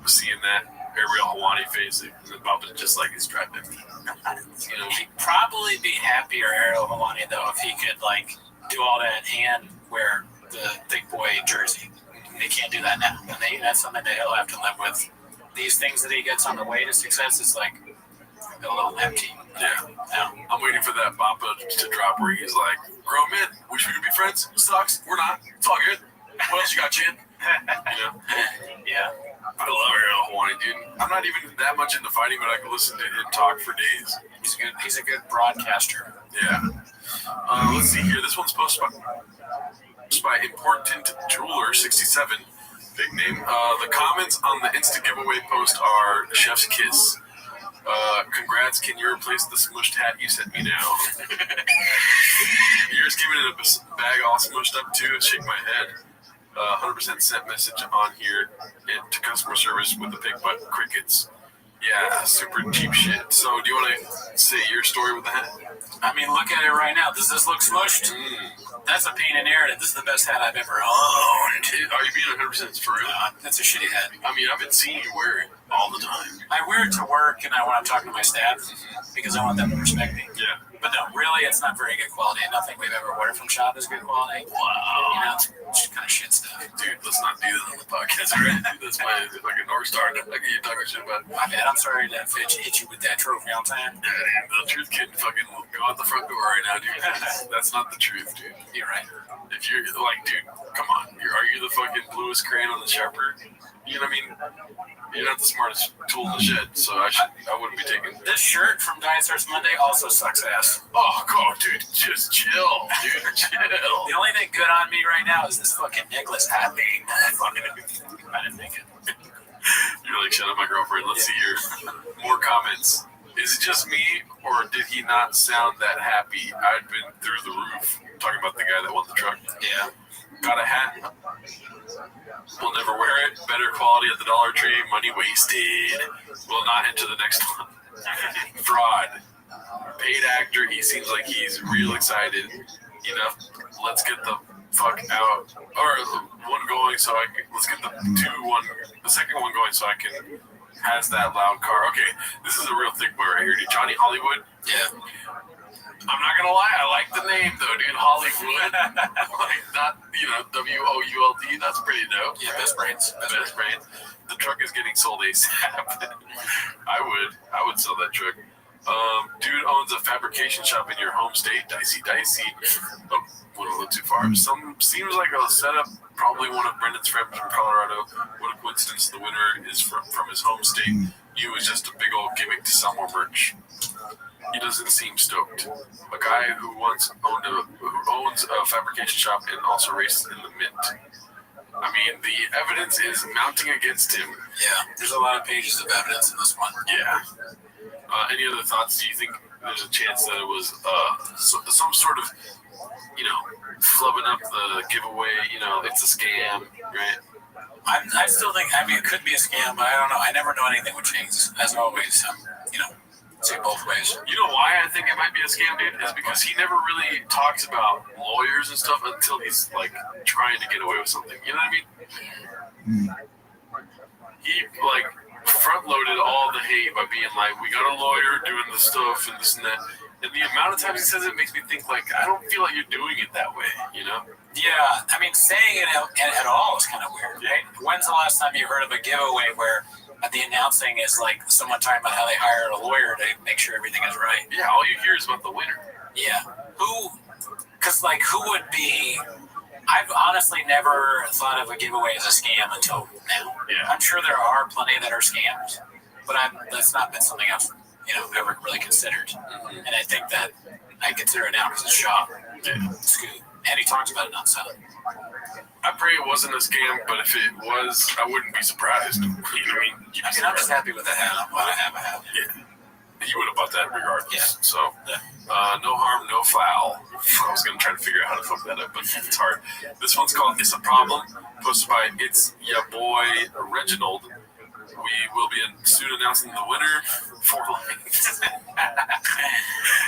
seeing that Ariel Helwani face, and bumping just like he's driving. You know, he'd probably be happier, Ariel Helwani, though, if he could like do all that and wear the big boy jersey. They can't do that now, and that's something that he'll have to live with. These things that he gets on the way to success is like a little empty. Yeah. I'm waiting for that Bappa to drop where he's like, grown men, wish we could be friends. Sucks. We're not. It's all good. What else you got, Chin? You know? Yeah. I love Ariel Helwani, dude. I'm not even that much into fighting, but I can listen to him talk for days. He's a good broadcaster. Yeah. Let's see here. This one's posted by Important Jeweler 67. Big name. The comments on the Insta giveaway post are Chef's Kiss. Congrats, can you replace the smushed hat you sent me now? You're just giving it a bag all smushed up too. Shake my head. 100% sent message on here to customer service with the big butt crickets. Yeah, super cheap shit. So do you want to say your story with the hat? I mean, look at it right now. Does this look smushed? That's a painted narrative. This is the best hat I've ever owned. Are you being 100% for real? That's a shitty hat. I mean, I've been seeing you wear it all the time. I wear it to work and when I'm talking to my staff because I want them to respect me. Yeah. But no, really, it's not very good quality. Nothing we've ever ordered from Shop is good quality. Wow. You know, it's just kind of shit stuff. Dude, let's not do that on the podcast, right? That's my fucking North Star. Like, you talking shit about. My bad. I'm sorry to hit you with that trophy all the time. Yeah, dude, the truth can fucking go out the front door right now, dude. That's not the truth, dude. You're right. If you're like, dude, come on. Are you the fucking bluest crayon on the sharper? You know what I mean? You're not the smartest tool in the shed, so I wouldn't be taking this shirt from Diet Starts Monday also sucks ass. Oh, God, dude, just chill, dude, chill. The only thing good on me right now is this fucking necklace hat thing. I didn't think it. You're like, shut up, my girlfriend. Let's see here. More comments. Is it just me, or did he not sound that happy? I'd been through the roof. Talking about the guy that won the truck. Yeah. Got a hat. Will never wear it. Better quality at the Dollar Tree. Money wasted. Will not enter the next one. Fraud. Paid actor. He seems like he's real excited. You know, let's get the fuck out. Or one going so I can. Let's get the second one going so I can. Has that loud car. Okay, this is a real thick boy right here, dude. Johnny Hollywood. Yeah. I'm not gonna lie, I like the name though, dude. Hollywood. Like, not, you know, WOULD. That's pretty dope. Yeah, best brains. Best brains. The truck is getting sold ASAP. I would sell that truck. Dude owns a fabrication shop in your home state. Dicey. Oh, went a little too far. Seems like a setup. Probably one of Brendan's friends from Colorado. What a coincidence. The winner is from his home state. You was just a big old gimmick to sell more merch. He doesn't seem stoked. A guy who owns a fabrication shop and also races in the Mint. I mean, the evidence is mounting against him. Yeah, there's a lot of pages of evidence in this one. Yeah. Any other thoughts? Do you think there's a chance that it was some sort of, you know, flubbing up the giveaway? You know, it's a scam, right? I still think, I mean, it could be a scam, but I don't know. I never know anything with things. As always, you know, see it both ways. You know why I think it might be a scam, dude? Is because he never really talks about lawyers and stuff until he's, like, trying to get away with something. You know what I mean? He, like, front-loaded all the hate by being like, we got a lawyer doing the stuff and this and that. And the amount of times he says it makes me think, like, I don't feel like you're doing it that way, you know? Yeah, I mean, saying it at all is kind of weird, right? When's the last time you heard of a giveaway where the announcing is like someone talking about how they hired a lawyer to make sure everything is right? Yeah, all you hear is about the winner. Yeah. Because, like, who would be... I've honestly never thought of a giveaway as a scam until now. Yeah. I'm sure there are plenty that are scams, but that's not been something I've, ever really considered. Mm-hmm. And I think that I consider it now because it's Shaw. Yeah. Scoot. And he talks about it on South. I pray it wasn't a scam, but if it was, I wouldn't be surprised. You know what I mean? I'm just happy with the hat. I'm glad I have a hat. Yeah. You would have bought that regardless. Yeah. So, no harm, no foul. I was going to try to figure out how to flip that up, but it's hard. This one's called It's a Problem, posted by It's Ya Boy Reginald. We will be soon announcing the winner for likes.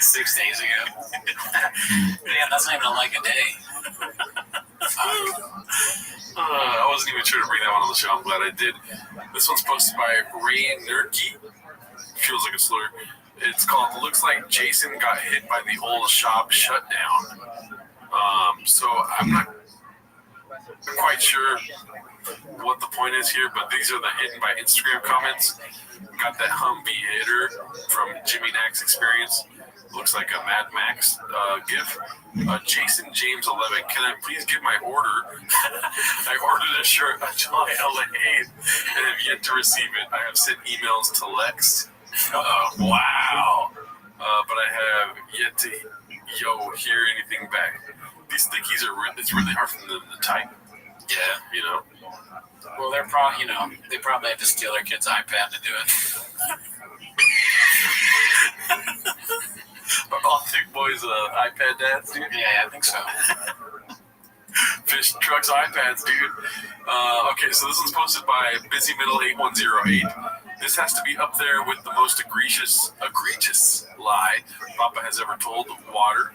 6 days ago. Man, that's not even like a day. I wasn't even sure to bring that one on the show. I'm glad I did. This one's posted by Ray Nurki. Feels like a slur. It's called Looks Like Jason Got Hit by the Old Shop Shutdown. So I'm not quite sure what the point is here, but these are the hidden by Instagram comments. Got that Humvee hitter from Jimmy Nack's Experience. Looks like a Mad Max GIF. Jason James 11. Can I please get my order? I ordered a shirt on July 8th and have yet to receive it. I have sent emails to Lex. Wow. But I have yet to hear anything back. These stickies it's really hard for them to type. Yeah, Well, they're probably, they probably have to steal their kid's iPad to do it. Are all thick boys iPad dads, dude? Yeah, I think so. Fish trucks, iPads, dude. Okay, so this one's posted by Busy Middle 8108. This has to be up there with the most egregious lie Papa has ever told of water.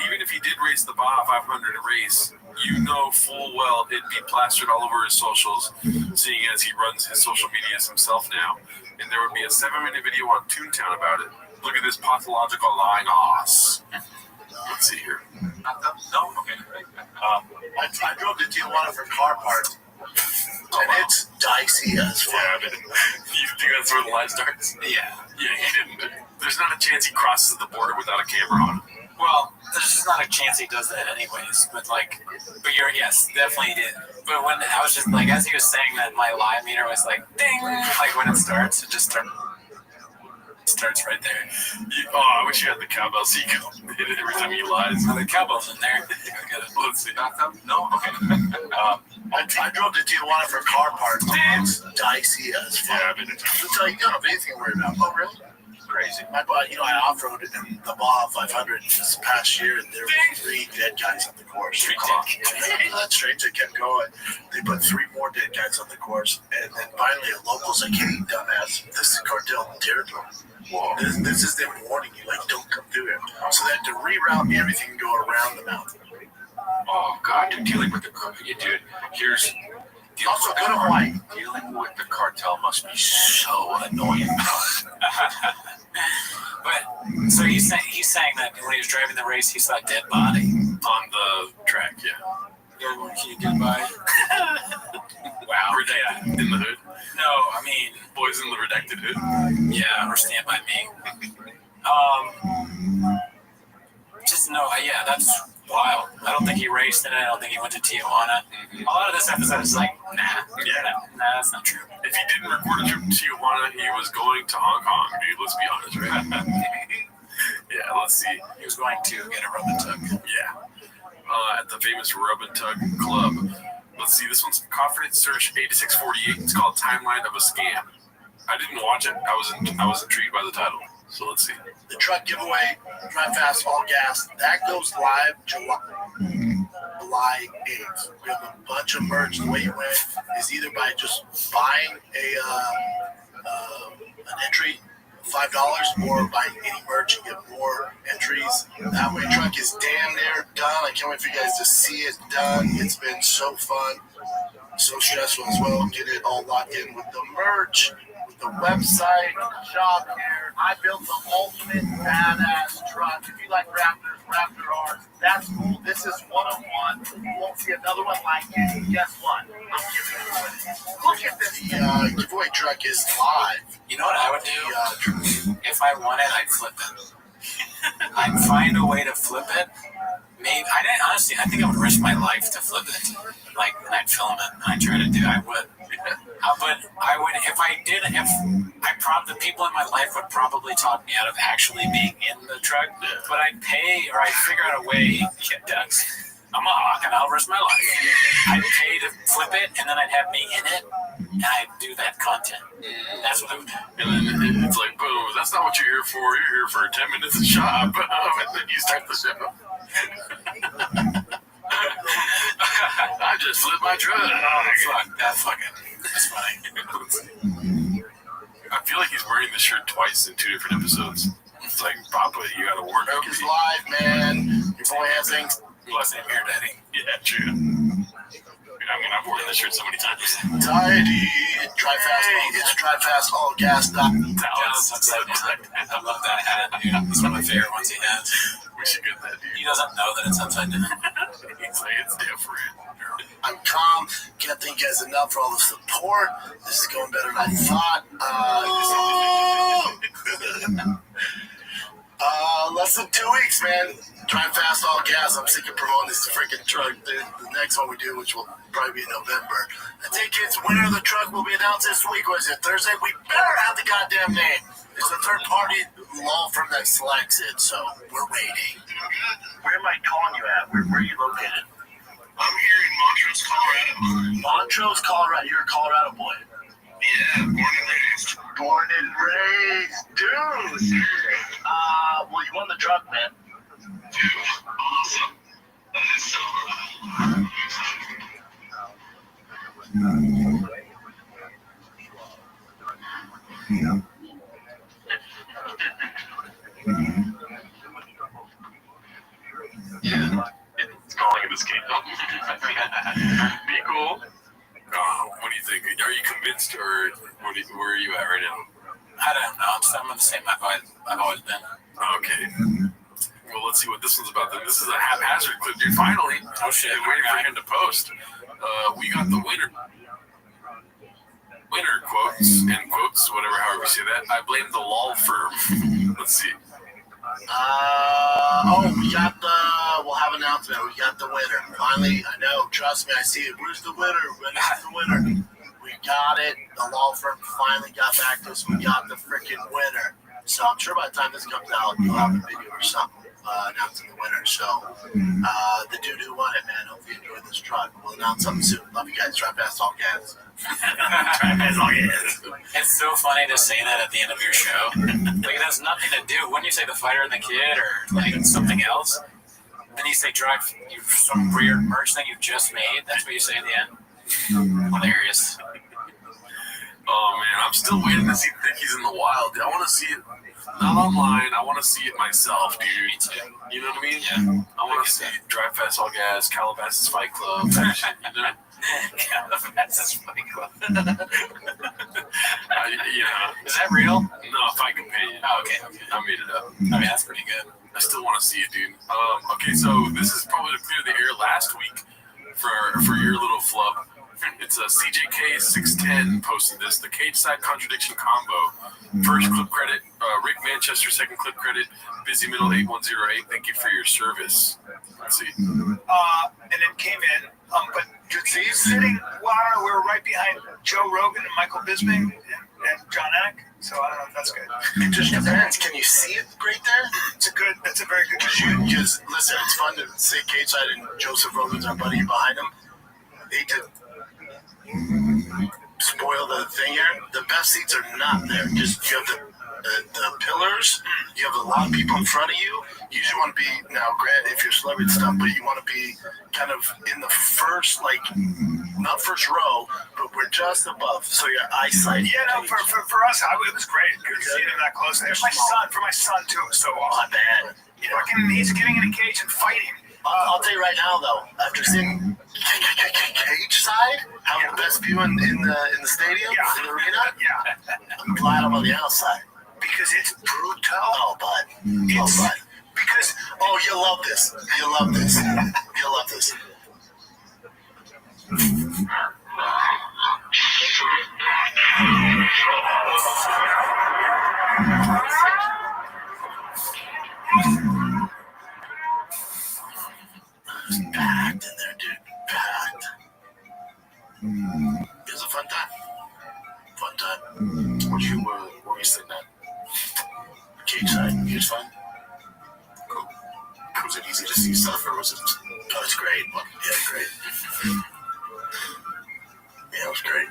Even if he did race the Baja 500 race, you know full well it'd be plastered all over his socials, seeing as he runs his social medias himself now. And there would be a 7-minute video on Toontown about it. Look at this pathological lying ass. Let's see here. No? Okay. I drove to Tijuana for car parts. And it's dicey as fuck. Yeah, you think that's where the lie starts? Yeah. Yeah, he didn't. There's not a chance he crosses the border without a camera on him. Well, there's just not a chance he does that anyways. But yes, definitely did. But when I was just like, as he was saying that, my lie meter was like, ding! Like when it starts, it just starts right there. I wish you had the cowbell so you could hit it every time he lies. The cowbell's in there. Let's see. No? Okay. I drove to Tijuana for car parts. It's dicey as fuck. Yeah, I've been to Tijuana. So you don't have anything to worry about. Oh, really? Crazy. I off-roaded in the Baja 500 this past year, and there were 3 dead guys on the course. That's straight. They kept going. They put 3 more dead guys on the course, and then finally a local's like, "Hey, dumbass, this is cartel territory. Whoa. This is them warning you, like, don't come through here." So they had to reroute everything and go around the mountain. Oh God, dude, dealing with the dude. Here's. Also, good and white. Dealing with the cartel must be so annoying. But so he's saying that when he was driving the race, he saw a dead body on the track. Yeah. Can you get by? Wow. Redacted in the hood. No, I mean boys in the redacted hood. Yeah, or Stand By Me. Just no. Yeah, that's wild. I don't think he raced in it. I don't think he went to Tijuana. A lot of this episode is like, nah, that's not true. If he didn't record a trip to Tijuana, he was going to Hong Kong, dude. Let's be honest, right? Yeah, let's see. He was going to get a rub and tug. Yeah. At the famous Rub and Tug Club. Let's see. This one's Confidence Search 8648. It's called Timeline of a Scam. I didn't watch it. I was intrigued by the title. So let's see. The truck giveaway, Drive Fast, All Gas, that goes live July 8th. We have a bunch of merch. The way you win is either by just buying an entry, $5, or by any merch you get more entries. That way, truck is damn near done. I can't wait for you guys to see it done. It's been so fun, so stressful as well. Get it all locked in with the merch. the website, shop here. I built the ultimate badass truck. If you like Raptors, Raptor R's, that's cool. This is one of one. You won't see another one like it. Guess what? I'm giving it away. Look at this. The giveaway truck is live. You know what I would do? If I won it, I'd flip it. I'd find a way to flip it. Maybe I think I would risk my life to flip it. Like, and I'd film it, and I'd try to do. I would. But I would, if I did, the people in my life would probably talk me out of actually being in the truck. But I'd pay, or I'd figure out a way. I'm a hawk, and I'll risk my life. I'd pay to flip it, and then I'd have me in it, and I'd do that content. That's what I would do. And then it's like, boom, that's not what you're here for. You're here for 10 minutes of shop, and then you start the show. I just flipped my truck. That's funny. I feel like he's wearing the shirt twice in 2 different episodes. It's like, Papa, you gotta work out. It's live, man. Your boy has things. Bless him here, Daddy. Yeah, true. I mean, I've worn this shirt so many times. Tidy. Drive fast. It's drive fast, all gas. I love that hat, dude. It's one of my favorite ones he has. We should get that, dude. He doesn't know that it's upside down. He's like, it's different. I'm calm. Can't thank you guys enough for all the support. This is going better than I thought. Less than 2 weeks, man. Drive fast, all gas. I'm sick of promoting this freaking truck. The next one we do, which will probably be in November. I think it's winner of the truck will be announced this week. What is it, Thursday? We better have the goddamn name. It's a third-party law firm that selects it, so we're waiting. Where am I calling you at? Where are you located? I'm here in Montrose, Colorado. Montrose, Colorado. You're a Colorado boy. Yeah, born and raised. Born and raised, dude. Well, you won the truck, man. Dude, awesome. That is so Yeah. It's calling it a scam. Be cool. What do you think? Are you convinced, or where are you at right now? I don't know. I'm the same I've always been. Okay. Well, let's see what this one's about then. This is a haphazard clip, dude. Finally. Oh, shit. Waiting for him to post. We got the winner. Winner, quotes, end quotes, whatever, however you say that. I blame the law firm. Let's see. We'll have an announcement. We got the winner. Finally, I know, trust me, I see it. Where's the winner? Where's the winner? We got it. The law firm finally got back to us. We got the freaking winner. So I'm sure by the time this comes out, we'll have a video or something announcing the winner. So the dude who won it, man, hope you enjoyed this truck. We'll announce something soon. Love you guys. Drive fast, all gas. It's so funny to say that at the end of your show. Like, it has nothing to do. Wouldn't you say the fighter and the kid or like something else? Then you say drive some weird merch thing you just made. That's what you say at the end. Hilarious. Oh man, I'm still waiting to see Dickies in the wild. I want to see it, not online. I want to see it myself, dude. Me too. You know what I mean? Yeah. I want to see Drive Fast All Gas, Calabasas Fight Club. That shit, you know? Calabasas Fight Club. Is that real? No, Fight Companion. Oh, okay. I made it up. I mean, that's pretty good. I still want to see it, dude. Okay, so this is probably to clear the air last week for your little flub. It's a CJK610 posted this. The cage side contradiction combo. First clip credit, Rick Manchester. Second clip credit, Busy Middle 8108. Thank you for your service. Let's see. And it came in, but he's sitting. Well, I don't know. We were right behind Joe Rogan and Michael Bisping and John Anik. So I don't know if that's good. It just depends. Can you see it right there? That's a very good shoot. Just listen, it's fun to say cage side and Joseph Rogan's our buddy behind him. They could spoil the thing here. The best seats are not there. Just you have the pillars. You have a lot of people in front of you. You usually want to be, now granted if you're celebrity stuff, but you want to be kind of in the first, like, not first row, but we're just above, so your eyesight. Yeah, no, for us, it was great. Seeing him that close. There's my son. For my son too, it was so awesome. Not bad. He's getting in a cage and fighting. I'll tell you right now, though, after seeing Cage Side, having the best view in the stadium, in the arena, I'm glad I'm on the outside. Because it's brutal. Oh, bud. Because you'll love this. You'll love this. You'll love this. It's packed in there, dude. Packed. It was a fun time. Fun time. Where were you sitting at? Cage side. It was fun. Cool. Was it easy to see stuff, or was it? Oh, it's great. Yeah, great. Yeah, it was great.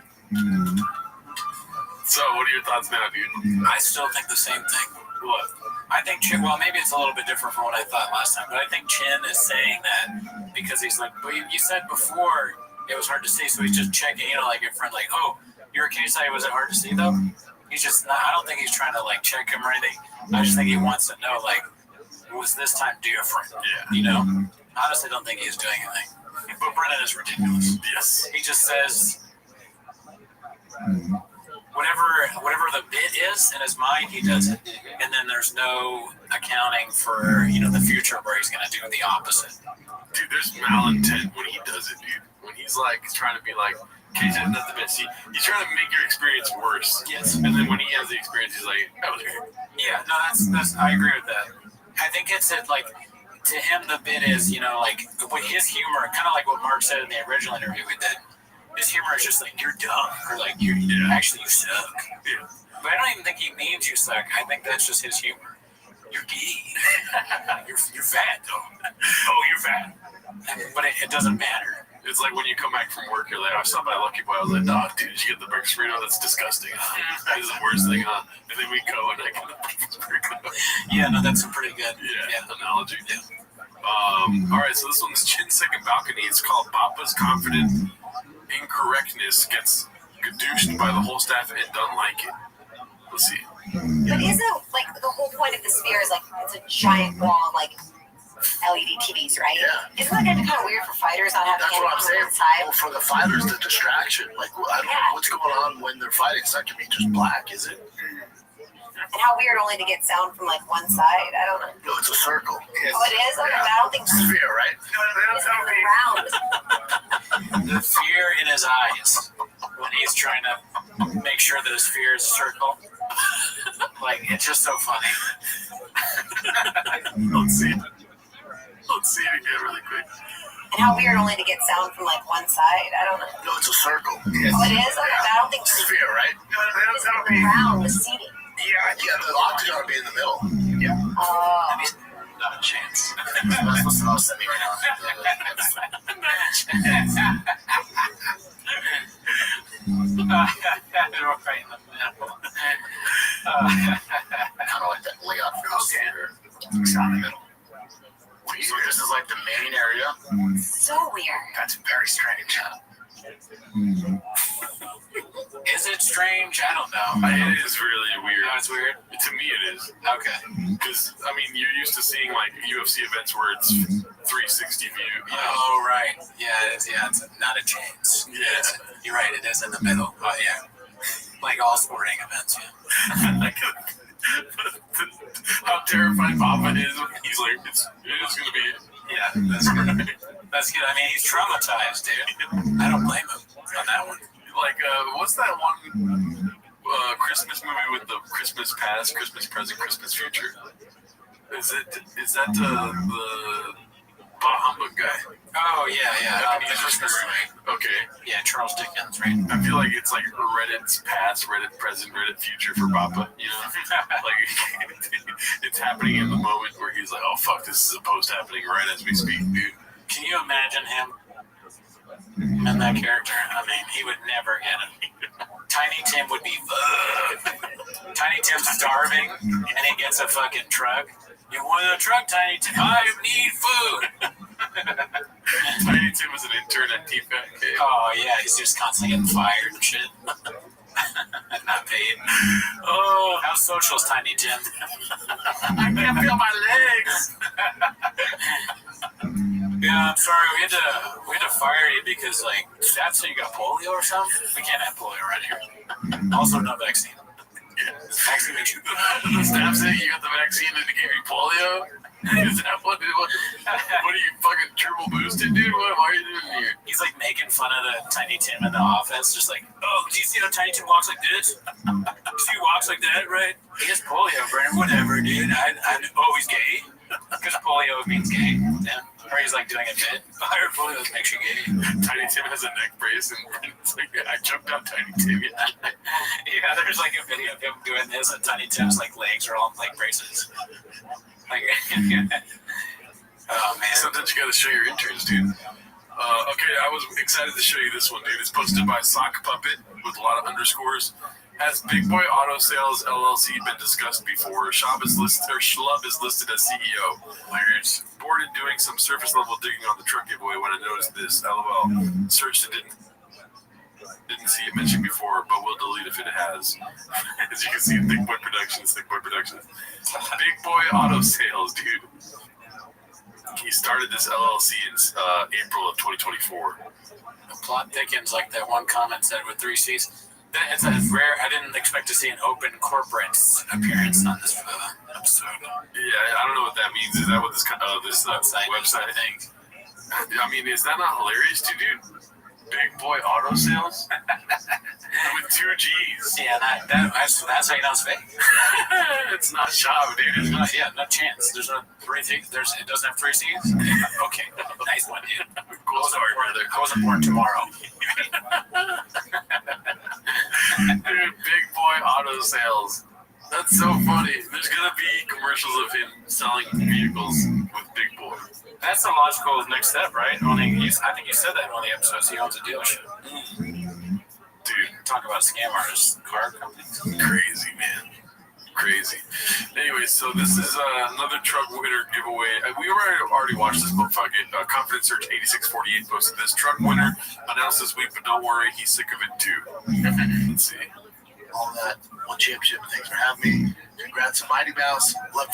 So, what are your thoughts now, dude? I still think the same thing. What? I think Chin, well, maybe it's a little bit different from what I thought last time, but I think Chin is saying that because he's like, well, you said before it was hard to see, so he's just checking, like your friend, like, oh, you're a case study, was it hard to see though? He's just not, I don't think he's trying to like check him or anything. I just think he wants to know, like, was this time different? Yeah. Honestly, don't think he's doing anything. But Brennan is ridiculous. Yes. He just says whatever the bit is in his mind, he does it. And then there's no accounting for, the future where he's going to do the opposite. Dude, there's malintent when he does it, dude. When he's like trying to be like, okay, that's the best. He's trying to make your experience worse. Yes. And then when he has the experience, he's like, that was great. Yeah, no, that's I agree with that. I think it's like, to him, the bit is, like, with his humor, kind of like what Mark said in the original interview we did. His humor is just like, you're dumb, or like, you suck. Yeah. But I don't even think he means you suck. I think that's just his humor. You're gay. you're fat, though. Oh, you're fat. But it doesn't matter. It's like when you come back from work, you're like, I stopped by Lucky Boy. I was like, dog, dude, did you get the breakfast burrito? That's disgusting. This is the worst thing, huh? And then we go and I get the breakfast burrito. Yeah, no, that's a pretty good analogy. Yeah. All right, so this one's Chin's second balcony. It's called Papa's Confident Incorrectness Gets Gadooshed by the whole staff and don't like it. Let's see. But isn't, like, the whole point of the sphere is, like, it's a giant wall of, like, LED TVs, right? Yeah. Isn't that kind of weird for fighters not having That's what I'm saying. inside? Well, for the fighters, the distraction. Like, I don't know what's going on when they're fighting. It's not going to be just black, is it? And how weird only to get sound from, like, one side. I don't know. No, it's a circle. Oh, it is? Okay, but I don't think sphere, right? It's round. The fear in his eyes when he's trying to make sure that his fear is a circle. Like, it's just so funny. Let's see it. Let's see it again really quick. And how weird only to get sound from, like, one side. I don't know. No, it's a circle. Oh, it is? Okay, but I don't think sphere, right? It's round with seating. Yeah, the octagon would be in the middle. Yeah. Not a chance. That's what's not sending right now. Right in the middle. Kind of like that layout for the theater. It's not in the middle. So this is like the main area. So weird. That's very strange. Is it strange? I don't know. It is really weird. No, it's weird? To me, it is. Okay. Because, I mean, you're used to seeing, like, UFC events where it's 360 view. Oh, right. Yeah, it's not a chance. Yeah. You're right, it is in the middle. Oh, yeah. Like all sporting events, yeah. How terrified Papa is. He's like, it is going to be it. Yeah, that's great. That's good. I mean, he's traumatized, dude. I don't blame him on that one. Like, what's that one Christmas movie with the Christmas past, Christmas present, Christmas future? Is that the Bah Humbug guy? Oh, yeah. The Christmas movie. Okay. Yeah, Charles Dickens, right? I feel like it's like Reddit's past, Reddit present, Reddit future for Papa, you know? Like, it's happening in the moment where he's like, oh, fuck, this is supposed to happening right as we speak, dude. Can you imagine him and that character? I mean, he would never get it. Tiny Tim would be Tiny Tim's starving, and he gets a fucking truck. You want a truck, Tiny Tim? I need food. Tiny Tim was an intern at TFAC. Oh, yeah, he's just constantly getting fired and shit. Not paid. Oh, how social is Tiny Tim? I can't feel my legs. Yeah, I'm sorry. We had to fire you because like that's how you got polio or something. We can't have polio around here. Also, no vaccine. Vaccine makes you. The staff said you got the vaccine and it gave you polio. Is that what are you fucking triple boosted, dude? What are you doing here? He's like making fun of the Tiny Tim in the office, just like, oh, do you see how Tiny Tim walks like this? He walks like that, right? He has polio, Brandon. Whatever, dude. Oh, he's gay because polio means gay. Yeah. Or he's like doing a bit. Higher polio makes you gay. Tiny Tim has a neck brace, and it's like, I jumped out Tiny Tim. Yeah, there's like a video of him doing this, and Tiny Tim's like legs are all in like braces. Like, oh man! Sometimes you gotta show your interns, dude. Okay, I was excited to show you this one, dude. It's posted by Sock Puppet with a lot of underscores. Has Big Boy Auto Sales LLC been discussed before? Schlub is listed as CEO. Hilarious. Bored of doing some surface level digging on the truck giveaway when I noticed this. LOL. Searched it, didn't see it mentioned before, but we'll delete if it has. As you can see, Thick Boy Productions. Big Boy Auto Sales, dude. He started this LLC in April of 2024. The plot thickens, like that one comment said with 3 C's. It's rare. I didn't expect to see an open corporate appearance on this episode. Yeah, I don't know what that means. Is that what this website thing? I mean, is that not hilarious, dude? Big Boy Auto Sales with 2 G's. Yeah, that's how you know it's fake. It's not shop, dude. It's not, yeah, no chance. There's no 3 C's. It doesn't have 3 C's. Okay, nice one, dude. Cool story, brother. I wasn't born tomorrow. Dude, Big Boy Auto Sales. That's so funny. There's gonna be commercials of him selling vehicles with Big Boy. That's the logical next step, right? I think you said that in one of the episodes. He owns a dealership. Dude, talk about scam artists, car companies. Crazy, man. Crazy. Anyway, so this is another truck winner giveaway. We already watched this, but fuck it. Confidence Search 8648 posted this. Truck winner announced this week, but don't worry, he's sick of it too. Let's see. All that. One championship. Thanks for having me. Congrats to Mighty Mouse. Love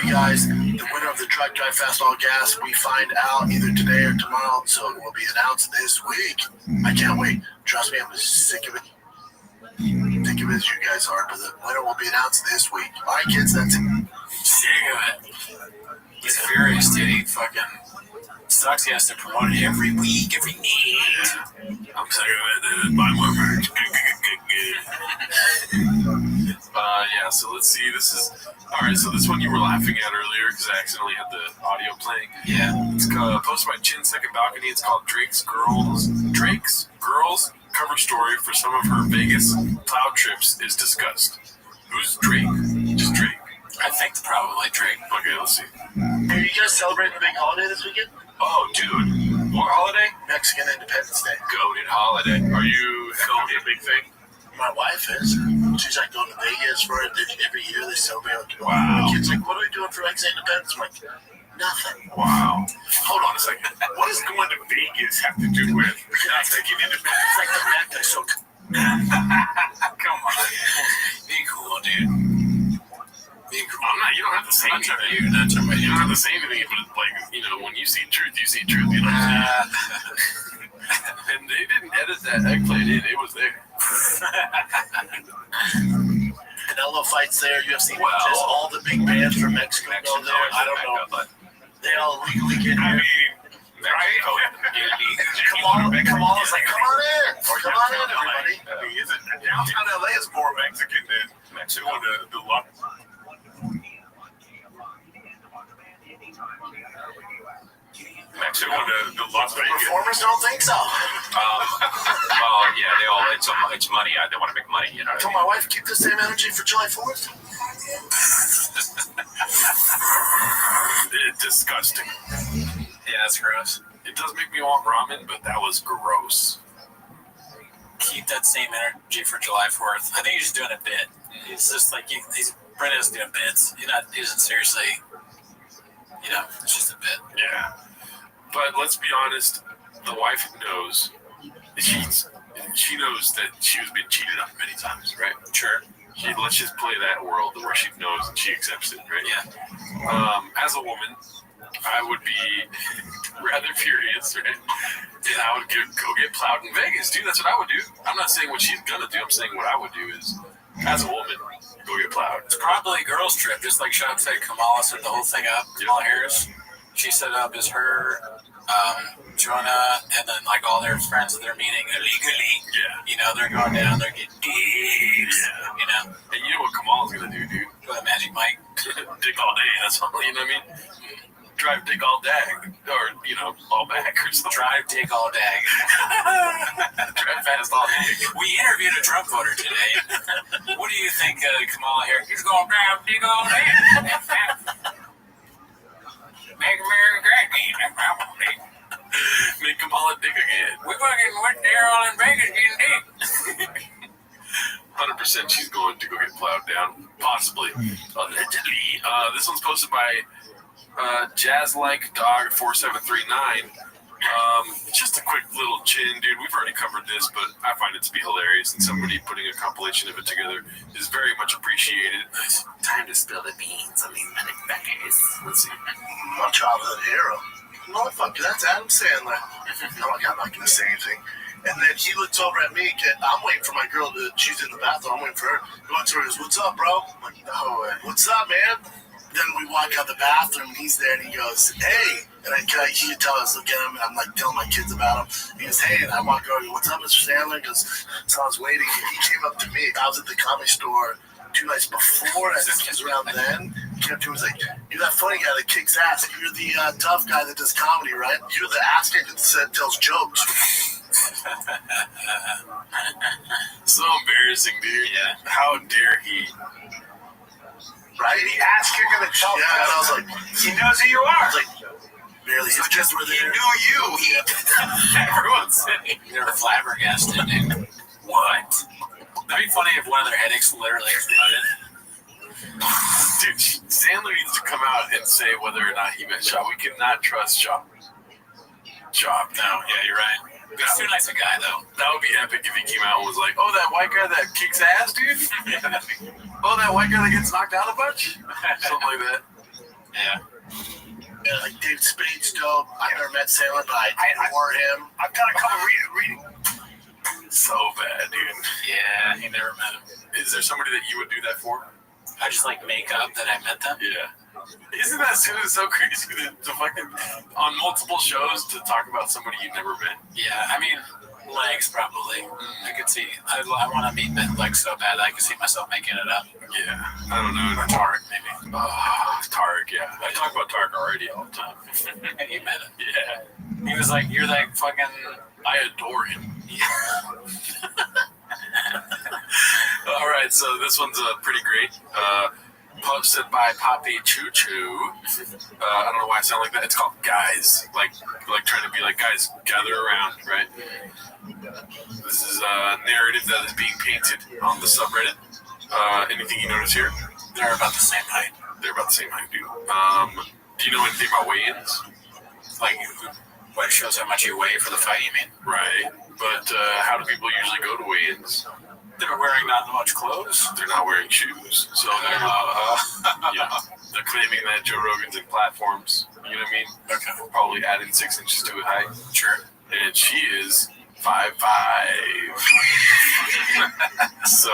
you guys. The winner of the Truck Drive Fast All Gas, we find out either today or tomorrow, so it will be announced this week. I can't wait. Trust me, I'm sick of it. Sick of it as you guys are, but the winner will be announced this week. All right, kids, that's it. Sick of it. He's furious, dude. He fucking sucks. He has to promote it every week, every need. I'm sick of it, dude. Buy more merch. Yeah, so let's see. This is alright. So this one you were laughing at earlier because I accidentally had the audio playing. Yeah, it's posted by Chin Second Balcony. It's called Drake's Girls cover story for some of her Vegas cloud trips is discussed. Who's Drake? Just Drake. I think probably Drake. Okay, let's see. Are you guys celebrating the big holiday this weekend? Oh, dude. What holiday? Mexican Independence Day. Goated holiday. Are you having a big thing? My wife is. She's like going to Vegas for it. Every year they celebrate. Wow. My kid's like, what are we doing for Mexican Independence? I'm like, nothing. Wow. Hold on a second. What does going to Vegas have to do with Mexican Independence? It's like the Mecca, so... Come on. Be cool, dude. Be cool. You don't have to say anything. You don't have to say anything, but like, when you see truth, you see truth. You know what I'm saying? And they didn't edit that eggplant in. It was there. Canelo fights there. UFC matches. All the big bands from Mexico go there. I don't know, but they all legally get here. Right? Kamala's like, come on in. Come on in, everybody. Downtown LA is more Mexican than Mexico. The lot. Mexico, the Las Vegas. Performers don't think so. Well, yeah, it's money. They want to make money, you know. I told my wife, keep the same energy for July 4th. It's disgusting. Yeah, that's gross. It does make me want ramen, but that was gross. Keep that same energy for July 4th. I think he's just doing a bit. He's just like, Brenda's doing bits. He's not using seriously. It's just a bit. Yeah. But let's be honest, the wife knows. She knows that she was being cheated on many times, right? Sure. Let's just play that world where she knows and she accepts it, right? Yeah. As a woman, I would be rather furious, right? And I would go get plowed in Vegas, dude. That's what I would do. I'm not saying what she's gonna do. I'm saying what I would do is, as a woman, go get plowed. It's probably a girls' trip, just like Sean said. Kamala set the whole thing up. Kamala Harris, she set up as her, Jonah, and then like all their friends that they're meeting illegally. Yeah. You know, they're going down, they're getting dicks. Yeah. You know. And you know what Kamala's gonna do, dude? Go to Magic Mike. Dick all day. That's all. You know what I mean? Drive dick all dag, or all back or something. Drive dick all dag. Drive fast all day. We interviewed a Trump voter today. What do you think, Kamala Harris? He's going to drive dick all day. Make America great again. Make Kamala dick again. We fucking went there all in Vegas getting dick. 100% she's going to go get plowed down. Possibly. Allegedly. This one's posted by Jazz Like Dog 4739. Just a quick little chin, dude. We've already covered this, but I find it to be hilarious, and somebody putting a compilation of it together is very much appreciated. Time to spill the beans on these motherfuckers. Let's see. My childhood hero. Motherfucker, that's Adam Sandler. I'm not gonna say anything. And then he looks over at me. I'm waiting for my girl she's in the bathroom. I'm waiting for her. He looks over and goes, "What's up, bro?" I'm like, "No, what's up, man?" Then we walk out the bathroom, and he's there, and he goes, "Hey." And he could tell us, look at him, and I'm like telling my kids about him. He goes, "Hey," and I walk over, "What's up, Mr. Sandler?" Because so I was waiting. He came up to me. I was at the Comedy Store 2 nights before. I think it was around then. He came up to me and was like, "You're that funny guy that kicks ass. You're the tough guy that does comedy, right? You're the ass kicker that tells jokes." So embarrassing, dude. Yeah. How dare he? Right? He ass kicking the jokes. Yeah, and I was like, He knows who you are. I was like, barely. His kids were there. He knew you. Everyone's saying. They're flabbergasted, dude. What? That'd be funny if one of their headaches literally exploded. Dude, Sandler needs to come out and say whether or not he met Shaw. We cannot trust Shaw. No, yeah, you're right. He's too nice a guy, though. That would be epic if he came out and was like, "Oh, that white guy that kicks ass, dude." Oh, that white guy that gets knocked out a bunch. Something like that. Yeah. Yeah, like David Spade's dope. I never met Sandler, but I adore him. I've done a couple reading. So bad, dude. Yeah, he never met him. Is there somebody that you would do that for? I just like make up that I met them. Yeah. Isn't that so crazy to fucking on multiple shows to talk about somebody you've never met? Yeah, I mean, legs probably. I could see. I want to meet legs so bad I could see myself making it up. Yeah, I don't know. Or Tarek, maybe. Tarek, yeah. I talk about Tarek already all the time. You met him. Yeah. He was like, "You're like fucking." I adore him. Yeah. All right, so this one's pretty great. Posted by Poppy Choo Choo. I don't know why I sound like that. It's called Guys. Like trying to be like, guys, gather around, right? This is a narrative that is being painted on the subreddit. Anything you notice here? They're about the same height. They're about the same height, dude. Do you know anything about weigh-ins? Like, what shows how much you weigh for the fight, you mean? Right. But how do people usually go to weigh-ins? They're wearing not much clothes. They're not wearing shoes. So they're, they're claiming that Joe Rogan's in platforms. You know what I mean? Okay. Probably adding 6 inches to his height. Sure. And she is 5'5". So,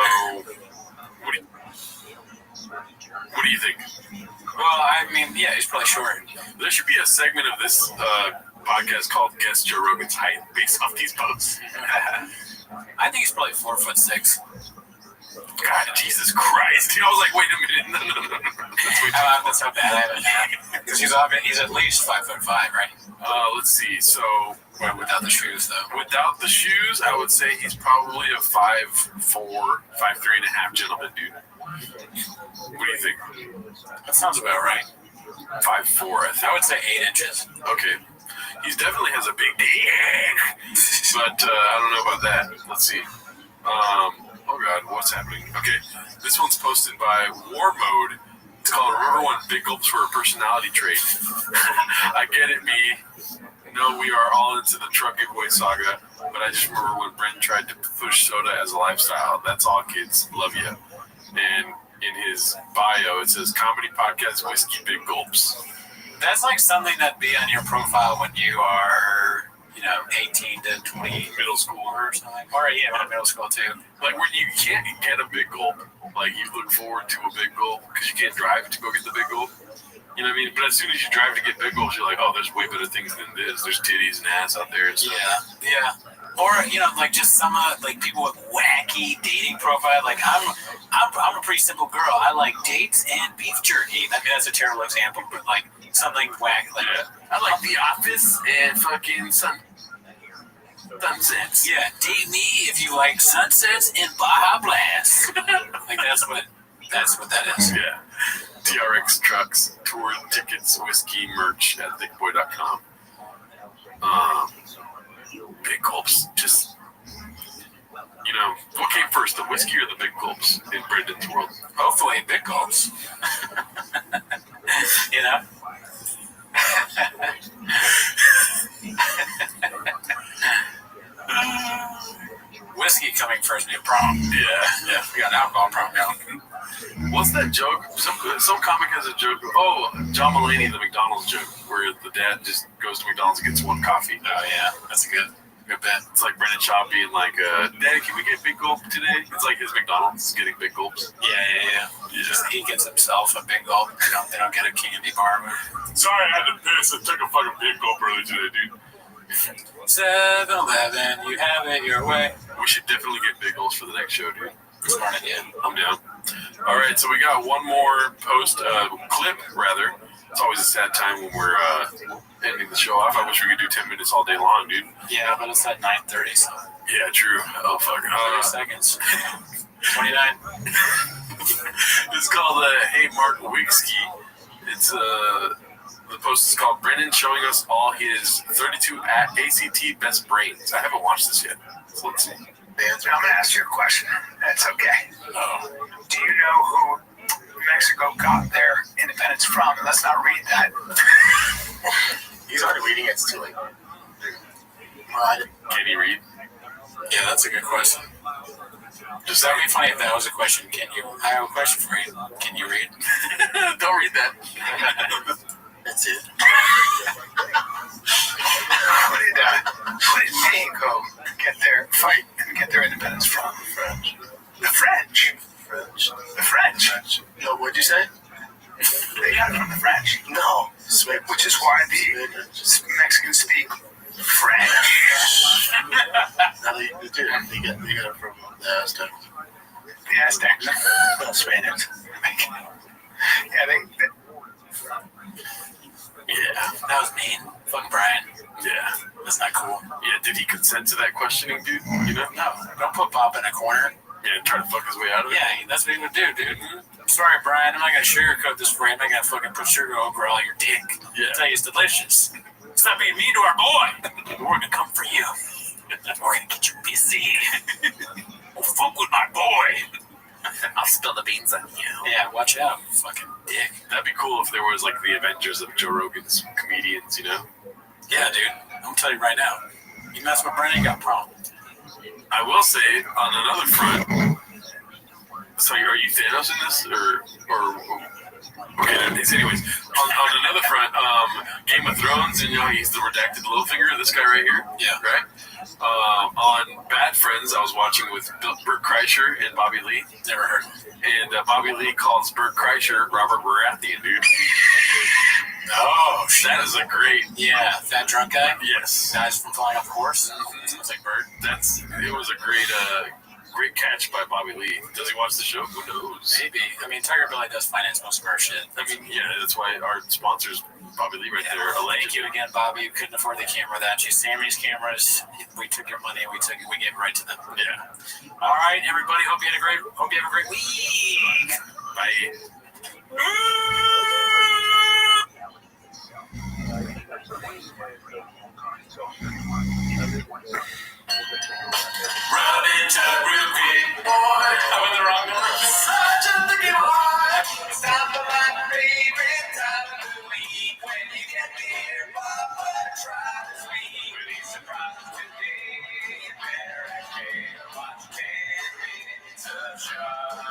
what do you think? Well, I mean, yeah, he's probably short. There should be a segment of this podcast called Guess Joe Rogan's Height based off these posts. I think he's probably 4'6". God, Jesus Christ. I was like, wait a minute. No. That's how bad I have it. Because he's at least 5'5", right? Let's see. So, without the shoes, though. Without the shoes, I would say he's probably a 5'4", 5'3.5" gentleman, dude. What do you think? That sounds about right. 5'4", I think. I would say 8 inches. Okay. He definitely has a big dick. But I don't know about that. Let's see. Oh, God. What's happening? Okay. This one's posted by War Mode. It's called Remember When Big Gulps Were a Personality Trait. I get it, me. No, we are all into the truck giveaway saga, but I just remember when Brent tried to push soda as a lifestyle. That's all, kids. Love you. And in his bio, it says comedy podcast, whiskey, big gulps. That's like something that'd be on your profile when you are, 18 to 20, middle school or something. Or middle school too. Like when you can't get a big gulp, like you look forward to a big gulp because you can't drive to go get the big gulp. You know what I mean? But as soon as you drive to get big gulps, you're like, oh, there's way better things than this. There's titties and ass out there and stuff. Yeah. Or like just some like people with wacky dating profile. Like I'm a pretty simple girl. I like dates and beef jerky. I mean that's a terrible example, but like something wacky. Like I like The Office and fucking sunsets. Yeah, date me if you like sunsets and Baja Blast. Like that's what that is. Yeah. TRX trucks, tour tickets, whiskey, merch at thickboy.com. Big gulps, just what came first, the whiskey or the big gulps in Brendan's world? Hopefully big gulps. Whiskey coming first be a problem. Yeah, we got an alcohol problem now. What's that joke? Some comic has a joke. Oh, John Mulaney, the McDonald's joke, where the dad just goes to McDonald's and gets one coffee. Oh yeah, that's a good bet. It's like Brendan Schaub being like, Daddy, can we get big gulp today? It's like his McDonald's is getting big gulps. Yeah. He gets himself a big gulp. They don't get a candy bar. Sorry, I had to piss. I took a fucking big gulp earlier today, dude. 7-Eleven, you have it your way. We should definitely get big gulps for the next show, dude. Smart idea. I'm down. All right, so we got one more clip, rather. It's always a sad time when we're ending the show off. I wish we could do 10 minutes all day long, dude. Yeah, but it's at 9:30, so. Yeah, true. Oh, fuck. 30 seconds. 29. It's called Hey Mark Wigski. It's the post is called Brendan showing us all his 32 ACT best brains. I haven't watched this yet, so let's see. I'm going to ask you a question. That's okay. Oh. Do you know who Mexico got their independence from? Let's not read that. He's already reading it. It's too late. Can he read? Yeah, that's a good question. Just that would be funny if that was a question. I have a question for you. Can you read? Don't read that. That's it. Who did Mexico get their fight and get their independence from? The French. The French. No, what'd you say? They got it from the French. No. Which is why the Mexicans speak French. No, they got it from the Aztecs. The Aztecs. No, Spaniards. Yeah, that was mean. Fucking Brian. Yeah. That's not cool. Yeah, did he consent to that questioning, dude? No. Don't put Bob in a corner. Yeah, try to fuck his way out of it. Yeah, that's what he would do, dude. I'm sorry, Brian. I'm not going to sugarcoat this for you. I'm not going to fucking put sugar over all your dick. Yeah. I'll tell you it's delicious. Stop being mean to our boy. We're going to come for you. We're going to get you busy. Well, fuck with my boy. I'll spill the beans on you. Yeah, watch out, fucking dick. That'd be cool if there was like the Avengers of Joe Rogan's comedians, Yeah, dude. I'm telling you right now. You mess with Brennan, got problems. I will say, on another front, so are you Thanos in this, or okay, anyways, on another front, Game of Thrones, and he's the redacted Littlefinger, this guy right here, yeah, right? On Bad Friends, I was watching with Bert Kreischer and Bobby Lee. Never heard of him. And Bobby Lee calls Bert Kreischer Robert Baratheon, dude. Oh, shit. That is a great... Yeah, that drunk guy? Yes. Guys from Flying Off the Horse? Sounds like Bert. It was a great catch by Bobby Lee. Does he watch the show? Who knows? Maybe. I mean, Tiger Billy does finance most of our shit. I mean, yeah, that's why our sponsors, Bobby Lee right there. Thank you again, Bobby. You couldn't afford the camera without you. Sammy's cameras, we took your money, we gave it right to them. Yeah. All right, everybody. Hope you have a great week. Bye. Robin Tuck, real quick, boy. I went the wrong number. Such a lucky boy. It's time for my favorite time of the week. When you get here, Papa tries sweet. Release surprises today. Better watch 10 minutes of show.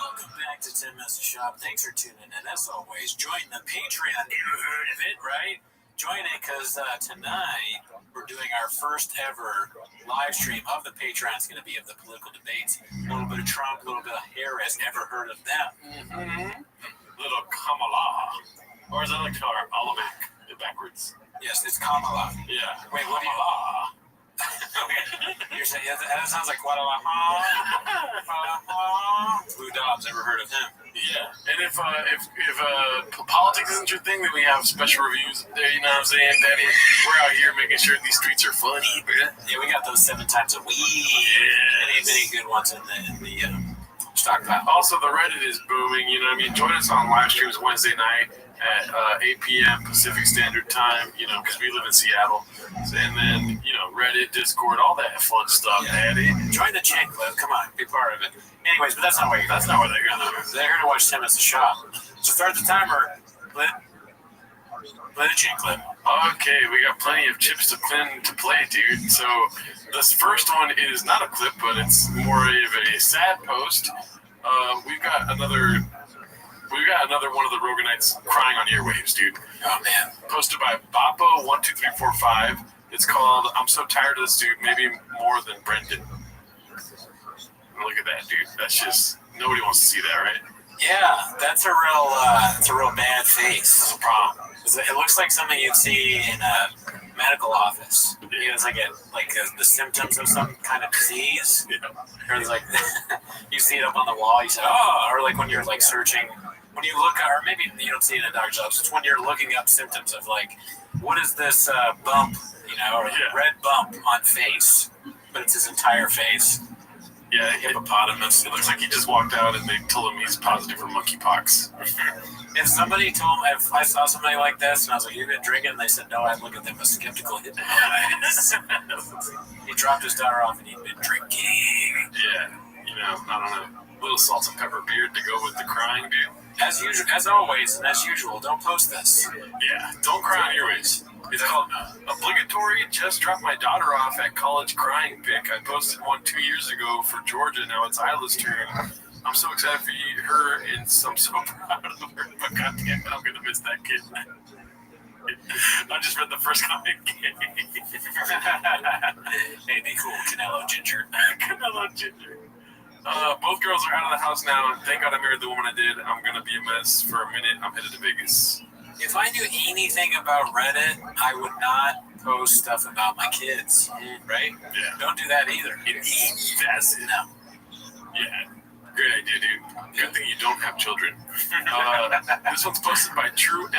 Welcome back to 10 Minutes Tim's Shop. Thanks for tuning in. As always, join the Patreon. Never heard of it, right? Join it because tonight we're doing our first ever live stream of the Patreon. It's going to be of the political debates. A little bit of Trump, a little bit of Harris. Never heard of them. Mm-hmm. Little Kamala. Or is that like our Alamac backwards? Yes, it's Kamala. Yeah. Wait, what do you... You're saying, yeah, that sounds like Guadalajara. Blue Dobbs, ever heard of him? Yeah, and if politics isn't your thing, then we have special reviews there. You know what I'm saying, Daddy? We're out here making sure these streets are funny, bro. Yeah, we got those 7 times a week. Yes. Many good ones in the stockpile. Also, the Reddit is booming. You know what I mean? Join us on live streams Wednesday night at 8 p.m. Pacific Standard Time. You know, because we live in Seattle, and then Reddit, Discord, all that fun stuff, Daddy. Join the chain club. Come on, be part of it. Anyways, but that's not where they're going. They're here to watch Tim at the shop. So start the timer. Play the chain clip. Okay, we got plenty of chips to play, dude. So this first one is not a clip, but it's more of a sad post. We've got another one of the Roganites crying on earwaves, dude. Oh man. Posted by Bappo12345. It's called "I'm so tired of this dude." Maybe more than Brendan. Look at that, dude. That's just nobody wants to see that, right? Yeah, that's a real bad face. That's a problem. It looks like something you'd see in a medical office. It's like the symptoms of some kind of disease. Or it's like you see it up on the wall. You say, oh, or like when you're like searching. When you look, or maybe you don't see it in a doctor's office. It's when you're looking up symptoms of like, what is this bump? Or red bump on face, but it's his entire face. Yeah, hippopotamus. It looks like he just walked out and they told him he's positive for monkeypox. If I saw somebody like this and I was like, "You been drinking?" and they said no, I'd look at them with skeptical hippopotamus. He dropped his daughter off and he'd been drinking. Yeah, I don't know. A little salt and pepper beard to go with the crying, dude. As usual, as always, and as usual, don't post this. Yeah, don't cry on your ways. It's called Obligatory. Just dropped my daughter off at college crying pic. I posted one 2 years ago for Georgia. Now it's Isla's turn. I'm so excited for her, and I'm so proud of her. But goddamn, I'm gonna miss that kid. I just read the first comment. Hey, be cool, Canelo Ginger. Canelo Ginger. Both girls are out of the house now, and thank God I married the woman I did. I'm gonna be a mess for a minute. I'm headed to Vegas. If I knew anything about Reddit, I would not post stuff about my kids, right? Yeah. Don't do that either. That's it. No. Yeah. Great idea, dude. Good thing you don't have children. This one's posted by True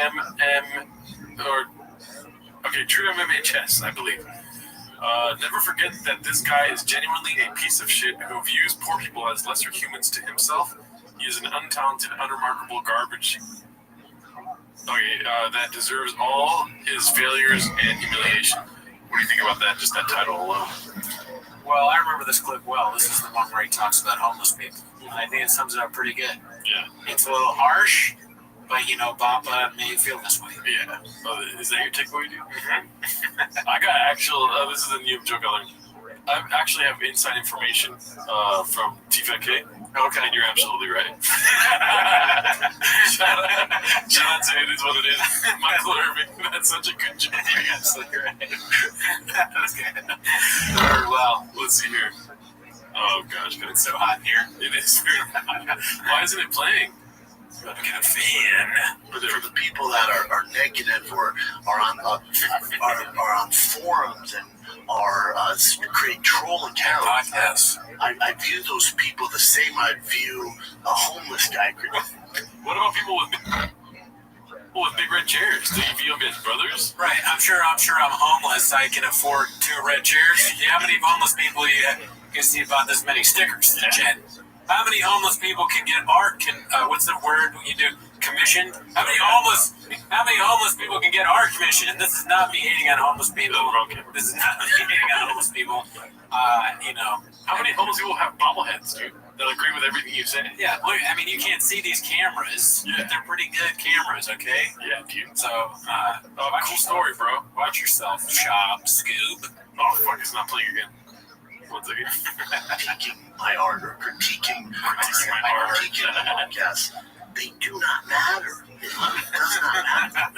MMHS, I believe. Never forget that this guy is genuinely a piece of shit who views poor people as lesser humans to himself. He is an untalented, unremarkable garbage. Okay, that deserves all his failures and humiliation. What do you think about that? Just that title alone. Well, I remember this clip well. This is the one where he talks about homeless people. I think it sums it up pretty good. Yeah. It's a little harsh, but Bappa made you feel this way. Yeah. Is that your takeaway, dude? Mm-hmm. I got actual. This is a new joke I learned. I actually have inside information from TFK. Okay, and you're absolutely right. Shout out to it is what it is. Michael Irving. That's such a good joke. You're absolutely right. That's good. Well, let's see here. Oh gosh, it's so hot in here. It is very hot. Why isn't it playing? Got to get a fan. For the people that are negative or are on forums and are create troll accounts. Yes. I view those people the same I view a homeless guy. What about people with big red chairs? Do you view them as brothers? Right. I'm sure I'm homeless. I can afford 2 red chairs. How many homeless people you can see about this many stickers, Jen? How many homeless people can get art? What's the word when you do commission? How many homeless people can get art commission? And this is not me hating on homeless people. This is not me hating on homeless people. How many homeless people have bobbleheads, dude? That agree with everything you say. Yeah, look, I mean, you can't see these cameras, but they're pretty good cameras, okay? Yeah, dude. So, cool story, bro. Watch yourself, Shop, Scoob. Oh, fuck, it's not playing again. One second. Critiquing my art or critiquing my art. Yes. they do not matter. It does not matter.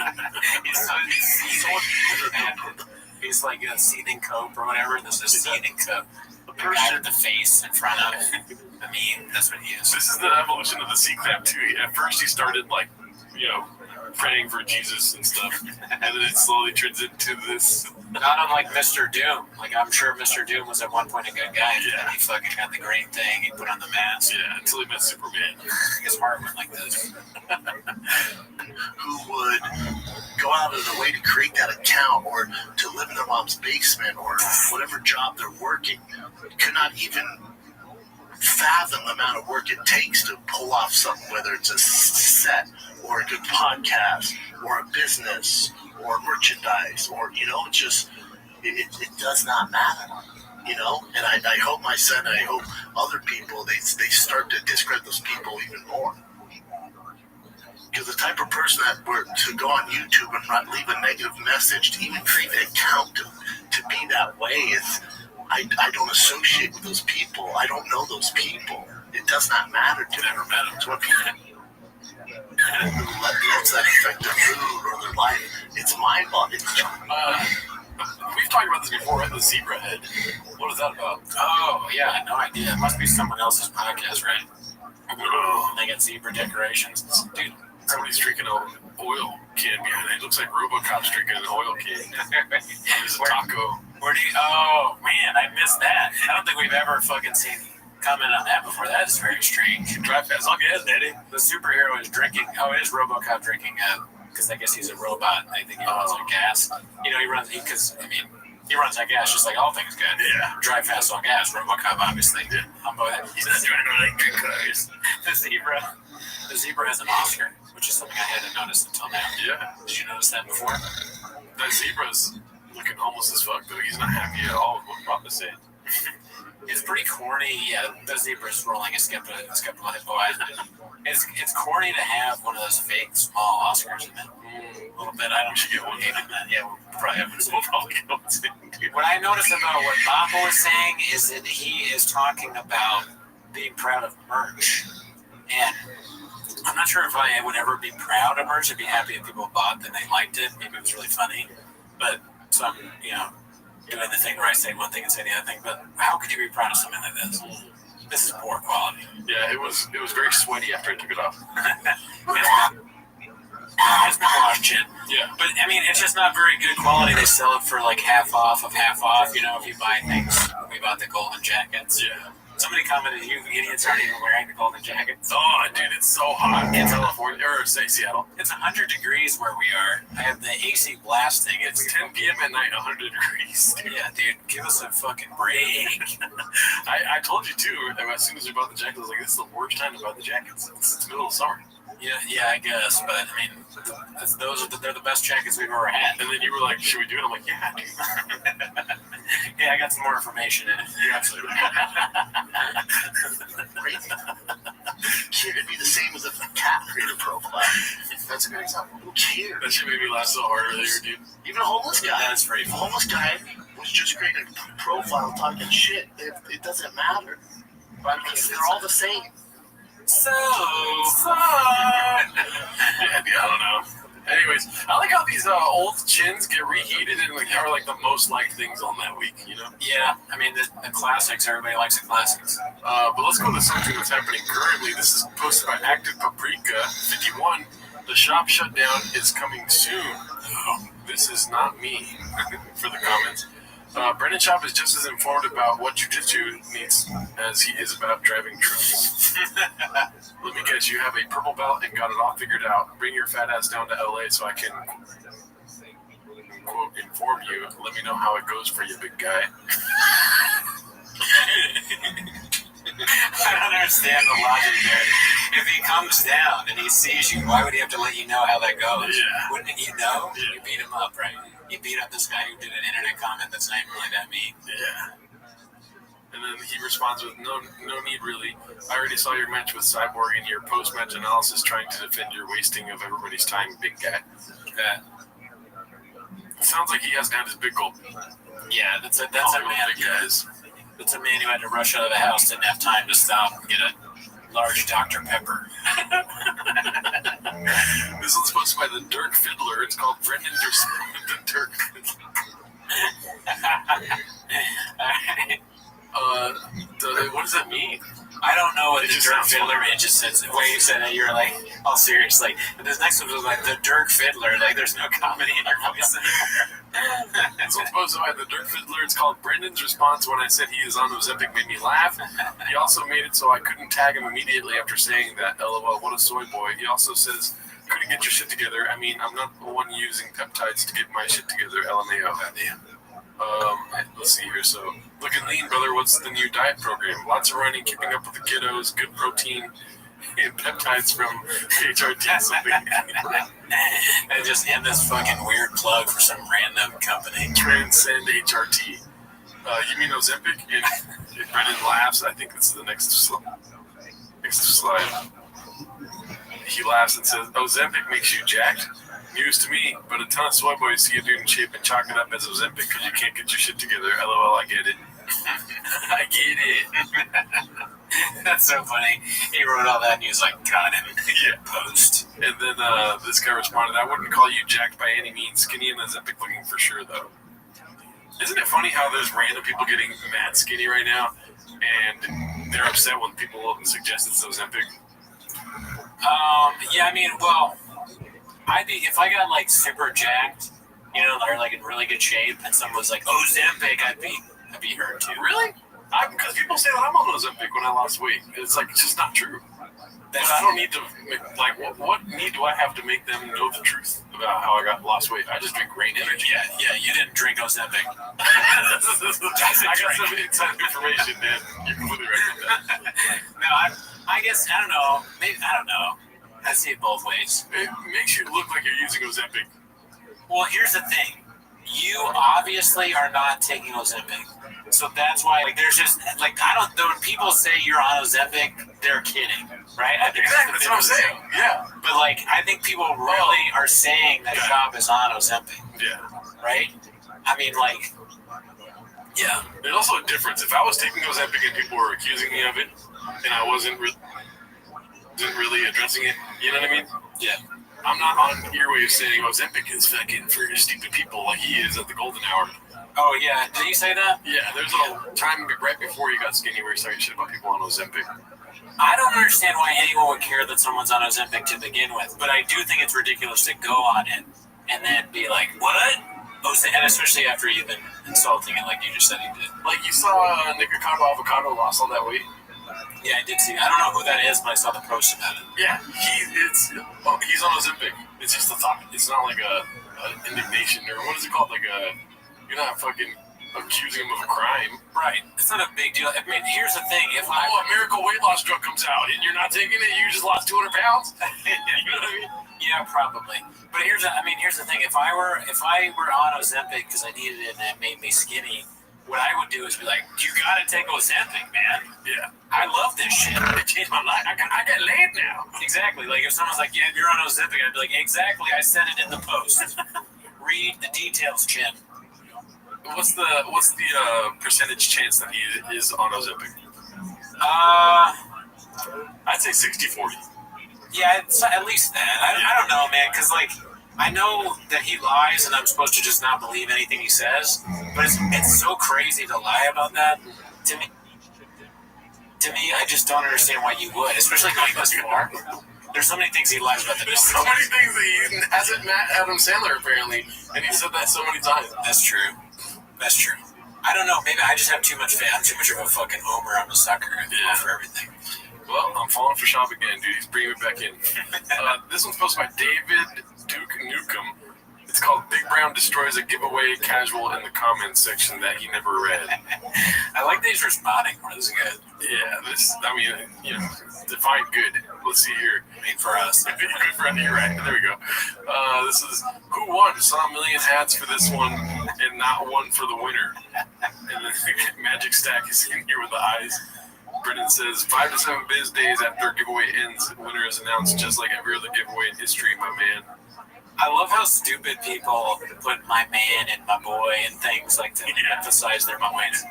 He's like a seething cope or whatever. This is seething cope. The guy with the face in front of it. I mean, that's what he is. This is the evolution of the C-Clap too. At first he started like, praying for Jesus and stuff, and then it slowly turns into this. Not unlike Mr. Doom. Like, I'm sure Mr. Doom was at one point a good guy. Yeah. He fucking got the green thing. He put on the mask. Yeah, until he met Superman. His heart went like this. Who would go out of their way to create that account or to live in their mom's basement or whatever job they're working, could not even fathom the amount of work it takes to pull off something, whether it's a set or a good podcast or a business or merchandise or, it does not matter, and I hope my son and I hope other people, they start to discredit those people even more. Because the type of person that were to go on YouTube and not leave a negative message, to even create an account to be that way is, I don't associate with those people. I don't know those people. It does not matter to never met them. It's what people lets that affect their mood or their life. It's mind-boggling. We've talked about this before, right? The zebra head. What is that about? Oh, yeah, no idea. It must be someone else's podcast, right? And they get zebra decorations. Dude, somebody's drinking an oil can behind it. It looks like RoboCop's drinking an oil can. There's a taco. Where do you... Oh, man, I missed that. I don't think we've ever fucking seen comment on that before. That is very strange. Drive fast. I'll get it, Daddy. The superhero is drinking... Oh, it is RoboCop drinking... Because I guess he's a robot. I think he runs on gas. He runs... Because, he runs on gas just like all things good. Yeah. Drive fast on gas. RoboCop, obviously. Yeah. I'm both. He's not doing electric cars. The zebra has an Oscar, which is something I hadn't noticed until now. Yeah. Did you notice that before? That zebra's looking homeless as fuck, though. He's not happy at all with what I'm about to say. It's pretty corny. Yeah, the zebra's rolling a skeptical hippo. It's corny to have one of those fake small Oscars in it. A little bit. I don't should get one. Yeah, we'll probably have one. What I noticed about what Bappa was saying is that he is talking about being proud of merch. And I'm not sure if I would ever be proud of merch. I'd be happy if people bought and they liked it. Maybe it was really funny. But some, doing the thing where I say one thing and say the other thing. But how could you be proud of something like this? This is poor quality. Yeah, it was very sweaty after I took it off. It's been washed shit. Yeah. But, it's just not very good quality. They sell it for like half off of half off, if you buy things. We bought the golden jackets. Yeah. Somebody commented, you idiots aren't even wearing the golden jackets. Oh, dude, it's so hot in California, or say Seattle. It's 100 degrees where we are. I have the AC blasting. It's 10 p.m. at night, 100 degrees. Dude. Yeah, dude, give us a fucking break. I told you, too, as soon as we bought the jackets, I was like, this is the worst time to buy the jackets. It's the middle of summer. Yeah, I guess, but they're the best jackets we've ever had. And then you were like, should we do it? I'm like, yeah, dude. Yeah, I got some more information in it. You're absolutely right. Crazy. Kid, it'd be the same as if a cat created a profile. That's a good example. Who cares? That shit made me laugh so hard earlier, dude. Even a homeless guy. That's very funny. A homeless guy was just creating a profile talking shit. It doesn't matter. Because they're all the same. So yeah, I don't know. Anyways, I like how these old chins get reheated and are like the most liked things on that week, Yeah, the classics, everybody likes the classics. But let's go to something that's happening currently. This is posted by Active Paprika 51. The shop shutdown is coming soon. This is not me for the comments. Brendan Schaub is just as informed about what jiu-jitsu needs as he is about driving trucks. Let me guess, you have a purple belt and got it all figured out. Bring your fat ass down to LA so I can, quote, inform you. Let me know how it goes for you, big guy. I don't understand the logic there. If he comes down and he sees you, why would he have to let you know how that goes? Yeah. Wouldn't you know? Yeah. You beat him up, right? You beat up this guy who did an internet comment that's not even really that mean. Yeah. And then he responds with, no need really. I already saw your match with Cyborg and your post-match analysis trying to defend your wasting of everybody's time, big guy. It sounds like he has down his big goal. Yeah, that's a man. Big guys. That's a man who had to rush out of the house, didn't have time to stop and get a large Dr. Pepper. This one's posted by the Dirk Fiddler. It's called Brendan's the Dirk Fiddler. What does that mean? I don't know what the Dirk Fiddler. It just says the way you said it. You're like all serious. Like this next one was like the Dirk Fiddler. Like there's no comedy in your voice. This one's posted by the Dirk Fiddler. It's called Brendan's response when I said he is on Ozempic made me laugh. He also made it so I couldn't tag him immediately after saying that. LOL, what a soy boy. He also says, couldn't get your shit together. I mean, I'm not the one using peptides to get my shit together. LMAO. Goddamn. Let's see here. So, looking lean, brother. What's the new diet program? Lots of running, keeping up with the kiddos, good protein, and peptides from HRT something. And just end this fucking weird plug for some random company. Transcend HRT. You mean Ozempic? And Brendan laughs. I think this is the next slide. He laughs and says, Ozempic makes you jacked? News to me, but a ton of soy boys see a dude in shape and chalk it up as Ozempic because you can't get your shit together. LOL, I get it. I get it. That's so funny. He wrote all that and he was like, got it. Yeah. Post. And then this guy responded, I wouldn't call you jacked by any means. Skinny and Ozempic looking for sure, though. Isn't it funny how there's random people getting mad skinny right now and they're upset when people suggest it's Ozempic? Yeah, I mean, well, if I got like super jacked, you know, or like in really good shape, and someone was like, Ozempic, I'd be hurt too. Really? Because people say that I'm on Ozempic when I lost weight. It's like, it's just not true. I don't need to, like, what need do I have to make them know the truth about how I lost weight? I just drink Rain Energy. Yeah, you didn't drink Ozempic. I got some inside information, man. You're completely right with that. No, I guess, I don't know. Maybe, I don't know. I see it both ways. It makes you look like you're using Ozempic. Well, here's the thing. You obviously are not taking Ozempic. So that's why, like, there's just, like, when people say you're on Ozempic, they're kidding, right? Exactly, that's what I'm saying. Yeah. But, like, I think people really are saying that Shop is on Ozempic. Yeah. Right? I mean, like, yeah. There's also a difference. If I was taking Ozempic and people were accusing me of it, and I wasn't really addressing it, you know what I mean? Yeah. I'm not on your way of saying Ozempic is fucking for stupid people like he is at the golden hour. Oh, yeah. Did you say that? Yeah, there's a time right before you got skinny where you started shit about people on Ozempic. I don't understand why anyone would care that someone's on Ozempic to begin with, but I do think it's ridiculous to go on it and then be like, what? And especially after you've been insulting it like you just said you did. Like you saw Nikocado Avocado lost all that weight. Yeah, I did see. I don't know who that is, but I saw the post about it. Yeah, he's on Ozempic. It's just a thought. It's not like a indignation or what is it called? Like you're not fucking accusing him of a crime. Right. It's not a big deal. I mean, here's the thing. If a miracle weight loss drug comes out and you're not taking it, you just lost 200 pounds. You know what I mean? Yeah, probably. But here's the thing. If I were on Ozempic because I needed it and it made me skinny, what I would do is be like, you gotta take Ozempic, man. Yeah. I love this shit. It changed my life. I got laid now. Exactly. Like if someone's like, yeah, you're on Ozempic, I'd be like, exactly. I said it in the post. Read the details, Chin. What's the percentage chance that he is on Ozempic? I'd say 60-40. Yeah, it's at least that. I don't know, man, because like I know that he lies, and I'm supposed to just not believe anything he says. But it's so crazy to lie about that. To me, I just don't understand why you would, especially going this far. There's so many things he lies about. There's so many things that he hasn't met Adam Sandler apparently, and he said that so many times. That's true. I don't know. Maybe I just have too much faith. I'm too much of a fucking homer. I'm a sucker. I fall for everything. Well, I'm falling for Shop again, dude. He's bringing it back in. This one's posted by David Duke Newcomb. It's called Big Brown Destroys a Giveaway Casual in the comments section that he never read. I like that he's responding more. This is good. Yeah, define good. Let's see here. I mean, for us. Good for us, you're right. There we go. This is who won. Saw a million hats for this one and not one for the winner. And the Magic Stack is in here with the eyes. Brendan says 5 to 7 biz days after a giveaway ends, winner is announced just like every other giveaway in history, my man. I love how stupid people put my man and my boy and things like to emphasize their moments.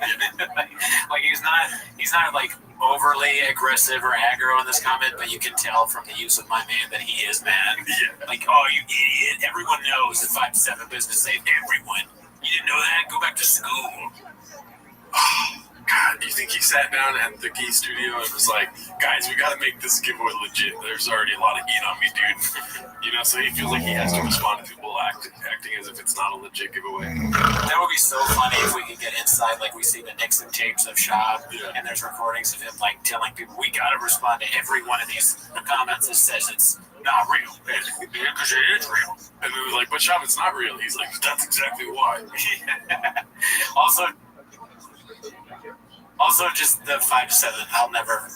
Like he's not like overly aggressive or aggro in this comment, but you can tell from the use of my man that he is mad. Yeah. Like, oh, you idiot! Everyone knows that 5-7 business saved everyone. You didn't know that? Go back to school. God, do you think he sat down at the Key Studio and was like, guys, we got to make this giveaway legit. There's already a lot of heat on me, dude. You know, so he feels like he has to respond to people acting as if it's not a legit giveaway. That would be so funny if we could get inside, like we see the Nixon tapes of Shab, and there's recordings of him like telling people, we got to respond to every one of these comments that says it's not real. Because it is real. And we were like, but Shab, it's not real. He's like, that's exactly why. Also, just the 5-7. I'll never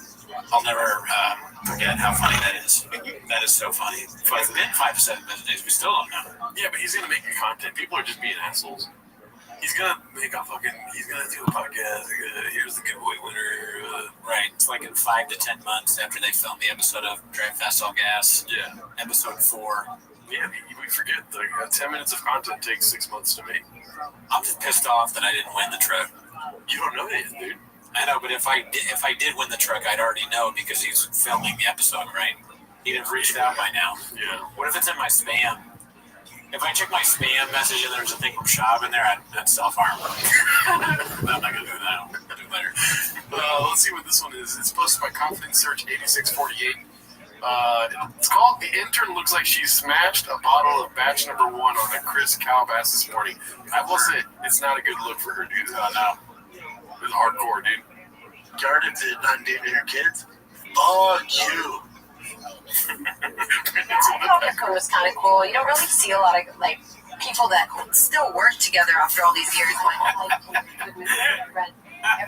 forget how funny that is. That is so funny. It's been 5-7 business days. We still don't know. Yeah, but he's gonna make the content. People are just being assholes. He's gonna make a fucking. He's gonna do a podcast. Here's the giveaway winner. Right. It's like in 5 to 10 months after they filmed the episode of Drive Fast All Gas. Yeah. Episode 4. Yeah, we forget. Like 10 minutes of content takes 6 months to make. I'm just pissed off that I didn't win the truck. You don't know that, dude. I know, but if I did win the truck, I'd already know because he's filming the episode, right? He'd have reached out by now. Yeah. What if it's in my spam? If I check my spam message and there's a thing from Shab in there, I'd self-harm. I'm not going to do that. I'll do it later. Let's see what this one is. It's posted by Confidence Search 8648. It's called The Intern Looks Like She Smashed a Bottle of Batch Number 1 on a Chris Calbass this morning. I will say, it's not a good look for her, dude. No. It's hardcore, dude. Garden did not date your kids? Fuck you. I thought that was kind of cool. You don't really see a lot of like people that still work together after all these years. If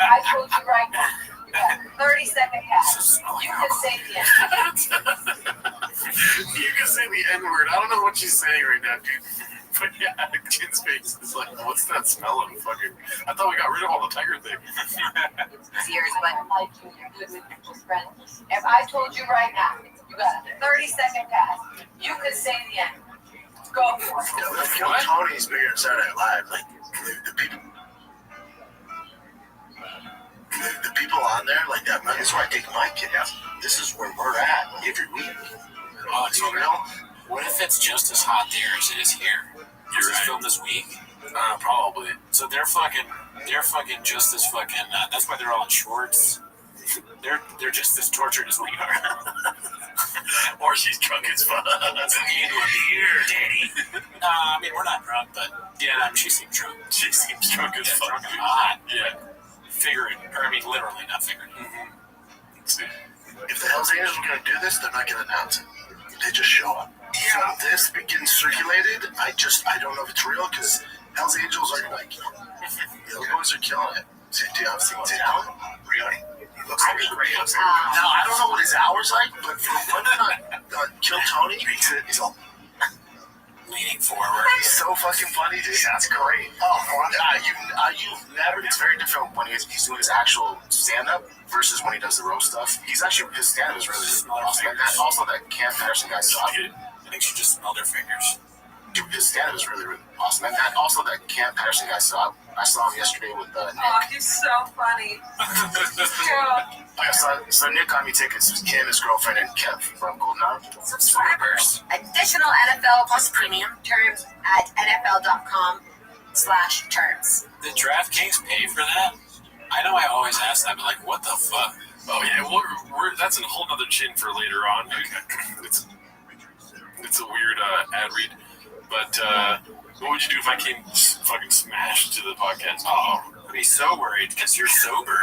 I told you right now, you got 30-second pass. You can say the N-word. You can say the N-word. I don't know what she's saying right now, dude. But yeah, Kid's face is like, what's that smell of fucking... I thought we got rid of all the tiger thing. Years, but like you're good with your friend. If I told you right now, you got a 30-second pass, you could say the N-word. Go for it. You know, Tony's bigger than Saturday Night Live. Like, the people on there, like that, that's where I take my kids. This is where we're at every week. Oh, you know? What if it's just as hot there as it is here? You're right. Filmed this week? Probably. So they're fucking just as fucking. That's why they're all in shorts. They're just as tortured as we are. Or she's drunk as fuck. Here, Daddy. I mean, we're not drunk, but yeah, she seems drunk. She seems drunk as fuck. Drunk and hot. Yeah. Literally, not figuring. If the Hells Angels are going to do this, they're not going to announce it. They just show up. So this begins circulated. I don't know if it's real because Hells Angels are like, those boys are killing it. Do you have seen Alan? Really? He looks like a great Hells Angel. Now, I don't know what his hour's like, but for one not Kill Tony, he's all leaning forward. He's so fucking funny, dude. That's great. Oh, you've never. It's very different when he's doing his actual stand-up versus when he does the roast stuff. His stand-up is really awesome. And also that Cam Patterson guy sucked. I think she just smelled her fingers. Dude, his stand-up is really, really awesome. And also that Cam Patterson guy sucked. I saw him yesterday with Nick. Oh, he's so funny. So Nick got me tickets. It was him, his girlfriend, and Kev from Golden Arm. Subscribers. Additional NFL Plus Premium terms at NFL.com/terms. Did DraftKings pay for that? I know I always ask that, but like, what the fuck? Oh yeah, that's a whole nother chin for later on. It's a weird ad read, but what would you do if I came fucking smashed to the podcast? Oh, I'd be so worried because you're sober.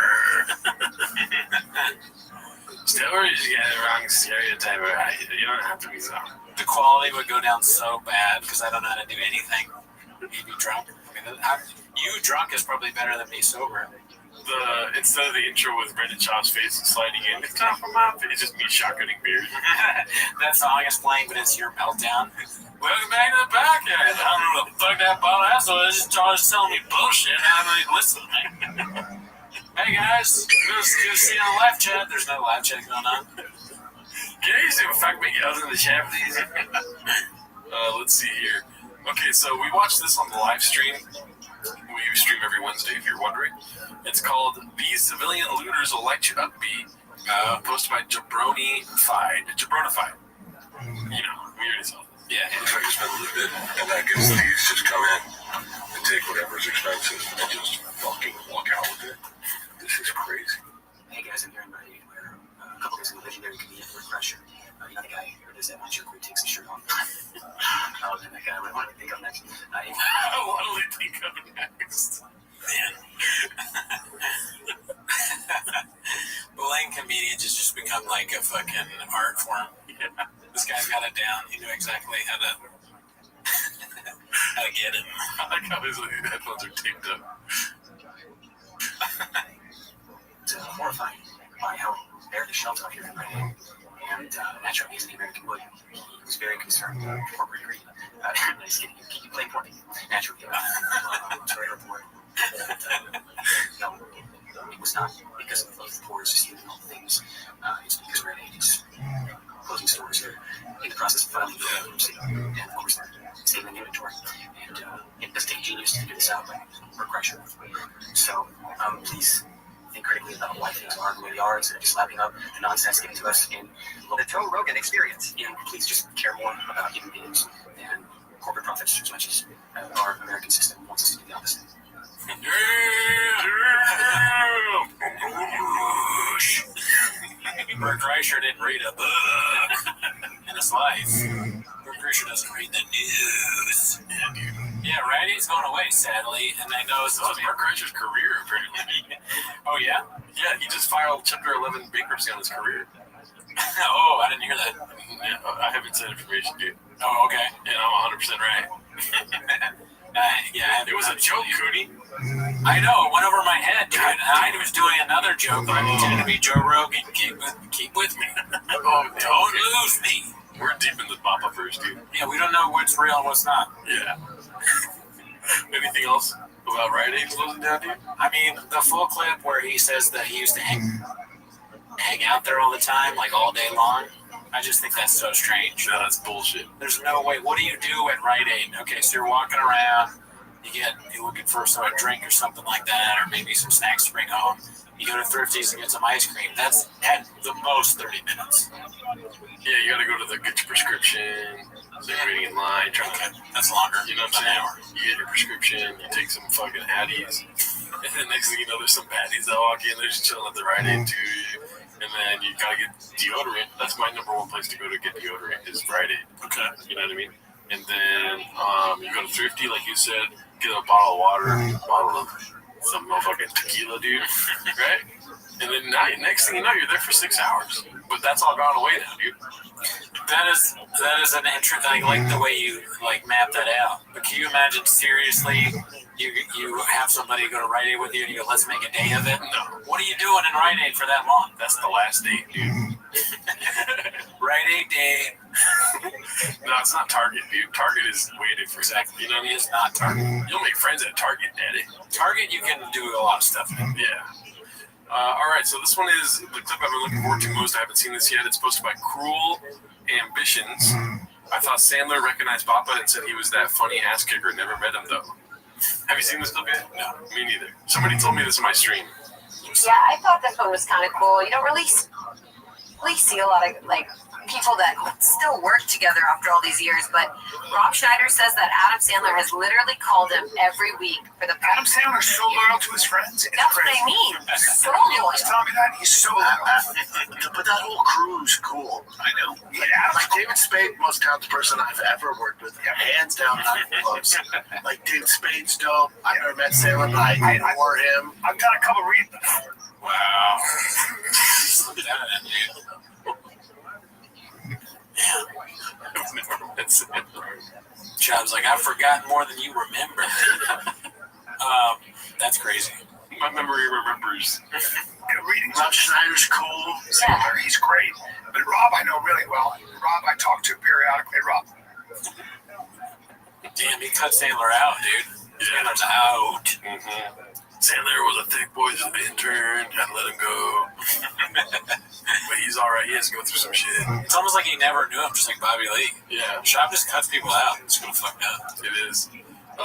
Still worried you got the wrong stereotype. You don't have to be so. The quality would go down so bad because I don't know how to do anything. You'd be drunk. I mean, you drunk is probably better than me sober. Instead of the intro with Brendan Chop's face sliding in, it's time for my face. It's just me shotgunning beer. That song is playing, but it's your meltdown. Welcome back to the podcast. I don't know what the fuck that bald asshole is. Just telling me bullshit. I'm like, listen. Hey guys, go see on the live chat. There's no live chat going on. Can you say fuck me girls in the chat, please? Let's see here. Okay, so we watched this on the live stream. We stream every Wednesday, if you're wondering. It's called "These Civilian Looters Will Light You Up." Posted by Jabronified. You know, we already saw this. Yeah, looks like it's been looted, and I guess these just come in and take whatever's expensive and just fucking walk out with it. This is crazy. Hey guys, I'm here in Reddit where a couple days ago, legendary comedian Rick Crusher, you know the guy who does that one joke where he takes his shirt off. Oh, and that guy, what do we think of next? What do we think of next? Man. Bullying comedians has just become like a fucking art form. Yeah. This guy's got it down. He knew exactly how to get him. I like how his headphones are taped up. It's horrifying by how bare the shelves out here in Reddit. And naturally, he's the American wood. He was very concerned about corporate greed. Nice getting you keep playing for me. Naturally, it's very report. No, it was not because of the poor stealing all the things. It's because Reddit is closing stores. They're in the process of filing the bankruptcy. And of course, they're stealing inventory. And it does take genius to figure this out, but we're pressure. So, please think critically about why things aren't the way they are instead of just lapping up the nonsense given to us in the Joe Rogan experience. And please just care more about human beings and corporate profits as much as our American system wants us to do the opposite. Bert Kreischer didn't read a book in his life. Bert Kreischer doesn't read the news. Yeah, right? He's going away, sadly. And I know it's Bert Kreischer's career, apparently. Oh, yeah? Yeah, he just filed Chapter 11 bankruptcy on his career. Oh, I didn't hear that. Yeah, I have inside information, dude. Oh, okay. And I'm 100% right. Yeah, it was a joke, Cooney. I know, it went over my head, dude. I was doing another joke, but I pretended to be Joe Rogan. Keep with me. Don't lose me. We're deep in the Papa first, dude. Yeah, we don't know what's real and what's not. Yeah. Anything else about Rite Aid closing down, dude? I mean, the full clip where he says that he used to hang out there all the time, like all day long. I just think that's so strange. No, that's bullshit. There's no way. What do you do at Rite Aid? Okay, so you're walking around. You're looking for a drink or something like that, or maybe some snacks to bring home. You go to Thrifty's and get some ice cream. That's at the most 30 minutes. Yeah, you gotta go to get your prescription. They're waiting in line. That's longer. You know what I'm saying? You get your prescription. You take some fucking Addies. And then next thing you know, there's some baddies that walk in. They're just chilling at the Rite Aid too. And then you gotta get deodorant. That's my number one place to go to get deodorant is Rite Aid. Okay. You know what I mean? And then you go to Thrifty, like you said, get a bottle of water, a bottle of some motherfucking tequila, dude. Right? And then next thing you know, you're there for 6 hours. But that's all gone away now, dude. That is an interesting. I like the way you map that out. But can you imagine seriously? You have somebody go to Rite Aid with you and you go, let's make a day of it? No. What are you doing in Rite Aid for that long? That's the last day, dude. Rite Aid day. No, it's not Target, dude. Target is waiting for exactly. You know, it's not Target. You'll make friends at Target, daddy. Target, you can do a lot of stuff. Yeah. All right, so this one is the clip I've been looking forward to most. I haven't seen this yet. It's posted by Cruel Ambitions. I thought Sandler recognized Papa and said he was that funny ass kicker. Never met him though. Have you seen this clip yet? No, me neither. Somebody told me this in my stream. Yeah, I thought this one was kind of cool. You don't really see a lot of people that still work together after all these years, but Rob Schneider says that Adam Sandler has literally called him every week for the Adam Sandler's so loyal to his friends. That's what I mean. So He loyal. always tell me that. He's so loyal. But that whole crew's cool. I know. Yeah. Like David Spade, most talented person I've ever worked with. Hands down, loves. Like David Spade's dope. I've never met Sandler, but I adore him. I've done a couple reads. Wow. Slow down, dude. Chub's like, I've forgotten more than you remember. That's crazy. My memory remembers. Reading Rob Schneider's cool. Sandler, he's great. But Rob, I know really well. Rob, I talk to periodically. Rob. Damn, he cut Sandler out, dude. Sandler's out. Mm-hmm. Sandler was a thick boy's intern. Had to let him go. But he's he's all right. He has to go through some shit. It's almost like he never knew him, just like Bobby Lee. Yeah. Schaub just cuts people out. It's gonna fuck up. It is.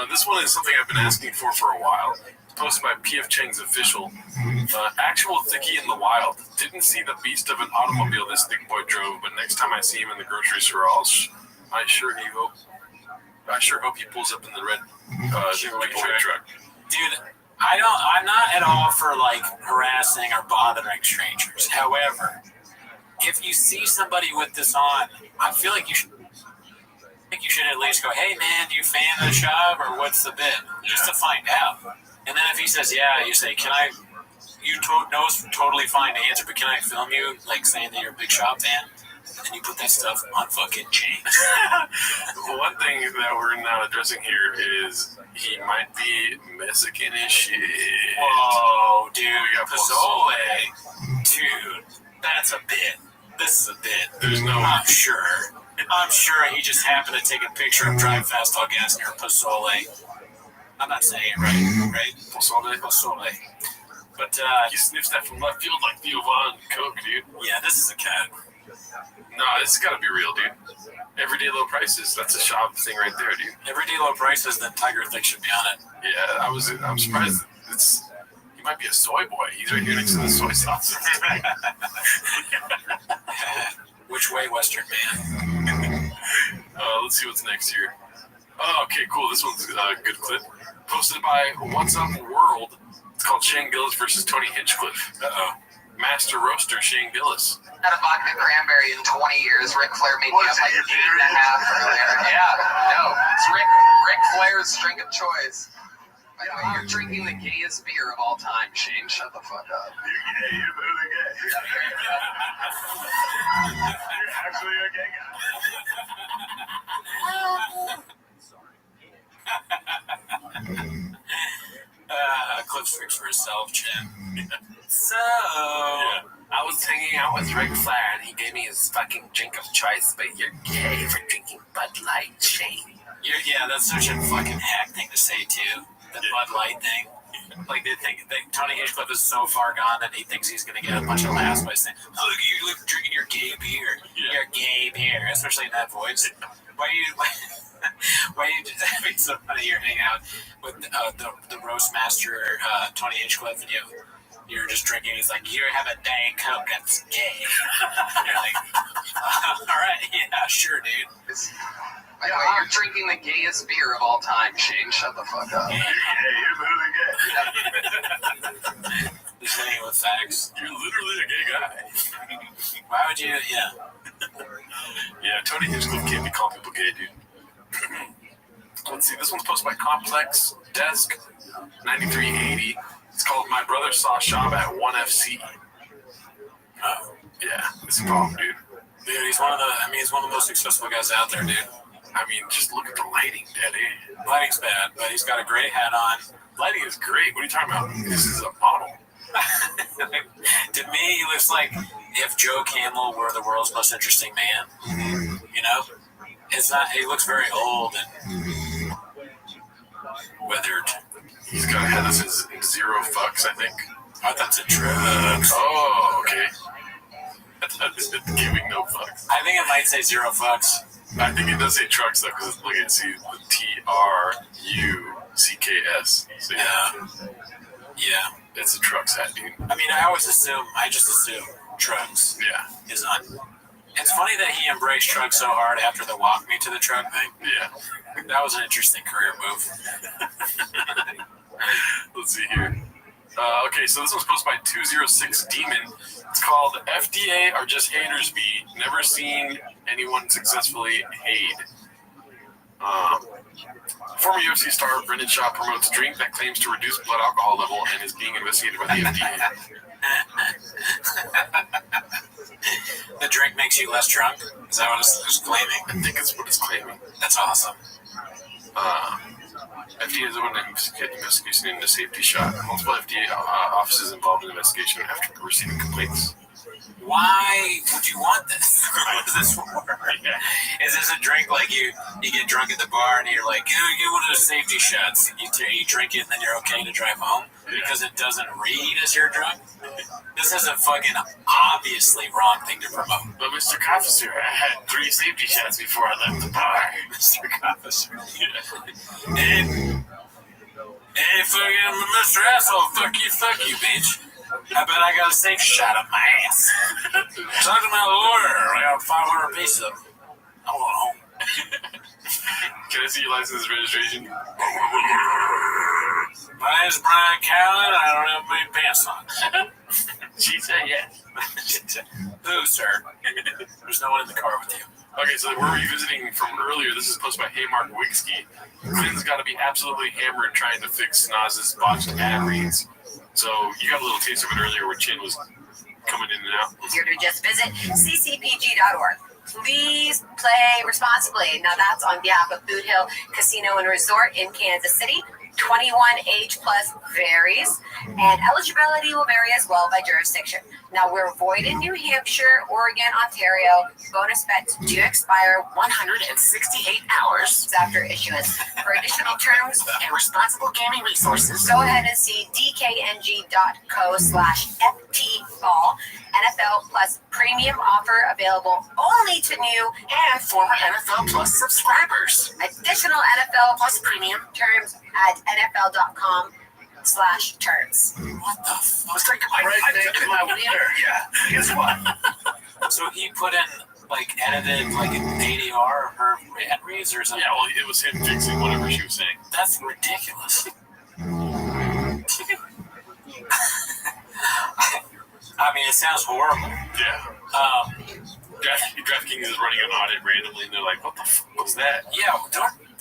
This one is something I've been asking for a while. It's posted by P.F. Chang's official. Actual Thickie in the wild. Didn't see the beast of an automobile this thick boy drove, but next time I see him in the grocery store, I sure hope he pulls up in the red truck. Dude, I'm not at all for like harassing or bothering strangers. However, if you see somebody with this on, I feel like you should at least go, hey man, do you fan of the shop or what's the bit? Just to find out. And then if he says yeah, you say, can I, know it's totally fine to answer, but can I film you like saying that you're a big shop fan? And then you put that stuff on fucking Change. One thing that we're not addressing here is he might be Mexican-ish shit. Whoa, dude, Pozole. Dude, that's a bit. This is a bit. There's no... I'm sure he just happened to take a picture of Drive Fast All Gas near Pozole. I'm not saying it right? Pozole. But, he sniffs that from left field like Theo Von Coke, dude. Yeah, this is a cat. No, this has got to be real, dude. Everyday low prices. That's a shop thing right there, dude. Everyday low prices, then Tiger Thick should be on it. Yeah, I'm surprised. He might be a soy boy. He's right here next to the soy sauce. Which way, Western man? Let's see what's next here. Oh, okay, cool. This one's a good clip. Posted by What's Up World. It's called Shane Gillis versus Tony Hinchcliffe. Master roaster Shane Gillis. Had a vodka cranberry in 20 years. Ric Flair made me up like 8.5 earlier. Yeah, no. It's Ric Flair's drink of choice. By the way, you're drinking the gayest beer of all time, Shane. Shut the fuck up. You're gay. You're really gay. You're actually a gay guy. Clips tricks for herself, Jim. So, I was hanging out with Ric Flair and he gave me his fucking drink of choice, but you're gay for drinking Bud Light, Shane. Yeah, that's such a fucking hack thing to say, too. The Bud Light thing. Like, they think that Tony Hinchcliffe is so far gone that he thinks he's going to get a bunch of laughs by saying, oh, you look drinking your gay beer. Your gay beer, especially in that voice. Why are you just having so funny? You're hanging out with the roast master, Tony Hinchcliffe, and you're just drinking. He's like, you have a Diet Coke, that's gay. You're like, all right, yeah, sure, dude. By the way, you're drinking the gayest beer of all time, Shane. Shut the fuck up. You're really gay. Just hitting it with facts. You're literally a gay guy. Why would you? Yeah. Yeah, Tony Hinchcliffe can't be called people gay, dude. Let's see. This one's posted by Complex Desk 9380. It's called My Brother Saw Shop at 1FC. Oh, yeah, it's a problem, dude. Dude, he's one of the most successful guys out there, dude. I mean, just look at the lighting, Daddy. Lighting's bad, but he's got a great hat on. Lighting is great. What are you talking about? This is a model. To me, he looks like if Joe Camel were the world's most interesting man. You know? It's not. He looks very old and weathered. He's got a head that says 0 fucks, I think. I thought it drugs. Oh, okay. I thought it said giving no fucks. I think it might say 0 fucks. I think it does say trucks, though, because look at see the TRUCKS. So, yeah. It's a trucks hat, dude. I mean, I just assume trucks is on. It's funny that he embraced trucks so hard after the walk me to the truck thing. Yeah. That was an interesting career move. Let's see here. Okay, so this one's posted by 206 Demon. It's called FDA Are Just Haters Be. Never seen anyone successfully hate. Former UFC star Brendan Shaw promotes drink that claims to reduce blood alcohol level and is being investigated by the FDA. The drink makes you less drunk? Is that what it's claiming? I think it's what it's claiming. That's awesome. FDA is open an investigation into safety shot. Multiple FDA offices involved in the investigation after receiving complaints. Why would you want this? What is this for? Is this a drink like you get drunk at the bar and you're like, you want those safety shots? You drink it and then you're okay to drive home? because it doesn't read as you're drunk. This is a fucking obviously wrong thing to promote. But Mr. Officer, I had 3 safety shots before I left the bar. Mr. Officer. Yeah. Hey, fucking Mr. Asshole, fuck you, bitch. I bet I got a safe shot up my ass. Talk to my lawyer. I got 500 pieces of them. I'm going home. Can I see your license and registration? My name's Brian Callen. I don't have many pants on. She said yes. Who, sir? There's no one in the car with you. Okay, so we're revisiting from earlier. This is posted by Haymark Wixky. Finn's got to be absolutely hammered trying to fix Naz's botched ad reads. So you got a little taste of it earlier where Chin was coming in and out. Easier to just visit ccpg.org. Please play responsibly. Now that's on behalf of Boot Hill Casino and Resort in Kansas City. 21 age plus varies, and eligibility will vary as well by jurisdiction. Now we're void in New Hampshire, Oregon, Ontario. Bonus bets do expire 168 hours after issuance. For additional terms and responsible gaming resources, go ahead and see dkng.co/ftball. NFL Plus premium offer available only to new and former NFL Plus subscribers. Additional NFL Plus premium terms at NFL.com/terms. What the fuck? It's like right next to my wiener. Yeah. Guess what? So he put in, like, edited, like, an ADR of her ad reads or something? Yeah, well, it was him fixing whatever she was saying. That's ridiculous. I mean, it sounds horrible. Yeah. DraftKings is running an audit randomly, and they're like, what the fuck was that? Yeah,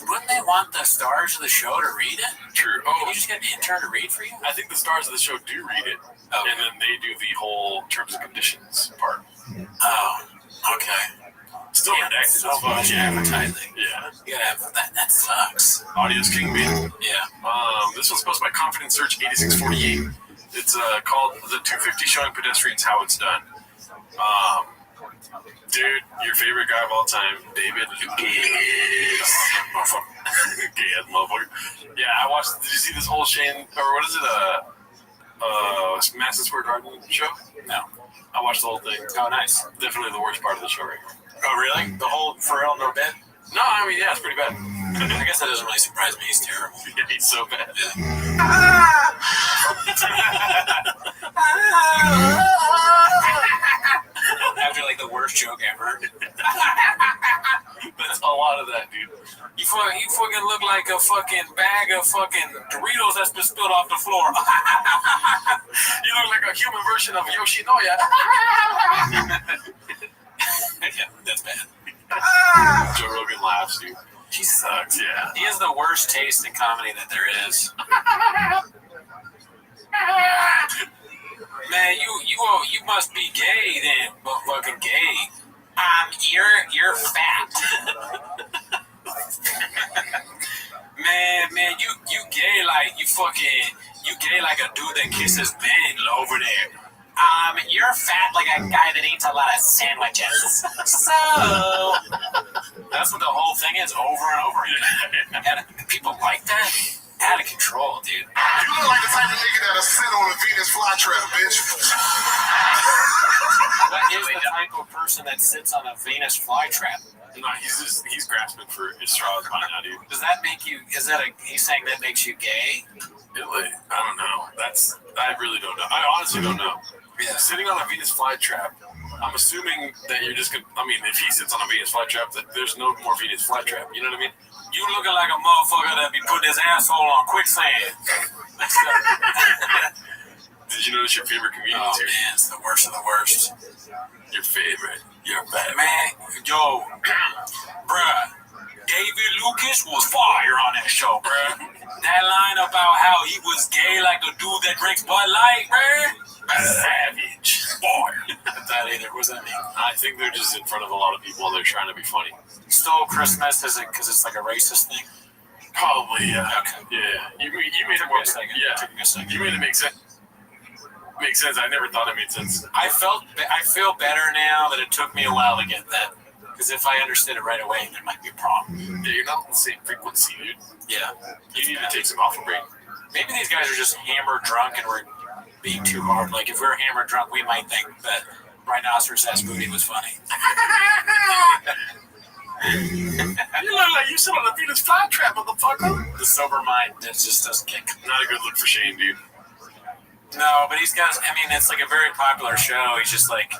wouldn't they want the stars of the show to read it? True. Can you just get an intern to read for you? I think the stars of the show do read it, and then they do the whole terms and conditions part. Oh, okay. Still redacted. So much advertising. Yeah. You gotta have that sucks. Audio's king, man. Yeah. This one's posted by Confidence Search 8648. It's called The 250 Showing Pedestrians How It's Done. Dude, your favorite guy of all time, David Lucas. Motherfucker. Yeah, I watched. Did you see this whole Shane, or what is it, Madison Square Garden show? No. I watched the whole thing. Oh, nice. Definitely the worst part of the show right here. Oh, really? The whole, for real, no bed? No, I mean, yeah, it's pretty bad. I guess that doesn't really surprise me. He's terrible. Yeah, he's so bad. Yeah. After, like, the worst joke ever. That's a lot of that, dude. You fucking look like a fucking bag of fucking Doritos that's been spilled off the floor. You look like a human version of Yoshinoya. Yeah, that's bad. Joe Rogan laughs, dude. He sucks. Yeah. He has the worst taste in comedy that there is. Man, you must be gay then, fucking gay. You're fat. man, you gay like you gay like a dude that kisses men over there. You're fat like a guy that eats a lot of sandwiches. So that's what the whole thing is, over and over again. And people like that. Out of control, dude. You look like the type of nigga that'll sit on a Venus flytrap, bitch. What is the type of person that sits on a Venus flytrap? No, he's grasping for his straws by now, dude. Does that make you? He's saying that makes you gay? I don't know. I really don't know. I honestly don't know. Yeah. Sitting on a Venus flytrap, I'm assuming that you're just gonna. I mean, if he sits on a Venus flytrap, that there's no more Venus flytrap. You know what I mean? You looking like a motherfucker that be putting his asshole on quicksand. Did you notice your favorite comedians here? Man, it's the worst of the worst. Your favorite. Your favorite. Man, yo, bruh, David Lucas was fire on that show, bruh. That line about how he was gay like the dude that drinks Bud Light, bruh. Savage. Boy. That either. What does that mean? I think they're just in front of a lot of people and they're trying to be funny. Stole Christmas, is it because it's like a racist thing? Probably, yeah. Okay. Yeah. You made it work. Yeah. You made it make sense. Makes sense. I never thought it made sense. I feel better now that it took me a while to get that. Because if I understood it right away, there might be a problem. Yeah, you're not on the same frequency, dude. Yeah. You need to take some alpha brain. Maybe these guys are just hammered drunk and we're being too hard. Like, if we're hammered drunk, we might think that Rhinoceros ass booty was funny. You look like you sit on a Venus flytrap, motherfucker. The sober mind that just doesn't kick. Not a good look for Shane, dude. No, but he's got, I mean, it's like a very popular show. He's just like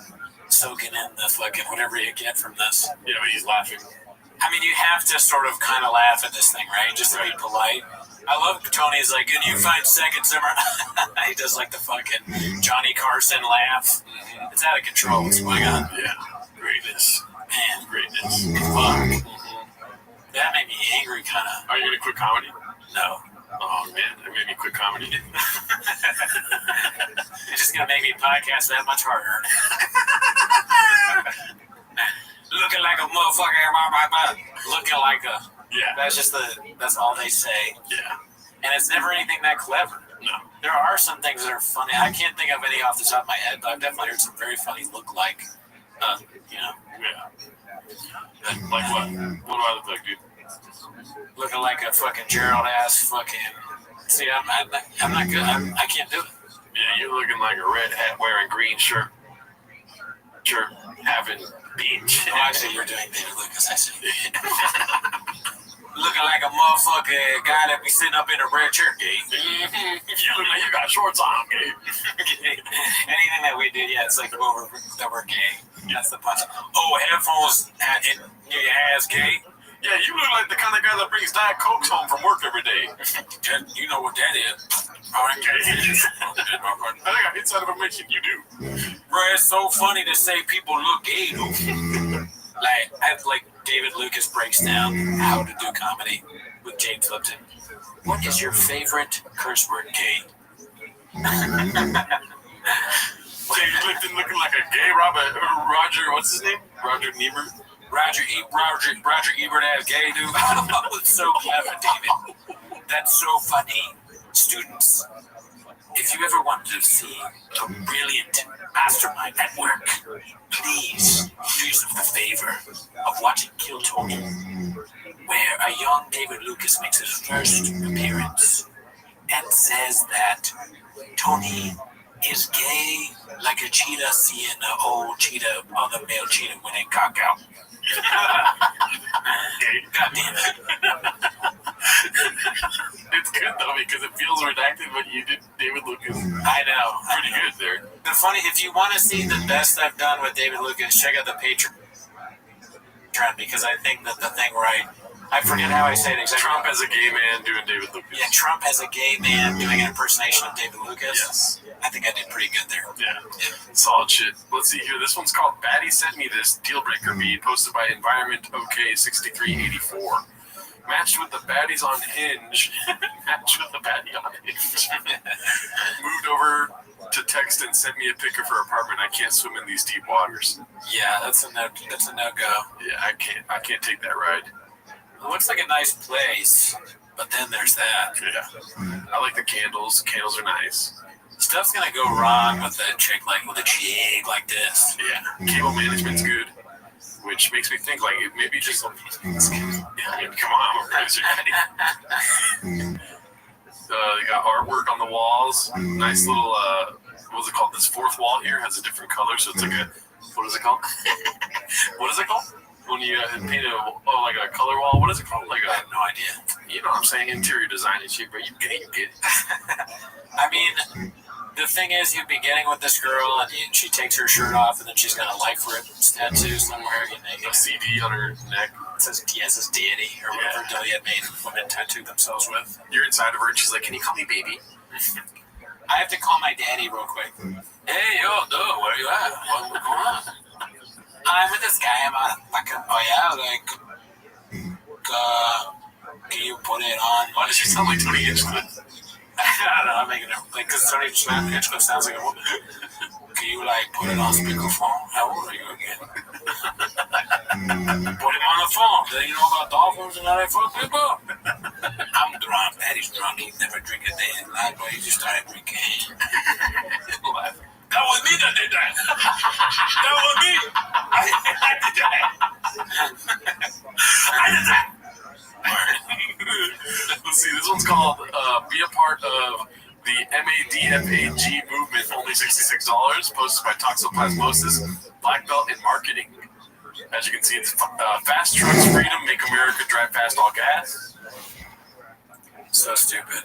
soaking in the fucking whatever you get from this. Yeah, but he's laughing. I mean, you have to sort of kind of laugh at this thing, right? Just to be polite. I love Tony's like, can you find second Zimmer? He does like the fucking Johnny Carson laugh. It's out of control. What's going on? Yeah. Greatness. Man, Greatness. Fuck. That made me angry, kind of. Are you going to quit comedy? No. Oh, man. That made me quit comedy. It's just going to make me podcast that much harder. Looking like a motherfucker. Looking like a... Yeah. That's all they say. Yeah. And it's never anything that clever. No. There are some things that are funny. I can't think of any off the top of my head, but I've definitely heard some very funny look like, Yeah. Like what? What do I look like, dude? looking like a fucking Gerald ass fucking. See, I'm not good. I can't do it. Yeah, you're looking like a red hat wearing green shirt. Shirt having beach. Oh, I see you're doing David Lucas. I see. Looking like a motherfucking guy that be sitting up in a red chair, Gabe. You look like you got shorts on, Gabe. Anything that we do, yeah, it's like that we're gay. That's the punch. Oh, headphones in your ass, gay. Yeah, you look like the kind of guy that brings Diet Cokes home from work every day. You know what that is. I think I hit side of a mention you do. Bro, it's so funny to say people look gay, though. like David Lucas breaks down how to do comedy with James Lipton. What is your favorite curse word, gay? James Lipton looking like a gay Roger, what's his name? Roger Ebert? Roger Ebert ass gay dude. It's so clever, David. That's so funny. Students, if you ever wanted to see a brilliant mastermind at work, please do yourself the favor of watching Kill Tony, where a young David Lucas makes his first appearance and says that Tony is gay like a cheetah seeing an old cheetah, other male cheetah winning cock out. God damn it. It's good though because it feels redacted, but you did David Lucas. I know. Pretty good there. The funny, if you want to see the best I've done with David Lucas, check out the Patreon because I think that the thing where I forget how I say it exactly. Trump as a gay man doing David Lucas. Yeah, Trump as a gay man doing an impersonation of David Lucas. Yes. I think I did pretty good there. Yeah. Solid shit. Let's see here. This one's called Batty Sent Me This Deal Breaker Beat, posted by Environment OK 6384. Matched with the baddies on Hinge. Matched with the baddie on Hinge. Moved over to text and sent me a pic of her apartment. I can't swim in these deep waters. Yeah, that's a no go. Yeah, I can't take that ride. It looks like a nice place, but then there's that. Yeah. I like the candles. Candles are nice. Stuff's gonna go wrong with a chick like this. Yeah. Cable management's good. Which makes me think maybe just come on, we're producer daddy. They got artwork on the walls. Nice little what's it called? This fourth wall here has a different color, so it's like a what is it called? What is it called? When you paint like a color wall, what is it called? I have no idea. You know what I'm saying? Interior design and shit, but you get it. I mean, the thing is, you'd be getting with this girl, and she takes her shirt off, and then she's got a life for it tattoo somewhere. A CD on her neck. It says deity, or whatever Delia made women tattoo themselves with. You're inside of her, and she's like, "Can you call me baby?" I have to call my daddy real quick. Hey, yo, dude, where you at? What's going on? I'm with this guy. I'm on fucking. Oh yeah, can you put it on? Why does she sound like Tony Hinchcliffe? I don't know. I'm making it because Tony Hinchcliffe sounds like a woman. Can you put it on speakerphone? How old are you again? Put him on the phone. Do you know about dolphins and how they fuck people? I'm drunk. Daddy's drunk. He's never drink a day in his life, but he just started drinking. That was me that did that. That was me. I did that. I did that. Let's see. This one's called "Be a Part of the MADFAG Movement." Only $66. Posted by Toxoplasmosis, Black Belt in Marketing. As you can see, it's Fast Trucks Freedom, Make America Drive Fast, All Gas. So stupid.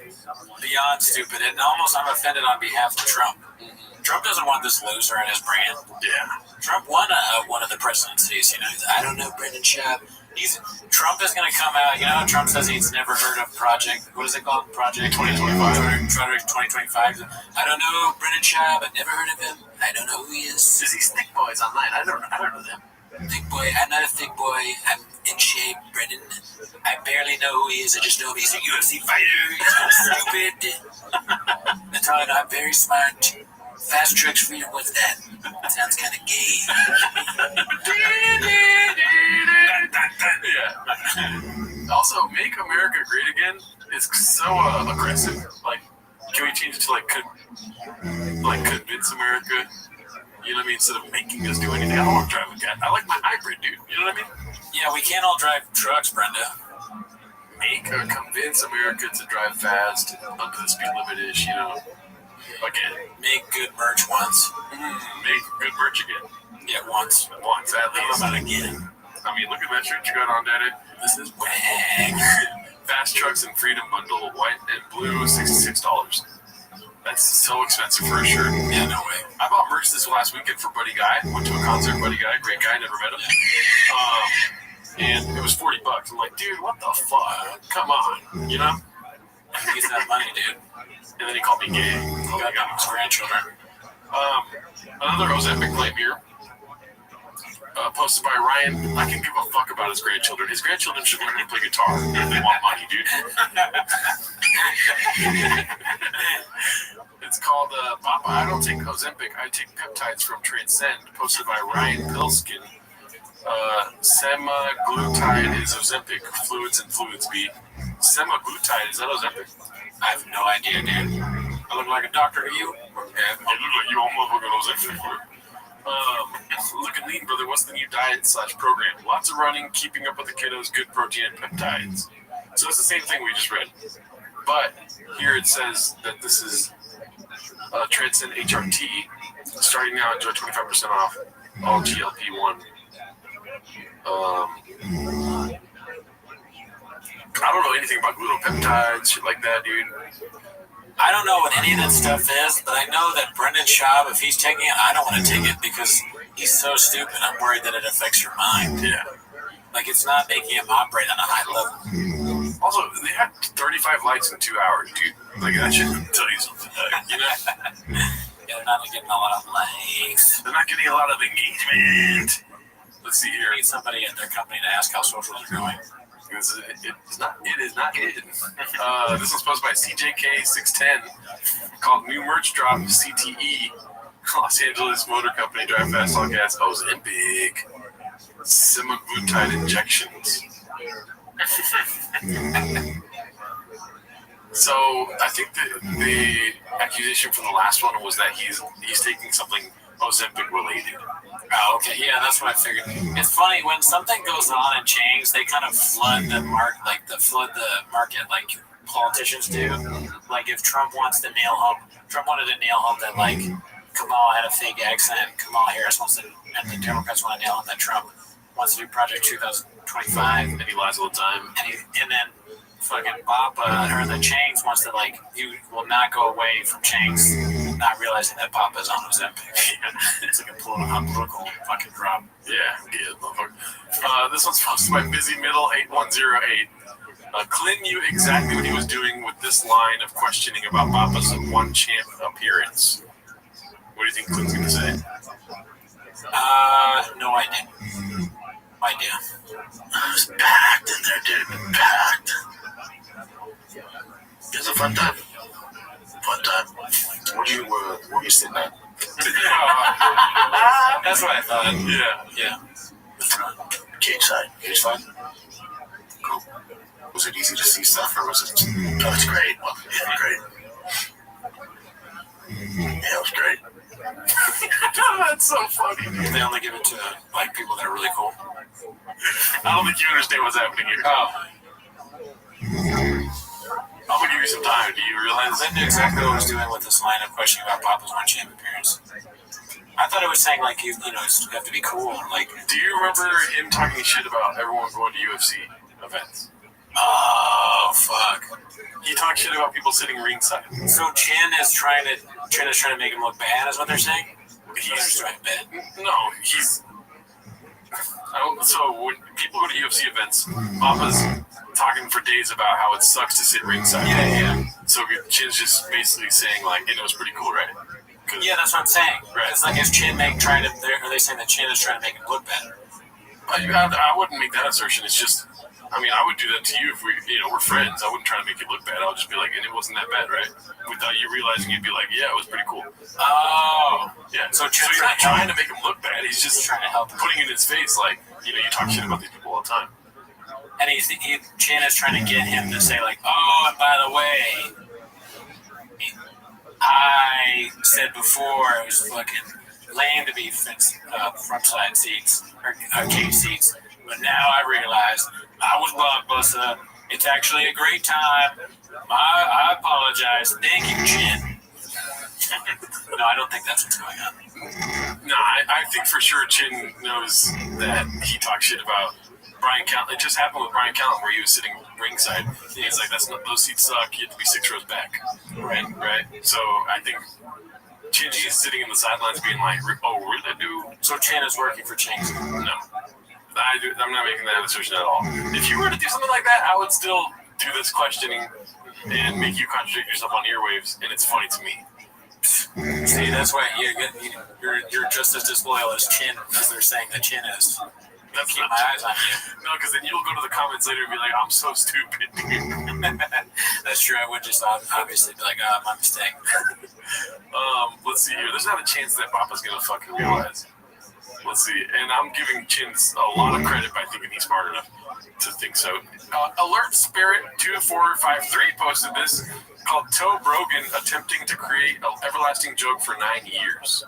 Beyond stupid. And almost I'm offended on behalf of Trump. Trump doesn't want this loser in his brand. Yeah. Trump won one of the presidencies. You know, I don't know Brendan Schaub. Trump is going to come out. You know, Trump says he's never heard of Project. What is it called? Project 2025. 2025. I don't know Brendan Schaub. I've never heard of him. I don't know who he is. There's these thick boys online. I don't know them. Thick boy. I'm not a thick boy. I'm in shape, Brendan. I barely know who he is. I just know he's a UFC fighter. He's stupid. That's all I know. I'm very smart. Fast Trucks Freedom, what's that? Sounds kind of gay. Yeah. Also, Make America Great Again is so aggressive. Like, can we change it to like convince America? You know what I mean? Instead of making us do anything. I don't want to drive a cat. I like my hybrid, dude. You know what I mean? Yeah, we can't all drive trucks, Brenda. Make or convince America to drive fast, up to the speed limit is, you know. Again. Make good merch once. Make good merch again. Yeah, once. Once, at least. How about again? I mean, look at that shirt you got on, Daddy. This is wang. Fast Trucks and Freedom Bundle, white and blue, $66. That's so expensive for a shirt. Yeah, no way. I bought merch this last weekend for Buddy Guy. Went to a concert, Buddy Guy, great guy, never met him. And it was $40. I'm like, dude, what the fuck? Come on, you know? He's that money, dude. And then he called me gay. Oh, I got his grandchildren. Another Ozempic claim here. Posted by Ryan. I can give a fuck about his grandchildren. His grandchildren should learn to play guitar if they want money, dude. It's called Papa, I don't take Ozempic, I take peptides from Transcend. Posted by Ryan Pilskin. Semaglutide is Ozempic. Fluids and Fluids B. Semaglutide, is that Ozempic? I have no idea, dude. I look like a doctor to you? Yeah, you look like you almost look at Ozempic. Look at lean, brother. What's the new diet/program? Lots of running, keeping up with the kiddos, good protein and peptides. So it's the same thing we just read. But here it says that this is Transcend HRT. Starting now, enjoy 25% off all GLP-1. I don't know anything about glutapeptides, shit like that, dude. I don't know what any of that stuff is, but I know that Brendan Schaub, if he's taking it, I don't want to take it because he's so stupid. I'm worried that it affects your mind. Yeah. Like, it's not making him operate on a high level. Also, they had 35 likes in 2 hours, dude. Like, that should tell you something, you know? Yeah, they're not getting a lot of likes. They're not getting a lot of engagement. Let's see here. You need somebody at their company to ask how socials are going. It is not good. This was posted by CJK610 called New Merch Drop CTE. Los Angeles Motor Company Drive Fast All Gas Ozempic Semaglutide injections. So I think the accusation from the last one was that he's taking something Ozempic related. Oh, okay. Yeah, that's what I figured. It's funny when something goes on in chains, they kind of flood the market like politicians do. Like if Trump wanted to nail home that like Kamala had a fake accent. Kamala Harris and the Democrats want to nail home that Trump wants to do Project 2025, and he lies all the time. And then fucking Papa or the Chains wants to you will not go away from Chains, not realizing that Papa's on Ozempic. It's like a political fucking drop. Yeah, motherfucker. This one's posted by Busy Middle 8108. Clint knew exactly what he was doing with this line of questioning about Papa's one champ appearance. What do you think Clint's gonna say? No idea. No idea. It's packed in there, dude. Packed. It was a fun time. Where were you sitting at? That's what I thought. Yeah. Cage side. Cage side? Cool. Was it easy to see stuff, or was it? No, it's great. Well, yeah, great. Yeah, it was great. That's so funny. They only give it to black people that are really cool. I don't think you understand what's happening here. Oh. I'm gonna give you some time. Do you realize I knew exactly what I was doing with this line of questioning about Papa's one champ appearance. I thought it was saying like you have to be cool and like. Do you remember him talking shit about everyone going to UFC events? Oh fuck! He talked shit about people sitting ringside. So Chin is trying to make him look bad, is what they're saying. He's trying to bad. No, he's. So when people go to UFC events, Papa's talking for days about how it sucks to sit ringside. Yeah. So Chin's just basically saying like, it was pretty cool, right? Yeah, that's what I'm saying. Right. It's like, is Chin are they saying that Chin is trying to make him look better? I wouldn't make that assertion. It's just, I mean, I would do that to you if we're friends. I wouldn't try to make you look bad. I'll just be like, and it wasn't that bad, right? Without you realizing, you'd be like, yeah, it was pretty cool. Oh. Yeah. So you're not trying to make him look bad. He's just trying to help him. Putting in his face, like, you talk shit about these people all the time. And Chin is trying to get him to say like, oh, and by the way, I said before it was fucking lame to be front side seats or cage seats, but now I realize I was Blockbuster. It's actually a great time. I apologize. Thank you, Chin. No, I don't think that's what's going on. No, I think for sure Chin knows that he talks shit about Brian Callen. It just happened with Brian Callen where he was sitting ringside. He's like, those seats suck. You have to be 6 rows back. Right? So I think Chin is sitting in the sidelines being like, oh, really, dude? So Chin is working for Chin? No. I'm not making that assertion at all. If you were to do something like that, I would still do this questioning and make you contradict yourself on earwaves, and it's funny to me. See, that's why you're just as disloyal as Chin, as they're saying that Chin is. That's keep my eyes on you. No, because then you'll go to the comments later and be like, I'm so stupid. That's true. I would just obviously be like, my mistake. Let's see here. There's not a chance that Papa's going to fucking realize. Let's see. And I'm giving Chin's a lot of credit by thinking he's smart enough to think so. Alert Spirit 2453 posted this called Toe Brogan attempting to create an everlasting joke for 9 years.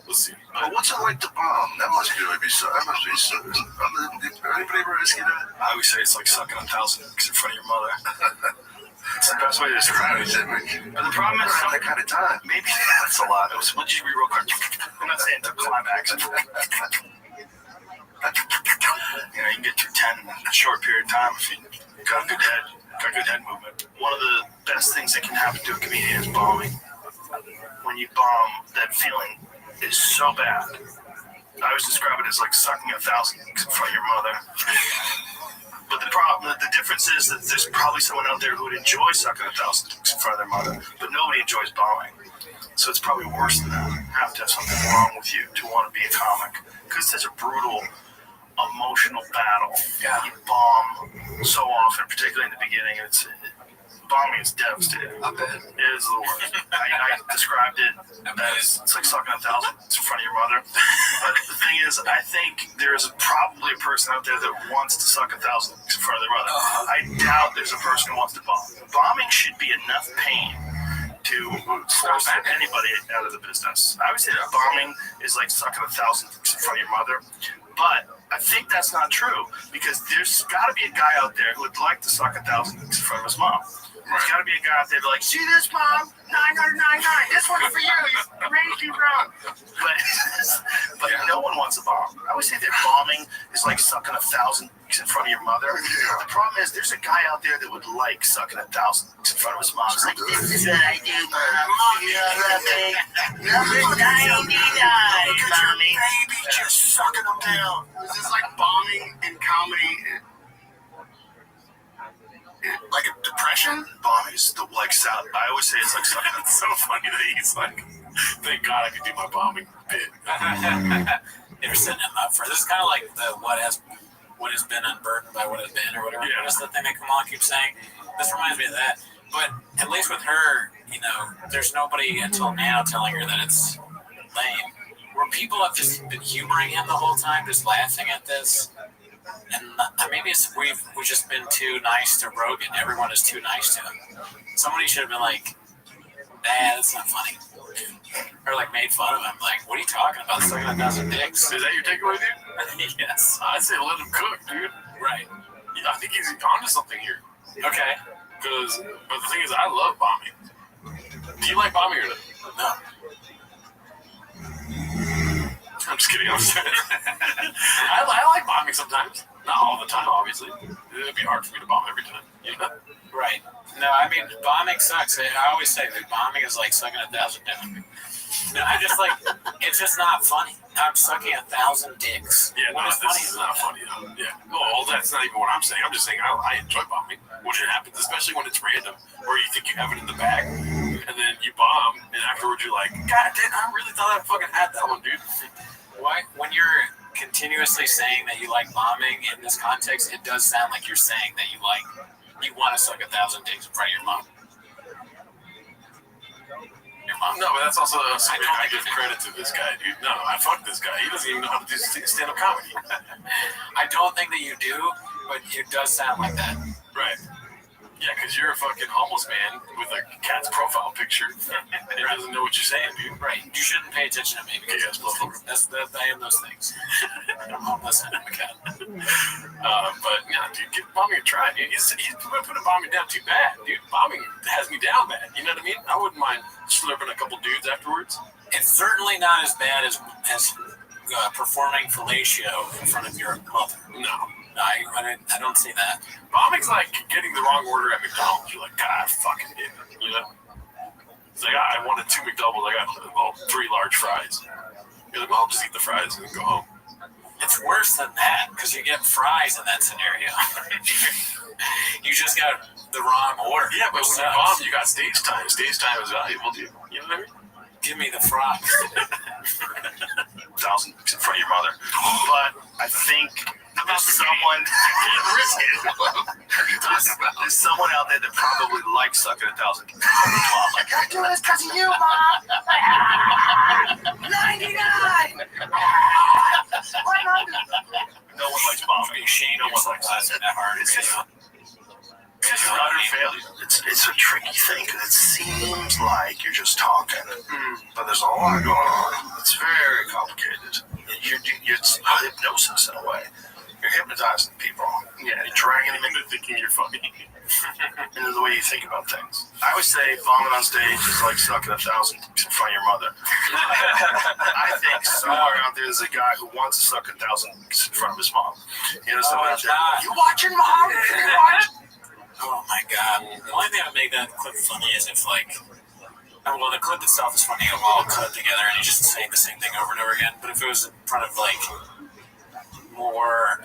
Let's see. What's it like to bomb? That must really be so. That must be so. Anybody ever ask you that? I always say it's like sucking 1,000 dicks in front of your mother. It's the best way to describe it. But the problem is, that kind of time. Maybe that's a lot. What did you read real quick? I'm not saying to climax. You can get through 10 in a short period of time if you got good head movement. One of the best things that can happen to a comedian is bombing. When you bomb, that feeling is so bad. I always describe it as like sucking 1,000 dicks in front of your mother. But the difference is that there's probably someone out there who would enjoy sucking 1,000 dicks in front of their mother, but nobody enjoys bombing. So it's probably worse than that. You have to have something wrong with you to want to be a comic, because it's such a brutal, emotional battle. Yeah. You bomb so often, particularly in the beginning. Bombing is devastating. I bet. It is the worst. I described it as it's like sucking 1,000 in front of your mother. But the thing is, I think there's probably a person out there that wants to suck 1,000 in front of their mother. I doubt there's a person who wants to bomb. Bombing should be enough pain to force anybody out of the business. I would say that bombing is like sucking 1,000 in front of your mother. But I think that's not true, because there's got to be a guy out there who would like to suck 1,000 in front of his mom. There's got to be a guy out there like, see this, Mom? 999. This one's for you. You raised you wrong. But no one wants a bomb. I always say that bombing is like sucking 1,000 in front of your mother. The problem is there's a guy out there that would like sucking 1,000 in front of his mom. It's like, this is what I do, Mom. You love me. Number 99, Mommy. Baby, just sucking them down. This is like bombing in comedy. Like a depression? Bombing is the sound. I always say it's like sucking. It's so funny that he's like, thank God I could do my bombing bit. You're setting him up for this. Is kind of like the what has been unburdened by what has been, or whatever. Yeah. What is the thing that Kamala keeps saying? This reminds me of that. But at least with her, there's nobody until now telling her that it's lame. Where people have just been humoring him the whole time, just laughing at this. And maybe we've just been too nice to Rogan. Everyone is too nice to him. Somebody should have been like, nah, that's not funny. Or like made fun of him. Like, what are you talking about? Sucking 1,000 dicks. Is that your takeaway, dude? Yes. I'd say let him cook, dude. Right. Yeah, I think he's onto something here. Okay. But the thing is, I love bombing. Do you like bombing or not? No. I'm just kidding. I like bombing sometimes. Not all the time, obviously. It'd be hard for me to bomb every time. You know? Right. No, I mean, bombing sucks. I always say that bombing is like sucking 1,000 down. No, I just like, it's just not funny. I'm sucking 1,000 dicks. Yeah, what no, is this funny is about not funny though. Yeah. Well, that's not even what I'm saying. I'm just saying I enjoy bombing. When it happens, especially when it's random, or you think you have it in the bag, and then you bomb, and afterwards you're like, God damn, I really thought I fucking had that one, dude. Why? When you're continuously saying that you like bombing in this context, it does sound like you're saying that you want to suck 1,000 dicks in front of your mom. Your mom? No, but that's also I give credit to this guy, dude. No, I fuck this guy. He doesn't even know how to do stand-up comedy. I don't think that you do, but it does sound like that. Right. Yeah, because you're a fucking homeless man with a cat's profile picture and doesn't know what you're saying, dude. Right. You shouldn't pay attention to me because I am those things. I'm homeless and I'm a cat. But yeah, dude, give bombing a try, dude. He's putting bombing down too bad, dude. Bombing has me down bad. You know what I mean? I wouldn't mind slurping a couple dudes afterwards. It's certainly not as bad as performing fellatio in front of your mother. No. I don't see that. Bombing's like getting the wrong order at McDonald's. You're like, God, I fucking did it. You know? It's like, I wanted 2 McDoubles. I got 3 large fries. You're like, well, I'll just eat the fries and then go home. It's worse than that because you get fries in that scenario. You just got the wrong order. Yeah, but when you bomb, you got stage time. Stage time is valuable, dude. You know what I mean? Give me the fries. 1,000 in front of your mother. But I think there's someone out there that probably likes sucking 1,000. I gotta do this because of you, Mom. 99. 100. No one likes bombing. No one likes that. It's just utter failure. It's a tricky thing because it seems like you're just talking, but there's a lot going on. It's very complicated. It's hypnosis in a way. You're hypnotizing people. Yeah, you're dragging them into thinking you're funny. Into the way you think about things. I always say bombing on stage is like sucking 1,000 in front of your mother. I think somewhere out there is a guy who wants to suck 1,000 in front of his mom. You know, someone out there, you watching, Mom? Can you watch? Oh my God. The only thing that would make that clip funny is if well, the clip itself is funny, it'll all cut together and you're just saying the same thing over and over again. But if it was in front of more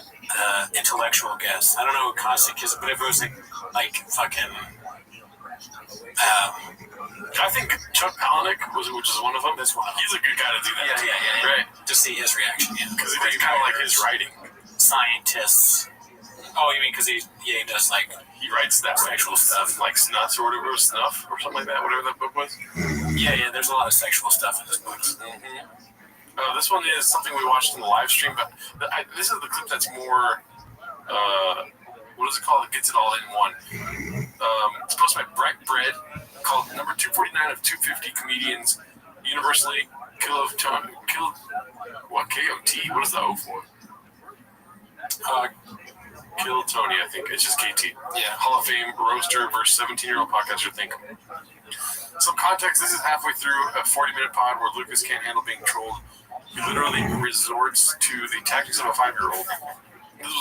intellectual guests, I don't know who Constant is, but if it was like fucking I think Chuck Palahniuk which is one of them. That's one of them. He's a good guy to do that. Yeah. Right. To see his reaction, yeah. Because it's kind of like his writing. Scientists. Oh, you mean because he does he writes that sexual stuff, like Snuts or whatever, Snuff or something like that, whatever that book was. Yeah, there's a lot of sexual stuff in his books. Mm-hmm. This one is something we watched in the live stream, but this is the clip that's more, what is it called? It gets it all in one. It's posted by Breck Bread, called number 249 of 250 comedians, universally KOT. What is the O for? Kill Tony, I think. It's just KT. Yeah, Hall of Fame roaster versus 17-year-old podcaster think. Some context, this is halfway through a 40-minute pod where Lucas can't handle being trolled. He literally resorts to the tactics of a 5-year-old. This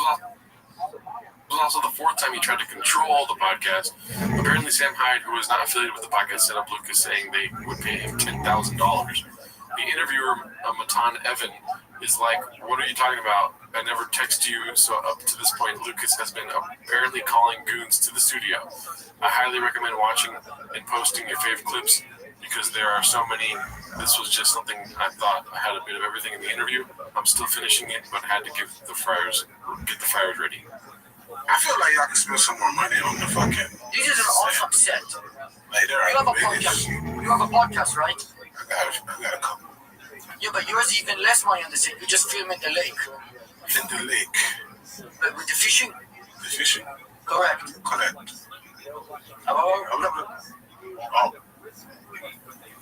was also the 4th time he tried to control the podcast. Apparently Sam Hyde, who was not affiliated with the podcast, set up Lucas saying they would pay him $10,000. The interviewer, Matan Evan, is like, what are you talking about? I never text you, so up to this point, Lucas has been apparently calling goons to the studio. I highly recommend watching and posting your fave clips because there are so many. This was just something I thought I had a bit of everything in the interview. I'm still finishing it, but had to get the fryers ready. I feel like y'all can spend some more money on the fucking. This is an awesome set. Like, You have a podcast. You have a podcast, right? I got a couple. Yeah, but yours is even less money on the set. You just film in the lake. In the lake. With the fishing? The fishing? Correct. Oh.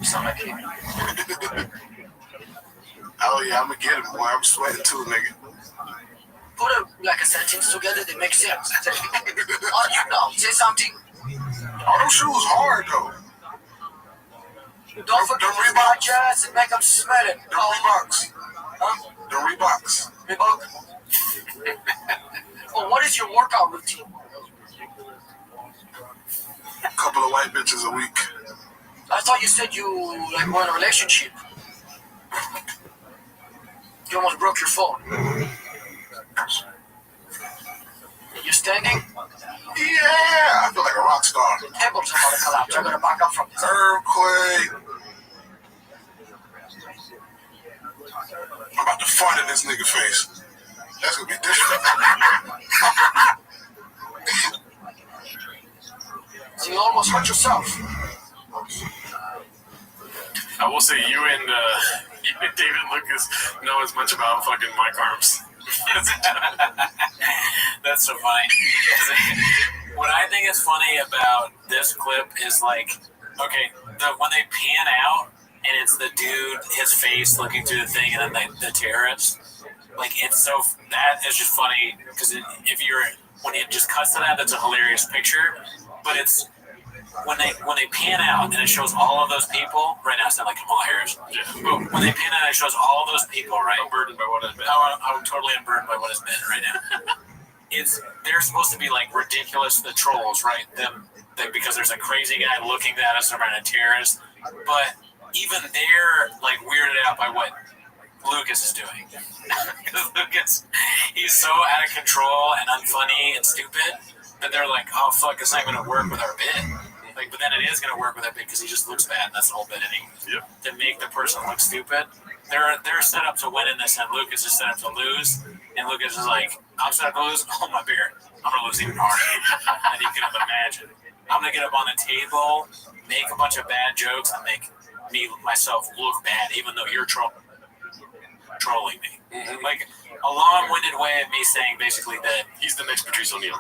Sound like him. Oh, yeah, I'm gonna get him, boy. I'm sweating too, nigga. Put a sentence together that makes sense. On you now. Say something. Oh, them shoes hard though. Don't forget to watch ass and make them smell it. The Reeboks. Huh? The Reeboks. Reebok? Well, what is your workout routine? A couple of white bitches a week. I thought you said you like were in a relationship. You almost broke your phone. You standing? Yeah, I feel like a rock star. Tables are about to collapse. I'm gonna back up from this. Earthquake. I'm about to fart in this nigga face. That's gonna be different. So you almost hurt yourself. I will say you and David Lucas know as much about fucking mic arms. That's so funny. What I think is funny about this clip is like, okay, when they pan out and it's the dude, his face looking through the thing, and then the terrorist, like it's so that is just funny because when it just cuts to that, that's a hilarious picture. But it's when they pan out and it shows all of those people right now. It's not like Kamala Harris. Yeah. But when they pan out, it shows all of those people. Right. Unburdened by what has been. I'm totally unburdened by what has been right now. They're supposed to be like ridiculous, the trolls, right? Because there's a crazy guy looking at us around a terrorist, but even they're like weirded out by what Lucas is doing. Because Lucas, he's so out of control and unfunny and stupid that they're like, oh fuck, it's not going to work with our bit. Like, but then it is going to work with our bit because he just looks bad, and that's the whole bit anyway. Yep. To make the person look stupid. They're set up to win in this, and Lucas is set up to lose. And Lucas is like, I'm set up to lose. Oh my beard, I'm gonna lose even harder than you can imagine. I'm gonna get up on the table, make a bunch of bad jokes, and make myself look bad, even though you're trolling me. Mm-hmm. Like a long-winded way of me saying basically that he's the next Patrice O'Neal.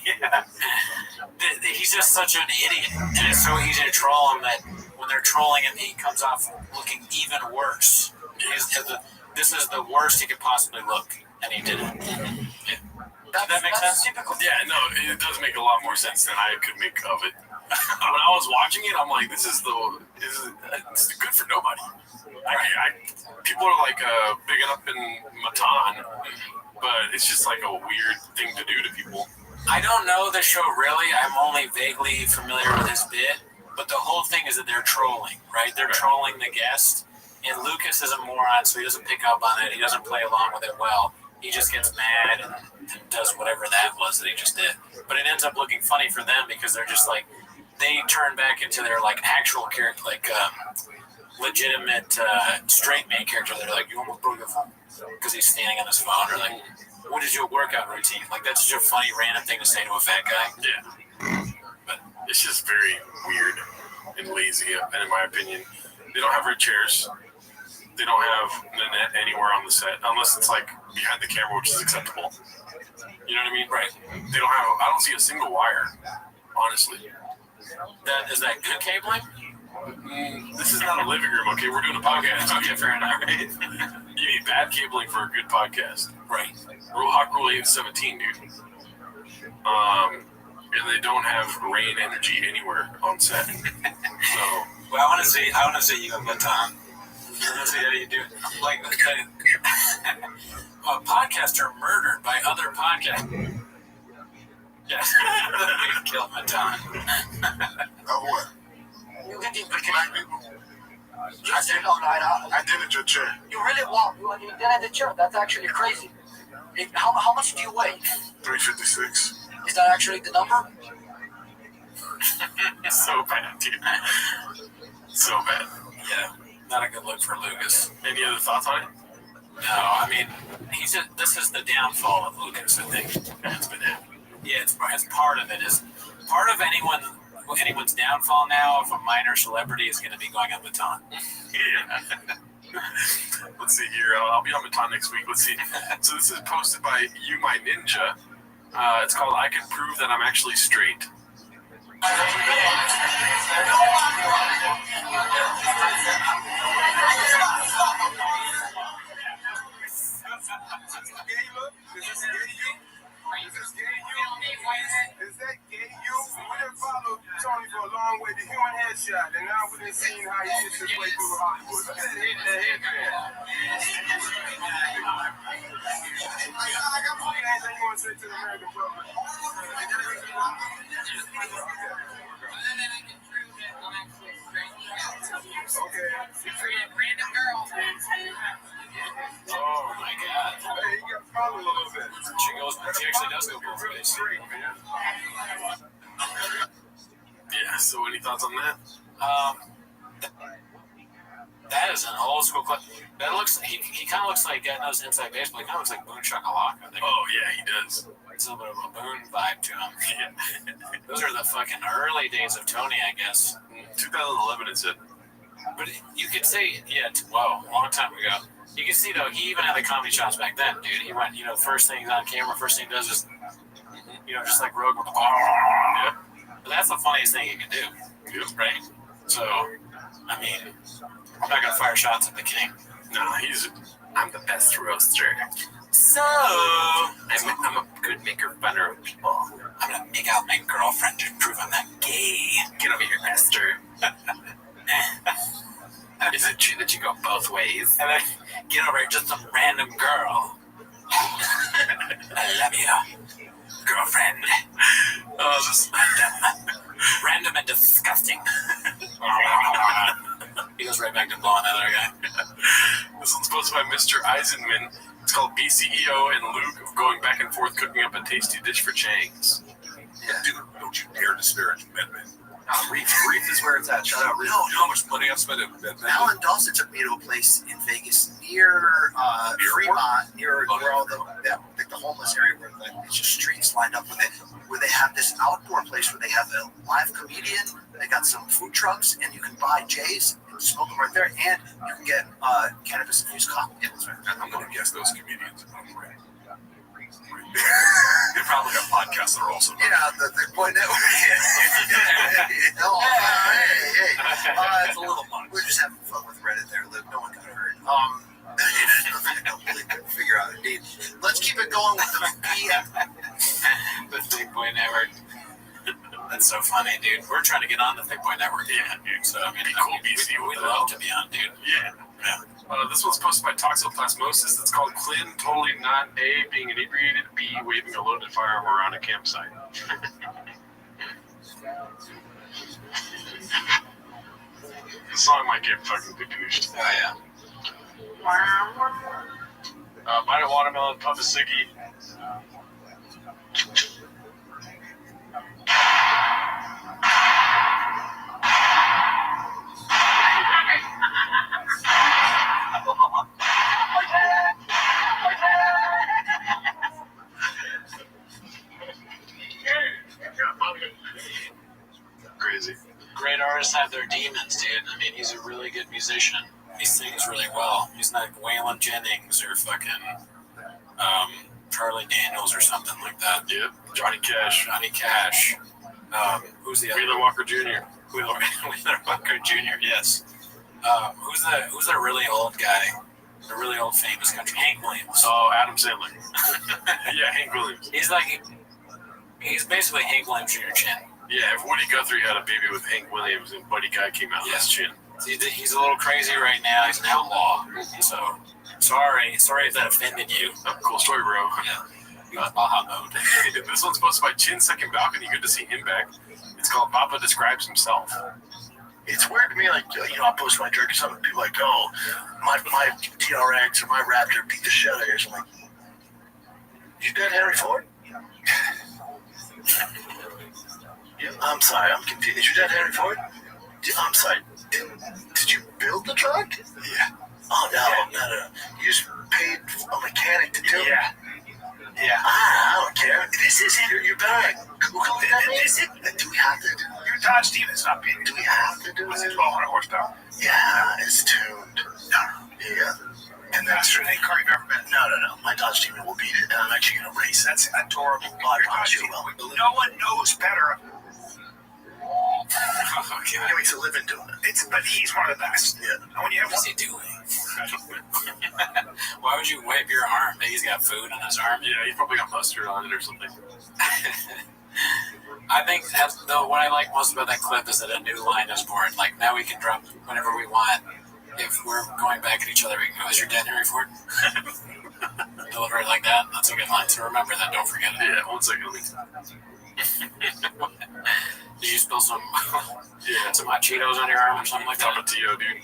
Yeah. He's just such an idiot, and it's so easy to troll him that when they're trolling him, he comes off looking even worse. This is the worst he could possibly look, and he did it. Yeah. That makes sense? Typical. Yeah, no, it does make a lot more sense than I could make of it. When I was watching it, I'm like, this is good for nobody. People are like bigging up in Matan, but it's just like a weird thing to do to people. I don't know the show really. I'm only vaguely familiar with his bit, but the whole thing is that they're trolling, right? They're trolling the guest, and Lucas is a moron, so he doesn't pick up on it. He doesn't play along with it well. He just gets mad and does whatever that was that he just did. But it ends up looking funny for them because they're just like, they turn back into their like actual character, like legitimate straight man character. They're like, you almost broke your phone because he's standing on his phone, or like, what is your workout routine? Like, that's just a funny random thing to say to a fat guy. Yeah. But it's just very weird and lazy, in my opinion. They don't have red chairs. They don't have the net anywhere on the set, unless it's like behind the camera, which is acceptable. You know what I mean? Right. They don't have, I don't see a single wire, honestly. Is that good cabling? This is not a living room, okay? We're doing a podcast. Okay, fair enough. Right? You need bad cabling for a good podcast. Right. Hawk Rule 817, dude. And they don't have rain energy anywhere on set. So, well, I want to see you a good time. I want to see how you do. Like a podcaster murdered by other podcasters. Yes, they killed my time. Oh, what? You did it. Black people. I did it your chair. You really want? You did it at the chair. That's actually crazy. How much do you weigh? 356. Is that actually the number? So bad, dude. So bad. Yeah, not a good look for Lucas. Any other thoughts on it? No, I mean, this is the downfall of Lucas, I think. That's been it. Yeah, it's part of it. Is part of anyone's downfall now if a minor celebrity is going to be going on Baton. Yeah. Let's see here. I'll be on Baton next week. Let's see. So this is posted by You My Ninja. It's called I Can Prove That I'm Actually Straight. Is that gay you? We didn't follow Tony and seen how he used to play through Hollywood. Look at the headband. Anything you want to say to the American public? Okay. Random girl. Oh my God. Hey, you got a problem a little bit. She actually does go both ways. Straight, man. Yeah, so any thoughts on that? That is an old school clip. That looks. He kind of looks like God knows inside baseball. He kind of looks like Boone Shakalaka. Oh yeah, he does. It's a little bit of a Boone vibe to him. Yeah. Those are the fucking early days of Tony, I guess. 2011 it said. But you could say, yeah, wow, long time ago. You can see though, he even had the comedy chops back then, dude. He went, first thing he's on camera, first thing he does is, just like Rogue with the yeah. But that's the funniest thing he can do, right? So, I mean, I'm not gonna fire shots at the king. Nah, I'm the best roaster. So, I'm a good maker funner of people. I'm gonna make out my girlfriend to prove I'm not gay. Get over here, Esther. Is it true that you go both ways? And then get over here, just some random girl. I love you, girlfriend. Random and disgusting. He goes right back to blowing that other guy. This one's posted by Mr. Eisenman. It's called BCEO and Luke going back and forth cooking up a tasty dish for Chang's. Yeah. Dude, don't you dare disparage Batman. Reef is where it's at. Shout out Reef. No, how much money I've spent on Batman. Alan Dawson took me to a place in Vegas near Fremont, near where all the homeless area where it's just streets lined up with it, where they have this outdoor place where they have a live comedian. They got some food trucks, and you can buy J's and smoke them right there, and you can get cannabis-infused cocktails right there. I'm going to guess those comedians. They probably have podcasts that are also. Yeah, the Point Network. It's a little fun. We're just having fun with Reddit there, Luke. No one got hurt. I don't really couldn't figure out indeed. Let's keep it going with the Big Boy Network. That's so funny, dude. We're trying to get on the Big Boy Network. Yeah, dude. So I mean, we'd love to be on, dude. Yeah. This one's posted by Toxoplasmosis. It's called Clinton totally not A, being inebriated, B, waving a loaded firearm around a campsite. The song might get fucking produced. Oh, yeah. Bite a watermelon, puff a ciggy. Crazy. Great artists have their demons, dude. I mean, he's a really good musician. He sings really well. He's not Waylon Jennings or fucking Charlie Daniels or something like that. Yep. Johnny Cash. Who's the other? Wheeler Walker Jr. Wheeler Walker Jr. Yes. Who's the really old guy? The really old famous country, Hank Williams. Oh, Adam Sandler. Yeah, Hank Williams. He's basically Hank Williams Jr. Chin. Yeah, if Woody Guthrie had a baby with Hank Williams and Buddy Guy came out of his chin. He's a little crazy right now. He's an outlaw. So sorry if that offended you. Oh, cool story, bro. Yeah. Baja mode. This one's posted by Chin's Second Balcony. Good to see him back. It's called Papa Describes Himself. It's weird to me, like, I post my jerky, some people like, oh, my TRX or my Raptor beat the shit out of yours. I'm like, you dead Henry Ford? Yeah, I'm sorry, I'm confused. Is your dad Henry Ford? I'm sorry, did you build the truck? Yeah. Oh, no. You just paid a mechanic to do it? Yeah. I don't care. This is your bag. Do we have to do it? Your Dodge Demon's not being. Do we have to do it? It's 1,200 horsepower. Yeah, it's tuned. Yeah. And that's the car you've ever been. No. My Dodge Demon will beat it, and I'm actually going to race it. That's adorable. I promise you will. No one knows better. Okay. He makes a living doing it. But he's one of the best. Yeah. And when you have What's he doing? Why would you wipe your arm? Maybe he's got food on his arm. Yeah, he probably got mustard on it or something. I think what I like most about that clip is that a new line is born. Like, now we can drop whenever we want. If we're going back at each other, we can go, is your dad Henry Ford? Deliver it like that. That's a good line. So remember that. Don't forget it. Yeah, 1 second. Did you spill some some hot Cheetos on your arm or something like that? Tapatio, dude.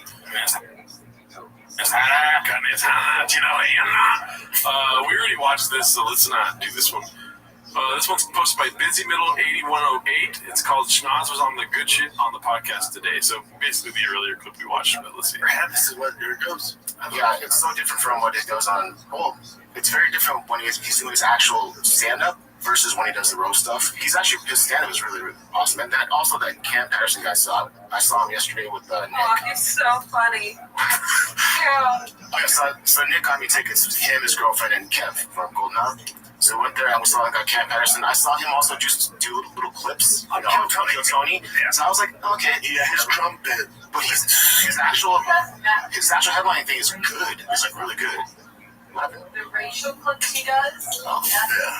It's hot, you know. We already watched this, so let's not do this one. This one's posted by Busy Middle 8108. It's called Schnoz was on the good shit on the podcast today. So basically the earlier clip we watched, but let's see. This is what it goes. Yeah, it's so different from what it goes on. Well, it's very different when he's doing his actual stand-up versus when he does the roast stuff. His stand-up is really, really awesome. And that also that Cam Patterson guy I saw him yesterday with Nick. Oh, he's so funny. Yeah. So Nick got me tickets. It was him, his girlfriend, and Kev from Golden Hour. So we went there and we saw Cam Patterson. I saw him also just do little clips on Tony. Yeah. So I was like, okay, his trumpet, but his actual headline thing is good. It's like really good. The racial clips he does.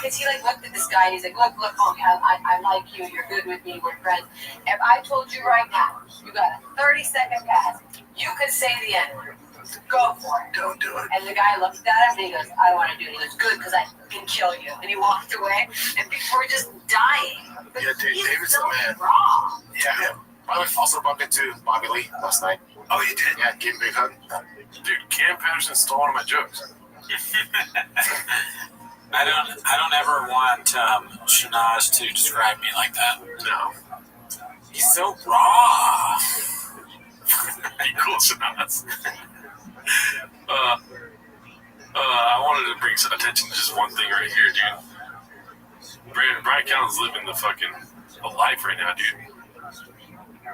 Because he looked at this guy and he's like, look, I like you. You're good with me. We're friends. If I told you right now, you got a 30-second pass, you could say the N-word. Go for it. Don't do it. And the guy looked at him and he goes, I don't want to do it. He goes, good, because I can kill you. And he walked away, and people were just dying. But yeah, David's so the man. Raw. Yeah. I also bumped into Bobby Lee last night. Oh, you did? Yeah, gave him a big hug. Dude, Cam Patterson stole one of my jokes. I don't ever want Schnoz to describe me like that. No. He's so raw. Be cool, Schnoz. I wanted to bring some attention to just one thing right here, dude. Brian Callen's living the fucking life right now, dude.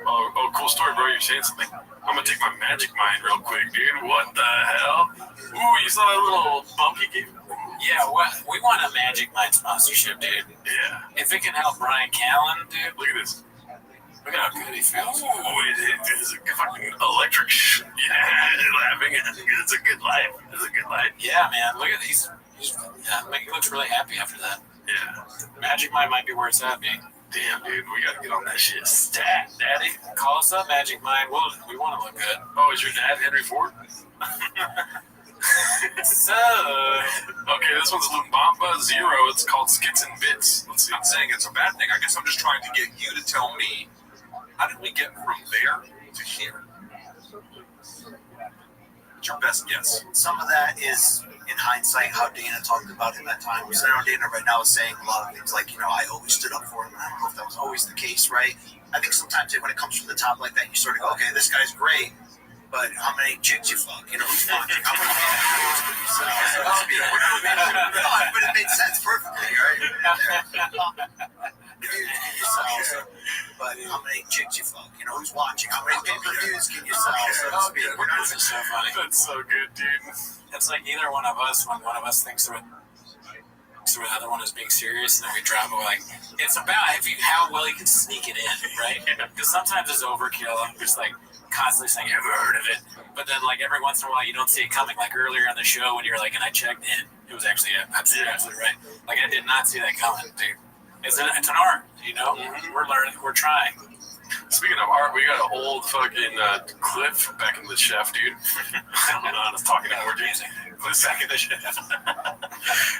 Oh, cool story, bro. You're saying something? I'm gonna take my magic mind real quick, dude. What the hell? Ooh, you saw that little bump he gave? Yeah, we want a Magic Mind sponsorship, dude. Yeah. If it can help Brian Callen, dude. Look at this. Look at how good he feels. Ooh, it's a fucking electric laughing. It's a good life. It's a good life. Yeah, man. Look at these. He looks really happy after that. Yeah. Magic Mind might be where it's at, being. Damn, dude, we gotta get on that shit. Stat, daddy. Call us up, Magic Mind. We want to look good. Oh, is your dad Henry Ford? So, okay, this one's Lumbamba Zero. It's called Skits and Bits. Let's see. I'm saying it's a bad thing. I guess I'm just trying to get you to tell me, how did we get from there to here? What's your best guess? Some of that is, in hindsight, how Dana talked about him at times. I know Dana right now is saying a lot of things like, I always stood up for him. I don't know if that was always the case, right? I think sometimes when it comes from the top like that, you sort of go, okay, this guy's great, but how many chicks you fuck? Who's watching? How many but it made sense perfectly, right? But how many chicks you fuck? Who's watching? How many pay-per-views can you sell? That's so funny. That's so good, dude. It's like either one of us, when one of us thinks the other one is being serious, and then we drop it. We're like, it's about how well you can sneak it in, right? Because sometimes it's overkill. I'm just like constantly saying, "Ever heard of it?" But then, like every once in a while, you don't see it coming. Like earlier on the show, when you're like, and I checked in, it was actually absolutely right. Like I did not see that coming, dude. It's an art, Mm-hmm. We're learning. We're trying. Speaking of art, we got an old fucking clip back in the chef, dude. I was talking to more dudes. Back in the chef.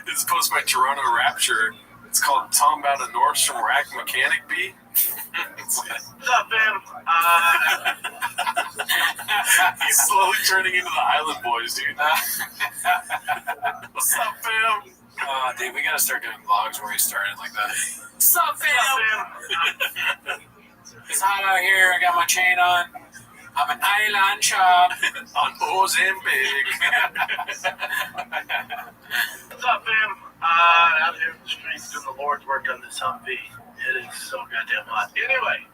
This is posted by Toronto Rapture. It's called Tom About a Nordstrom Rack Mechanic Bee. What's up, fam? He's slowly turning into the Island Boys, dude. What's up, fam? Dude, we gotta start doing vlogs where we started like that. What's up, fam? It's hot out here. I got my chain on. I'm an island chop on Mozambique. What's up, fam? Out here in the streets doing the Lord's work on this Humvee. It is so goddamn hot. Anyway,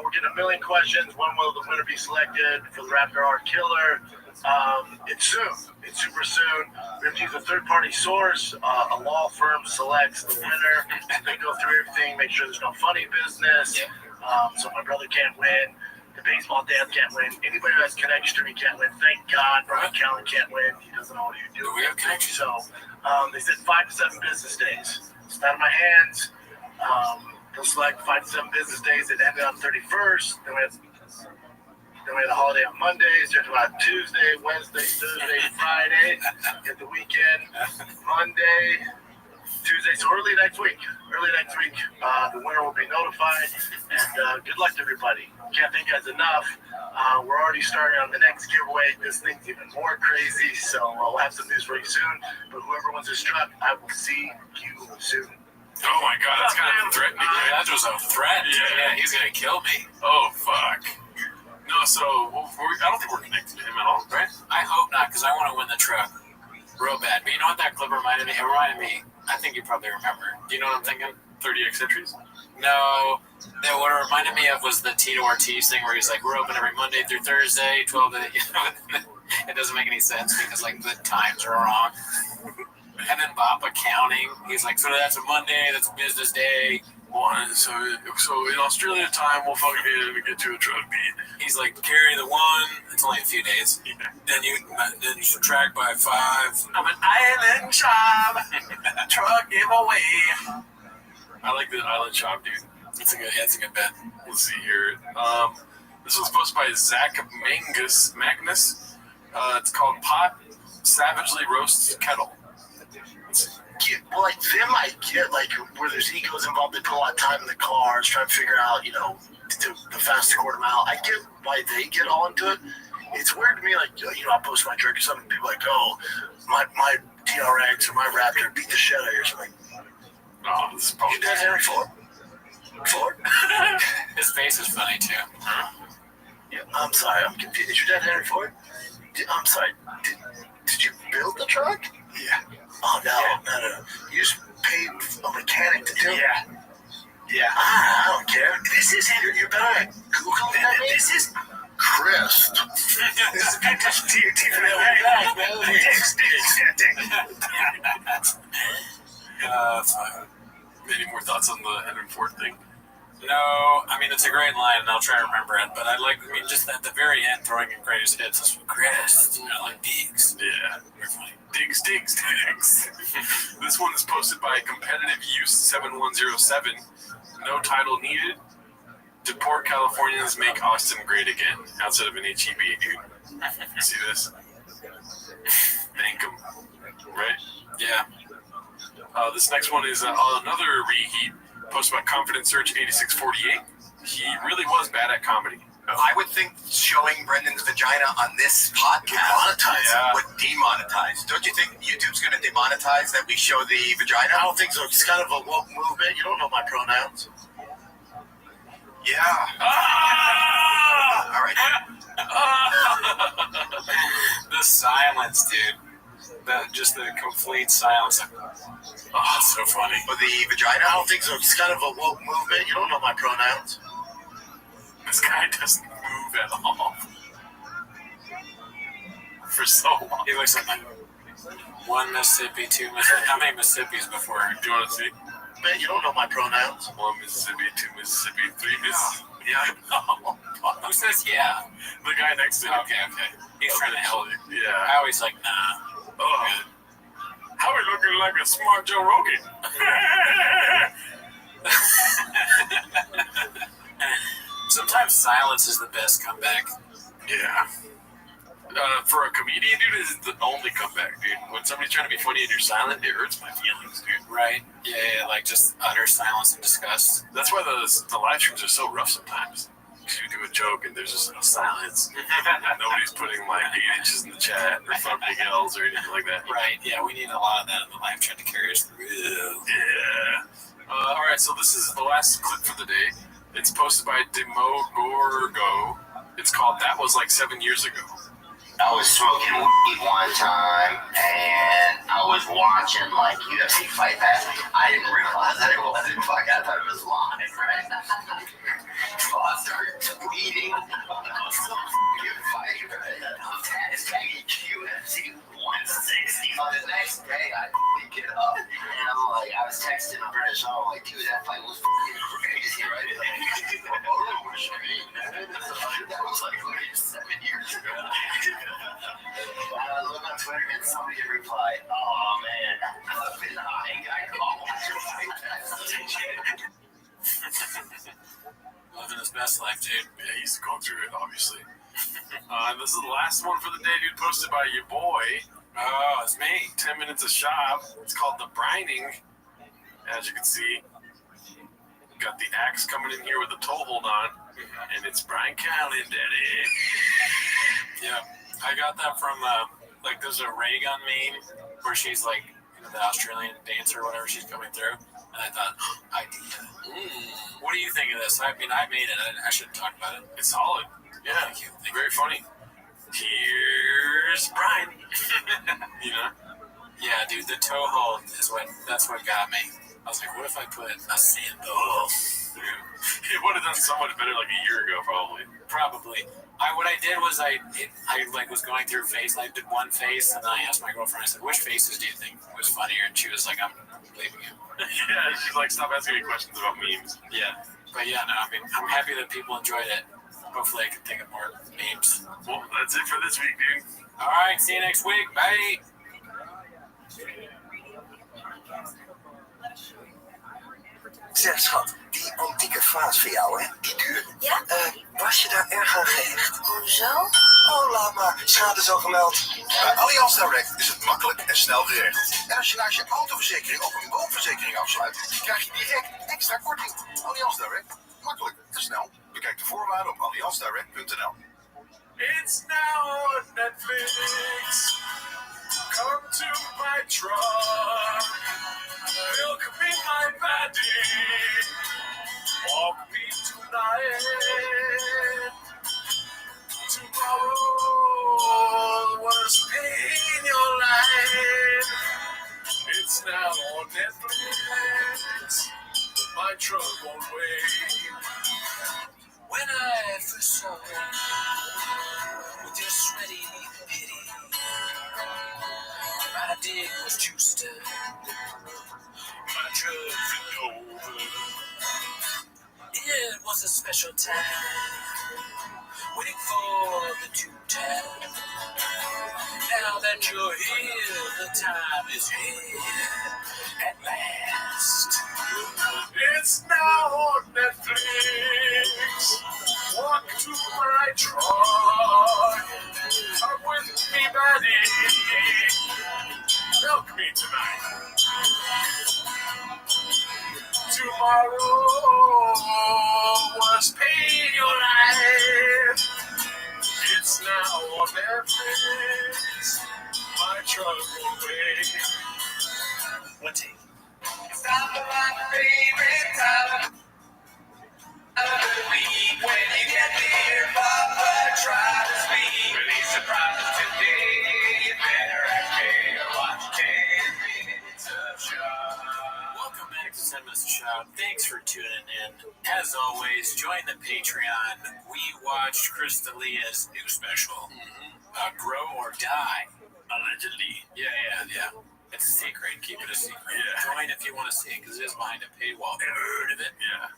we're getting a million questions. When will the winner be selected for the Raptor Art Killer? It's soon. It's super soon. We have to use a third-party source. A law firm selects the winner. They go through everything, make sure there's no funny business. So my brother can't win. The baseball dad can't win. Anybody who has connection to me can't win. Thank God Brian Callen can't win. He doesn't know what he's doing. We have connection. So they said 5 to 7 business days. It's out of my hands. They'll select 5 to 7 business days that ended on 31st. Then we had a holiday on Monday. Started about Tuesday, Wednesday, Thursday, Friday. Get the weekend, Monday, Tuesday. So early next week. The winner will be notified. And good luck to everybody. Can't thank you guys enough. We're already starting on the next giveaway. This thing's even more crazy. So we'll have some news for you soon. But whoever wins this truck, I will see you soon. Oh my God, that's kind of threatening. That was a threat. Yeah, he's gonna kill me. Oh fuck. No, so I don't think we're connected to him at all, right? I hope not, because I want to win the truck real bad. But you know what that clip reminded me? It reminded me. I think you probably remember. Do you know what I'm thinking? 30X entries. No. What it reminded me of was the Tito Ortiz thing, where he's like, "We're open every Monday through Thursday, 12 to." It doesn't make any sense because like the times are wrong. And then Bob accounting, he's like, "So that's a Monday, that's a business day." So in Australia time, we'll fucking get to a truck beat. He's like, "Carry the 1. It's only a few days. Yeah. Then you subtract by 5. I'm an island chop. Truck giveaway. I like the island chop, dude. It's a good bet. Let's see here. This was posted by Zach Magnus. It's called Pot Savagely Roasts Kettle. Well, like them, I get like where there's egos involved. They put a lot of time in the cars, trying to figure out, the fastest quarter mile. I get why they get all into it. It's weird to me, like, I post my truck or something. People are like, oh, my TRX or my Raptor beat the shit out of yours. I'm like, oh, this is probably your dad's Henry Ford. His face is funny too. Huh? Yeah, I'm sorry, I'm confused. Is your dad Henry Ford? I'm sorry. Did you build the truck? Yeah. Oh, no. You just paid a mechanic to do it? Yeah. I don't care. This is Henry. You better Google that. This is Chris. This is vintage Any more thoughts on the Henry Ford thing? No, I mean, it's a great line, and I'll try to remember it, but just at the very end, throwing in greatest hits is Chris, like Diggs. Yeah. Diggs. This one is posted by Competitive Use 7107. No title needed. Deport Californians make Austin great again. Outside of an HEB, dude. See this? Thank him. Right? Yeah. This next one is another reheat posted by Confident Search 8648. He really was bad at comedy. I would think showing Brendan's vagina on this podcast would demonetize. Don't you think YouTube's going to demonetize that we show the vagina? I don't think so. It's kind of a woke movement. You don't know my pronouns. Yeah. All right. The silence, dude. Just the complete silence. Oh, that's so funny. But the vagina? I don't think so. It's kind of a woke movement. You don't know my pronouns. This guy doesn't move at all. For so long. He looks like 1 Mississippi, 2 Mississippi. How many Mississippis before? Do you want to see? Man, you don't know my pronouns. 1 Mississippi, 2 Mississippi, 3 Mississippi. Yeah. Who says yeah? The guy next to him. Okay. He's trying to help. Yeah. I always like, nah. Oh. How are we looking like a smart Joe Rogan? Sometimes silence is the best comeback. Yeah. For a comedian, dude, is the only comeback, dude. When somebody's trying to be funny and you're silent, it hurts my feelings, dude. Right? Yeah, like just utter silence and disgust. That's why the live streams are so rough sometimes. Because you do a joke and there's just no silence. Nobody's putting like 8 inches in the chat or thumbnail yells or anything like that. Right, yeah, we need a lot of that in the live chat to carry us through. Yeah. Alright, so this is the last clip for the day. It's posted by Demogorgo. It's called That Was Like 7 Years Ago. I was smoking weed one time, and I was watching, like, UFC Fight Pass. I didn't realize that it wasn't fuck. I thought it was live, right? So I started tweeting. Good fight, right? Hashtag UFC 160. On the next day, I pick it up, and I'm like, I was texting British, I'm like, dude, that fight was fucking crazy, right? Oh, shit, man. That was like 7 years ago. I look on Twitter and somebody replied, oh man, I've been high, I call best life, dude. Yeah, he's going through it, obviously. This is the last one for the day, dude, posted by your boy. Oh, it's me. 10 minutes of shop. It's called The Brining. As you can see, got the axe coming in here with the toe hold on. And it's Brian Callen, daddy. Yeah, I got that from, there's a ray gun meme where she's like, the Australian dancer or whatever she's coming through. And I thought, idea. What do you think of this? I mean, I made it. I shouldn't talk about it. It's solid. Yeah. Thank you. Very funny. Here's Brian. You know? Yeah, dude, the toe hold that's what got me. I was like, what if I put a sandal? It would have done so much better like a year ago, probably. Probably. What I did was I was going through face. I did one face, and then I asked my girlfriend. I said, "Which faces do you think was funnier?" And she was like, "I'm leaving you." Yeah, she's like, "Stop asking me questions about memes." Yeah, but yeah, no. I mean, I'm happy that people enjoyed it. Hopefully, I can think of more memes. Well, that's it for this week, dude. All right, see you next week. Bye. Zeg schat, die antieke vaas van jou, hè? Die duur. Ja? Was je daar erg aan gehecht? Hoezo? Oh, laat maar. Schade is al gemeld. Bij Allianz Direct is het makkelijk en snel geregeld. En als je naast je autoverzekering ook een woonverzekering afsluit, krijg je direct extra korting. Allianz Direct. Makkelijk en snel. Bekijk de voorwaarden op allianzdirect.nl. It's now on Netflix. Come to my truck. Milk me my body. Walk me tonight. Tomorrow was pain your life. It's now on Netflix. My truck won't wait. When I first saw you with your sweaty pity, my dick was juiced up, my drug flipped over. It was a special time, waiting for the tube time. Now that you're here, the time is here at last. It's now on Netflix. Walk to my truck. Come with me, buddy. Milk me tonight. Tomorrow was pain your life. It's now on Netflix. My truck will wait. One take. It's time for my favorite time of the week. When you get near Papa, try to speak. Release surprises today. You better act or watch 10 minutes of show. Welcome back to 10 Minutes of Show. Thanks for tuning in. As always, join the Patreon. We watched Chris D'Elia's new special, Grow or Die. Allegedly. Yeah. It's a secret. Keep it a secret. Yeah. Join if you want to see it, because it is behind a paywall. Never heard of it. Yeah.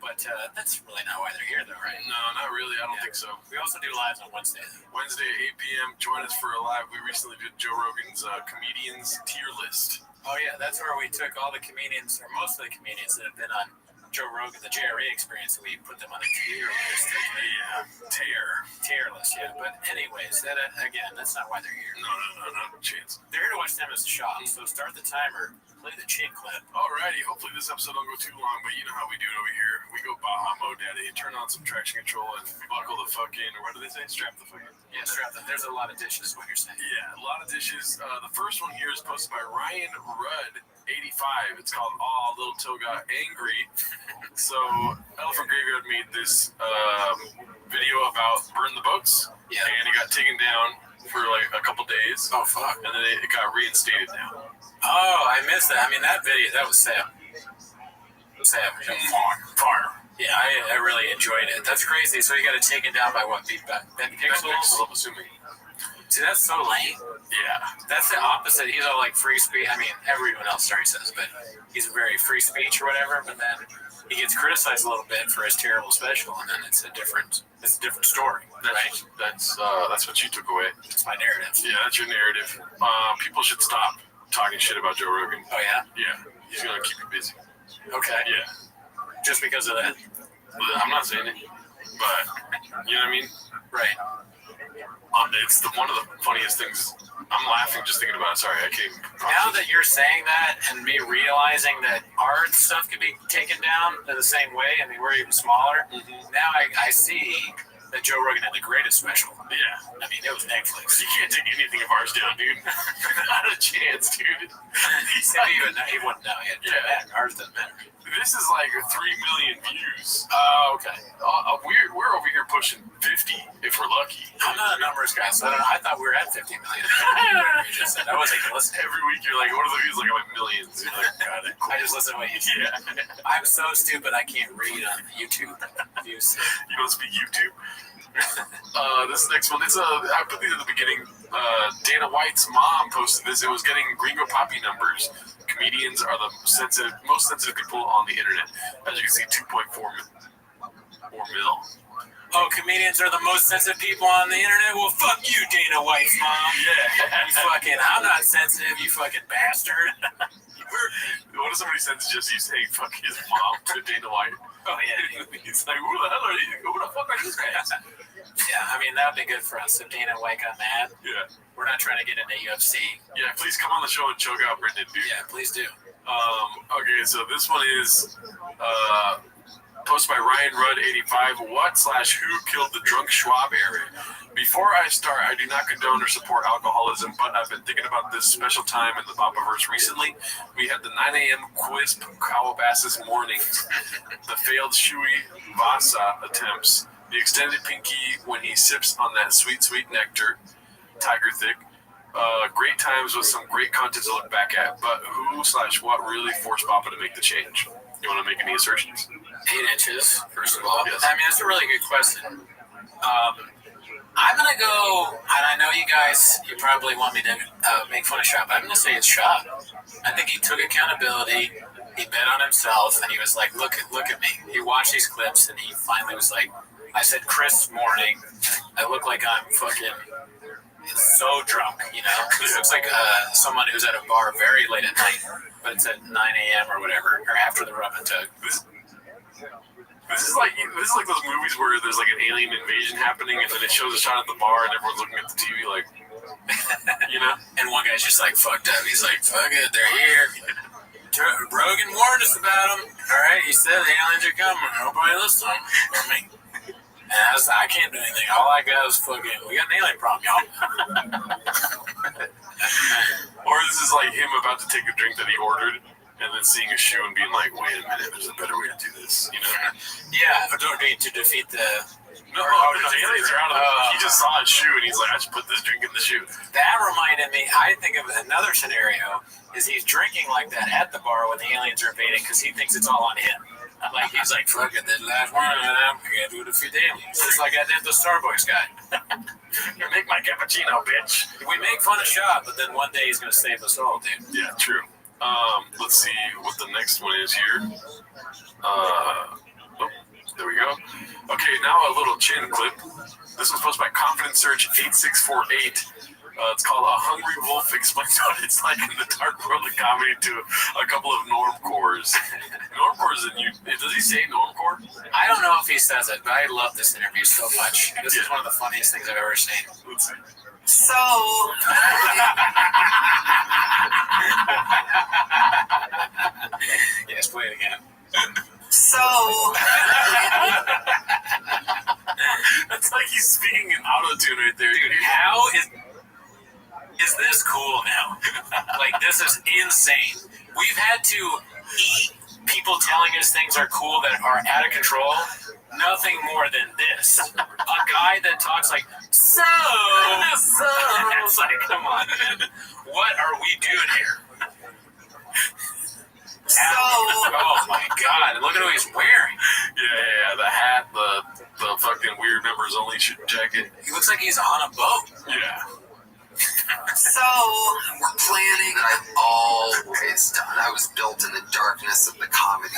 But that's really not why they're here, though, right? No, not really. I don't think so. We also do lives on Wednesday. Wednesday at 8 p.m. Join us for a live. We recently did Joe Rogan's comedians tier list. Oh, yeah. That's where we took all the comedians, or most of the comedians that have been on Joe Rogan, the JRE experience, and we put them on a tier list. Tier list, yeah. But anyways, that again, that's not why they're here. No, not a chance. They're here to watch them as a shop, so start the timer, play the chin clip. Alrighty, hopefully this episode don't go too long, but you know how we do it over here. We go Baja mode, daddy, turn on some traction control and buckle the fuck in, or what do they say? Strap the fuck in. Yeah, strap the. There's a lot of dishes, is what you're saying. Yeah, a lot of dishes. The first one here is posted by Ryan Rudd. 85. It's called Aw, Little Toe Got Angry. So Elephant Graveyard made this video about Burn the Boats. Yeah. And it got taken down for like a couple days. Oh, fuck. And then it got reinstated now. Oh, I missed that. I mean, that video, that was Sam. Farm. Yeah, I really enjoyed it. That's crazy. So he got it taken down by what? Ben Pixels? I'm assuming. See, that's so lame. Yeah. That's the opposite. He's all like free speech. I mean, everyone else says, but he's very free speech or whatever. But then he gets criticized a little bit for his terrible special, and then it's a different story, right? That's what you took away. It's my narrative. Yeah, that's your narrative. People should stop talking shit about Joe Rogan. Oh, yeah? Yeah. He's going to keep you busy. Okay. Yeah. Just because of that? I'm not saying it, but you know what I mean? Right. It's one of the funniest things. I'm laughing just thinking about it. Sorry, I can't. Now that you're saying that and me realizing that our stuff can be taken down in the same way, I mean, we're even smaller. Now I see that Joe Rogan had the greatest special. Yeah. I mean, it was Netflix. You can't take anything of ours down, dude. Not a chance, dude. He wouldn't know. Yeah, ours doesn't matter. This is like 3 million views. Oh, okay. We're over here pushing 50 if we're lucky. I'm not a numbers guy, so I thought we were at 50 million. You just said I wasn't even listening. Every week you're like, what are the views? Like, I'm like millions. You're like, got it. I just listen to what you say. Yeah. I'm so stupid I can't read on YouTube views. You don't speak YouTube. This next one, I put these at the beginning. Dana White's mom posted this. It was getting Gringo Poppy numbers. Comedians are the most sensitive people on the internet. As you can see, 2.4 mil. Oh, comedians are the most sensitive people on the internet? Well, fuck you, Dana White's mom. Yeah. I'm not sensitive, you fucking bastard. What if somebody sends just you saying fuck his mom to Dana White? Oh, yeah. He's like, who the hell are you? Who the fuck are these guys? Yeah, I mean, that would be good for us if Dana White got mad. Yeah. We're not trying to get into UFC. Yeah, please come on the show and choke out Brendan, dude. Yeah, please do. Okay, so this one is posted by Ryan Rudd 85. What/who killed the drunk Schwab area? Before I start, I do not condone or support alcoholism, but I've been thinking about this special time in the Bopaverse recently. We had the 9 a.m. Quisp Calabasas mornings, the failed Shui Vasa attempts, the extended pinky when he sips on that sweet, sweet nectar, Tiger Thick. Great times with some great content to look back at, but who/what really forced Papa to make the change? You want to make any assertions? 8 inches, first of all. Yes. I mean, that's a really good question. I'm going to go, and I know you guys, you probably want me to make fun of Shop, but I'm going to say it's Shop. I think he took accountability, he bet on himself, and he was like, look at me. He watched these clips, and he finally was like, I said, Chris morning, I look like I'm fucking so drunk, you know? This looks like someone who's at a bar very late at night, but it's at 9 a.m. or whatever, or after the rub and tug. This is like those movies where there's like an alien invasion happening, and then it shows a shot at the bar, and everyone's looking at the TV like, you know? And one guy's just like fucked up. He's like, fuck it, they're here. Rogan warned us about them. All right, he said the aliens are coming. Nobody listened to me. And I can't do anything. All I got is fucking, we got an alien problem, y'all. Or this is like him about to take a drink that he ordered, and then seeing a shoe and being like, wait a minute, there's a better way to do this, you know? Yeah, or don't need to defeat the... No, the aliens are out of the... He just saw a shoe, and he's like, I should put this drink in the shoe. That reminded me, I think of another scenario, is he's drinking like that at the bar when the aliens are invading, because he thinks it's all on him. Like, he's like, fuck it, that last one, I'm going to do it a few aliens. Just like I did the Starbucks guy. You make my cappuccino, bitch. We make fun of Shop, but then one day he's going to save us all, dude. Yeah, true. Let's see what the next one is here. There we go. Okay, now a little chin clip. This was posted by Confidence Search 8648. It's called A Hungry Wolf Explains What It's Like in the Dark World of Comedy to a couple of normcores. Normcores, does he say normcore? I don't know if he says it, but I love this interview so much. This is one of the funniest things I've ever seen. Let's see. So, yes, play it again. So, that's like he's speaking in auto-tune right there. Dude, how is this cool now? Like, this is insane. We've had to eat people telling us things are cool that are out of control. Nothing more than this. A guy that talks like, so. It's like, come on. What are we doing here? So. Oh my God. Look at who he's wearing. Yeah. The hat, the fucking weird members only jacket. He looks like he's on a boat. Yeah. So, we're planning, and I've always done. I was built in the darkness of the comedy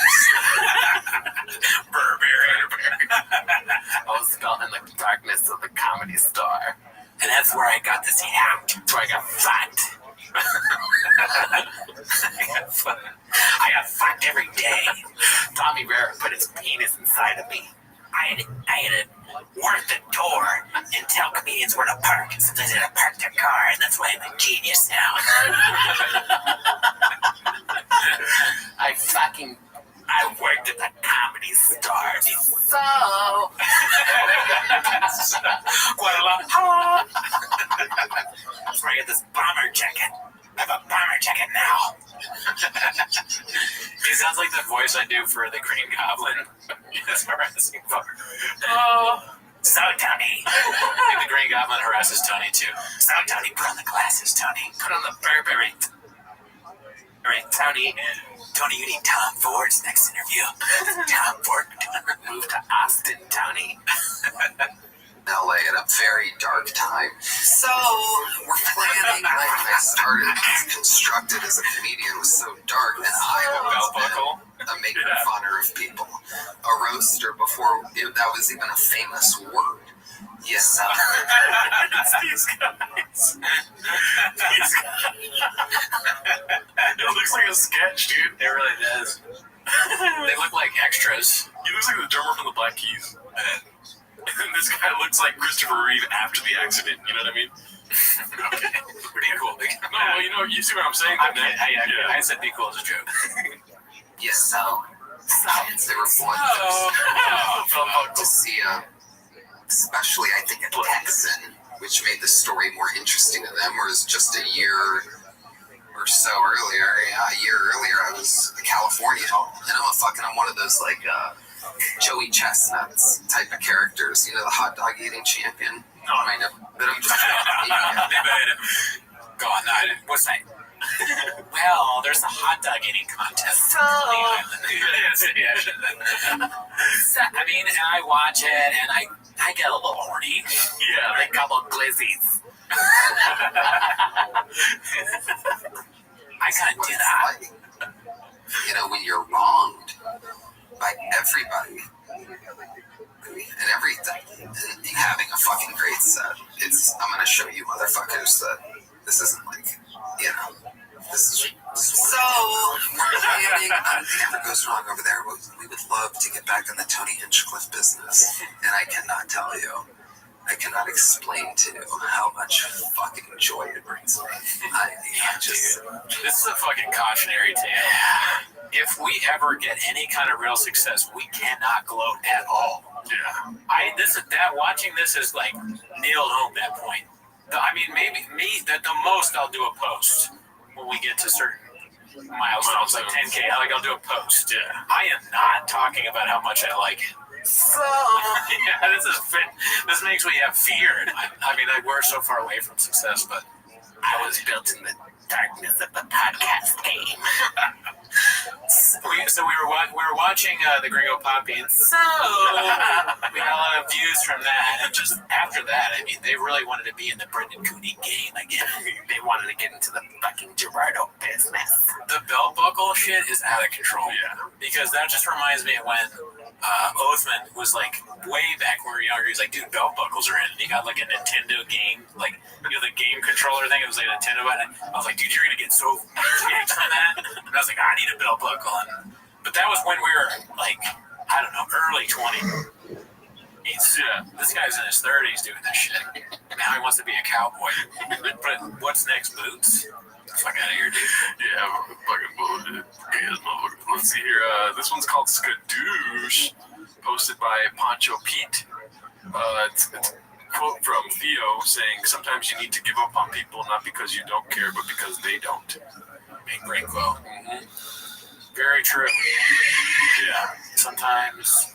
Burberry. I was built in the darkness of the comedy store. And that's where I got this hat. That's where I got fat. I got fucked every day. Tommy Vera put his penis inside of me. I had to work the door and tell comedians where to park. Sometimes I had to park their car, and that's why I'm a genius now. I worked at the Comedy Stars. So, Guadalajara. That's where I get this bomber jacket. I have a bomber jacket now. He sounds like the voice I do for the Green Goblin. Yes, harassing bar. So, Tony. The Green Goblin harasses Tony too. So, Tony, put on the glasses, Tony. Put on the Burberry. All right, Tony, you need Tom Ford's next interview. Tom Ford moved to Austin, Tony. LA at a very dark time. So we're planning, like I started constructed as a comedian was so dark that I was a maker funner of people. A roaster before that was even a famous word. Yes, These guys. It looks like a sketch, dude. It really does. They look like extras. He looks like the drummer from the Black Keys. And this guy looks like Christopher Reeve after the accident. You know what I mean? Okay. Be cool. No, well, you see what I'm saying? I said be cool as a joke. Yes, so they were fun to see, especially I think a Texan, which made the story more interesting to them, whereas just a year or so earlier, I was a Californian, and I'm one of those like Joey Chestnuts type of characters, you know, the hot dog eating champion. Kind of, but I'm just Go on, what's that? Well, there's a hot dog eating contest on the island. So, I mean, and I watch it, and I get a little horny. Yeah, like a couple of glizzies. I kind of do that. You know, when you're wronged by everybody and everything, and having a fucking great set. I'm gonna show you motherfuckers that this isn't like, you know, this is so we're planning. Nothing ever goes wrong over there. We would love to get back in the Tony Hinchcliffe business, and I cannot tell you. I cannot explain to you how much fucking joy it brings me. This is a fucking cautionary tale. If we ever get any kind of real success, we cannot gloat at all. Yeah. Watching this is like nailed home that point. I mean, maybe the most I'll do a post when we get to certain milestones, like 10K. I'll do a post. Yeah. I am not talking about how much I like it. So yeah, this makes me have fear. I mean, we're so far away from success, but I was built in the darkness of the podcast game. So we were watching the Gringo Poppy, and so we got a lot of views from that. And just after that, I mean, they really wanted to be in the Brendan Cooney game again. They wanted to get into the fucking Gerardo business. The belt buckle shit is out of control. Yeah. Because that just reminds me of when Othman was like way back when we were younger. He's like, dude, belt buckles are in. And he got like a Nintendo game, like, you know, the game controller thing. It was like a Nintendo button. I was like, dude, you're gonna get so engaged on that. And I was like, I need a belt buckle. But that was when we were like, I don't know, early 20s. This guy's in his 30s doing this shit. Now he wants to be a cowboy. But what's next, boots? Fuck out of here, dude. Yeah, fucking bullshit. Let's see here. This one's called Skadoosh, posted by Poncho Pete. It's a quote from Theo saying, sometimes you need to give up on people not because you don't care, but because they don't. Big great quote. Mm-hmm. Very true. Yeah. Sometimes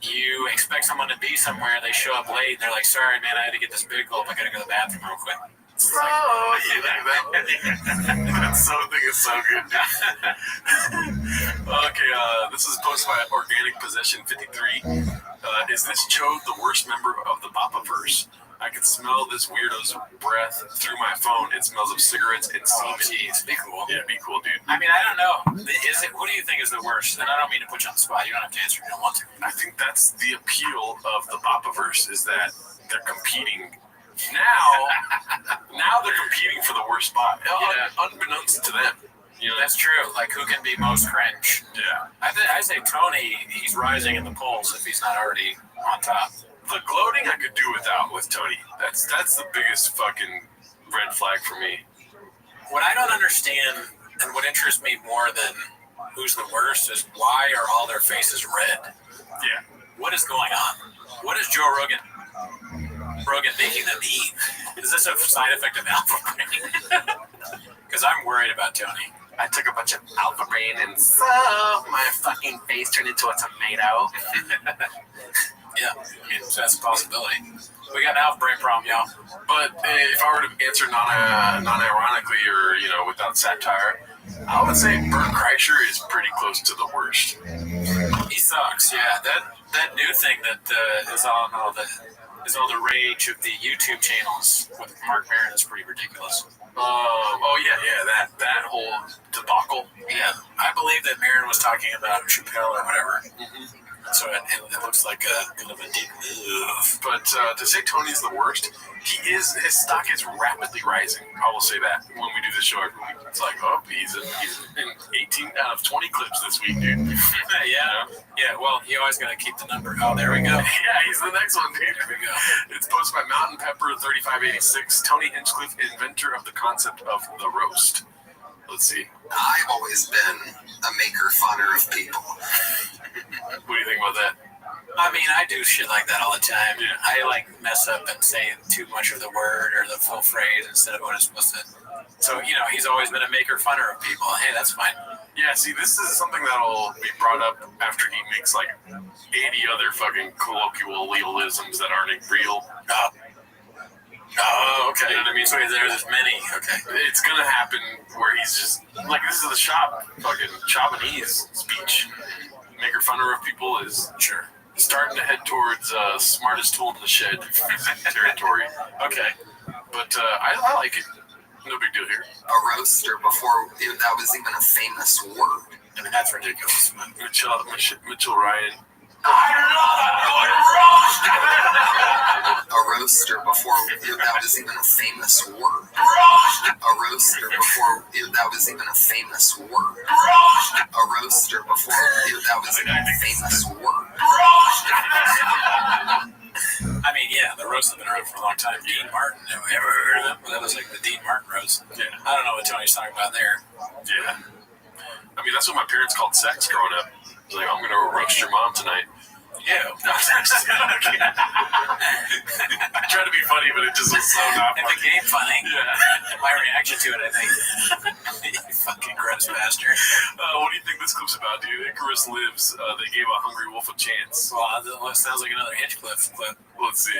you expect someone to be somewhere, they show up late, and they're like, sorry, man, I had to get this big gulp. I gotta go to the bathroom real quick. That so thing is so good. Okay, this is posted by Organic Possession 53. Is this Chode the worst member of the Bopaverse? I can smell this weirdo's breath through my phone. It smells of cigarettes and semen. Jeez, be cool. Yeah, be cool, dude. I mean, I don't know. Who do you think is the worst? And I don't mean to put you on the spot. You don't have to answer if you don't want to. I think that's the appeal of the Bopaverse, is that they're competing Now they're competing for the worst spot, unbeknownst to them. You know, That's true. Like, who can be most cringe? Yeah. I say Tony, he's rising in the polls if he's not already on top. The gloating I could do without with Tony. That's the biggest fucking red flag for me. What I don't understand, and what interests me more than who's the worst, is why are all their faces red? Yeah. What is going on? What is Joe Rogan making them eat? Is this a side effect of alpha brain? Because I'm worried about Tony. I took a bunch of alpha brain and so my fucking face turned into a tomato. Yeah, I mean, that's a possibility. We got an alpha brain problem, y'all. But if I were to answer non-ironically or, you know, without satire, I would say Bert Kreischer is pretty close to the worst. He sucks, yeah. That new thing that is on all the rage of the YouTube channels with Mark Maron is pretty ridiculous. That whole debacle. Yeah, I believe that Maron was talking about Chappelle or whatever. Mm-hmm. So it looks like a kind of a deep move. But to say Tony's the worst, his stock is rapidly rising. I will say that when we do the show every week. It's like, oh, he's in 18 out of 20 clips this week, dude. Yeah. Well, you always got to keep the number. Oh, there we go. Yeah, he's the next one, dude. There we go. It's posted by Mountain Pepper 3586. Tony Hinchcliffe, inventor of the concept of the roast. Let's see. I've always been a maker funner of people. What do you think about that? I mean, I do shit like that all the time. Yeah. I like mess up and say too much of the word or the full phrase instead of what it's supposed to. So, you know, he's always been a maker funner of people. Hey, that's fine. Yeah, see, this is something that'll be brought up after he makes like 80 other fucking colloquialisms that aren't real. Oh, okay. You know what I mean? So there's many. Okay. It's gonna happen where he's just like, this is the fucking Japanese speech. Maker funner of people is starting to head towards smartest tool in the shed territory. Okay, but I like it. No big deal here. A roaster before that was even a famous word. I mean, that's ridiculous. Mitchell Ryan. A roaster before that was even a famous word. A roaster before that was even a famous word. A roaster before that was even a famous word. I mean, yeah, the roast has been around for a long time. Dean Martin, have you ever heard of them? That was like the Dean Martin roast. Yeah. I don't know what Tony's talking about there. Yeah. I mean, that's what my parents called sex growing up. It's like, I'm going to roast your mom tonight. Yeah. I tried to be funny, but it just was so not funny. It became funny. Yeah. My reaction to it, I think. You fucking gross bastard. What do you think this clip's about, dude? Icarus Lives. They gave a hungry wolf a chance. Well, that sounds like another Hinchcliffe clip. Let's see.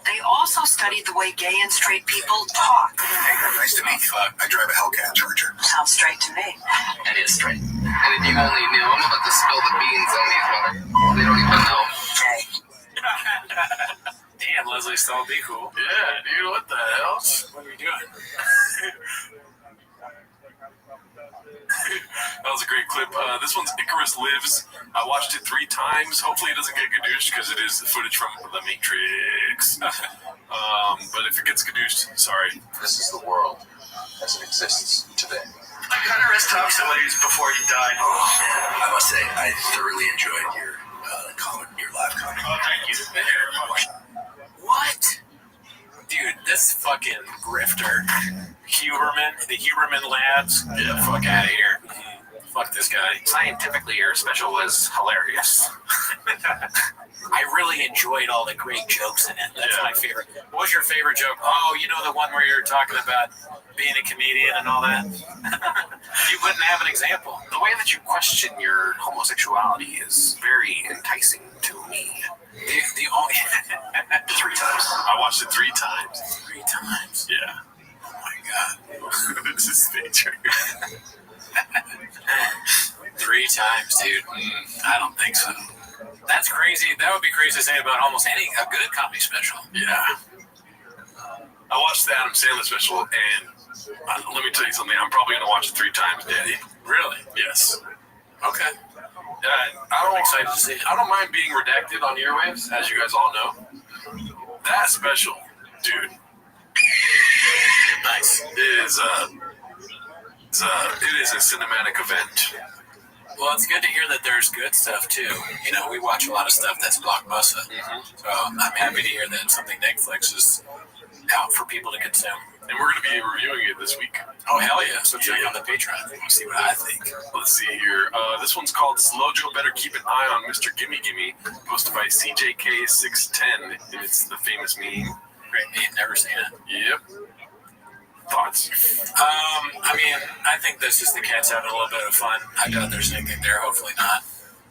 They also studied the way gay and straight people talk. Hey, nice to meet you. I drive a Hellcat Charger. Sounds straight to me. It is straight. And if you only knew, I'm about to spill the beans on these mother. They don't even know. Gay. Damn, Leslie Stahl, be cool. Yeah, dude, what the hell? What are we doing? That was a great clip. This one's Icarus Lives. I watched it 3 times. Hopefully it doesn't get gadooshed because it is footage from The Matrix. But if it gets gadooshed, sorry. This is the world as it exists today. Hunter talked to ladies before he died. I must say, I thoroughly enjoyed your live comment. Oh, thank you. What? Dude, this fucking grifter. The Huberman lads. Get the fuck out of here. Fuck this guy. Scientifically, your special was hilarious. I really enjoyed all the great jokes in it. That's my favorite. What was your favorite joke? Oh, you know the one where you're talking about being a comedian and all that? You wouldn't have an example. The way that you question your homosexuality is very enticing to me. The only 3 times. I watched it 3 times. 3 times? Yeah. Oh my god. This is nature. 3 times, dude. I don't think so. That's crazy. That would be crazy to say about almost a good comedy special. Yeah. I watched the Adam Sandler special, and let me tell you something. I'm probably going to watch it 3 times, Daddy. Really? Yes. Okay. I'm excited to see it. I don't mind being redacted on airwaves, as you guys all know. That special Dude. Nice. It is a cinematic event. Well, it's good to hear that there's good stuff too. You know, we watch a lot of stuff that's blockbuster. So I'm happy to hear that something Netflix is out for people to consume. And we're going to be reviewing it this week. Oh, hell yeah. So check out the Patreon and see what I think. Let's see here. This one's called Slojo Better Keep an Eye on Mr. Gimme Gimme, posted by CJK610. And it's the famous meme. Great meme. Never seen it. Yep. Thoughts? I mean, I think this is the cats having a little bit of fun. I doubt there's anything there. Hopefully not.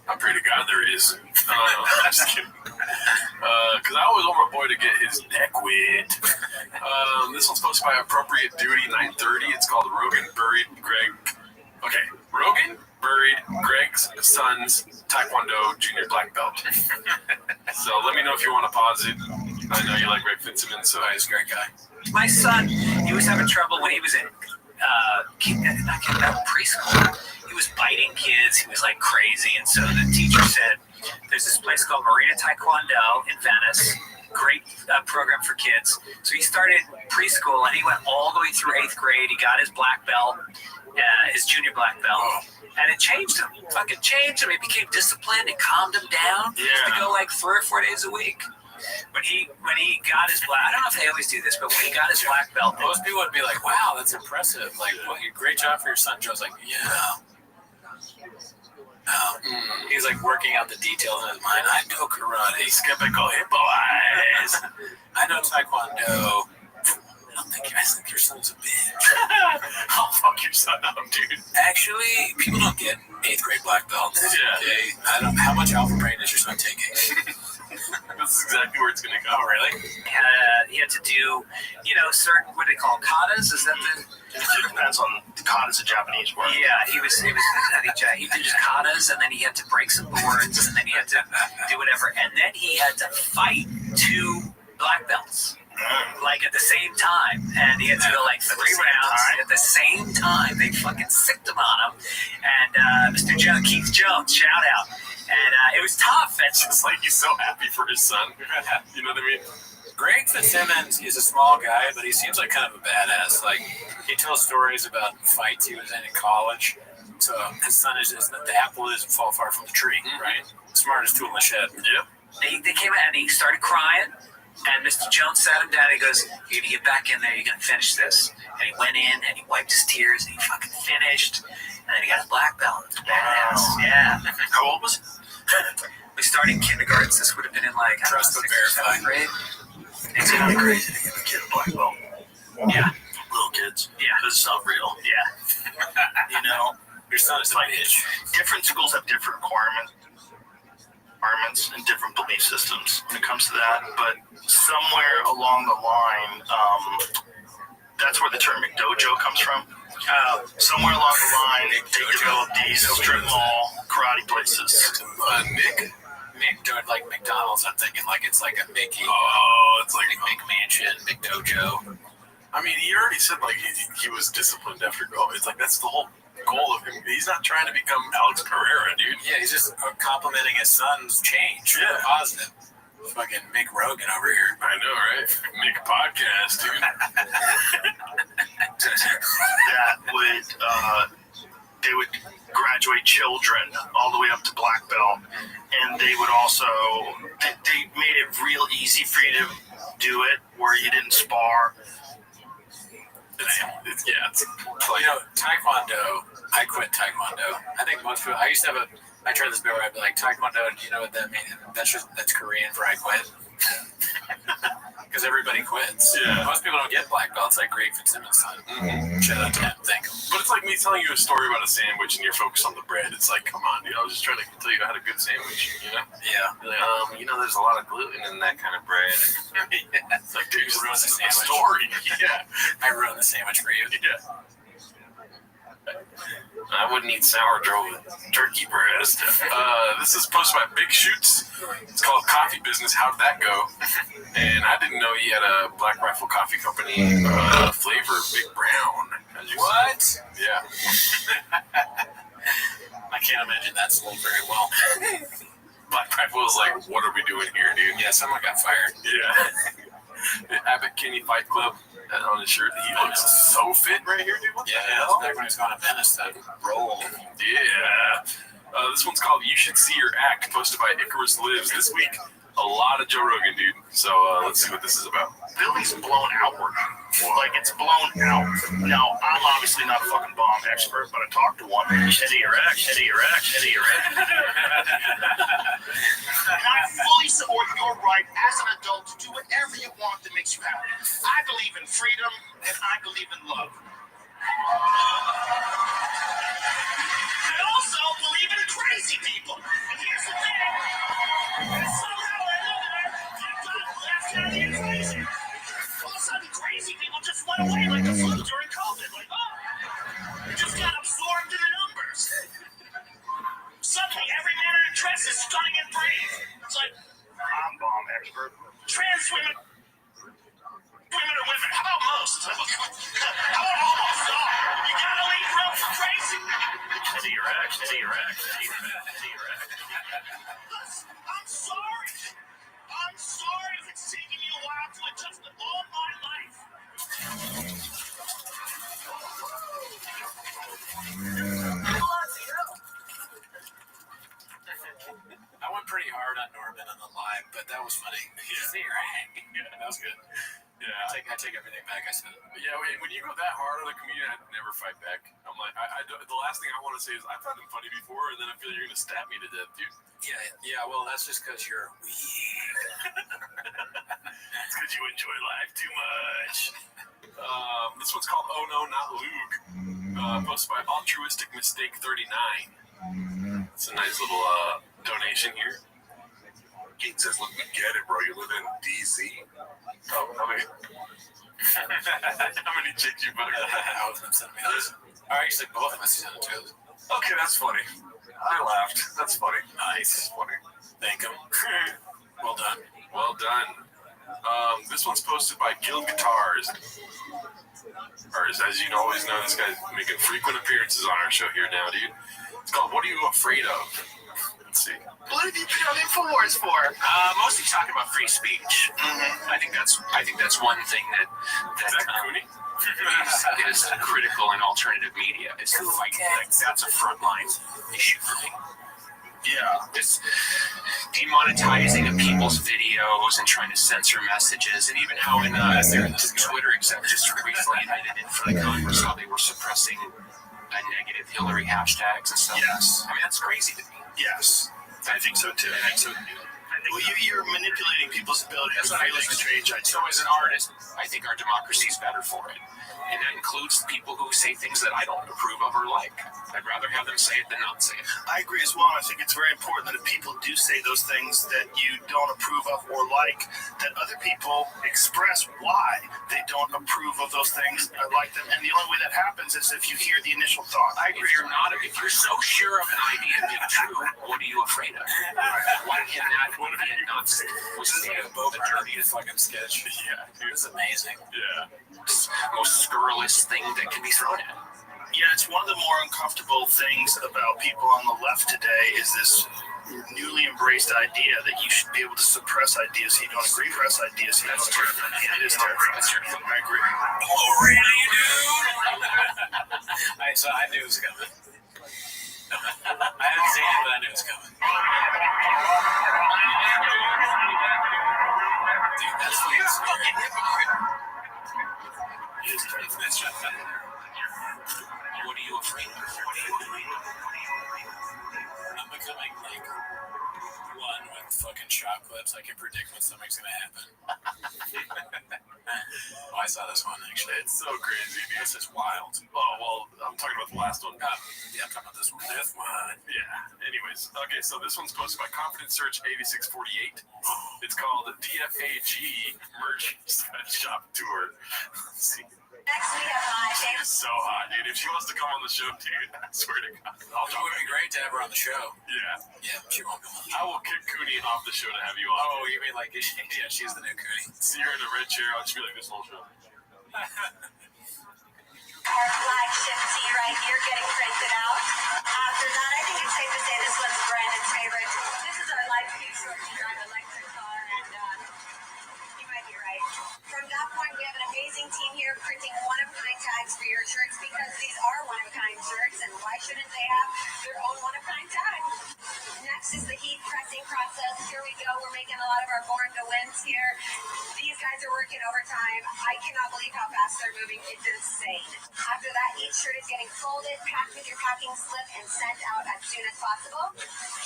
I pray to God there is. I'm just kidding. Because I always want my boy to get his neck wet. This one's posted by Appropriate Duty 930. It's called Rogan Buried Greg. Okay, Rogan buried Greg's son's Taekwondo junior black belt. So let me know if you want to pause it. I know you like Greg Fitzsimmons, so he's a great guy. My son, he was having trouble when he was in preschool. He was biting kids. He was like crazy. And so the teacher said, there's this place called Marina Taekwondo in Venice. Great program for kids. So he started preschool and he went all the way through 8th grade. He got his black belt, his junior black belt. And it changed him. Fucking changed him. He became disciplined. It calmed him down. He used to go like 3 or 4 days a week. When he got his black, I don't know if they always do this, but when he got his black belt, most people would be like, "Wow, that's impressive! Like, well, great job for your son." Joe's like, "Yeah." He's like working out the details in his mind. I know karate, skeptical hippo eyes. I know taekwondo. I think your son's a bitch. I'll fuck your son up, dude. Actually, people don't get 8th grade black belts. Yeah. Okay? I don't. How much alpha brain is your son taking? This is exactly where it's going to go. Really? He had to do, certain, what do they call katas? Is that the? It depends on the kata's a Japanese word. Yeah, he did his katas, and then he had to break some boards, and then he had to do whatever, and then he had to fight 2 black belts. Like at the same time, and he had to go like 3 rounds at the same time. They fucking sicked him on him, and Mr. Keith Jones, shout out, and it was tough. It's just like he's so happy for his son. You know what I mean? Greg Fitzsimmons is a small guy, but he seems like kind of a badass. Like he tells stories about fights he was in college. So his son the apple doesn't fall far from the tree, right? Smartest tool in the shed. Yep. They came out and he started crying. And Mr. Jones sat him down and he goes, "You're going to get back in there, you're going to finish this." And he went in and he wiped his tears and he fucking finished. And then he got his black belt. It's badass. Yeah. How old was he? We started in kindergarten, so this would have been in like, Trust but verify. 7th grade. It's kind of crazy to give a kid a black belt. Yeah. Little kids. Yeah. Because it's not real. Yeah. Your son is like different schools have different requirements and different belief systems when it comes to that, but somewhere along the line, that's where the term McDojo comes from. Somewhere along the line, they developed these strip mall karate places. Like McDonald's, I'm thinking like it's like a Mickey. Oh, it's like McMansion, McDojo. I mean, he already said like he was disciplined after going. It's like that's the whole goal of him. He's not trying to become Alex Pereira, dude. Yeah, he's just complimenting his son's change. Yeah, positive. Fucking Mick Rogan over here. I know, right? Make a podcast, dude. That would they would graduate children all the way up to black belt, and they would also they made it real easy for you to do it where you didn't spar. It's Taekwondo. I quit Taekwondo. I think most people. I tried this bit where I'd be like, Taekwondo. Do you know what that means? That's Korean for I quit. Because everybody quits. Yeah. Most people don't get black belts like Greg Fitzsimmons' son. Shout out to him. Thank him. But it's like me telling you a story about a sandwich and you're focused on the bread. It's like, come on, dude. I was just trying to tell you how to good sandwich, you know? Yeah. Like, there's a lot of gluten in that kind of bread. Yeah. It's like, dude, You ruined the sandwich. Story. Yeah. I ruined the sandwich for you. Yeah. I wouldn't eat sourdough with turkey breast. This is posted by Big Shoots. It's called Coffee Business. How'd that go? And I didn't know he had a Black Rifle Coffee Company flavor, Big Brown. What? Yeah. I can't imagine that sold very well. Black Rifle was like, what are we doing here, dude? Yeah, someone got fired. Yeah. Abbott Kinney Fight Club on his shirt. He looks so fit right here, dude. What the hell? Back when he was going to Venice, that roll. Yeah. This one's called You Should See Your Act, posted by Icarus Lives this week. A lot of Joe Rogan, dude. So let's see what this is about. Philly's blown outward. Like, it's blown out. Now, I'm obviously not a fucking bomb expert, but I talked to one. Head of your act, head of your act, head of your act. And I fully support your right as an adult to do whatever you want that makes you happy. I believe in freedom, and I believe in love. I also believe in crazy people. And here's the thing. Somehow or another, I got left out of the equation. All of a sudden, crazy people just went away like the flu during COVID. Like, they just got absorbed in the numbers. Suddenly, every man in a dress is stunning and brave. It's like, I'm bomb expert. Trans women are women. How about most? How about almost all? You gotta leave room for crazy. Head of your act, head of your act, head of your act, head of your act. I'm sorry. I'm sorry if it's taking you a while to adjust to all my life. I went pretty hard on Norman on the live, but that was funny. See your act. Yeah, that was good. Yeah, I take everything back. I said, yeah. When you go that hard on a comedian, I'd never fight back. I'm like, the last thing I want to say is I found him funny before, and then I feel you're gonna stab me to death, dude. Yeah. Well, that's just because you're weak. It's because you enjoy life too much. This one's called Oh No, Not Luke. Posted by Altruistic Mistake 39. It's a nice little donation here. Keith says, "Look, we get it, bro. You live in DZ. Oh, how many chicks you better? I was gonna send me those. Actually, both of us sent it to. Okay, that's funny. I laughed. That's funny. Nice. Funny. Thank him. Well done. Well done. This one's posted by Guild Guitars. Or as you always know, this guy's making frequent appearances on our show here now, dude. It's called What Are You Afraid Of? Let's see. What have you been on InfoWars for? Mostly talking about free speech. I think that's one thing that is critical in alternative media. Is to fight that's a frontline issue for me. Yeah, this demonetizing of people's videos and trying to censor messages, and even how in Twitter executives recently admitted in front of Congress how they were suppressing negative Hillary hashtags and stuff. Yes. I mean, that's crazy to me. Yes, I think so too. Well, you're manipulating people's ability to feel and change. So as an artist, I think our democracy is better for it. And that includes people who say things that I don't approve of or like. I'd rather have them say it than not say it. I agree as well. I think it's very important that if people do say those things that you don't approve of or like, that other people express why they don't approve of those things or like them. And the only way that happens is if you hear the initial thought. I agree. If you're so sure of an idea being true, what are you afraid of? Why can that be not withstand the dirtiest fucking sketch? Yeah, This is amazing. Yeah. Most scurrilous thing that can be thrown at. Yeah, it's one of the more uncomfortable things about people on the left today is this newly embraced idea that you should be able to suppress ideas so you don't agree. Suppress ideas so you don't agree. Yeah, it is terrifying. I agree. Oh, really, dude? I knew it was coming. I hadn't seen it, but I knew it was coming. Dude, that's fucking scary. What are you afraid of? I'm becoming like one with fucking shot clips. I can predict when something's gonna happen. I saw this one actually. It's so crazy, dude. This is wild. Oh, well, I'm talking about the last one. Yeah, I'm talking about this one. This one. Yeah. Anyways, okay, so this one's posted by Confidence Search 8648. It's called the DFAG Merch Shop Tour. Let's see. Next we have my She's so hot, dude. If she wants to come on the show, dude, I swear to God. It would be great to have her on the show. Yeah. Yeah, she won't come on the I will kick Cooney off the show to have you on. Oh, you mean like, yeah, she's the new Cooney. See her in a red chair, I'll just be like this whole show. Our flagship tea right here getting printed out. After that, I think it's safe to say this one's Brandon's favorite. This is our light few short to drive electric car, and you might be right. because these are one-of-a-kind shirts, and why shouldn't they have their own one-of-a-kind tag? Next is the heat pressing process. Here we go. We're making a lot of our born to wins here. These guys are working overtime. I cannot believe how fast they're moving. It's insane. After that, each shirt is getting folded, packed with your packing slip, and sent out as soon as possible.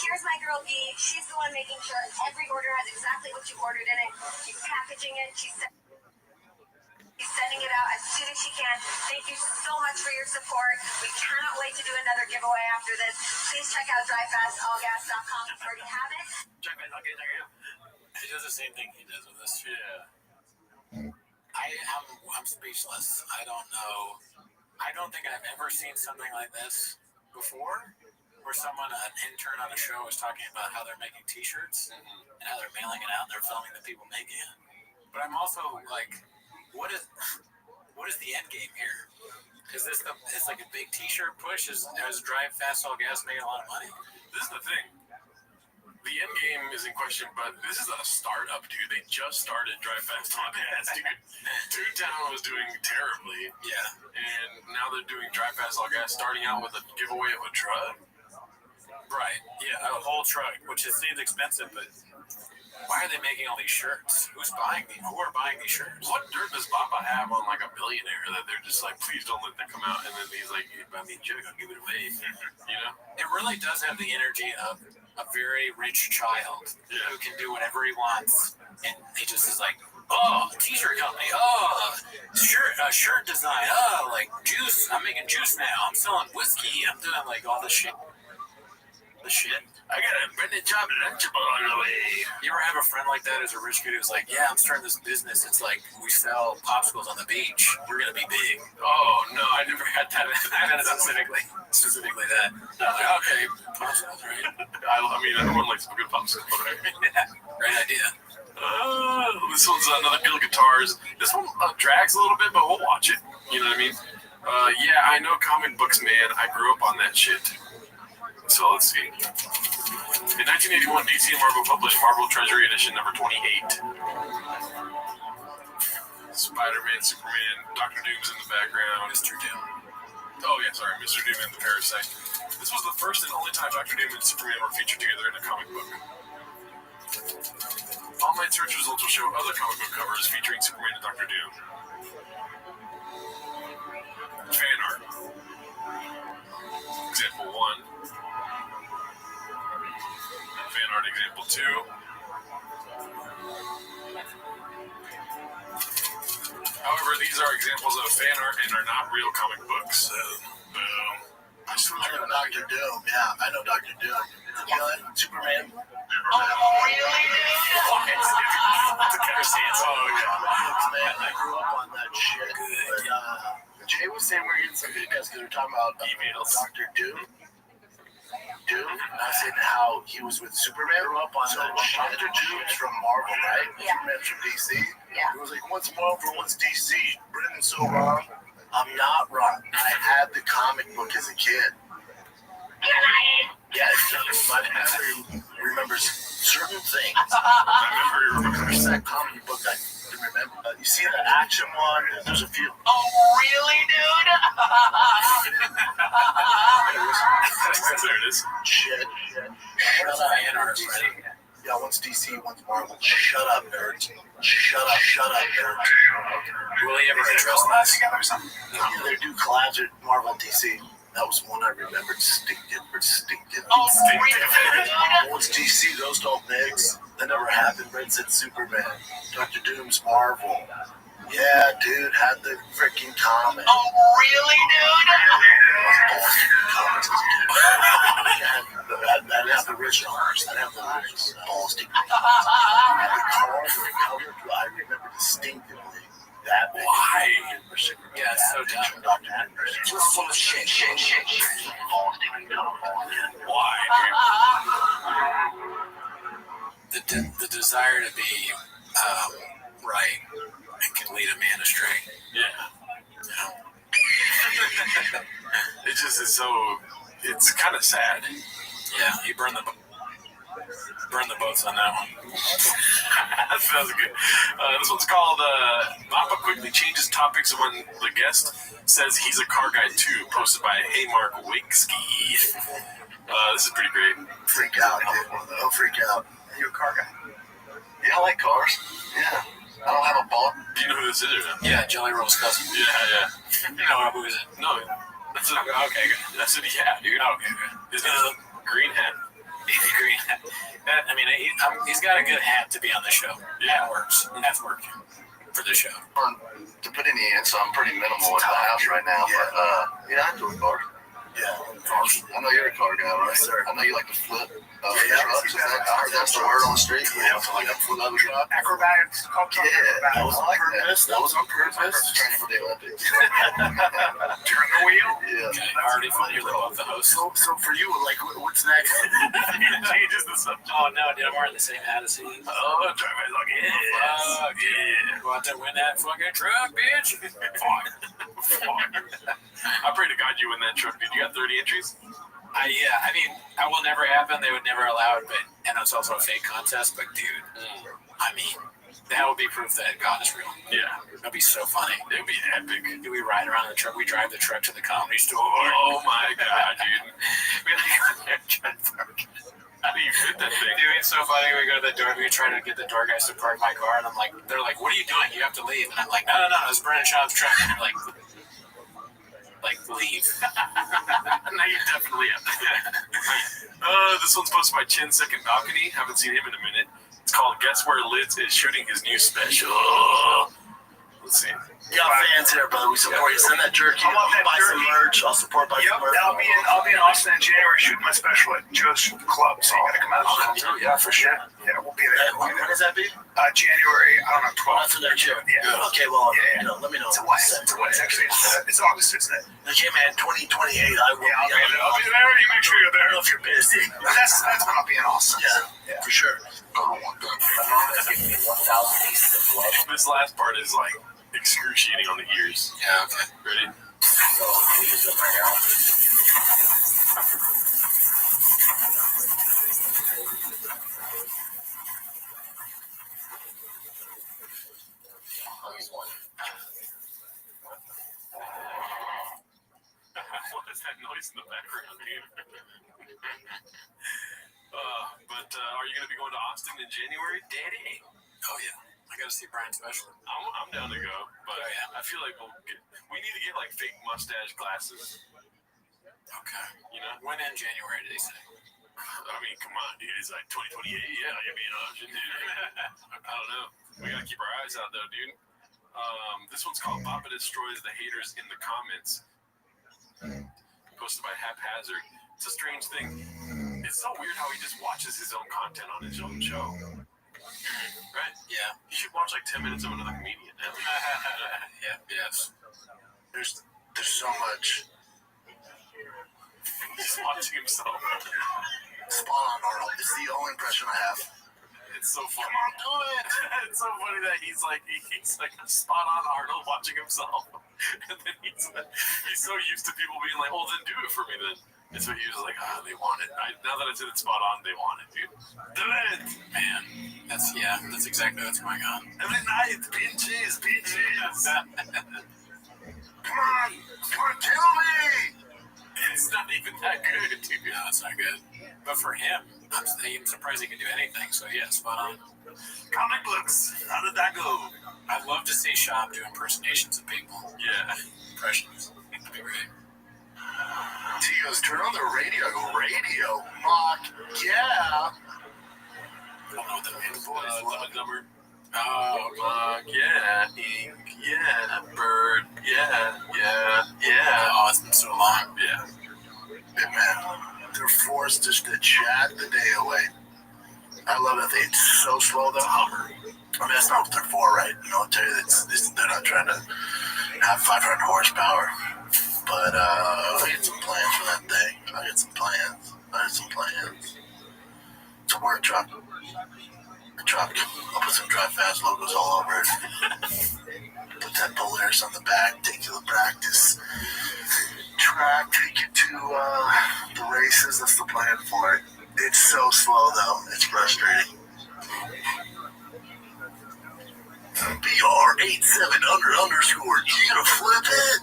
Here's my girl Gee. She's the one making sure every order has exactly what you ordered in it. She's packaging it. She's sending it out as soon as she can. Thank you so much for your support. We cannot wait to do another giveaway after this. Please check out drivefastallgas.com if you already have it. He does the same thing he does with this. Yeah. I'm speechless. I don't know. I don't think I've ever seen something like this before, where an intern on a show is talking about how they're making T-shirts and how they're mailing it out and they're filming the people making it. But I'm also like, what is the end game here? Is this it's like a big T-shirt push? Is Drive Fast All Gas making a lot of money? This is the thing. The end game is in question, but this is a startup, dude. They just started Drive Fast All Gas, dude. Toontown was doing terribly. Yeah. And now they're doing Drive Fast All Gas, starting out with a giveaway of a truck. Right. Yeah, a whole truck, which seems expensive, but why are they making all these shirts? Who's buying these? Who are buying these shirts? What dirt does Papa have on like a billionaire that they're just like, please don't let that come out? And then he's like, I mean, Jake, I'll give it away. You know? It really does have the energy of a very rich child who can do whatever he wants, and he just is like, oh, T-shirt company, oh, shirt design, oh, like juice. I'm making juice now. I'm selling whiskey. I'm doing like all this shit. I got a Brendan Job Lunchable on the way. You ever have a friend like that who's a rich kid who's like, yeah, I'm starting this business. It's like we sell popsicles on the beach. We're gonna be big. Oh no, I never had that. Specifically that. Like, okay, popsicles, right? I mean, everyone likes a good popsicle, right? Yeah, great idea. This one's another Bill Guitars. This one drags a little bit, but we'll watch it. You know what I mean? Yeah, I know comic books, man. I grew up on that shit. So let's see. In 1981, DC and Marvel published Marvel Treasury Edition number 28. Spider-Man, Superman, Dr. Doom's in the background. Mr. Doom. Oh yeah, sorry, Mr. Doom and the Parasite. This was the first and only time Dr. Doom and Superman were featured together in a comic book. Online search results will show other comic book covers featuring Superman and Dr. Doom. Fan art. Example 1. Fan art example 2. However, these are examples of fan art and are not real comic books. Boom. I know Dr. Doom. Yeah, I know Dr. Doom. Villain, Superman. Really, Man, I grew up on that shit. But Jay was saying we're getting some emails because we're talking about Dr. Doom. I said how he was with Superman. Grew up on that shit. Dr. Doom's from Marvel, right? Yeah. Superman's from DC. Yeah. He was like, one's Marvel, one's DC. Brendan's so wrong. I'm not wrong. I had the comic book as a kid. Yeah, my memory remembers certain things. My memory remembers that comic book. I remember. You see the action one? There's a few. Oh, really, dude? There it is. Shit. Shut up. Yeah, one's DC, one's Marvel. Shut up, nerds. Shut up, nerds. Will he ever address that together or something? Yeah, they do collabs with Marvel and DC. That was one I remembered distinctive. Oh, really? One's DC, those don't mix. That never happened. Red said Superman. Dr. Doom's Marvel. Yeah, dude, had the freaking comic. Oh, really, dude? That is the original. That have the original. Balls I remember distinctively. That why? Yeah, it's so dumb. You're full of shit. Why? The desire to be right and can lead a man astray. Yeah. It just is so. It's kind of sad. Yeah, he burned the. Burn the boats on that one. That was good. This one's called Papa quickly changes topics when the guest says he's a car guy too, posted by Hey Mark Wigsky. This is pretty great. Freak out, dude. I'll freak out. You're a car guy. Yeah, I like cars. Yeah. I don't have a ball. Do you know who this is or no? Yeah, Jelly Roll's cousin. Yeah. No, who is it? No. That's a, okay, good. That's it, yeah, dude. Okay, good. His name's Green Hat. Green Hat. I mean, he's got a good hat to be on the show. Yeah. That works. That's working for the show. To put any in, so I'm pretty minimal at the house right now. Yeah. But, yeah, I do a car. Yeah. I know you're a car guy, right? Yes, sir. I know you like to flip Yeah, trucks. I heard that's the word on the street. Yeah. Like a flip of a truck. Acrobatics. Yeah, that was on I like purpose. That was on purpose. Training for the Olympics. Turn the wheel. Yeah. Okay, already familiar with both the hosts. So for you, like, what's next? Changes the subject. Oh, no, dude, I'm wearing the same hat as he is. Oh, driver's like, yes. Fuck yeah. Want to win that fucking truck, bitch? Fuck. I pray to God you win that truck, dude. You got 30 entries? Yeah, I mean, that will never happen. They would never allow it, and it's also a fake contest. But dude, I mean, that would be proof that God is real. Yeah. That'd be so funny. It'd be epic. Do we ride around the truck? We drive the truck to the comedy store. Oh my God, dude. How do you fit that thing? Dude, it's so funny. We go to the door. We try to get the door guys to park my car, and I'm like, they're like, "What are you doing? You have to leave." And I'm like, "No, it's Brennan Schaub's truck." And they're like, leave. No, you definitely have to. This one's posted by Chin Second Balcony. Haven't seen him in a minute. It's called Guess Where Lids is shooting his new special. Let's see. You got fans here, brother. We support you. Send that jerky. I love that buy some jerky. merch. I'll support by some merch. I'll be in Austin in January shooting my special at Joe's Club, so you gotta come out. Oh, yeah, for sure. Yeah, we'll be there. When does that be? January, I don't know, 12th. That's in there too. Yeah. Okay, well, Yeah. let me know. It's a what? It's actually it's August, isn't it? Okay, man. 2028. I will Yeah, be. I'll be there. You make sure you're I there. don't know if you're busy. That's when I'll be in Austin. Yeah, for sure. This last part is like excruciating on the ears. Yeah, okay. Ready? What is that noise in the background, dude? Are you going to be going to Austin in January, Daddy? Oh yeah, I gotta see Brian's special. I'm down to go, but I feel like we need to get like fake mustache glasses. Okay. You know? When in January did he say? I mean, come on, dude. It's like 2028. Yeah, give me an option, dude. I don't know. We gotta keep our eyes out, though, dude. This one's called Papa Destroys the Haters in the Comments. Posted by Haphazard. It's a strange thing. It's so weird how he just watches his own content on his own show. Right? Yeah. You should watch like 10 minutes of another comedian. Yeah. Yes. There's so much. He's watching himself. Spot on, Arnold. It's the only impression I have. It's so funny. Come on, do it. It's so funny that he's like spot on Arnold watching himself, and then he's so used to people being like, "Oh, then do it for me, then." And so he was like, they want it. Now that I said it's spot on, they want it, dude. Do it! Man, that's exactly what's going on. Every night, pinches. Come on, kill me! It's not even that good, dude. No, it's not good. But for him, I'm surprised he can do anything. So yeah, spot on. Comic books. How did that go? I'd love to see Schaub do impersonations of people. Yeah. Impressions. That'd be great. Tio's turn on the radio. I go, radio? Mock, yeah. I don't know what that means. Lemon number. Oh, clock, yeah. Ink, yeah. Bird, yeah. Oh, it's been so long. Yeah. Hey, man, they're forced just to chat the day away. I love that they're so slow, though. Hummer. I mean, that's not what they're for, right? Military, they're not trying to have 500 horsepower. But I get some plans for that thing. I got some plans. It's a work truck. I'll put some Drive Fast logos all over it. Put that Polaris on the back. Take you to the practice track. Take you to the races. That's the plan for it. It's so slow though. It's frustrating. BR87 _. You gonna flip it?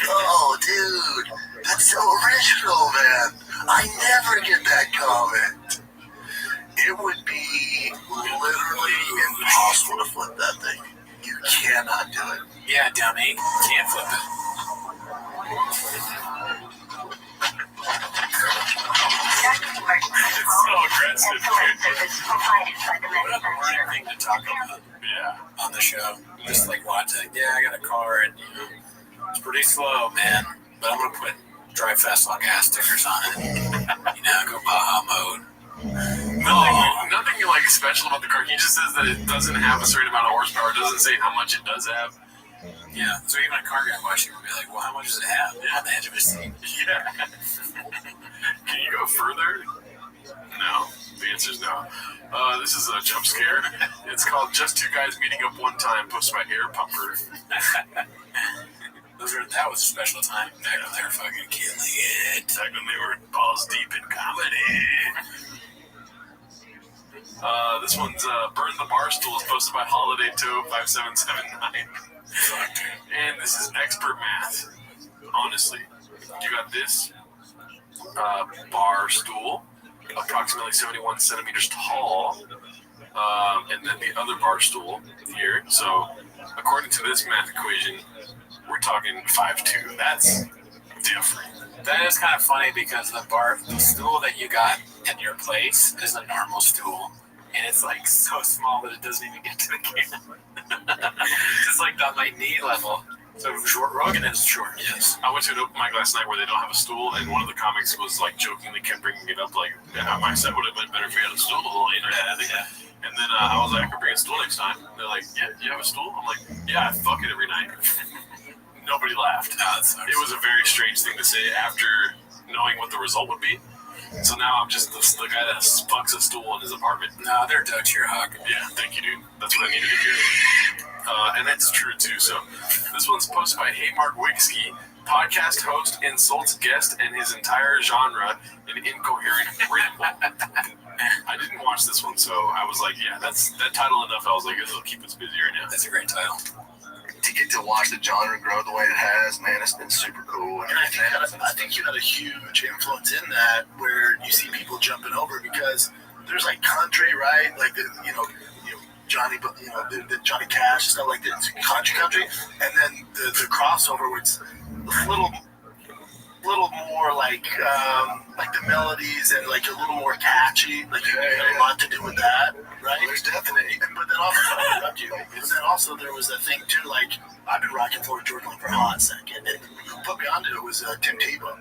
Oh, dude, that's so original, man. I never get that comment. It would be literally impossible to flip that thing. You cannot do it. Yeah, dummy. Can't flip it. It's so aggressive, dude. What a boring thing to talk about. Yeah. On the show. Just like watching. Yeah, I got a car and it's pretty slow, man. But I'm gonna put drive fast on gas stickers on it. Go Baja mode. Nothing like special about the car. He just says that it doesn't have a certain amount of horsepower. It doesn't say how much it does have. Yeah, so even a car guy watching will be like, well, how much does it have? Yeah. On the edge of his seat. Yeah. Can you go further? No. The answer is no. This is a jump scare. It's called Just Two Guys Meeting Up One Time, posted by Air Pumper. That was a special time back when they were fucking killing it. Back when they were balls deep in comedy. This one's Burn the Barstool is posted by Holiday Toe 5779. And this is expert math. Honestly. You got this bar stool, approximately 71 centimeters tall, and then the other bar stool here. So, according to this math equation, we're talking 5'2". That's different. That is kind of funny because the stool that you got in your place is a normal stool. And it's like so small that it doesn't even get to the camera. It's like on my knee level. So Rogan is short, yes. I went to an open mic last night where they don't have a stool, and one of the comics was like jokingly kept bringing it up, like, my set would have been better if we had a stool, a little internet. Yeah. And then I was like, I could bring a stool next time. They're like, yeah, you have a stool? I'm like, yeah, I fuck it every night. Nobody laughed. Oh, that sucks. It was a very strange thing to say after knowing what the result would be. So now I'm just the guy that fucks a stool in his apartment. No, they're Dutch. You're hawking. Yeah, thank you, dude. That's what I needed to hear. And that's true, too. So this one's posted by Hey Mark Wigsky. Podcast host insults guest and his entire genre in incoherent ramble. I didn't watch this one, so I was like, yeah, that's that title enough. I was like, it'll keep us busy right now. That's a great title. To get to watch the genre grow the way it has, man, it's been super cool. And I think you had a huge influence in that, where you see people jumping over, because there's like country, right? Like Johnny, the Johnny Cash and stuff like that. It's country, and then the crossover, where it's a little more like the melodies and like a little more catchy. Like you had a lot to do with that, right? There's definitely. But then also there was a thing too. Like I've been rocking Florida Georgia Line for a hot second, and who put me onto it was Tim Tebow.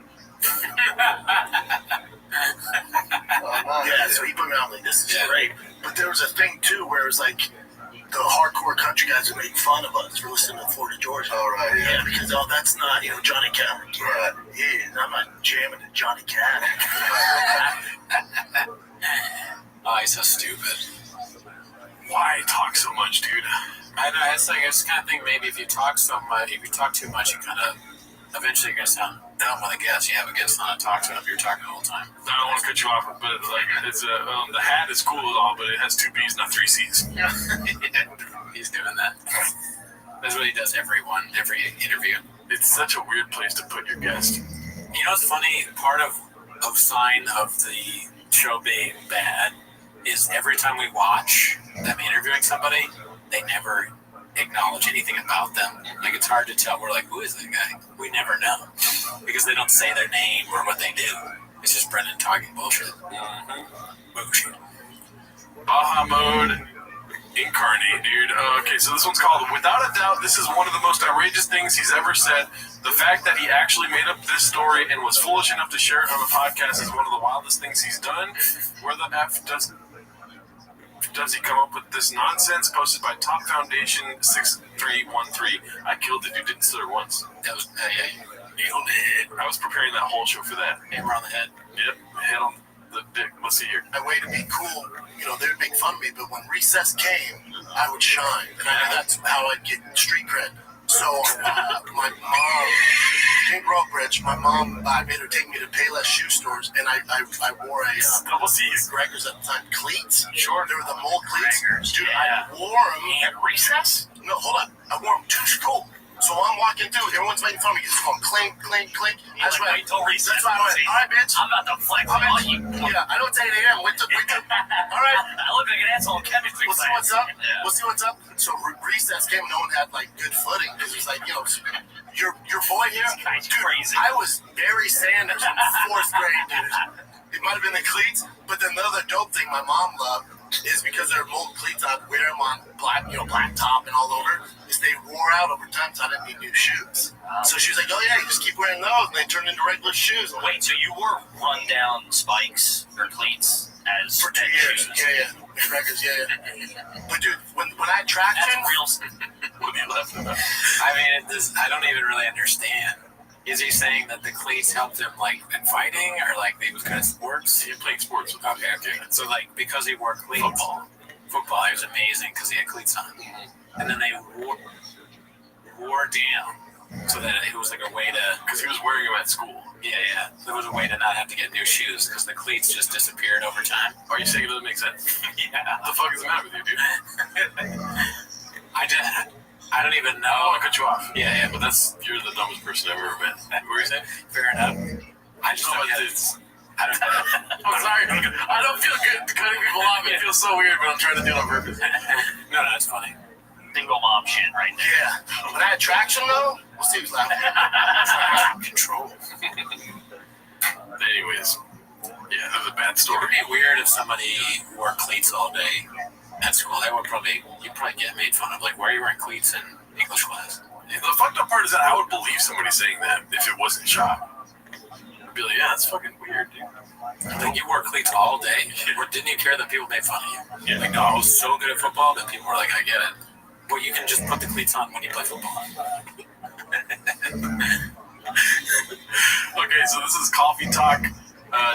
Yeah, so he put me on like, this is great. But there was a thing too where it was like the hardcore country guys would make fun of us for listening to Florida Georgia. All right, yeah, because that's not Johnny Cash. Right. Yeah, I'm not jamming to Johnny Cash. Oh, he's so stupid. Why talk so much, dude? I know, it's the kind of thing, maybe if you talk too much, you kind of, eventually you're going to sound dumb with a guest. You have a guest on to talk to him if you're talking the whole time. I don't want to cut you off, but it's the hat is cool and all, but it has 2 B's, not 3 C's. Yeah. He's doing that. That's what he does every interview. It's such a weird place to put your guest. You know what's funny? Part of sign of the show being bad is every time we watch them interviewing somebody, they never acknowledge anything about them. Like, it's hard to tell. We're like, who is that guy? We never know, because they don't say their name or what they do. It's just Brendan talking bullshit. Bullshit. Baja mode incarnate, dude. Okay, so this one's called Without a Doubt, this is one of the most outrageous things he's ever said. The fact that he actually made up this story and was foolish enough to share it on the podcast is one of the wildest things he's done. Where the F does he come up with this nonsense? Posted by Top Foundation 6313. I killed it, dude. Didn't stutter once. That was nailed it. I was preparing that whole show for that. Hammer on the head. Yep, head on the dick. Let's see here. A way to be cool, they would make fun of me, but when recess came, I would shine, and that's how I'd get street cred. So my mom Pink Rock Bridge, my mom made her take me to Payless shoe stores, and I wore a Double C's. Gregors at the time cleats. Sure. They were the mold cleats. Gregors, Dude, yeah. I wore them. At recess? No, hold up. I wore them to school. So I'm walking through, everyone's making fun of me. It's going clink, clink, clink. That's right. Wait till recess. That's why I went, all right, bitch. I'm about to flex on you. Yeah, I know it's 8 a.m. Wait till. All right. I look like an asshole in chemistry We'll see class. what's up. Yeah. We'll see what's up. So recess came, no one had like good footing because he's like, your boy here, This guy's dude. crazy. I was Barry Sanders in 4th grade, dude. It might have been the cleats, but then the other dope thing my mom loved is because they're mold cleats, I'd wear them on black top and all over. Is they wore out over time, so I didn't need new shoes. So she was like, "Oh yeah, you just keep wearing those, and they turn into regular shoes." Wait, so you wore rundown spikes or cleats as For 2 years? shoes? Yeah. Records, yeah. But dude, when I tracked him, That's real. What are you laughing about? I mean, I don't even really understand. Is he saying that the cleats helped him, like, in fighting, or, like, he was good at sports? He played sports. Okay. So, like, because he wore cleats, football, he was amazing because he had cleats on. And then they wore down so that it was, like, a way to... Because he was wearing them at school. Yeah. There was a way to not have to get new shoes because the cleats just disappeared over time. Are you saying it doesn't make sense? Yeah. What the fuck is the matter with you, dude? I don't even know. I don't want to cut you off. Yeah, but You're the dumbest person I've ever met. what were you saying? Fair enough. I just don't get it. I don't know. I'm sorry. I don't feel good cutting people off. It feels so weird, but I'm trying to do it on purpose. No, it's funny. Single mom shit right there. Yeah. When I had traction, though, we'll see who's laughing. Control. Anyways, yeah, that was a bad It story. would be weird if somebody wore cleats all day at school. You'd probably get made fun of. Like, why are you wearing cleats in English class? The fucked up part is that I would believe somebody saying that if it wasn't shop. I'd be like, yeah, that's fucking weird, dude. Like, you wore cleats all day? Or didn't you care that people made fun of you? Yeah. Like, no, I was so good at football that people were like, I get it. Well, you can just put the cleats on when you play football. Okay, so this is Coffee Talk,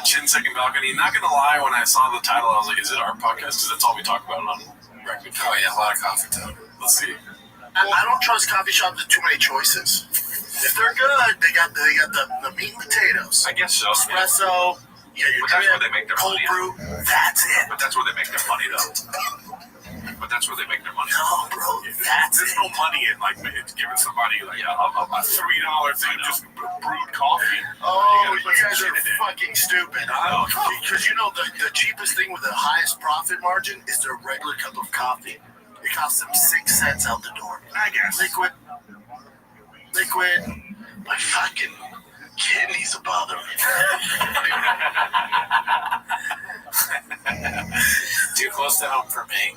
Chin Second Balcony. Not gonna lie, when I saw the title, I was like, is it our podcast? Because that's all we talk about on record. Oh, yeah, a lot of coffee talk. Let's see. I don't trust coffee shops with too many choices. If they're good, they got the meat and potatoes. I guess so. Espresso. Yeah, But that's where they make their cold money. brew. That's it. But that's where they make their money, though. But that's where they make their money. No, bro. That's There's no money in like giving somebody like a $3 thing just brewed coffee. Oh, you guys are fucking stupid. Because the cheapest thing with the highest profit margin is their regular cup of coffee. It costs them 6 cents out the door. I guess. Liquid. My fucking kidneys are bothering me. Too close to home for me.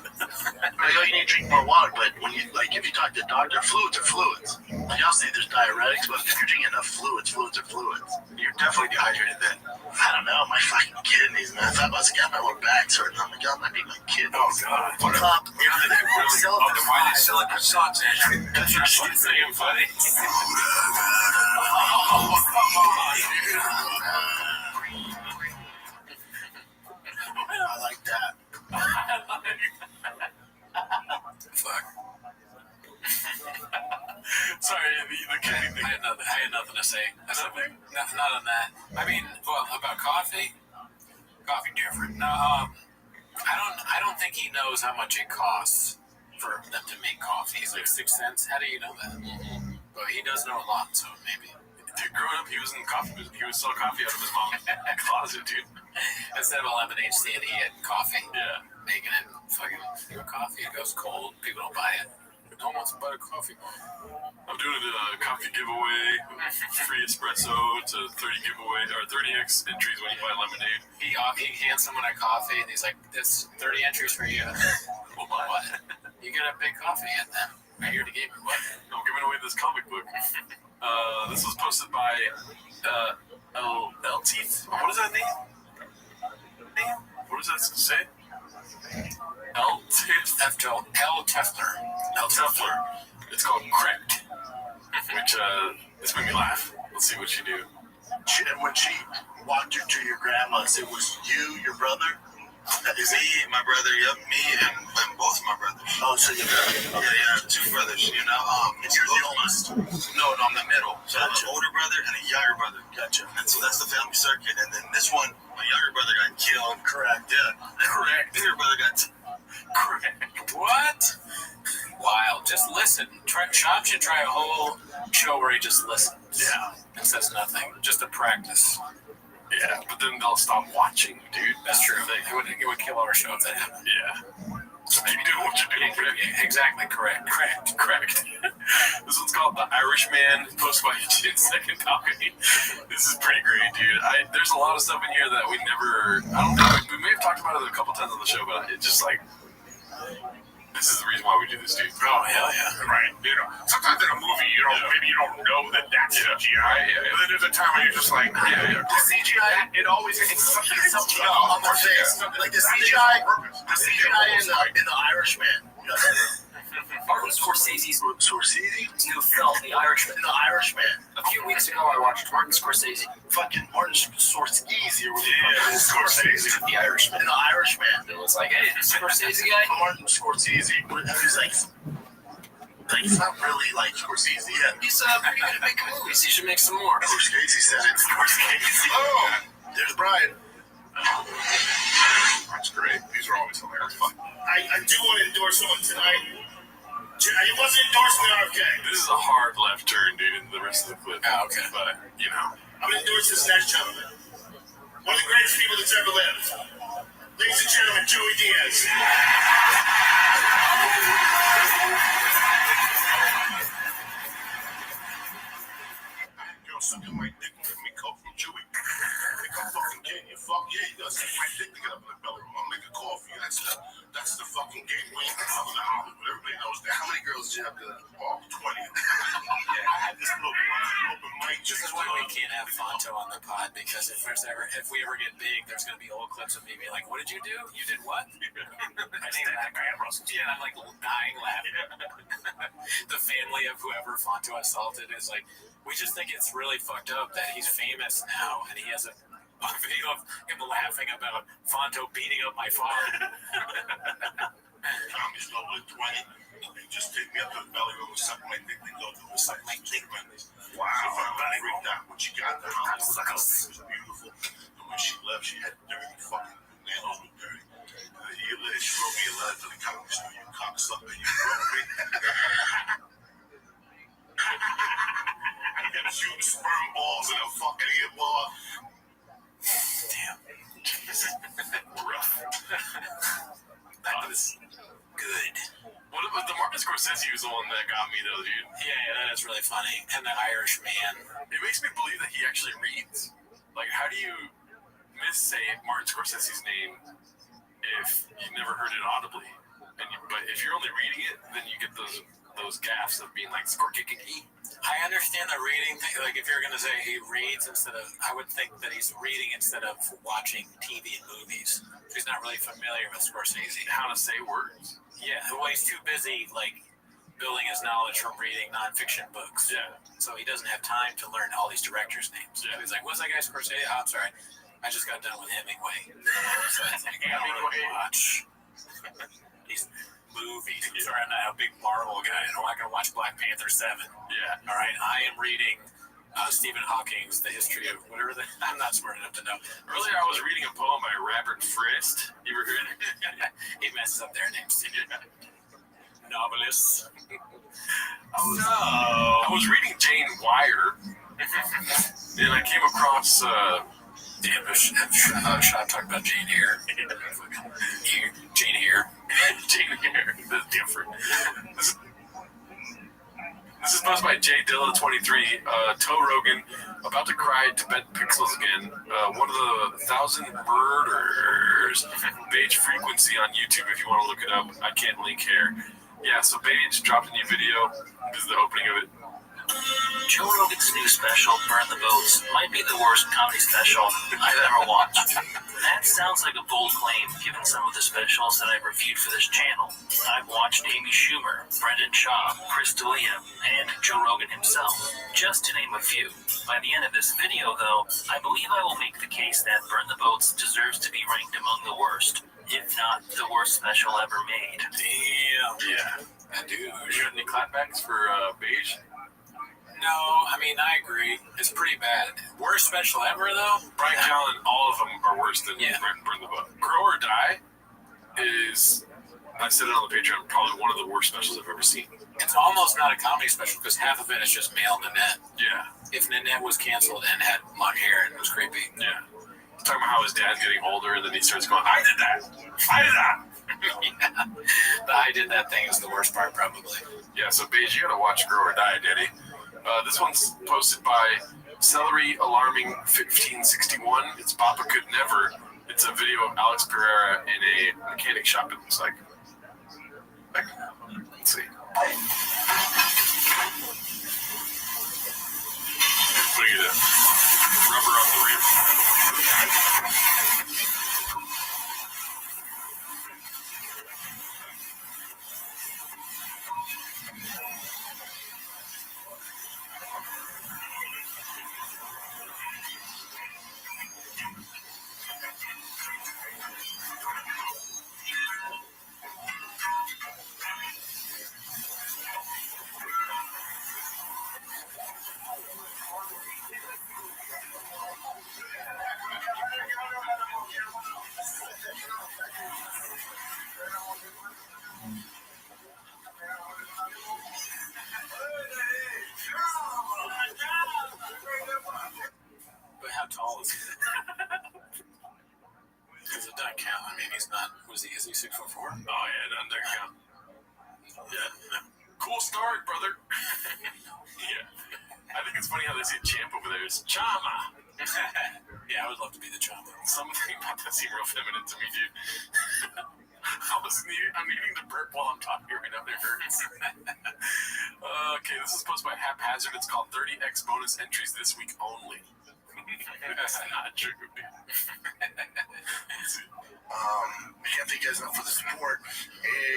I know you need to drink more water, but when you if you talk to the doctor, fluids are fluids. Like I'll say there's diuretics, but if you're drinking enough fluids are fluids. You're definitely dehydrated then. I don't know, my fucking kidneys, man. I thought I got my lower back's hurting. Oh my god, might be my kidneys. Oh god. Top, Why they sell it for sauce? Because you're shit Damn funny. Oh, come on. I like that. Fuck. Sorry, the kidney thing. I had nothing to say. Not on that. I mean, well, about coffee. Coffee different. No, I don't think he knows how much it costs for them to make coffee. It's like 6 cents. How do you know that? But he does know a lot, so maybe. Dude, growing up, he was in the coffee business. He would sell coffee out of his mom's closet, dude. Instead of a lemonade stand, he had coffee. Yeah. Making it fucking coffee. It goes cold. People don't buy it. No one wants to buy a coffee. I'm doing a coffee giveaway, free espresso to 30 giveaway or 30x entries when you buy lemonade. He hands someone a coffee and he's like, "That's 30 entries for you." Well, what? You get a big coffee and then right here to give me what? I'm giving away this comic book. This was posted by El Teeth. What is that name? What does that say? El Tefler. El Tefler. It's called Cracked, which this made me laugh. Let's see what she do. And when she walked her to your grandma's, it was you, your brother? That is me, my brother, yep, me and both of my brothers. Oh, so you got two brothers. You know, You're the oldest. No, I'm the middle. So I have an older brother and a younger brother. Gotcha. And so that's the family circuit. And then this one, my younger brother got killed. Correct. Yeah. Correct. Bigger brother got Correct. What? Wild. Just listen. Sean should try a whole show where he just listens. Yeah. And says nothing. Just a practice. Yeah, but then they'll stop watching, dude. That's true. It would kill our show if that happened. Yeah. So keep doing what you're doing. Exactly. Correct. This one's called The Irishman, posted by Eugene Second Balcony. This is pretty great, dude. There's a lot of stuff in here that we never... I don't think... We may have talked about it a couple times on the show, but it's just like... This is the reason why we do this, dude. Oh, hell yeah. Right. You know, sometimes in a movie, maybe you don't know that that's CGI. But then there's a time when you're just like, The CGI, it always it's something on their face. Like the CGI in the Irishman. Martin Scorsese's new film, The Irishman. A few weeks ago, I watched Martin Scorsese. Fucking Martin Scorsese. Scorsese. The Irishman. The Irishman. It was like, hey, this Scorsese guy. Martin Scorsese. He's like, he's not really like Scorsese yet. He's pretty good at making movies. He should make some more. Scorsese said it. Oh, there's Brian. That's great. These are always hilarious. I do want to endorse someone tonight. He wasn't endorsing the RFK. This is a hard left turn, dude, in the rest of the clip. Oh, okay. But, you know. I'm going to endorse this next gentleman. One of the greatest people that's ever lived. Ladies and gentlemen, Joey Diaz. Girl, sucking my dick and let me come from Chewy. Think I'm fucking gay. You fuck yeah, you gotta suck my dick to get up in the belly room. I'll make a coffee. That's the fucking gateway to Hollywood. Everybody knows that. How many girls did you have to... Oh, 20. Yeah, I had this little open mic. This is why we can't have Fonto on the pod, because if we ever get big, there's going to be old clips of me being like, what did you do? You did what? I named that guy Russell. Yeah, I'm like dying laughing. The family of whoever Fonto assaulted is like, we just think it's really fucked up that he's famous now and he has a video of him laughing about Fonto beating up my father. Tommy's low at 20. They just take me up to the belly room and suck my dick. They go to the suck my dick, man. Wow. So if I'm freaked out what you got there, it was beautiful. And when she left, she had dirty fucking nails were dirty. She wrote me a letter to the comedy store. You cocksucker. You broke me. I got shooting sperm balls in a fucking earball. Damn. Rough. That was good. What about the Martin Scorsese was the one that got me, though, dude? Yeah, that is really funny. And the Irish man. It makes me believe that he actually reads. Like, how do you missay Martin Scorsese's name if you never heard it audibly? But if you're only reading it, then you get those gaffes of being like Scorkikiki. I understand the reading thing. Like, if you're going to say he reads instead of, I would think that he's reading instead of watching TV and movies. He's not really familiar with Scorsese. How to say words. Yeah, well, he's too busy, like, building his knowledge from reading nonfiction books. Yeah. So he doesn't have time to learn all these directors' names. Yeah. He's like, what's that guy Scorsese? Oh, I'm sorry. I just got done with Hemingway. So it's like, I don't really watch these movies. Sorry, I'm not a big Marvel guy. I'm not going to watch Black Panther 7. Yeah. All right, I am reading Stephen Hawking's The History of whatever. I'm not smart enough to know. Earlier, I was reading a poem by Robert Frist. You ever heard it? He messes up their names too. Novelists. I was reading Jane Wire, and I came across. Damn, shot talk about Jane Eyre. Jane Eyre. Jane Eyre. That's different. This is posted by J Dilla 23. Toe Rogan about to cry Tibet pixels again. One of the 1,000 murders. Beige Frequency on YouTube if you want to look it up. I can't link here. Yeah, so Beige dropped a new video. This is the opening of it. Joe Rogan's new special, Burn the Boats, might be the worst comedy special I've ever watched. That sounds like a bold claim, given some of the specials that I've reviewed for this channel. I've watched Amy Schumer, Brendan Schaub, Chris D'Elia, and Joe Rogan himself, just to name a few. By the end of this video, though, I believe I will make the case that Burn the Boats deserves to be ranked among the worst. if not the worst special ever made. Damn. Yeah. That douche. You got any clapbacks for Beige? No, I mean, I agree. It's pretty bad. Worst special ever, though? Brian Callen, all of them are worse than Burn the Book. Grow or Die is, I said it on the Patreon, probably one of the worst specials I've ever seen. It's almost not a comedy special because half of it is just male Nanette. Yeah. If Nanette was canceled and had long hair, it was creepy. Yeah. He's talking about how his dad's getting older, and then he starts going, I did that! I did that! Yeah. The I did that thing is the worst part, probably. Yeah, so Beige, you gotta watch Grow or Die, Daddy. This one's posted by Celery Alarming 1561. It's Papa Could Never. It's a video of Alex Pereira in a mechanic shop, it looks like. Let's see. Putting the rubber on the rim. But how tall is he? Because it doesn't count. I mean, he's not. Is he 6'4"? Oh, yeah, it doesn't count. Yeah. Cool start, brother. Yeah. I think it's funny how they say champ over there is Chama. Yeah, I would love to be the Chama. Something about that seemed real feminine to me, dude. I'm needing to burp while I'm talking right now. It hurts. Okay, this is posted by Haphazard. It's called 30x bonus entries this week only. That's not true, dude. Can't thank you guys enough for the support.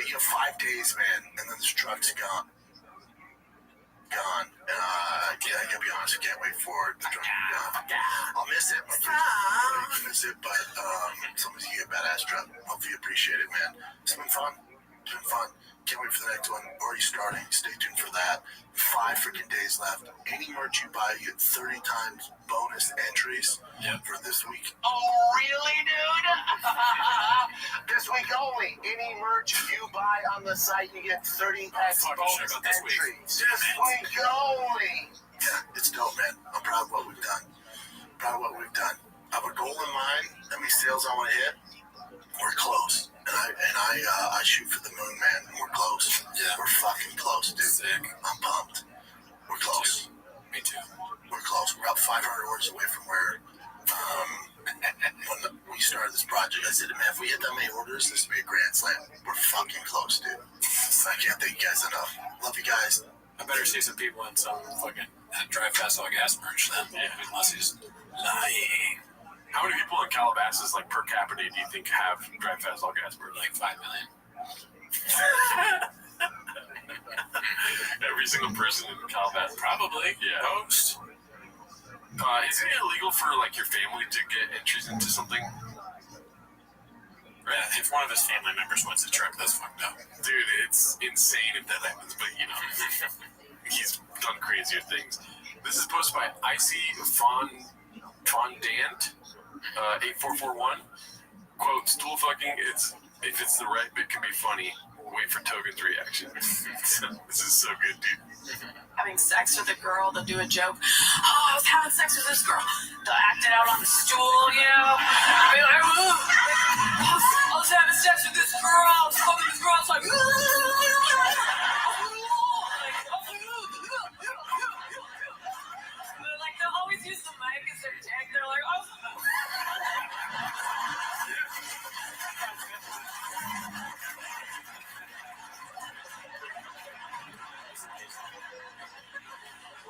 You have 5 days, man, and then this truck's gone. Yeah, I gotta be honest, I can't wait for it. The truck to be gone. I'll miss it. I'll miss it, but somebody's gonna get a badass truck. Hopefully you appreciate it, man. It's been fun. It's been fun. Can't wait for the next one. Already starting. Stay tuned for that. 5 freaking days left. Any merch you buy, you get 30 times bonus entries for this week. Oh, really, dude? This week only. Any merch you buy on the site, you get 30x bonus entries. This week only. Yeah, it's dope, man. I'm proud of what we've done. I have a goal in mind. How many sales I want to hit? We're close. And I shoot for the moon, man. And we're close. Yeah, we're fucking close, dude. Sick. I'm pumped. We're close. Me too. We're close. We're up 500 orders away from where when we started this project. I said, man, if we hit that many orders, this would be a grand slam. We're fucking close, dude. I can't thank you guys enough. Love you guys. I better see some people in some fucking Drive Fast All Gas merch then. Yeah. Unless he's lying. How many people in Calabasas, like per capita, do you think have Drive Fast All Gas merch? Like 5 million. Every single person in Calabasas. Probably. Yeah. Most. Is it illegal for like your family to get entries into something? Yeah, if one of his family members wins the truck, that's fucked up. Dude, it's insane if that happens, but you know, he's done crazier things. This is posted by Icy Fondant, 8441. Quote, stool fucking, if it's the right bit can be funny. Wait for Togen's reaction. This is so good, dude. Having sex with a girl, they'll do a joke. Oh, I was having sex with this girl. They'll act it out on the stool, you know? Be like, I was having sex with this girl. I was fucking this girl. I was like, like, they'll always use the mic as their dick. They're like, oh.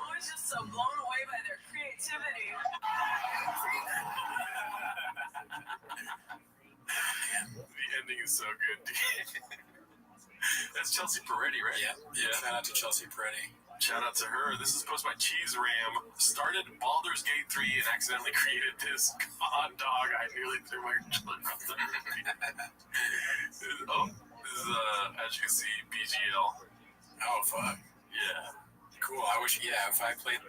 I was just so blown away by their creativity. The ending is so good, dude. That's Chelsea Peretti, right? Yeah. Shout out to Chelsea Peretti. Shout out to her. This is posted by Cheese Ram. Started Baldur's Gate 3 and accidentally created this. God, dog, I nearly threw my controller off the movie. This is, as you can see, BGL. Oh, fuck. Yeah. Cool. I wish, if I played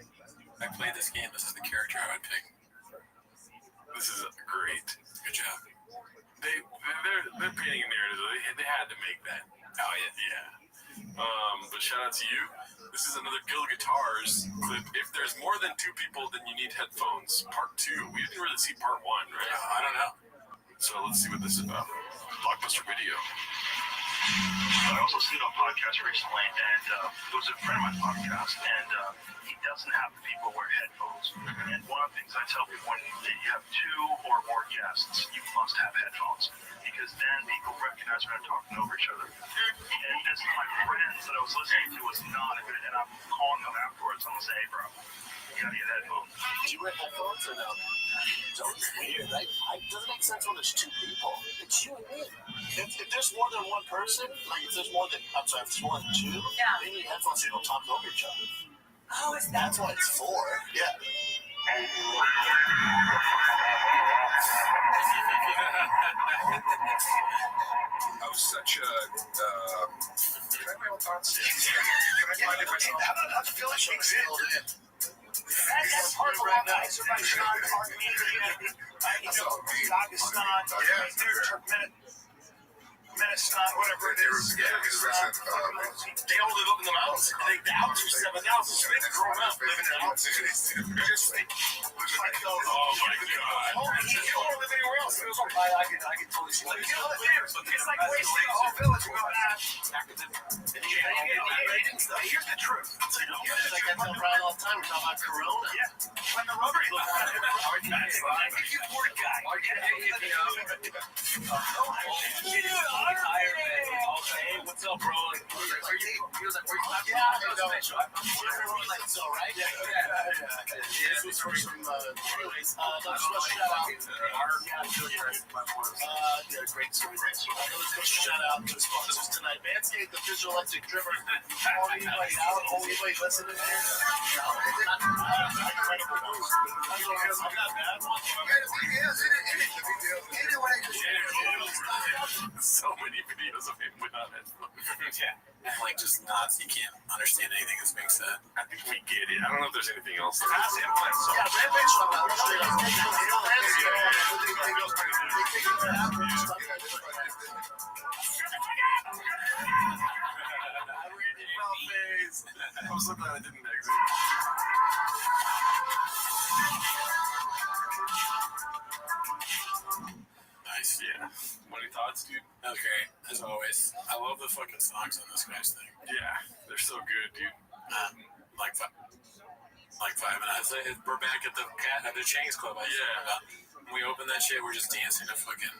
this game, this is the character I would pick. This is great. Good job. They're painting a narrative. They had to make that. Oh, yeah. Yeah. But shout out to you. This is another Guild Guitars clip. If there's more than 2 people, then you need headphones. Part 2. We didn't really see part 1, right? I don't know. So let's see what this is about. Blockbuster Video. I also seen on podcast recently, and it was a friend of my podcast, and he doesn't have people wear headphones. And one of the things I tell people when you have 2 or more guests, you must have headphones, because then people recognize when they're talking over each other. And this is my friends that I was listening to was not good, and I'm calling them afterwards. I'm gonna say, hey, bro, you gotta get headphones. Do you wear headphones or no? It's weird. It doesn't make sense when there's 2 people. It's you and me. If there's more than 1 person, like if there's more than, if there's more than 2, they need headphones so you don't talk over each other. Oh, is That's what it's for. Yeah. I was such a. Can I my own thoughts? How about the village exist? That's part of the Azerbaijan, Armenia, Dagestan, Turkmenistan, whatever it is. Yeah, They all live up in the mountains. The altitude is 7,000, so they grow up living in the mountains. Just like, oh my God. You don't live anywhere else. I can totally see that. It's like wasting the whole village. Here's the truth. Like I tell Brian all the time, we're talking about Corona. Yeah. When the rubber if you poor guy. Hey, what's up, bro? He was like, where you at? Yeah, everyone like, so, right? Yeah. This was from, anyways, let's go shout out. Great story. Let's go shout out to the sponsors tonight. Manscaped, the visual electric trimmer. Anybody out? Anybody listening here? Incredible news. I'm not bad. So many videos of him without headphones. Yeah. And like just nods, you can't understand anything that's being said. I think we get it. I don't know if there's anything else. Yeah, implants from that. Straight I was so glad I didn't exit. Nice, yeah. Any thoughts, dude? That was great, as always. I love the fucking songs on this guy's thing. Yeah, they're so good, dude. Like 5 minutes. We're back at the Chang's Club. When we open that shit, we're just dancing to fucking.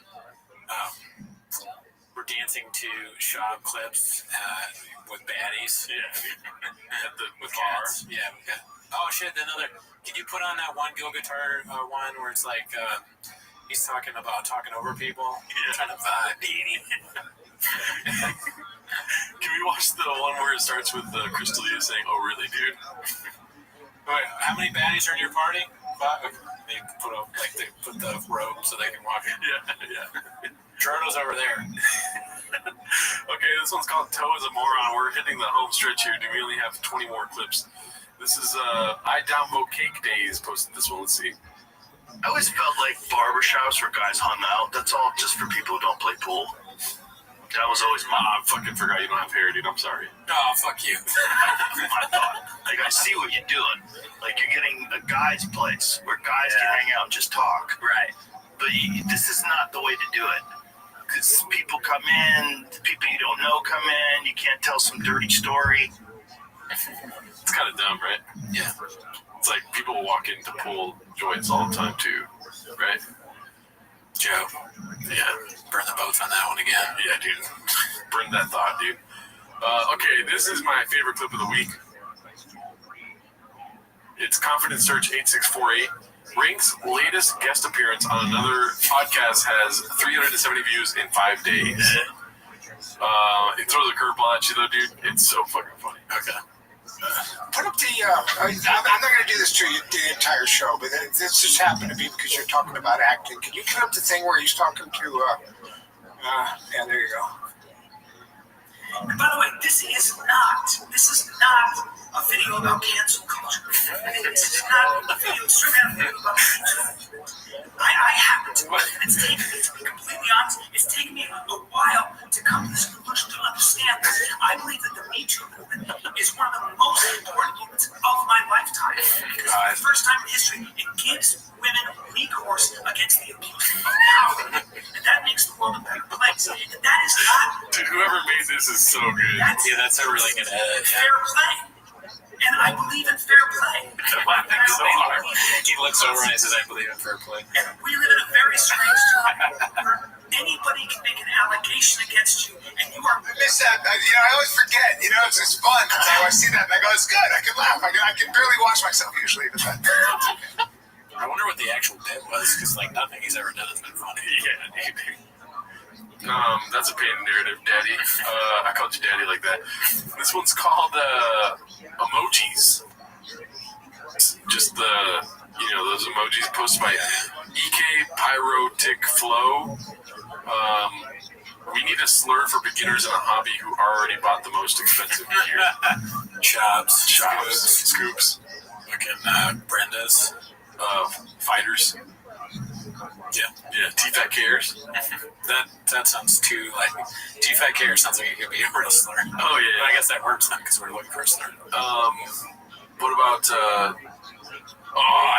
We're dancing to shop clips with baddies. Yeah. with cats. Yeah. Oh shit! Can you put on that one Gil Guitar one where it's like he's talking over people? Yeah. Trying to vibe. Can we watch the one where it starts with Crystalia saying, "Oh, really, dude"? Wait, how many baddies are in your party? 5. They put the rope so they can walk in. Yeah. Jordo's over there. Okay, this one's called Toe as a Moron. We're hitting the home stretch here. Do we only have 20 more clips? This is I Downvote Cake Days posted this one. Let's see. I always felt like barbershops where guys hung out. That's all just for people who don't play pool. That was always my. I fucking forgot you don't have hair, dude. I'm sorry. Oh, fuck you. I thought. Like, I see what you're doing. Like, you're getting a guy's place where guys can hang out and just talk. Right. But this is not the way to do it. Because people come in, people you don't know come in, you can't tell some dirty story. It's kind of dumb, right? Yeah. It's like people walk into pool joints all the time, too. Right? Joe. Yeah. Burn the boats on that one again. Yeah, dude. Burn that thought, dude. Okay, this is my favorite clip of the week. It's Confidence Search 8648. Rink's latest guest appearance on another podcast has 370 views in 5 days. It throws a curveball at you, though, dude. It's so fucking funny. Okay. Put up the. I'm not going to do this to you the entire show, but this just happened to be because you're talking about acting. Can you put up the thing where he's talking to? Yeah, there you go. And by the way, this is not a video about cancel culture. This is not a video, about cancel. I happen to, and it's taken me, to be completely honest, it's taken me a while to come to this conclusion, to understand this. I believe that the Me Too movement is one of the most important movements of my lifetime. Because for the first time in history, it gives women recourse against the abuse of power. And that makes the world a better place. And that is not... Dude, whoever made this is so good. That's a really good edit. Fair play. And I believe in fair play. So hard. He looks over and says, I believe in fair play. And we live in a very strange time where anybody can make an allegation against you, and you are... I miss that. I always forget. It's just fun. I see that, and I go, it's good. I can laugh. I can barely watch myself usually. I wonder what the actual bit was, because, nothing he's ever done has been funny. Yeah, that's a pain narrative, Daddy. I called you Daddy like that. This one's called emojis. It's just those emojis posted by EK Pyrotic Flow. We need a slur for beginners in a hobby who already bought the most expensive gear. Chops, scoops. Fucking Brenda's. Fighters. Yeah, T-Fat Cares. That sounds too, T-Fat Cares sounds like it could be a real slur. Oh, yeah. But I guess that works now, because we're looking for a slur. What about, I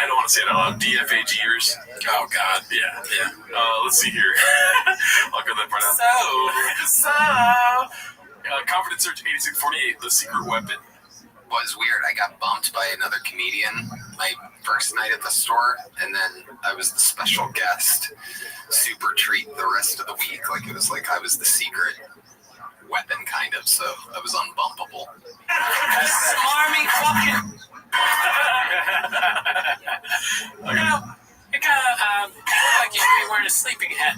don't want to say it out loud, DFAGers? Oh, God. Yeah. Let's see here. I'll get that part out. Confidence Search 8648, The Secret Weapon. Was weird. I got bumped by another comedian my first night at the store, and then I was the special guest. Super treat the rest of the week. It was like I was the secret weapon, kind of, so I was unbumpable. Smarmy fucking... It kind of like you'd be wearing a sleeping hat.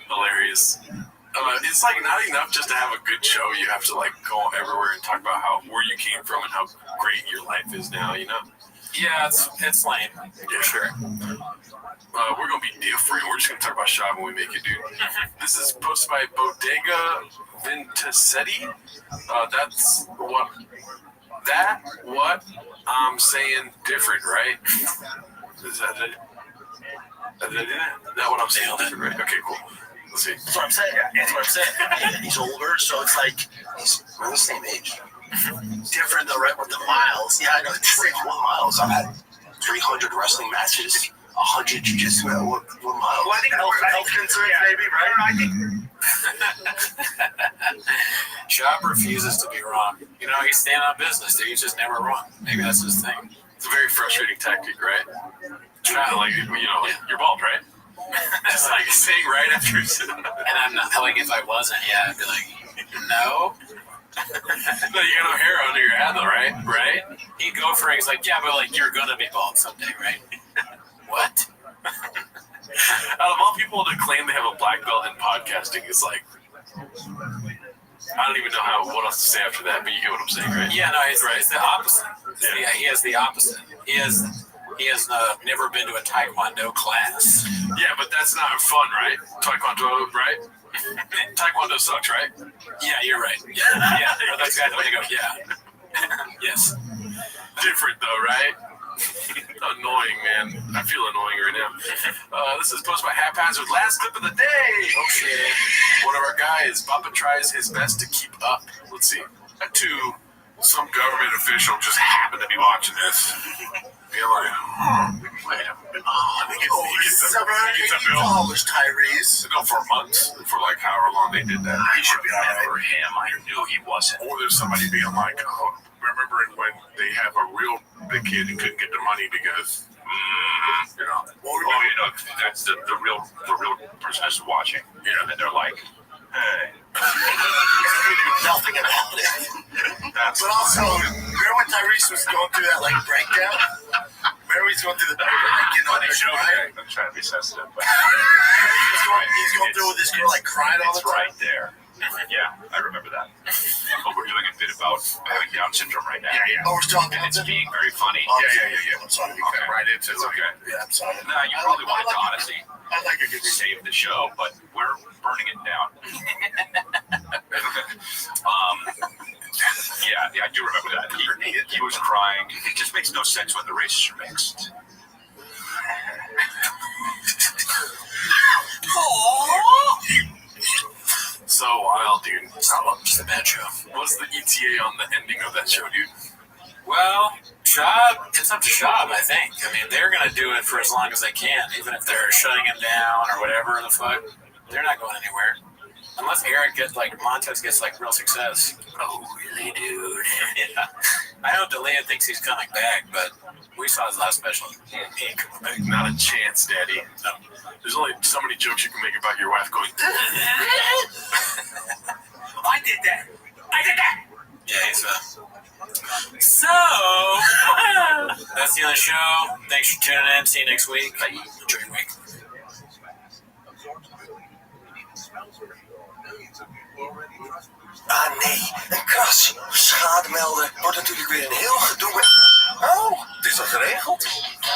Hilarious. It's not enough just to have a good show. You have to go everywhere and talk about where you came from and how great your life is now. Yeah, it's lame. Yeah, sure. We're gonna be different. We're just gonna talk about shop when we make it, dude. This is posted by Bodega Vintacetti. That's what I'm saying. Different, right? Is that it? Is that what I'm saying? Different, right? Okay, cool. Let's see. That's what I'm saying. That's what I'm saying. And he's older, so it's we're the same age. Different though, right? With the miles. Yeah, I know. It's 31 miles. I've had 300 wrestling matches, 100 jiu-jitsu. What miles? Well, I think health concerns, maybe, right? I think. Shop refuses to be wrong. He's staying on business. Dude. He's just never wrong. Maybe that's his thing. It's a very frustrating tactic, right? Kind of you're bald, right? Just saying right after it's... And I'm not, if I wasn't, I'd be like, no. No, you got no hair under your head, though, right? Right? He'd go for it. He's like, yeah, but you're gonna be bald someday, right? What? Out of all people to claim they have a black belt in podcasting, it's I don't even know what else to say after that, but you get what I'm saying, right? Yeah, no, it's the opposite. Yeah, he has the opposite. He has never been to a Taekwondo class. Yeah, but that's not fun, right? Taekwondo, right? Taekwondo sucks, right? Yeah, you're right. Yeah. That's exactly what you go, yeah. Yes. Different, though, right? Annoying, man. I feel annoying right now. This is posted by Haphazard. Last clip of the day. Okay. One of our guys, Papa tries his best to keep up. Let's see. Some government official just happened to be watching this. You're like, wait a minute. He gets a bill. Tyrese. No, for months. For however long they did that. He should be on it for him. I knew he wasn't. Or there's somebody being like, remember when they have a real big kid who couldn't get the money because, that's the real person that's watching. And they're like, hey. Nothing about it. But also, remember when Tyrese was going through that breakdown? Remember he's going through the breakdown? I'm trying to be sensitive. He's going through with this girl crying all the time. Right there. Yeah, I remember that. But we're doing a bit about having Down syndrome right now. Yeah. Oh, we're still on And it's being very funny. Yeah. I'm sorry. Okay. Right into it. It's okay. Yeah, I'm sorry. No, you probably wanted to honestly I like a good save the show, but we're burning it down. Yeah, I do remember that. He was crying. It just makes no sense when the races are mixed. So wild, dude. It's a bad show. What's the ETA on the ending of that show, dude? Well, Shab, it's up to Shab, I think. I mean, they're going to do it for as long as they can, even if they're shutting him down or whatever the fuck. They're not going anywhere. Unless Eric gets, Montez gets, real success. Oh, really, dude? Yeah. I know D'Elia thinks he's coming back, but we saw his last special. He ain't coming back. Not a chance, Daddy. No. There's only so many jokes you can make about your wife going, I did that. Yeah, he's So, that's the other show. Thanks for tuning in. See you next week. Enjoy your week. Ah nee, een kras. Schade melden wordt natuurlijk weer een heel gedoe met... Oh, het is al geregeld?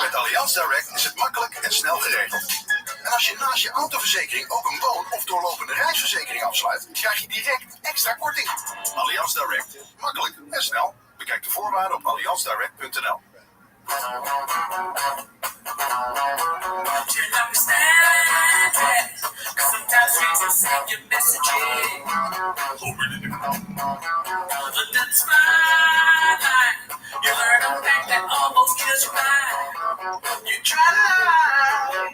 Met Allianz Direct is het makkelijk en snel geregeld. En als je naast je autoverzekering ook een woon- of doorlopende reisverzekering afsluit, krijg je direct extra korting. Allianz Direct. Makkelijk en snel. Bekijk de voorwaarden op allianzdirect.nl. Sometimes we just send your messages. That's fine. You learn a fact that almost kills your mind. You try to lie,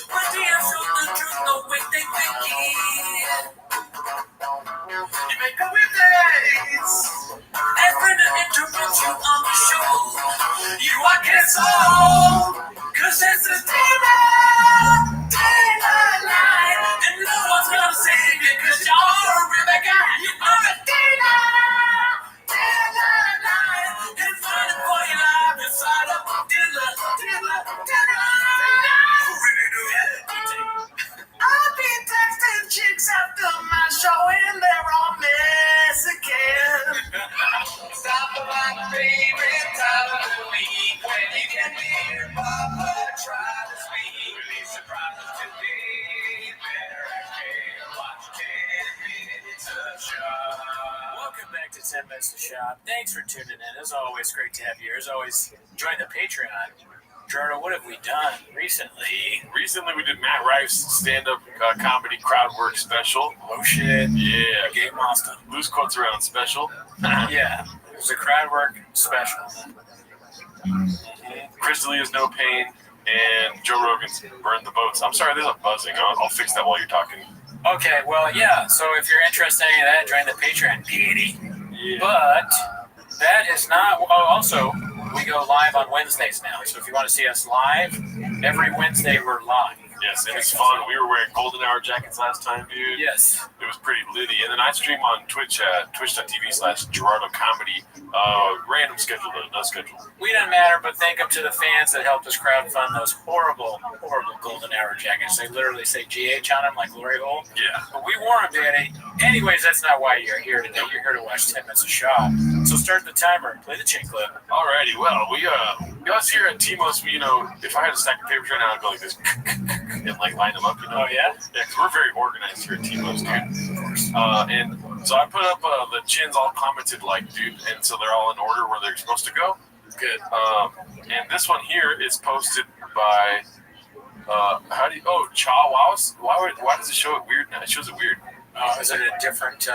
but the answer the truth the way they think it. You make up with days. Every interrupts you on the show. You are canceled, 'cause it's a daylight, and no one's gonna save you 'cause you're a river guy. You're a daylight, and fighting for your life inside of a dealer. I've been texting chicks after my show and they're all Mexican. Stop by my favorite time of the week when you can hear Papa try to speak. Release surprises today. Better actually watch 10 minutes of show. Welcome back to 10 Minutes to Shop. Thanks for tuning in. As always, great to have you here. As always, join the Patreon. Gerardo, what have we done recently? Recently, we did Matt Rife's stand-up comedy crowd work special. Oh, shit. Yeah. Game Master. Loose Quotes Around special. Yeah. It was a crowd work special. Chris D'Elia's No Pain, and Joe Rogan's Burn the Boats. I'm sorry, there's a buzzing. I'll fix that while you're talking. Okay, well, yeah. So if you're interested in any of that, join the Patreon, Petey. Yeah. But that is not... Oh, also... we go live on Wednesdays now. So if you want to see us live, every Wednesday we're live. Yes, and it's fun. We were wearing golden hour jackets last time, dude. Yes. It was pretty litty. And then I stream on Twitch at twitch.tv/Gerardo Comedy. Random schedule, no schedule. We don't matter, but thank them to the fans that helped us crowdfund those horrible golden hour jackets. They literally say GH on them like glory hole. Yeah. But we wore them, Danny. Anyways, that's not why you're here today. You're here to watch 10 Minutes of Shop. So start the timer and play the chin clip. Alrighty, well, we us here at Timos, if I had a stack of papers right now, I'd go like this and line them up, Oh, yeah? Yeah, because we're very organized here at Timos, dude. And so I put up the chins all commented dude, and so they're all in order where they're supposed to go. Good. And this one here is posted by Cha Wows. Why does it show it weird now? It shows it weird. Is it a different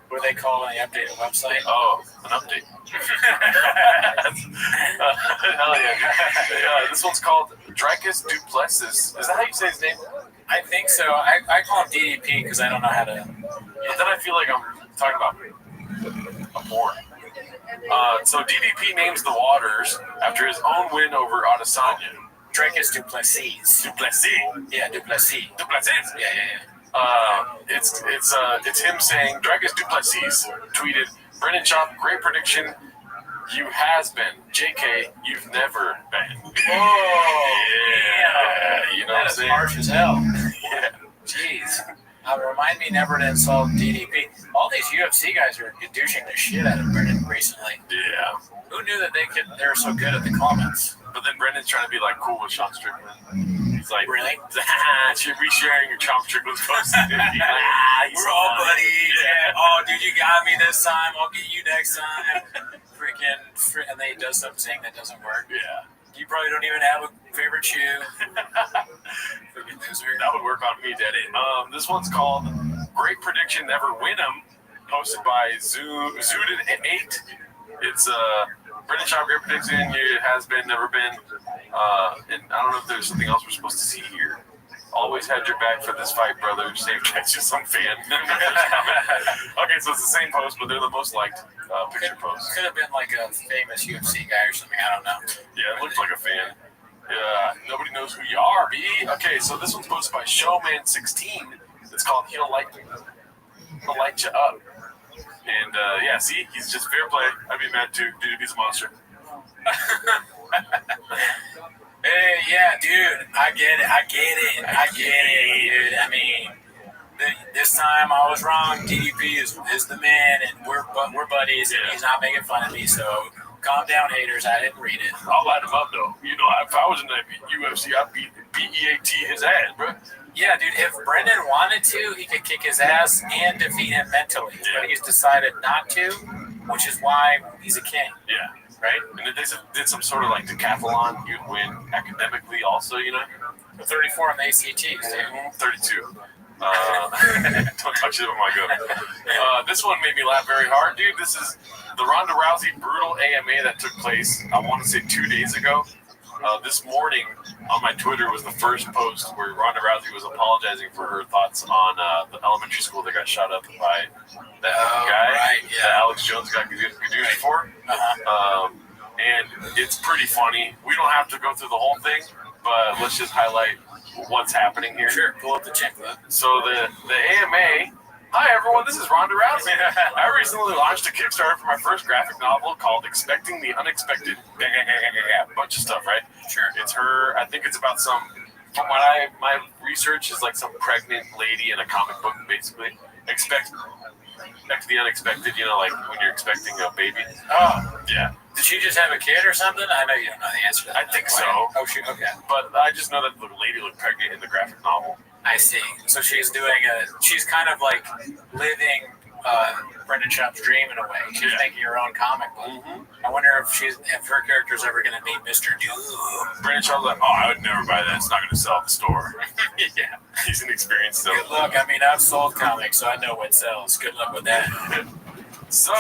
what do they call on the updated website? Oh, an update. Hell yeah. This one's called Dracus Duplessis. Is that how you say his name? I think so. I call him DDP because I don't know how to... But then I feel like I'm talking about a porn. So DDP names the waters after his own win over Adesanya. Dracus Duplessis. Duplessis? Yeah, Duplessis. Duplessis? Yeah. It's him saying, Dracus Duplessis tweeted, Brendan Chop, great prediction. You has been. JK, you've never been. Oh, yeah. You know that what I'm is saying? harsh as hell. Yeah. Jeez. Remind me never to insult DDP. All these UFC guys are douching the shit out of Brendan recently. Yeah. Who knew that they're so good at the comments? But then Brendan's trying to be like cool with Sean Strickland. He's like, really? Should we sharing your Sean Strickland's post? We're all buddies. Yeah. Oh, dude, you got me this time. I'll get you next time. And then he does something that doesn't work. Yeah. You probably don't even have a favorite shoe. Freaking loser. That would work on me, Daddy. This one's called Great Prediction Never Win 'em, posted by Zudin8. It's Brendan Schaub, Great Prediction. It has been, never been. And I don't know if there's something else we're supposed to see here. Always had your back for this fight, brother. Save catches some fan. Okay, so it's the same post, but they're the most liked picture posts. Could have been like a famous UFC guy or something. I don't know. Yeah, it looks like a fan. Yeah, nobody knows who you are, B. Okay, so this one's posted by Showman16. It's called He'll Light You Up. And yeah, see, he's just fair play. I'd be mad too. Dude, he's a monster. Hey, yeah, dude, I get it, dude. I mean, this time I was wrong. DDP is the man, and we're buddies, and he's not making fun of me, so calm down, haters. I didn't read it. I'll light him up, though. You know, if I was in the UFC, I'd beat his ass, bro. Yeah, dude, if Brendan wanted to, he could kick his ass and defeat him mentally, but he's decided not to, which is why he's a king. Yeah. Right? And if they did some sort of like decathlon, you'd win academically also, you know? 34 on the ACTs, dude. 32. Don't touch it with my gun. This one made me laugh very hard, dude. This is the Ronda Rousey brutal AMA that took place, I want to say 2 days ago. This morning on my Twitter was the first post where Ronda Rousey was apologizing for her thoughts on the elementary school that got shot up by that guy that Alex Jones got gadooed for. And it's pretty funny. We don't have to go through the whole thing, but let's just highlight what's happening here. Sure, pull up the checklist. So the AMA. Hi everyone, this is Ronda Rousey. I recently launched a Kickstarter for my first graphic novel called Expecting the Unexpected. Bunch of stuff, right? Sure. It's her, I think it's about some, from what my research is like some pregnant lady in a comic book, basically. Expect the unexpected, you know, like when you're expecting a baby. Oh. Yeah. Did she just have a kid or something? I know you don't know the answer to that. I think so. Oh, shoot, okay. But I just know that the lady looked pregnant in the graphic novel. I see. So she's she's kind of like living Brendan Schaub's dream in a way. She's making her own comic book. Mm-hmm. I wonder if her character's ever going to meet Mr. Doom. Brendan Schaub's like, I would never buy that. It's not going to sell at the store. Yeah. He's inexperienced still. Good luck. I mean, I've sold comics, so I know what sells. Good luck with that. So,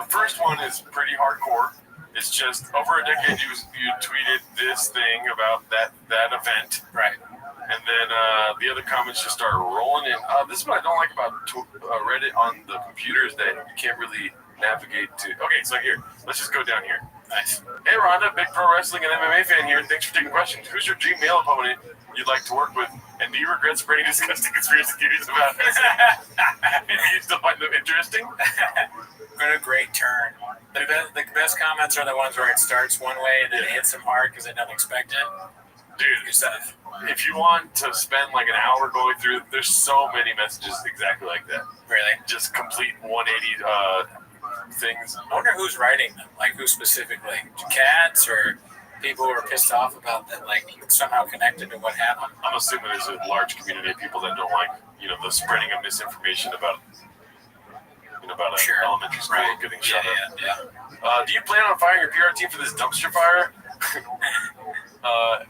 first one is pretty hardcore. It's just over a decade you tweeted this thing about that event. Right. And then the other comments just start rolling in. This is what I don't like about Reddit on the computer is that you can't really navigate to. Okay, so here, let's just go down here. Nice. Hey, Rhonda, big pro wrestling and MMA fan here. Thanks for taking questions. Who's your dream male opponent you'd like to work with? And do you regret spreading disgusting conspiracy theories about this? Do you still find them interesting? What a great turn. The best comments are the ones where it starts one way and then it hits them hard because they don't expect it. Dude, if you want to spend like an hour going through, there's so many messages exactly like that. Really? Just complete 180 things. I wonder who's writing them, like who specifically. Cats or people who are pissed off about that, like somehow connected to what happened. I'm assuming there's a large community of people that don't like, you know, the spreading of misinformation about an elementary school getting shut up. Yeah. Do you plan on firing your PR team for this dumpster fire?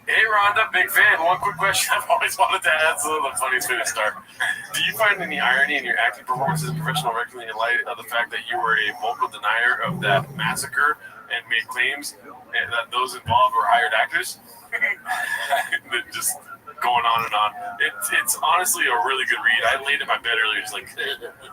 Hey Rhonda, big fan. One quick question I've always wanted to ask. The funniest way to start. Do you find any irony in your acting performances in professional wrestling in light of the fact that you were a vocal denier of that massacre and made claims that those involved were hired actors? Just going on and on. It's honestly a really good read. I laid in my bed earlier just like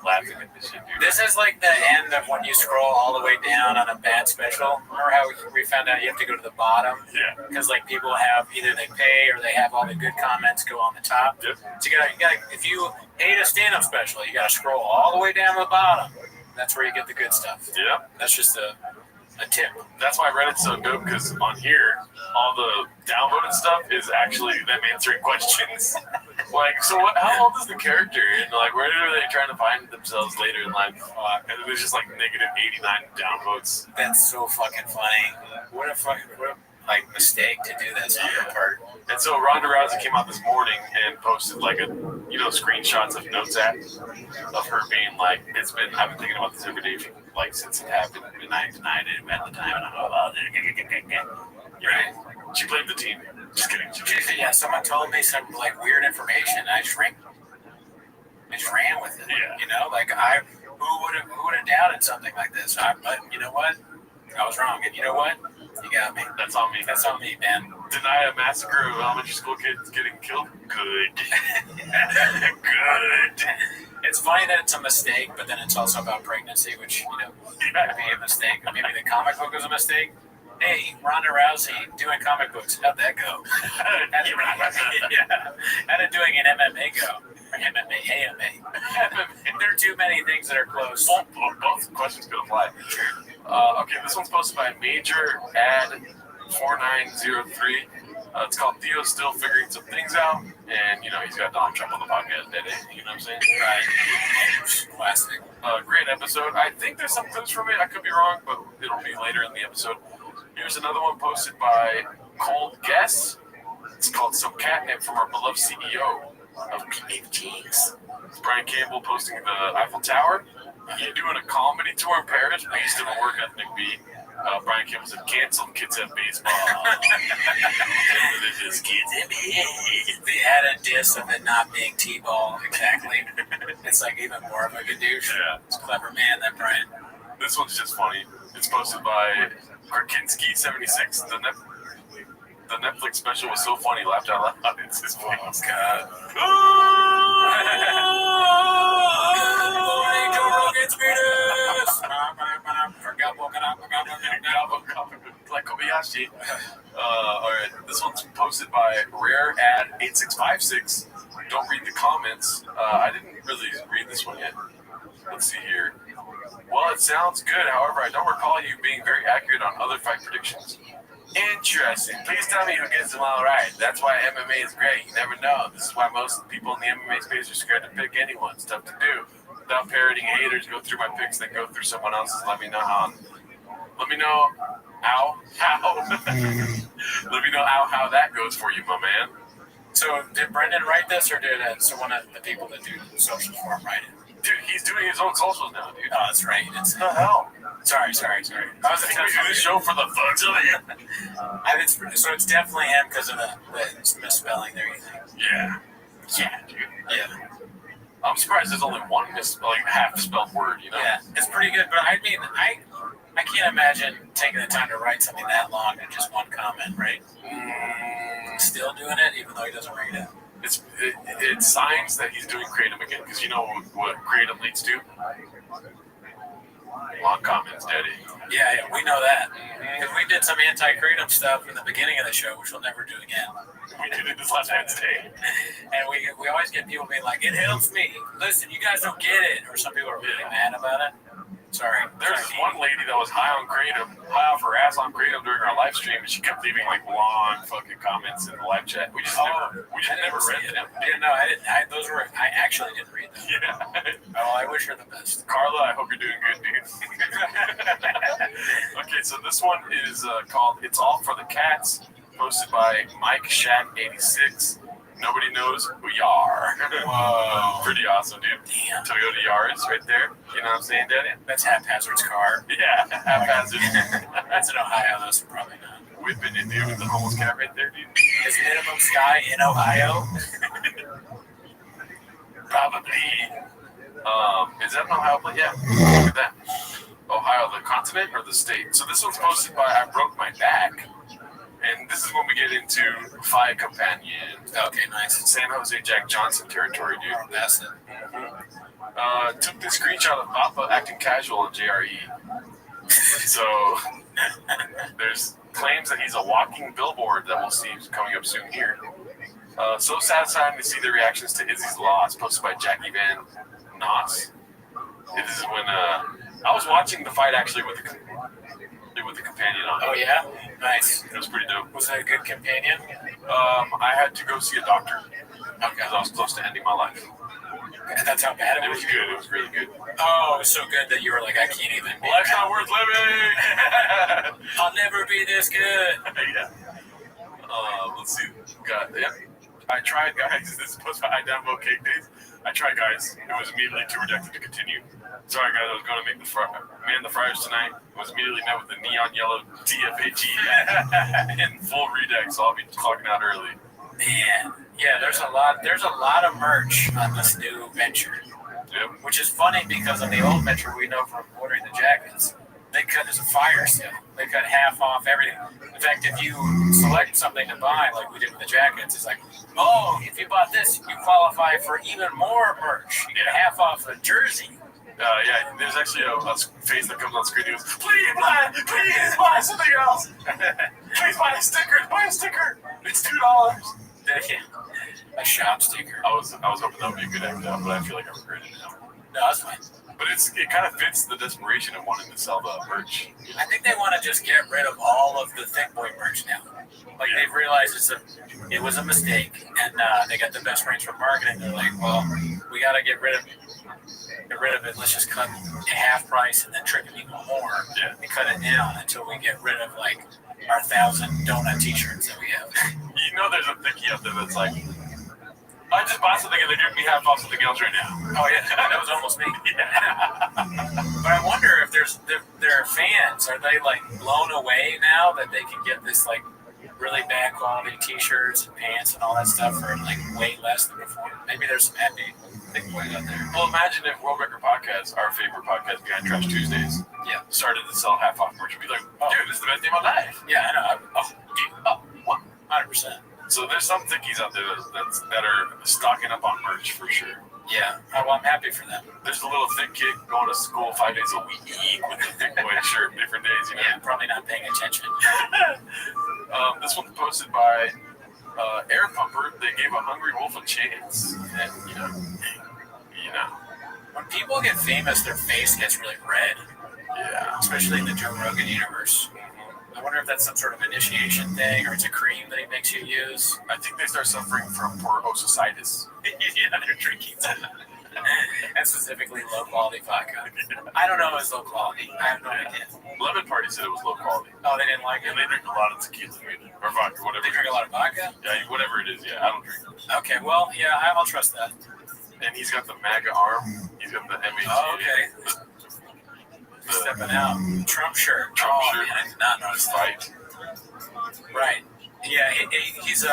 laughing at this shit, dude. This is like the end of when you scroll all the way down on a bad special. Remember how we found out you have to go to the bottom? Yeah. Because like people have either they pay or they have all the good comments go on the top. Yep. So you gotta if you hate a stand-up special, you gotta scroll all the way down to the bottom. That's where you get the good stuff. Yeah. That's just a tip. That's why Reddit's so dope, because on here, all the downvoted stuff is actually them answering questions. Like, so what, how old is the character? And, like, where are they trying to find themselves later in life? And there's just, like, negative 89 downvotes. That's so fucking funny. What a mistake to do this on your part. And so Ronda Rousey came out this morning and posted, like, screenshots of notes of her being like, I've been thinking about this every day, like, since it happened, and I denied it at the time, and I'm like, right. She blamed the team. Just kidding. Yeah, someone told me some, like, weird information, and I just ran with it. Yeah. You know, like, who would have doubted something like this? But you know what? I was wrong, and you know what? You got me. That's on me. That's on me, man. Deny a massacre of elementary school kids getting killed? Good. Good. It's funny that it's a mistake, but then it's also about pregnancy, which, might be a mistake. Maybe the comic book was a mistake. Hey, Ronda Rousey doing comic books. How'd that go? How did doing an MMA go? Or AMA. There are too many things that are close. Both questions could apply. Okay, this one's posted by Major Ad 4903. It's called Theo Still Figuring Some Things Out. And, he's got Donald Trump on the podcast that day. You know what I'm saying? Right. Classic. Great episode. I think there's some clips from it. I could be wrong, but it'll be later in the episode. Here's another one posted by Cold Guess. It's called Some Catnip from Our Beloved CEO of PhDs. It's Brian Campbell posting the Eiffel Tower. You doing a comedy tour in Paris? I used to work ethnic B. Brian Campbell said, canceled, kids have baseball. Kids have baseball. The added diss of it not being T-ball, exactly. It's like even more of a gadoosh. Yeah. It's a clever man, that Brian. This one's just funny. It's posted by Krakinski76. The Netflix special was so funny, laughed out loud. It's his face. God. Like Kobayashi. Alright, this one's posted by Rare Ad 8656. Don't read the comments. I didn't really read this one yet. Let's see here. Well, it sounds good. However, I don't recall you being very accurate on other fight predictions. Interesting. Please tell me who gets them all right. That's why MMA is great. You never know. This is why most people in the MMA space are scared to pick anyone. It's tough to do. Without parroting haters, go through my picks, then go through someone else's. Let me know how. Let me know how. Let me know how that goes for you, my man. So, did Brendan write this, or did someone of the people that do social for him write it? Dude, he's doing his own socials now, dude. Oh, that's right. It's the hell. Sorry. I was thinking we do the show for the thugs of it. So it's definitely him because of the misspelling there, you think? Yeah. Yeah, dude. Yeah. I'm surprised there's only one half-spelled word, Yeah, it's pretty good, but I mean, I can't imagine taking the time to write something that long in just one comment, right? Still doing it, even though he doesn't read it. It signs that he's doing Kratom again, because you know what Kratom leads to? Long comments, Daddy. Yeah, we know that. Because we did some anti-Kratom stuff in the beginning of the show, which we'll never do again. We did it this last Wednesday. And we always get people being like, it helps me. Listen, you guys don't get it. Or some people are really mad about it. Sorry. There's this one lady that was high off her ass on Kratom during our live stream, and she kept leaving long fucking comments in the live chat. We just never read them. Yeah, no, I didn't. I actually didn't read them. Yeah. Oh, I wish her the best. Carla, I hope you're doing good, dude. Okay, so this one is called "It's All for the Cats," posted by Mike Shack86. Nobody knows who you are. Whoa. Pretty awesome, dude. Damn. Toyota Yaris right there. You know what I'm saying, Daddy? That's Haphazard's car. Yeah, Haphazard. That's in Ohio, though, so probably not. We've been in there with the homeless cat right there, dude. Is Minimum Sky in Ohio? Probably. Is that an Ohio place? Yeah. Look at that. Ohio, the continent or the state? So this one's posted by I Broke My Back. And this is when we get into Fire Companion. Okay, nice. San Jose Jack Johnson territory, dude. That's it. Took this screenshot of Papa acting casual on JRE. So there's claims that he's a walking billboard that we'll see coming up soon here. So satisfying to see the reactions to Izzy's loss, posted by Jackie Van Noss. This is when I was watching the fight actually with the companion on. Oh yeah, nice. It was pretty dope. Was that a good companion? I had to go see a doctor. Because I was close to ending my life. And that's how bad It was good. It was really good. Oh, it was so good that you were like, I can't even. Life's not worth living. I'll never be this good. Yeah. Let's see. God, yeah. I tried, guys. This is supposed to be Idaho Cake Days. I tried, guys. It was immediately too rejected to continue. Sorry, guys. I was going to make the fryers tonight. It was immediately met with the neon yellow TFAG and full redux. So I'll be clocking out early. Man, yeah. There's a lot of merch on this new venture. Yep. Which is funny because on the old venture we know from ordering the jackets, they cut as a fire sale. They cut half off everything. In fact, if you select something to buy, like we did with the jackets, it's like, oh, if you bought this, you qualify for even more merch. You get half off the jersey. Yeah, there's actually a face that comes on screen. He goes, please buy something else. Please buy a sticker. Buy a sticker. It's $2. A shop sticker. I was hoping that would be a good idea, but I feel like I regret it now. No, that's fine. But it kind of fits the desperation of wanting to sell the merch. I think they want to just get rid of all of the Thick Boy merch now. Like they've realized it was a mistake, and they got the best range for marketing. They're like, well, we got to get rid of it. Let's just cut it half price and then trick it even more and cut it down until we get rid of like our 1,000 donut T-shirts that we have. You know, there's a thickie out there that's like, I just bought something and they're giving me half off something else right now. Oh yeah, that was almost me. But I wonder if their fans, are they like blown away now that they can get this like really bad quality T-shirts and pants and all that stuff for like way less than before? Maybe there's some happy Thick Boys out there. Well, imagine if World Record Podcast, our favorite podcast behind Trash Tuesdays, started to sell half off merch. We'd be like, dude, this is the best day of my life. Yeah, I know. 100%. So there's some thickies out there that are stocking up on merch for sure. Yeah, well, I'm happy for them. There's a little thick kid going to school 5 days a week with a Thick Boy shirt, different days. You know? Yeah, probably not paying attention. This one's posted by Air Pumper. They gave a hungry wolf a chance, and you know, when people get famous, their face gets really red. Yeah, especially in the Joe Rogan universe. I wonder if that's some sort of initiation thing, or it's a cream that he makes you use. I think they start suffering from porositis. Yeah, they're drinking that. And specifically low-quality vodka. I don't know if it's low quality. I have no idea. Lemon Party said it was low quality. Oh, they didn't like it? And they drink a lot of tequila, or vodka, whatever. They drink a lot of vodka? Yeah, whatever it is, I don't drink it. Okay, well, yeah, I'll trust that. And he's got the MAGA arm. He's got the MAGA. Oh, okay. Stepping out. Trump shirt. Trump shirt. Man, I did not notice fight. Right. Yeah, he's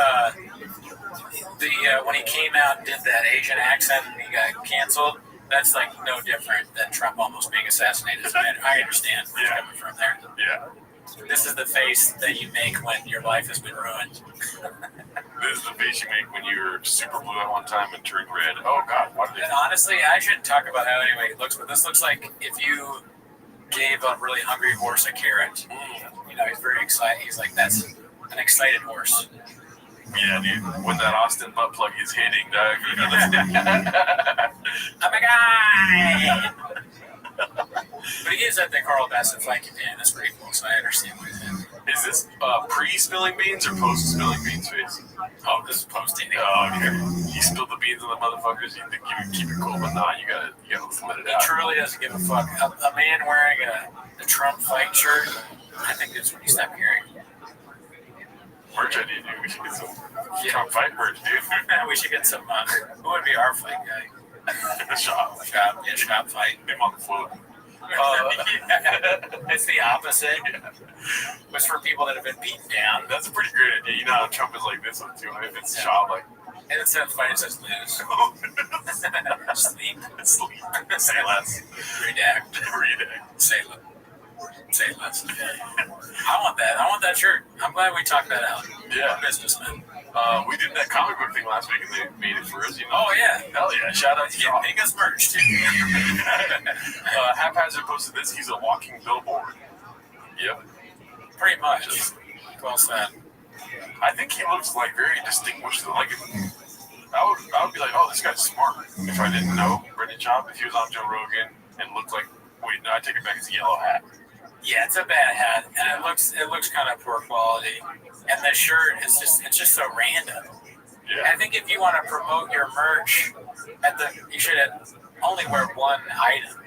when he came out and did that Asian accent and he got canceled, that's like no different than Trump almost being assassinated. I understand where you're coming from there. Yeah. This is the face that you make when your life has been ruined. This is the face you make when you were super blue at one time and turned red. Oh God, what did And honestly, I shouldn't talk about how anyway it looks, but this looks like if you gave a really hungry horse a carrot. You know, he's very excited. He's like, that's an excited horse. Yeah, dude. When that Austin butt plug is hitting, dog. You know, I'm a guy! But he is at the Carl Bassett flanking pan. That's pretty cool, so I understand what he's in. Is this pre-spilling beans or post-spilling beans face? Oh, this is post-eating. Oh, okay. You spilled the beans on the motherfuckers, you think you can keep it cool, but nah, you gotta let it out. He truly doesn't give a fuck. A man wearing a Trump fight shirt, I think that's when you stop caring. Merch idea, dude. We should get some Trump fight merch, dude. We should get some, who would be our fight guy? Shop fight. Him on the floor. It's the opposite. It's for people that have been beaten down. That's a pretty great idea. You know how Trump is like this one too. If it's shop, like. And instead of fight, it says lose. Sleep. Say less. Redact. Say less. I want that. I want that shirt. I'm glad we talked that out. Yeah. Businessman. We did that comic book thing last week and they made it for us, you know? Oh, yeah. Hell yeah. Shout out to y'all. Make us merch, too. Haphazard posted this. He's a walking billboard. Yep. Pretty much. Well said. I think he looks like very distinguished. Like, I would be like, oh, this guy's smart. If I didn't know Brendan Chop, if he was on Joe Rogan and looked like, wait, no, I take it back. It's a yellow hat. Yeah, it's a bad hat, and it looks kind of poor quality. And the shirt is it's just so random. Yeah. I think if you want to promote your merch, you should only wear one item,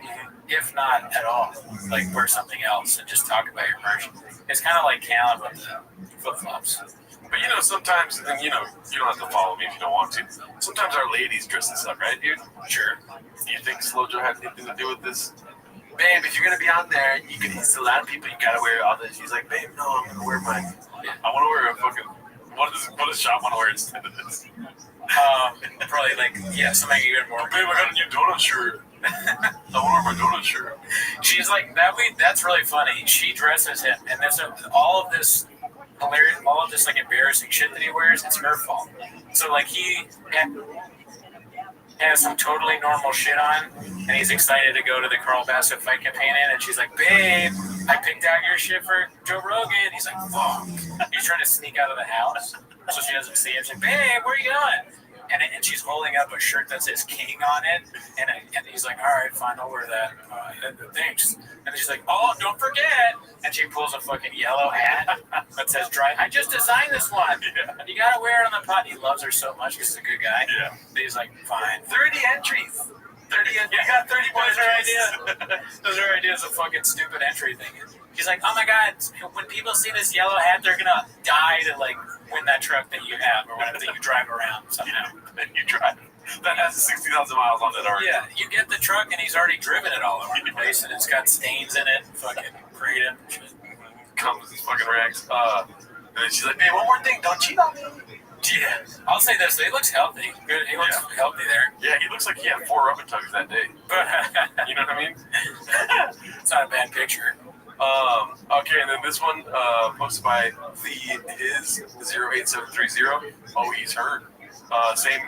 if not at all. Like wear something else and just talk about your merch. It's kind of like Caleb with the flip-flops. But sometimes, and you don't have to follow me if you don't want to. Sometimes our ladies dress this up, right, dude? Sure. Do you think Slow Joe has anything to do with this? Babe, if you're gonna be on there, it's a lot of people. You gotta wear all this. He's like, babe, no, I'm gonna wear my. I want to wear a fucking. What does Shop want to wear instead of this? Probably something even more. Babe, I got a new donut shirt. I want to wear my donut shirt. She's like that. That's really funny. She dresses him, and there's all of this hilarious, all of this like embarrassing shit that he wears. It's her fault. So like he has some totally normal shit on, and he's excited to go to the Carl Bassett fight companion, and she's like, babe, I picked out your shit for Joe Rogan. He's like, fuck. He's trying to sneak out of the house so she doesn't see him. She's like, babe, where are you going? And she's holding up a shirt that says King on it, and he's like, all right, fine, I'll wear that. Thanks. And then she's like, oh, don't forget. And she pulls a fucking yellow hat that says dry. I just designed this one. Yeah. You gotta wear it on the pod. He loves her so much because he's a good guy. Yeah. But he's like, fine. 30 entries. 30 entries. You got 30 points. Those are ideas of fucking stupid entry thing. He's like, oh my God, when people see this yellow hat, they're gonna die to like win that truck that you have or whatever that you drive around somehow. And you drive. That has 60,000 miles on it already. Yeah, you get the truck and he's already driven it all over the place and it's got stains in it. Fucking kratom. Comes with his fucking rags. And then she's like, hey, one more thing, don't cheat on me. Yeah, I'll say this. He looks healthy. Good. He looks healthy there. Yeah, he looks like he had 4 rubber tugs that day. You know what I mean? It's not a bad picture. Okay, and then this one posted by his 08730. Oh, he's hurt. Same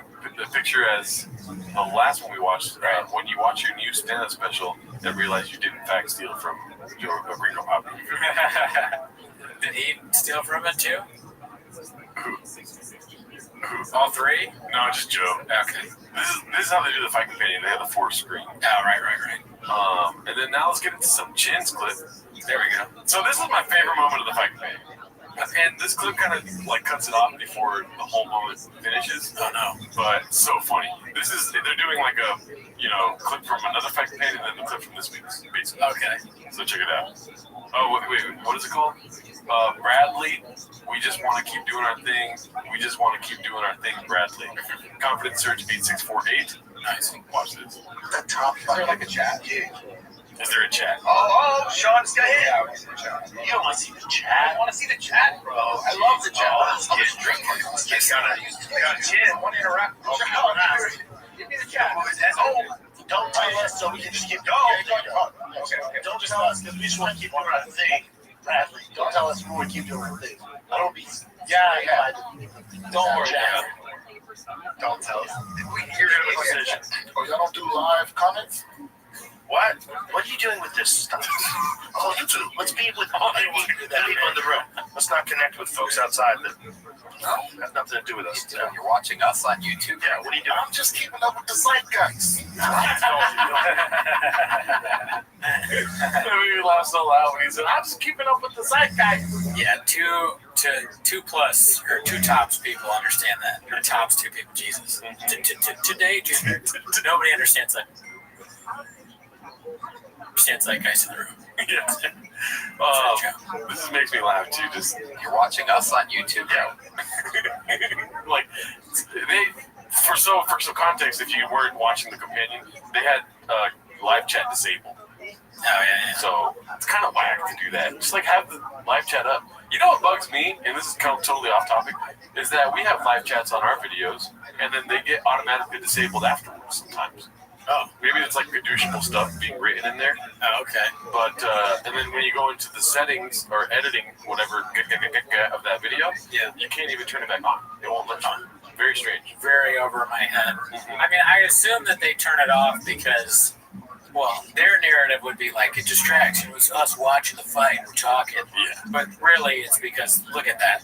picture as the last one we watched. When you watch your new stand-up special and realize you did in fact steal from Joe Rico Papa. Did he steal from it too? All 3? No, just Joe. Okay. This is how they do the fight companion. They have the 4 screen. Oh, right. And then now let's get into some Chin's clip. There we go. So this is my favorite moment of the fight companion. And this clip kind of like cuts it off before the whole moment finishes. Oh no. But so funny. They're doing like a clip from another fight companion and then the clip from this week's basically. Okay. So check it out. Oh wait, what is it called? Bradley, we just want to keep doing our thing. We just want to keep doing our thing, Bradley. Confidence Search 8648. Nice. Watch this. That top Is there like a chat? Yeah. Is there a chat? Oh, Sean's got hit. Yeah, I want to see the chat. You don't want to see the chat. I want to see the chat, bro. I love the chat. This kid's got a chin. Want to interact? Oh, give me the chat. Oh, don't tell us so we can just keep going. Okay. Don't just tell us because we just want to keep doing our thing. Bradley, don't tell us we want to keep doing our thing. I don't be. Yeah. Don't worry about it. Don't tell us. You're going to decision. Oh, y'all don't do live comments? What? What are you doing with this stuff? Oh, YouTube. Let's be with all the people in the room. Let's not connect with folks outside that have nothing to do with us. You're watching us on YouTube? Yeah, what are you doing? I'm just keeping up with the zeitgeist. That made me laugh so loud when he said, I'm just keeping up with the zeitgeist. Yeah, two plus or 2 tops people understand that. Or tops 2 people, Jesus. Today, nobody understands that. Understands that guy's in the room. Yeah. This makes me laugh too. Just you're watching us on YouTube. Yeah. Like for some context, if you weren't watching the companion, they had live chat disabled. Oh yeah. So it's kind of whack to do that. Just like have the live chat up. You know what bugs me, and this is kind of totally off topic, is that we have live chats on our videos, and then they get automatically disabled afterwards sometimes. Oh, maybe it's like fiducial stuff being written in there. Oh, okay. But, and then when you go into the settings or editing, whatever, of that video, you can't even turn it back on. It won't let you. Very strange. Very over my head. I mean, I assume that they turn it off because, well, their narrative would be like, it distracts. It was us watching the fight and talking. Yeah. But really, it's because, look at that.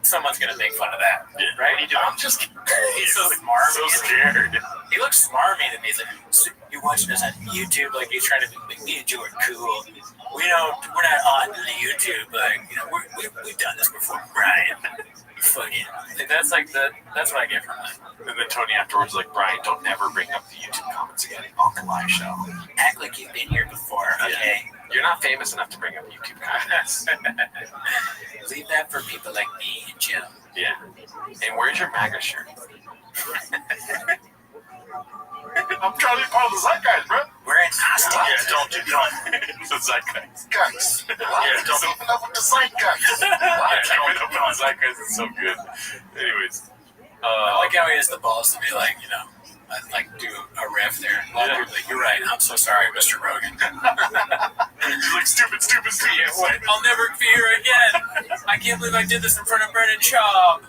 Someone's going to make fun of that, right? I'm just he's so smarmy. So scared. He looks smarmy to me. He's like, so you're watching this on YouTube? Like, he's trying to make me and Joe are cool. We're not on YouTube, but, we've done this before, Brian. Fucking. That's like that's what I get from that. And then Tony afterwards like, Brian, don't ever bring up the YouTube comments again on the live show. Act like you've been here before, okay? Yeah. You're not famous enough to bring up YouTube comments. Leave that for people like me and Jim. Yeah. And where's your MAGA shirt? I'm trying to be part of the zeitgeist, bro. We're in hostage. Yeah, don't do that. The zeitgeist. Guys. Yeah, don't keep up with the zeitgeist. Yeah, keeping up with the zeitgeist is so good. Anyways. I like how he has the balls to be like, you know, like do a riff there. Yeah. Like, you're right. I'm so sorry, Mr. Rogan. He's like, stupid. Yeah, what? I'll never be here again. I can't believe I did this in front of Brennan Schaub.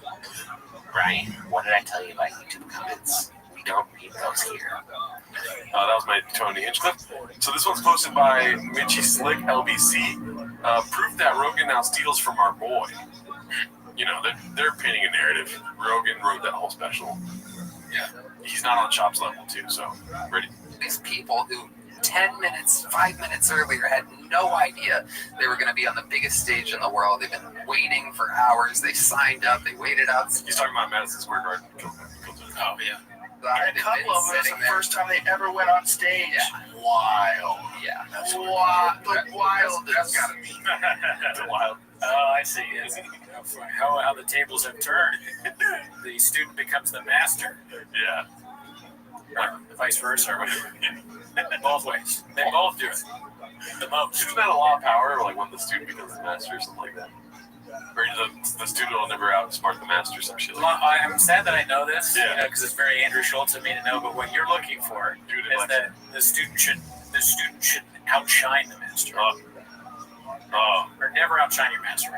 Brian, what did I tell you about YouTube comments? We don't read those here. That was my Tony Hinch clip. So this one's posted by Mitchy Slick LBC. Proof that Rogan now steals from our boy. You know, they're painting a narrative. Rogan wrote that whole special. Yeah. He's not on Chop's level, too, so ready. These people who 10 minutes, 5 minutes earlier had no idea they were going to be on the biggest stage in the world. They've been waiting for hours. They signed up. They waited out. He's talking about Madison Square Garden. Oh, yeah. And a couple of them, it's the first time they ever went on stage. Yeah. Wild. Yeah. Wild. The wildest. That's gotta be. The wild. Oh, I see. How the tables have turned. The student becomes the master. Yeah. Or vice versa, or whatever. Both ways. They both do it. The most. Isn't that a law of power, like when the student becomes the master or something like that? Or the student will never outsmart the master or some shit like that. I'm sad that I know this, Yeah. because it's very Andrew Schultz of me to know, but what you're looking for is that the student should outshine the master. Or never outshine your master.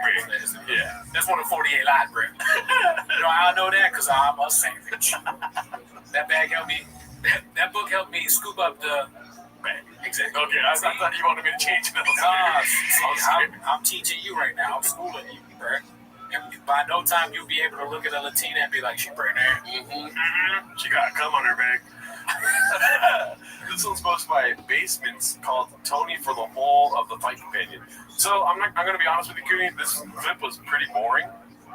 Yeah. That's one of 48 Light Brick. I know that because I'm a savage. That bag helped me. That book helped me scoop up the bag. Exactly. Okay, I thought you wanted me to change it. I'm teaching you right now. I'm schooling you, bro. And by no time you'll be able to look at a Latina and be like, she pregnant. Mm-hmm. She got a cum on her bag. This one's posted by Basements called Tony for the whole of the fight companion. So I'm going to be honest with you, Cooney. This clip was pretty boring.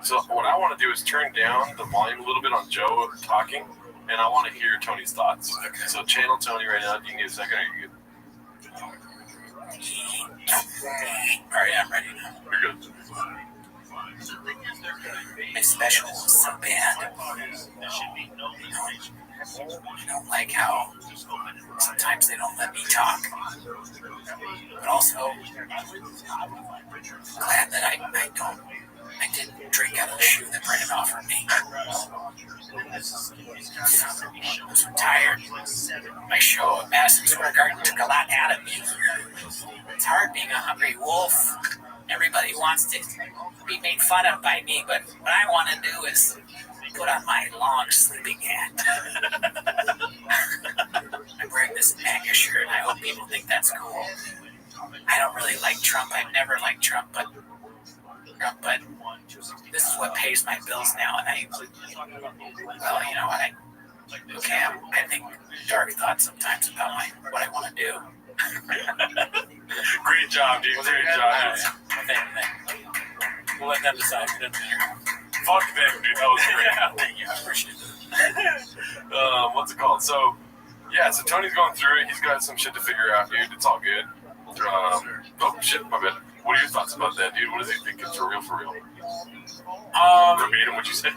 So what I want to do is turn down the volume a little bit on Joe talking, and I want to hear Tony's thoughts. Okay. So channel Tony right now. You can get a second. Are you good? All right, I'm ready now. You're good. My special is so bad. I don't like how sometimes they don't let me talk. But also, glad that I didn't drink out of the shoe that Brennan offered me. I'm so tired. My show at Madison Square Garden took a lot out of me. It's hard being a hungry wolf. Everybody wants to be made fun of by me, but what I want to do is put on my long sleeping hat. I'm wearing this MAGA shirt, and I hope people think that's cool. I don't really like Trump. I've never liked Trump, but this is what pays my bills now, and you know what? I think dark thoughts sometimes about what I want to do. Great job, dude. Great job. Thank you. We'll let them decide. It doesn't matter. Fuck them, dude. That was great. Yeah, thank you. I appreciate it. What's it called? So Tony's going through it. He's got some shit to figure out, dude. It's all good. Oh, shit, my bad. What are your thoughts about that, dude? What does he think is for real? Verbatim what you said.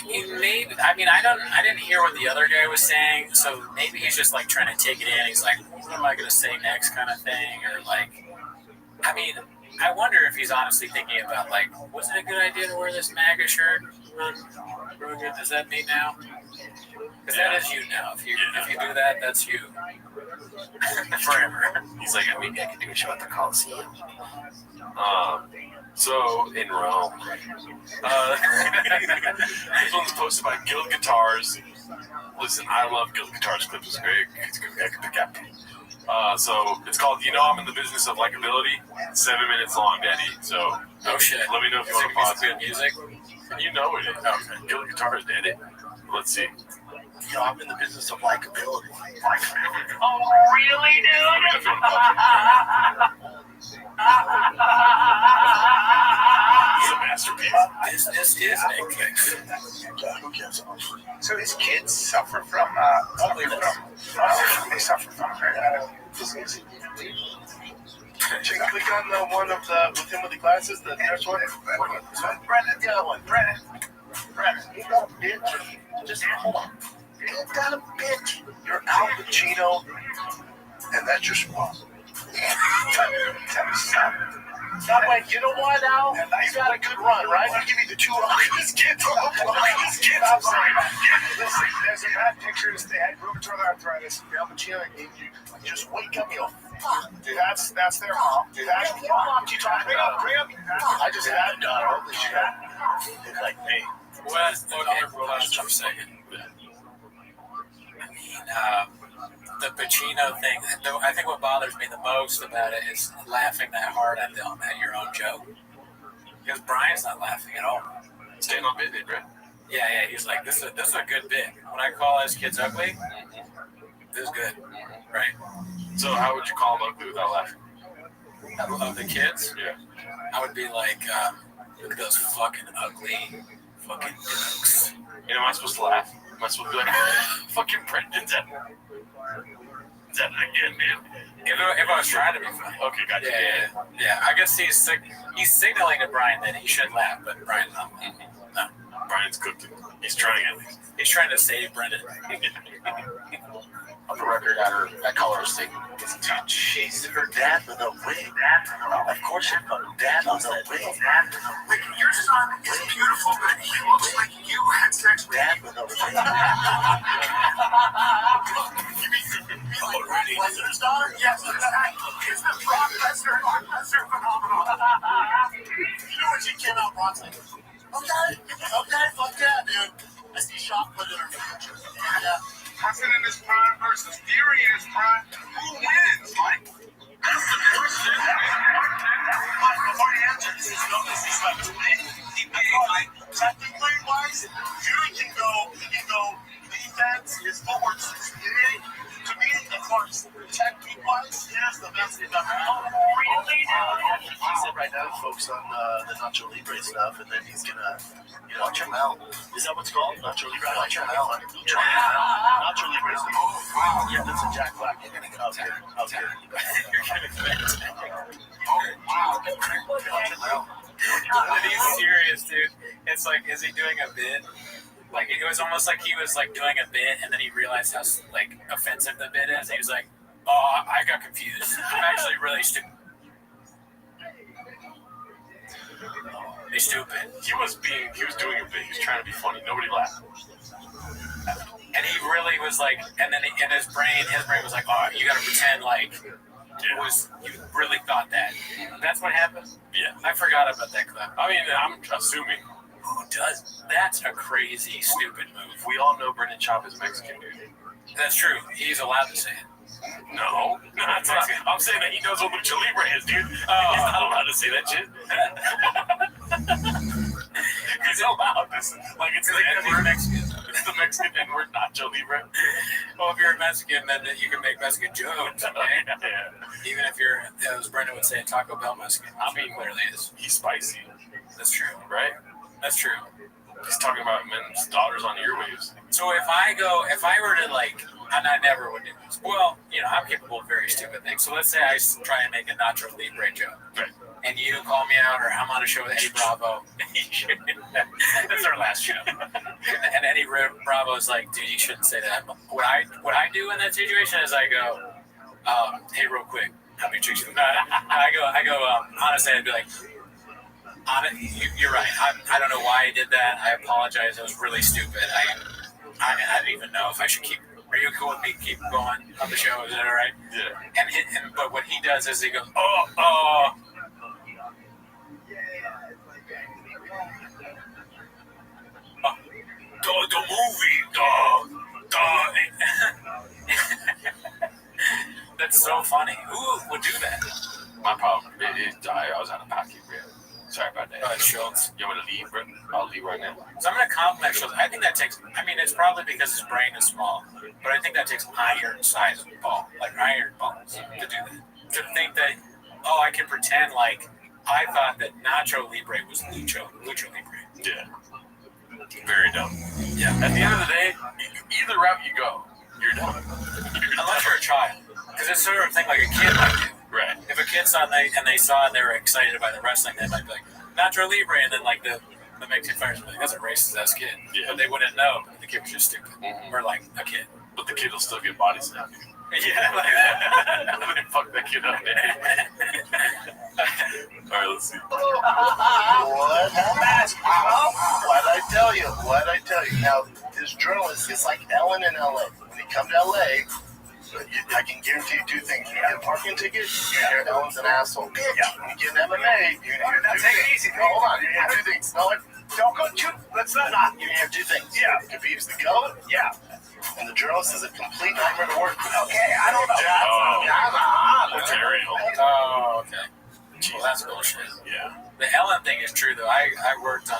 Maybe. I mean, I didn't hear what the other guy was saying, so maybe he's just like trying to take it in. He's like, what am I going to say next kind of thing? Or like, I mean, I wonder if he's honestly thinking about like, was it a good idea to wear this MAGA shirt? Is that me now? Because that is you now. If you do that, that's you. Forever. He's like, maybe I can do a show at the Coliseum. So in Rome. This one's posted by Guild Guitars. Listen, I love Guild Guitars clips. It's great. It's good. So it's called, I'm in the business of likability. 7 minutes long, Daddy. So oh shit. Let me know if you want to pause good music. You know it is. Okay. Guild Guitars, Daddy. Let's see. I'm in the business of likability. Oh, really, dude? It's a masterpiece. This is Nick Kicks. Who cares? So his kids suffer from they suffer from disease. Click on the one of the with him with the glasses, the nurse one. Brennan, the other one. Brennan. You got a bitch. Just hold on. You got a bitch. You're Al Pacino, and that's your spot. That way, you know what, Al? You got a good run, right? I'll give you the 2 August kids. I'm sorry. Listen, there's a bad pictures. They had rheumatoid arthritis. Al Pacino gave you. Just wake up, yo. Dude, that's their mom. Dude, that's your mom. You talking about? Bring up. I just had a daughter. Holy shit. It's like, hey. Well, okay, pause for a second. I mean, the Pacino thing, I think what bothers me the most about it is laughing that hard at your own joke. Because Brian's not laughing at all. Staying on bit, right? Yeah, he's like, this is a good bit. When I call his kids ugly, this is good. Right. So how would you call them ugly without laughing? Of the kids? Yeah. I would be like, look at those fucking ugly fucking jokes. You know, am I supposed to laugh? Am I supposed to be like, fucking Brendan's that again, man? If I was trying to be funny. Okay, gotcha. Yeah. I guess he's signaling to Brian that he should laugh, but Brian's not. No. Brian's cooked it. He's trying it. He's trying to save Brendan. Up the record at colors thing. Dude, she's her dad with a wig. Of course, her dad with a wig. Like, your son is beautiful, but he looks like you had sex with dad with a wig. Already? Lesnar's daughter? Yes. It's the Brock Lesnar phenomenon. You know when she came out, Brock's like, okay, fuck yeah, dude. I see Shock put in her future. Yeah. Hassan in his prime versus Fury in his prime. Who wins, Mike? That's the question. But before you answer, this is no disrespect to me. Like, technically wise, Fury can go defense, his footwork is to me, of course, technique wise, he is the best he's ever had. He said right now he's focused on the Nacho Libre stuff, and then he's gonna, watch your mouth. Is that what's called? Nacho Libre? Watch your mouth. Nacho Libre is the yeah, that's a Jack Black. You're gonna get out here. You're gonna get And he's serious, dude. It's like, is he doing a bit? Like, it was almost like he was like doing a bit, and then he realized how like offensive the bit is. And he was like, "Oh, I got confused. I'm actually really stupid." They're stupid. He was doing a bit. He was trying to be funny. Nobody laughed. And he really was like, and then in his brain was like, "Oh, you got to pretend like it was you really thought that." That's what happened. Yeah, I forgot about that clip. I mean, I'm assuming. Who does? That's a crazy, stupid move. We all know Brendan Chop is Mexican, dude. That's true. He's allowed to say it. No, I'm saying that he knows what Lucha Libre is, dude. He's not allowed to say that shit. He's allowed this. Like, it's the N-word. It's the Mexican N-word, Nacho Libre. Well, if you're a Mexican, then you can make Mexican jokes, right? Yeah. Even if you're, as Brendan would say, Taco Bell Mexican. I mean, clearly is. He's spicy. That's true. Right? That's true. He's talking about men's daughters on earwaves. So if I were to like, and I never would do this. Well, I'm capable of very stupid things. So let's say I try and make a Nacho Libre joke. Right. And you call me out, or I'm on a show with Eddie Bravo. That's our last show. And Eddie Bravo is like, dude, you shouldn't say that. What I do in that situation is I go, hey, real quick, how many chicks? No, I go. Honestly, I'd be like, you're right. I don't know why I did that. I apologize. It was really stupid. I don't even know if I should keep. Are you cool with me keep going on the show? Is that all right? Yeah. But what he does is he goes, oh. The movie, That's so funny. Who would do that? My problem is I was on a pocket, bro. Sorry about that. Schultz. You want to leave, bro? I'll leave right now. So I'm going to compliment Schultz. I think that takes, it's probably because his brain is small, but I think that takes iron-sized ball, like iron balls, to do that. To think that, I can pretend like I thought that Nacho Libre was Lucho Libre. Yeah. Very dumb. Yeah. At the end of the day, either route you go, you're dumb. Unless you're a child. Because it's sort of a thing like a kid might do. Right. If a kid saw and they saw and they were excited by the wrestling, they might be like, Nacho Libre, and then like the Mexican fighters would be like, that's a racist ass kid. Yeah. But they wouldn't know. The kid was just stupid. Mm-hmm. Or like a kid. But the kid will still get body slammed. Yeah, like that. Fuck that kid up, man. Alright, let's see. What happened? What'd I tell you? Now, this journalist is like Ellen in LA. When you come to LA, I can guarantee you two things. When you get a parking ticket, you hear Ellen's an asshole. Yeah. When you get an MMA, you hear Now two take it things. easy. No, hold on. You hear two things. No, Don't go too. Let's not. you hear two things. Yeah. Khabib's the GOAT, Yeah. and the journalist is a complete nightmare to work with. Okay, I don't know. Material. Oh, okay. Well, that's bullshit. Yeah. The Ellen thing is true, though. I worked on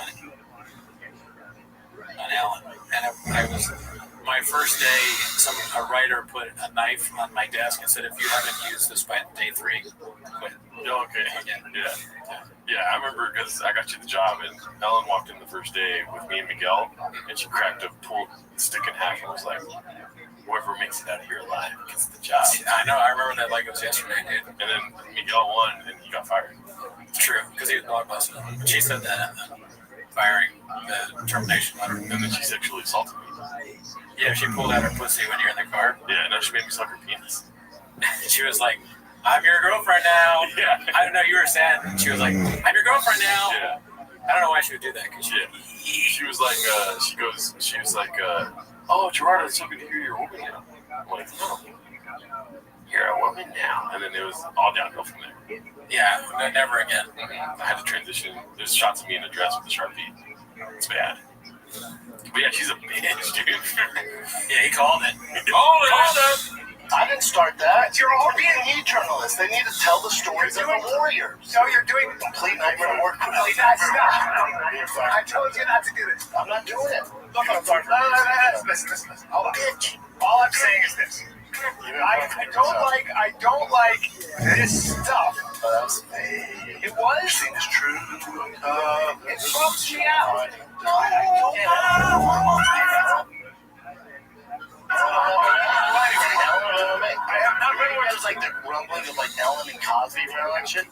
Ellen, and I was my first day. A writer put a knife on my desk and said, "If you haven't used this by day 3, quit." Okay. Yeah, I remember because I got you the job, and Ellen walked in the first day with me and Miguel, and she cracked a pulled stick in half and was like, whoever makes it out of here alive gets the job. I know. I remember that like it was yesterday, dude. And then Miguel won, and he got fired. It's true, because he was blockbuster. She said that in the firing, the termination letter. And then she sexually assaulted me. Yeah, she pulled out her pussy when you're in the car. Yeah, now she made me suck her penis. She was like, I'm your girlfriend now. Yeah. I don't know, you were sad. And she was like, I'm your girlfriend now. Yeah. I don't know why she would do that. Cause she was like, oh, Gerardo, it's so good to hear you're a woman now. I'm like, no, you're a woman now. And then it was all downhill from there. Yeah, never again. Mm-hmm. I had to transition. There's shots of me in a dress with a Sharpie. It's bad. But yeah, she's a bitch, dude. Yeah, he called it. Called it. I didn't start that. You're all being journalists. They need to tell the stories of the warriors. So you're doing Complete nightmare to work with. I told you not to do this. I'm not doing it. Look, I'm sorry. Listen. Hold on. All I'm saying is this. I don't like this stuff. It was? Seems true. It bumps me out. I have not read where there's like the rumblings of like Ellen and Cosby for election.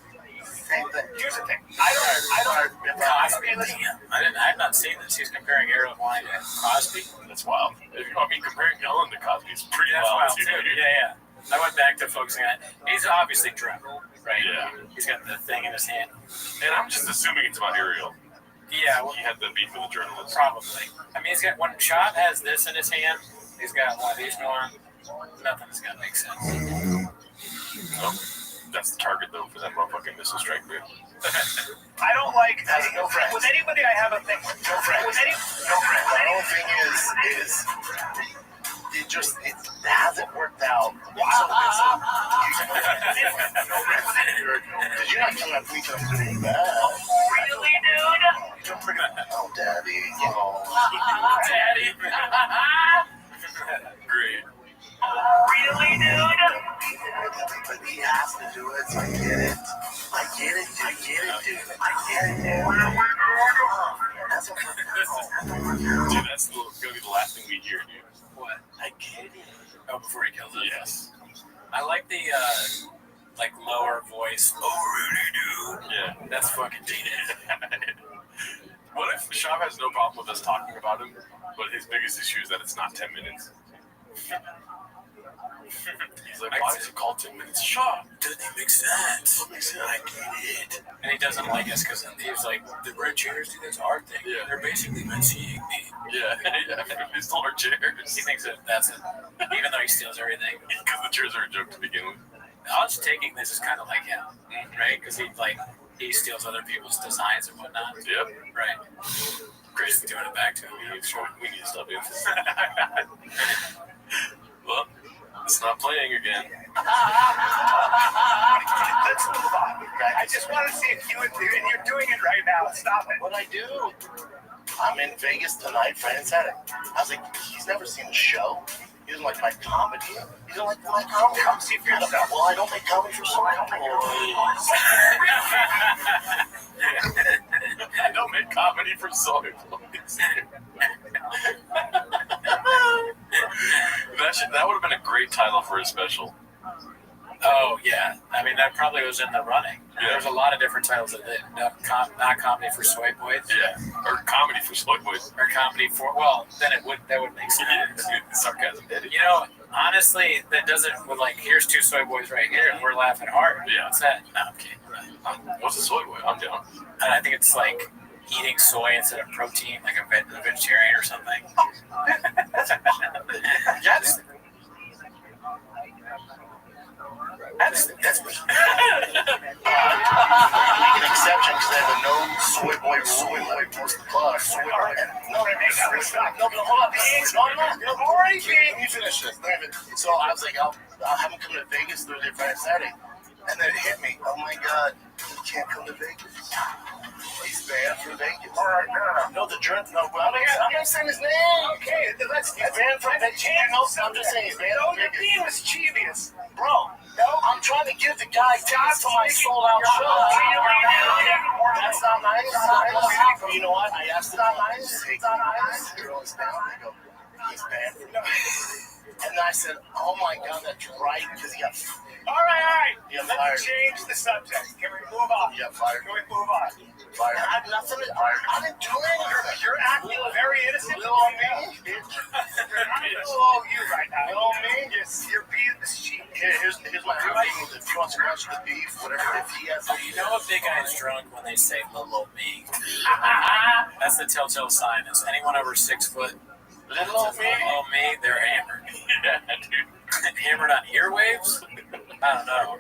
Same thing. Here's the thing. I don't. Cosby. I've not seen this. He's comparing Ariel Wine to Cosby. That's wild. Comparing Ellen to Cosby is pretty That's wild, too. Yeah. I went back to focusing on. He's obviously drunk, right? Yeah. He's got the thing in his hand. And I'm just assuming it's about Ariel. Yeah. Well, he had the beef with the journalist. Probably. I mean, he's got when Chop has this in his hand. He's got one of these going. Nothing's gonna make sense. Well, that's the target though for that motherfucking missile strike group. I don't like. No friends. With anybody, I have a thing. No friends. With any. No friends. My whole thing is it hasn't worked out. Did you not come up with something bad? Really, dude? Oh, Daddy. Daddy. Great. Really, dude? But he has to do it, so I get it. I get it, dude. Dude, that's gonna be the last thing we hear, dude. What? I get it. Oh, before he kills it. Yes. I like the like lower voice. Oh, really, dude? Yeah. That's fucking dated. What if Shab has no problem with us talking about him, but his biggest issue is that it's not 10 minutes? He's like, why is it called 10 minutes? Shab. Doesn't even make sense. What makes sense? I get it. And he doesn't like us because he's like, the red chairs do this art thing. Yeah. They're basically been seeing me. Yeah. They stole our chairs. He thinks that that's it. Even though he steals everything. Because the chairs are a joke to begin with. I was taking this as kind of like him, right? Because he steals other people's designs and whatnot. Yep. Right. Chris doing it back to him. We need to stop doing this. Well, it's not playing again. Let's move on. I just want to see if you're doing it right now. Stop it. What I do? I'm in Vegas tonight. Friends had it. I was like, he's never seen a show. He doesn't like my comedy. He doesn't like my comedy. Come see for yourself. Well, I don't make comedy for soy boys. I don't make comedy for soy boys. That would have been a great title for a special. Oh, yeah. I mean, that probably was in the running. Yeah. There's a lot of different titles that did. Not comedy for soy boys. Yeah. Or comedy for soy boys. Or comedy for, well, then that would make sense. Sarcasm. You know, honestly, that doesn't, like, here's two soy boys right here, and we're laughing hard. Yeah. What's that? No, I'm kidding. What's a soy boy? I'm down. And I think it's like eating soy instead of protein, like a vegetarian or something. That's me. Make an exception because I have a no soy boy plus the plus. No, but hold on. No, you're already being. You finish this. So I was like, I'll have him come to Vegas Thursday, Friday, Saturday. And then it hit me. Oh my God, he can't come to Vegas. He's banned from Vegas. All right, no, the drink. No, I'm not saying his name. Okay, he's banned from Vegas. I'm just saying he's banned from Vegas. You're being mischievous. Bro, I'm trying to give the guy tickets to my sold out show. That's not nice. You know what? I asked him. It's not nice. It's not nice. He's banned from Vegas. And I said, oh my God, that's right, because he got All right. Yeah, Let me change the subject. Can we move on? Yeah, fired. Can we move on? Fired. I had nothing to I didn't do anything. You're acting very innocent. Little me, bitch. Little you right now. Little me. You're being mischievous. Here's my routine with it. If you want to scratch the beef, whatever, if he has to. You know a big guy's drunk when they say little me. That's the telltale sign. Is anyone over 6 foot? Little me, they're hammered. Yeah, dude. Hammered on earwaves? I don't know.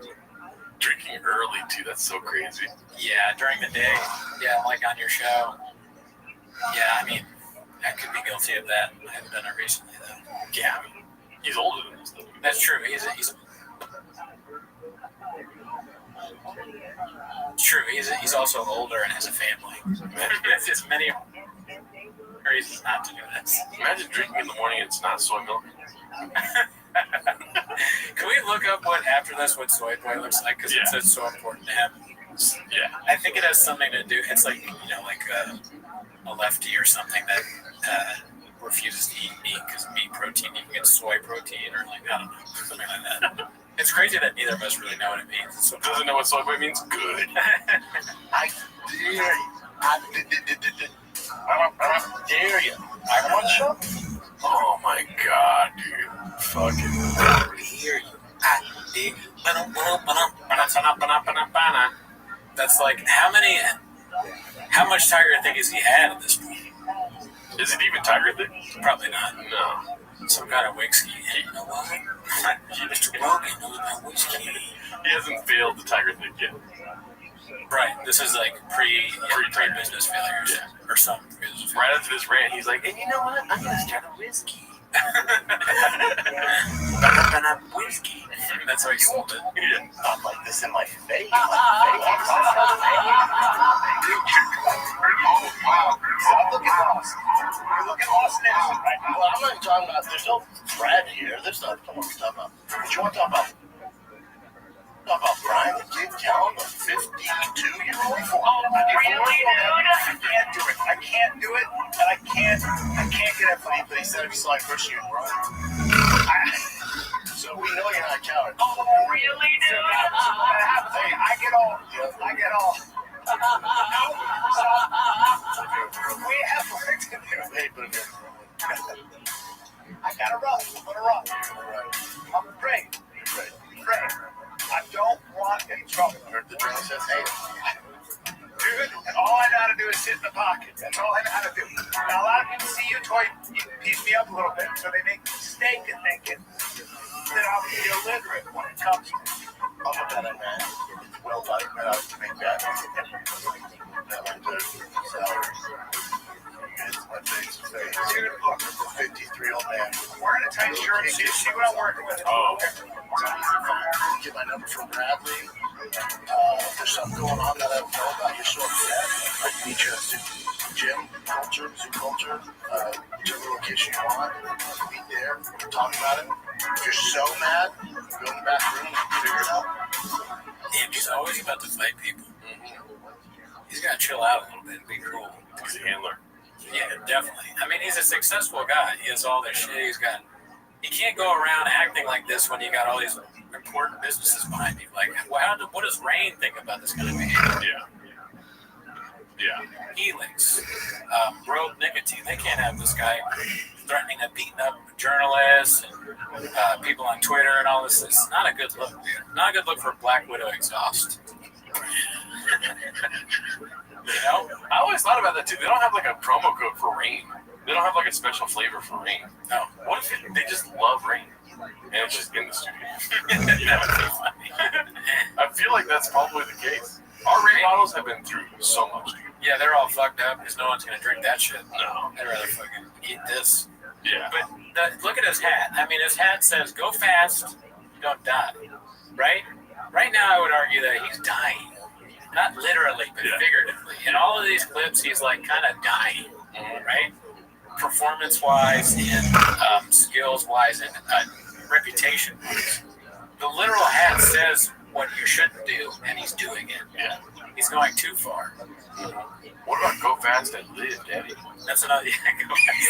Drinking early, too. That's so crazy. Yeah, during the day. Yeah, like on your show. Yeah, I mean, I could be guilty of that. I haven't done it recently, though. Yeah, I mean, he's older than us, though. That's true. He's true. He's also older and has a family. That's just many reasons not to do this. Imagine drinking in the morning and it's not soy milk. Can we look up what soy boy looks like? Because it's so important to him. Yeah. I think it has something to do. It's like, like a lefty or something that refuses to eat meat because meat protein, you can get soy protein or like, I don't know, something like that. It's crazy that neither of us really know what it means. So doesn't know what soy boy means? Good. I dare you. I want some. Oh my God, dude. Fucking hear you. That's like, how much Tiger Thick has he had at this point? Is it even Tiger Thick? Probably not. No. Some kind of whiskey. Hey, you know what? Mr. Rogan knows about whiskey. He hasn't failed the Tiger Thick yet. Right. This is like pre-business failures. Yeah. Or some business failures. Right after this rant, he's like, and you know what? I'm going to start a whiskey. Whiskey. That's how he sold it. Yeah. I'm like this in my face. Stop looking lost. You're looking lost and innocent right now. Well, I'm not even talking about, there's no Brad here. There's not what we're talking about. But you want to talk about Brian, the kid Callan, the 52-year-old? Oh, really, dude? I can't do it. I can't do it, and I can't get it funny. But he said if he saw you first, you'd run. So we know you're not counted. Oh, really, dude? I get all. We have work to do. Hey, but I gotta run. I'm gonna run. I'm afraid. I don't want any trouble. I heard the drone says, hey. Dude, and all I know how to do is sit in the pocket. That's all I know how to do. Now, a lot of people see you piece me up a little bit, so they make a mistake in thinking that I'm illiterate when it comes to it. I'm a better man. Well done. I like to make that. I like to salary. My face to face. Dude, look. 53-year-old man. Wearing a tight shirt, so you see what I'm working with. Oh. Get my number from Bradley. There's something going on that I don't know about. You're short of that. I can meet you at gym culture, zoo culture. to a little kiss you want, be there, talk about it. If you're so mad, go in the back room and figure it out. Damn, he's always about to fight people. He's got to chill out a little bit and be cool. He's a handler. Yeah, definitely. I mean, he's a successful guy. He has all this shit. He can't go around acting like this when you got all these important businesses behind you. Like, what does Rain think about this kind of behavior? Yeah. Helix, Road Nicotine. They can't have this guy threatening to beat up journalists and people on Twitter and all this. It's not a good look, dude. Not a good look for Black Widow exhaust. You know? I always thought about that too. They don't have like a promo code for Rain. They don't have like a special flavor for Rain. No. What if they just love Rain? And it's just in the studio. That would be funny. I feel like that's probably the case. Our Rain models have been through so much. Yeah, they're all fucked up because no one's going to drink that shit. No. I'd rather fucking eat this. Yeah. But look at his hat. I mean, his hat says, go fast, don't die. Right? Right now, I would argue that he's dying. Not literally, but figuratively. In all of these clips, he's like kind of dying. Right? Performance-wise and skills-wise and reputation-wise. The literal hat says what you shouldn't do, and he's doing it. Yeah. He's going too far. What about go fast and live, Daddy? That's another. Yeah, go fast.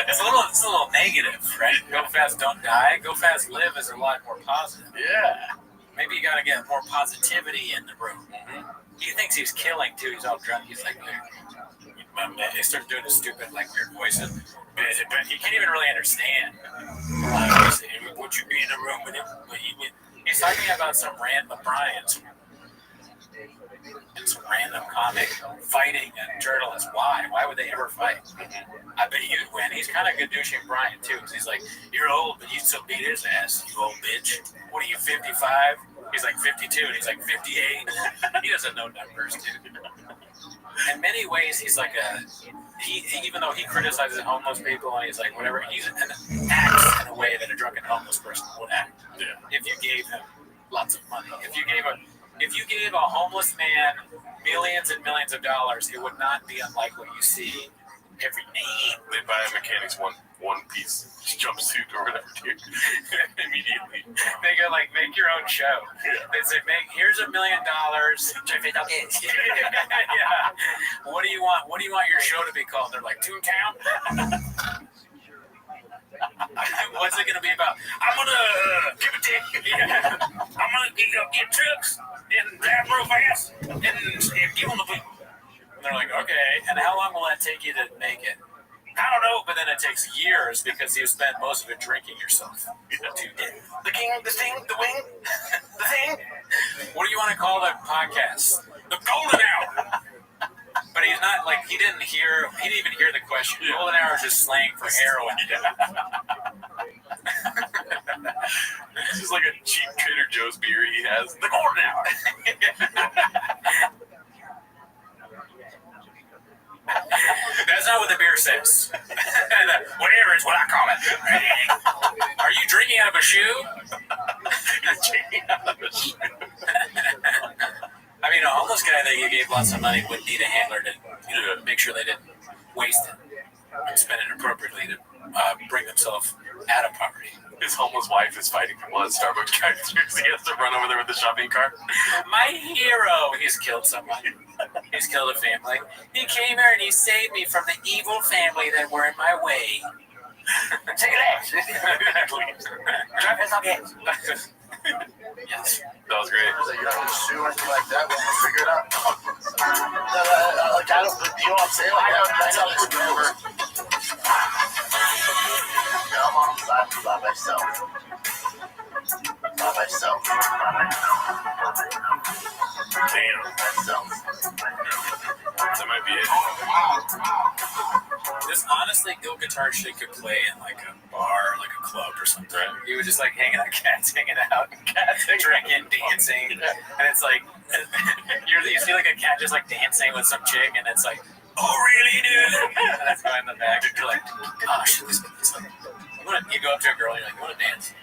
It's a little negative, right? Go fast, don't die. Go fast, live is a lot more positive. Yeah. Maybe you got to get more positivity in the room. He thinks he's killing too. He's all drunk. He's like, he starts doing his stupid, like weird voices, but he can't even really understand. Would you be in a room with him? He's talking about some random Bryant. And some random comic fighting a journalist. Why? Why would they ever fight? I bet you'd win. He's kind of good douching Bryant too, because he's like, you're old, but you still beat his ass, you old bitch. What are you, 55? He's like 52, and he's like 58. He doesn't know numbers, dude. In many ways, he's like even though he criticizes homeless people and he's like whatever, he acts in a way that a drunken homeless person would act. Yeah. If you gave him lots of money, if you gave a homeless man millions and millions of dollars, it would not be unlike what you see every day. They buy a mechanic's one piece jumpsuit or whatever, dude. Immediately. They go like, make your own show. Yeah. They say, here's $1 million. Yeah. What do you want? What do you want your show to be called? They're like, Toontown? What's it gonna be about? I'm gonna give it to you. Yeah. I'm gonna get trucks and drive real fast and give them the food. And they're like, okay. And how long will that take you to make it? I don't know, but then it takes years because you spend most of it drinking yourself. The king, the sting, the wing, the thing. What do you want to call the podcast? The Golden Hour. But he's not like he didn't even hear the question. Golden Hour is just slang for heroin. This is like a cheap Trader Joe's beer he has. The Golden Hour. That's not what the beer says. Whatever is what I call it. Are you drinking out of a shoe? Drinking out of a shoe. I mean, a homeless guy that you gave lots of money would need a handler to make sure they didn't waste it and spend it appropriately to bring themselves out of poverty. His homeless wife is fighting for blood. Starbucks drive-throughs. He has to run over there with the shopping cart. My hero! He's killed someone. He's killed a family. He came here and he saved me from the evil family that were in my way. Take it out. Drive us on gas. Yes. That was great. You're not going to sue or anything like that. We'll figure it out. Like, I don't, you know what I'm saying? Like, that's how it's never. I'm on the side by myself. By myself. Damn. Myself. That might be it. This honestly, Gil Guitar shit could play in like a bar, like a club or something. Right. You would just like hanging out, cats hanging out, cats drinking, dancing, and it's like you see like a cat just like dancing with some chick, and it's like, oh really, dude? And that's going in the back. You're like, oh shit, this is like, you go up to a girl, and you're like, you want to dance?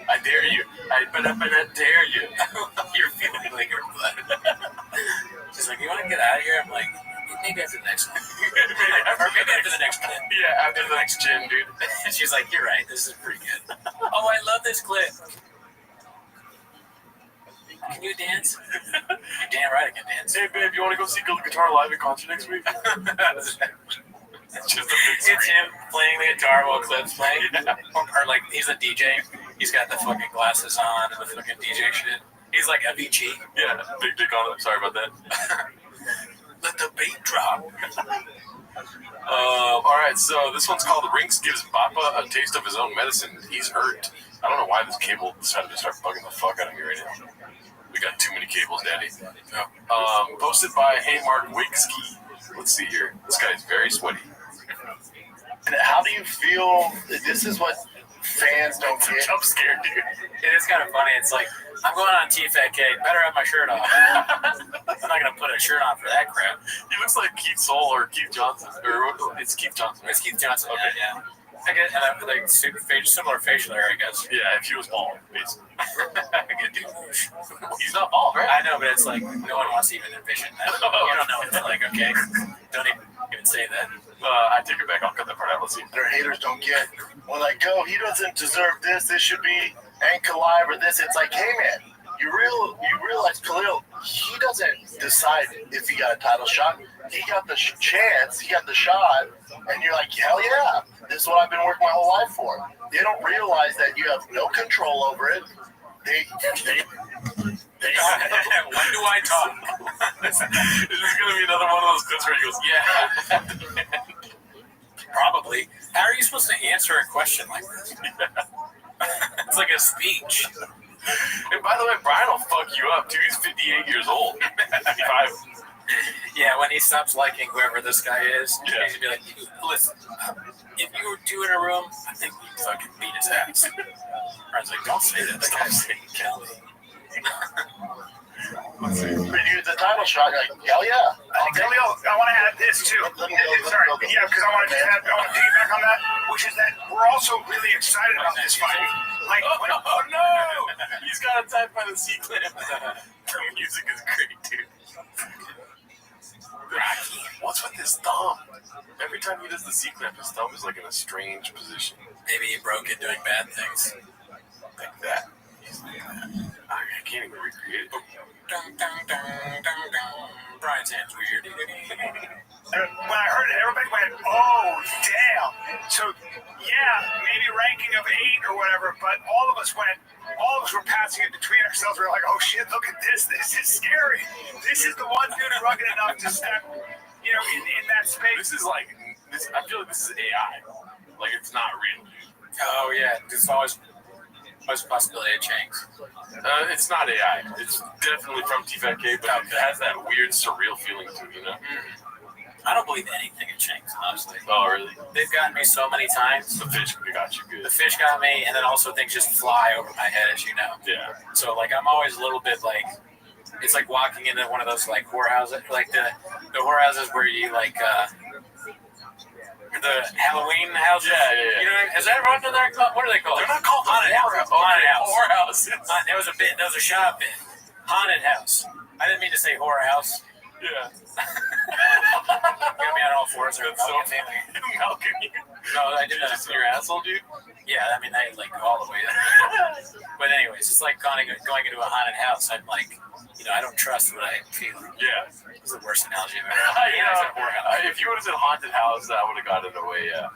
I dare you. But I dare you. You're feeling like your blood. She's like, you want to get out of here? I'm like, maybe after the next one. Or maybe after the next clip. Yeah, after the next gin, dude. And she's like, you're right, this is pretty good. Oh, I love this clip. Can you dance? You're damn right I can dance. Hey, babe, you want to go see Guitar Live at concert next week? It's just a big screen. It's him playing the guitar while Clip's playing. Yeah. Or like, he's a DJ. He's got the fucking glasses on and the fucking DJ shit. He's like Avicii. Yeah, big dick on it. Sorry about that. Let the beat drop. All right, so this one's called Rinks Gives Papa a Taste of His Own Medicine. He's hurt. I don't know why this cable decided to start bugging the fuck out of me right now. We got too many cables, Daddy. Posted by Hey Mark Wigski. Let's see here. This guy's very sweaty. And how do you feel? This is what fans don't get. I'm scared, dude. It is kind of funny. It's like, I'm going on TFK. Better have my shirt off. I'm not going to put a shirt on for that crap. He looks like Keith Soul or Keith Johnson. Or it's Keith Johnson. It's Keith Johnson. Okay. Yeah. I guess, and I'm like similar facial hair, I guess. Yeah, if he was bald, basically. He's not bald, right? I know, but it's like no one wants to even envision that. You don't know what it's like, okay? Don't even say that. I take it back. I'll cut that part out. Let's see. Their haters don't get. When like, oh, he doesn't deserve this. This should be Ankh Alive or this. It's like, hey man, you realize Khalil, he doesn't decide if he got a title shot. He got the chance. He got the shot, and you're like, hell yeah, this is what I've been working my whole life for. They don't realize that you have no control over it. They when do I talk? This is going to be another one of those clips where he goes, yeah. Probably. How are you supposed to answer a question like this? It's like a speech. And by the way, Brian will fuck you up, too. He's 58 years old. 55. Yeah, when he stops liking whoever this guy is, he's going to be like, listen, if you were two in a room, I think you'd fucking beat his ass. Brian's like, don't say that. That guy's saying Kelly. The title shot, you're like, hell yeah. Khalil, I want to add this too. Sorry, yeah, because I want to piggyback on that, which is that we're also really excited about this fight. Like, oh no! He's got attacked by the C-clip. The music is great, dude. What's with his thumb? Every time he does the C-clip, his thumb is like in a strange position. Maybe he broke it doing bad things. Like that. He's like that. I can't even recreate it. Brian's hand's weird. When I heard it, everybody went, oh, damn. So, yeah, maybe ranking of 8 or whatever, but all of us were passing it between ourselves. We were like, oh, shit, look at this. This is scary. This is the one dude rugged enough to step, in that space. This is like, I feel like this is AI. Like, it's not real. Oh, yeah. There's always a possibility it changes. It's not AI. It's definitely from TFK, but it has that weird, surreal feeling to it, I don't believe anything in Shanks, honestly. Oh, really? They've gotten me so many times. The fish got you good. The fish got me, and then also things just fly over my head, as you know. Yeah. So, like, I'm always a little bit like, it's like walking into one of those, like, whorehouses, like the whorehouses where you, like, the Halloween houses. Yeah. You know, has that ever done that? What are they called? They're not called haunted house. Haunted house. Whorehouses. That was a shop bit. Haunted house. I didn't mean to say horror house. Yeah. Get me on all fours. That's so funny. Milking you. No, I did that. Just in your asshole, dude? Yeah, I mean, I like all the way there. But anyways, it's like going into a haunted house. I'm like, I don't trust what I feel. Yeah. It's the worst analogy I've ever heard. If you would have said haunted house, I would have got it away, I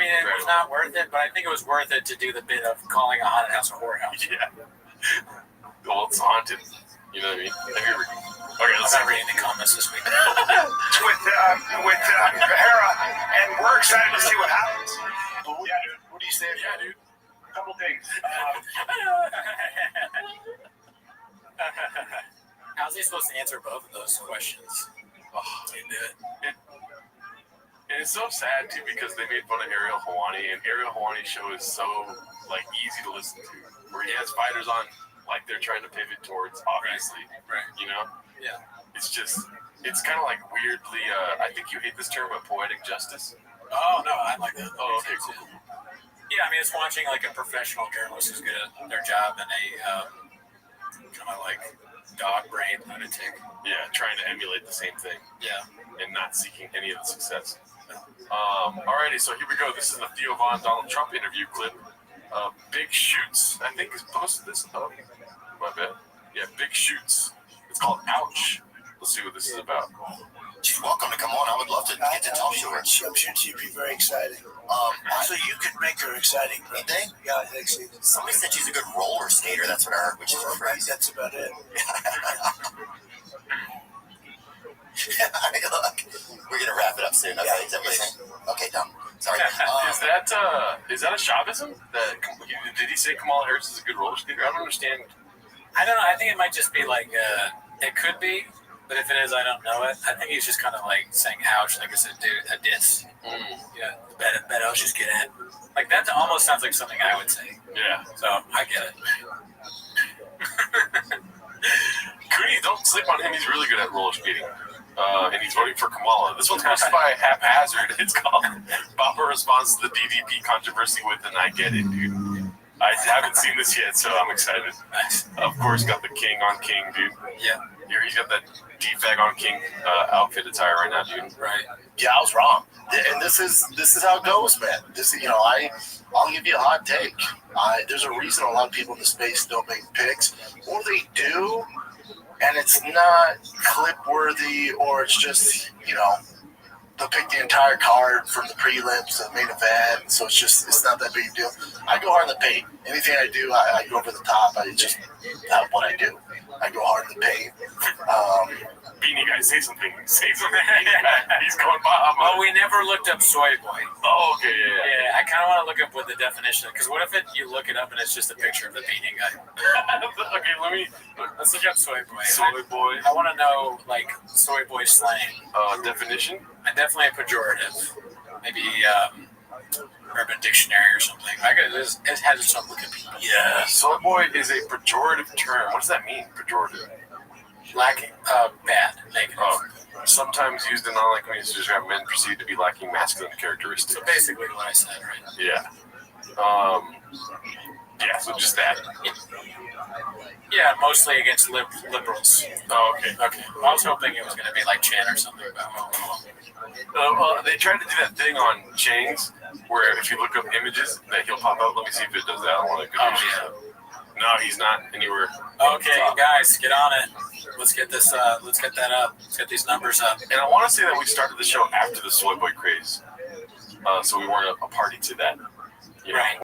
mean, it was not worth it, but I think it was worth it to do the bit of calling a haunted house a horror house. Yeah. Well, it's haunted. You know what I mean? Okay, let's I'm not reading the comments this week. with Hera, and we're excited to see what happens. Yeah, dude. What do you say? Yeah, dude. A couple things. How's he supposed to answer both of those questions? Oh, they did. And it's so sad, too, because they made fun of Ariel Helwani, and Ariel Helwani's show is so, easy to listen to, where he has fighters on, they're trying to pivot towards, obviously, right. Yeah. It's just, it's kind of weirdly, I think you hate this term, but poetic justice. Oh, no, I like that. Oh, okay, cool. Yeah, I mean, it's watching, a professional journalist who's good at their job and a, dog brain lunatic. Yeah, trying to emulate the same thing. Yeah. and not seeking any of the success. Alrighty, so here we go. This is the Theo Von Donald Trump interview clip. Big Shoots, I think, has posted this. Oh, my bad. Yeah, Big Shoots. It's called Ouch. Let's see what this is about. She's welcome to come on. I would love to get to talk to her. I'm sure she'd be very exciting. So you could make her exciting. You think? Yeah, I think so. Somebody said she's a good roller skater. That's what I heard, which is crazy. That's about it. Look, we're gonna wrap it up soon. Okay, is that what you're saying? Okay, done. Sorry. Is that a Shaivism? Did he say Kamala Harris is a good roller skater? I don't understand. I don't know. I think it might just be like it could be, but if it is, I don't know it. I think he's just kind of like saying "ouch," like I said, dude, a diss. Yeah, bet I'll just get it. Like that almost sounds like something I would say. Yeah. So I get it. Cooney, don't sleep on him. He's really good at roller skating. And he's voting for Kamala. This one's posted by Haphazard. It's called Bopper Responds to the DDP Controversy with an I Get It, dude. I haven't seen this yet, so I'm excited. Of course, got the King on King, dude. Yeah. He's got that D-Fag on King outfit attire right now, dude. Right. Yeah, I was wrong. And this is how it goes, man. I'll give you a hot take. There's a reason a lot of people in the space don't make picks, or they do, and it's not clip worthy, or it's just they'll pick the entire card from the prelims, the main event, so it's not that big a deal. I go hard in the paint. Anything I do, I go over the top. That's what I do. I go hard in the paint. Beanie guy, say something. Say something. He's going Bahama. Oh, we never looked up soy boy. Oh, okay, yeah. Yeah, I kind of want to look up what the definition is, because what if you look it up and it's just a picture of the beanie guy? Okay, let's look up soy boy. Soy boy. I want to know, like, soy boy slang. Definition? Definitely a pejorative. Maybe Urban Dictionary or something. It has its own Wikipedia. Yeah, soy boy is a pejorative term. What does that mean, pejorative? Lacking, bad, negative. Sometimes used in non-like ways to describe men perceived to be lacking masculine characteristics. So basically what I said, right? Yeah. Yeah, so just that. Yeah, mostly against liberals. Oh, okay. Okay. I was hoping it was going to be like Chan or something. Well, they tried to do that thing on Chang's, where if you look up images, that he'll pop up. Let me see if it does that. I want to go. No, he's not anywhere. Okay, guys, get on it. Let's get this. Let's get that up. Let's get these numbers up. And I want to say that we started the show after the soy boy craze, so we weren't a party to that. Right.